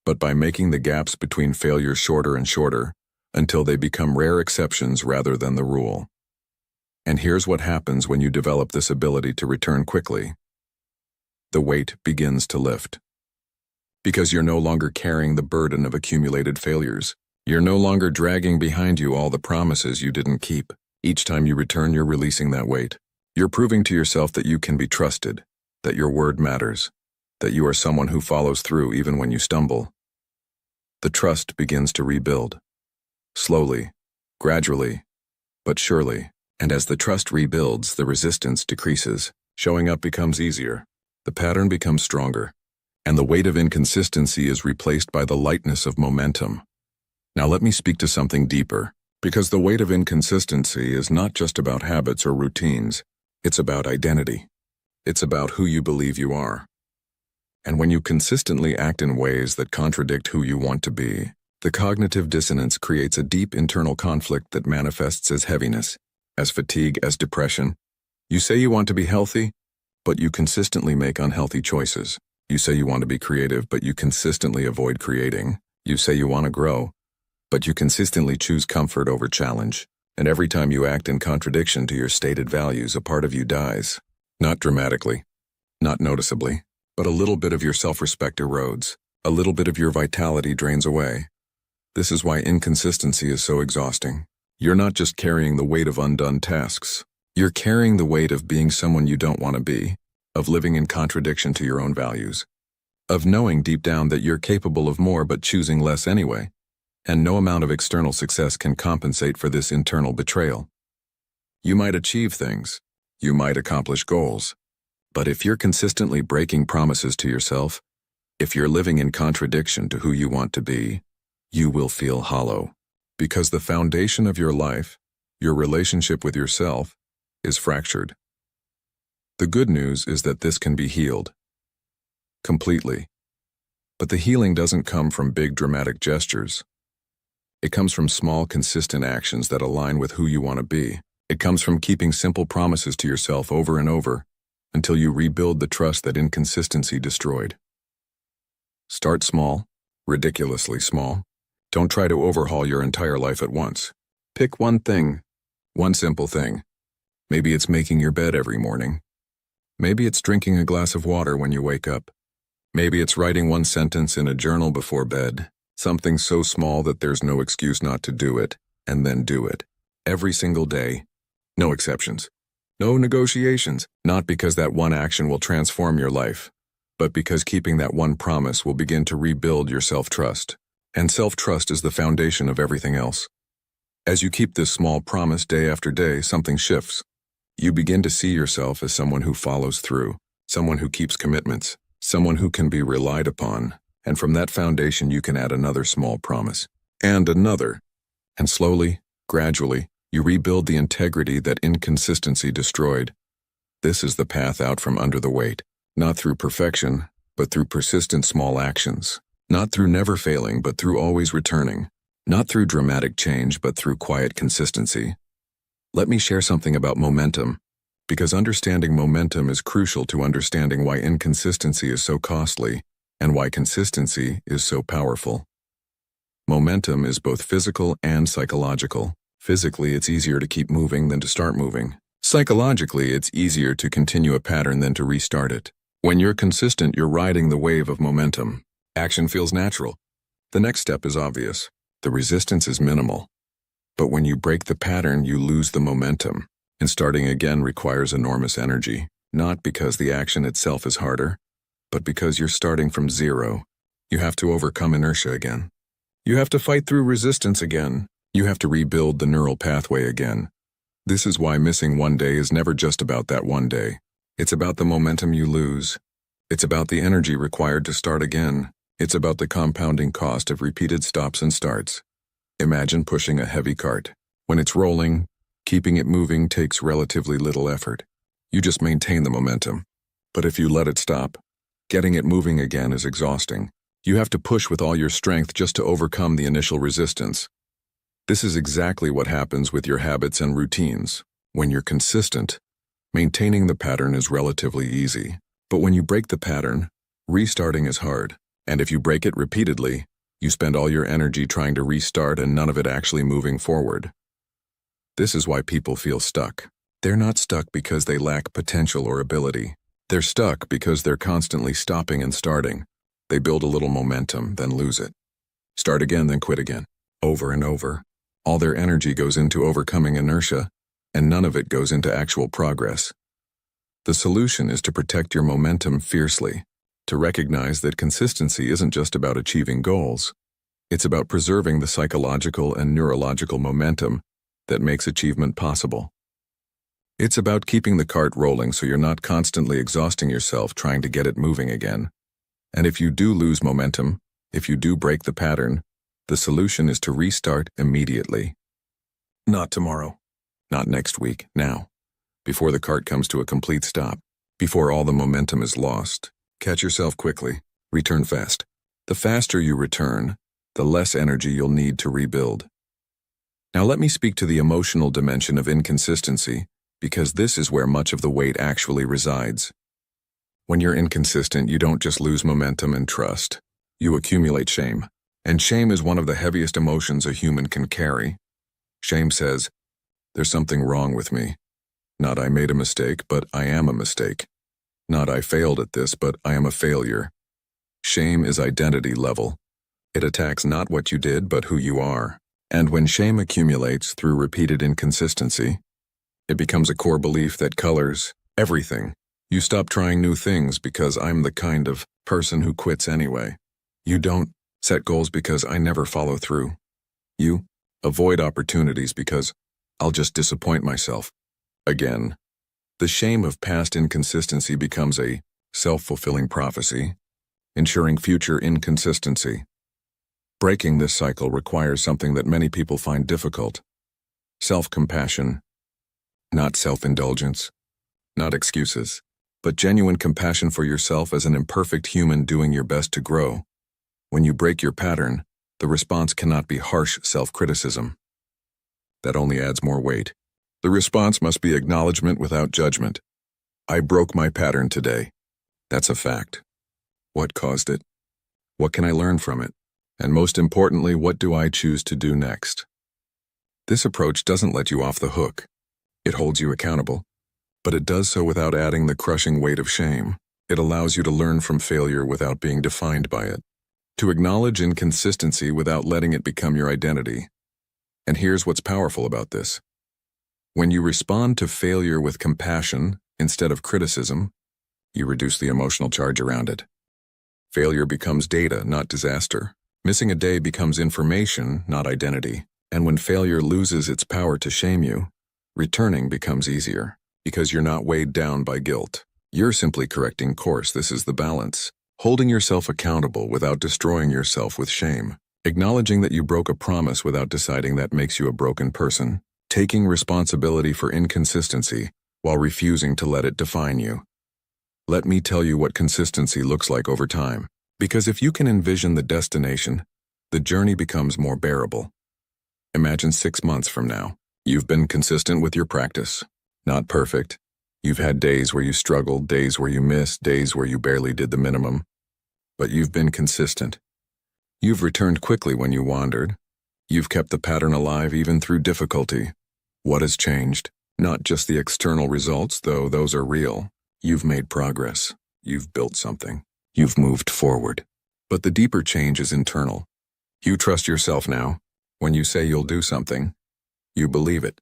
S1: but by making the gaps between failures shorter and shorter until they become rare exceptions rather than the rule. And here's what happens when you develop this ability to return quickly. The weight begins to lift. Because you're no longer carrying the burden of accumulated failures. You're no longer dragging behind you all the promises you didn't keep. Each time you return, you're releasing that weight. You're proving to yourself that you can be trusted, that your word matters, that you are someone who follows through even when you stumble. The trust begins to rebuild. Slowly, gradually, but surely. And as the trust rebuilds, the resistance decreases. Showing up becomes easier. The pattern becomes stronger. And the weight of inconsistency is replaced by the lightness of momentum. Now let me speak to something deeper, because the weight of inconsistency is not just about habits or routines. It's about identity. It's about who you believe you are. And when you consistently act in ways that contradict who you want to be, the cognitive dissonance creates a deep internal conflict that manifests as heaviness, as fatigue, as depression. You say you want to be healthy, but you consistently make unhealthy choices. You say you want to be creative, but you consistently avoid creating. You say you want to grow, but you consistently choose comfort over challenge. And every time you act in contradiction to your stated values, a part of you dies. Not dramatically, not noticeably, but a little bit of your self-respect erodes. A little bit of your vitality drains away. This is why inconsistency is so exhausting. You're not just carrying the weight of undone tasks. You're carrying the weight of being someone you don't want to be, of living in contradiction to your own values, of knowing deep down that you're capable of more but choosing less anyway. And no amount of external success can compensate for this internal betrayal. You might achieve things. You might accomplish goals. But if you're consistently breaking promises to yourself, If you're living in contradiction to who you want to be, you will feel hollow. Because the foundation of your life, your relationship with yourself, is fractured. The good news is that this can be healed. Completely. But the healing doesn't come from big dramatic gestures. It comes from small, consistent actions that align with who you want to be. It comes from keeping simple promises to yourself over and over until you rebuild the trust that inconsistency destroyed. Start small, ridiculously small. Don't try to overhaul your entire life at once. Pick one thing, one simple thing. Maybe it's making your bed every morning. Maybe it's drinking a glass of water when you wake up. Maybe it's writing one sentence in a journal before bed. Something so small that there's no excuse not to do it, and then do it. Every single day. No exceptions. No negotiations. Not because that one action will transform your life, but because keeping that one promise will begin to rebuild your self-trust. And self-trust is the foundation of everything else. As you keep this small promise day after day, something shifts. You begin to see yourself as someone who follows through, someone who keeps commitments, someone who can be relied upon. And from that foundation, you can add another small promise, and another. And slowly, gradually, you rebuild the integrity that inconsistency destroyed. This is the path out from under the weight, not through perfection, but through persistent small actions. Not through never failing, but through always returning. Not through dramatic change, but through quiet consistency. Let me share something about momentum, because understanding momentum is crucial to understanding why inconsistency is so costly and why consistency is so powerful. Momentum is both physical and psychological. Physically, it's easier to keep moving than to start moving. Psychologically, it's easier to continue a pattern than to restart it. When you're consistent, you're riding the wave of momentum. Action feels natural. The next step is obvious. The resistance is minimal. But when you break the pattern, you lose the momentum. And starting again requires enormous energy, not because the action itself is harder, but because you're starting from zero. You have to overcome inertia again. You have to fight through resistance again. You have to rebuild the neural pathway again. This is why missing one day is never just about that one day. It's about the momentum you lose. It's about the energy required to start again. It's about the compounding cost of repeated stops and starts. Imagine pushing a heavy cart. When it's rolling, keeping it moving takes relatively little effort. You just maintain the momentum. But if you let it stop, getting it moving again is exhausting. You have to push with all your strength just to overcome the initial resistance. This is exactly what happens with your habits and routines. When you're consistent, maintaining the pattern is relatively easy. But when you break the pattern, restarting is hard. And if you break it repeatedly, you spend all your energy trying to restart and none of it actually moving forward. This is why people feel stuck. They're not stuck because they lack potential or ability. They're stuck because they're constantly stopping and starting. They build a little momentum, then lose it. Start again, then quit again. Over and over. All their energy goes into overcoming inertia, and none of it goes into actual progress. The solution is to protect your momentum fiercely, to recognize that consistency isn't just about achieving goals. It's about preserving the psychological and neurological momentum that makes achievement possible. It's about keeping the cart rolling so you're not constantly exhausting yourself trying to get it moving again. And if you do lose momentum, if you do break the pattern, the solution is to restart immediately. Not tomorrow, not next week, now. Before the cart comes to a complete stop, before all the momentum is lost. Catch yourself quickly, return fast. The faster you return, the less energy you'll need to rebuild. Now let me speak to the emotional dimension of inconsistency, because this is where much of the weight actually resides. When you're inconsistent, you don't just lose momentum and trust. You accumulate shame. And shame is one of the heaviest emotions a human can carry. Shame says, there's something wrong with me. Not I made a mistake, but I am a mistake. Not I failed at this, but I am a failure. Shame is identity level. It attacks not what you did, but who you are. And when shame accumulates through repeated inconsistency, it becomes a core belief that colors everything. You stop trying new things because I'm the kind of person who quits anyway. You don't set goals because I never follow through. You avoid opportunities because I'll just disappoint myself. Again, the shame of past inconsistency becomes a self-fulfilling prophecy. ensuring future inconsistency. Breaking this cycle requires something that many people find difficult: self-compassion. Not self-indulgence, not excuses, but genuine compassion for yourself as an imperfect human doing your best to grow. When you break your pattern, the response cannot be harsh self-criticism. That only adds more weight. The response must be acknowledgement without judgment. I broke my pattern today. That's a fact. What caused it? What can I learn from it? And most importantly, what do I choose to do next? This approach doesn't let you off the hook. It holds you accountable, but it does so without adding the crushing weight of shame. It allows you to learn from failure without being defined by it, to acknowledge inconsistency without letting it become your identity. And here's what's powerful about this. When you respond to failure with compassion instead of criticism, you reduce the emotional charge around it. Failure becomes data, not disaster. Missing a day becomes information, not identity. And when failure loses its power to shame you, returning becomes easier, because you're not weighed down by guilt. You're simply correcting course. This is the balance. Holding yourself accountable without destroying yourself with shame. Acknowledging that you broke a promise without deciding that makes you a broken person. Taking responsibility for inconsistency while refusing to let it define you. Let me tell you what consistency looks like over time. Because if you can envision the destination, the journey becomes more bearable. Imagine 6 months from now. You've been consistent with your practice. Not perfect. You've had days where you struggled, days where you missed, days where you barely did the minimum. But you've been consistent. You've returned quickly when you wandered. You've kept the pattern alive even through difficulty. What has changed? Not just the external results, though those are real. You've made progress. You've built something. You've moved forward. But the deeper change is internal. You trust yourself now. When you say you'll do something, you believe it.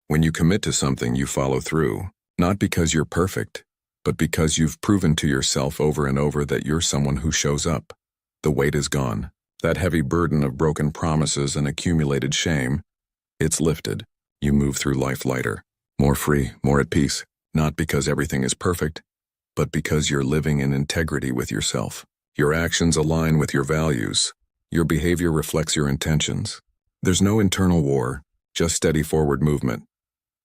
S1: When you commit to something, you follow through, not because you're perfect, but because you've proven to yourself over and over that you're someone who shows up. The weight is gone. That heavy burden of broken promises and accumulated shame, it's lifted. You move through life lighter, more free, more at peace, not because everything is perfect, but because you're living in integrity with yourself. Your actions align with your values. Your behavior reflects your intentions. There's no internal war, just steady forward movement.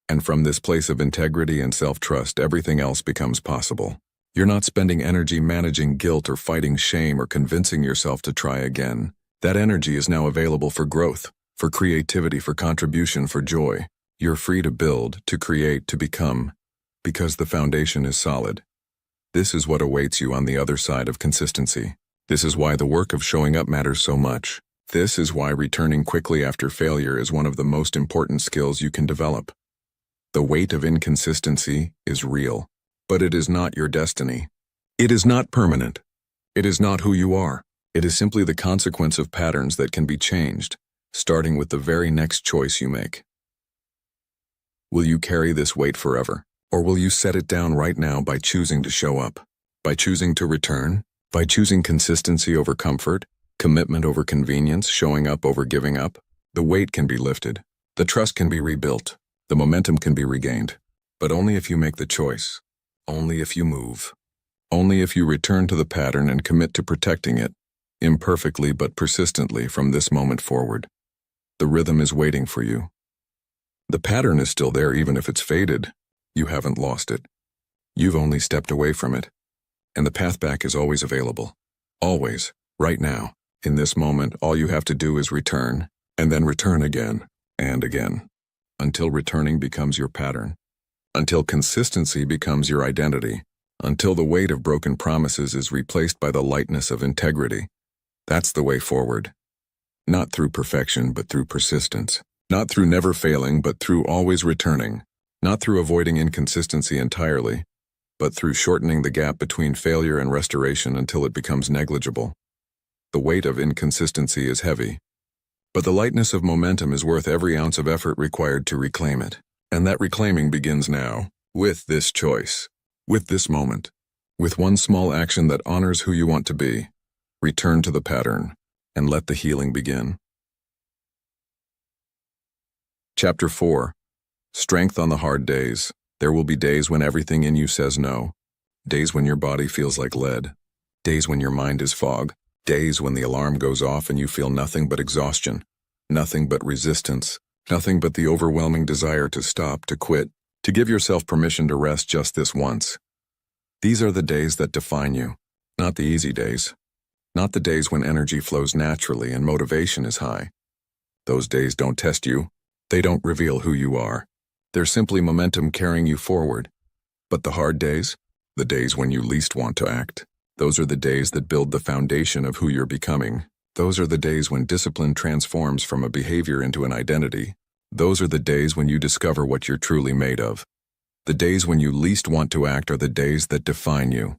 S1: And from this place of integrity and self-trust, everything else becomes possible. You're not spending energy managing guilt or fighting shame or convincing yourself to try again. That energy is now available for growth, for creativity, for contribution, for joy. You're free to build, to create, to become, because the foundation is solid. This is what awaits you on the other side of consistency. This is why the work of showing up matters so much. This is why returning quickly after failure is one of the most important skills you can develop. The weight of inconsistency is real, but it is not your destiny. It is not permanent. It is not who you are. It is simply the consequence of patterns that can be changed, starting with the very next choice you make. Will you carry this weight forever, or will you set it down right now by choosing to show up, by choosing to return, by choosing consistency over comfort, commitment over convenience, showing up over giving up? The weight can be lifted. The trust can be rebuilt. The momentum can be regained. But only if you make the choice. Only if you move. Only if you return to the pattern and commit to protecting it, imperfectly but persistently from this moment forward. The rhythm is waiting for you. The pattern is still there even if it's faded. You haven't lost it. You've only stepped away from it. And the path back is always available. Always. Right now. In this moment, all you have to do is return, and then return again, and again, until returning becomes your pattern, until consistency becomes your identity, until the weight of broken promises is replaced by the lightness of integrity. That's the way forward. Not through perfection, but through persistence. Not through never failing, but through always returning. Not through avoiding inconsistency entirely, but through shortening the gap between failure and restoration until it becomes negligible. The weight of inconsistency is heavy, but the lightness of momentum is worth every ounce of effort required to reclaim it. And that reclaiming begins now, with this choice, with this moment, with one small action that honors who you want to be. Return to the pattern, and let the healing begin. Chapter 4. Strength on the hard days. There will be days when everything in you says no. Days when your body feels like lead. Days when your mind is fog. Days when the alarm goes off and you feel nothing but exhaustion, nothing but resistance, nothing but the overwhelming desire to stop, to quit, to give yourself permission to rest just this once. These are the days that define you, not the easy days, not the days when energy flows naturally and motivation is high. Those days don't test you. They don't reveal who you are. They're simply momentum carrying you forward. But the hard days, the days when you least want to act, those are the days that build the foundation of who you're becoming. Those are the days when discipline transforms from a behavior into an identity. Those are the days when you discover what you're truly made of. The days when you least want to act are the days that define you.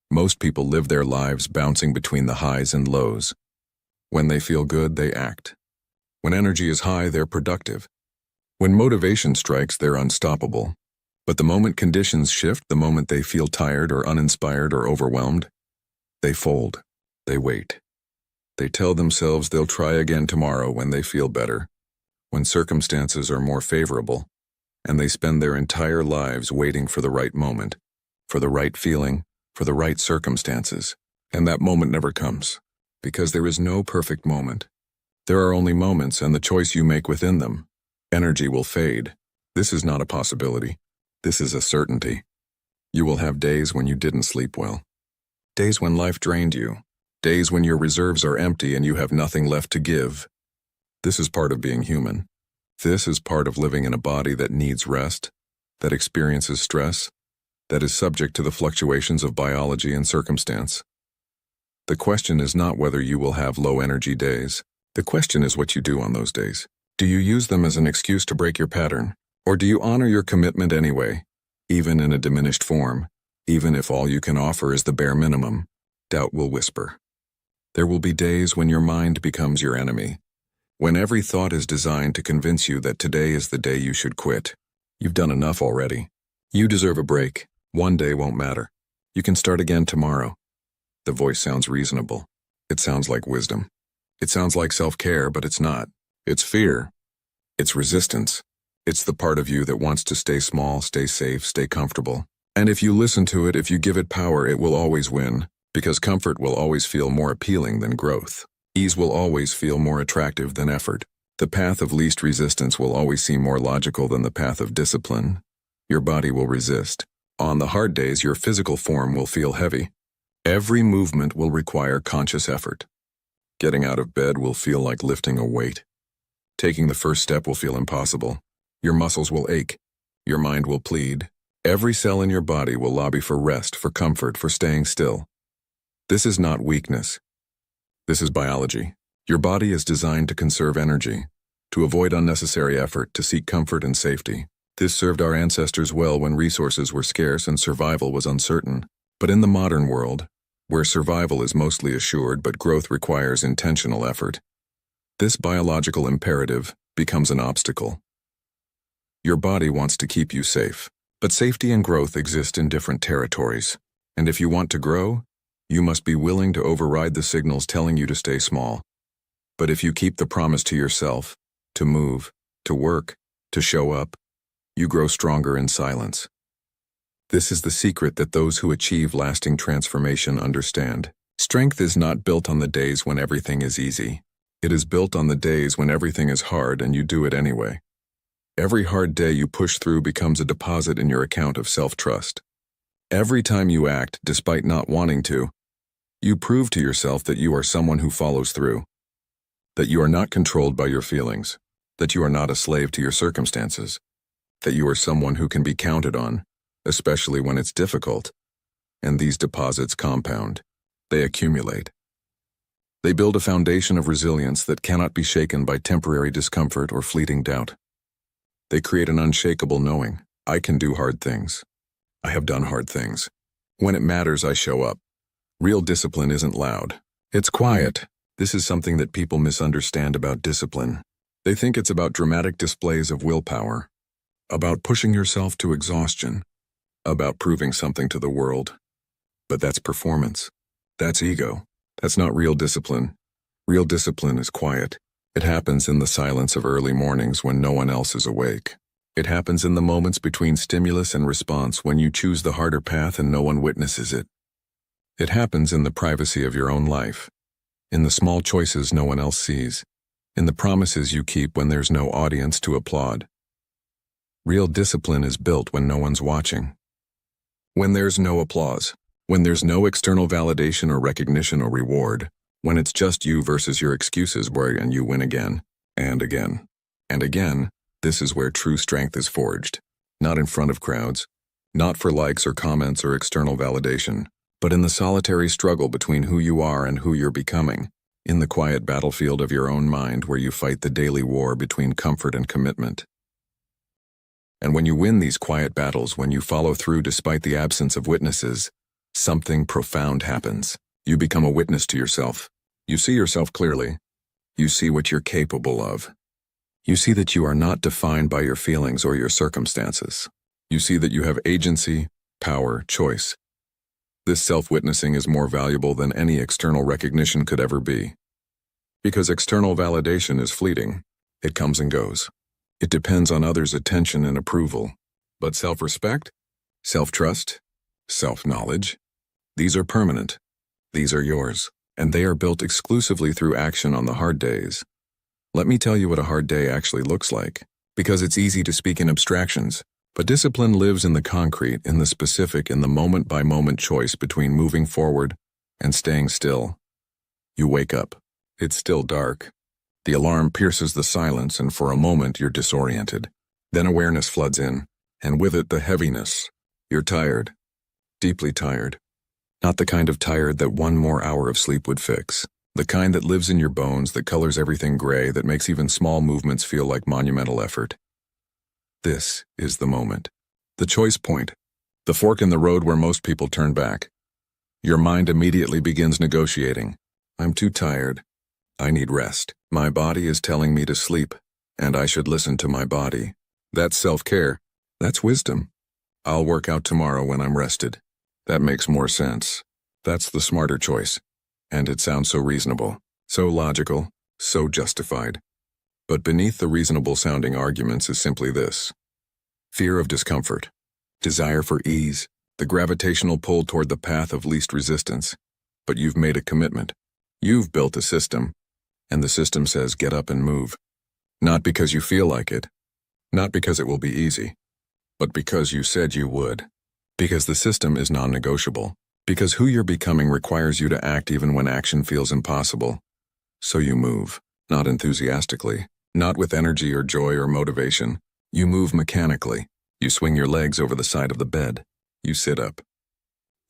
S1: Most people live their lives bouncing between the highs and lows. When they feel good, they act. When energy is high, they're productive. When motivation strikes, they're unstoppable. But the moment conditions shift, the moment they feel tired or uninspired or overwhelmed, they fold. They wait. They tell themselves they'll try again tomorrow when they feel better, when circumstances are more favorable, and they spend their entire lives waiting for the right moment, for the right feeling, for the right circumstances. And that moment never comes, because there is no perfect moment. There are only moments and the choice you make within them. Energy will fade. This is not a possibility. This is a certainty. You will have days when you didn't sleep well. Days when life drained you. Days when your reserves are empty and you have nothing left to give. This is part of being human. This is part of living in a body that needs rest, that experiences stress, that is subject to the fluctuations of biology and circumstance. The question is not whether you will have low-energy days. The question is what you do on those days. Do you use them as an excuse to break your pattern? Or do you honor your commitment anyway, even in a diminished form, even if all you can offer is the bare minimum? Doubt will whisper. There will be days when your mind becomes your enemy, when every thought is designed to convince you that today is the day you should quit. You've done enough already. You deserve a break. One day won't matter. You can start again tomorrow. The voice sounds reasonable. It sounds like wisdom. It sounds like self-care, but it's not. It's fear. It's resistance. It's the part of you that wants to stay small, stay safe, stay comfortable. And if you listen to it, if you give it power, it will always win, because comfort will always feel more appealing than growth. Ease will always feel more attractive than effort. The path of least resistance will always seem more logical than the path of discipline. Your body will resist. On the hard days, your physical form will feel heavy. Every movement will require conscious effort. Getting out of bed will feel like lifting a weight. Taking the first step will feel impossible. Your muscles will ache. Your mind will plead. Every cell in your body will lobby for rest, for comfort, for staying still. This is not weakness. This is biology. Your body is designed to conserve energy, to avoid unnecessary effort, to seek comfort and safety. This served our ancestors well when resources were scarce and survival was uncertain. But in the modern world, where survival is mostly assured but growth requires intentional effort, this biological imperative becomes an obstacle. Your body wants to keep you safe, but safety and growth exist in different territories. And if you want to grow, you must be willing to override the signals telling you to stay small. But if you keep the promise to yourself, to move, to work, to show up, you grow stronger in silence. This is the secret that those who achieve lasting transformation understand. Strength is not built on the days when everything is easy. It is built on the days when everything is hard and you do it anyway. Every hard day you push through becomes a deposit in your account of self-trust. Every time you act, despite not wanting to, you prove to yourself that you are someone who follows through, that you are not controlled by your feelings, that you are not a slave to your circumstances, that you are someone who can be counted on, especially when it's difficult. And these deposits compound. They accumulate. They build a foundation of resilience that cannot be shaken by temporary discomfort or fleeting doubt. They create an unshakable knowing. I can do hard things. I have done hard things. When it matters, I show up. Real discipline isn't loud. It's quiet. This is something that people misunderstand about discipline. They think it's about dramatic displays of willpower, about pushing yourself to exhaustion, about proving something to the world. But that's performance. That's ego. That's not real discipline. Real discipline is quiet. It happens in the silence of early mornings when no one else is awake. It happens in the moments between stimulus and response when you choose the harder path and no one witnesses it. It happens in the privacy of your own life, in the small choices no one else sees, in the promises you keep when there's no audience to applaud. Real discipline is built when no one's watching. When there's no applause, when there's no external validation or recognition or reward, when it's just you versus your excuses and you win again, and again, and again, this is where true strength is forged. Not in front of crowds, not for likes or comments or external validation, but in the solitary struggle between who you are and who you're becoming, in the quiet battlefield of your own mind where you fight the daily war between comfort and commitment. And when you win these quiet battles, when you follow through despite the absence of witnesses, something profound happens. You become a witness to yourself. You see yourself clearly. You see what you're capable of. You see that you are not defined by your feelings or your circumstances. You see that you have agency, power, choice. This self-witnessing is more valuable than any external recognition could ever be. Because external validation is fleeting. It comes and goes. It depends on others' attention and approval. But self-respect, self-trust, self-knowledge, these are permanent. These are yours, and they are built exclusively through action on the hard days. Let me tell you what a hard day actually looks like, because it's easy to speak in abstractions, but discipline lives in the concrete, in the specific, in the moment-by-moment choice between moving forward and staying still. You wake up. It's still dark. The alarm pierces the silence, and for a moment you're disoriented. Then awareness floods in, and with it the heaviness. You're tired. Deeply tired. Not the kind of tired that one more hour of sleep would fix. The kind that lives in your bones, that colors everything gray, that makes even small movements feel like monumental effort. This is the moment. The choice point. The fork in the road where most people turn back. Your mind immediately begins negotiating. I'm too tired. I need rest. My body is telling me to sleep, and I should listen to my body. That's self-care. That's wisdom. I'll work out tomorrow when I'm rested. That makes more sense. That's the smarter choice. And it sounds so reasonable, so logical, so justified. But beneath the reasonable-sounding arguments is simply this. Fear of discomfort, desire for ease, the gravitational pull toward the path of least resistance. But you've made a commitment. You've built a system. And the system says get up and move. Not because you feel like it. Not because it will be easy. But because you said you would. Because the system is non-negotiable. Because who you're becoming requires you to act even when action feels impossible. So you move, not enthusiastically, not with energy or joy or motivation. You move mechanically. You swing your legs over the side of the bed. You sit up.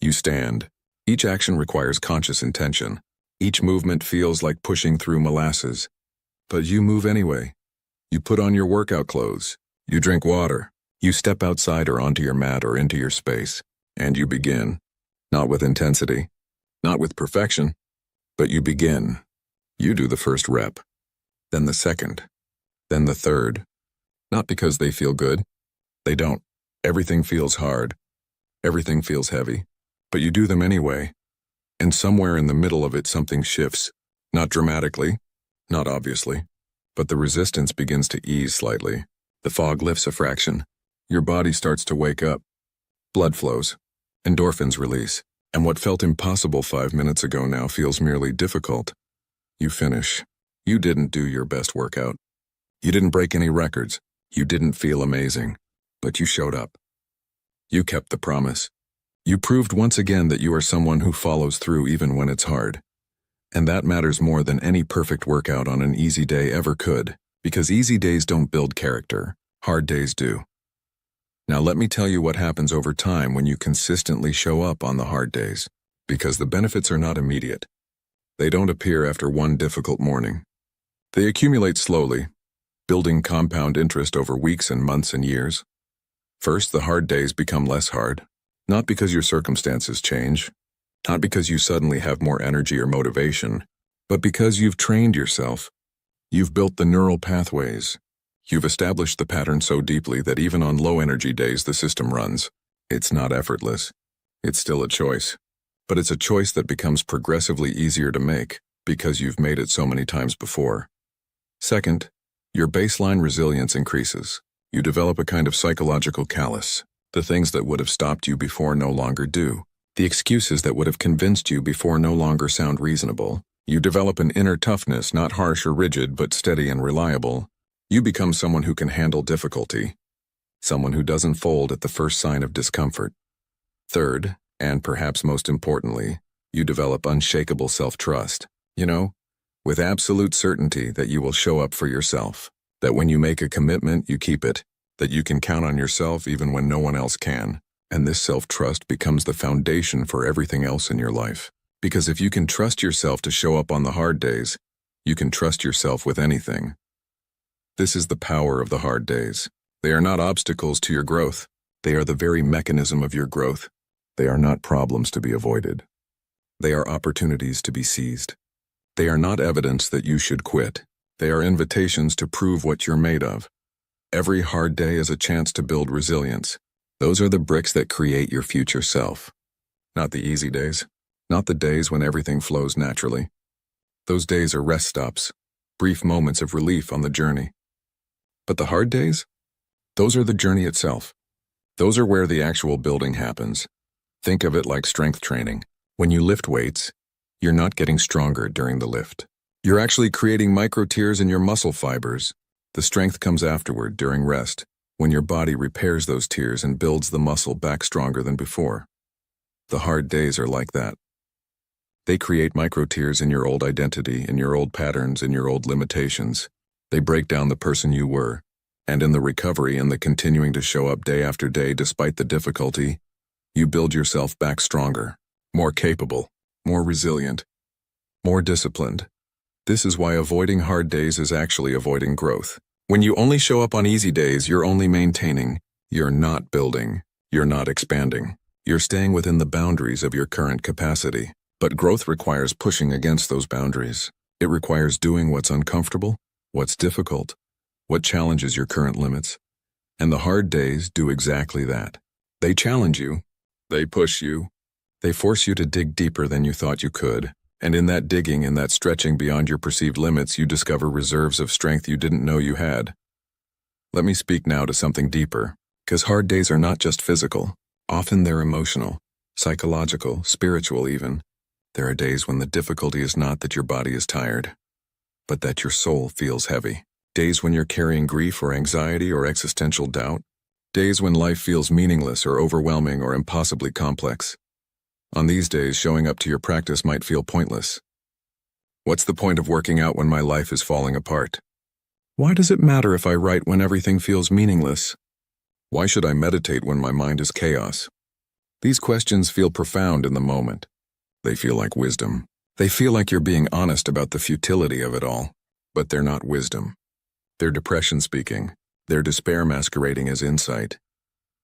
S1: You stand. Each action requires conscious intention. Each movement feels like pushing through molasses. But you move anyway. You put on your workout clothes. You drink water. You step outside or onto your mat or into your space. And you begin. Not with intensity, not with perfection, but you begin. You do the first rep, then the second, then the third. Not because they feel good. They don't. Everything feels hard. Everything feels heavy. But you do them anyway. And somewhere in the middle of it something shifts. Not dramatically, not obviously, but the resistance begins to ease slightly. The fog lifts a fraction. Your body starts to wake up. Blood flows. Endorphins release, and what felt impossible 5 minutes ago now feels merely difficult. You finish. You didn't do your best workout. You didn't break any records. You didn't feel amazing. But you showed up. You kept the promise. You proved once again that you are someone who follows through even when it's hard. And that matters more than any perfect workout on an easy day ever could, because easy days don't build character. Hard days do. Now let me tell you what happens over time when you consistently show up on the hard days, because the benefits are not immediate. They don't appear after one difficult morning. They accumulate slowly, building compound interest over weeks and months and years. First, the hard days become less hard, not because your circumstances change, not because you suddenly have more energy or motivation, but because you've trained yourself. You've built the neural pathways. You've established the pattern so deeply that even on low-energy days the system runs. It's not effortless. It's still a choice. But it's a choice that becomes progressively easier to make because you've made it so many times before. Second, your baseline resilience increases. You develop a kind of psychological callus. The things that would have stopped you before no longer do. The excuses that would have convinced you before no longer sound reasonable. You develop an inner toughness, not harsh or rigid, but steady and reliable. You become someone who can handle difficulty, someone who doesn't fold at the first sign of discomfort. Third, and perhaps most importantly, you develop unshakable self-trust. With absolute certainty that you will show up for yourself, that when you make a commitment, you keep it, that you can count on yourself even when no one else can. And this self-trust becomes the foundation for everything else in your life. Because if you can trust yourself to show up on the hard days, you can trust yourself with anything. This is the power of the hard days. They are not obstacles to your growth. They are the very mechanism of your growth. They are not problems to be avoided. They are opportunities to be seized. They are not evidence that you should quit. They are invitations to prove what you're made of. Every hard day is a chance to build resilience. Those are the bricks that create your future self. Not the easy days. Not the days when everything flows naturally. Those days are rest stops, brief moments of relief on the journey. But the hard days? Those are the journey itself. Those are where the actual building happens. Think of it like strength training. When you lift weights, you're not getting stronger during the lift. You're actually creating micro tears in your muscle fibers. The strength comes afterward during rest, when your body repairs those tears and builds the muscle back stronger than before. The hard days are like that. They create micro tears in your old identity, in your old patterns, in your old limitations. They break down the person you were. And in the recovery and the continuing to show up day after day despite the difficulty, you build yourself back stronger, more capable, more resilient, more disciplined. This is why avoiding hard days is actually avoiding growth. When you only show up on easy days, you're only maintaining. You're not building. You're not expanding. You're staying within the boundaries of your current capacity. But growth requires pushing against those boundaries. It requires doing what's uncomfortable, what's difficult, what challenges your current limits. And the hard days do exactly that. They challenge you. They push you. They force you to dig deeper than you thought you could. And in that digging, in that stretching beyond your perceived limits, you discover reserves of strength you didn't know you had. Let me speak now to something deeper, because hard days are not just physical. Often they're emotional, psychological, spiritual even. There are days when the difficulty is not that your body is tired, but that your soul feels heavy. Days when you're carrying grief or anxiety or existential doubt. Days when life feels meaningless or overwhelming or impossibly complex. On these days, showing up to your practice might feel pointless. What's the point of working out when my life is falling apart? Why does it matter if I write when everything feels meaningless? Why should I meditate when my mind is chaos? These questions feel profound in the moment. They feel like wisdom. They feel like you're being honest about the futility of it all. But they're not wisdom. They're depression speaking. They're despair masquerading as insight.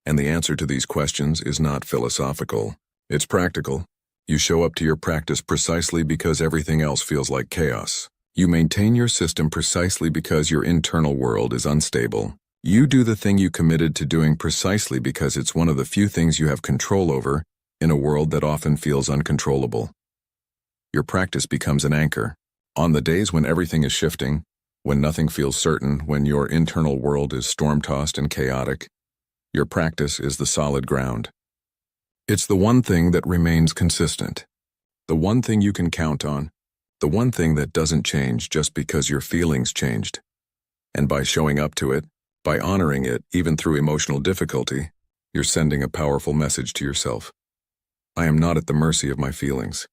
S1: And the answer to these questions is not philosophical. It's practical. You show up to your practice precisely because everything else feels like chaos. You maintain your system precisely because your internal world is unstable. You do the thing you committed to doing precisely because it's one of the few things you have control over in a world that often feels uncontrollable. Your practice becomes an anchor. On the days when everything is shifting, when nothing feels certain, when your internal world is storm-tossed and chaotic, your practice is the solid ground. It's the one thing that remains consistent, the one thing you can count on, the one thing that doesn't change just because your feelings changed. And by showing up to it, by honoring it, even through emotional difficulty, you're sending a powerful message to yourself. I am not at the mercy of my feelings.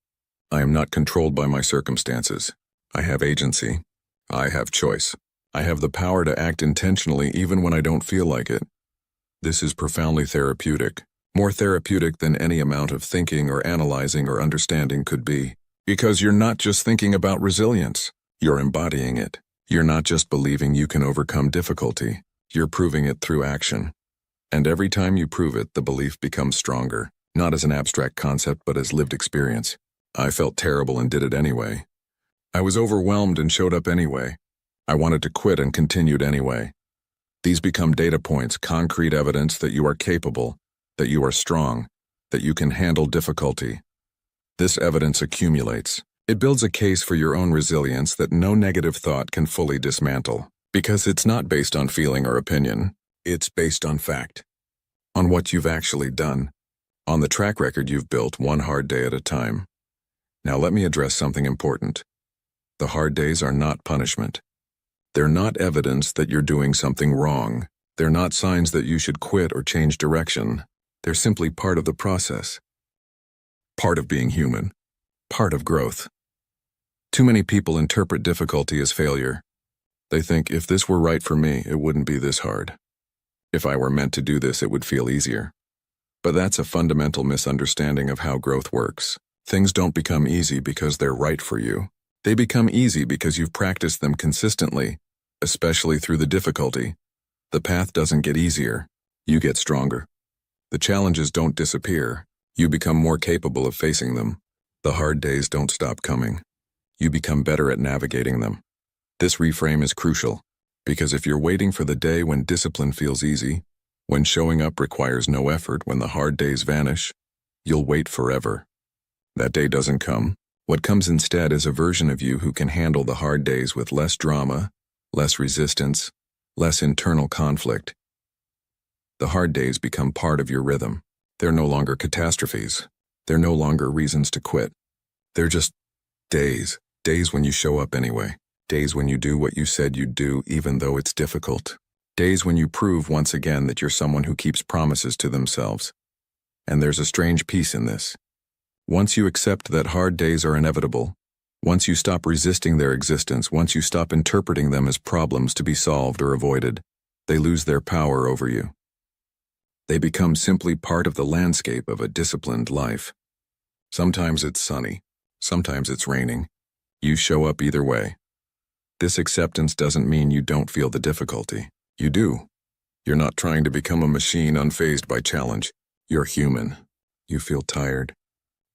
S1: I am not controlled by my circumstances. I have agency. I have choice. I have the power to act intentionally even when I don't feel like it. This is profoundly therapeutic. More therapeutic than any amount of thinking or analyzing or understanding could be. Because you're not just thinking about resilience, you're embodying it. You're not just believing you can overcome difficulty, you're proving it through action. And every time you prove it, the belief becomes stronger, not as an abstract concept but as lived experience. I felt terrible and did it anyway. I was overwhelmed and showed up anyway. I wanted to quit and continued anyway. These become data points, concrete evidence that you are capable, that you are strong, that you can handle difficulty. This evidence accumulates. It builds a case for your own resilience that no negative thought can fully dismantle, because it's not based on feeling or opinion. It's based on fact, on what you've actually done, On the track record you've built, one hard day at a time. Now let me address something important. The hard days are not punishment. They're not evidence that you're doing something wrong. They're not signs that you should quit or change direction. They're simply part of the process. Part of being human. Part of growth. Too many people interpret difficulty as failure. They think, if this were right for me, it wouldn't be this hard. If I were meant to do this, it would feel easier. But that's a fundamental misunderstanding of how growth works. Things don't become easy because they're right for you. They become easy because you've practiced them consistently, especially through the difficulty. The path doesn't get easier. You get stronger. The challenges don't disappear. You become more capable of facing them. The hard days don't stop coming. You become better at navigating them. This reframe is crucial, because if you're waiting for the day when discipline feels easy, when showing up requires no effort, when the hard days vanish, you'll wait forever. That day doesn't come. What comes instead is a version of you who can handle the hard days with less drama, less resistance, less internal conflict. The hard days become part of your rhythm. They're no longer catastrophes. They're no longer reasons to quit. They're just days. Days when you show up anyway. Days when you do what you said you'd do even though it's difficult. Days when you prove once again that you're someone who keeps promises to themselves. And there's a strange peace in this. Once you accept that hard days are inevitable, once you stop resisting their existence, once you stop interpreting them as problems to be solved or avoided, they lose their power over you. They become simply part of the landscape of a disciplined life. Sometimes it's sunny, sometimes it's raining. You show up either way. This acceptance doesn't mean you don't feel the difficulty. You do. You're not trying to become a machine unfazed by challenge. You're human. You feel tired.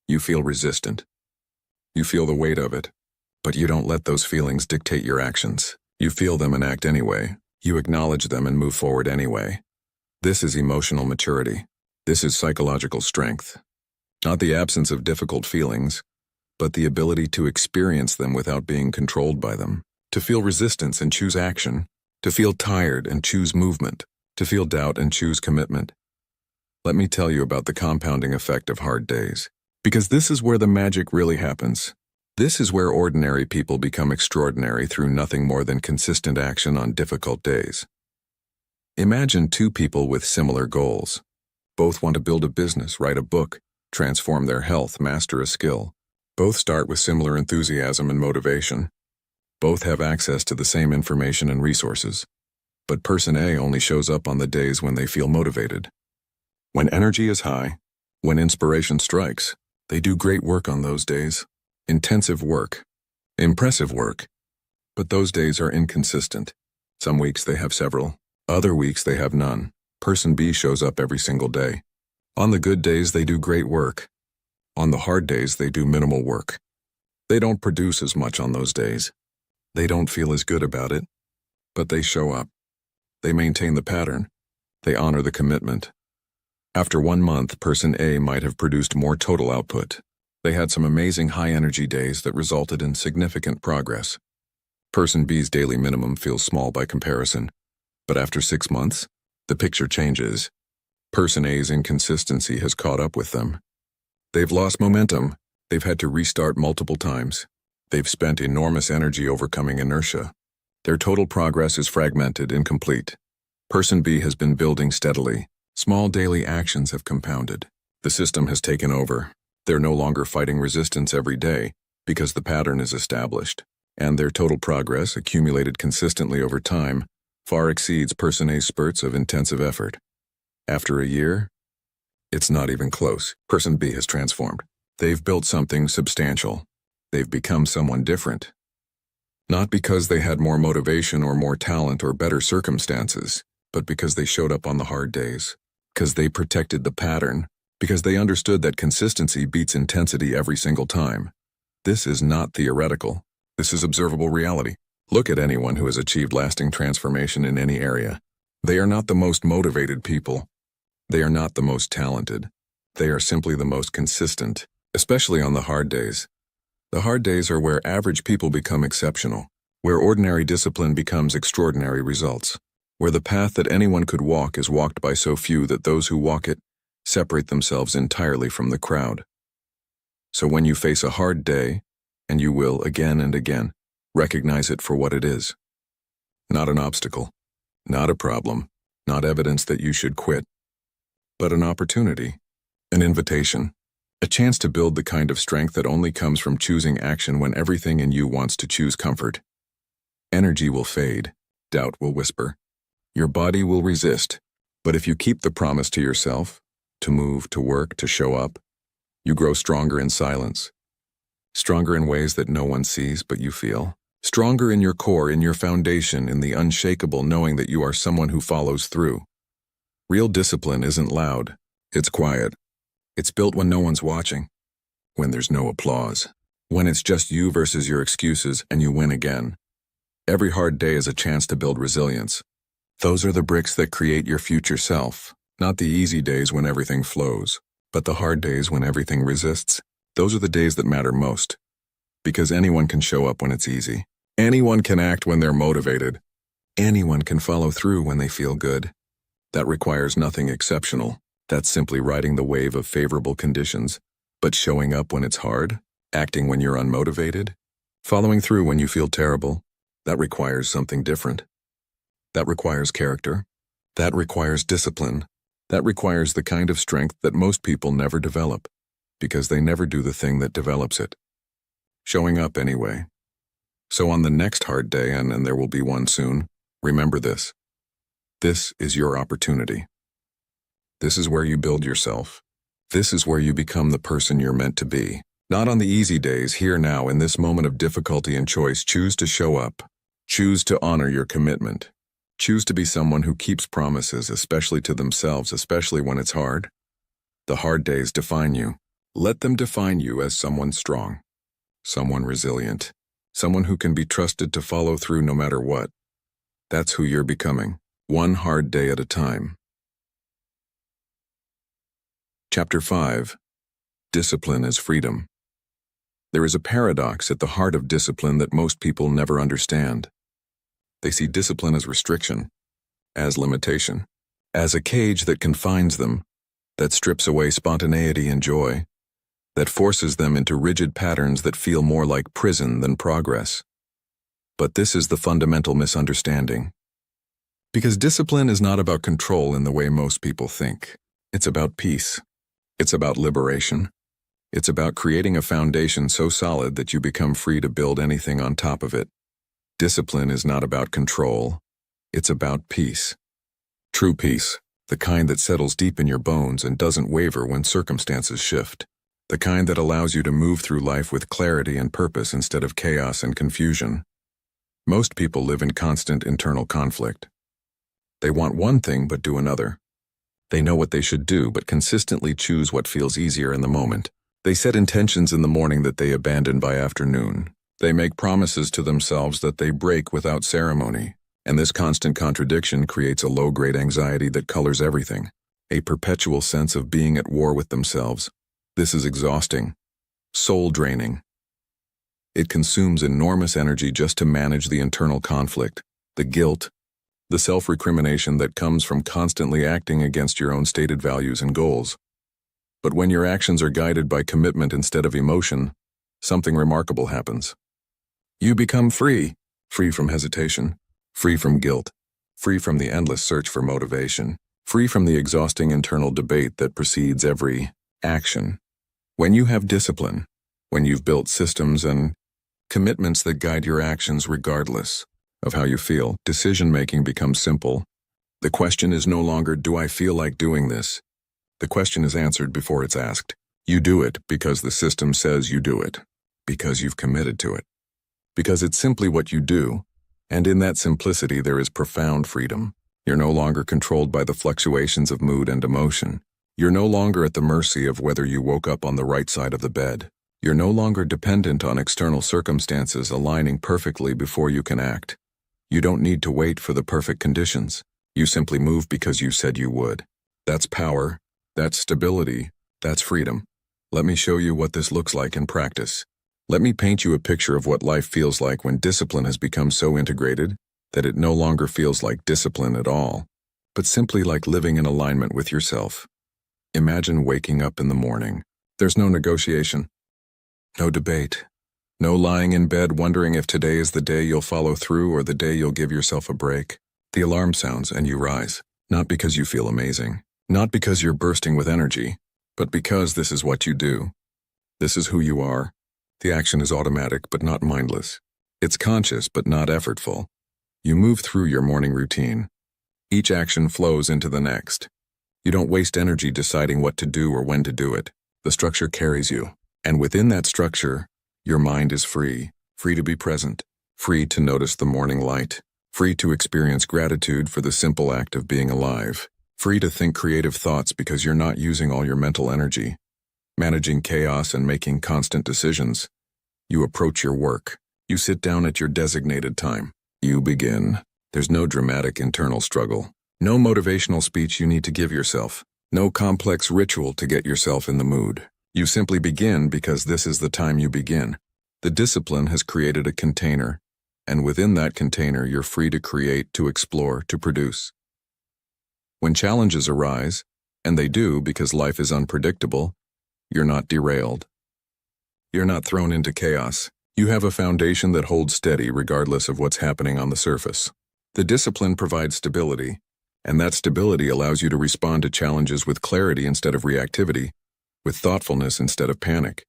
S1: You feel resistant. You feel the weight of it. But you don't let those feelings dictate your actions. You feel them and act anyway. You acknowledge them and move forward anyway. This is emotional maturity. This is psychological strength. Not the absence of difficult feelings, but the ability to experience them without being controlled by them. To feel resistance and choose action. To feel tired and choose movement. To feel doubt and choose commitment. Let me tell you about the compounding effect of hard days. Because this is where the magic really happens. This is where ordinary people become extraordinary through nothing more than consistent action on difficult days. Imagine two people with similar goals. Both want to build a business, write a book, transform their health, master a skill. Both start with similar enthusiasm and motivation. Both have access to the same information and resources. But person A only shows up on the days when they feel motivated. When energy is high, when inspiration strikes, they do great work on those days. Intensive work. Impressive work. But those days are inconsistent. Some weeks they have several. Other weeks they have none. Person B shows up every single day. On the good days they do great work. On the hard days they do minimal work. They don't produce as much on those days. They don't feel as good about it. But they show up. They maintain the pattern. They honor the commitment. After 1 month, person A might have produced more total output. They had some amazing high-energy days that resulted in significant progress. Person B's daily minimum feels small by comparison. But after 6 months, the picture changes. Person A's inconsistency has caught up with them. They've lost momentum. They've had to restart multiple times. They've spent enormous energy overcoming inertia. Their total progress is fragmented, incomplete. Person B has been building steadily. Small daily actions have compounded. The system has taken over. They're no longer fighting resistance every day because the pattern is established. And their total progress, accumulated consistently over time, far exceeds person A's spurts of intensive effort. After a year, it's not even close. Person B has transformed. They've built something substantial. They've become someone different. Not because they had more motivation or more talent or better circumstances, but because they showed up on the hard days. Because they protected the pattern. Because they understood that consistency beats intensity every single time. This is not theoretical. This is observable reality. Look at anyone who has achieved lasting transformation in any area. They are not the most motivated people. They are not the most talented. They are simply the most consistent, especially on the hard days. The hard days are where average people become exceptional, where ordinary discipline becomes extraordinary results, where the path that anyone could walk is walked by so few that those who walk it separate themselves entirely from the crowd. So when you face a hard day, and you will again and again, recognize it for what it is. Not an obstacle, not a problem, not evidence that you should quit, but an opportunity, an invitation, a chance to build the kind of strength that only comes from choosing action when everything in you wants to choose comfort. Energy will fade, doubt will whisper, your body will resist, but if you keep the promise to yourself, to move, to work, to show up, you grow stronger in silence, stronger in ways that no one sees but you feel, stronger in your core, in your foundation, in the unshakable knowing that you are someone who follows through. Real discipline isn't loud, it's quiet. It's built when no one's watching, when there's no applause, when it's just you versus your excuses and you win again. Every hard day is a chance to build resilience. Those are the bricks that create your future self, not the easy days when everything flows, but the hard days when everything resists. Those are the days that matter most. Because anyone can show up when it's easy. Anyone can act when they're motivated. Anyone can follow through when they feel good. That requires nothing exceptional. That's simply riding the wave of favorable conditions. But showing up when it's hard, acting when you're unmotivated, following through when you feel terrible, that requires something different. That requires character. That requires discipline. That requires the kind of strength that most people never develop, because they never do the thing that develops it. Showing up anyway. So on the next hard day, and there will be one soon, remember this. This is your opportunity. This is where you build yourself. This is where you become the person you're meant to be. Not on the easy days, here now, in this moment of difficulty and choice, choose to show up. Choose to honor your commitment. Choose to be someone who keeps promises, especially to themselves, especially when it's hard. The hard days define you. Let them define you as someone strong, someone resilient, someone who can be trusted to follow through no matter what. That's who you're becoming, one hard day at a time. Chapter 5. Discipline as Freedom. There is a paradox at the heart of discipline that most people never understand. They see discipline as restriction, as limitation, as a cage that confines them, that strips away spontaneity and joy, that forces them into rigid patterns that feel more like prison than progress. But this is the fundamental misunderstanding. Because discipline is not about control in the way most people think. It's about peace. It's about liberation. It's about creating a foundation so solid that you become free to build anything on top of it. Discipline is not about control. It's about peace. True peace, the kind that settles deep in your bones and doesn't waver when circumstances shift. The kind that allows you to move through life with clarity and purpose instead of chaos and confusion. Most people live in constant internal conflict. They want one thing but do another. They know what they should do but consistently choose what feels easier in the moment. They set intentions in the morning that they abandon by afternoon. They make promises to themselves that they break without ceremony. And this constant contradiction creates a low-grade anxiety that colors everything. A perpetual sense of being at war with themselves. This is exhausting, soul-draining. It consumes enormous energy just to manage the internal conflict, the guilt, the self-recrimination that comes from constantly acting against your own stated values and goals. But when your actions are guided by commitment instead of emotion, something remarkable happens. You become free, free from hesitation, free from guilt, free from the endless search for motivation, free from the exhausting internal debate that precedes every action. When you have discipline, when you've built systems and commitments that guide your actions regardless of how you feel, decision-making becomes simple. The question is no longer, do I feel like doing this? The question is answered before it's asked. You do it because the system says you do it, because you've committed to it, because it's simply what you do, and in that simplicity there is profound freedom. You're no longer controlled by the fluctuations of mood and emotion. You're no longer at the mercy of whether you woke up on the right side of the bed. You're no longer dependent on external circumstances aligning perfectly before you can act. You don't need to wait for the perfect conditions. You simply move because you said you would. That's power. That's stability. That's freedom. Let me show you what this looks like in practice. Let me paint you a picture of what life feels like when discipline has become so integrated that it no longer feels like discipline at all, but simply like living in alignment with yourself. Imagine waking up in the morning. There's no negotiation, no debate, no lying in bed wondering if today is the day you'll follow through or the day you'll give yourself a break. The alarm sounds and you rise, not because you feel amazing, not because you're bursting with energy, but because this is what you do. This is who you are. The action is automatic but not mindless. It's conscious but not effortful. You move through your morning routine. Each action flows into the next. You don't waste energy deciding what to do or when to do it. The structure carries you. And within that structure, your mind is free, free to be present, free to notice the morning light, free to experience gratitude for the simple act of being alive, free to think creative thoughts because you're not using all your mental energy, managing chaos and making constant decisions. You approach your work. You sit down at your designated time. You begin. There's no dramatic internal struggle, no motivational speech you need to give yourself, no complex ritual to get yourself in the mood. You simply begin because this is the time you begin. The discipline has created a container, and within that container you're free to create, to explore, to produce. When challenges arise, and they do because life is unpredictable, you're not derailed. You're not thrown into chaos. You have a foundation that holds steady regardless of what's happening on the surface. The discipline provides stability, and that stability allows you to respond to challenges with clarity instead of reactivity, with thoughtfulness instead of panic.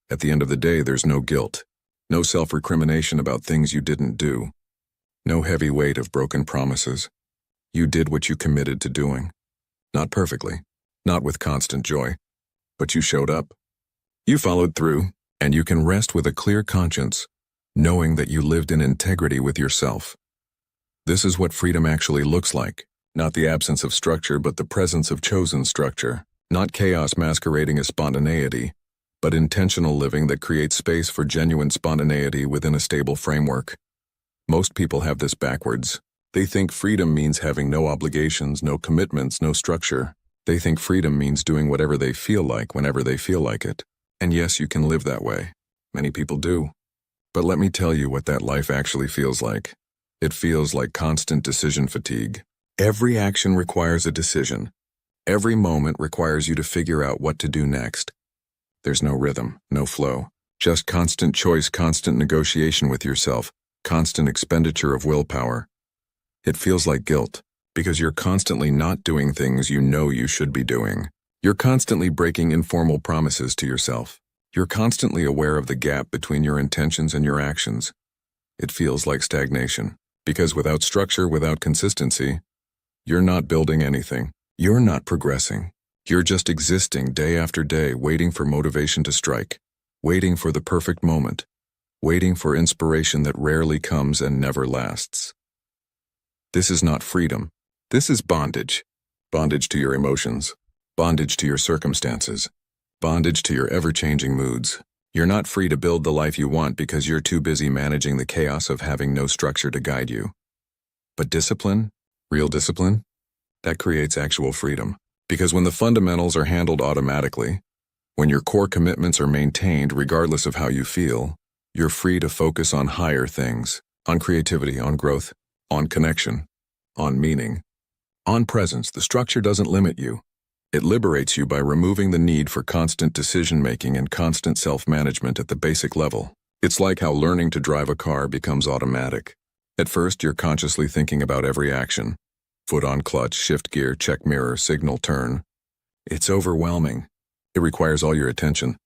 S1: At the end of the day, there's no guilt, no self-recrimination about things you didn't do, no heavy weight of broken promises. You did what you committed to doing. Not perfectly, not with constant joy, but you showed up. You followed through, and you can rest with a clear conscience, knowing that you lived in integrity with yourself. This is what freedom actually looks like, not the absence of structure but the presence of chosen structure. Not chaos masquerading as spontaneity, but intentional living that creates space for genuine spontaneity within a stable framework. Most people have this backwards. They think freedom means having no obligations, no commitments, no structure. They think freedom means doing whatever they feel like whenever they feel like it. And yes, you can live that way. Many people do. But let me tell you what that life actually feels like. It feels like constant decision fatigue. Every action requires a decision. Every moment requires you to figure out what to do next. There's no rhythm, no flow, just constant choice, constant negotiation with yourself, constant expenditure of willpower. It feels like guilt, because you're constantly not doing things you know you should be doing. You're constantly breaking informal promises to yourself. You're constantly aware of the gap between your intentions and your actions. It feels like stagnation, because without structure, without consistency, you're not building anything. You're not progressing. You're just existing day after day, waiting for motivation to strike, waiting for the perfect moment, waiting for inspiration that rarely comes and never lasts. This is not freedom. This is bondage. Bondage to your emotions, bondage to your circumstances, bondage to your ever-changing moods. You're not free to build the life you want because you're too busy managing the chaos of having no structure to guide you. But discipline, real discipline, that creates actual freedom. Because when the fundamentals are handled automatically, when your core commitments are maintained regardless of how you feel, you're free to focus on higher things, on creativity, on growth, on connection, on meaning, on presence. The structure doesn't limit you. It liberates you by removing the need for constant decision-making and constant self-management at the basic level. It's like how learning to drive a car becomes automatic. At first, you're consciously thinking about every action. Foot on clutch, shift gear, check mirror, signal, turn. It's overwhelming. It requires all your attention.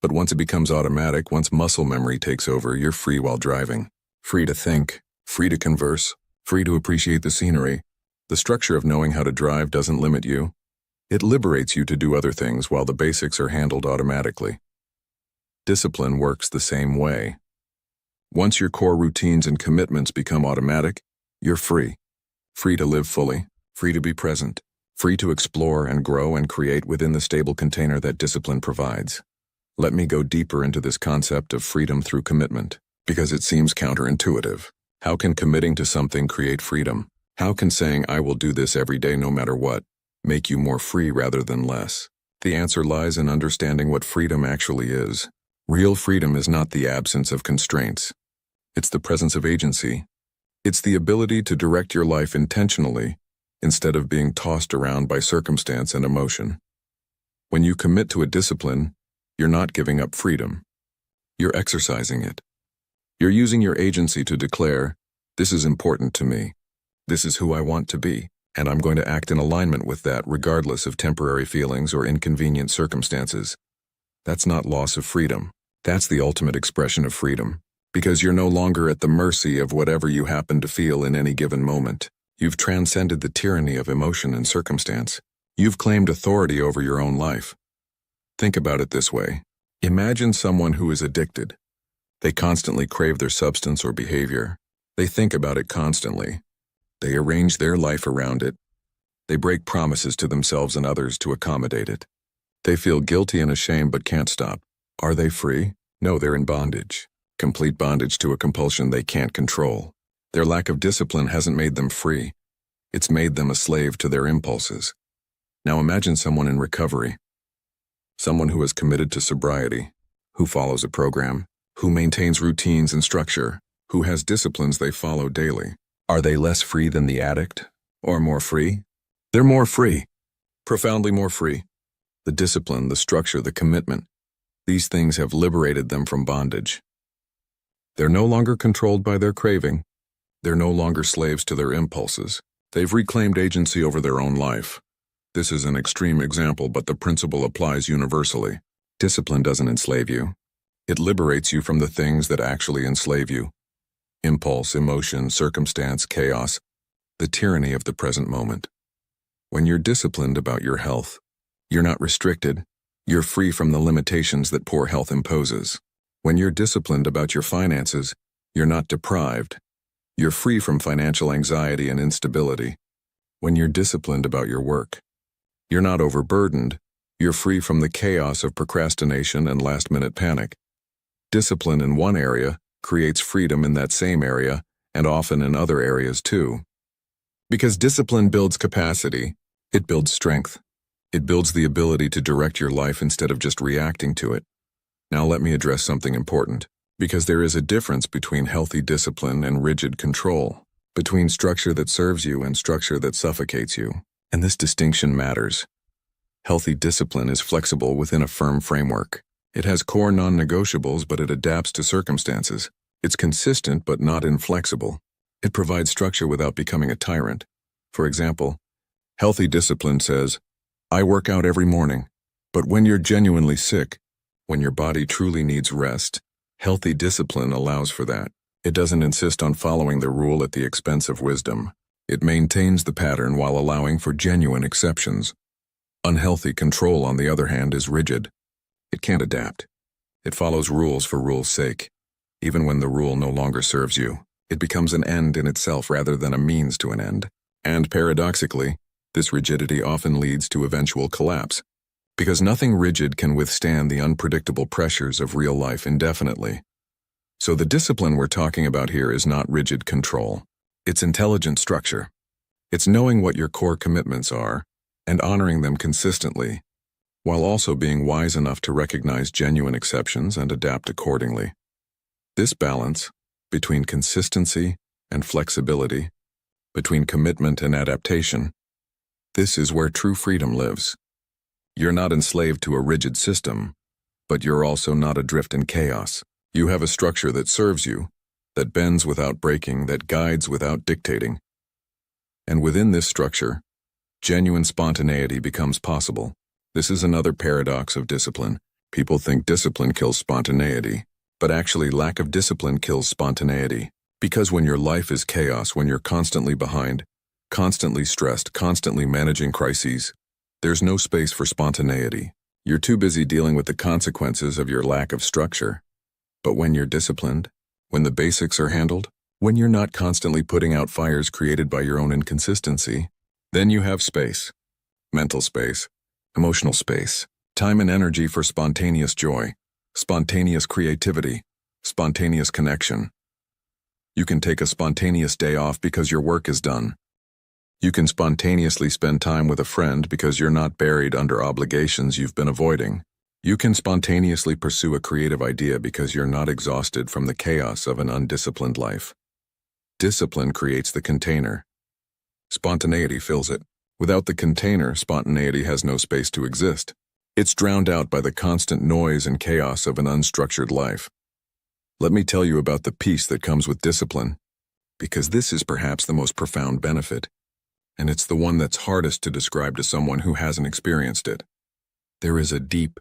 S1: But once it becomes automatic, once muscle memory takes over, you're free while driving. Free to think, free to converse, free to appreciate the scenery. The structure of knowing how to drive doesn't limit you. It liberates you to do other things while the basics are handled automatically. Discipline works the same way. Once your core routines and commitments become automatic, you're free. Free to live fully, free to be present, free to explore and grow and create within the stable container that discipline provides. Let me go deeper into this concept of freedom through commitment, because it seems counterintuitive. How can committing to something create freedom? How can saying, "I will do this every day no matter what," make you more free rather than less? The answer lies in understanding what freedom actually is. Real freedom is not the absence of constraints. It's the presence of agency. It's the ability to direct your life intentionally instead of being tossed around by circumstance and emotion. When you commit to a discipline, you're not giving up freedom. You're exercising it. You're using your agency to declare, this is important to me. This is who I want to be, and I'm going to act in alignment with that regardless of temporary feelings or inconvenient circumstances. That's not loss of freedom. That's the ultimate expression of freedom, because you're no longer at the mercy of whatever you happen to feel in any given moment. You've transcended the tyranny of emotion and circumstance. You've claimed authority over your own life. Think about it this way. Imagine someone who is addicted. They constantly crave their substance or behavior. They think about it constantly. They arrange their life around it. They break promises to themselves and others to accommodate it. They feel guilty and ashamed but can't stop. Are they free? No, they're in bondage. Complete bondage to a compulsion they can't control. Their lack of discipline hasn't made them free. It's made them a slave to their impulses. Now imagine someone in recovery. Someone who is committed to sobriety, who follows a program, who maintains routines and structure, who has disciplines they follow daily. Are they less free than the addict? Or more free? They're more free. Profoundly more free. The discipline, the structure, the commitment. These things have liberated them from bondage. They're no longer controlled by their craving. They're no longer slaves to their impulses. They've reclaimed agency over their own life. This is an extreme example, but the principle applies universally. Discipline doesn't enslave you. It liberates you from the things that actually enslave you. Impulse, emotion, circumstance, chaos, the tyranny of the present moment. When you're disciplined about your health, you're not restricted. You're free from the limitations that poor health imposes. When you're disciplined about your finances, you're not deprived. You're free from financial anxiety and instability. When you're disciplined about your work, you're not overburdened. You're free from the chaos of procrastination and last-minute panic. Discipline in one area creates freedom in that same area, and often in other areas too. Because discipline builds capacity, it builds strength. It builds the ability to direct your life instead of just reacting to it. Now let me address something important, because there is a difference between healthy discipline and rigid control, between structure that serves you and structure that suffocates you. And this distinction matters. Healthy discipline is flexible within a firm framework. It has core non-negotiables, but it adapts to circumstances. It's consistent but not inflexible. It provides structure without becoming a tyrant. For example, healthy discipline says, I work out every morning. But when you're genuinely sick, when your body truly needs rest, healthy discipline allows for that. It doesn't insist on following the rule at the expense of wisdom. It maintains the pattern while allowing for genuine exceptions. Unhealthy control, on the other hand, is rigid. It can't adapt. It follows rules for rule's sake. Even when the rule no longer serves you, it becomes an end in itself rather than a means to an end. And paradoxically, this rigidity often leads to eventual collapse, because nothing rigid can withstand the unpredictable pressures of real life indefinitely. So the discipline we're talking about here is not rigid control. It's intelligent structure. It's knowing what your core commitments are and honoring them consistently, while also being wise enough to recognize genuine exceptions and adapt accordingly. This balance between consistency and flexibility, between commitment and adaptation, this is where true freedom lives. You're not enslaved to a rigid system, but you're also not adrift in chaos. You have a structure that serves you, that bends without breaking, that guides without dictating. And within this structure, genuine spontaneity becomes possible. This is another paradox of discipline. People think discipline kills spontaneity, but actually lack of discipline kills spontaneity. Because when your life is chaos, when you're constantly behind, constantly stressed, constantly managing crises, there's no space for spontaneity. You're too busy dealing with the consequences of your lack of structure. But when you're disciplined, when the basics are handled, when you're not constantly putting out fires created by your own inconsistency, then you have space, mental space, emotional space, time and energy for spontaneous joy, spontaneous creativity, spontaneous connection. You can take a spontaneous day off because your work is done. You can spontaneously spend time with a friend because you're not buried under obligations you've been avoiding. You can spontaneously pursue a creative idea because you're not exhausted from the chaos of an undisciplined life. Discipline creates the container. Spontaneity fills it. Without the container, spontaneity has no space to exist. It's drowned out by the constant noise and chaos of an unstructured life. Let me tell you about the peace that comes with discipline, because this is perhaps the most profound benefit, and it's the one that's hardest to describe to someone who hasn't experienced it. There is a deep,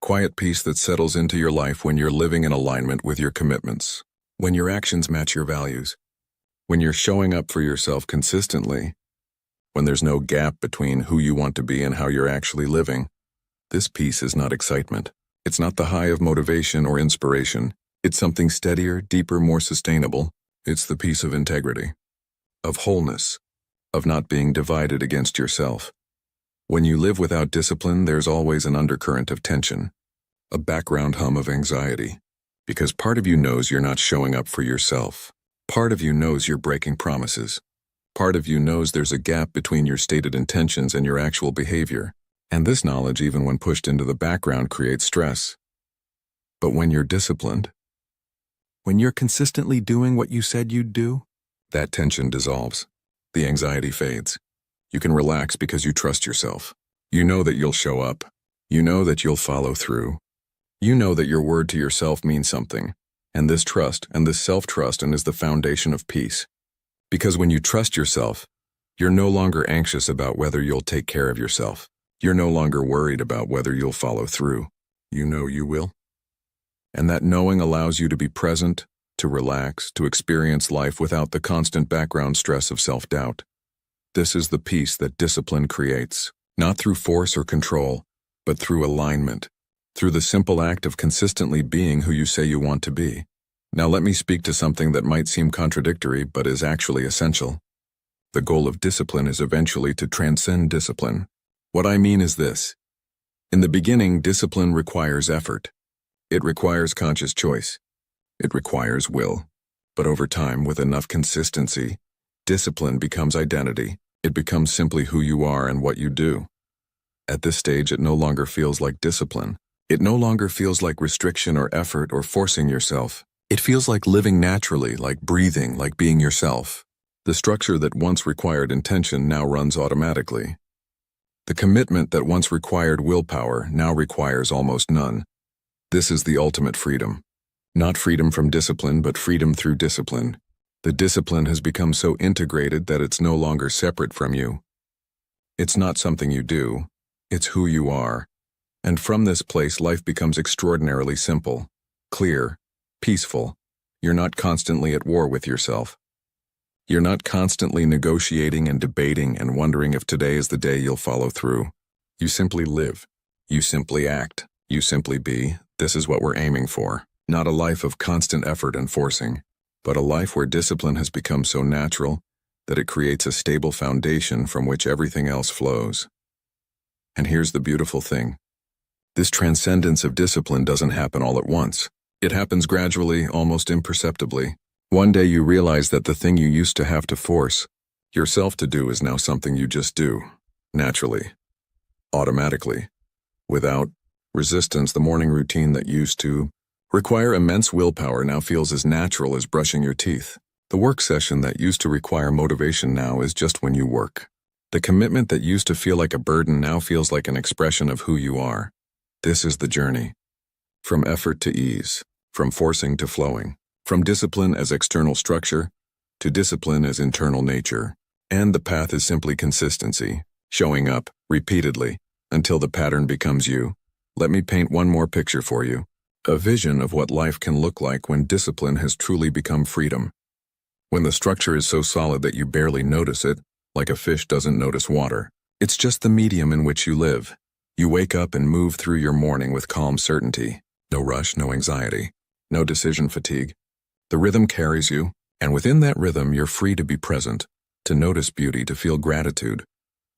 S1: quiet peace that settles into your life when you're living in alignment with your commitments, when your actions match your values, when you're showing up for yourself consistently, when there's no gap between who you want to be and how you're actually living. This peace is not excitement. It's not the high of motivation or inspiration. It's something steadier, deeper, more sustainable. It's the peace of integrity, of wholeness, of not being divided against yourself. When you live without discipline, there's always an undercurrent of tension, a background hum of anxiety, because part of you knows you're not showing up for yourself. Part of you knows you're breaking promises. Part of you knows there's a gap between your stated intentions and your actual behavior. And this knowledge, even when pushed into the background, creates stress. But when you're disciplined, when you're consistently doing what you said you'd do, that tension dissolves. The anxiety fades. You can relax because you trust yourself. You know that you'll show up. You know that you'll follow through. You know that your word to yourself means something. And this trust and this self-trust is the foundation of peace. Because when you trust yourself, you're no longer anxious about whether you'll take care of yourself. You're no longer worried about whether you'll follow through. You know you will. And that knowing allows you to be present, to relax, to experience life without the constant background stress of self-doubt. This is the peace that discipline creates, not through force or control, but through alignment, through the simple act of consistently being who you say you want to be. Now let me speak to something that might seem contradictory but is actually essential. The goal of discipline is eventually to transcend discipline. What I mean is this. In the beginning, discipline requires effort. It requires conscious choice. It requires will. But over time, with enough consistency, discipline becomes identity. It becomes simply who you are and what you do. At this stage, it no longer feels like discipline. It no longer feels like restriction or effort or forcing yourself. It feels like living naturally, like breathing, like being yourself. The structure that once required intention now runs automatically. The commitment that once required willpower now requires almost none. This is the ultimate freedom. Not freedom from discipline, but freedom through discipline. The discipline has become so integrated that it's no longer separate from you. It's not something you do, it's who you are. And from this place, life becomes extraordinarily simple, clear, peaceful. You're not constantly at war with yourself. You're not constantly negotiating and debating and wondering if today is the day you'll follow through. You simply live. You simply act. You simply be. This is what we're aiming for. Not a life of constant effort and forcing, but a life where discipline has become so natural that it creates a stable foundation from which everything else flows. And here's the beautiful thing. This transcendence of discipline doesn't happen all at once. It happens gradually, almost imperceptibly. One day you realize that the thing you used to have to force yourself to do is now something you just do, naturally, automatically, without resistance. The morning routine that used to require immense willpower now feels as natural as brushing your teeth. The work session that used to require motivation now is just when you work. The commitment that used to feel like a burden now feels like an expression of who you are. This is the journey. From effort to ease, from forcing to flowing. From discipline as external structure to discipline as internal nature. And the path is simply consistency, showing up repeatedly until the pattern becomes you. Let me paint one more picture for you. A vision of what life can look like when discipline has truly become freedom. When the structure is so solid that you barely notice it, like a fish doesn't notice water. It's just the medium in which you live. You wake up and move through your morning with calm certainty. No rush, no anxiety, no decision fatigue. The rhythm carries you, and within that rhythm you're free to be present, to notice beauty, to feel gratitude.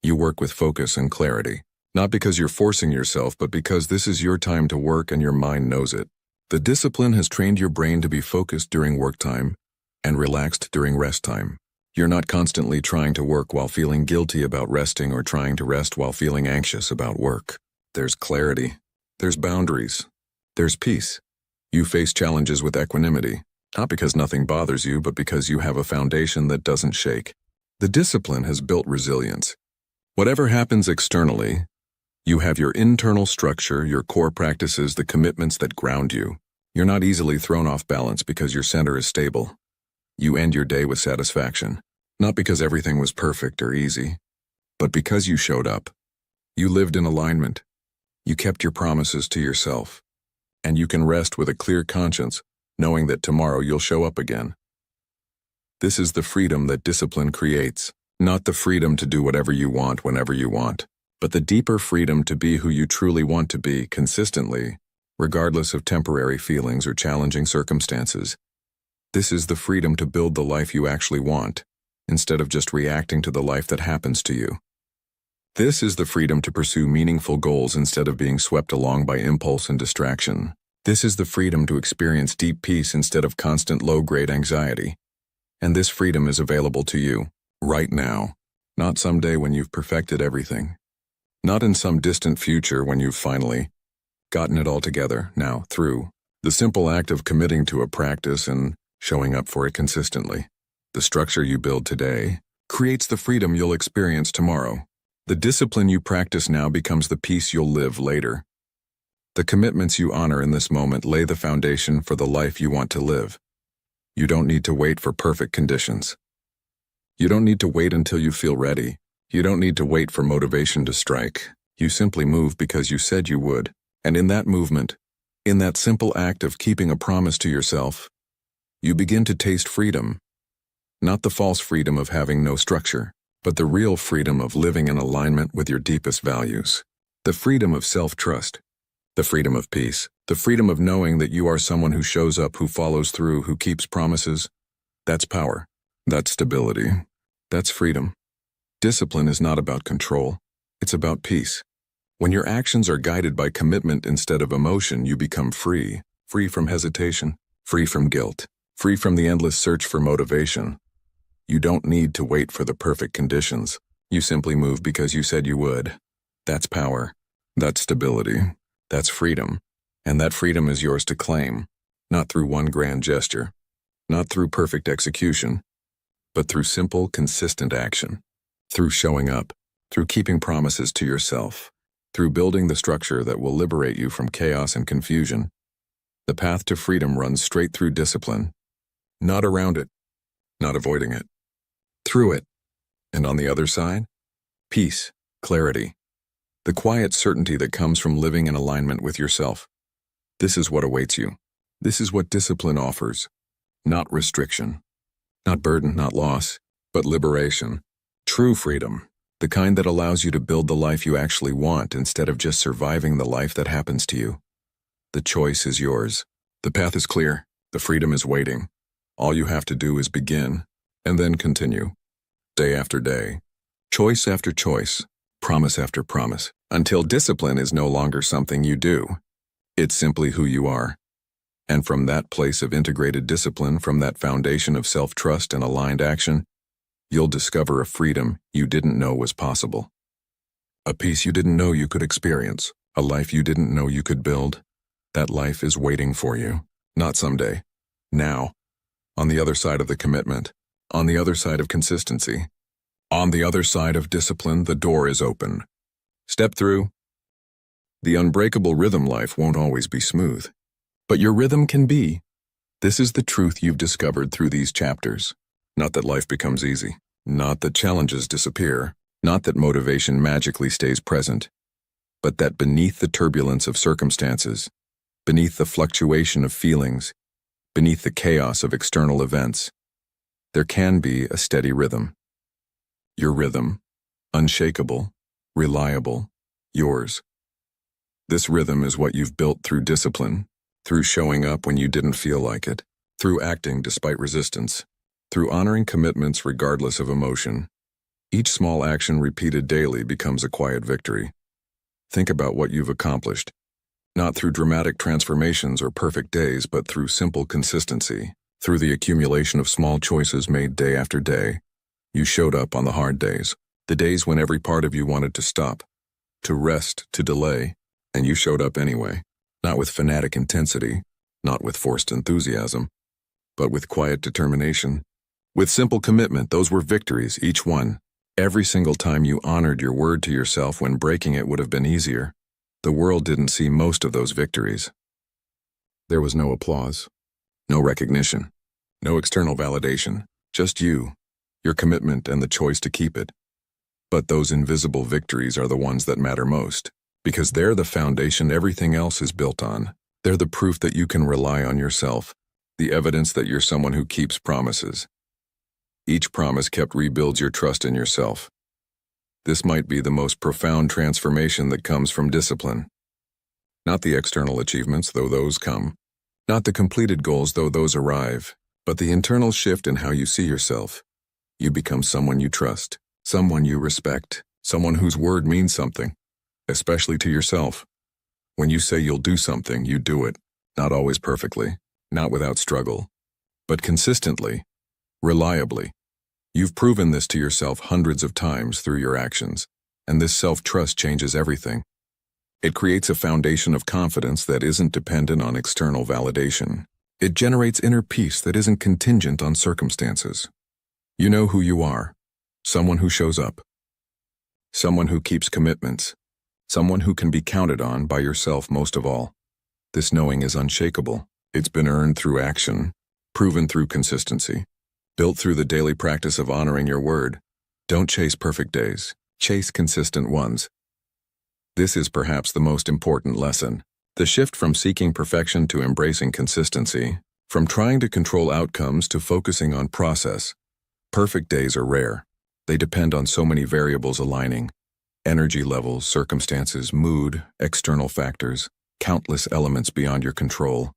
S1: You work with focus and clarity, not because you're forcing yourself, but because this is your time to work and your mind knows it. The discipline has trained your brain to be focused during work time and relaxed during rest time. You're not constantly trying to work while feeling guilty about resting or trying to rest while feeling anxious about work. There's clarity. There's boundaries. There's peace. You face challenges with equanimity. Not because nothing bothers you, but because you have a foundation that doesn't shake. The discipline has built resilience. Whatever happens externally, You have your internal structure, your core practices, the commitments that ground you. You're not easily thrown off balance because your center is stable. You end your day with satisfaction, not because everything was perfect or easy, but because you showed up. You lived in alignment. You kept your promises to yourself. And you can rest with a clear conscience, knowing that tomorrow you'll show up again. This is the freedom that discipline creates, not the freedom to do whatever you want whenever you want, but the deeper freedom to be who you truly want to be consistently, regardless of temporary feelings or challenging circumstances. This is the freedom to build the life you actually want, instead of just reacting to the life that happens to you. This is the freedom to pursue meaningful goals instead of being swept along by impulse and distraction. This is the freedom to experience deep peace instead of constant low-grade anxiety. And this freedom is available to you, right now, not someday when you've perfected everything. Not in some distant future when you've finally gotten it all together, now, through the simple act of committing to a practice and showing up for it consistently. The structure you build today creates the freedom you'll experience tomorrow. The discipline you practice now becomes the peace you'll live later. The commitments you honor in this moment lay the foundation for the life you want to live. You don't need to wait for perfect conditions. You don't need to wait until you feel ready. You don't need to wait for motivation to strike. You simply move because you said you would. And in that movement, in that simple act of keeping a promise to yourself, you begin to taste freedom. Not the false freedom of having no structure, but the real freedom of living in alignment with your deepest values. The freedom of self-trust. The freedom of peace. The freedom of knowing that you are someone who shows up, who follows through, who keeps promises. That's power. That's stability. That's freedom. Discipline is not about control. It's about peace. When your actions are guided by commitment instead of emotion, you become free. Free from hesitation. Free from guilt. Free from the endless search for motivation. You don't need to wait for the perfect conditions. You simply move because you said you would. That's power. That's stability. That's freedom. And that freedom is yours to claim, not through one grand gesture, not through perfect execution, but through simple, consistent action, through showing up, through keeping promises to yourself, through building the structure that will liberate you from chaos and confusion. The path to freedom runs straight through discipline, not around it, not avoiding it, through it. And on the other side, peace, clarity, the quiet certainty that comes from living in alignment with yourself. This is what awaits you. This is what discipline offers. Not restriction, not burden, not loss, but liberation. True freedom, the kind that allows you to build the life you actually want instead of just surviving the life that happens to you. The choice is yours. The path is clear. The freedom is waiting. All you have to do is begin, and then continue. Day after day, choice after choice, promise after promise, until discipline is no longer something you do. It's simply who you are. And from that place of integrated discipline, from that foundation of self-trust and aligned action, you'll discover a freedom you didn't know was possible. A peace you didn't know you could experience, a life you didn't know you could build. That life is waiting for you, not someday, now, on the other side of the commitment, on the other side of consistency, on the other side of discipline. The door is open. Step through. The unbreakable rhythm life won't always be smooth, but your rhythm can be. This is the truth you've discovered through these chapters. Not that life becomes easy, not that challenges disappear, not that motivation magically stays present, but that beneath the turbulence of circumstances, beneath the fluctuation of feelings, beneath the chaos of external events, there can be a steady rhythm. Your rhythm, unshakable, reliable, yours. This rhythm is what you've built through discipline, through showing up when you didn't feel like it, through acting despite resistance, through honoring commitments regardless of emotion. Each small action repeated daily becomes a quiet victory. Think about what you've accomplished, not through dramatic transformations or perfect days, but through simple consistency, through the accumulation of small choices made day after day. You showed up on the hard days, the days when every part of you wanted to stop, to rest, to delay, and you showed up anyway, not with fanatic intensity, not with forced enthusiasm, but with quiet determination. With simple commitment. Those were victories, each one, Every single time you honored your word to yourself when breaking it would have been easier, the world didn't see most of those victories. There was no applause, no recognition, no external validation, just you, your commitment, and the choice to keep it. But those invisible victories are the ones that matter most, because they're the foundation everything else is built on. They're the proof that you can rely on yourself, the evidence that you're someone who keeps promises. Each promise kept rebuilds your trust in yourself. This might be the most profound transformation that comes from discipline. Not the external achievements, though those come. Not the completed goals, though those arrive. But the internal shift in how you see yourself. You become someone you trust, someone you respect, someone whose word means something, especially to yourself. When you say you'll do something, you do it. Not always perfectly, not without struggle, but consistently, reliably. You've proven this to yourself hundreds of times through your actions, and this self-trust changes everything. It creates a foundation of confidence that isn't dependent on external validation. It generates inner peace that isn't contingent on circumstances. You know who you are, someone who shows up, someone who keeps commitments, someone who can be counted on by yourself most of all. This knowing is unshakable. It's been earned through action, proven through consistency, built through the daily practice of honoring your word. Don't chase perfect days, chase consistent ones. This is perhaps the most important lesson. The shift from seeking perfection to embracing consistency, from trying to control outcomes to focusing on process. Perfect days are rare. They depend on so many variables aligning. Energy levels, circumstances, mood, external factors, countless elements beyond your control.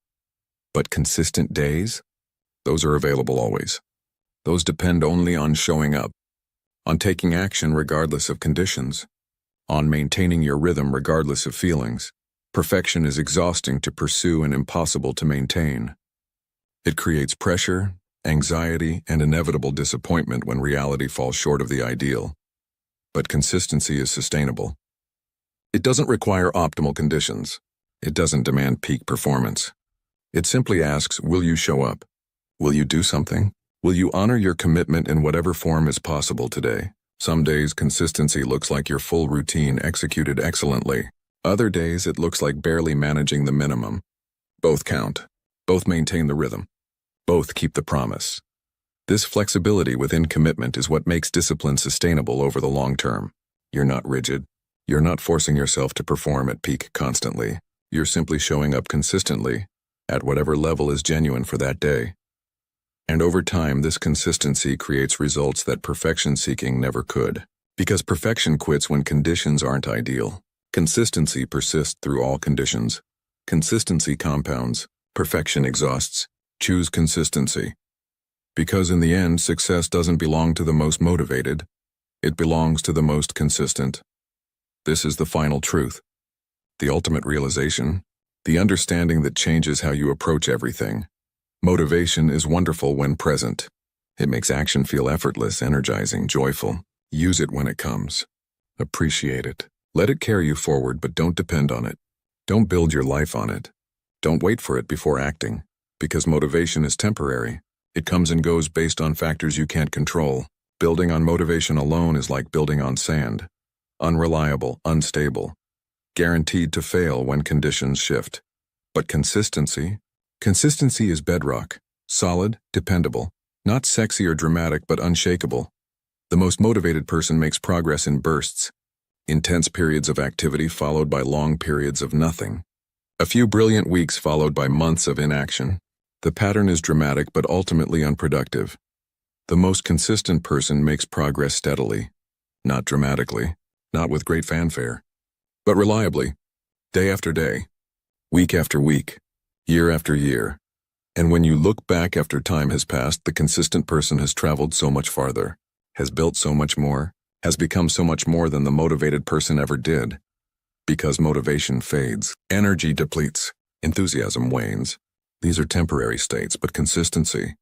S1: But consistent days? Those are available always. Those depend only on showing up, on taking action regardless of conditions, on maintaining your rhythm regardless of feelings. Perfection is exhausting to pursue and impossible to maintain. It creates pressure, anxiety, and inevitable disappointment when reality falls short of the ideal. But consistency is sustainable. It doesn't require optimal conditions. It doesn't demand peak performance. It simply asks, will you show up? Will you do something? Will you honor your commitment in whatever form is possible today? Some days consistency looks like your full routine executed excellently. Other days it looks like barely managing the minimum. Both count. Both maintain the rhythm. Both keep the promise. This flexibility within commitment is what makes discipline sustainable over the long term. You're not rigid. You're not forcing yourself to perform at peak constantly. You're simply showing up consistently, at whatever level is genuine for that day. And over time, this consistency creates results that perfection-seeking never could. Because perfection quits when conditions aren't ideal. Consistency persists through all conditions. Consistency compounds. Perfection exhausts. Choose consistency. Because in the end, success doesn't belong to the most motivated. It belongs to the most consistent. This is the final truth. The ultimate realization. The understanding that changes how you approach everything. Motivation is wonderful when present. It makes action feel effortless, energizing, joyful. Use it when it comes. Appreciate it. Let it carry you forward, but don't depend on it. Don't build your life on it. Don't wait for it before acting, because motivation is temporary. It comes and goes based on factors you can't control. Building on motivation alone is like building on sand. Unreliable, unstable. Guaranteed to fail when conditions shift. But consistency is bedrock. Solid, dependable. Not sexy or dramatic, but unshakable. The most motivated person makes progress in bursts. Intense periods of activity followed by long periods of nothing. A few brilliant weeks followed by months of inaction. The pattern is dramatic but ultimately unproductive. The most consistent person makes progress steadily. Not dramatically, not with great fanfare, but reliably, day after day, week after week, year after year. And when you look back after time has passed, the consistent person has traveled so much farther, has built so much more, has become so much more than the motivated person ever did. Because motivation fades, energy depletes, enthusiasm wanes. These are temporary states, but consistency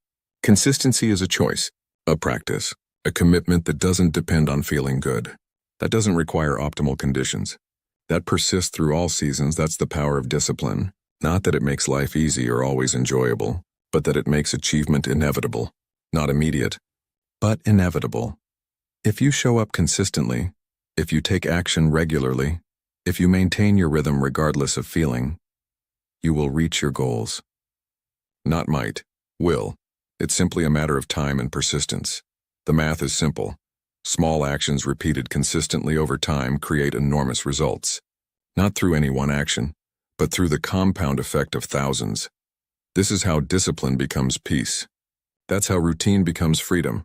S1: is a choice, a practice, a commitment that doesn't depend on feeling good. That doesn't require optimal conditions. That persists through all seasons. That's the power of discipline. Not that it makes life easy or always enjoyable, but that it makes achievement inevitable. Not immediate, but inevitable. If you show up consistently, if you take action regularly, if you maintain your rhythm regardless of feeling, you will reach your goals. Not might, will. It's simply a matter of time and persistence. The math is simple. Small actions repeated consistently over time create enormous results. Not through any one action, but through the compound effect of thousands. This is how discipline becomes peace. That's how routine becomes freedom.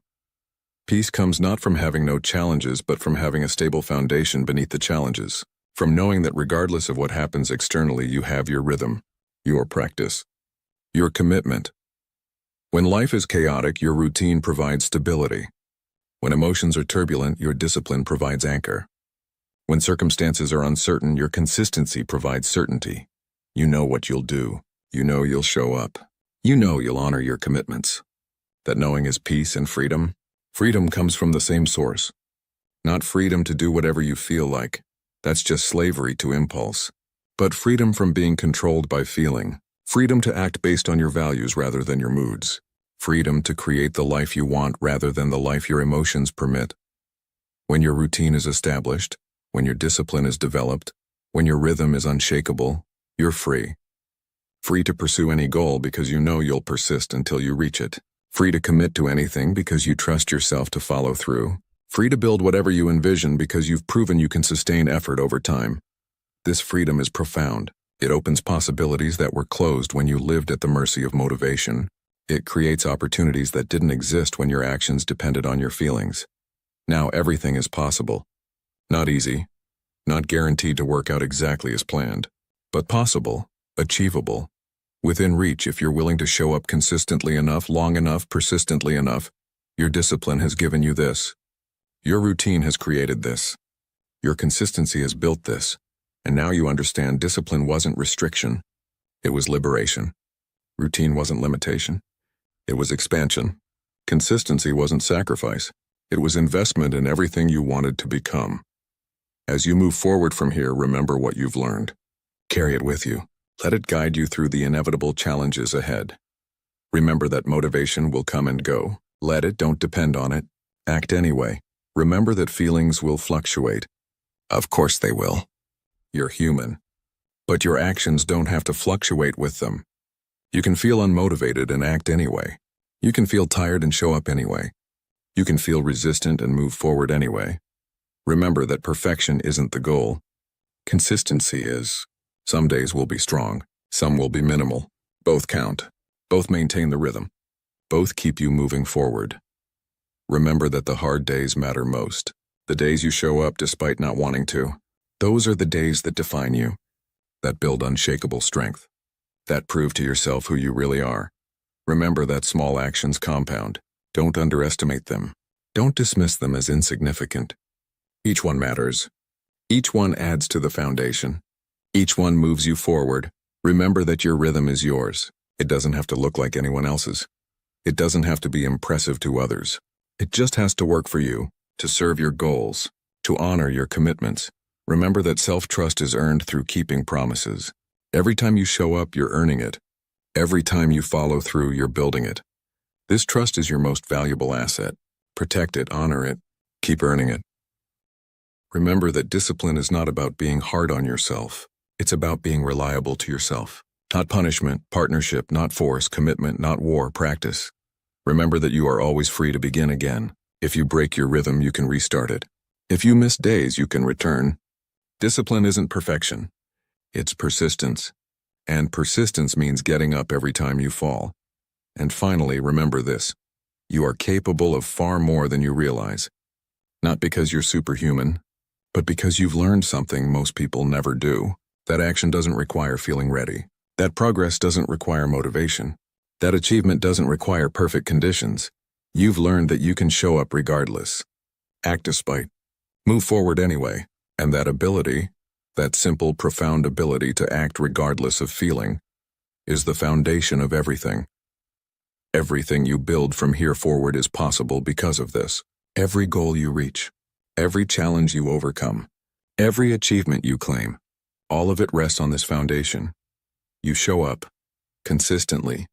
S1: Peace comes not from having no challenges, but from having a stable foundation beneath the challenges. From knowing that regardless of what happens externally, you have your rhythm, your practice, your commitment. When life is chaotic, your routine provides stability. When emotions are turbulent, your discipline provides anchor. When circumstances are uncertain, your consistency provides certainty. You know what you'll do. You know you'll show up. You know you'll honor your commitments. That knowing is peace and freedom. Freedom comes from the same source. Not freedom to do whatever you feel like. That's just slavery to impulse. But freedom from being controlled by feeling. Freedom to act based on your values rather than your moods. Freedom to create the life you want rather than the life your emotions permit. When your routine is established, when your discipline is developed, when your rhythm is unshakable, you're free. Free to pursue any goal because you know you'll persist until you reach it. Free to commit to anything because you trust yourself to follow through. Free to build whatever you envision because you've proven you can sustain effort over time. This freedom is profound. It opens possibilities that were closed when you lived at the mercy of motivation. It creates opportunities that didn't exist when your actions depended on your feelings. Now everything is possible. Not easy, not guaranteed to work out exactly as planned, but possible, achievable, within reach if you're willing to show up consistently enough, long enough, persistently enough. Your discipline has given you this. Your routine has created this. Your consistency has built this. And now you understand discipline wasn't restriction. It was liberation. Routine wasn't limitation. It was expansion. Consistency wasn't sacrifice. It was investment in everything you wanted to become. As you move forward from here, remember what you've learned. Carry it with you. Let it guide you through the inevitable challenges ahead. Remember that motivation will come and go. Let it, don't depend on it. Act anyway. Remember that feelings will fluctuate. Of course they will. You're human. But your actions don't have to fluctuate with them. You can feel unmotivated and act anyway. You can feel tired and show up anyway. You can feel resistant and move forward anyway. Remember that perfection isn't the goal. Consistency is. Some days will be strong. Some will be minimal. Both count. Both maintain the rhythm. Both keep you moving forward. Remember that the hard days matter most. The days you show up despite not wanting to. Those are the days that define you. That build unshakable strength. That prove to yourself who you really are. Remember that small actions compound. Don't underestimate them. Don't dismiss them as insignificant. Each one matters. Each one adds to the foundation. Each one moves you forward. Remember that your rhythm is yours. It doesn't have to look like anyone else's. It doesn't have to be impressive to others. It just has to work for you, to serve your goals, to honor your commitments. Remember that self-trust is earned through keeping promises. Every time you show up, you're earning it. Every time you follow through, you're building it. This trust is your most valuable asset. Protect it, honor it, keep earning it. Remember that discipline is not about being hard on yourself. It's about being reliable to yourself. Not punishment, partnership, not force, commitment, not war, practice. Remember that you are always free to begin again. If you break your rhythm, you can restart it. If you miss days, you can return. Discipline isn't perfection. It's persistence. And persistence means getting up every time you fall. And finally, remember this. You are capable of far more than you realize. Not because you're superhuman, but because you've learned something most people never do. That action doesn't require feeling ready. That progress doesn't require motivation. That achievement doesn't require perfect conditions. You've learned that you can show up regardless. Act despite. Move forward anyway. And that ability, that simple, profound ability to act regardless of feeling, is the foundation of everything. Everything you build from here forward is possible because of this. Every goal you reach, every challenge you overcome, every achievement you claim, all of it rests on this foundation. You show up, consistently,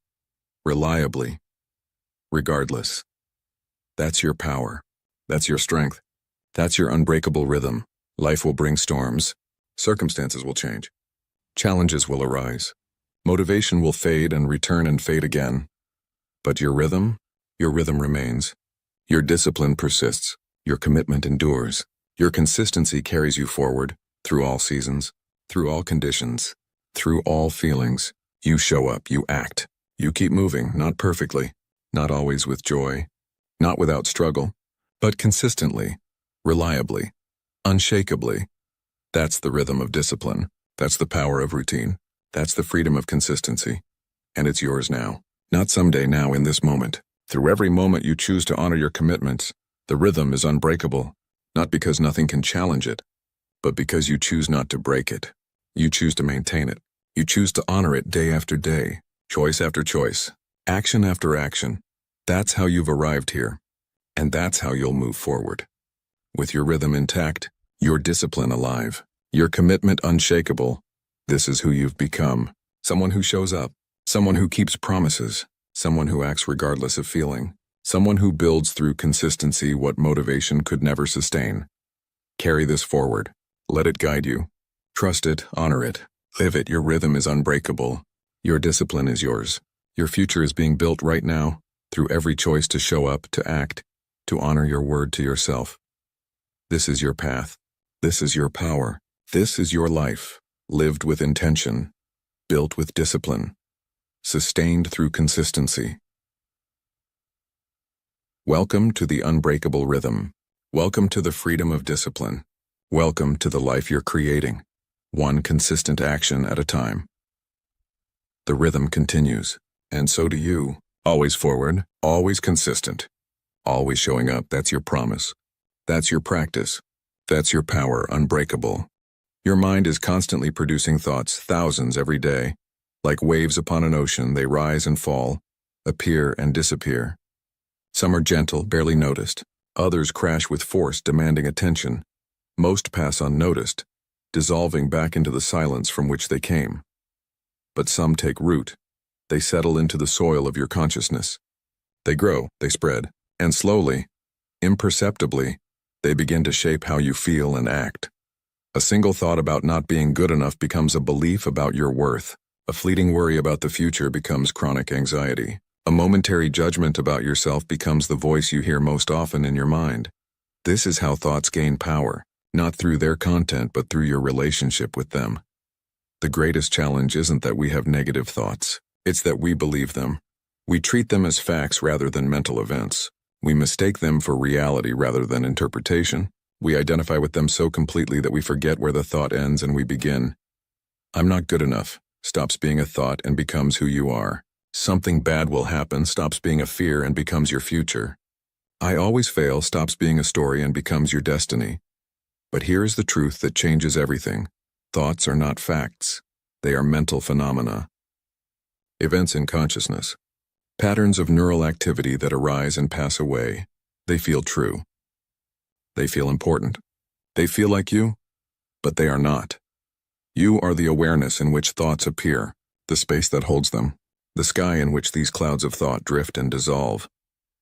S1: reliably, regardless. That's your power. That's your strength. That's your unbreakable rhythm. Life will bring storms. Circumstances will change. Challenges will arise. Motivation will fade and return and fade again. But your rhythm remains. Your discipline persists. Your commitment endures. Your consistency carries you forward, through all seasons, through all conditions, through all feelings. You show up, you act. You keep moving, not perfectly, not always with joy, not without struggle, but consistently, reliably, unshakably. That's the rhythm of discipline. That's the power of routine. That's the freedom of consistency. And it's yours now. Not someday, now in this moment. Through every moment you choose to honor your commitments, the rhythm is unbreakable, not because nothing can challenge it, but because you choose not to break it. You choose to maintain it. You choose to honor it day after day, choice after choice, action after action. That's how you've arrived here. And that's how you'll move forward. With your rhythm intact, your discipline alive, your commitment unshakable, this is who you've become. Someone who shows up, someone who keeps promises, someone who acts regardless of feeling, someone who builds through consistency what motivation could never sustain. Carry this forward. Let it guide you. Trust it, honor it, live it. Your rhythm is unbreakable. Your discipline is yours. Your future is being built right now, through every choice to show up, to act, to honor your word to yourself. This is your path. This is your power. This is your life, lived with intention, built with discipline, sustained through consistency. Welcome to the unbreakable rhythm. Welcome to the freedom of discipline. Welcome to the life you're creating, one consistent action at a time. The rhythm continues, and so do you. Always forward, always consistent, always showing up. That's your promise. That's your practice. That's your power, unbreakable. Your mind is constantly producing thoughts, thousands every day. Like waves upon an ocean, they rise and fall, appear and disappear. Some are gentle, barely noticed. Others crash with force, demanding attention. Most pass unnoticed, dissolving back into the silence from which they came. But some take root. They settle into the soil of your consciousness. They grow, they spread, and slowly, imperceptibly, they begin to shape how you feel and act. A single thought about not being good enough becomes a belief about your worth. A fleeting worry about the future becomes chronic anxiety. A momentary judgment about yourself becomes the voice you hear most often in your mind. This is how thoughts gain power, not through their content but through your relationship with them. The greatest challenge isn't that we have negative thoughts. It's that we believe them. We treat them as facts rather than mental events. We mistake them for reality rather than interpretation. We identify with them so completely that we forget where the thought ends and we begin. I'm not good enough stops being a thought and becomes who you are. Something bad will happen stops being a fear and becomes your future. I always fail stops being a story and becomes your destiny. But here is the truth that changes everything. Thoughts are not facts. They are mental phenomena. Events in consciousness. Patterns of neural activity that arise and pass away. They feel true. They feel important. They feel like you, but they are not. You are the awareness in which thoughts appear, the space that holds them, the sky in which these clouds of thought drift and dissolve.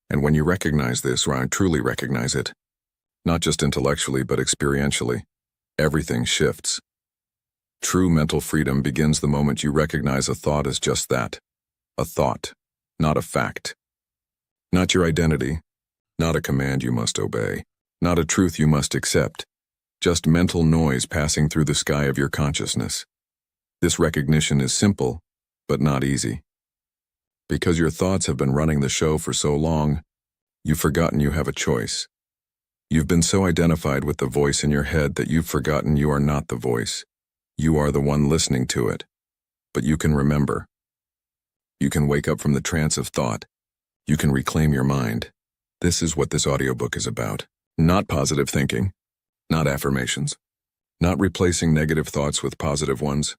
S1: And when you recognize this, or I truly recognize it, not just intellectually but experientially, everything shifts. True mental freedom begins the moment you recognize a thought as just that, a thought, not a fact. Not your identity, not a command you must obey, not a truth you must accept, just mental noise passing through the sky of your consciousness. This recognition is simple, but not easy. Because your thoughts have been running the show for so long, you've forgotten you have a choice. You've been so identified with the voice in your head that you've forgotten you are not the voice. You are the one listening to it. But you can remember. You can wake up from the trance of thought. You can reclaim your mind. This is what this audiobook is about. Not positive thinking, not affirmations, not replacing negative thoughts with positive ones,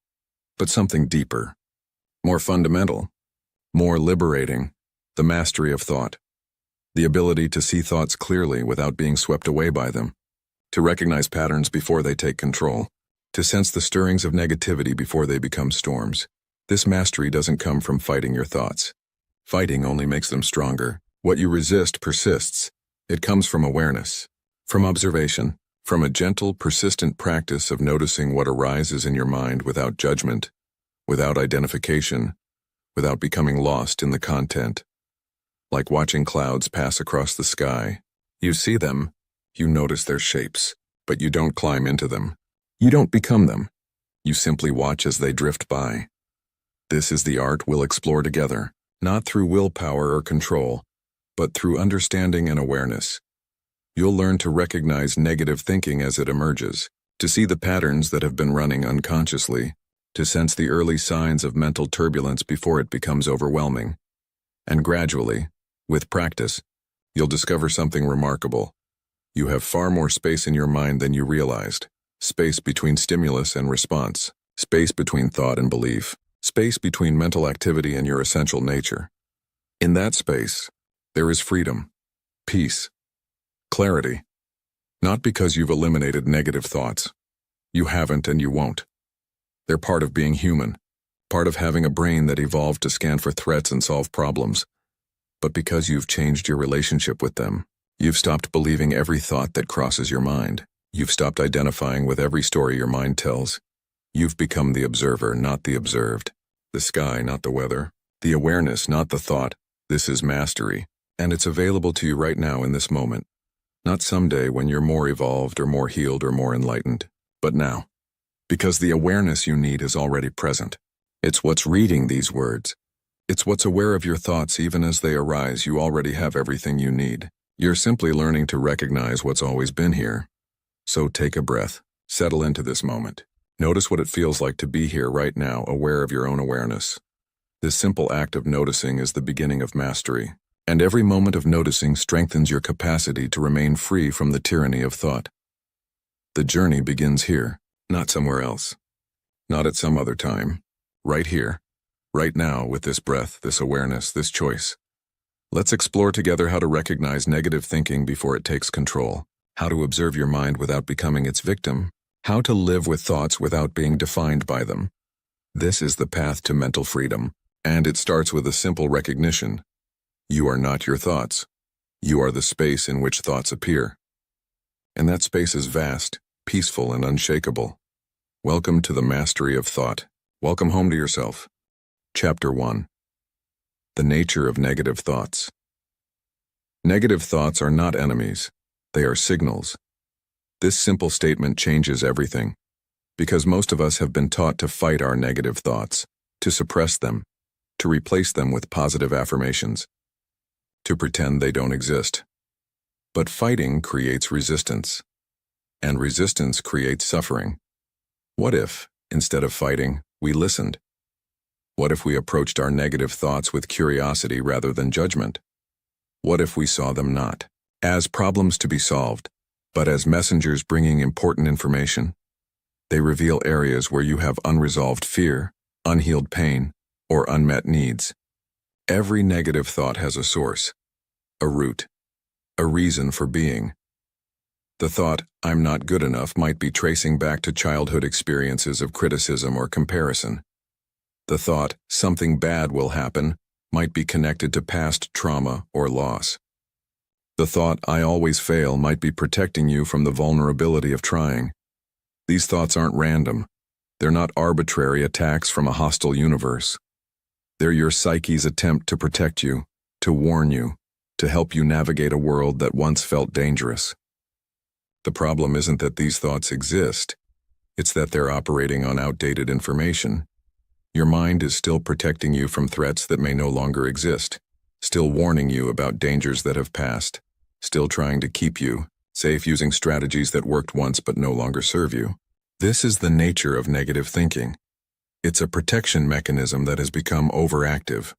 S1: but something deeper, more fundamental, more liberating, the mastery of thought, the ability to see thoughts clearly without being swept away by them, to recognize patterns before they take control, to sense the stirrings of negativity before they become storms. This mastery doesn't come from fighting your thoughts. Fighting only makes them stronger. What you resist persists. It comes from awareness, from observation, from a gentle, persistent practice of noticing what arises in your mind without judgment, without identification, without becoming lost in the content. Like watching clouds pass across the sky. You see them, you notice their shapes, but you don't climb into them. You don't become them. You simply watch as they drift by. This is the art we'll explore together, not through willpower or control, but through understanding and awareness. You'll learn to recognize negative thinking as it emerges, to see the patterns that have been running unconsciously, to sense the early signs of mental turbulence before it becomes overwhelming. And gradually, with practice, you'll discover something remarkable. You have far more space in your mind than you realized. Space between stimulus and response. Space between thought and belief. Space between mental activity and your essential nature. In that space, there is freedom, peace, clarity. Not because you've eliminated negative thoughts. You haven't and you won't. They're part of being human, part of having a brain that evolved to scan for threats and solve problems. But because you've changed your relationship with them, you've stopped believing every thought that crosses your mind. You've stopped identifying with every story your mind tells. You've become the observer, not the observed. The sky, not the weather. The awareness, not the thought. This is mastery, and it's available to you right now in this moment. Not someday when you're more evolved or more healed or more enlightened, but now. Because the awareness you need is already present. It's what's reading these words. It's what's aware of your thoughts even as they arise. You already have everything you need. You're simply learning to recognize what's always been here. So take a breath, settle into this moment. Notice what it feels like to be here right now, aware of your own awareness. This simple act of noticing is the beginning of mastery, and every moment of noticing strengthens your capacity to remain free from the tyranny of thought. The journey begins here, not somewhere else, not at some other time, right here, right now with this breath, this awareness, this choice. Let's explore together how to recognize negative thinking before it takes control, how to observe your mind without becoming its victim, how to live with thoughts without being defined by them. This is the path to mental freedom, and it starts with a simple recognition. You are not your thoughts. You are the space in which thoughts appear. And that space is vast, peaceful, and unshakable. Welcome to the mastery of thought. Welcome home to yourself. Chapter 1. The nature of negative thoughts. Negative thoughts are not enemies. They are signals. This simple statement changes everything, because most of us have been taught to fight our negative thoughts, to suppress them, to replace them with positive affirmations, to pretend they don't exist. But fighting creates resistance, and resistance creates suffering. What if, instead of fighting, we listened? What if we approached our negative thoughts with curiosity rather than judgment? What if we saw them not as problems to be solved, but as messengers bringing important information? They reveal areas where you have unresolved fear, unhealed pain, or unmet needs. Every negative thought has a source, a root, a reason for being. The thought, "I'm not good enough," might be tracing back to childhood experiences of criticism or comparison. The thought, "something bad will happen," might be connected to past trauma or loss. The thought, "I always fail," might be protecting you from the vulnerability of trying. These thoughts aren't random. They're not arbitrary attacks from a hostile universe. They're your psyche's attempt to protect you, to warn you, to help you navigate a world that once felt dangerous. The problem isn't that these thoughts exist. It's that they're operating on outdated information. Your mind is still protecting you from threats that may no longer exist, still warning you about dangers that have passed, still trying to keep you safe using strategies that worked once but no longer serve you. This is the nature of negative thinking. It's a protection mechanism that has become overactive,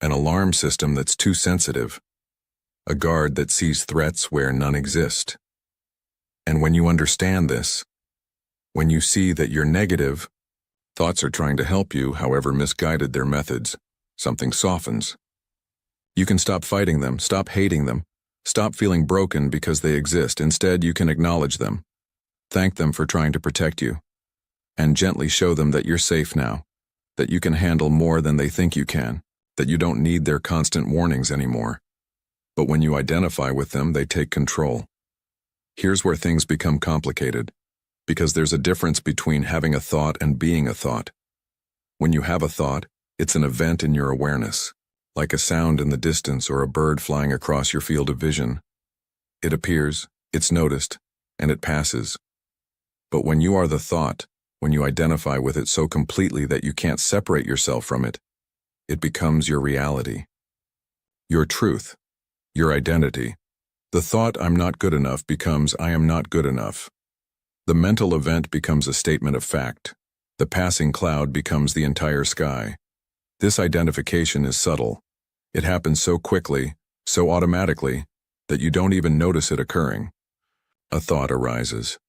S1: an alarm system that's too sensitive, a guard that sees threats where none exist. And when you understand this, when you see that you're negative, thoughts are trying to help you, however misguided their methods, something softens. You can stop fighting them, stop hating them, stop feeling broken because they exist. Instead, you can acknowledge them, thank them for trying to protect you, and gently show them that you're safe now, that you can handle more than they think you can, that you don't need their constant warnings anymore. But when you identify with them, they take control. Here's where things become complicated, because there's a difference between having a thought and being a thought. When you have a thought, it's an event in your awareness, like a sound in the distance or a bird flying across your field of vision. It appears, it's noticed, and it passes. But when you are the thought, when you identify with it so completely that you can't separate yourself from it, it becomes your reality. Your truth, your identity. The thought "I'm not good enough" becomes "I am not good enough." The mental event becomes a statement of fact. The passing cloud becomes the entire sky. This identification is subtle. It happens so quickly, so automatically, that you don't even notice it occurring. A thought arises.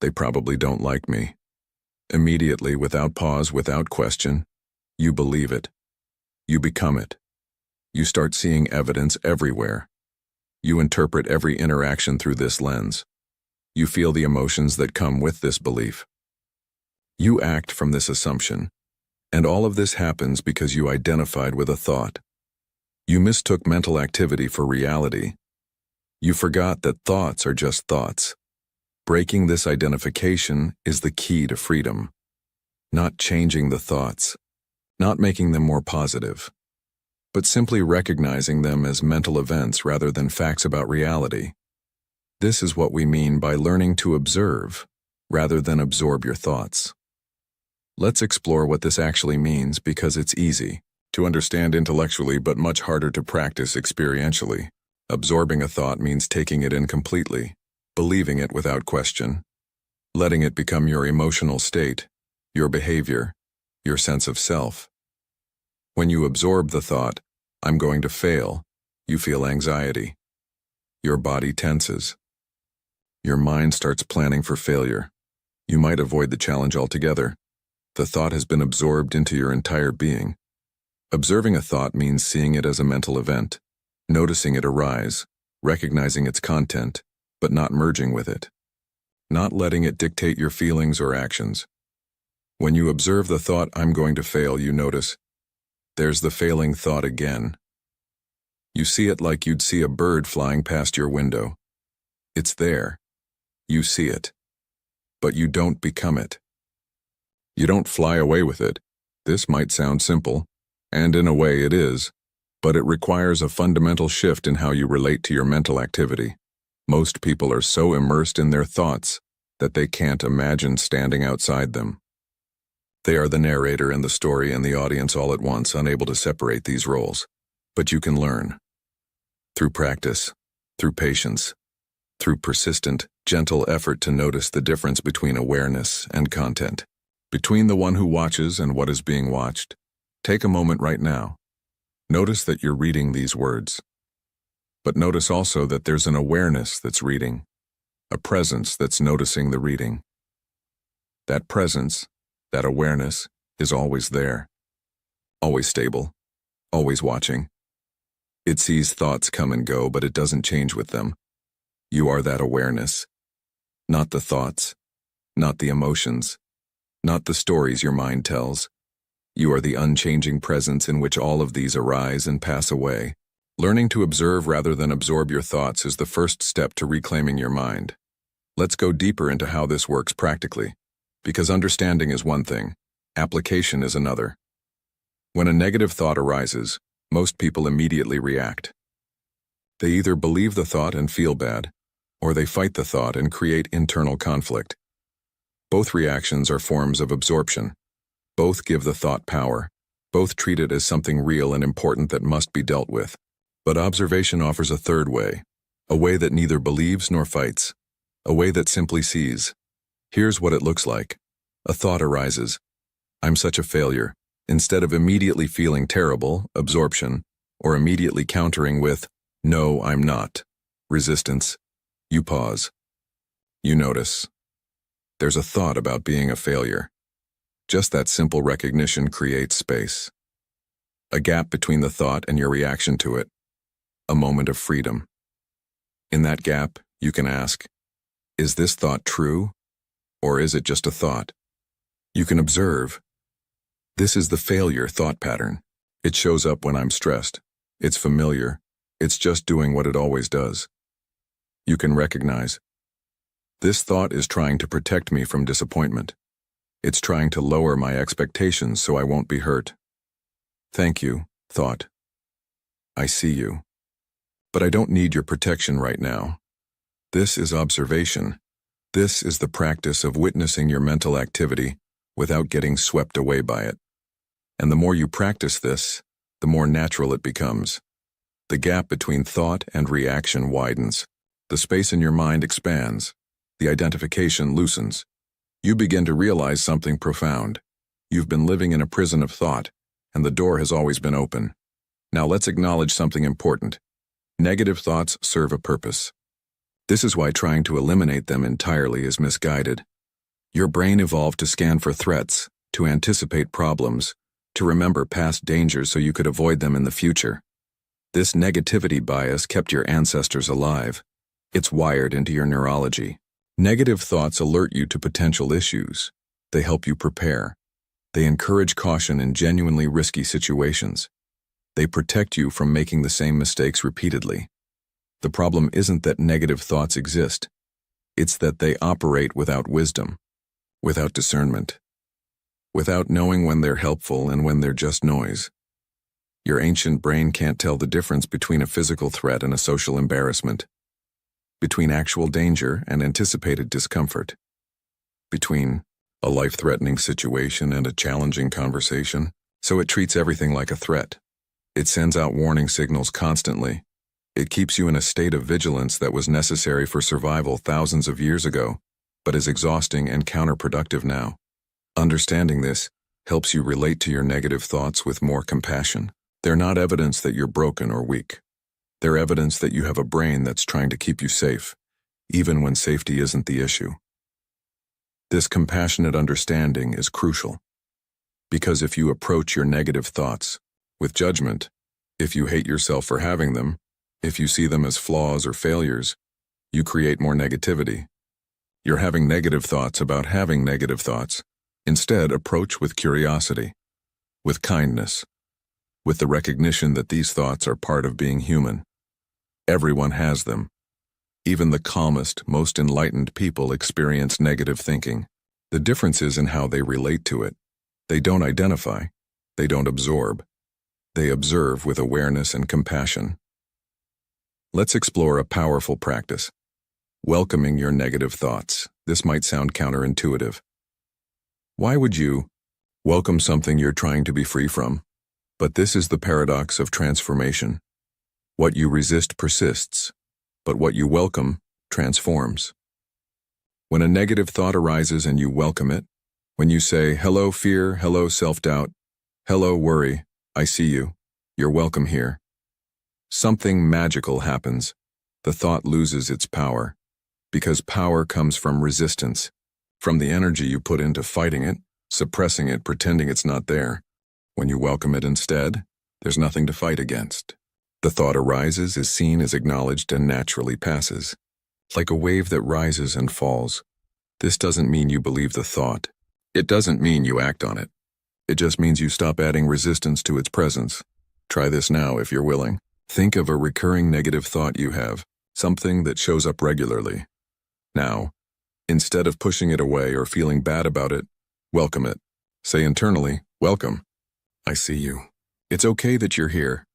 S1: They probably don't like me. Immediately, without pause, without question, you believe it. You become it. You start seeing evidence everywhere. You interpret every interaction through this lens. You feel the emotions that come with this belief. You act from this assumption, and all of this happens because you identified with a thought. You mistook mental activity for reality. You forgot that thoughts are just thoughts. Breaking this identification is the key to freedom. Not changing the thoughts, not making them more positive, but simply recognizing them as mental events rather than facts about reality. This is what we mean by learning to observe rather than absorb your thoughts. Let's explore what this actually means, because it's easy to understand intellectually but much harder to practice experientially. Absorbing a thought means taking it in completely, believing it without question, letting it become your emotional state, your behavior, your sense of self. When you absorb the thought, "I'm going to fail," you feel anxiety. Your body tenses. Your mind starts planning for failure. You might avoid the challenge altogether. The thought has been absorbed into your entire being. Observing a thought means seeing it as a mental event, noticing it arise, recognizing its content, but not merging with it. Not letting it dictate your feelings or actions. When you observe the thought "I'm going to fail," you notice, there's the failing thought again. You see it like you'd see a bird flying past your window. It's there. You see it. But you don't become it. You don't fly away with it. This might sound simple, and in a way it is, but it requires a fundamental shift in how you relate to your mental activity. Most people are so immersed in their thoughts that they can't imagine standing outside them. They are the narrator and the story and the audience all at once, unable to separate these roles. But you can learn. Through practice, through patience, through persistent, gentle effort to notice the difference between awareness and content, between the one who watches and what is being watched. Take a moment right now. Notice that you're reading these words. But notice also that there's an awareness that's reading, a presence that's noticing the reading. That presence, that awareness, is always there, always stable, always watching. It sees thoughts come and go, but it doesn't change with them. You are that awareness, not the thoughts, not the emotions, not the stories your mind tells. You are the unchanging presence in which all of these arise and pass away. Learning to observe rather than absorb your thoughts is the first step to reclaiming your mind. Let's go deeper into how this works practically, because understanding is one thing, application is another. When a negative thought arises, most people immediately react. They either believe the thought and feel bad, or they fight the thought and create internal conflict. Both reactions are forms of absorption. Both give the thought power. Both treat it as something real and important that must be dealt with. But observation offers a third way, a way that neither believes nor fights, a way that simply sees. Here's what it looks like. A thought arises. "I'm such a failure." Instead of immediately feeling terrible, absorption, or immediately countering with, "No, I'm not," resistance, you pause. You notice. There's a thought about being a failure. Just that simple recognition creates space. A gap between the thought and your reaction to it. A moment of freedom. In that gap, you can ask, is this thought true, or is it just a thought? You can observe. This is the failure thought pattern. It shows up when I'm stressed. It's familiar. It's just doing what it always does. You can recognize, this thought is trying to protect me from disappointment. It's trying to lower my expectations so I won't be hurt. Thank you, thought. I see you. But I don't need your protection right now. This is observation. This is the practice of witnessing your mental activity without getting swept away by it. And the more you practice this, the more natural it becomes. The gap between thought and reaction widens. The space in your mind expands. The identification loosens. You begin to realize something profound. You've been living in a prison of thought, and the door has always been open. Now let's acknowledge something important. Negative thoughts serve a purpose. This is why trying to eliminate them entirely is misguided. Your brain evolved to scan for threats, to anticipate problems, to remember past dangers so you could avoid them in the future. This negativity bias kept your ancestors alive. It's wired into your neurology. Negative thoughts alert you to potential issues. They help you prepare. They encourage caution in genuinely risky situations. They protect you from making the same mistakes repeatedly. The problem isn't that negative thoughts exist. It's that they operate without wisdom, without discernment, without knowing when they're helpful and when they're just noise. Your ancient brain can't tell the difference between a physical threat and a social embarrassment, between actual danger and anticipated discomfort, between a life-threatening situation and a challenging conversation, so it treats everything like a threat. It sends out warning signals constantly. It keeps you in a state of vigilance that was necessary for survival thousands of years ago, but is exhausting and counterproductive now. Understanding this helps you relate to your negative thoughts with more compassion. They're not evidence that you're broken or weak. They're evidence that you have a brain that's trying to keep you safe, even when safety isn't the issue. This compassionate understanding is crucial, because if you approach your negative thoughts with judgment, if you hate yourself for having them, if you see them as flaws or failures, you create more negativity. You're having negative thoughts about having negative thoughts. Instead, approach with curiosity, with kindness, with the recognition that these thoughts are part of being human. Everyone has them. Even the calmest, most enlightened people experience negative thinking. The difference is in how they relate to it. They don't identify. They don't absorb. They observe with awareness and compassion. Let's explore a powerful practice. Welcoming your negative thoughts. This might sound counterintuitive. Why would you welcome something you're trying to be free from? But this is the paradox of transformation. What you resist persists, but what you welcome transforms. When a negative thought arises and you welcome it, when you say, "Hello fear, hello self-doubt, hello worry, I see you, you're welcome here," something magical happens. The thought loses its power, because power comes from resistance, from the energy you put into fighting it, suppressing it, pretending it's not there. When you welcome it instead, there's nothing to fight against. The thought arises, is seen, is acknowledged, and naturally passes. Like a wave that rises and falls. This doesn't mean you believe the thought. It doesn't mean you act on it. It just means you stop adding resistance to its presence. Try this now if you're willing. Think of a recurring negative thought you have, something that shows up regularly. Now, instead of pushing it away or feeling bad about it, welcome it. Say internally, "Welcome. I see you. It's okay that you're here."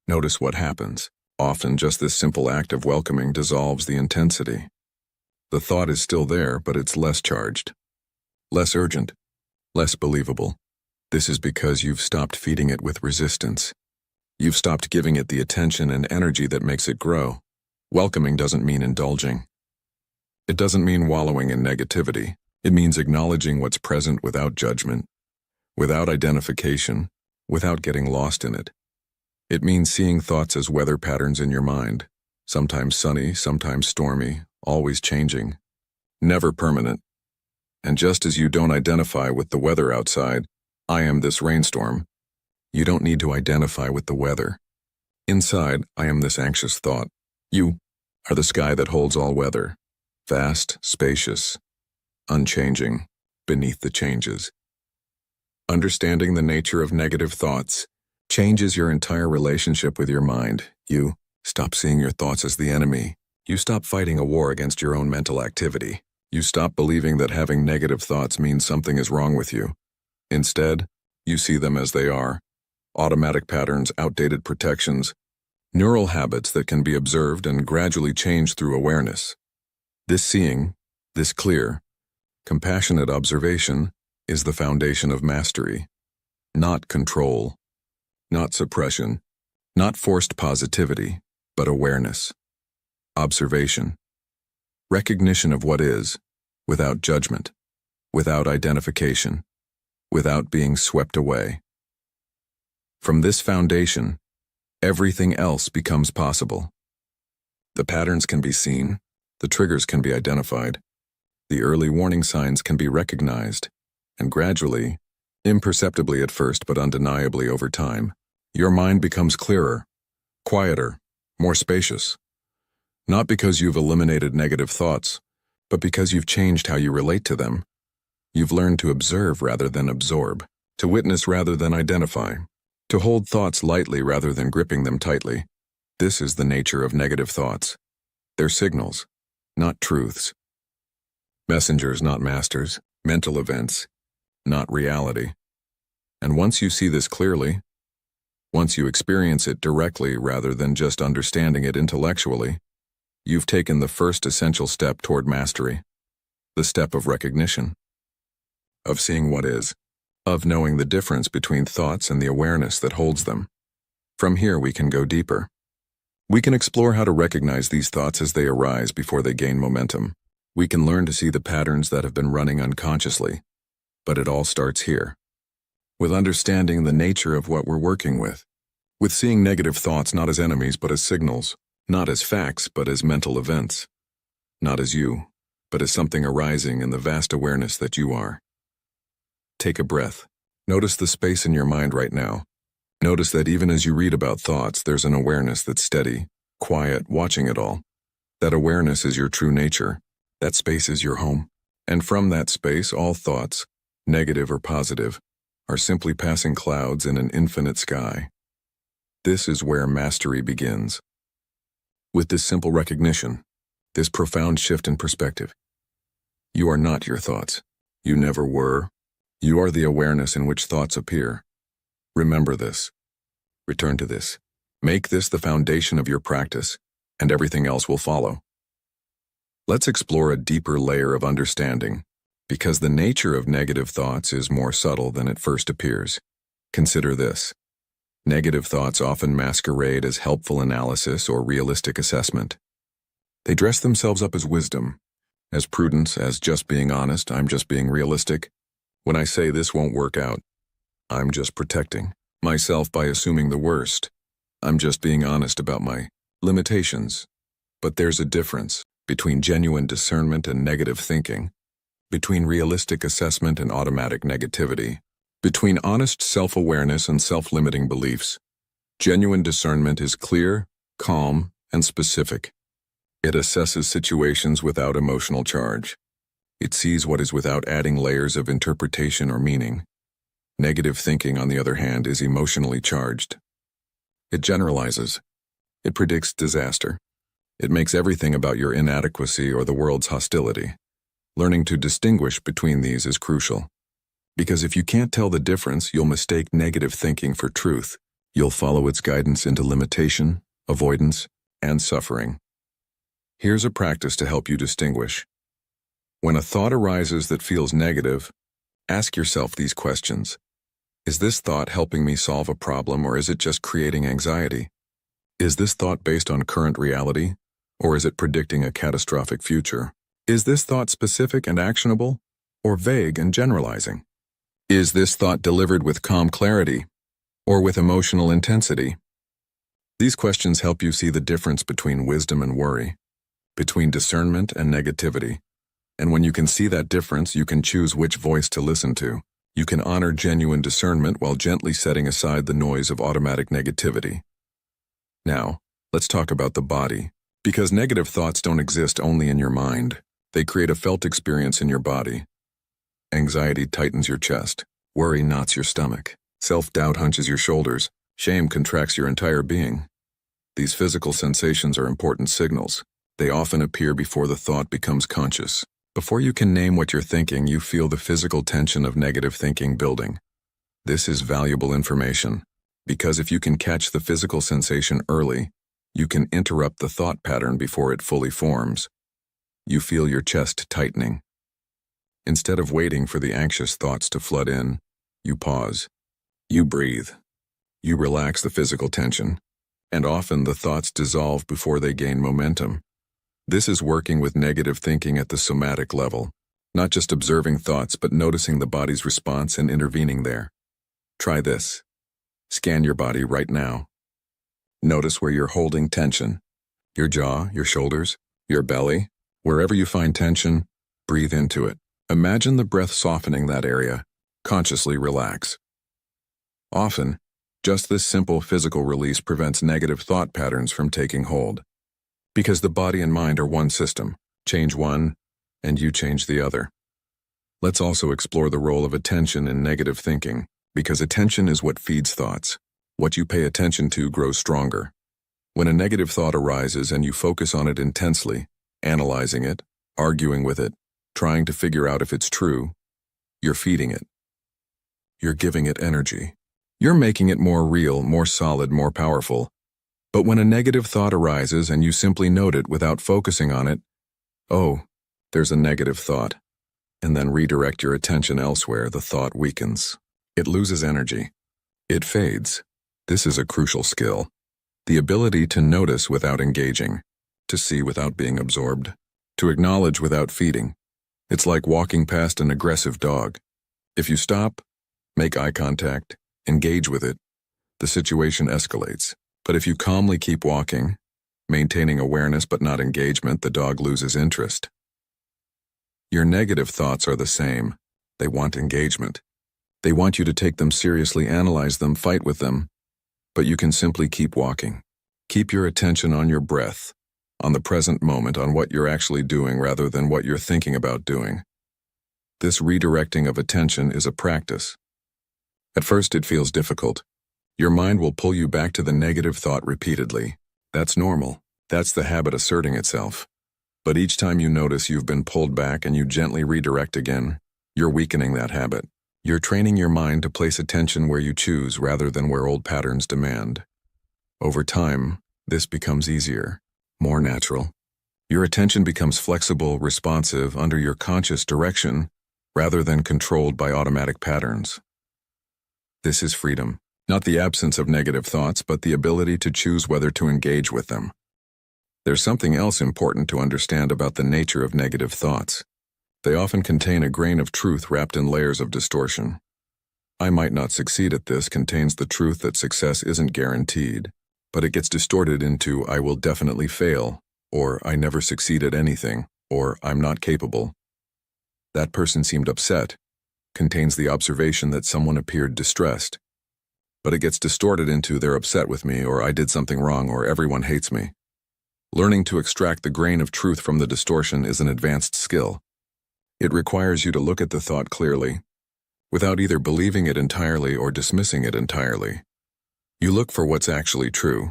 S1: Notice what happens. Often just this simple act of welcoming dissolves the intensity. The thought is still there, but it's less charged, less urgent, less believable. This is because you've stopped feeding it with resistance. You've stopped giving it the attention and energy that makes it grow. Welcoming doesn't mean indulging. It doesn't mean wallowing in negativity. It means acknowledging what's present without judgment, without identification, without getting lost in it. It means seeing thoughts as weather patterns in your mind, sometimes sunny, sometimes stormy, always changing, never permanent. And just as you don't identify with the weather outside, "I am this rainstorm," you don't need to identify with the weather. Inside, "I am this anxious thought." You are the sky that holds all weather, vast, spacious, unchanging, beneath the changes. Understanding the nature of negative thoughts changes your entire relationship with your mind. You Stop seeing your thoughts as the enemy. You stop fighting a war against your own mental activity. You stop believing that having negative thoughts means something is wrong with you. Instead, you see them as they are: automatic patterns, outdated protections, neural habits that can be observed and gradually changed through awareness. This seeing, this clear, compassionate observation is the foundation of mastery. Not control, not suppression, not forced positivity, but awareness. Observation. Recognition of what is, without judgment, without identification, without being swept away. From this foundation, everything else becomes possible. The patterns can be seen, the triggers can be identified, the early warning signs can be recognized, and gradually, imperceptibly at first but undeniably over time, your mind becomes clearer, quieter, more spacious. Not because you've eliminated negative thoughts, but because you've changed how you relate to them. You've learned to observe rather than absorb, to witness rather than identify, to hold thoughts lightly rather than gripping them tightly. This is the nature of negative thoughts. They're signals, not truths. Messengers, not masters. Mental events, not reality. And once you see this clearly, once you experience it directly rather than just understanding it intellectually, you've taken the first essential step toward mastery, the step of recognition, of seeing what is, of knowing the difference between thoughts and the awareness that holds them. From here we can go deeper. We can explore how to recognize these thoughts as they arise before they gain momentum. We can learn to see the patterns that have been running unconsciously. But it all starts here, with understanding the nature of what we're working with seeing negative thoughts not as enemies but as signals, not as facts but as mental events, not as you, but as something arising in the vast awareness that you are. Take a breath. Notice the space in your mind right now. Notice that even as you read about thoughts, there's an awareness that's steady, quiet, watching it all. That awareness is your true nature. That space is your home. And from that space, all thoughts, negative or positive, are simply passing clouds in an infinite sky. This is where mastery begins. With this simple recognition, this profound shift in perspective, you are not your thoughts. You never were. You are the awareness in which thoughts appear. Remember this. Return to this. Make this the foundation of your practice, and everything else will follow. Let's explore a deeper layer of understanding, because the nature of negative thoughts is more subtle than it first appears. Consider this. Negative thoughts often masquerade as helpful analysis or realistic assessment. They dress themselves up as wisdom, as prudence, as just being honest. I'm just being realistic. When I say this won't work out, I'm just protecting myself by assuming the worst. I'm just being honest about my limitations. But there's a difference between genuine discernment and negative thinking, between realistic assessment and automatic negativity, between honest self-awareness and self-limiting beliefs. Genuine discernment is clear, calm, and specific. It assesses situations without emotional charge. It sees what is without adding layers of interpretation or meaning. Negative thinking, on the other hand, is emotionally charged. It generalizes. It predicts disaster. It makes everything about your inadequacy or the world's hostility. Learning to distinguish between these is crucial. Because if you can't tell the difference, you'll mistake negative thinking for truth. You'll follow its guidance into limitation, avoidance, and suffering. Here's a practice to help you distinguish. When a thought arises that feels negative, ask yourself these questions. Is this thought helping me solve a problem, or is it just creating anxiety? Is this thought based on current reality, or is it predicting a catastrophic future? Is this thought specific and actionable, or vague and generalizing? Is this thought delivered with calm clarity, or with emotional intensity? These questions help you see the difference between wisdom and worry, between discernment and negativity. And when you can see that difference, you can choose which voice to listen to. You can honor genuine discernment while gently setting aside the noise of automatic negativity. Now, let's talk about the body. Because negative thoughts don't exist only in your mind. They create a felt experience in your body. Anxiety tightens your chest. Worry knots your stomach. Self-doubt hunches your shoulders. Shame contracts your entire being. These physical sensations are important signals. They often appear before the thought becomes conscious. Before you can name what you're thinking, you feel the physical tension of negative thinking building. This is valuable information, because if you can catch the physical sensation early, you can interrupt the thought pattern before it fully forms. You feel your chest tightening. Instead of waiting for the anxious thoughts to flood in, you pause. You breathe. You relax the physical tension, and often the thoughts dissolve before they gain momentum. This is working with negative thinking at the somatic level, not just observing thoughts but noticing the body's response and intervening there. Try this. Scan your body right now. Notice where you're holding tension. Your jaw, your shoulders, your belly. Wherever you find tension, breathe into it. Imagine the breath softening that area. Consciously relax. Often, just this simple physical release prevents negative thought patterns from taking hold. Because the body and mind are one system. Change one, and you change the other. Let's also explore the role of attention in negative thinking, because attention is what feeds thoughts. What you pay attention to grows stronger. When a negative thought arises and you focus on it intensely, analyzing it, arguing with it, trying to figure out if it's true, you're feeding it. You're giving it energy. You're making it more real, more solid, more powerful. But when a negative thought arises and you simply note it without focusing on it, oh, there's a negative thought, and then redirect your attention elsewhere, the thought weakens. It loses energy. It fades. This is a crucial skill. The ability to notice without engaging, to see without being absorbed, to acknowledge without feeding. It's like walking past an aggressive dog. If you stop, make eye contact, engage with it, the situation escalates. But if you calmly keep walking, maintaining awareness but not engagement, the dog loses interest. Your negative thoughts are the same. They want engagement. They want you to take them seriously, analyze them, fight with them. But you can simply keep walking. Keep your attention on your breath, on the present moment, on what you're actually doing rather than what you're thinking about doing. This redirecting of attention is a practice. At first it feels difficult. Your mind will pull you back to the negative thought repeatedly. That's normal. That's the habit asserting itself. But each time you notice you've been pulled back and you gently redirect again, you're weakening that habit. You're training your mind to place attention where you choose rather than where old patterns demand. Over time, this becomes easier, more natural. Your attention becomes flexible, responsive, under your conscious direction rather than controlled by automatic patterns. This is freedom. Not the absence of negative thoughts, but the ability to choose whether to engage with them. There's something else important to understand about the nature of negative thoughts. They often contain a grain of truth wrapped in layers of distortion. "I might not succeed at this" contains the truth that success isn't guaranteed, but it gets distorted into "I will definitely fail," or "I never succeed at anything," or "I'm not capable." "That person seemed upset" contains the observation that someone appeared distressed. But it gets distorted into "they're upset with me," or "I did something wrong," or "everyone hates me." Learning to extract the grain of truth from the distortion is an advanced skill. It requires you to look at the thought clearly, without either believing it entirely or dismissing it entirely. You look for what's actually true,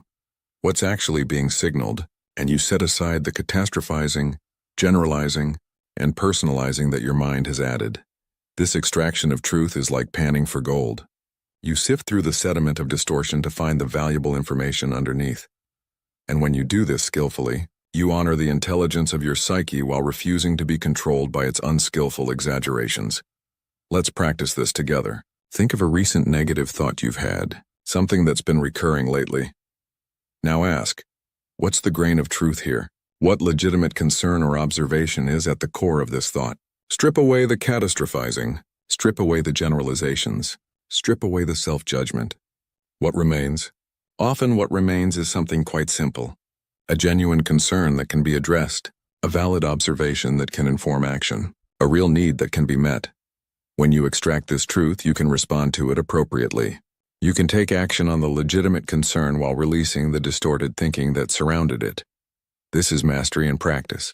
S1: what's actually being signaled, and you set aside the catastrophizing, generalizing, and personalizing that your mind has added. This extraction of truth is like panning for gold. You sift through the sediment of distortion to find the valuable information underneath. And when you do this skillfully, you honor the intelligence of your psyche while refusing to be controlled by its unskillful exaggerations. Let's practice this together. Think of a recent negative thought you've had, something that's been recurring lately. Now ask, what's the grain of truth here? What legitimate concern or observation is at the core of this thought? Strip away the catastrophizing. Strip away the generalizations. Strip away the self-judgment. What remains? Often what remains is something quite simple. A genuine concern that can be addressed. A valid observation that can inform action. A real need that can be met. When you extract this truth, you can respond to it appropriately. You can take action on the legitimate concern while releasing the distorted thinking that surrounded it. This is mastery in practice.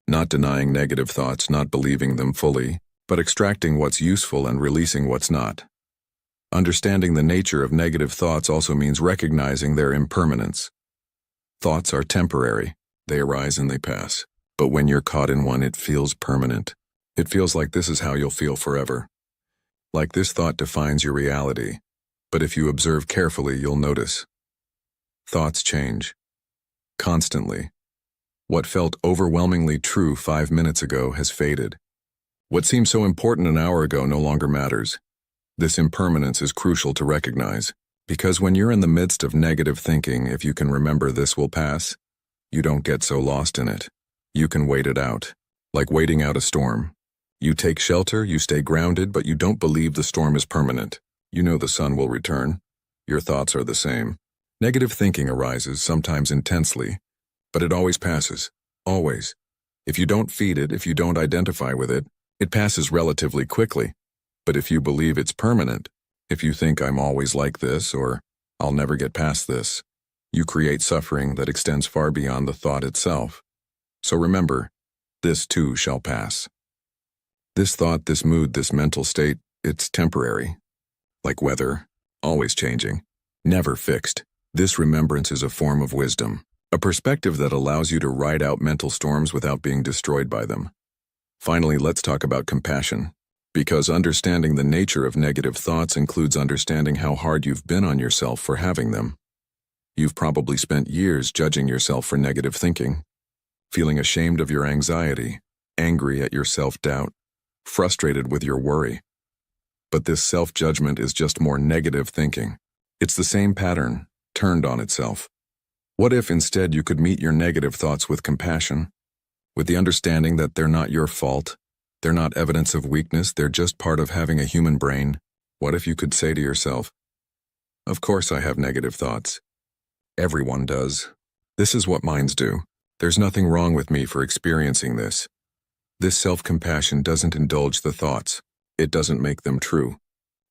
S1: Not denying negative thoughts, not believing them fully, but extracting what's useful and releasing what's not. Understanding the nature of negative thoughts also means recognizing their impermanence. Thoughts are temporary. They arise and they pass. But when you're caught in one, it feels permanent. It feels like this is how you'll feel forever. Like this thought defines your reality. But if you observe carefully, you'll notice. Thoughts change. Constantly. What felt overwhelmingly true 5 minutes ago has faded. What seemed so important an hour ago no longer matters. This impermanence is crucial to recognize, because when you're in the midst of negative thinking, if you can remember this will pass, you don't get so lost in it. You can wait it out, like waiting out a storm. You take shelter, you stay grounded, but you don't believe the storm is permanent. You know the sun will return. Your thoughts are the same. Negative thinking arises, sometimes intensely, but it always passes. Always. If you don't feed it, if you don't identify with it, it passes relatively quickly. But if you believe it's permanent, if you think I'm always like this or I'll never get past this, you create suffering that extends far beyond the thought itself. So remember, this too shall pass. This thought, this mood, this mental state, it's temporary. Like weather, always changing, never fixed. This remembrance is a form of wisdom, a perspective that allows you to ride out mental storms without being destroyed by them. Finally, let's talk about compassion. Because understanding the nature of negative thoughts includes understanding how hard you've been on yourself for having them. You've probably spent years judging yourself for negative thinking, feeling ashamed of your anxiety, angry at your self-doubt, frustrated with your worry. But this self-judgment is just more negative thinking. It's the same pattern, turned on itself. What if instead you could meet your negative thoughts with compassion, with the understanding that they're not your fault, they're not evidence of weakness, they're just part of having a human brain? What if you could say to yourself, "Of course I have negative thoughts. Everyone does. This is what minds do. There's nothing wrong with me for experiencing this." This self-compassion doesn't indulge the thoughts. It doesn't make them true.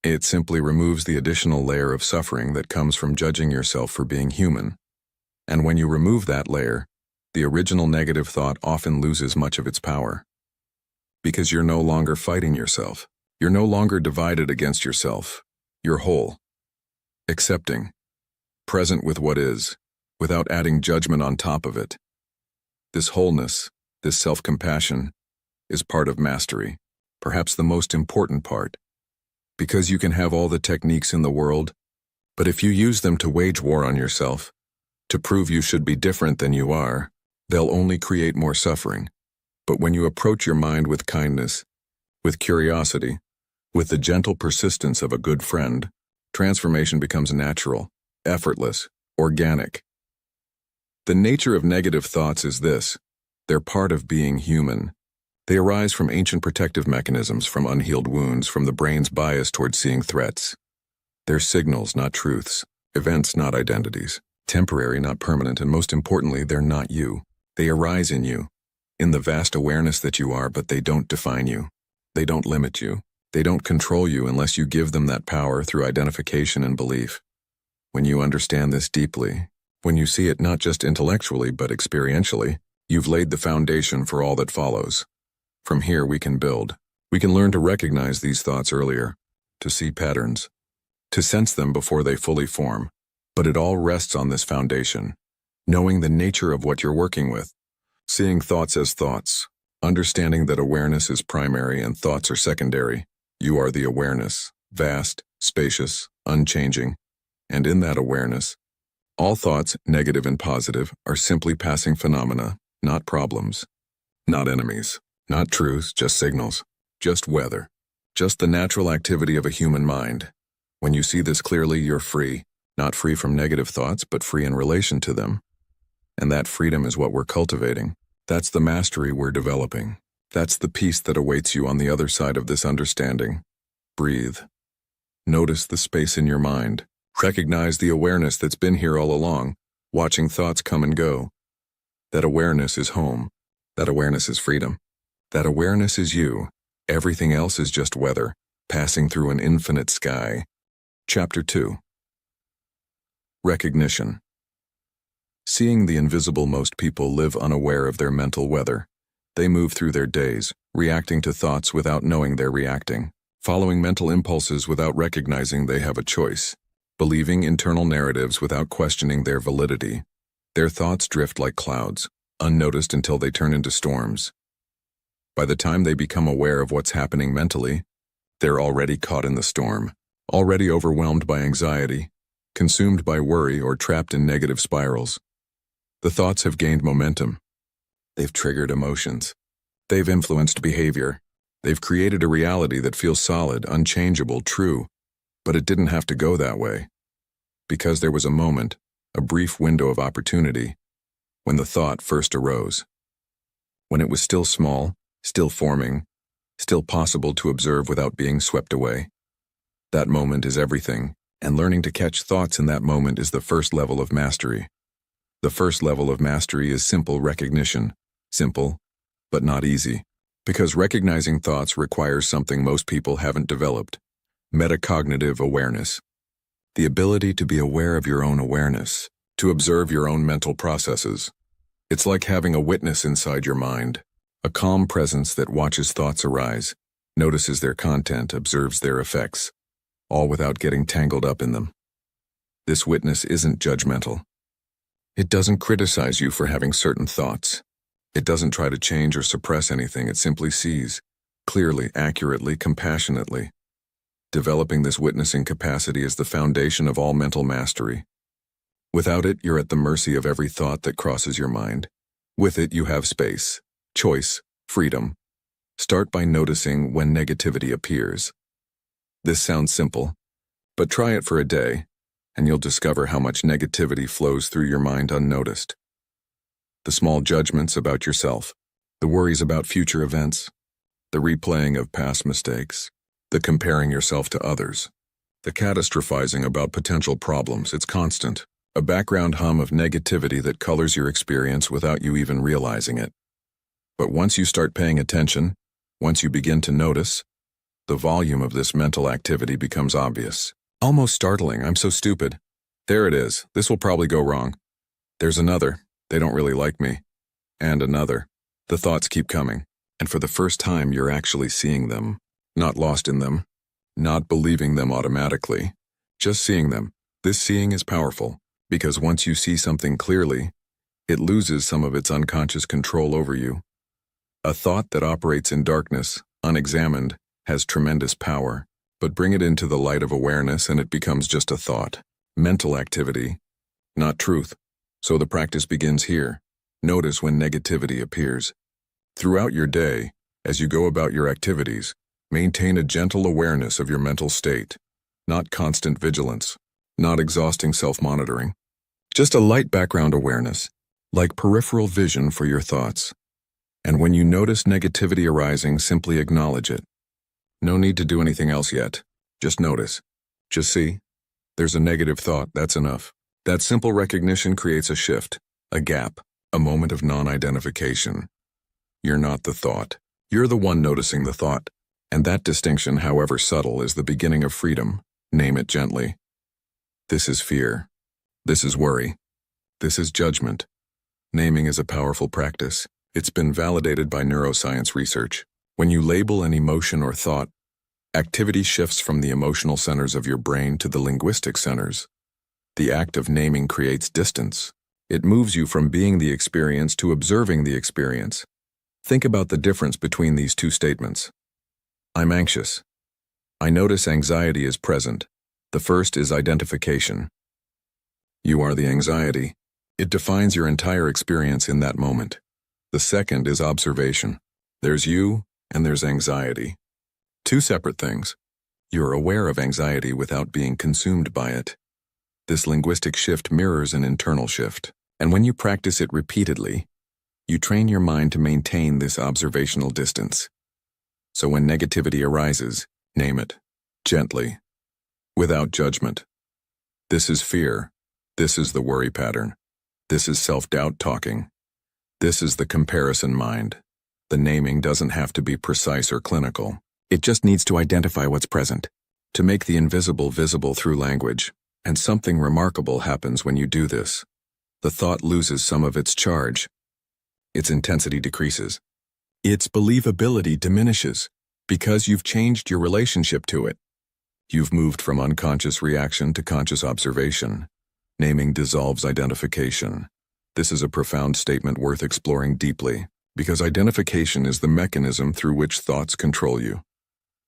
S1: It simply removes the additional layer of suffering that comes from judging yourself for being human. And when you remove that layer, the original negative thought often loses much of its power. Because you're no longer fighting yourself. You're no longer divided against yourself. You're whole. Accepting. Present with what is, without adding judgment on top of it. This wholeness, this self-compassion, is part of mastery, perhaps the most important part. Because you can have all the techniques in the world, but if you use them to wage war on yourself, to prove you should be different than you are, they'll only create more suffering. But when you approach your mind with kindness, with curiosity, with the gentle persistence of a good friend, transformation becomes natural, effortless, organic. The nature of negative thoughts is this: they're part of being human. They arise from ancient protective mechanisms, from unhealed wounds, from the brain's bias towards seeing threats. They're signals, not truths, events, not identities, temporary, not permanent, and most importantly, they're not you. They arise in you, in the vast awareness that you are, but they don't define you. They don't limit you. They don't control you unless you give them that power through identification and belief. When you understand this deeply, when you see it not just intellectually but experientially, you've laid the foundation for all that follows. From here we can build. We can learn to recognize these thoughts earlier, to see patterns, to sense them before they fully form. But it all rests on this foundation, knowing the nature of what you're working with, seeing thoughts as thoughts, understanding that awareness is primary and thoughts are secondary. You are the awareness, vast, spacious, unchanging. And in that awareness, all thoughts, negative and positive, are simply passing phenomena, not problems, not enemies, not truths, just signals, just weather, just the natural activity of a human mind. When you see this clearly, you're free, not free from negative thoughts, but free in relation to them. And that freedom is what we're cultivating. That's the mastery we're developing. That's the peace that awaits you on the other side of this understanding. Breathe. Notice the space in your mind. Recognize the awareness that's been here all along, watching thoughts come and go. That awareness is home. That awareness is freedom. That awareness is you. Everything else is just weather, passing through an infinite sky. Chapter 2. Recognition. Seeing the invisible, most people live unaware of their mental weather. They move through their days, reacting to thoughts without knowing they're reacting, following mental impulses without recognizing they have a choice, believing internal narratives without questioning their validity. Their thoughts drift like clouds, unnoticed until they turn into storms. By the time they become aware of what's happening mentally, they're already caught in the storm, already overwhelmed by anxiety, consumed by worry, or trapped in negative spirals. The thoughts have gained momentum. They've triggered emotions. They've influenced behavior. They've created a reality that feels solid, unchangeable, true. But it didn't have to go that way. Because there was a moment, a brief window of opportunity, when the thought first arose. When it was still small, still forming, still possible to observe without being swept away. That moment is everything, and learning to catch thoughts in that moment is the first level of mastery. The first level of mastery is simple recognition. Simple, but not easy. Because recognizing thoughts requires something most people haven't developed: metacognitive awareness. The ability to be aware of your own awareness, to observe your own mental processes. It's like having a witness inside your mind, a calm presence that watches thoughts arise, notices their content, observes their effects, all without getting tangled up in them. This witness isn't judgmental. It doesn't criticize you for having certain thoughts. It doesn't try to change or suppress anything. It simply sees, clearly, accurately, compassionately. Developing this witnessing capacity is the foundation of all mental mastery. Without it, you're at the mercy of every thought that crosses your mind. With it, you have space, choice, freedom. Start by noticing when negativity appears. This sounds simple, but try it for a day, and you'll discover how much negativity flows through your mind unnoticed. The small judgments about yourself, the worries about future events, the replaying of past mistakes, the comparing yourself to others, the catastrophizing about potential problems. It's constant, a background hum of negativity that colors your experience without you even realizing it. But once you start paying attention, once you begin to notice, the volume of this mental activity becomes obvious. Almost startling. I'm so stupid. There it is. This will probably go wrong. There's another. They don't really like me. And another. The thoughts keep coming. And for the first time, you're actually seeing them. Not lost in them, not believing them automatically, just seeing them. This seeing is powerful, because once you see something clearly, it loses some of its unconscious control over you. A thought that operates in darkness, unexamined, has tremendous power, but bring it into the light of awareness and it becomes just a thought, mental activity, not truth. So the practice begins here. Notice when negativity appears. Throughout your day, as you go about your activities, maintain a gentle awareness of your mental state, not constant vigilance, not exhausting self-monitoring. Just a light background awareness, like peripheral vision for your thoughts. And when you notice negativity arising, simply acknowledge it. No need to do anything else yet. Just notice. Just see. There's a negative thought, that's enough. That simple recognition creates a shift, a gap, a moment of non-identification. You're not the thought. You're the one noticing the thought. And that distinction, however subtle, is the beginning of freedom. Name it gently. This is fear. This is worry. This is judgment. Naming is a powerful practice. It's been validated by neuroscience research. When you label an emotion or thought, activity shifts from the emotional centers of your brain to the linguistic centers. The act of naming creates distance. It moves you from being the experience to observing the experience. Think about the difference between these two statements. I'm anxious. I notice anxiety is present. The first is identification. You are the anxiety. It defines your entire experience in that moment. The second is observation. There's you, and there's anxiety. Two separate things. You're aware of anxiety without being consumed by it. This linguistic shift mirrors an internal shift. And when you practice it repeatedly, you train your mind to maintain this observational distance. So when negativity arises, name it, gently, without judgment. This is fear. This is the worry pattern. This is self-doubt talking. This is the comparison mind. The naming doesn't have to be precise or clinical. It just needs to identify what's present, to make the invisible visible through language. And something remarkable happens when you do this. The thought loses some of its charge. Its intensity decreases. Its believability diminishes because you've changed your relationship to it. You've moved from unconscious reaction to conscious observation. Naming dissolves identification. This is a profound statement worth exploring deeply, because identification is the mechanism through which thoughts control you.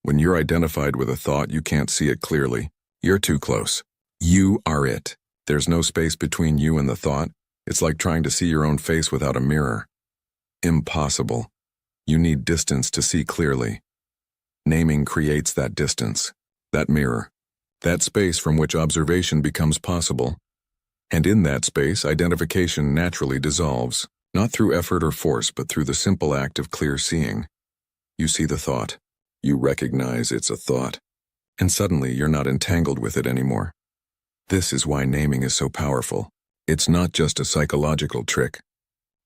S1: When you're identified with a thought, you can't see it clearly. You're too close. You are it. There's no space between you and the thought. It's like trying to see your own face without a mirror. Impossible. You need distance to see clearly. Naming creates that distance, that mirror, that space from which observation becomes possible. And in that space, identification naturally dissolves, not through effort or force, but through the simple act of clear seeing. You see the thought. You recognize it's a thought. And suddenly you're not entangled with it anymore. This is why naming is so powerful. It's not just a psychological trick.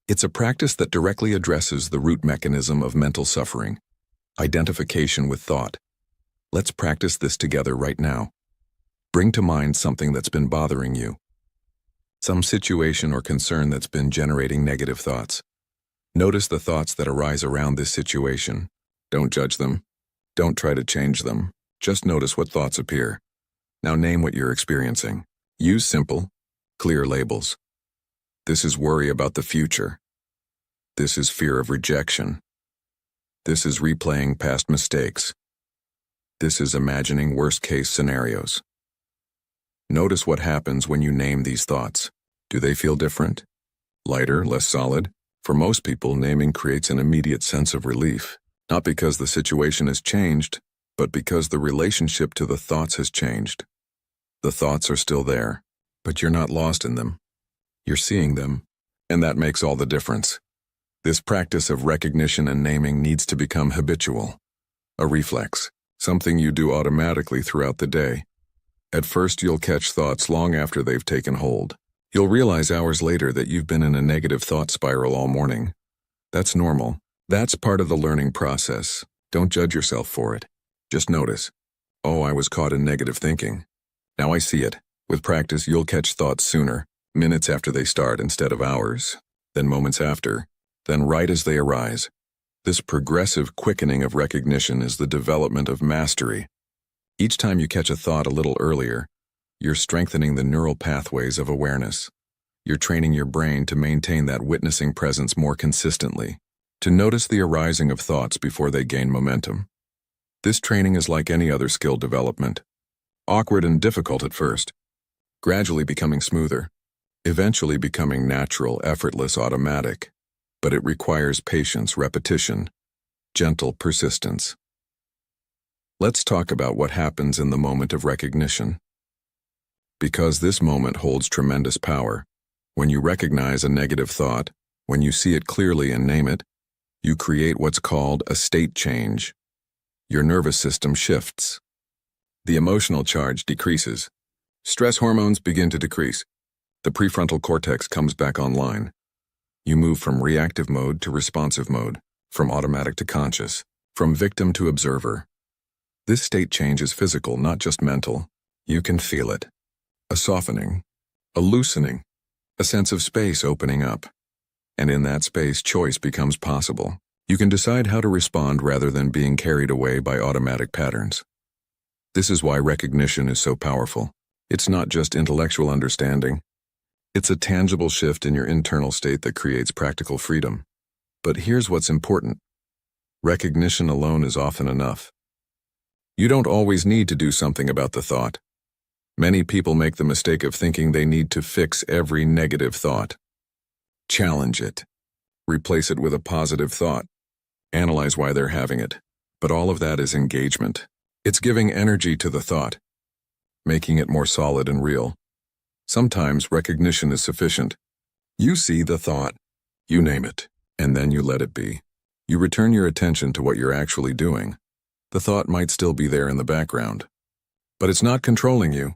S1: It's a practice that directly addresses the root mechanism of mental suffering, identification with thought. Let's practice this together right now. Bring to mind something that's been bothering you. Some situation or concern that's been generating negative thoughts. Notice the thoughts that arise around this situation. Don't judge them. Don't try to change them. Just notice what thoughts appear. Now name what you're experiencing. Use simple, clear labels. This is worry about the future. This is fear of rejection. This is replaying past mistakes. This is imagining worst-case scenarios. Notice what happens when you name these thoughts. Do they feel different? Lighter, less solid? For most people, naming creates an immediate sense of relief, not because the situation has changed, but because the relationship to the thoughts has changed. The thoughts are still there, but you're not lost in them. You're seeing them, and that makes all the difference. This practice of recognition and naming needs to become habitual, a reflex, something you do automatically throughout the day. At first, you'll catch thoughts long after they've taken hold. You'll realize hours later that you've been in a negative thought spiral all morning. That's normal. That's part of the learning process. Don't judge yourself for it. Just notice, oh, I was caught in negative thinking. Now I see it. With practice, you'll catch thoughts sooner, minutes after they start instead of hours, then moments after, then right as they arise. This progressive quickening of recognition is the development of mastery. Each time you catch a thought a little earlier, you're strengthening the neural pathways of awareness. You're training your brain to maintain that witnessing presence more consistently, to notice the arising of thoughts before they gain momentum. This training is like any other skill development. Awkward and difficult at first, gradually becoming smoother, eventually becoming natural, effortless, automatic. But it requires patience, repetition, gentle persistence. Let's talk about what happens in the moment of recognition. Because this moment holds tremendous power, when you recognize a negative thought, when you see it clearly and name it, you create what's called a state change. Your nervous system shifts. The emotional charge decreases. Stress hormones begin to decrease. The prefrontal cortex comes back online. You move from reactive mode to responsive mode, from automatic to conscious, from victim to observer. This state change is physical, not just mental. You can feel it. A softening, a loosening, a sense of space opening up. And in that space, choice becomes possible. You can decide how to respond rather than being carried away by automatic patterns. This is why recognition is so powerful. It's not just intellectual understanding. It's a tangible shift in your internal state that creates practical freedom. But here's what's important. Recognition alone is often enough. You don't always need to do something about the thought. Many people make the mistake of thinking they need to fix every negative thought. Challenge it. Replace it with a positive thought. Analyze why they're having it. But all of that is engagement. It's giving energy to the thought, making it more solid and real. Sometimes recognition is sufficient. You see the thought, you name it, and then you let it be. You return your attention to what you're actually doing. The thought might still be there in the background, but it's not controlling you.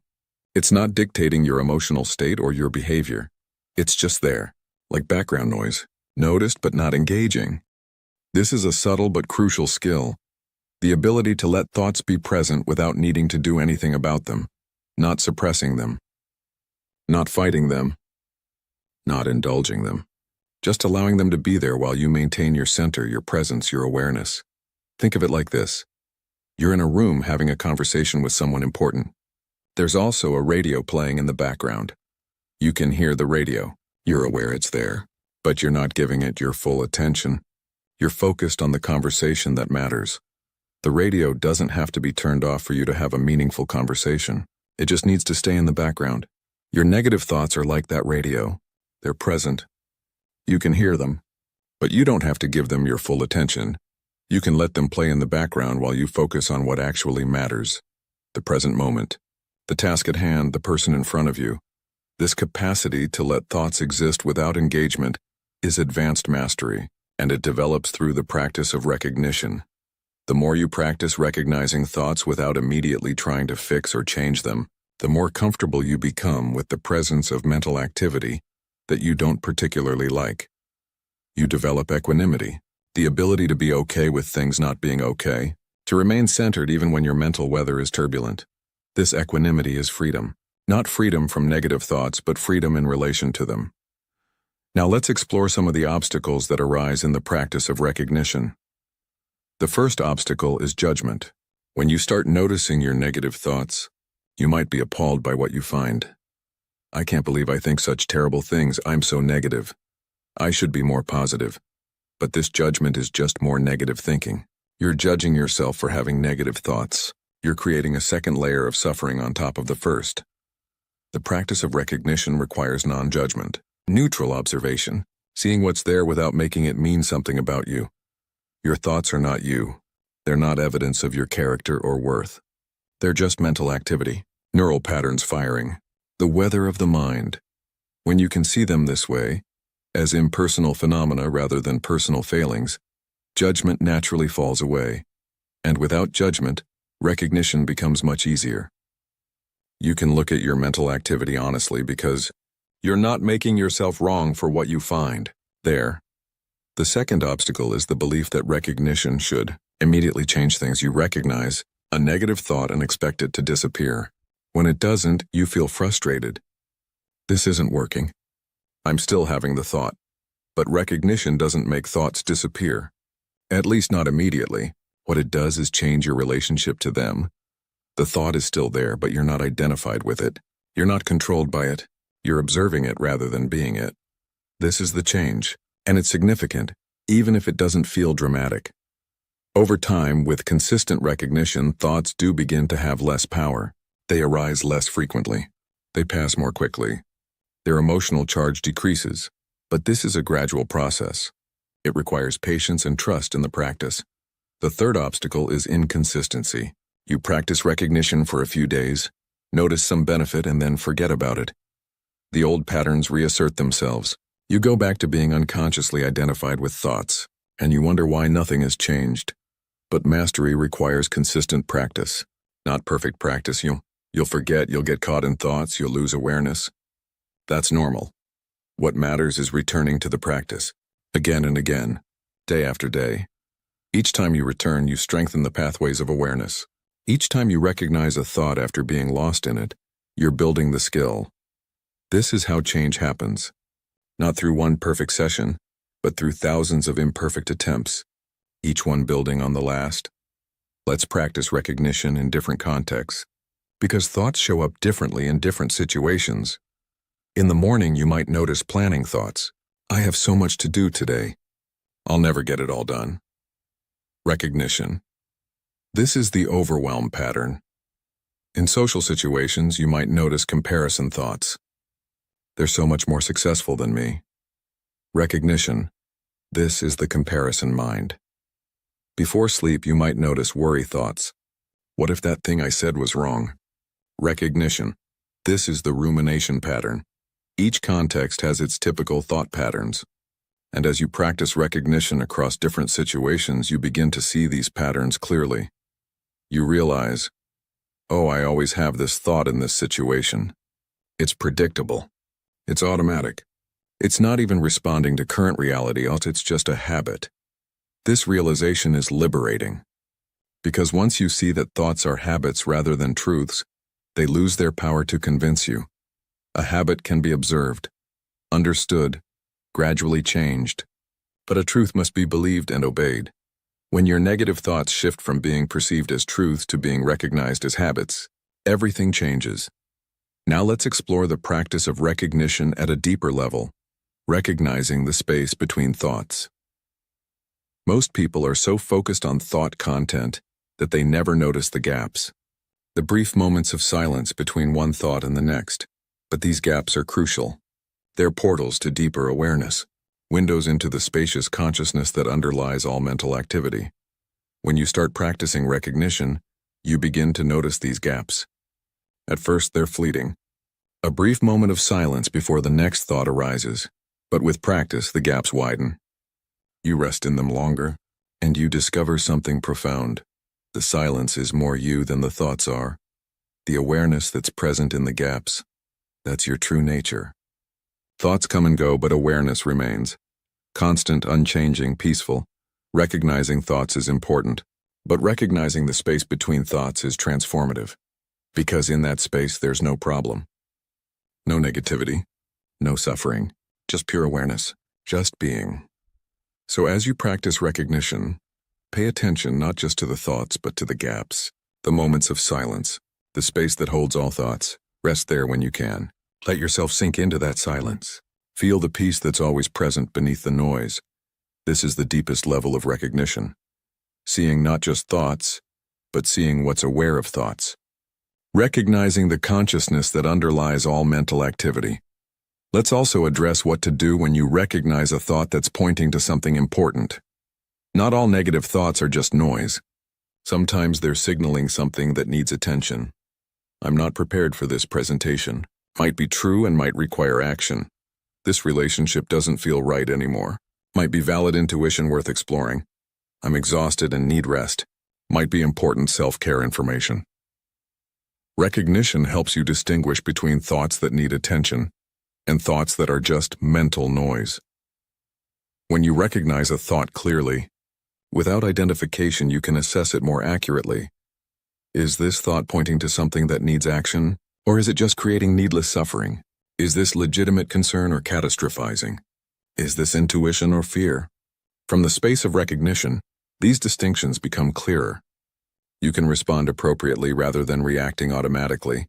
S1: It's not dictating your emotional state or your behavior. It's just there, like background noise, noticed but not engaging. This is a subtle but crucial skill, the ability to let thoughts be present without needing to do anything about them, not suppressing them, not fighting them, not indulging them, just allowing them to be there while you maintain your center, your presence, your awareness. Think of it like this. You're in a room having a conversation with someone important. There's also a radio playing in the background. You can hear the radio, You're aware it's there, but you're not giving it your full attention. You're focused on the conversation that matters. The radio doesn't have to be turned off for you to have a meaningful conversation. It just needs to stay in the background. Your negative thoughts are like that radio. They're present. You can hear them, but you don't have to give them your full attention. You can let them play in the background while you focus on what actually matters. The present moment, the task at hand, the person in front of you. This capacity to let thoughts exist without engagement is advanced mastery, and it develops through the practice of recognition. The more you practice recognizing thoughts without immediately trying to fix or change them, the more comfortable you become with the presence of mental activity that you don't particularly like. You develop equanimity, the ability to be okay with things not being okay, to remain centered even when your mental weather is turbulent. This equanimity is freedom. Not freedom from negative thoughts, but freedom in relation to them. Now let's explore some of the obstacles that arise in the practice of recognition. The first obstacle is judgment. When you start noticing your negative thoughts, you might be appalled by what you find. I can't believe I think such terrible things. I'm so negative. I should be more positive. But this judgment is just more negative thinking. You're judging yourself for having negative thoughts. You're creating a second layer of suffering on top of the first. The practice of recognition requires non-judgment, neutral observation, seeing what's there without making it mean something about you. Your thoughts are not you. They're not evidence of your character or worth. They're just mental activity, neural patterns firing, the weather of the mind. When you can see them this way, as impersonal phenomena rather than personal failings, judgment naturally falls away. And without judgment, recognition becomes much easier. You can look at your mental activity honestly because you're not making yourself wrong for what you find there. The second obstacle is the belief that recognition should immediately change things. You recognize a negative thought and expect it to disappear. When it doesn't, you feel frustrated. This isn't working. I'm still having the thought. But recognition doesn't make thoughts disappear. At least not immediately. What it does is change your relationship to them. The thought is still there, but you're not identified with it. You're not controlled by it. You're observing it rather than being it. This is the change, and it's significant, even if it doesn't feel dramatic. Over time, with consistent recognition, thoughts do begin to have less power. They arise less frequently. They pass more quickly. Their emotional charge decreases, but this is a gradual process. It requires patience and trust in the practice. The third obstacle is inconsistency. You practice recognition for a few days, notice some benefit, and then forget about it. The old patterns reassert themselves. You go back to being unconsciously identified with thoughts, and you wonder why nothing has changed. But mastery requires consistent practice, not perfect practice. You'll forget, you'll get caught in thoughts, you'll lose awareness. That's normal. What matters is returning to the practice, again and again, day after day. Each time you return, you strengthen the pathways of awareness. Each time you recognize a thought after being lost in it, you're building the skill. This is how change happens. Not through one perfect session, but through thousands of imperfect attempts, each one building on the last. Let's practice recognition in different contexts, because thoughts show up differently in different situations. In the morning, you might notice planning thoughts. I have so much to do today. I'll never get it all done. Recognition. This is the overwhelm pattern. In social situations, you might notice comparison thoughts. They're so much more successful than me. Recognition. This is the comparison mind. Before sleep, you might notice worry thoughts. What if that thing I said was wrong? Recognition. This is the rumination pattern. Each context has its typical thought patterns. And as you practice recognition across different situations, you begin to see these patterns clearly. You realize, oh, I always have this thought in this situation. It's predictable. It's automatic. It's not even responding to current reality, else it's just a habit. This realization is liberating. Because once you see that thoughts are habits rather than truths, they lose their power to convince you. A habit can be observed, understood, gradually changed. But a truth must be believed and obeyed. When your negative thoughts shift from being perceived as truths to being recognized as habits, everything changes. Now let's explore the practice of recognition at a deeper level, Recognizing the space between thoughts. Most people are so focused on thought content that they never notice the gaps, the brief moments of silence between one thought and the next. But these gaps are crucial. They're portals to deeper awareness, windows into the spacious consciousness that underlies all mental activity. When you start practicing recognition, you begin to notice these gaps. At first, they're fleeting, a brief moment of silence before the next thought arises. But with practice, the gaps widen. You rest in them longer, and you discover something profound. The silence is more you than the thoughts are. The awareness that's present in the gaps, that's your true nature. Thoughts come and go, but awareness remains. Constant, unchanging, peaceful. Recognizing thoughts is important, but recognizing the space between thoughts is transformative. Because in that space, there's no problem. No negativity, no suffering. Just pure awareness, just being. So as you practice recognition, pay attention not just to the thoughts but to the gaps, the moments of silence, the space that holds all thoughts. Rest there when you can. Let yourself sink into that silence. Feel the peace that's always present beneath the noise. This is the deepest level of recognition. Seeing not just thoughts, but seeing what's aware of thoughts. Recognizing the consciousness that underlies all mental activity. Let's also address what to do when you recognize a thought that's pointing to something important. Not all negative thoughts are just noise. Sometimes they're signaling something that needs attention. I'm not prepared for this presentation. Might be true and might require action. This relationship doesn't feel right anymore. Might be valid intuition worth exploring. I'm exhausted and need rest. Might be important self-care information. Recognition helps you distinguish between thoughts that need attention and thoughts that are just mental noise. When you recognize a thought clearly, without identification you can assess it more accurately. Is this thought pointing to something that needs action, or is it just creating needless suffering? Is this legitimate concern or catastrophizing? Is this intuition or fear? From the space of recognition, these distinctions become clearer. You can respond appropriately rather than reacting automatically.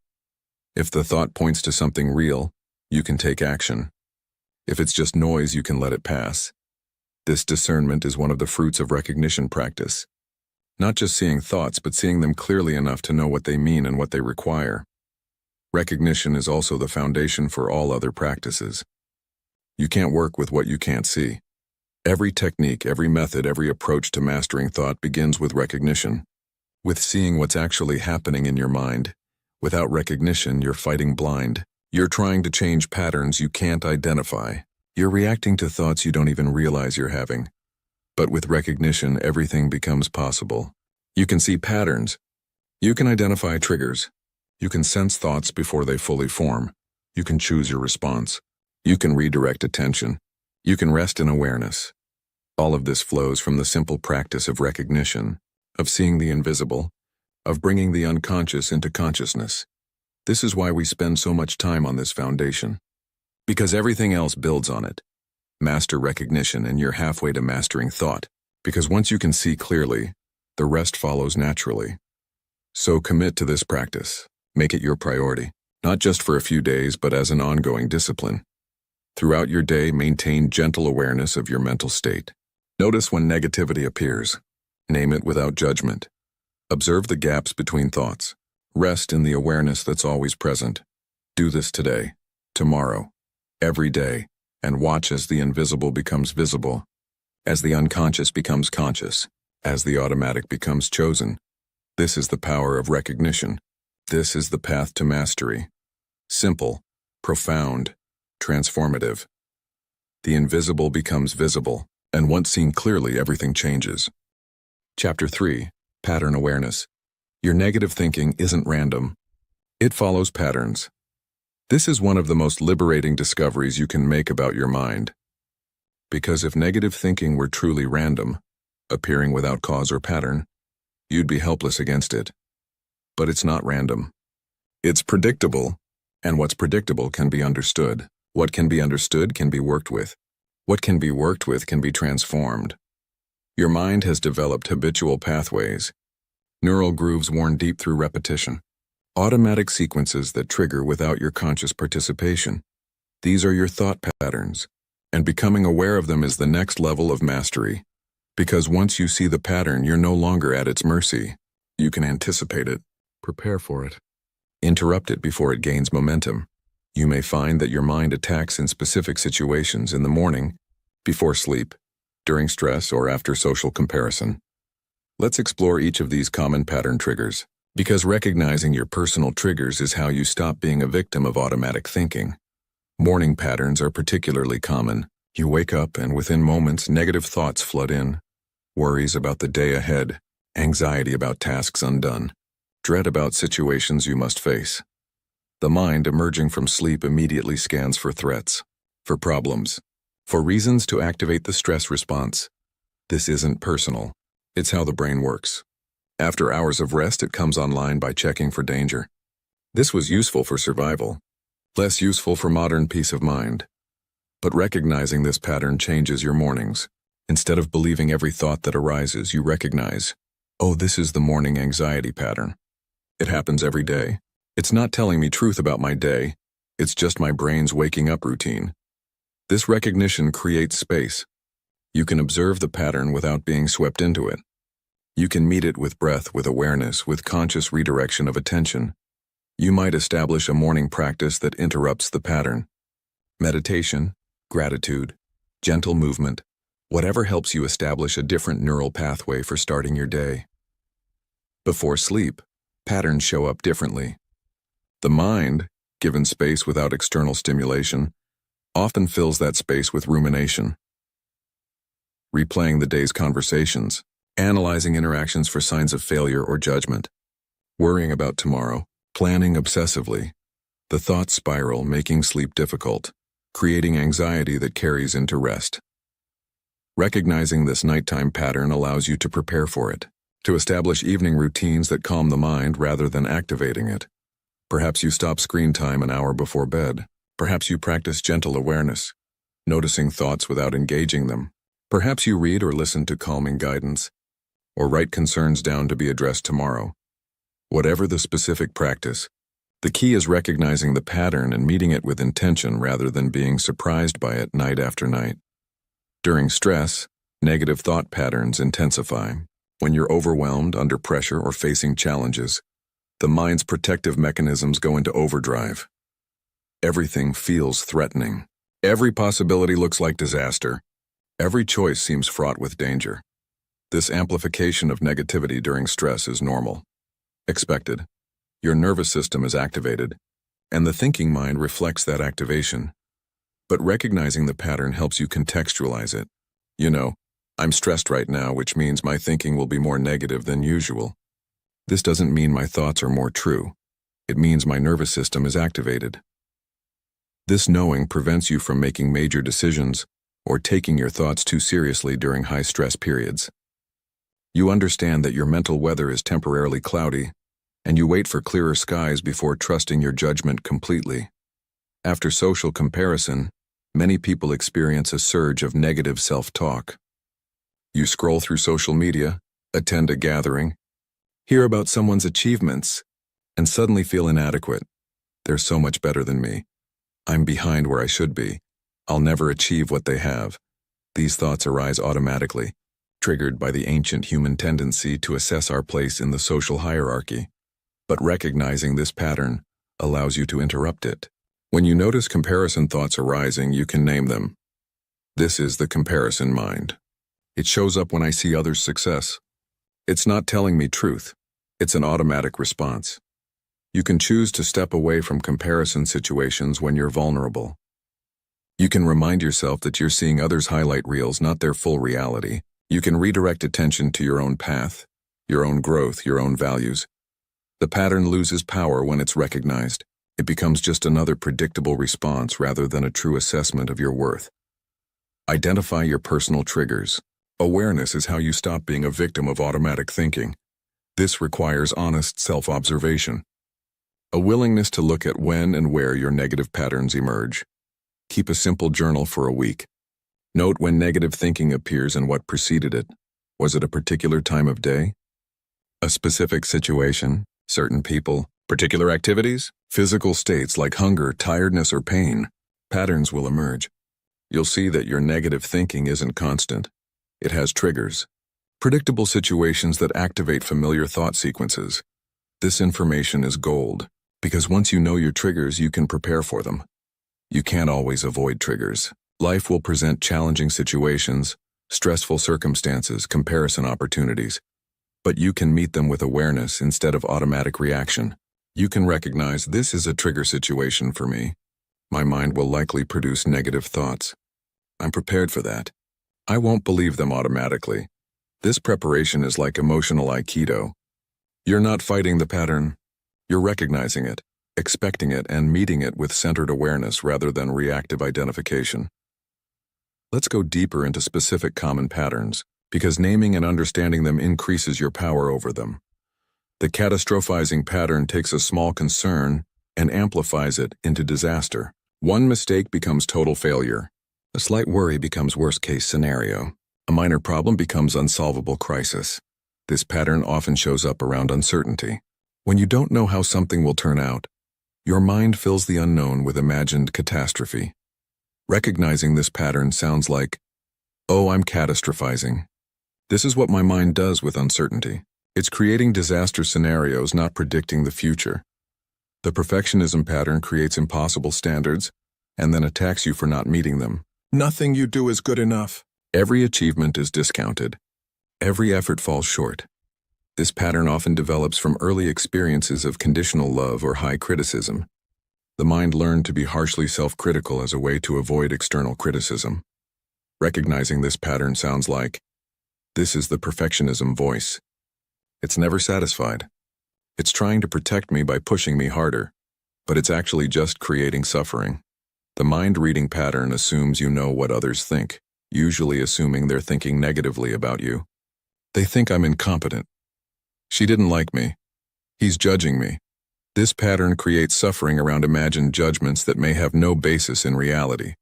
S1: If the thought points to something real, you can take action. If it's just noise, you can let it pass. This discernment is one of the fruits of recognition practice. Not just seeing thoughts, but seeing them clearly enough to know what they mean and what they require. Recognition is also the foundation for all other practices. You can't work with what you can't see. Every technique, every method, every approach to mastering thought begins with recognition. With seeing what's actually happening in your mind. Without recognition, you're fighting blind. You're trying to change patterns you can't identify. You're reacting to thoughts you don't even realize you're having. But with recognition, everything becomes possible. You can see patterns. You can identify triggers. You can sense thoughts before they fully form. You can choose your response. You can redirect attention. You can rest in awareness. All of this flows from the simple practice of recognition, of seeing the invisible, of bringing the unconscious into consciousness. This is why we spend so much time on this foundation. Because everything else builds on it. Master recognition and you're halfway to mastering thought. Because once you can see clearly, the rest follows naturally. So commit to this practice. Make it your priority. Not just for a few days, but as an ongoing discipline. Throughout your day, maintain gentle awareness of your mental state. Notice when negativity appears. Name it without judgment. Observe the gaps between thoughts. Rest in the awareness that's always present. Do this today, tomorrow, every day, and watch as the invisible becomes visible, as the unconscious becomes conscious, as the automatic becomes chosen. This is the power of recognition. This is the path to mastery. Simple, profound, transformative. The invisible becomes visible, and once seen clearly, everything changes. Chapter 3, Pattern Awareness. Your negative thinking isn't random. It follows patterns. This is one of the most liberating discoveries you can make about your mind. Because if negative thinking were truly random, appearing without cause or pattern, you'd be helpless against it. But it's not random. It's predictable, and what's predictable can be understood. What can be understood can be worked with. What can be worked with can be transformed. Your mind has developed habitual pathways, neural grooves worn deep through repetition, automatic sequences that trigger without your conscious participation. These are your thought patterns, And becoming aware of them is the next level of mastery. Because once you see the pattern, you're no longer at its mercy. You can anticipate it,
S2: Prepare for it.
S1: interrupt it before it gains momentum. You may find that your mind attacks in specific situations in the morning, before sleep, during stress, or after social comparison. Let's explore each of these common pattern triggers, because recognizing your personal triggers is how you stop being a victim of automatic thinking. Morning patterns are particularly common. You wake up and within moments, negative thoughts flood in. Worries about the day ahead, anxiety about tasks undone, dread about situations you must face. The mind, emerging from sleep, immediately scans for threats, for problems, for reasons to activate the stress response. This isn't personal. It's how the brain works. After hours of rest, it comes online by checking for danger. This was useful for survival, less useful for modern peace of mind. But recognizing this pattern changes your mornings. Instead of believing every thought that arises, you recognize, oh, this is the morning anxiety pattern. It happens every day. It's not telling me truth about my day. It's just my brain's waking up routine. This recognition creates space. You can observe the pattern without being swept into it. You can meet it with breath, with awareness, with conscious redirection of attention. You might establish a morning practice that interrupts the pattern. Meditation, gratitude, gentle movement, whatever helps you establish a different neural pathway for starting your day. Before sleep, patterns show up differently. The mind, given space without external stimulation, often fills that space with rumination. Replaying the day's conversations, analyzing interactions for signs of failure or judgment, worrying about tomorrow, planning obsessively. The thoughts spiral, making sleep difficult, creating anxiety that carries into rest. Recognizing this nighttime pattern allows you to prepare for it, to establish evening routines that calm the mind rather than activating it. Perhaps you stop screen time an hour before bed. Perhaps you practice gentle awareness, noticing thoughts without engaging them. Perhaps you read or listen to calming guidance, or write concerns down to be addressed tomorrow. Whatever the specific practice, the key is recognizing the pattern and meeting it with intention rather than being surprised by it night after night. During stress, negative thought patterns intensify. When you're overwhelmed, under pressure, or facing challenges, the mind's protective mechanisms go into overdrive. Everything feels threatening. Every possibility looks like disaster. Every choice seems fraught with danger. This amplification of negativity during stress is normal, expected. Your nervous system is activated, and the thinking mind reflects that activation. But recognizing the pattern helps you contextualize it. You know, I'm stressed right now, which means my thinking will be more negative than usual. This doesn't mean my thoughts are more true. It means my nervous system is activated. This knowing prevents you from making major decisions or taking your thoughts too seriously during high-stress periods. You understand that your mental weather is temporarily cloudy, and you wait for clearer skies before trusting your judgment completely. After social comparison, many people experience a surge of negative self-talk. You scroll through social media, attend a gathering, hear about someone's achievements, and suddenly feel inadequate. They're so much better than me. I'm behind where I should be. I'll never achieve what they have. These thoughts arise automatically, triggered by the ancient human tendency to assess our place in the social hierarchy. But recognizing this pattern allows you to interrupt it. When you notice comparison thoughts arising, you can name them. This is the comparison mind. It shows up when I see others' success. It's not telling me truth. It's an automatic response. You can choose to step away from comparison situations when you're vulnerable. You can remind yourself that you're seeing others' highlight reels, not their full reality. You can redirect attention to your own path, your own growth, your own values. The pattern loses power when it's recognized. It becomes just another predictable response rather than a true assessment of your worth. Identify your personal triggers. Awareness is how you stop being a victim of automatic thinking. This requires honest self-observation. A willingness to look at when and where your negative patterns emerge. Keep a simple journal for a week. Note when negative thinking appears and what preceded it. Was it a particular time of day? A specific situation? Certain people? Particular activities? Physical states like hunger, tiredness, or pain? Patterns will emerge. you'll see that your negative thinking isn't constant. It has triggers, predictable situations that activate familiar thought sequences. This information is gold, because once you know your triggers, you can prepare for them. You can't always avoid triggers. Life will present challenging situations, stressful circumstances, comparison opportunities. But you can meet them with awareness instead of automatic reaction. You can recognize this is a trigger situation for me. My mind will likely produce negative thoughts. I'm prepared for that. I won't believe them automatically. This preparation is like emotional aikido. You're not fighting the pattern. You're recognizing it, expecting it, and meeting it with centered awareness rather than reactive identification. Let's go deeper into specific common patterns, because naming and understanding them increases your power over them. The catastrophizing pattern takes a small concern and amplifies it into disaster. One mistake becomes total failure. A slight worry becomes worst-case scenario. A minor problem becomes unsolvable crisis. This pattern often shows up around uncertainty. When you don't know how something will turn out, your mind fills the unknown with imagined catastrophe. Recognizing this pattern sounds like, "Oh, I'm catastrophizing." This is what my mind does with uncertainty. It's creating disaster scenarios, not predicting the future. The perfectionism pattern creates impossible standards and then attacks you for not meeting them. Nothing you do is good enough. Every achievement is discounted. Every effort falls short. This pattern often develops from early experiences of conditional love or high criticism. The mind learned to be harshly self-critical as a way to avoid external criticism. Recognizing this pattern sounds like, this is the perfectionism voice. It's never satisfied. It's trying to protect me by pushing me harder, but it's actually just creating suffering. The mind-reading pattern assumes you know what others think, usually assuming they're thinking negatively about you. They think I'm incompetent. She didn't like me. He's judging me. This pattern creates suffering around imagined judgments that may have no basis in reality.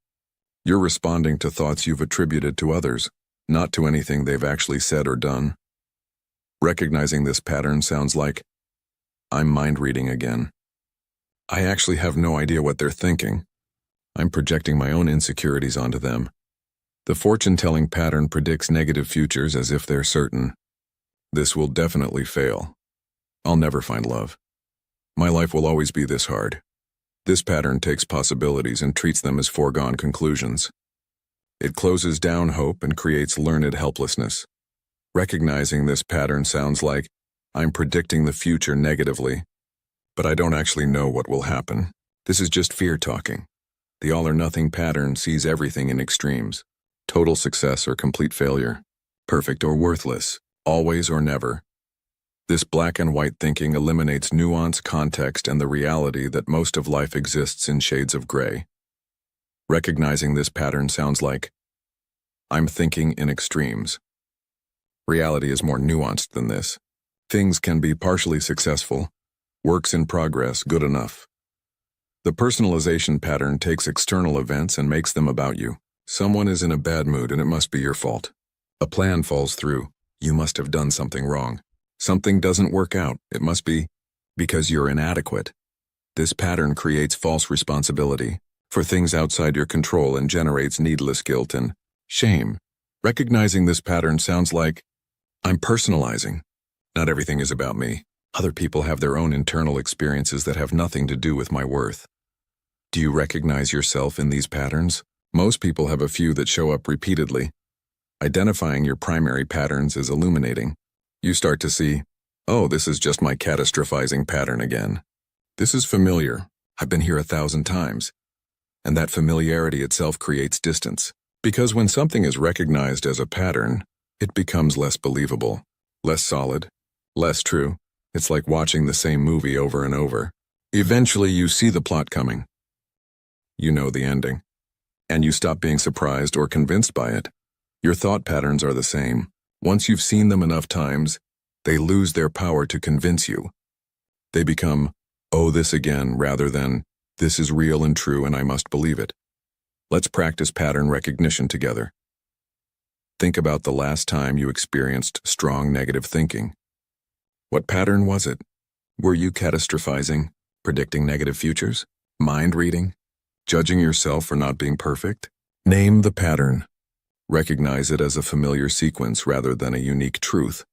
S1: You're responding to thoughts you've attributed to others, not to anything they've actually said or done. Recognizing this pattern sounds like, I'm mind-reading again. I actually have no idea what they're thinking. I'm projecting my own insecurities onto them. The fortune-telling pattern predicts negative futures as if they're certain. This will definitely fail. I'll never find love. My life will always be this hard. This pattern takes possibilities and treats them as foregone conclusions. It closes down hope and creates learned helplessness. Recognizing this pattern sounds like, I'm predicting the future negatively, but I don't actually know what will happen. This is just fear talking. The all-or-nothing pattern sees everything in extremes. Total success or complete failure. Perfect or worthless. Always or never. This black and white thinking eliminates nuance, context, and the reality that most of life exists in shades of gray. Recognizing this pattern sounds like, I'm thinking in extremes. Reality is more nuanced than this. Things can be partially successful, works in progress, good enough. The personalization pattern takes external events and makes them about you. Someone is in a bad mood and it must be your fault. A plan falls through. You must have done something wrong. Something doesn't work out. It must be because you're inadequate. This pattern creates false responsibility for things outside your control and generates needless guilt and shame. Recognizing this pattern sounds like, I'm personalizing. Not everything is about me. Other people have their own internal experiences that have nothing to do with my worth. Do you recognize yourself in these patterns? Most people have a few that show up repeatedly. Identifying your primary patterns is illuminating. You start to see, oh, this is just my catastrophizing pattern again. This is familiar. I've been here 1,000 times. And that familiarity itself creates distance. Because when something is recognized as a pattern, it becomes less believable, less solid, less true. It's like watching the same movie over and over. Eventually, you see the plot coming. You know the ending. And you stop being surprised or convinced by it. Your thought patterns are the same. Once you've seen them enough times, they lose their power to convince you. They become, oh, this again, rather than, this is real and true and I must believe it. Let's practice pattern recognition together. Think about the last time you experienced strong negative thinking. What pattern was it? Were you catastrophizing, predicting negative futures, mind reading, judging yourself for not being perfect? Name the pattern. Recognize it as a familiar sequence rather than a unique truth.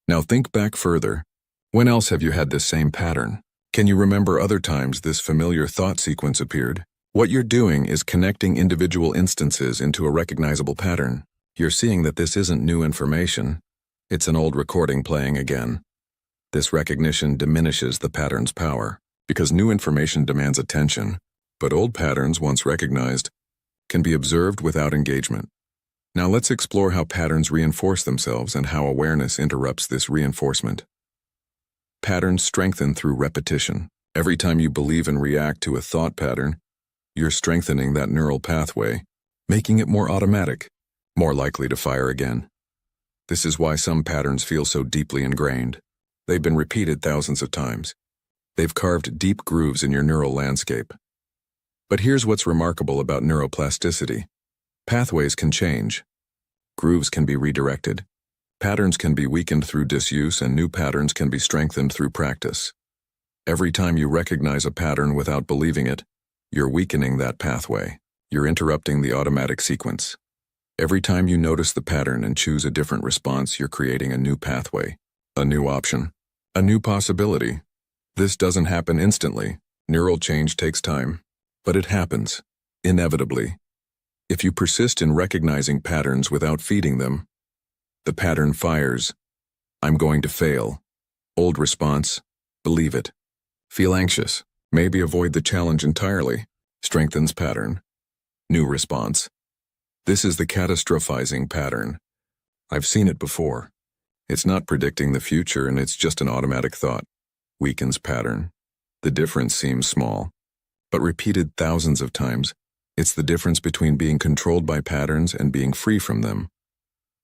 S1: Now think back further. When else have you had this same pattern? Can you remember other times this familiar thought sequence appeared? What you're doing is connecting individual instances into a recognizable pattern. You're seeing that this isn't new information. It's an old recording playing again. This recognition diminishes the pattern's power, because new information demands attention, but old patterns, once recognized, can be observed without engagement. Now let's explore how patterns reinforce themselves and how awareness interrupts this reinforcement. Patterns strengthen through repetition. Every time you believe and react to a thought pattern, you're strengthening that neural pathway, making it more automatic, more likely to fire again. This is why some patterns feel so deeply ingrained. They've been repeated thousands of times. They've carved deep grooves in your neural landscape. But here's what's remarkable about neuroplasticity. Pathways can change. Grooves can be redirected. Patterns can be weakened through disuse, and new patterns can be strengthened through practice. Every time you recognize a pattern without believing it, you're weakening that pathway. You're interrupting the automatic sequence. Every time you notice the pattern and choose a different response, you're creating a new pathway, a new option, a new possibility. This doesn't happen instantly. Neural change takes time, but it happens, inevitably. If you persist in recognizing patterns without feeding them, the pattern fires. I'm going to fail. Old response, believe it. Feel anxious, maybe avoid the challenge entirely. Strengthens pattern. New response. This is the catastrophizing pattern. I've seen it before. It's not predicting the future, and it's just an automatic thought. Weakens pattern. The difference seems small, but repeated thousands of times, it's the difference between being controlled by patterns and being free from them.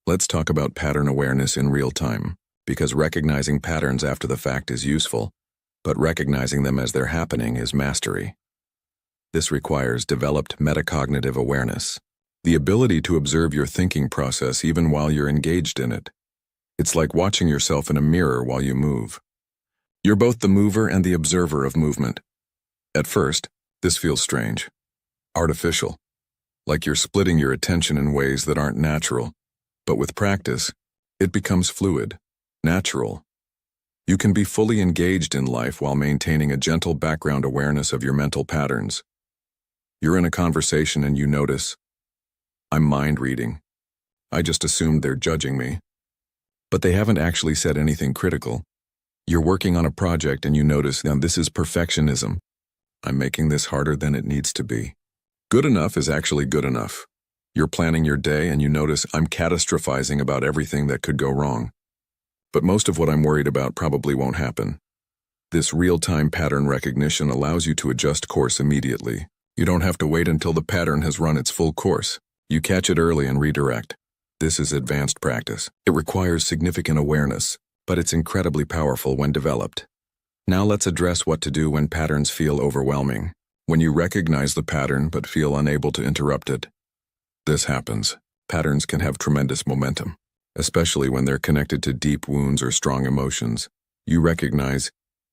S1: Let's talk about pattern awareness in real time, because recognizing patterns after the fact is useful, but recognizing them as they're happening is mastery. This requires developed metacognitive awareness, the ability to observe your thinking process even while you're engaged in it. It's like watching yourself in a mirror while you move. You're both the mover and the observer of movement. At first, this feels strange, artificial, like you're splitting your attention in ways that aren't natural. But with practice, it becomes fluid, natural. You can be fully engaged in life while maintaining a gentle background awareness of your mental patterns. You're in a conversation and you notice, I'm mind reading. I just assumed they're judging me. But they haven't actually said anything critical. You're working on a project and you notice, now this is perfectionism. I'm making this harder than it needs to be. Good enough is actually good enough. You're planning your day and you notice, I'm catastrophizing about everything that could go wrong. But most of what I'm worried about probably won't happen. This real-time pattern recognition allows you to adjust course immediately. You don't have to wait until the pattern has run its full course. You catch it early and redirect. This is advanced practice. It requires significant awareness, but it's incredibly powerful when developed. Now let's address what to do when patterns feel overwhelming. When you recognize the pattern but feel unable to interrupt it. This happens. Patterns can have tremendous momentum, especially when they're connected to deep wounds or strong emotions. You recognize,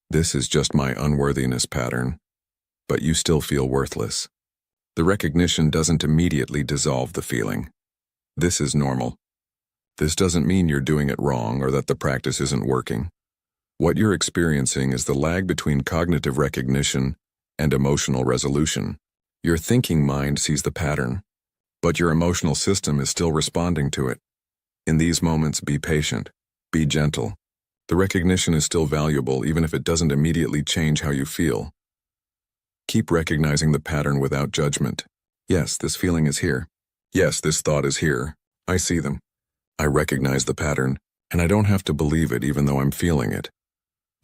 S1: this is just my unworthiness pattern, but you still feel worthless. The recognition doesn't immediately dissolve the feeling. This is normal. This doesn't mean you're doing it wrong or that the practice isn't working. What you're experiencing is the lag between cognitive recognition and emotional resolution. Your thinking mind sees the pattern, but your emotional system is still responding to it. In these moments, be patient, be gentle. The recognition is still valuable even if it doesn't immediately change how you feel. Keep recognizing the pattern without judgment. Yes, this feeling is here. Yes, this thought is here. I see them. I recognize the pattern, and I don't have to believe it even though I'm feeling it.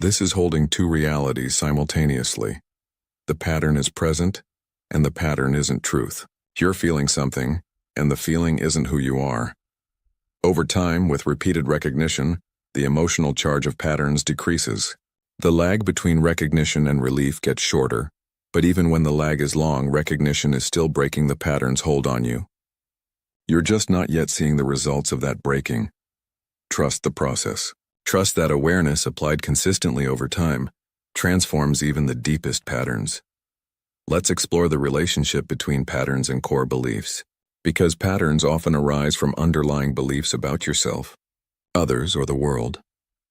S1: This is holding two realities simultaneously. The pattern is present, and the pattern isn't truth. You're feeling something, and the feeling isn't who you are. Over time, with repeated recognition, the emotional charge of patterns decreases. The lag between recognition and relief gets shorter, but even when the lag is long, recognition is still breaking the pattern's hold on you. You're just not yet seeing the results of that breaking. Trust the process. Trust that awareness applied consistently over time transforms even the deepest patterns. Let's explore the relationship between patterns and core beliefs. Because patterns often arise from underlying beliefs about yourself, others, or the world.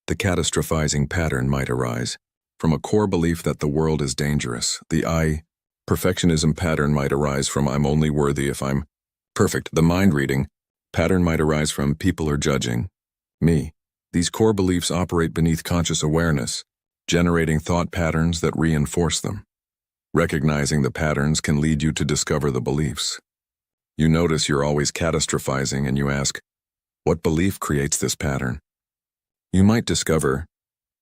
S1: The catastrophizing pattern might arise from a core belief that the world is dangerous. The perfectionism pattern might arise from I'm only worthy if I'm perfect. The mind reading pattern might arise from people are judging me. These core beliefs operate beneath conscious awareness, generating thought patterns that reinforce them. Recognizing the patterns can lead you to discover the beliefs. You notice you're always catastrophizing and you ask, what belief creates this pattern? You might discover,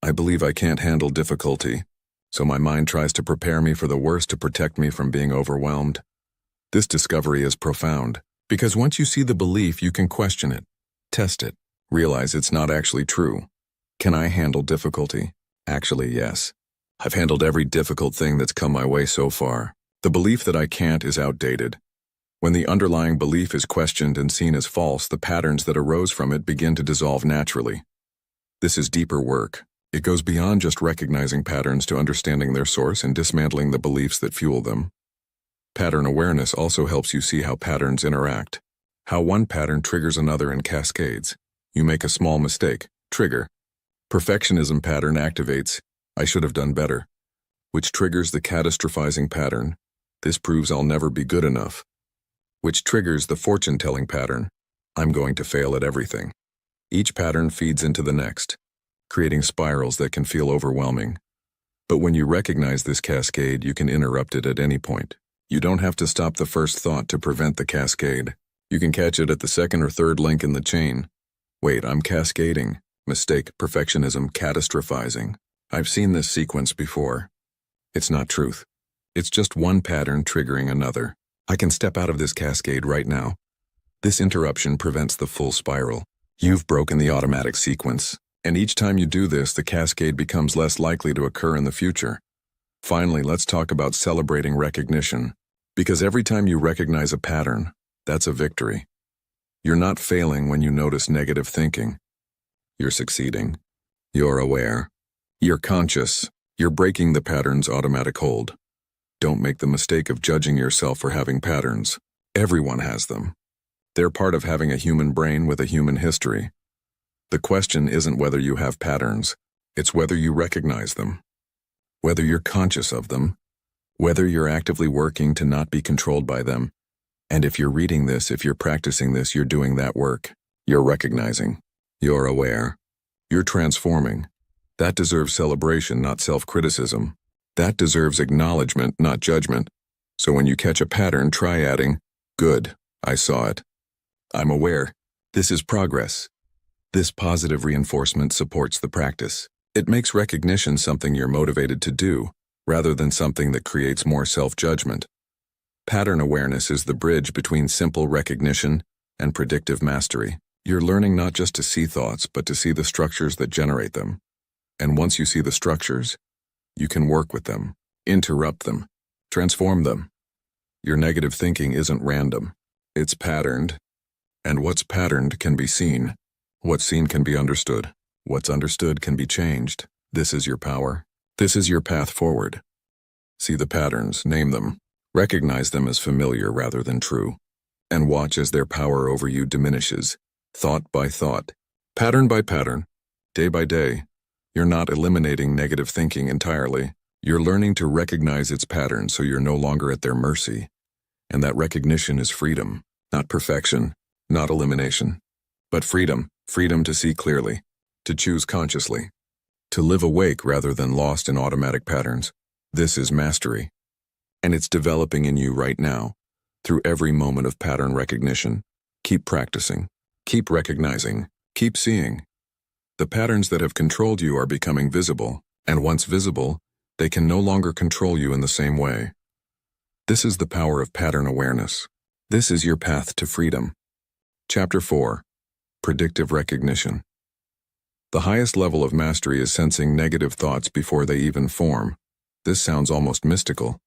S1: I believe I can't handle difficulty, so my mind tries to prepare me for the worst to protect me from being overwhelmed. This discovery is profound, because once you see the belief, you can question it, test it, realize it's not actually true. Can I handle difficulty? Actually, yes. I've handled every difficult thing that's come my way so far. The belief that I can't is outdated. When the underlying belief is questioned and seen as false, the patterns that arose from it begin to dissolve naturally. This is deeper work. It goes beyond just recognizing patterns to understanding their source and dismantling the beliefs that fuel them. Pattern awareness also helps you see how patterns interact, how one pattern triggers another and cascades. You make a small mistake, trigger. Perfectionism pattern activates, I should have done better, which triggers the catastrophizing pattern. This proves I'll never be good enough, which triggers the fortune-telling pattern. I'm going to fail at everything. Each pattern feeds into the next, creating spirals that can feel overwhelming. But when you recognize this cascade, you can interrupt it at any point. You don't have to stop the first thought to prevent the cascade. You can catch it at the second or third link in the chain. Wait, I'm cascading. Mistake, perfectionism, catastrophizing. I've seen this sequence before. It's not truth. It's just one pattern triggering another. I can step out of this cascade right now. This interruption prevents the full spiral. You've broken the automatic sequence, and each time you do this, the cascade becomes less likely to occur in the future. Finally, let's talk about celebrating recognition. Because every time you recognize a pattern, that's a victory. You're not failing when you notice negative thinking. You're succeeding. You're aware. You're conscious. You're breaking the pattern's automatic hold. Don't make the mistake of judging yourself for having patterns. Everyone has them. They're part of having a human brain with a human history. The question isn't whether you have patterns, it's whether you recognize them, whether you're conscious of them, whether you're actively working to not be controlled by them. And if you're reading this, if you're practicing this, you're doing that work. You're recognizing. You're aware. You're transforming. That deserves celebration, not self-criticism. That deserves acknowledgement, not judgment. So when you catch a pattern, try adding, good, I saw it. I'm aware. This is progress. This positive reinforcement supports the practice. It makes recognition something you're motivated to do, rather than something that creates more self-judgment. Pattern awareness is the bridge between simple recognition and predictive mastery. You're learning not just to see thoughts, but to see the structures that generate them. And once you see the structures, you can work with them, interrupt them, transform them. Your negative thinking isn't random. It's patterned. And what's patterned can be seen. What's seen can be understood. What's understood can be changed. This is your power. This is your path forward. See the patterns, name them. Recognize them as familiar rather than true. And watch as their power over you diminishes, thought by thought, pattern by pattern, day by day. You're not eliminating negative thinking entirely. You're learning to recognize its patterns so you're no longer at their mercy. And that recognition is freedom, not perfection, not elimination, but freedom. Freedom to see clearly, to choose consciously, to live awake rather than lost in automatic patterns. This is mastery. And it's developing in you right now, through every moment of pattern recognition. Keep practicing, keep recognizing, keep seeing. The patterns that have controlled you are becoming visible, and once visible, they can no longer control you in the same way. This is the power of pattern awareness. This is your path to freedom. Chapter 4. Predictive recognition. The highest level of mastery is sensing negative thoughts before they even form. This sounds almost mystical.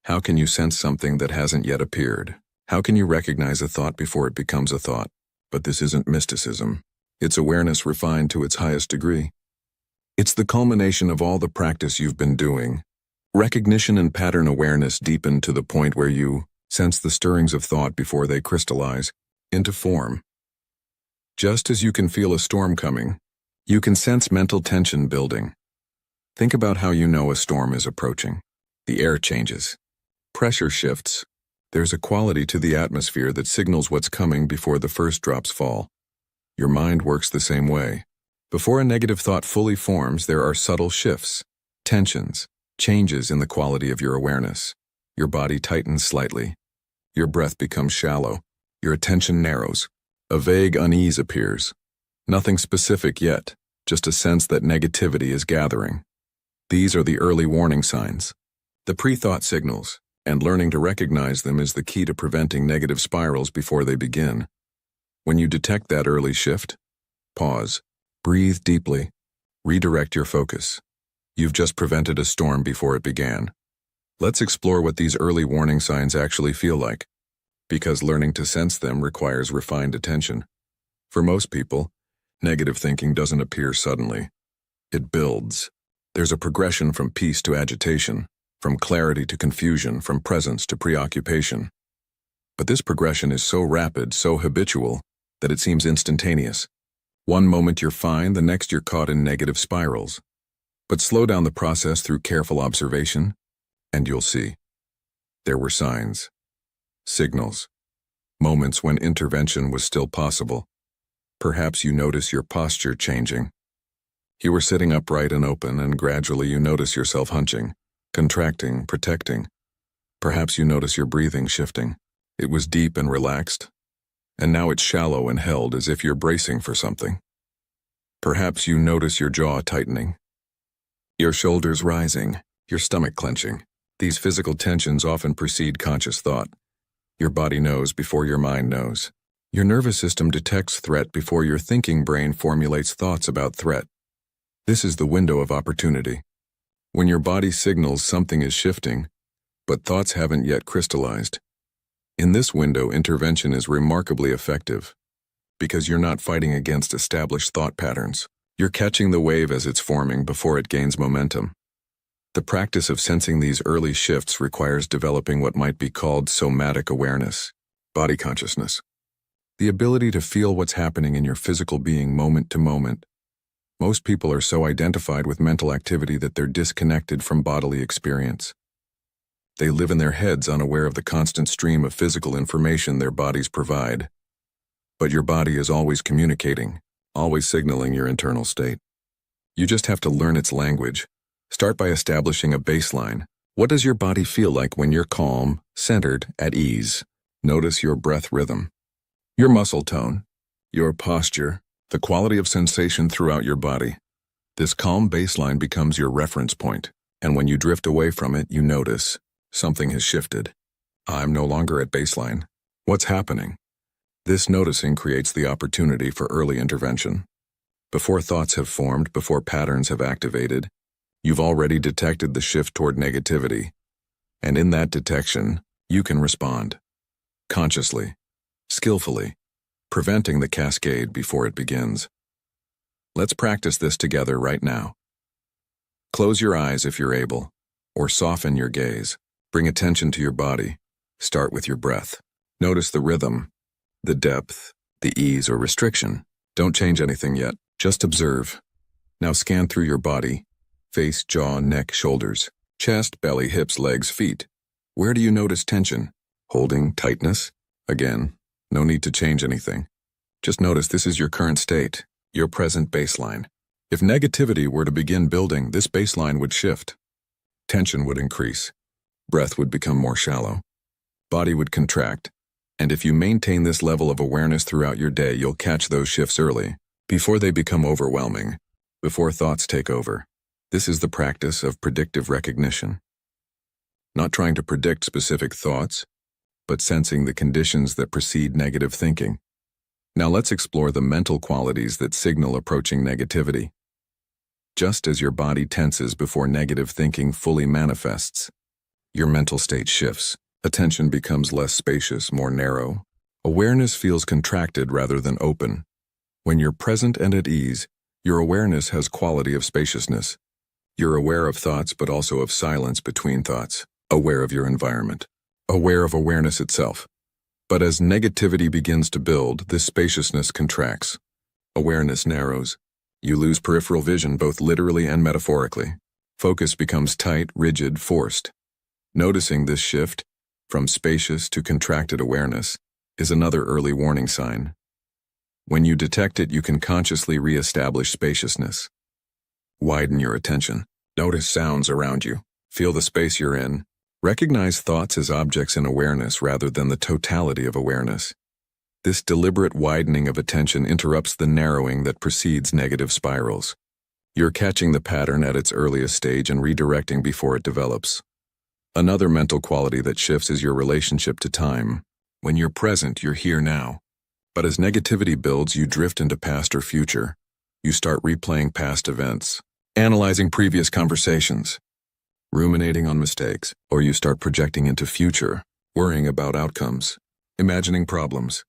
S1: How can you sense something that hasn't yet appeared? How can you recognize a thought before it becomes a thought? But this isn't mysticism. It's awareness refined to its highest degree. It's the culmination of all the practice you've been doing. Recognition and pattern awareness deepen to the point where you Sense the stirrings of thought before they crystallize into form. Just as you can feel a storm coming, you can sense mental tension building. Think about how you know a storm is approaching. The air changes. Pressure shifts. There's a quality to the atmosphere that signals what's coming before the first drops fall. Your mind works the same way. Before a negative thought fully forms, there are subtle shifts, tensions, changes in the quality of your awareness. Your body tightens slightly. Your breath becomes shallow. Your attention narrows. A vague unease appears. Nothing specific yet, just a sense that negativity is gathering. These are the early warning signs, the pre-thought signals, and learning to recognize them is the key to preventing negative spirals before they begin. When you detect that early shift, pause, breathe deeply, redirect your focus. You've just prevented a storm before it began. Let's explore what these early warning signs actually feel like, because learning to sense them requires refined attention. For most people, negative thinking doesn't appear suddenly. It builds. There's a progression from peace to agitation, from clarity to confusion, from presence to preoccupation. But this progression is so rapid, so habitual, that it seems instantaneous. One moment you're fine, the next you're caught in negative spirals. But slow down the process through careful observation, and you'll see. There were signs, signals, moments when intervention was still possible. Perhaps you notice your posture changing. You were sitting upright and open, and gradually you notice yourself hunching, contracting, protecting. Perhaps you notice your breathing shifting. It was deep and relaxed, and now it's shallow and held as if you're bracing for something. Perhaps you notice your jaw tightening, your shoulders rising, your stomach clenching. These physical tensions often precede conscious thought. Your body knows before your mind knows. Your nervous system detects threat before your thinking brain formulates thoughts about threat. This is the window of opportunity. When your body signals something is shifting, but thoughts haven't yet crystallized. In this window, intervention is remarkably effective, because you're not fighting against established thought patterns. You're catching the wave as it's forming before it gains momentum. The practice of sensing these early shifts requires developing what might be called somatic awareness, body consciousness. The ability to feel what's happening in your physical being moment to moment. Most people are so identified with mental activity that they're disconnected from bodily experience. They live in their heads unaware of the constant stream of physical information their bodies provide. But your body is always communicating, always signaling your internal state. You just have to learn its language. Start by establishing a baseline. What does your body feel like when you're calm, centered, at ease? Notice your breath rhythm, your muscle tone, your posture, the quality of sensation throughout your body. This calm baseline becomes your reference point, and when you drift away from it, you notice something has shifted. I'm no longer at baseline. What's happening? This noticing creates the opportunity for early intervention. Before thoughts have formed, before patterns have activated, you've already detected the shift toward negativity. And in that detection, you can respond. Consciously, skillfully, preventing the cascade before it begins. Let's practice this together right now. Close your eyes if you're able, or soften your gaze. Bring attention to your body. Start with your breath. Notice the rhythm, the depth, the ease or restriction. Don't change anything yet, just observe. Now scan through your body, face, jaw, neck, shoulders, chest, belly, hips, legs, feet. Where do you notice tension? Holding, tightness? Again, no need to change anything. Just notice this is your current state, your present baseline. If negativity were to begin building, this baseline would shift. Tension would increase. Breath would become more shallow. Body would contract. And if you maintain this level of awareness throughout your day, you'll catch those shifts early, before they become overwhelming, before thoughts take over. This is the practice of predictive recognition. Not trying to predict specific thoughts, but sensing the conditions that precede negative thinking. Now let's explore the mental qualities that signal approaching negativity. Just as your body tenses before negative thinking fully manifests, your mental state shifts. Attention becomes less spacious, more narrow. Awareness feels contracted rather than open. When you're present and at ease, your awareness has quality of spaciousness. You're aware of thoughts but also of silence between thoughts, aware of your environment. aware of awareness itself. But as negativity begins to build, this spaciousness contracts. Awareness narrows. You lose peripheral vision both literally and metaphorically. Focus becomes tight, rigid, forced. Noticing this shift, from spacious to contracted awareness, is another early warning sign. When you detect it, you can consciously re-establish spaciousness. Widen your attention. Notice sounds around you. Feel the space you're in. Recognize thoughts as objects in awareness rather than the totality of awareness. This deliberate widening of attention interrupts the narrowing that precedes negative spirals. You're catching the pattern at its earliest stage and redirecting before it develops. Another mental quality that shifts is your relationship to time. When you're present, you're here now. But as negativity builds, you drift into past or future. You start replaying past events, analyzing previous conversations, ruminating on mistakes, or you start projecting into future, worrying about outcomes, imagining problems,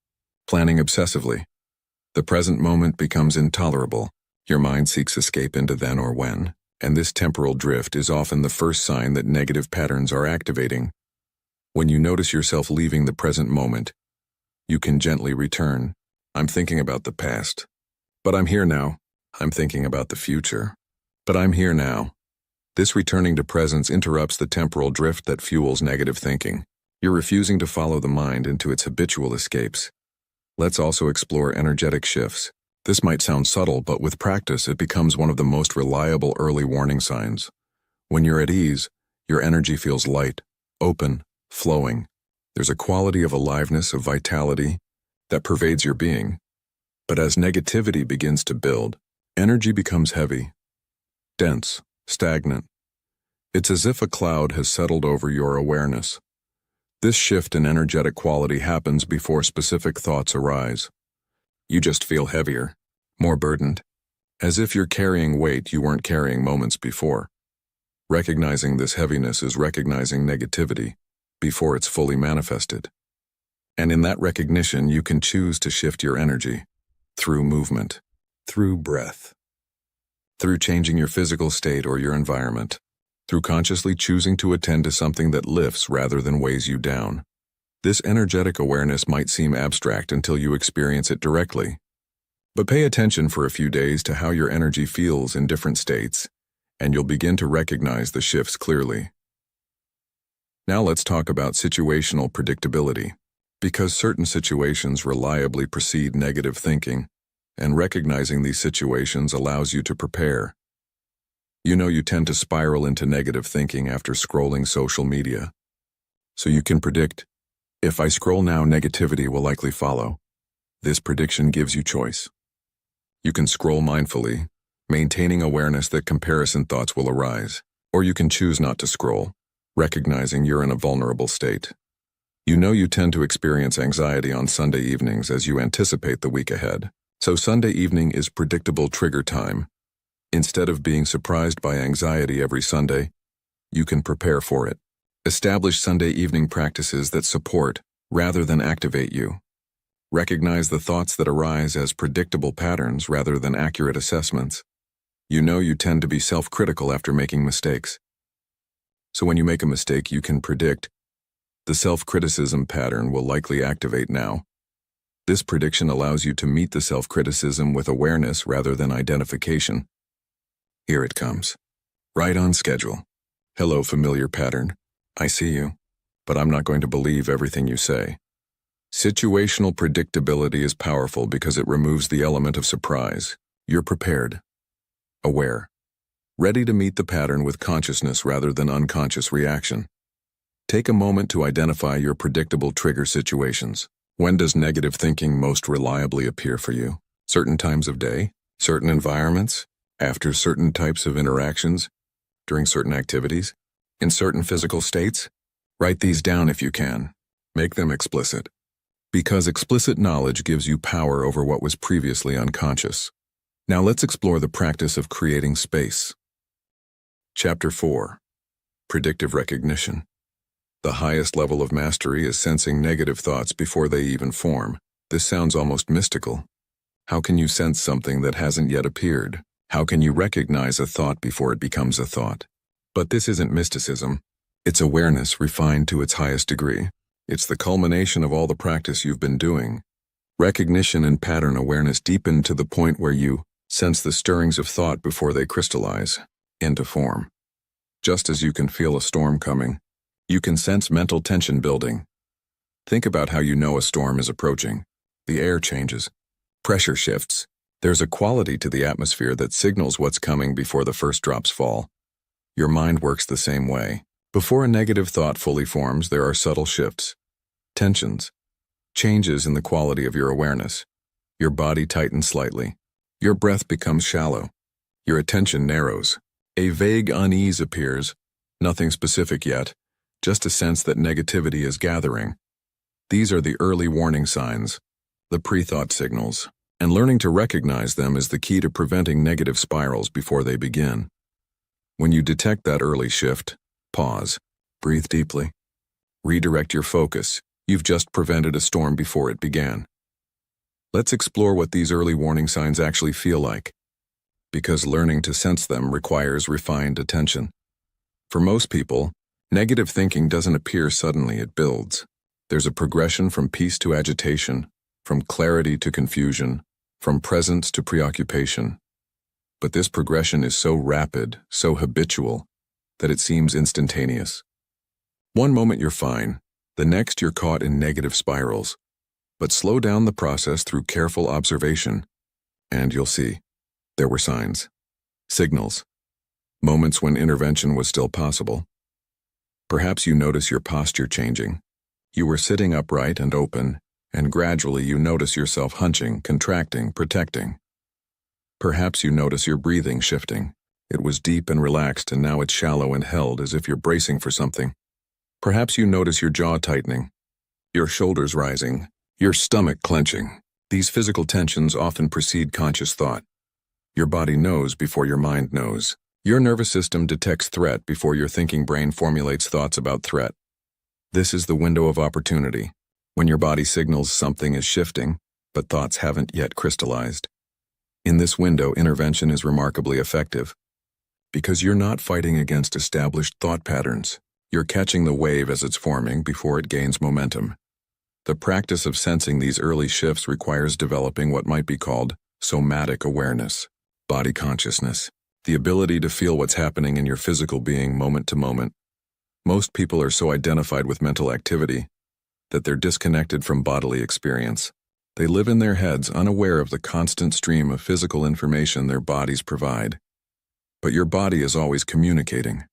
S1: planning obsessively. The present moment becomes intolerable. Your mind seeks escape into then or when, and this temporal drift is often the first sign that negative patterns are activating. When you notice yourself leaving the present moment, you can gently return. I'm thinking about the past, but I'm here now. I'm thinking about the future, but I'm here now. This returning to presence interrupts the temporal drift that fuels negative thinking. You're refusing to follow the mind into its habitual escapes. Let's also explore energetic shifts. This might sound subtle, but with practice, it becomes one of the most reliable early warning signs. When you're at ease, your energy feels light, open, flowing. There's a quality of aliveness, of vitality, that pervades your being. But as negativity begins to build, energy becomes heavy, dense, stagnant. It's as if a cloud has settled over your awareness. This shift in energetic quality happens before specific thoughts arise. You just feel heavier, more burdened, as if you're carrying weight you weren't carrying moments before. Recognizing this heaviness is recognizing negativity before it's fully manifested. And in that recognition, you can choose to shift your energy through movement, through breath, through changing your physical state or your environment, through consciously choosing to attend to something that lifts rather than weighs you down. This energetic awareness might seem abstract until you experience it directly. But pay attention for a few days to how your energy feels in different states, and you'll begin to recognize the shifts clearly. Now let's talk about situational predictability. Because certain situations reliably precede negative thinking, and recognizing these situations allows you to prepare. You know you tend to spiral into negative thinking after scrolling social media. So you can predict, if I scroll now, negativity will likely follow. This prediction gives you choice. You can scroll mindfully, maintaining awareness that comparison thoughts will arise, or you can choose not to scroll, recognizing you're in a vulnerable state. You know you tend to experience anxiety on Sunday evenings as you anticipate the week ahead. So Sunday evening is predictable trigger time. Instead of being surprised by anxiety every Sunday, you can prepare for it. Establish Sunday evening practices that support rather than activate you. Recognize the thoughts that arise as predictable patterns rather than accurate assessments. You know you tend to be self-critical after making mistakes. So when you make a mistake, you can predict the self-criticism pattern will likely activate now. This prediction allows you to meet the self-criticism with awareness rather than identification. Here it comes. Right on schedule. Hello, familiar pattern. I see you, but I'm not going to believe everything you say. Situational predictability is powerful because it removes the element of surprise. You're prepared, aware, ready to meet the pattern with consciousness rather than unconscious reaction. Take a moment to identify your predictable trigger situations. When does negative thinking most reliably appear for you? Certain times of day? Certain environments? After certain types of interactions? During certain activities? In certain physical states? Write these down if you can. Make them explicit. Because explicit knowledge gives you power over what was previously unconscious. Now let's explore the practice of creating space. Chapter 4. Predictive recognition. The highest level of mastery is sensing negative thoughts before they even form. This sounds almost mystical. How can you sense something that hasn't yet appeared? How can you recognize a thought before it becomes a thought? But this isn't mysticism. It's awareness refined to its highest degree. It's the culmination of all the practice you've been doing. Recognition and pattern awareness deepen to the point where you sense the stirrings of thought before they crystallize into form. Just as you can feel a storm coming, you can sense mental tension building. Think about how you know a storm is approaching. The air changes. Pressure shifts. There's a quality to the atmosphere that signals what's coming before the first drops fall. Your mind works the same way. Before a negative thought fully forms, there are subtle shifts, tensions, changes in the quality of your awareness. Your body tightens slightly. Your breath becomes shallow. Your attention narrows. A vague unease appears, nothing specific yet, just a sense that negativity is gathering. These are the early warning signs, the pre-thought signals, and learning to recognize them is the key to preventing negative spirals before they begin. When you detect that early shift, pause, breathe deeply, redirect your focus. You've just prevented a storm before it began. Let's explore what these early warning signs actually feel like, because learning to sense them requires refined attention. For most people, negative thinking doesn't appear suddenly, it builds. There's a progression from peace to agitation, from clarity to confusion, from presence to preoccupation. But this progression is so rapid, so habitual, that it seems instantaneous. One moment you're fine, the next you're caught in negative spirals. But slow down the process through careful observation, and you'll see. There were signs, signals, moments when intervention was still possible. Perhaps you notice your posture changing. You were sitting upright and open, and gradually you notice yourself hunching, contracting, protecting. Perhaps you notice your breathing shifting. It was deep and relaxed, and now it's shallow and held as if you're bracing for something. Perhaps you notice your jaw tightening, your shoulders rising, your stomach clenching. These physical tensions often precede conscious thought. Your body knows before your mind knows. Your nervous system detects threat before your thinking brain formulates thoughts about threat. This is the window of opportunity, when your body signals something is shifting, but thoughts haven't yet crystallized. In this window, intervention is remarkably effective, because you're not fighting against established thought patterns. You're catching the wave as it's forming before it gains momentum. The practice of sensing these early shifts requires developing what might be called somatic awareness, body consciousness, the ability to feel what's happening in your physical being moment to moment. Most people are so identified with mental activity that they're disconnected from bodily experience. They live in their heads unaware of the constant stream of physical information their bodies provide. But your body is always communicating,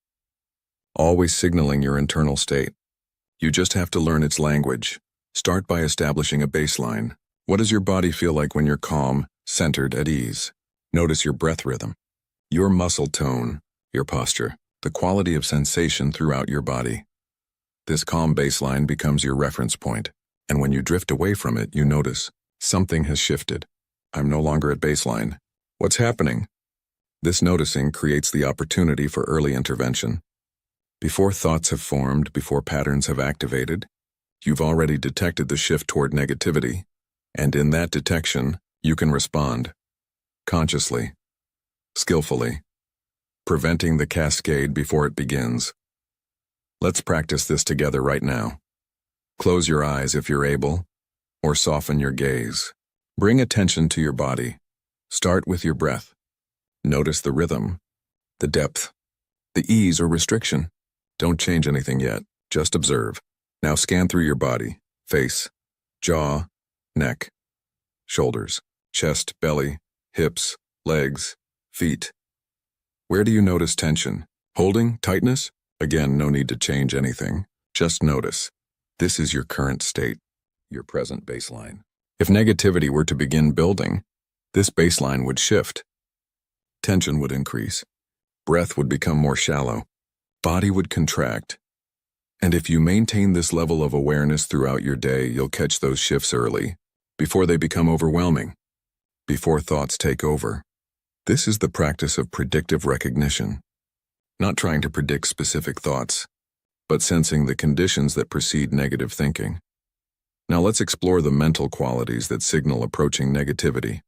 S1: always signaling your internal state. You just have to learn its language. Start by establishing a baseline. What does your body feel like when you're calm, centered, at ease? Notice your breath rhythm, your muscle tone, your posture, the quality of sensation throughout your body. This calm baseline becomes your reference point, and when you drift away from it, you notice something has shifted. I'm no longer at baseline. What's happening? This noticing creates the opportunity for early intervention. Before thoughts have formed, before patterns have activated, you've already detected the shift toward negativity, and in that detection, you can respond consciously, skillfully, preventing the cascade before it begins. Let's practice this together right now. Close your eyes if you're able, or soften your gaze. Bring attention to your body. Start with your breath. Notice the rhythm, the depth, the ease or restriction. Don't change anything yet, just observe. Now scan through your body, face, jaw, neck, shoulders, chest, belly, hips, legs, feet. Where do you notice tension? Holding, tightness? Again, no need to change anything. Just notice. This is your current state, your present baseline. If negativity were to begin building, this baseline would shift. Tension would increase. Breath would become more shallow. Body would contract. And if you maintain this level of awareness throughout your day, you'll catch those shifts early, before they become overwhelming, before thoughts take over. This is the practice of predictive recognition, not trying to predict specific thoughts, but sensing the conditions that precede negative thinking. Now let's explore the mental qualities that signal approaching negativity.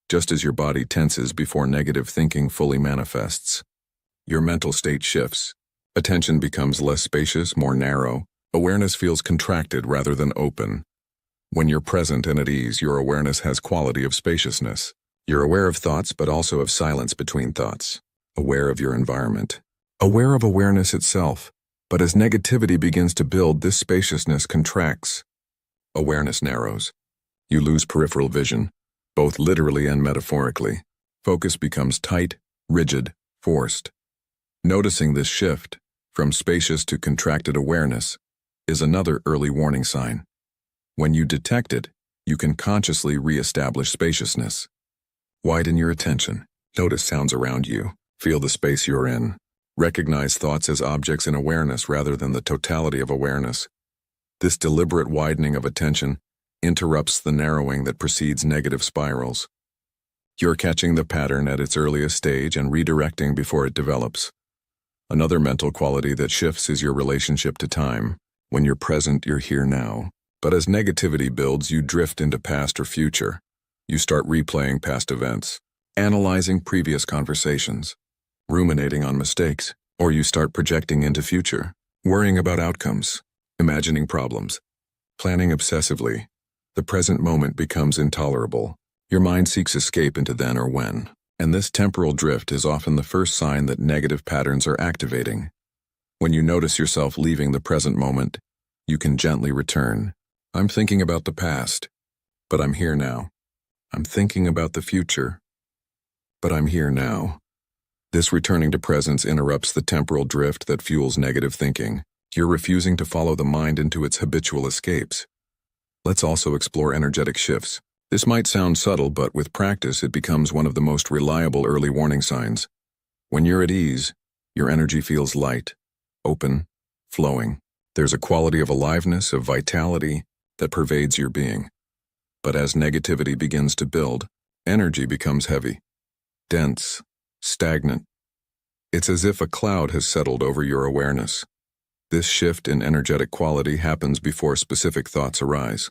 S1: Just as your body tenses before negative thinking fully manifests, your mental state shifts. Attention becomes less spacious, more narrow. Awareness feels contracted rather than open. When you're present and at ease, your awareness has quality of spaciousness. You're aware of thoughts, but also of silence between thoughts. Aware of your environment. Aware of awareness itself. But as negativity begins to build, this spaciousness contracts. Awareness narrows. You lose peripheral vision, both literally and metaphorically. Focus becomes tight, rigid, forced. Noticing this shift, from spacious to contracted awareness, is another early warning sign. When you detect it, you can consciously re-establish spaciousness. Widen your attention. Notice sounds around you. Feel the space you're in. Recognize thoughts as objects in awareness rather than the totality of awareness. This deliberate widening of attention interrupts the narrowing that precedes negative spirals. You're catching the pattern at its earliest stage and redirecting before it develops. Another mental quality that shifts is your relationship to time. When you're present, you're here now. But as negativity builds, you drift into past or future. You start replaying past events, analyzing previous conversations, ruminating on mistakes, or you start projecting into future, worrying about outcomes, imagining problems, planning obsessively. The present moment becomes intolerable. Your mind seeks escape into then or when, and this temporal drift is often the first sign that negative patterns are activating. When you notice yourself leaving the present moment, you can gently return. I'm thinking about the past, but I'm here now. I'm thinking about the future, but I'm here now. This returning to presence interrupts the temporal drift that fuels negative thinking. You're refusing to follow the mind into its habitual escapes. Let's also explore energetic shifts. This might sound subtle, but with practice, it becomes one of the most reliable early warning signs. When you're at ease, your energy feels light, open, flowing. There's a quality of aliveness, of vitality, that pervades your being. But as negativity begins to build, energy becomes heavy, dense, stagnant. It's as if a cloud has settled over your awareness. This shift in energetic quality happens before specific thoughts arise.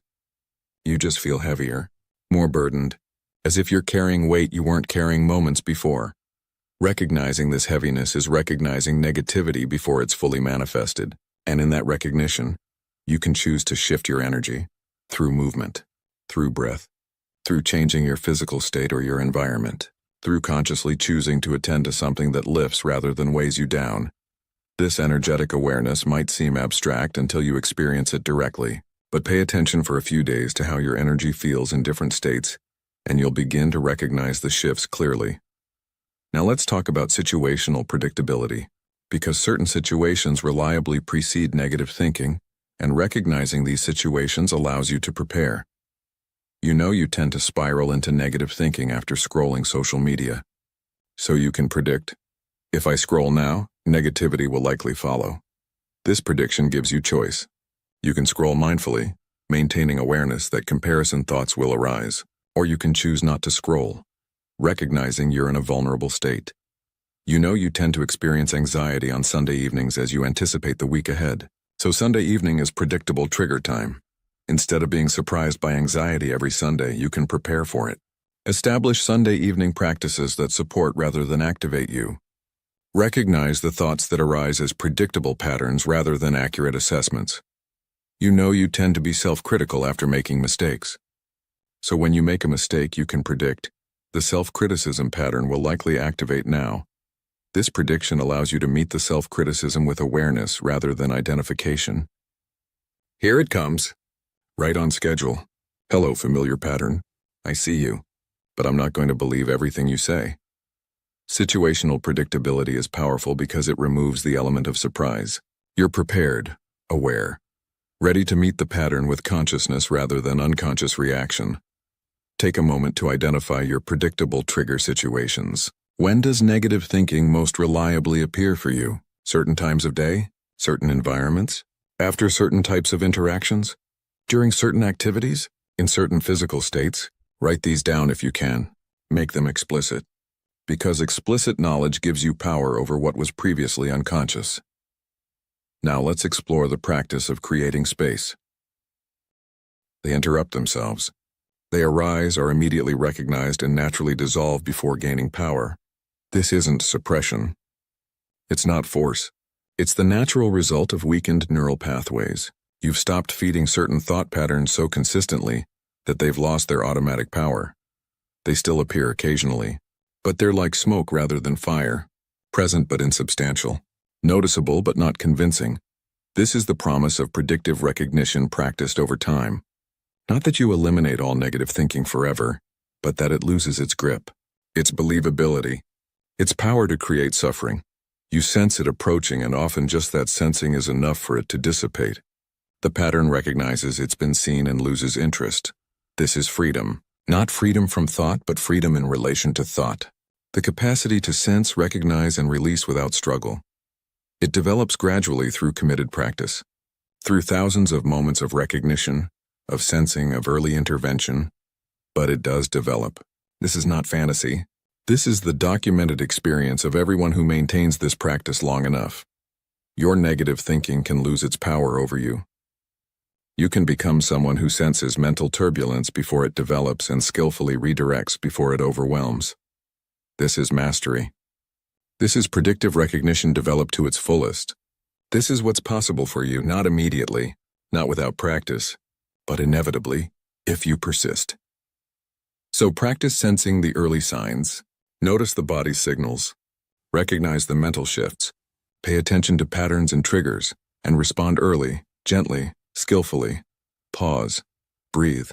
S1: You just feel heavier, more burdened, as if you're carrying weight you weren't carrying moments before. Recognizing this heaviness is recognizing negativity before it's fully manifested, and in that recognition, you can choose to shift your energy through movement, through breath, through changing your physical state or your environment, through consciously choosing to attend to something that lifts rather than weighs you down. This energetic awareness might seem abstract until you experience it directly, but pay attention for a few days to how your energy feels in different states, and you'll begin to recognize the shifts clearly. Now let's talk about situational predictability, because certain situations reliably precede negative thinking, and recognizing these situations allows you to prepare. You know you tend to spiral into negative thinking after scrolling social media. So you can predict, if I scroll now, negativity will likely follow. This prediction gives you choice. You can scroll mindfully, maintaining awareness that comparison thoughts will arise, or you can choose not to scroll, recognizing you're in a vulnerable state. You know you tend to experience anxiety on Sunday evenings as you anticipate the week ahead. So Sunday evening is predictable trigger time. Instead of being surprised by anxiety every Sunday, you can prepare for it. Establish Sunday evening practices that support rather than activate you. Recognize the thoughts that arise as predictable patterns rather than accurate assessments. You know you tend to be self-critical after making mistakes. So when you make a mistake, you can predict, the self-criticism pattern will likely activate now. This prediction allows you to meet the self-criticism with awareness rather than identification. Here it comes. Right on schedule. Hello, familiar pattern. I see you, but I'm not going to believe everything you say. Situational predictability is powerful because it removes the element of surprise. You're prepared, aware, ready to meet the pattern with consciousness rather than unconscious reaction. Take a moment to identify your predictable trigger situations. When does negative thinking most reliably appear for you? Certain times of day? Certain environments? After certain types of interactions? During certain activities? In certain physical states? Write these down if you can. Make them explicit. Because explicit knowledge gives you power over what was previously unconscious. Now let's explore the practice of creating space. They interrupt themselves. They arise, are immediately recognized, and naturally dissolve before gaining power. This isn't suppression. It's not force. It's the natural result of weakened neural pathways. You've stopped feeding certain thought patterns so consistently that they've lost their automatic power. They still appear occasionally, but they're like smoke rather than fire, present but insubstantial, noticeable but not convincing. This is the promise of predictive recognition practiced over time. Not that you eliminate all negative thinking forever, but that it loses its grip, its believability, its power to create suffering. You sense it approaching, and often just that sensing is enough for it to dissipate. The pattern recognizes it's been seen and loses interest. This is freedom. Not freedom from thought, but freedom in relation to thought. The capacity to sense, recognize, and release without struggle. It develops gradually through committed practice. Through thousands of moments of recognition, of sensing, of early intervention. But it does develop. This is not fantasy. This is the documented experience of everyone who maintains this practice long enough. Your negative thinking can lose its power over you. You can become someone who senses mental turbulence before it develops and skillfully redirects before it overwhelms. This is mastery. This is predictive recognition developed to its fullest. This is what's possible for you, not immediately, not without practice, but inevitably, if you persist. So practice sensing the early signs. Notice the body's signals. Recognize the mental shifts. Pay attention to patterns and triggers, and respond early, gently, skillfully. Pause. Breathe.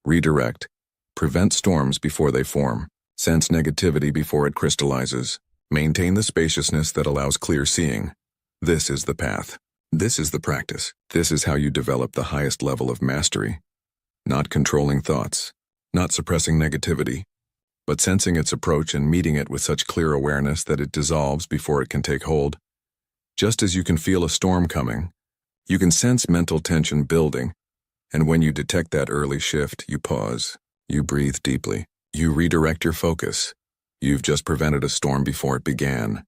S1: Redirect. Prevent storms before they form. Sense negativity before it crystallizes. Maintain the spaciousness that allows clear seeing. This is the path. This is the practice. This is how you develop the highest level of mastery. Not controlling thoughts, not suppressing negativity, but sensing its approach and meeting it with such clear awareness that it dissolves before it can take hold. Just as you can feel a storm coming, you can sense mental tension building, and when you detect that early shift, you pause, you breathe deeply, you redirect your focus. You've just prevented a storm before it began.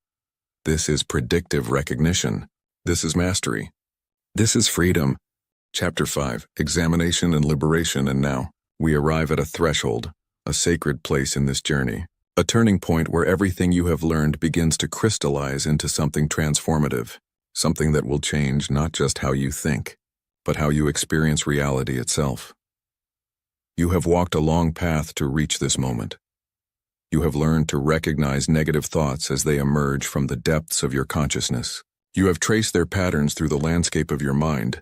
S1: This is predictive recognition. This is mastery. This is freedom. Chapter 5, Examination and Liberation. And now, we arrive at a threshold, a sacred place in this journey, a turning point where everything you have learned begins to crystallize into something transformative, something that will change not just how you think, but how you experience reality itself. You have walked a long path to reach this moment. You have learned to recognize negative thoughts as they emerge from the depths of your consciousness. You have traced their patterns through the landscape of your mind,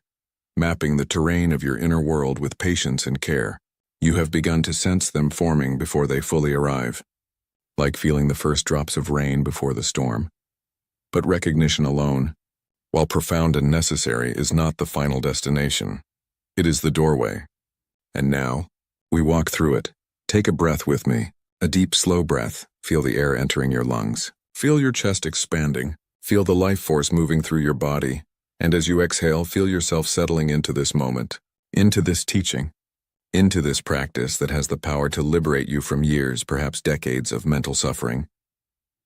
S1: mapping the terrain of your inner world with patience and care. You have begun to sense them forming before they fully arrive, like feeling the first drops of rain before the storm. But recognition alone, while profound and necessary, is not the final destination. It is the doorway. And now, we walk through it. Take a breath with me, a deep, slow breath. Feel the air entering your lungs. Feel your chest expanding. Feel the life force moving through your body. And as you exhale, feel yourself settling into this moment, into this teaching, into this practice that has the power to liberate you from years, perhaps decades of mental suffering.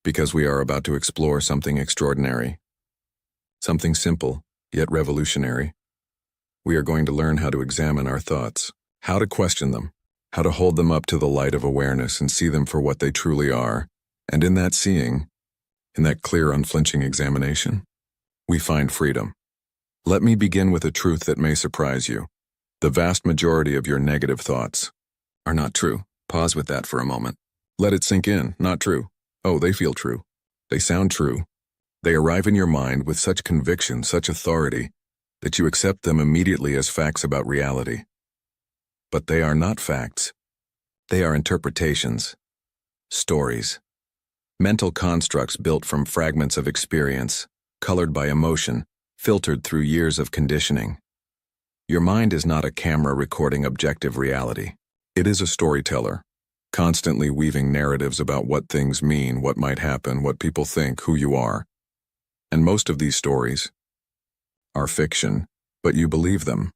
S1: Because we are about to explore something extraordinary. Something simple, yet revolutionary. We are going to learn how to examine our thoughts, how to question them, how to hold them up to the light of awareness and see them for what they truly are. And in that seeing, in that clear, unflinching examination, we find freedom. Let me begin with a truth that may surprise you. The vast majority of your negative thoughts are not true. Pause with that for a moment. Let it sink in. Not true. Oh, they feel true. They sound true. They arrive in your mind with such conviction, such authority, that you accept them immediately as facts about reality. But they are not facts. They are interpretations, stories, mental constructs built from fragments of experience, colored by emotion, filtered through years of conditioning. Your mind is not a camera recording objective reality. It is a storyteller, constantly weaving narratives about what things mean, what might happen, what people think, who you are. And most of these stories are fiction, but you believe them.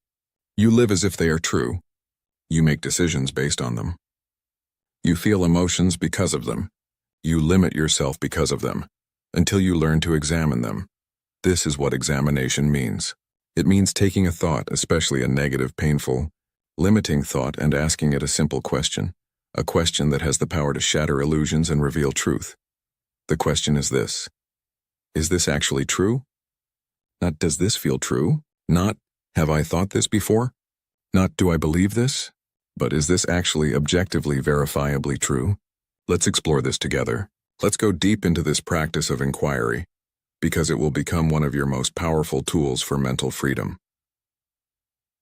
S1: You live as if they are true. You make decisions based on them. You feel emotions because of them. You limit yourself because of them, until you learn to examine them. This is what examination means. It means taking a thought, especially a negative, painful, limiting thought, and asking it a simple question, a question that has the power to shatter illusions and reveal truth. The question is this: is this actually true? Not does this feel true? Not have I thought this before? Not do I believe this? But is this actually objectively verifiably true? Let's explore this together. Let's go deep into this practice of inquiry, because it will become one of your most powerful tools for mental freedom.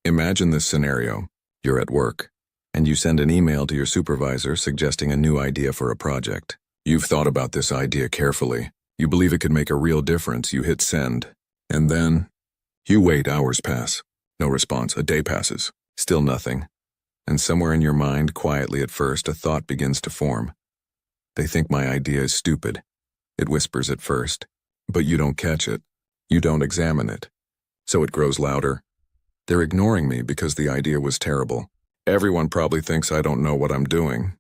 S1: Imagine this scenario. You're at work, and you send an email to your supervisor suggesting a new idea for a project. You've thought about this idea carefully. You believe it could make a real difference. You hit send. And then, you wait. Hours pass. No response. A day passes. Still nothing. And somewhere in your mind, quietly at first, a thought begins to form. They think my idea is stupid. It whispers at first. But you don't catch it. You don't examine it. So it grows louder. They're ignoring me because the idea was terrible. Everyone probably thinks I don't know what I'm doing.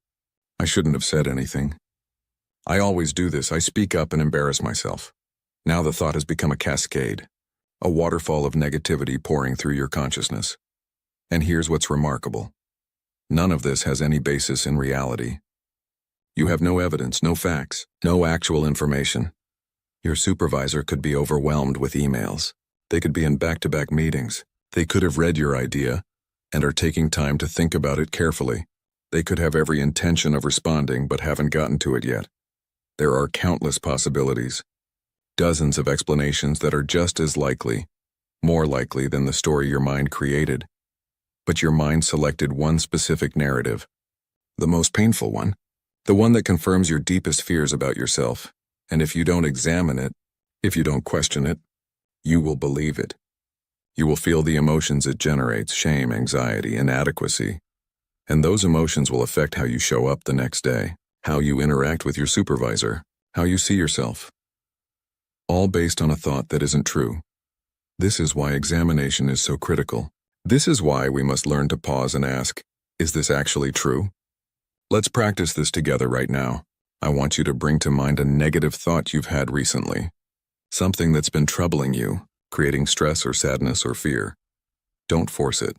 S1: I shouldn't have said anything. I always do this. I speak up and embarrass myself. Now the thought has become a cascade, a waterfall of negativity pouring through your consciousness. And here's what's remarkable. None of this has any basis in reality. You have no evidence, no facts, no actual information. Your supervisor could be overwhelmed with emails. They could be in back-to-back meetings. They could have read your idea and are taking time to think about it carefully. They could have every intention of responding but haven't gotten to it yet. There are countless possibilities, dozens of explanations that are just as likely, more likely than the story your mind created. But your mind selected one specific narrative, the most painful one, the one that confirms your deepest fears about yourself. And if you don't examine it, if you don't question it, you will believe it. You will feel the emotions it generates, shame, anxiety, inadequacy. And those emotions will affect how you show up the next day, how you interact with your supervisor, how you see yourself. All based on a thought that isn't true. This is why examination is so critical. This is why we must learn to pause and ask, is this actually true? Let's practice this together right now. I want you to bring to mind a negative thought you've had recently. Something that's been troubling you, creating stress or sadness or fear. Don't force it.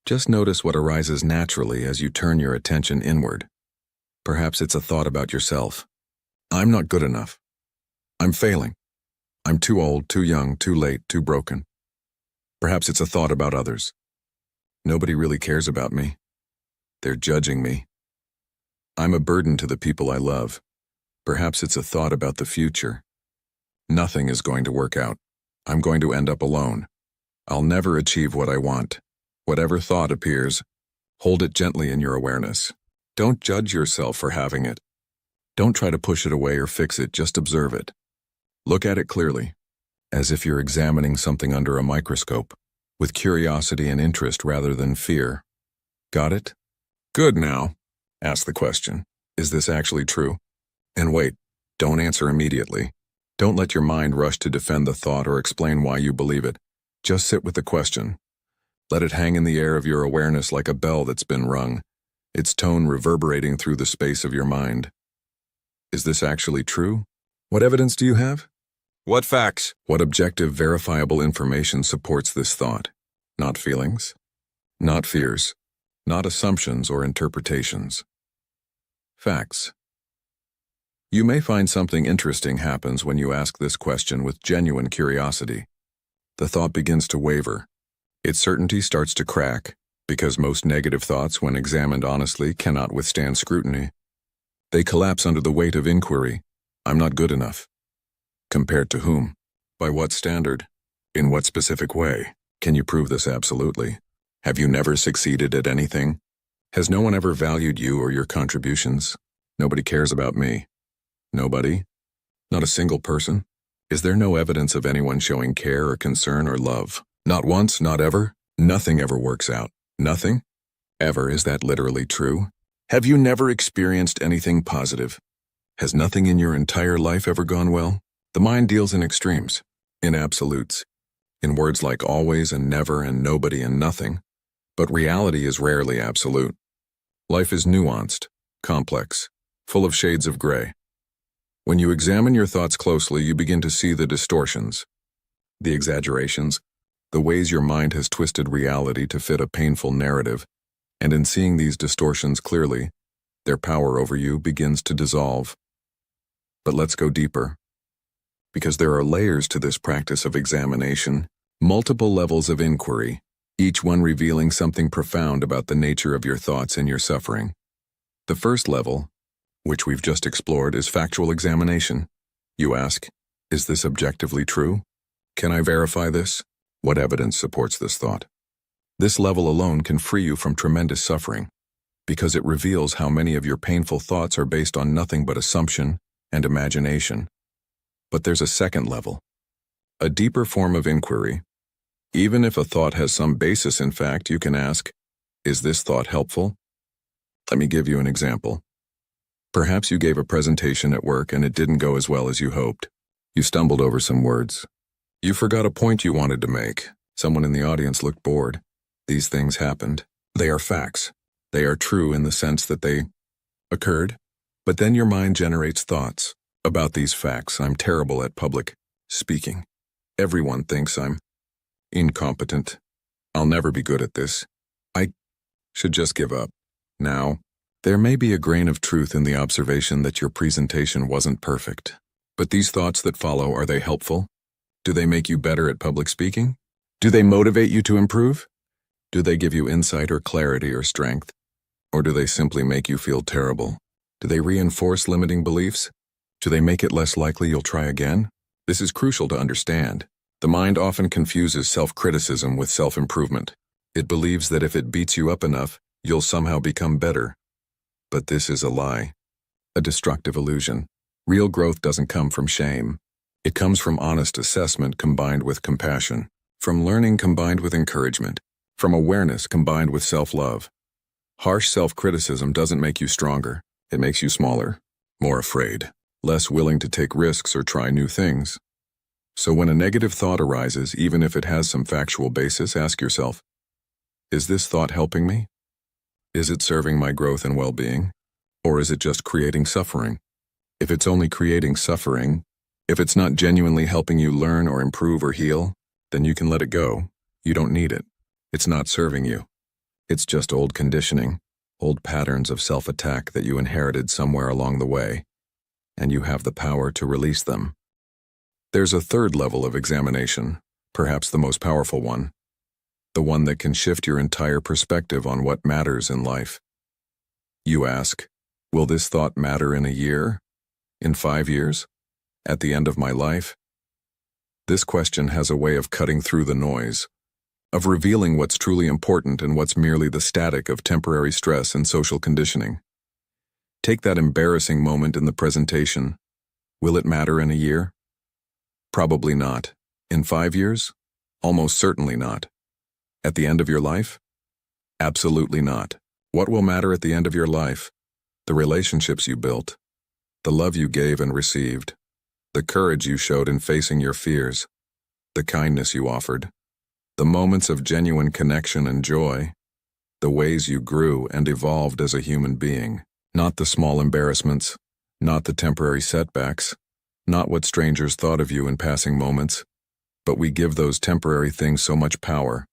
S1: Just notice what arises naturally as you turn your attention inward. Perhaps it's a thought about yourself. I'm not good enough. I'm failing. I'm too old, too young, too late, too broken. Perhaps it's a thought about others. Nobody really cares about me. They're judging me. I'm a burden to the people I love. Perhaps it's a thought about the future. Nothing is going to work out. I'm going to end up alone. I'll never achieve what I want. Whatever thought appears, hold it gently in your awareness. Don't judge yourself for having it. Don't try to push it away or fix it, just observe it. Look at it clearly, as if you're examining something under a microscope, with curiosity and interest rather than fear. Got it? Good. Now, ask the question, is this actually true? And wait, don't answer immediately. Don't let your mind rush to defend the thought or explain why you believe it. Just sit with the question. Let it hang in the air of your awareness like a bell that's been rung, its tone reverberating through the space of your mind. Is this actually true? What evidence do you have? What facts? What objective, verifiable information supports this thought? Not feelings, not fears, not assumptions or interpretations. Facts. You may find something interesting happens when you ask this question with genuine curiosity. The thought begins to waver. Its certainty starts to crack, because most negative thoughts, when examined honestly, cannot withstand scrutiny. They collapse under the weight of inquiry. I'm not good enough. Compared to whom? By what standard? In what specific way? Can you prove this absolutely? Have you never succeeded at anything? Has no one ever valued you or your contributions? Nobody cares about me. Nobody? Not a single person? Is there no evidence of anyone showing care or concern or love? Not once, not ever? Nothing ever works out. Nothing? Ever? Is that literally true? Have you never experienced anything positive? Has nothing in your entire life ever gone well? The mind deals in extremes, in absolutes, in words like always and never and nobody and nothing. But reality is rarely absolute. Life is nuanced, complex, full of shades of gray. When you examine your thoughts closely, you begin to see the distortions, the exaggerations, the ways your mind has twisted reality to fit a painful narrative. And in seeing these distortions clearly, their power over you begins to dissolve. But let's go deeper. because there are layers to this practice of examination, multiple levels of inquiry, each one revealing something profound about the nature of your thoughts and your suffering. The first level, which we've just explored, is factual examination. You ask, is this objectively true? Can I verify this? What evidence supports this thought? This level alone can free you from tremendous suffering, because it reveals how many of your painful thoughts are based on nothing but assumption and imagination. But there's a second level, a deeper form of inquiry. Even if a thought has some basis in fact, you can ask, is this thought helpful? Let me give you an example. Perhaps you gave a presentation at work and it didn't go as well as you hoped. You stumbled over some words. You forgot a point you wanted to make. Someone in the audience looked bored. These things happened. They are facts. They are true in the sense that they occurred. But then your mind generates thoughts about these facts. I'm terrible at public speaking. Everyone thinks I'm incompetent. I'll never be good at this. I should just give up. Now, there may be a grain of truth in the observation that your presentation wasn't perfect. But these thoughts that follow, are they helpful? Do they make you better at public speaking? Do they motivate you to improve? Do they give you insight or clarity or strength? Or do they simply make you feel terrible? Do they reinforce limiting beliefs? Do they make it less likely you'll try again? This is crucial to understand. The mind often confuses self-criticism with self-improvement. It believes that if it beats you up enough, you'll somehow become better. But this is a lie, a destructive illusion. Real growth doesn't come from shame. It comes from honest assessment combined with compassion, from learning combined with encouragement, from awareness combined with self-love. Harsh self-criticism doesn't make you stronger. It makes you smaller, more afraid, less willing to take risks or try new things. So when a negative thought arises, even if it has some factual basis, ask yourself, is this thought helping me? Is it serving my growth and well-being? Or is it just creating suffering? If it's only creating suffering, if it's not genuinely helping you learn or improve or heal, then you can let it go. You don't need it. It's not serving you. It's just old conditioning, old patterns of self-attack that you inherited somewhere along the way, and you have the power to release them. There's a third level of examination, perhaps the most powerful one, the one that can shift your entire perspective on what matters in life. You ask, will this thought matter in a year? In 5 years? At the end of my life? This question has a way of cutting through the noise, of revealing what's truly important and what's merely the static of temporary stress and social conditioning. Take that embarrassing moment in the presentation. Will it matter in a year? Probably not. In 5 years? Almost certainly not. At the end of your life? Absolutely not. What will matter at the end of your life? The relationships you built, the love you gave and received, the courage you showed in facing your fears, the kindness you offered, the moments of genuine connection and joy, the ways you grew and evolved as a human being, not the small embarrassments, not the temporary setbacks, not what strangers thought of you in passing moments, but we give those temporary things so much power.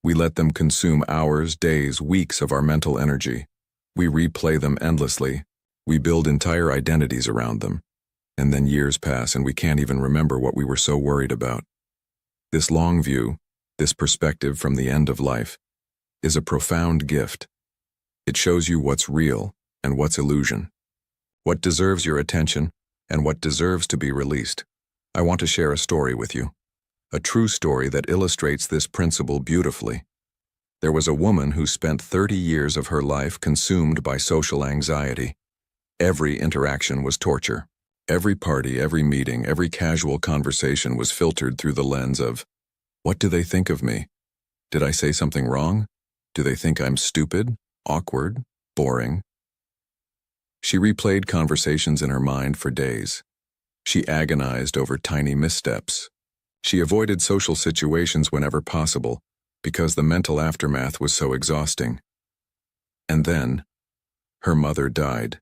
S1: We let them consume hours, days, weeks of our mental energy. We replay them endlessly. We build entire identities around them. And then years pass and we can't even remember what we were so worried about. This long view, this perspective from the end of life, is a profound gift. It shows you what's real and what's illusion, what deserves your attention and what deserves to be released. I want to share a story with you, a true story that illustrates this principle beautifully. There was a woman who spent 30 years of her life consumed by social anxiety. Every interaction was torture. Every party, every meeting, every casual conversation was filtered through the lens of, what do they think of me? Did I say something wrong? Do they think I'm stupid, awkward, boring? She replayed conversations in her mind for days. She agonized over tiny missteps. She avoided social situations whenever possible because the mental aftermath was so exhausting. And then, her mother died.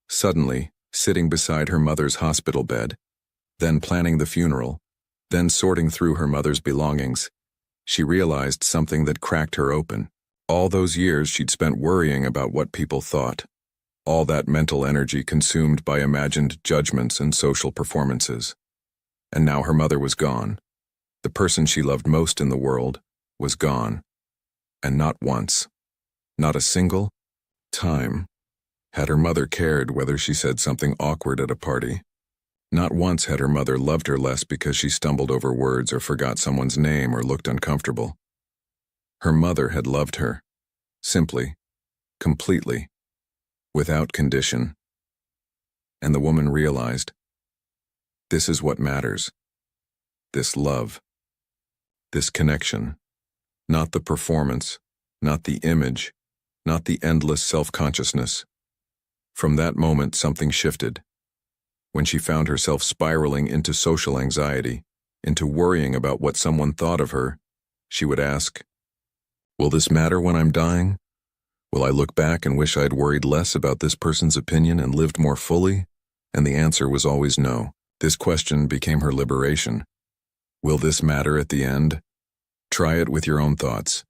S1: Suddenly, sitting beside her mother's hospital bed, then planning the funeral, then sorting through her mother's belongings, she realized something that cracked her open. All those years she'd spent worrying about what people thought. All that mental energy consumed by imagined judgments and social performances. And now her mother was gone. The person she loved most in the world was gone. And not once, not a single time, had her mother cared whether she said something awkward at a party. Not once had her mother loved her less because she stumbled over words or forgot someone's name or looked uncomfortable. Her mother had loved her, simply, completely, without condition. And the woman realized, this is what matters. This love. This connection. Not the performance, not the image, not the endless self-consciousness. From that moment, something shifted. When she found herself spiraling into social anxiety, into worrying about what someone thought of her, she would ask, will this matter when I'm dying? Will I look back and wish I'd worried less about this person's opinion and lived more fully? And the answer was always no. This question became her liberation. Will this matter at the end? Try it with your own thoughts,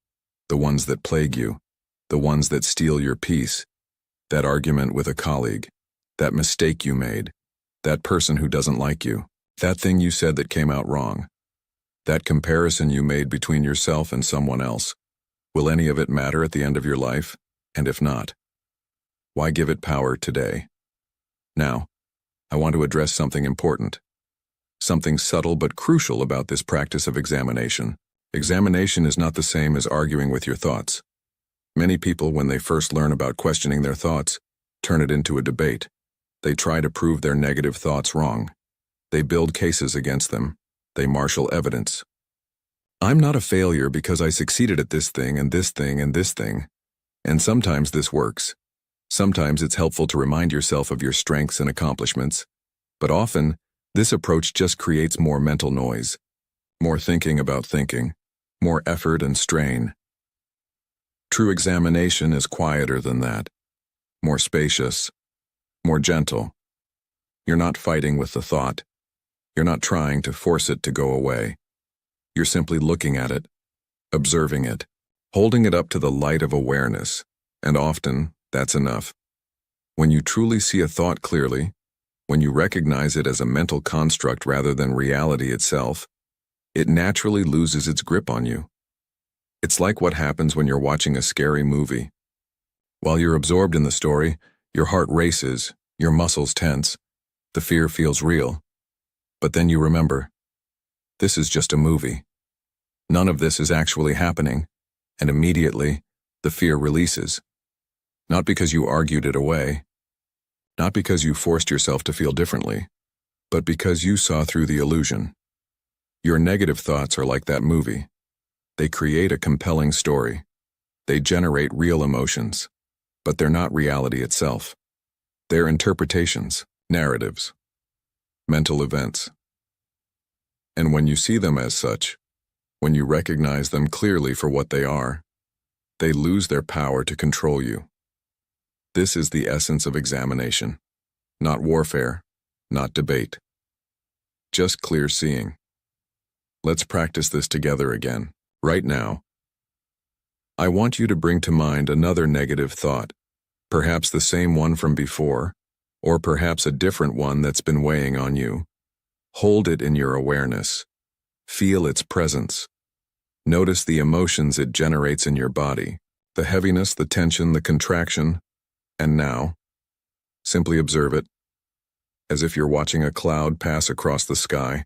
S1: the ones that plague you, the ones that steal your peace, that argument with a colleague, that mistake you made, that person who doesn't like you, that thing you said that came out wrong, that comparison you made between yourself and someone else. Will any of it matter at the end of your life? And if not, why give it power today? Now, I want to address something important, something subtle but crucial about this practice of examination. Examination is not the same as arguing with your thoughts. Many people, when they first learn about questioning their thoughts, turn it into a debate. They try to prove their negative thoughts wrong. They build cases against them. They marshal evidence. I'm not a failure because I succeeded at this thing and this thing and this thing. And sometimes this works. Sometimes it's helpful to remind yourself of your strengths and accomplishments. But often, this approach just creates more mental noise, more thinking about thinking, more effort and strain. True examination is quieter than that, more spacious, more gentle. You're not fighting with the thought. You're not trying to force it to go away. You're simply looking at it, observing it, holding it up to the light of awareness, and often, that's enough. When you truly see a thought clearly, when you recognize it as a mental construct rather than reality itself, it naturally loses its grip on you. It's like what happens when you're watching a scary movie. While you're absorbed in the story, your heart races, your muscles tense, the fear feels real. But then you remember, this is just a movie. None of this is actually happening, and immediately, the fear releases. Not because you argued it away, not because you forced yourself to feel differently, but because you saw through the illusion. Your negative thoughts are like that movie. They create a compelling story. They generate real emotions, but they're not reality itself. They're interpretations, narratives, mental events. And when you see them as such, when you recognize them clearly for what they are, they lose their power to control you. This is the essence of examination, not warfare, not debate, just clear seeing. Let's practice this together again, right now. I want you to bring to mind another negative thought, perhaps the same one from before, or perhaps a different one that's been weighing on you. Hold it in your awareness. Feel its presence. Notice the emotions it generates in your body, the heaviness, the tension, the contraction. And now, simply observe it, as if you're watching a cloud pass across the sky.